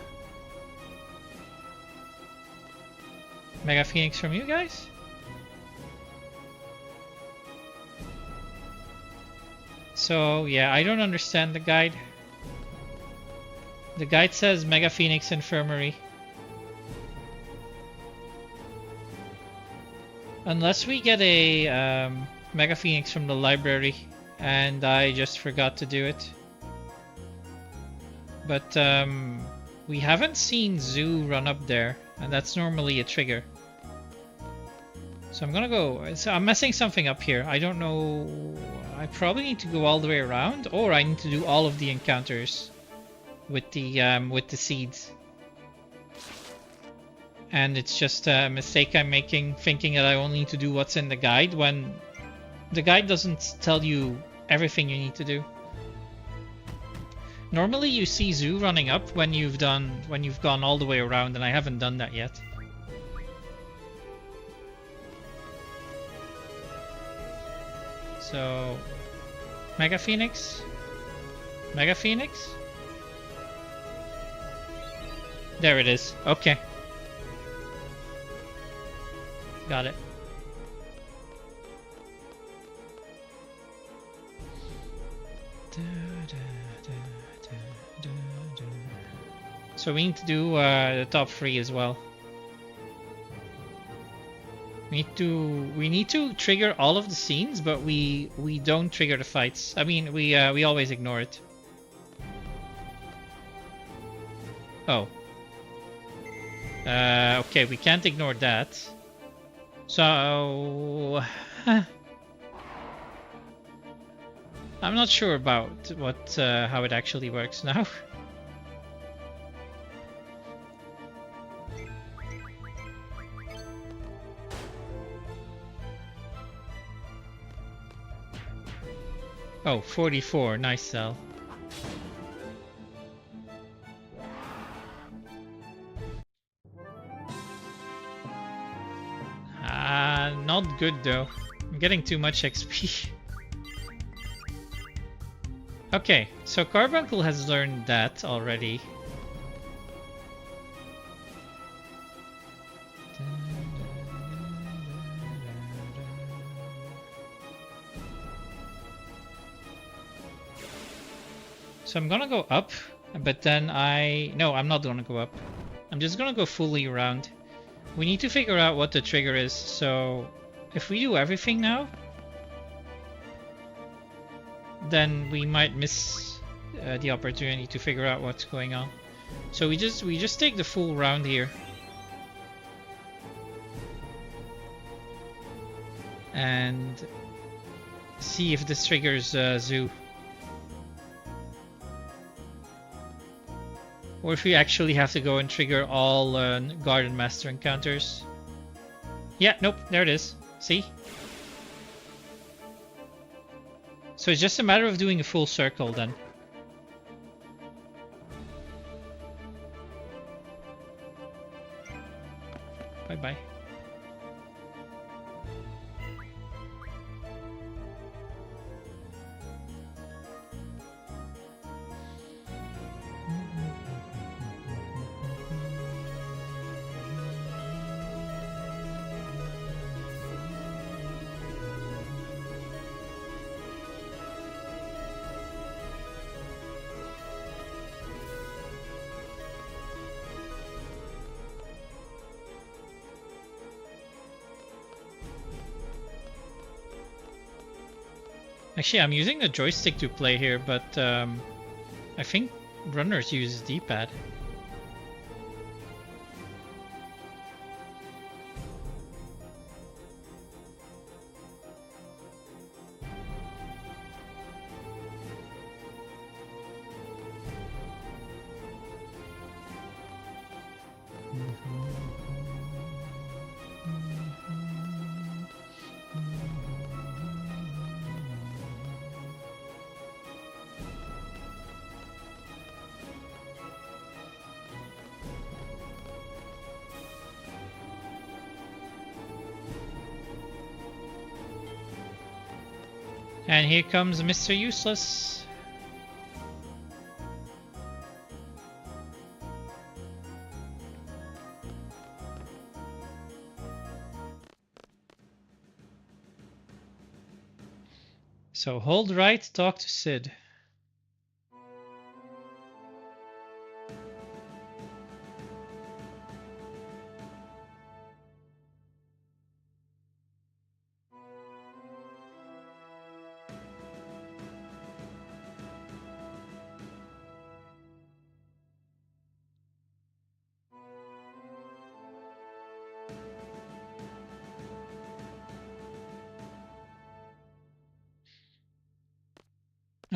Mega Phoenix from you guys? So yeah, I don't understand the guide. The guide says Mega Phoenix Infirmary. Unless we get a Mega Phoenix from the library and I just forgot to do it. But we haven't seen Zoo run up there, and that's normally a trigger. So I'm gonna go. So I'm messing something up here. I don't know. I probably need to go all the way around, or I need to do all of the encounters with the seeds. And it's just a mistake I'm making, thinking that I only need to do what's in the guide, when the guide doesn't tell you everything you need to do. Normally you see Zoo running up when you've gone all the way around, and I haven't done that yet. So Mega Phoenix? Mega Phoenix? There it is. Okay. Got it. So we need to do the top 3 as well. We need to trigger all of the scenes, but we don't trigger the fights. I mean, we always ignore it. Oh. Okay, we can't ignore that. So I'm not sure about how it actually works now. Oh, 44, nice sell. Not good though. I'm getting too much XP. Okay, so Carbuncle has learned that already. So I'm gonna go up, but then no, I'm not gonna go up. I'm just gonna go fully around. We need to figure out what the trigger is, so if we do everything now, then we might miss the opportunity to figure out what's going on. So we just take the full round here. And see if this triggers Zoo. Or if we actually have to go and trigger all Garden Master encounters. Yeah, nope, there it is. See? So it's just a matter of doing a full circle then. Bye-bye. Actually, I'm using the joystick to play here, but I think runners use D-pad. And here comes Mr. Useless. So hold right, talk to Sid.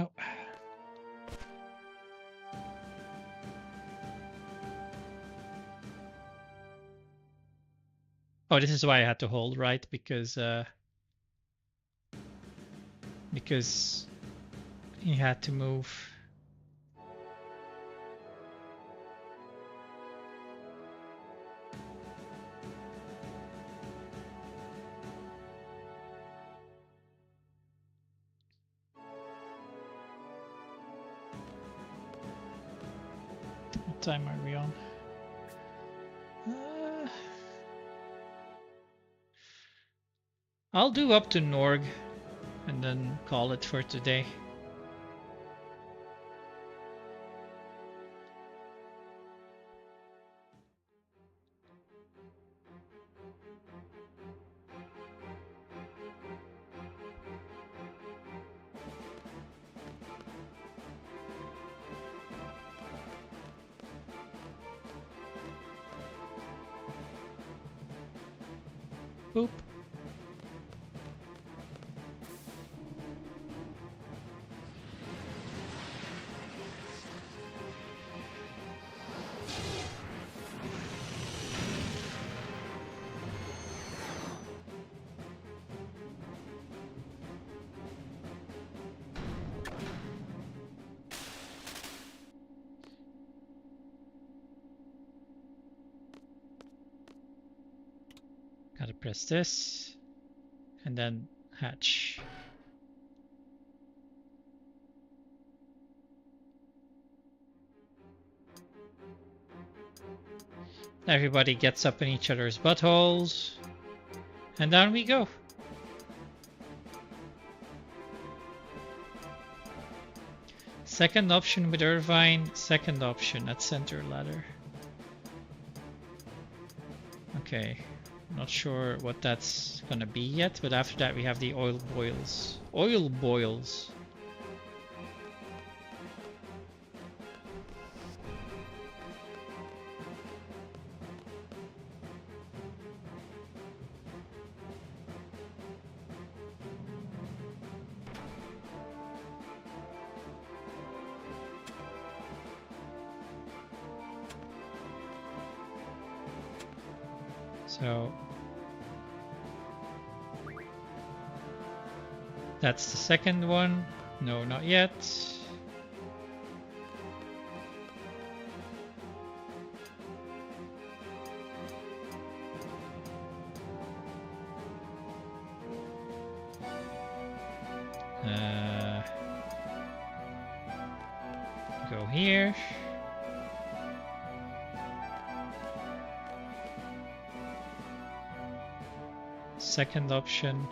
Oh. Oh, this is why I had to hold right, because he had to move. What time are we on? I'll do up to Norg and then call it for today. Boop. Gotta press this and then hatch. Everybody gets up in each other's buttholes and down we go. Second option with Irvine, second option at center ladder. Okay. Not sure what that's gonna be yet, but after that we have the oil boils. Oil boils. So that's the second one. No, not yet. Go here. Second option.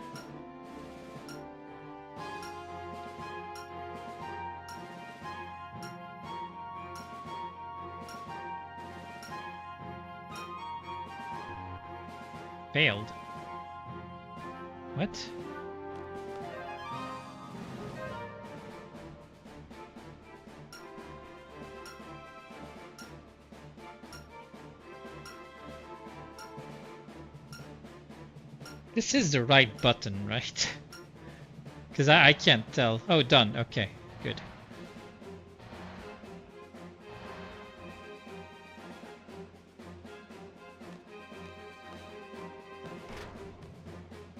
Failed. What? This is the right button, right? Because I can't tell. Oh, done. Okay, good.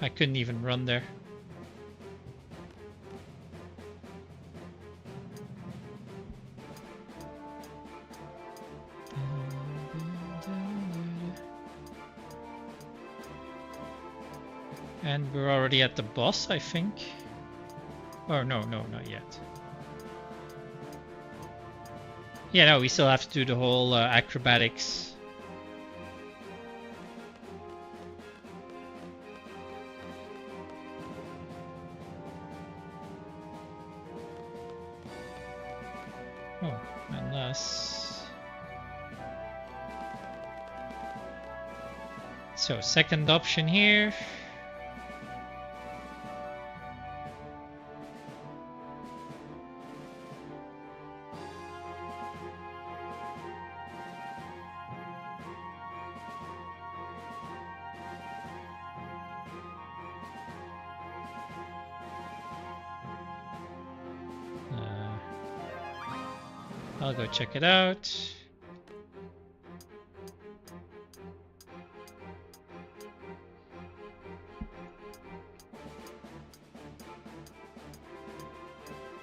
I couldn't even run there. And we're already at the boss, I think. Oh, no, not yet. Yeah, no, we still have to do the whole acrobatics. Oh, unless... So, second option here. I'll go check it out.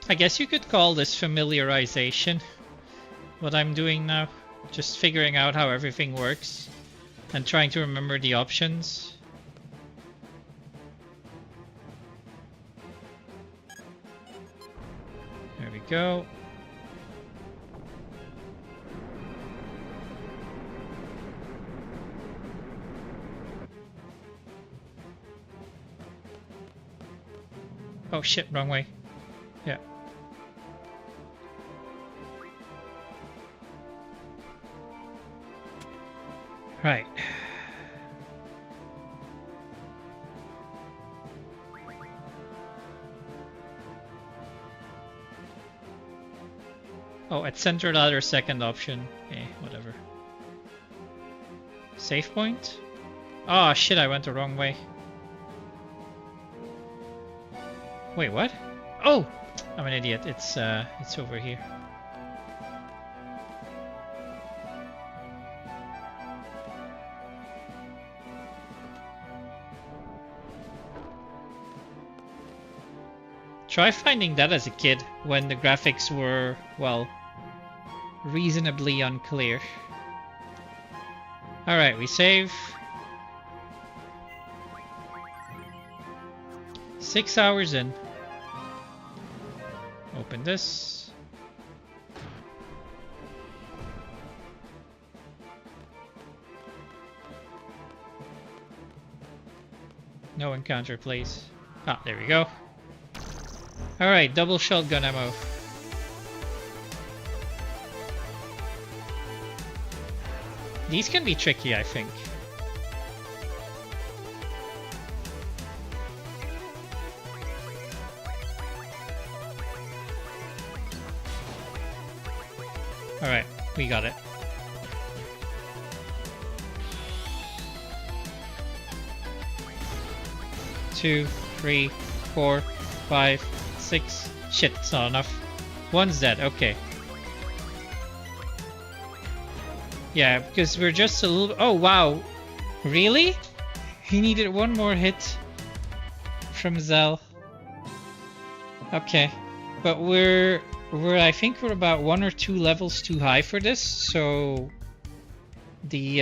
I guess you could call this familiarization, what I'm doing now. Just figuring out how everything works and trying to remember the options. There we go. Oh shit, wrong way. Yeah. Right. Oh, at center the other second option. Okay, whatever. Save point? Oh shit, I went the wrong way. Wait, what? Oh! I'm an idiot. It's over here. Try finding that as a kid when the graphics were, well, reasonably unclear. Alright, we save. 6 hours in. Open this. No encounter, please. Ah, there we go. Alright, double shotgun ammo. These can be tricky, I think. Alright, we got it. Two, 3, 4, 5, 6. Shit, it's not enough. One's dead, okay. Yeah, because we're just a little... Oh, wow. Really? He needed one more hit from Zell. Okay. But we're I think we're about 1 or 2 levels too high for this, so the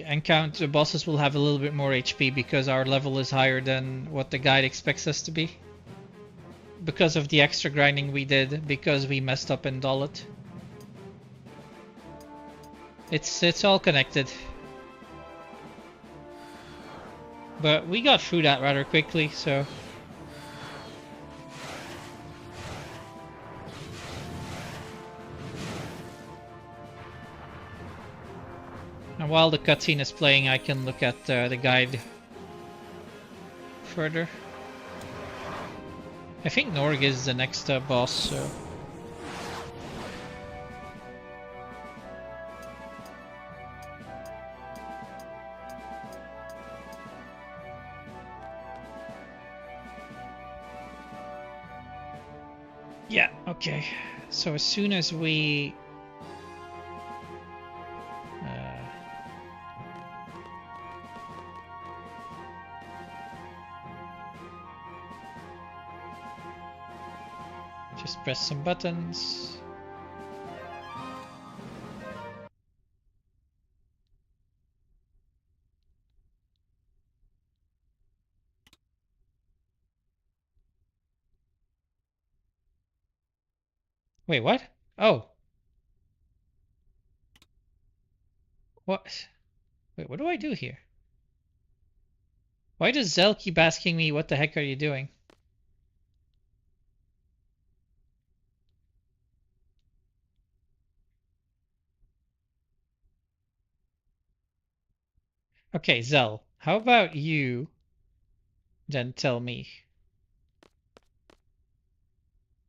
encounter bosses will have a little bit more HP because our level is higher than what the guide expects us to be. Because of the extra grinding we did, because we messed up in Dalit. It's all connected. But we got through that rather quickly, so... And while the cutscene is playing, I can look at the guide further. I think Norg is the next boss, so... Yeah, okay. So as soon as we... just press some buttons. Wait, what? Oh. What? Wait, what do I do here? Why does Zell keep asking me what the heck are you doing? Okay, Zell, how about you then tell me?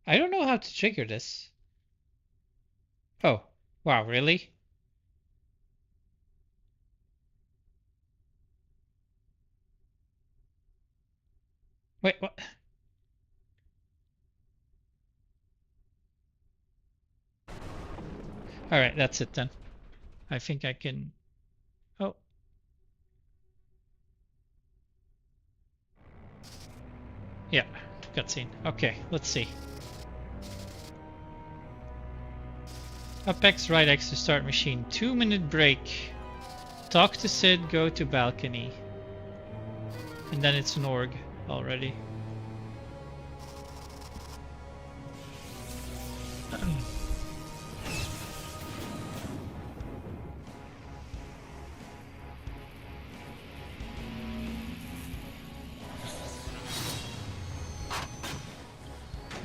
I don't know how to trigger this. Oh, wow, really? Wait, what? Alright, that's it then. I think I can... Oh. Yeah, cutscene. Okay, let's see. Up X, right X to start machine. 2-minute break. Talk to Sid, go to balcony. And then it's an org already.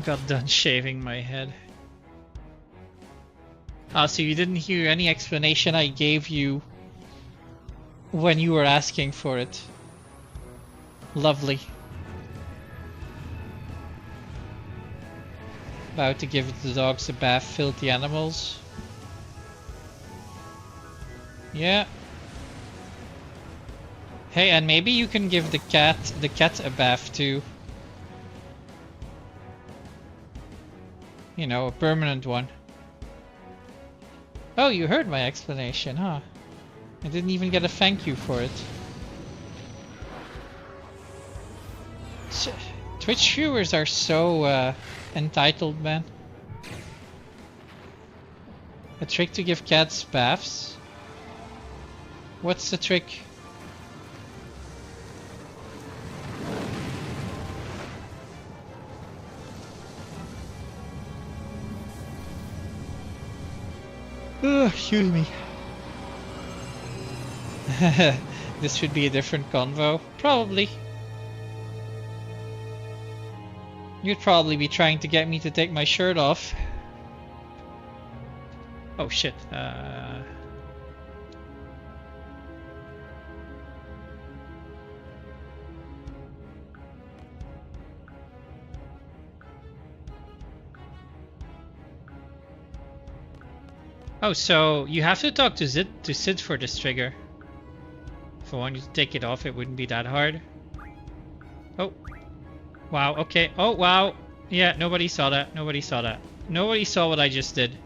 Got done shaving my head. Ah, so you didn't hear any explanation I gave you when you were asking for it. Lovely. About to give the dogs a bath, filthy animals. Yeah. Hey, and maybe you can give the cat a bath too. You know, a permanent one. Oh, you heard my explanation, huh? I didn't even get a thank you for it. Twitch viewers are so entitled, man. A trick to give cats baths? What's the trick? Oh, excuse me. This should be a different convo. Probably. You'd probably be trying to get me to take my shirt off. Oh shit. Oh, so you have to talk to Sid for this trigger. If I want you to take it off, it wouldn't be that hard. Oh. Wow, okay. Oh, wow. Yeah, nobody saw that. Nobody saw that. Nobody saw what I just did.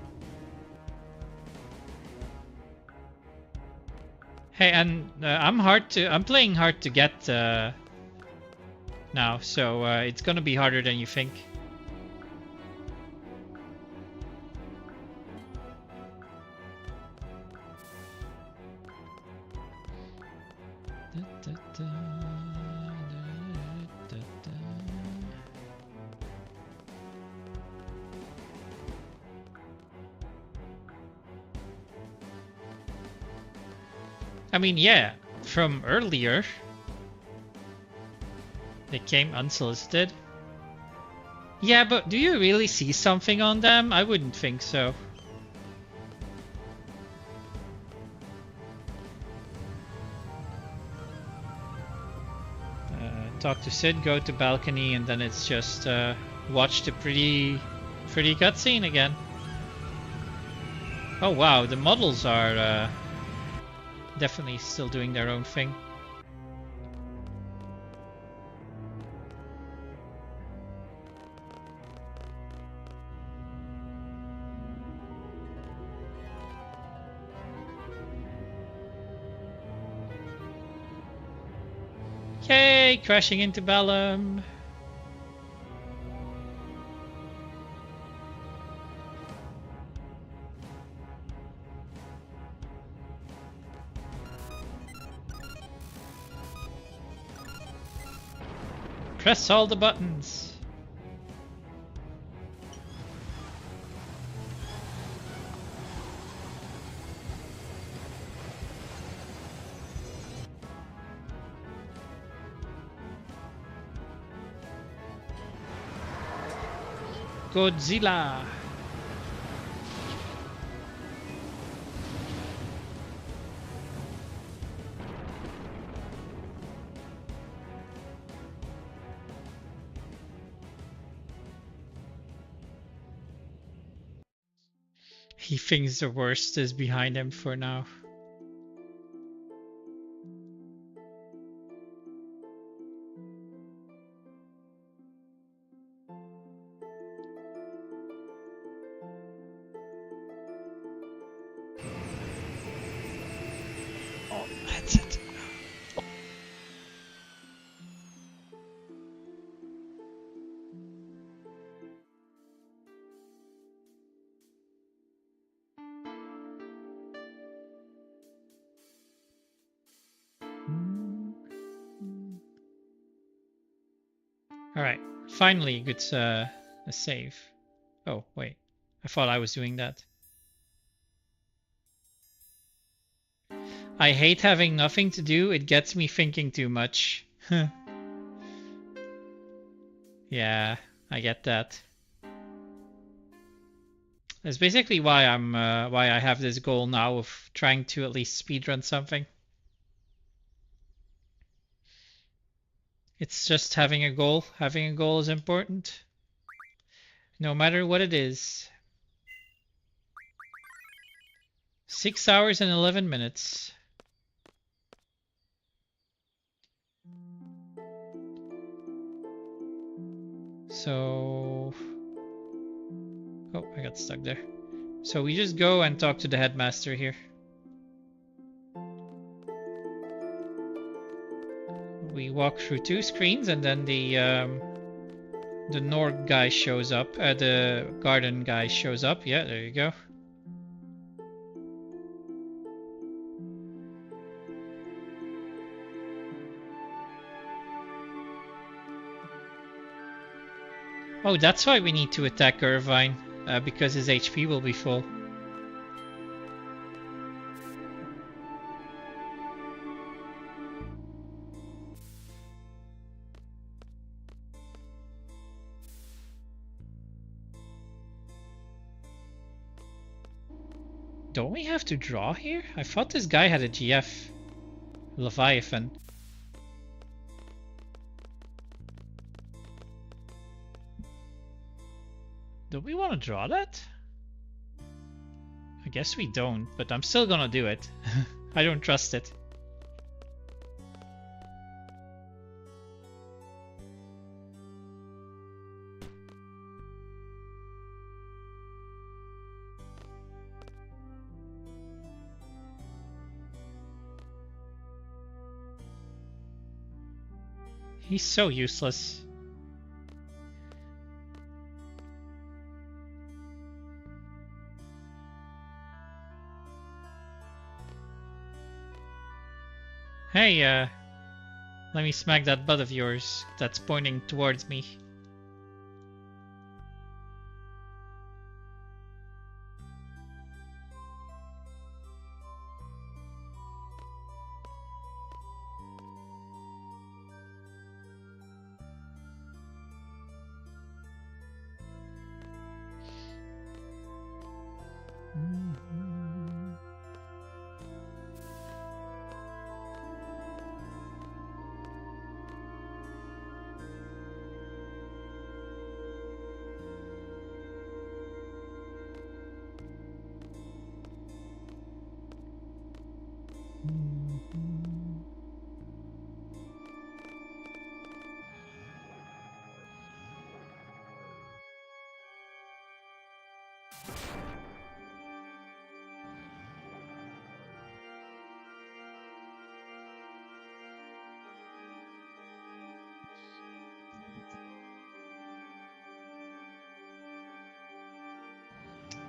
Hey, and I'm playing hard to get now, so it's gonna be harder than you think. I mean, yeah, from earlier, they came unsolicited. Yeah, but do you really see something on them? I wouldn't think so. Talk to Sid, go to balcony, and then it's just watch the pretty cutscene again. Oh wow, the models are definitely still doing their own thing. Yay! Crashing into Balam. Press all the buttons. Godzilla. He thinks the worst is behind him for now. Oh, that's it. All right, finally gets a save. Oh wait, I thought I was doing that. I hate having nothing to do. It gets me thinking too much. Yeah, I get that. That's basically why why I have this goal now of trying to at least speedrun something. It's just having a goal. Having a goal is important. No matter what it is. 6 hours and 11 minutes. So... Oh, I got stuck there. So we just go and talk to the headmaster here. We walk through 2 screens and then the Norg guy shows up. The garden guy shows up. Yeah, there you go. Oh, that's why we need to attack Irvine, because his HP will be full. Don't we have to draw here? I thought this guy had a GF. Leviathan. Do we want to draw that? I guess we don't, but I'm still gonna do it. I don't trust it. He's so useless. Hey, let me smack that butt of yours that's pointing towards me.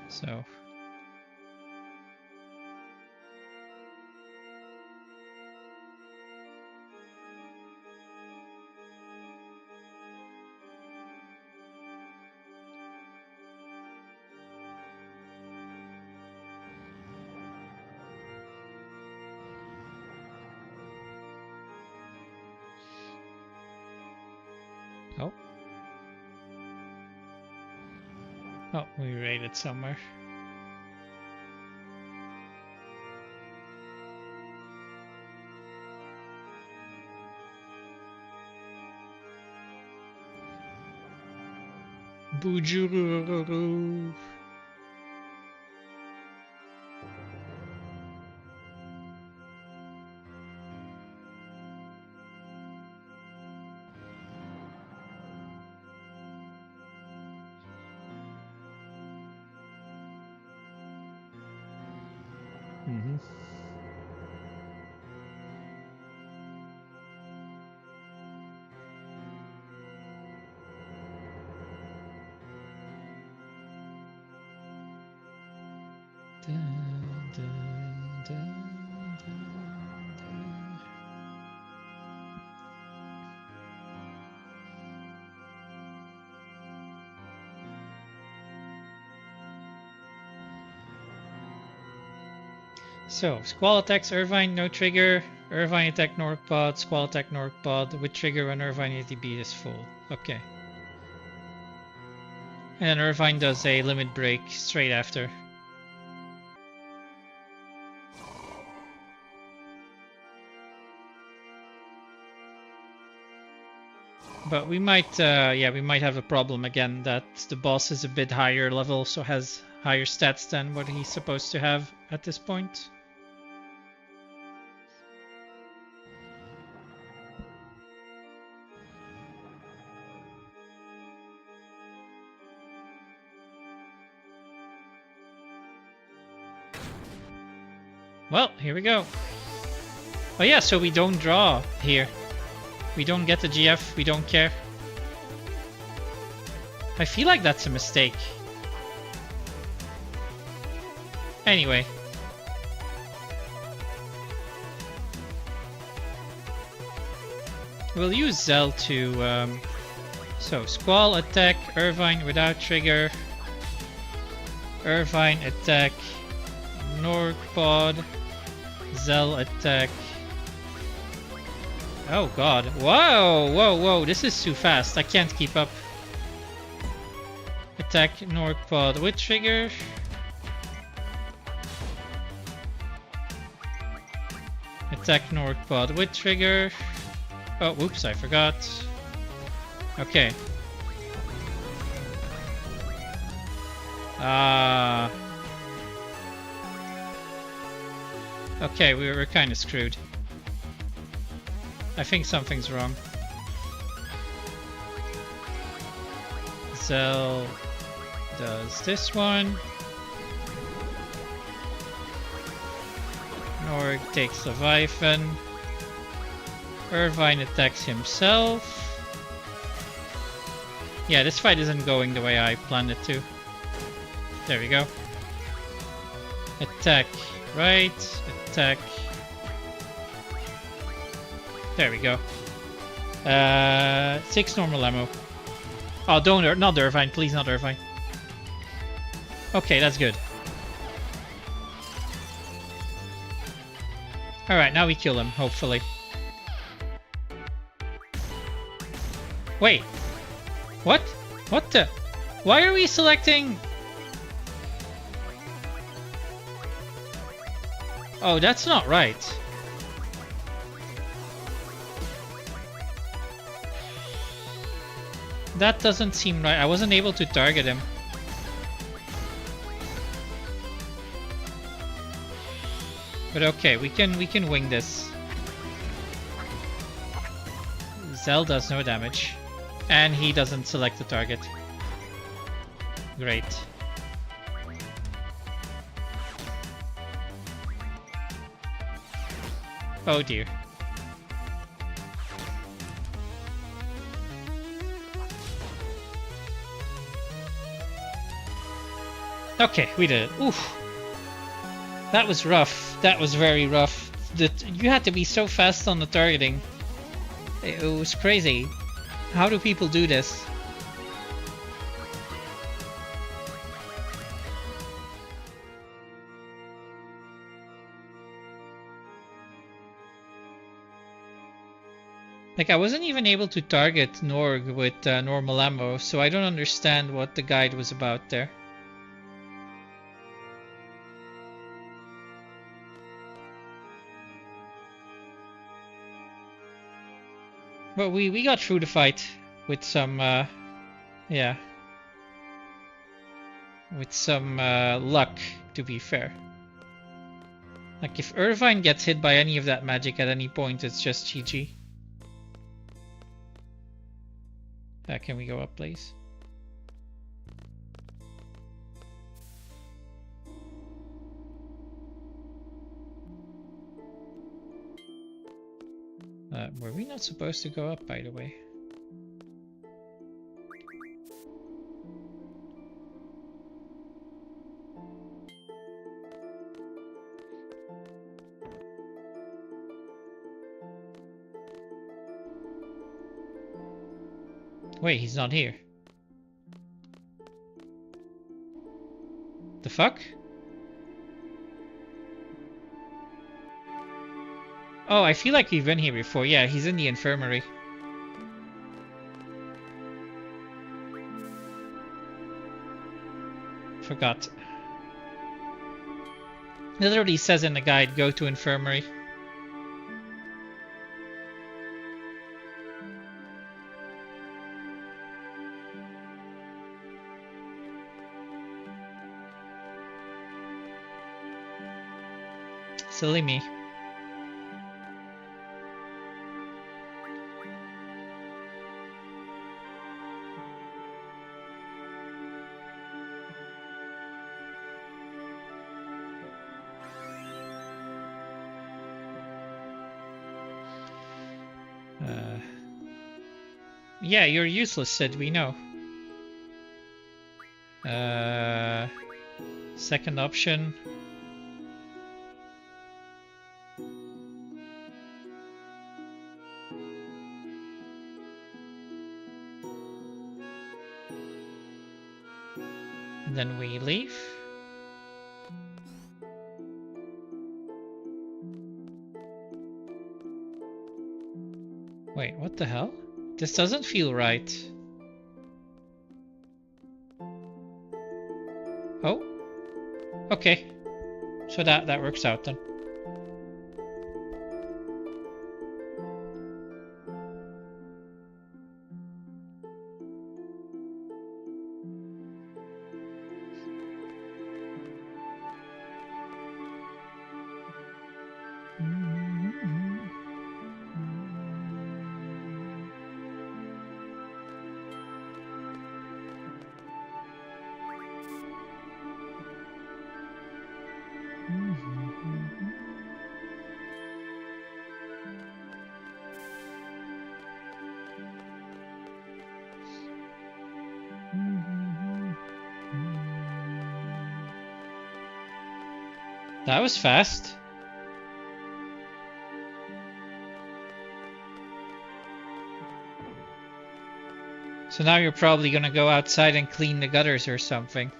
So. Oh. Oh, we raided somewhere. Bujuru. Mm-hmm. Dun, dun, dun, dun. So, Squall attacks Irvine, no trigger. Irvine attack Norkpod, Squall attack Norkpod with trigger when Irvine ATB is full. Okay. And then Irvine does a limit break straight after. But we might, yeah, we might have a problem again that the boss is a bit higher level, so has higher stats than what he's supposed to have at this point. Well, here we go. Oh yeah, so we don't draw here. We don't get the GF, we don't care. I feel like that's a mistake. Anyway. We'll use Zell to... so, Squall attack, Irvine without trigger. Irvine attack, Norkpod. Zell attack. Oh god. Whoa, whoa, whoa. This is too fast. I can't keep up. Attack Norkpod with trigger. Attack Norkpod with trigger. Oh, whoops, I forgot. Okay. Okay, we were kind of screwed. I think something's wrong. Zell does this one. Norg takes Leviathan. Irvine attacks himself. Yeah, this fight isn't going the way I planned it to. There we go. Attack right. Attack. There we go. 6 normal ammo. Oh, don't, not Irvine, please, not Irvine. Okay, that's good. Alright, now we kill him, hopefully. Wait. What? What the? Why are we selecting... Oh, that's not right. That doesn't seem right. I wasn't able to target him. But okay, we can wing this. Zell does no damage. And he doesn't select the target. Great. Oh dear. Okay, we did it. Oof. That was rough. That was very rough. You had to be so fast on the targeting. It was crazy. How do people do this? Like, I wasn't even able to target Norg with normal ammo, so I don't understand what the guide was about there. But we got through the fight with some, yeah. With some luck, to be fair. Like, if Irvine gets hit by any of that magic at any point, it's just GG. Can we go up, please? Were we not supposed to go up, by the way? Wait, he's not here. The fuck? Oh, I feel like we've been here before. Yeah, he's in the infirmary. Forgot. It literally says in the guide, go to infirmary. Silly me. Yeah, you're useless, Sid, we know. Second option. And then we leave. Wait, what the hell? This doesn't feel right. Oh, okay. So that works out then. That was fast. So now you're probably gonna go outside and clean the gutters or something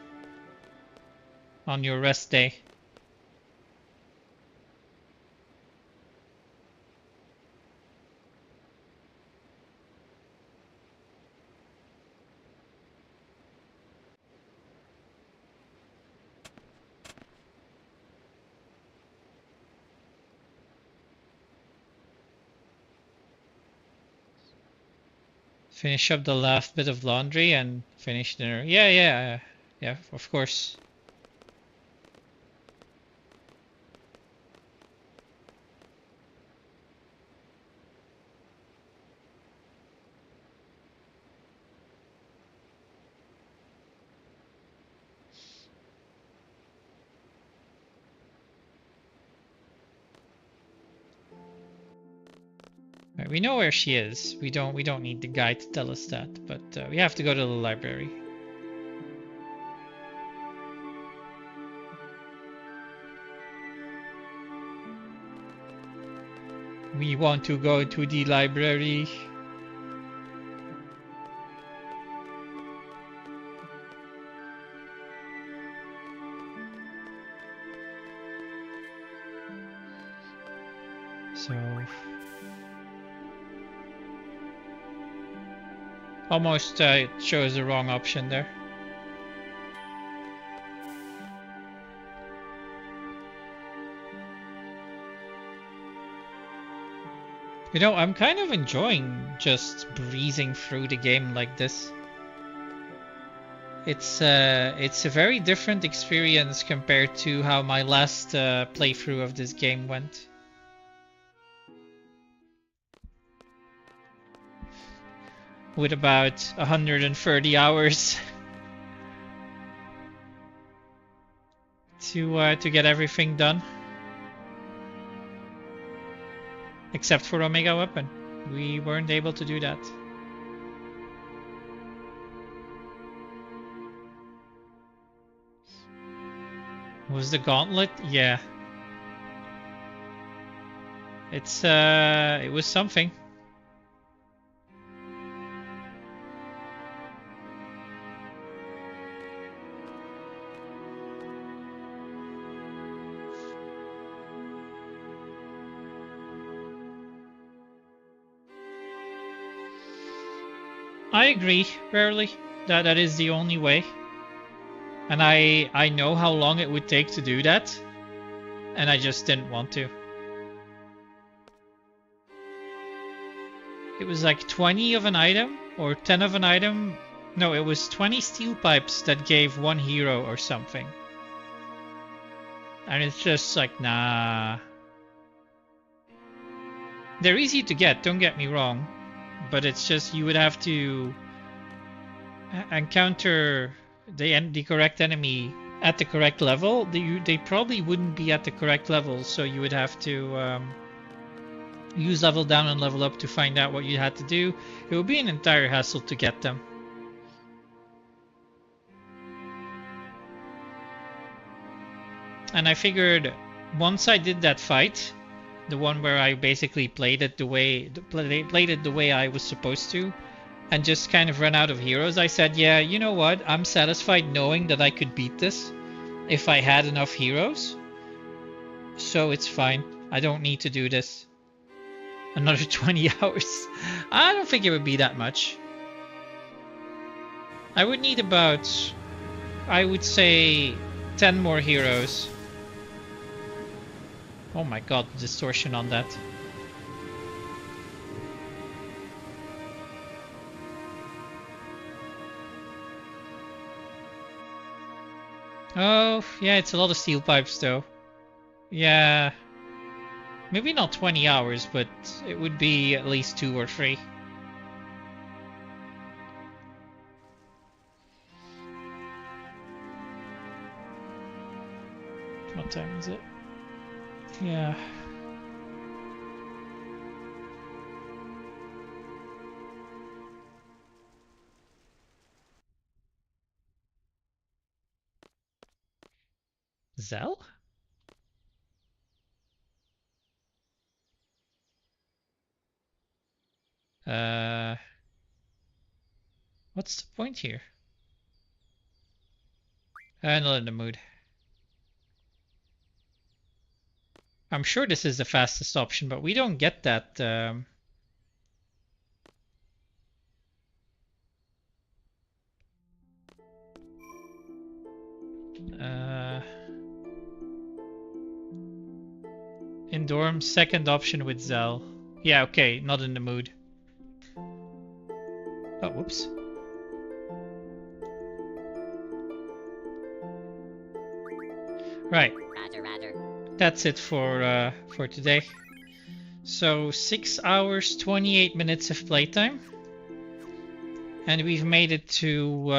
on your rest day. Finish up the last bit of laundry and finish dinner. Yeah, of course. Right, we know where she is. We don't need the guide to tell us that, but we have to go to the library. We want to go to the library. So almost it shows the wrong option there. You know, I'm kind of enjoying just breezing through the game like this. It's a very different experience compared to how my last playthrough of this game went. With about 130 hours to get everything done. Except for Omega Weapon. We weren't able to do that. Was the gauntlet? Yeah. It was something. I agree, rarely, that is the only way. And I know how long it would take to do that, and I just didn't want to. It was like 20 of an item, or 10 of an item. No, it was 20 steel pipes that gave 1 hero or something. And it's just like, nah. They're easy to get, don't get me wrong. But it's just you would have to encounter the correct enemy at the correct level. They probably wouldn't be at the correct level, so you would have to use level down and level up to find out what you had to do. It would be an entire hassle to get them. And I figured once I did that fight, the one where I basically played it the way I was supposed to, and just kind of ran out of heroes, I said, yeah, you know what? I'm satisfied knowing that I could beat this if I had enough heroes. So it's fine. I don't need to do this. Another 20 hours. I don't think it would be that much. I would need about, I would say, 10 more heroes. Oh my god, the distortion on that. Oh, yeah, it's a lot of steel pipes though. Yeah. Maybe not 20 hours, but it would be at least 2 or 3. What time is it? Yeah. Zell? What's the point here? I'm not in the mood. I'm sure this is the fastest option, but we don't get that. Indorm, second option with Zell. Yeah, okay, not in the mood. Oh, whoops. Right. Roger, roger. That's it for today. So 6 hours, 28 minutes of playtime. And we've made it to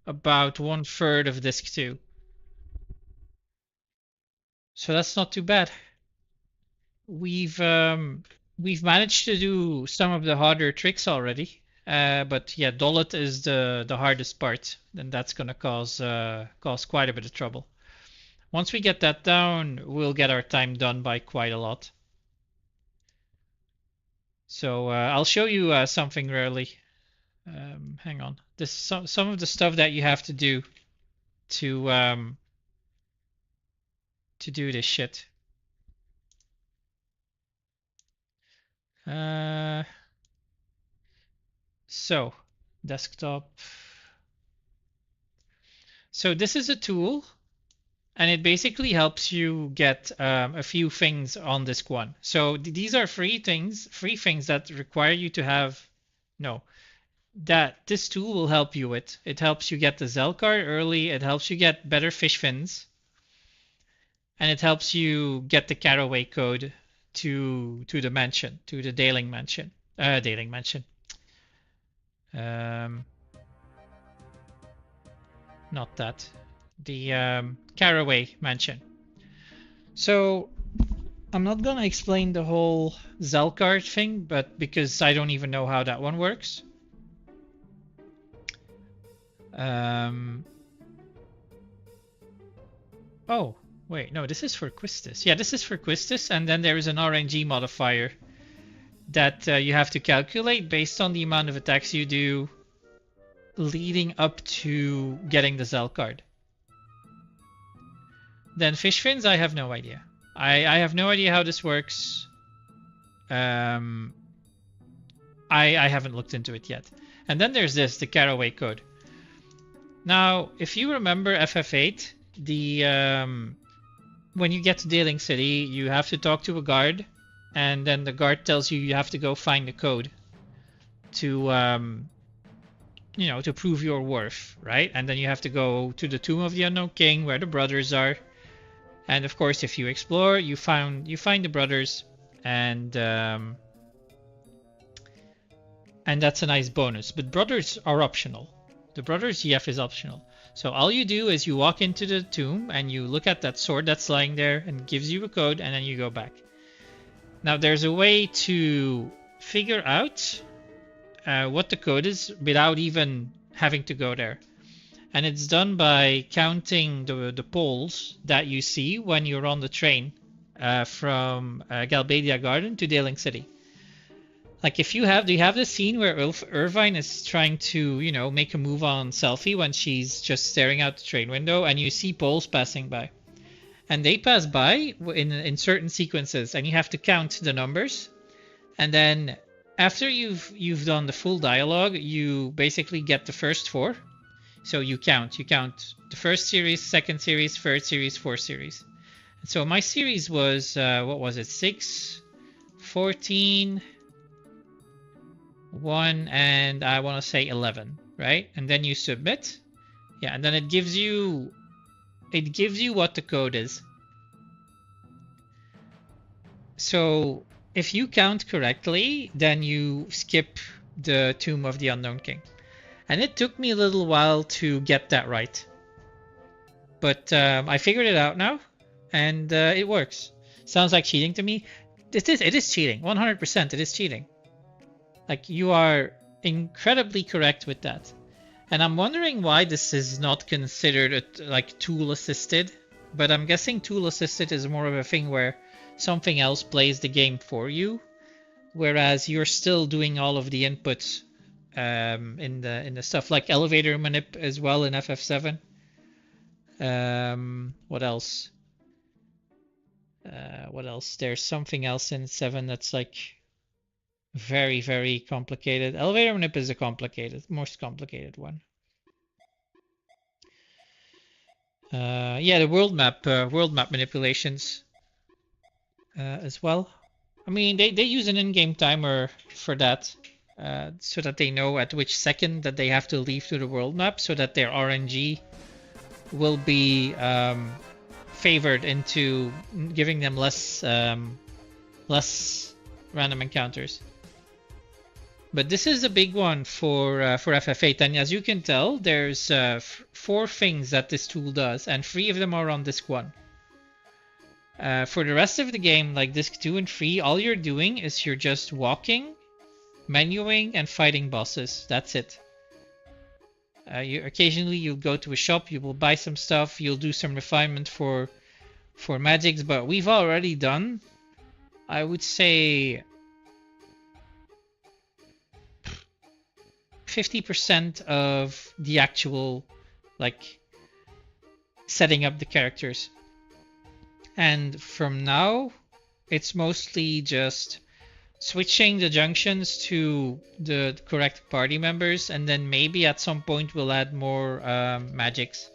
about 1/3 of disc 2. So that's not too bad. We've managed to do some of the harder tricks already. But yeah, Dollet is the hardest part, and that's gonna cause quite a bit of trouble. Once we get that down, we'll get our time done by quite a lot. So I'll show you something rarely. Hang on. This some of the stuff that you have to do to do this shit. So desktop. So this is a tool, and it basically helps you get a few things on disk one. So these are free things that require you to have that this tool will help you with. It helps you get the Zell card early, it helps you get better fish fins, and it helps you get the caraway code to the mansion, to the Daling mansion. Daling mansion. Not that. The Caraway mansion. So I'm not gonna explain the whole Zell card thing, but because I don't even know how that one works. Oh, wait, no, this is for Quistis. Yeah, this is for Quistis, and then there is an RNG modifier that you have to calculate based on the amount of attacks you do leading up to getting the Zell card. Then fish fins, I have no idea. I have no idea how this works. I haven't looked into it yet. And then there's this, the Caraway code. Now, if you remember FF8, the when you get to Daling City, you have to talk to a guard, and then the guard tells you have to go find the code to to prove your worth, right? And then you have to go to the Tomb of the Unknown King, where the brothers are. And of course, if you explore, you find the brothers, and that's a nice bonus. But brothers are optional. The brothers EF is optional. So all you do is you walk into the tomb and you look at that sword that's lying there and gives you a code, and then you go back. Now there's a way to figure out what the code is without even having to go there. And it's done by counting the poles that you see when you're on the train from Galbadia Garden to Daling City. Like do you have this scene where Irvine is trying to, make a move on Selphie when she's just staring out the train window, and you see poles passing by. And they pass by in certain sequences, and you have to count the numbers. And then after you've done the full dialogue, you basically get the first 4. So you count the first series, second series, third series, fourth series. And so my series was, what was it? 6, 14, 1, and I want to say 11, right? And then you submit. Yeah, and then it gives you what the code is. So if you count correctly, then you skip the Tomb of the Unknown King. And it took me a little while to get that right. But I figured it out now, and it works. Sounds like cheating to me. It is cheating. 100% it is cheating. Like, you are incredibly correct with that. And I'm wondering why this is not considered like tool assisted. But I'm guessing tool assisted is more of a thing where something else plays the game for you, whereas you're still doing all of the inputs in the stuff, like elevator manip as well in FF7. What else? There's something else in 7 that's like very, very complicated. Elevator manip is the most complicated one. Yeah, the world map manipulations as well. I mean, they use an in-game timer for that, so that they know at which second that they have to leave to the world map, so that their RNG will be favored into giving them less random encounters. But this is a big one for FF8, and as you can tell, there's 4 things that this tool does, and 3 of them are on disk 1. For the rest of the game, like disk 2 and 3, all you're doing is you're just walking, menuing, and fighting bosses. That's it. Occasionally you'll go to a shop, you will buy some stuff, you'll do some refinement for magics, but we've already done, I would say, 50% of the actual like setting up the characters. And from now, it's mostly just switching the junctions to the correct party members, and then maybe at some point we'll add more magics.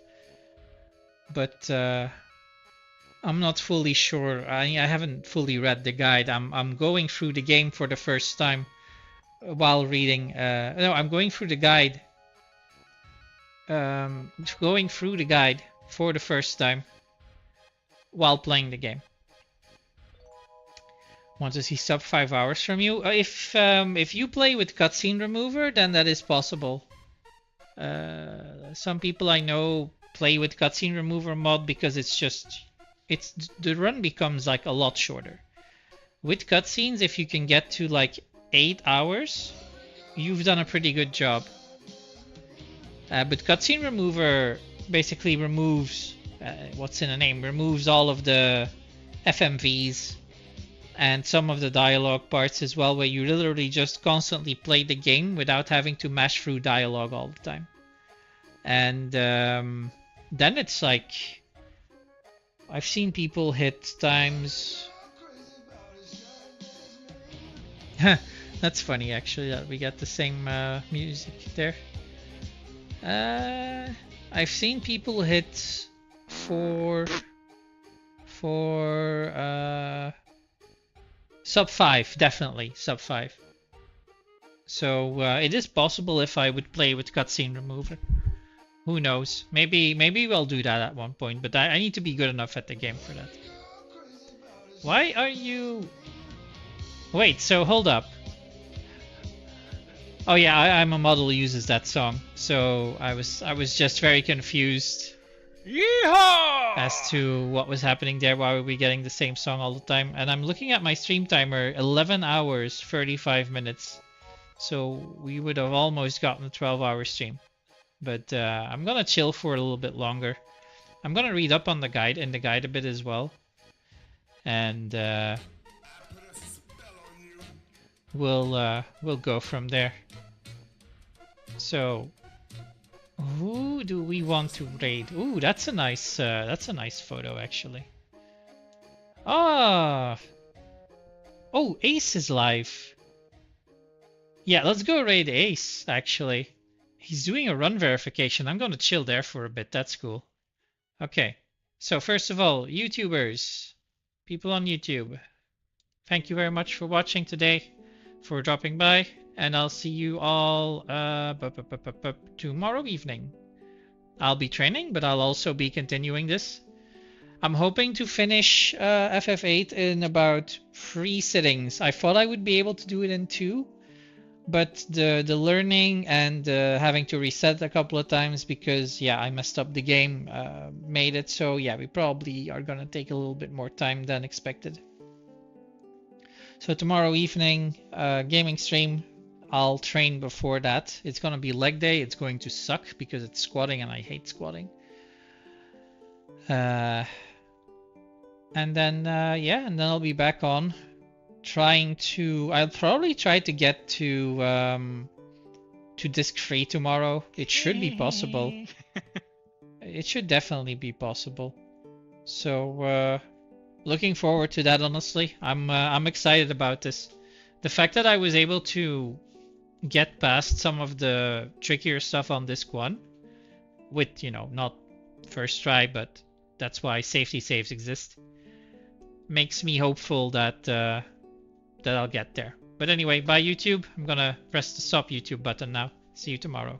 But I'm not fully sure. I haven't fully read the guide. I'm going through the game for the first time while reading. No, I'm going through the guide. Going through the guide for the first time while playing the game. Want to see sub 5 hours from you? If you play with cutscene remover, then that is possible. Some people I know play with cutscene remover mod because the run becomes like a lot shorter. With cutscenes, if you can get to like 8 hours, you've done a pretty good job. But cutscene remover basically removes what's in a name, removes all of the FMVs and some of the dialogue parts as well, where you literally just constantly play the game without having to mash through dialogue all the time. And then it's like, I've seen people hit times. That's funny actually that we got the same music there. I've seen people hit for sub 5, definitely sub 5. So it is possible if I would play with cutscene remover. Who knows? Maybe we'll do that at one point, but I need to be good enough at the game for that. Why are you... Wait, so hold up. Oh yeah, I'm a model who uses that song, so I was just very confused. Yeehaw! As to what was happening there. Why were we getting the same song all the time? And I'm looking at my stream timer, 11 hours 35 minutes. So we would have almost gotten a 12-hour stream. But I'm gonna chill for a little bit longer. I'm gonna read up on the guide a bit as well. And we'll go from there. So who do we want to raid? Ooh, that's a nice photo actually. Ah, oh, Ace is live. Yeah, let's go raid Ace actually. He's doing a run verification. I'm gonna chill there for a bit. That's cool. Okay, so first of all, YouTubers, people on YouTube, thank you very much for watching today, for dropping by. And I'll see you all tomorrow evening. I'll be training, but I'll also be continuing this. I'm hoping to finish FF8 in about 3 sittings. I thought I would be able to do it in 2, but the learning and having to reset a couple of times because, yeah, I messed up the game, made it so, yeah, we probably are going to take a little bit more time than expected. So tomorrow evening, gaming stream. I'll train before that. It's gonna be leg day. It's going to suck because it's squatting and I hate squatting. And then yeah, and then I'll be back on trying to. I'll probably try to get to disc free tomorrow. It should be possible. It should definitely be possible. So looking forward to that. Honestly, I'm excited about this. The fact that I was able to get past some of the trickier stuff on disc 1 with, you know, not first try, but that's why safety saves exist, makes me hopeful that that I'll get there. But anyway, bye YouTube. I'm gonna press the stop YouTube button now. See you tomorrow.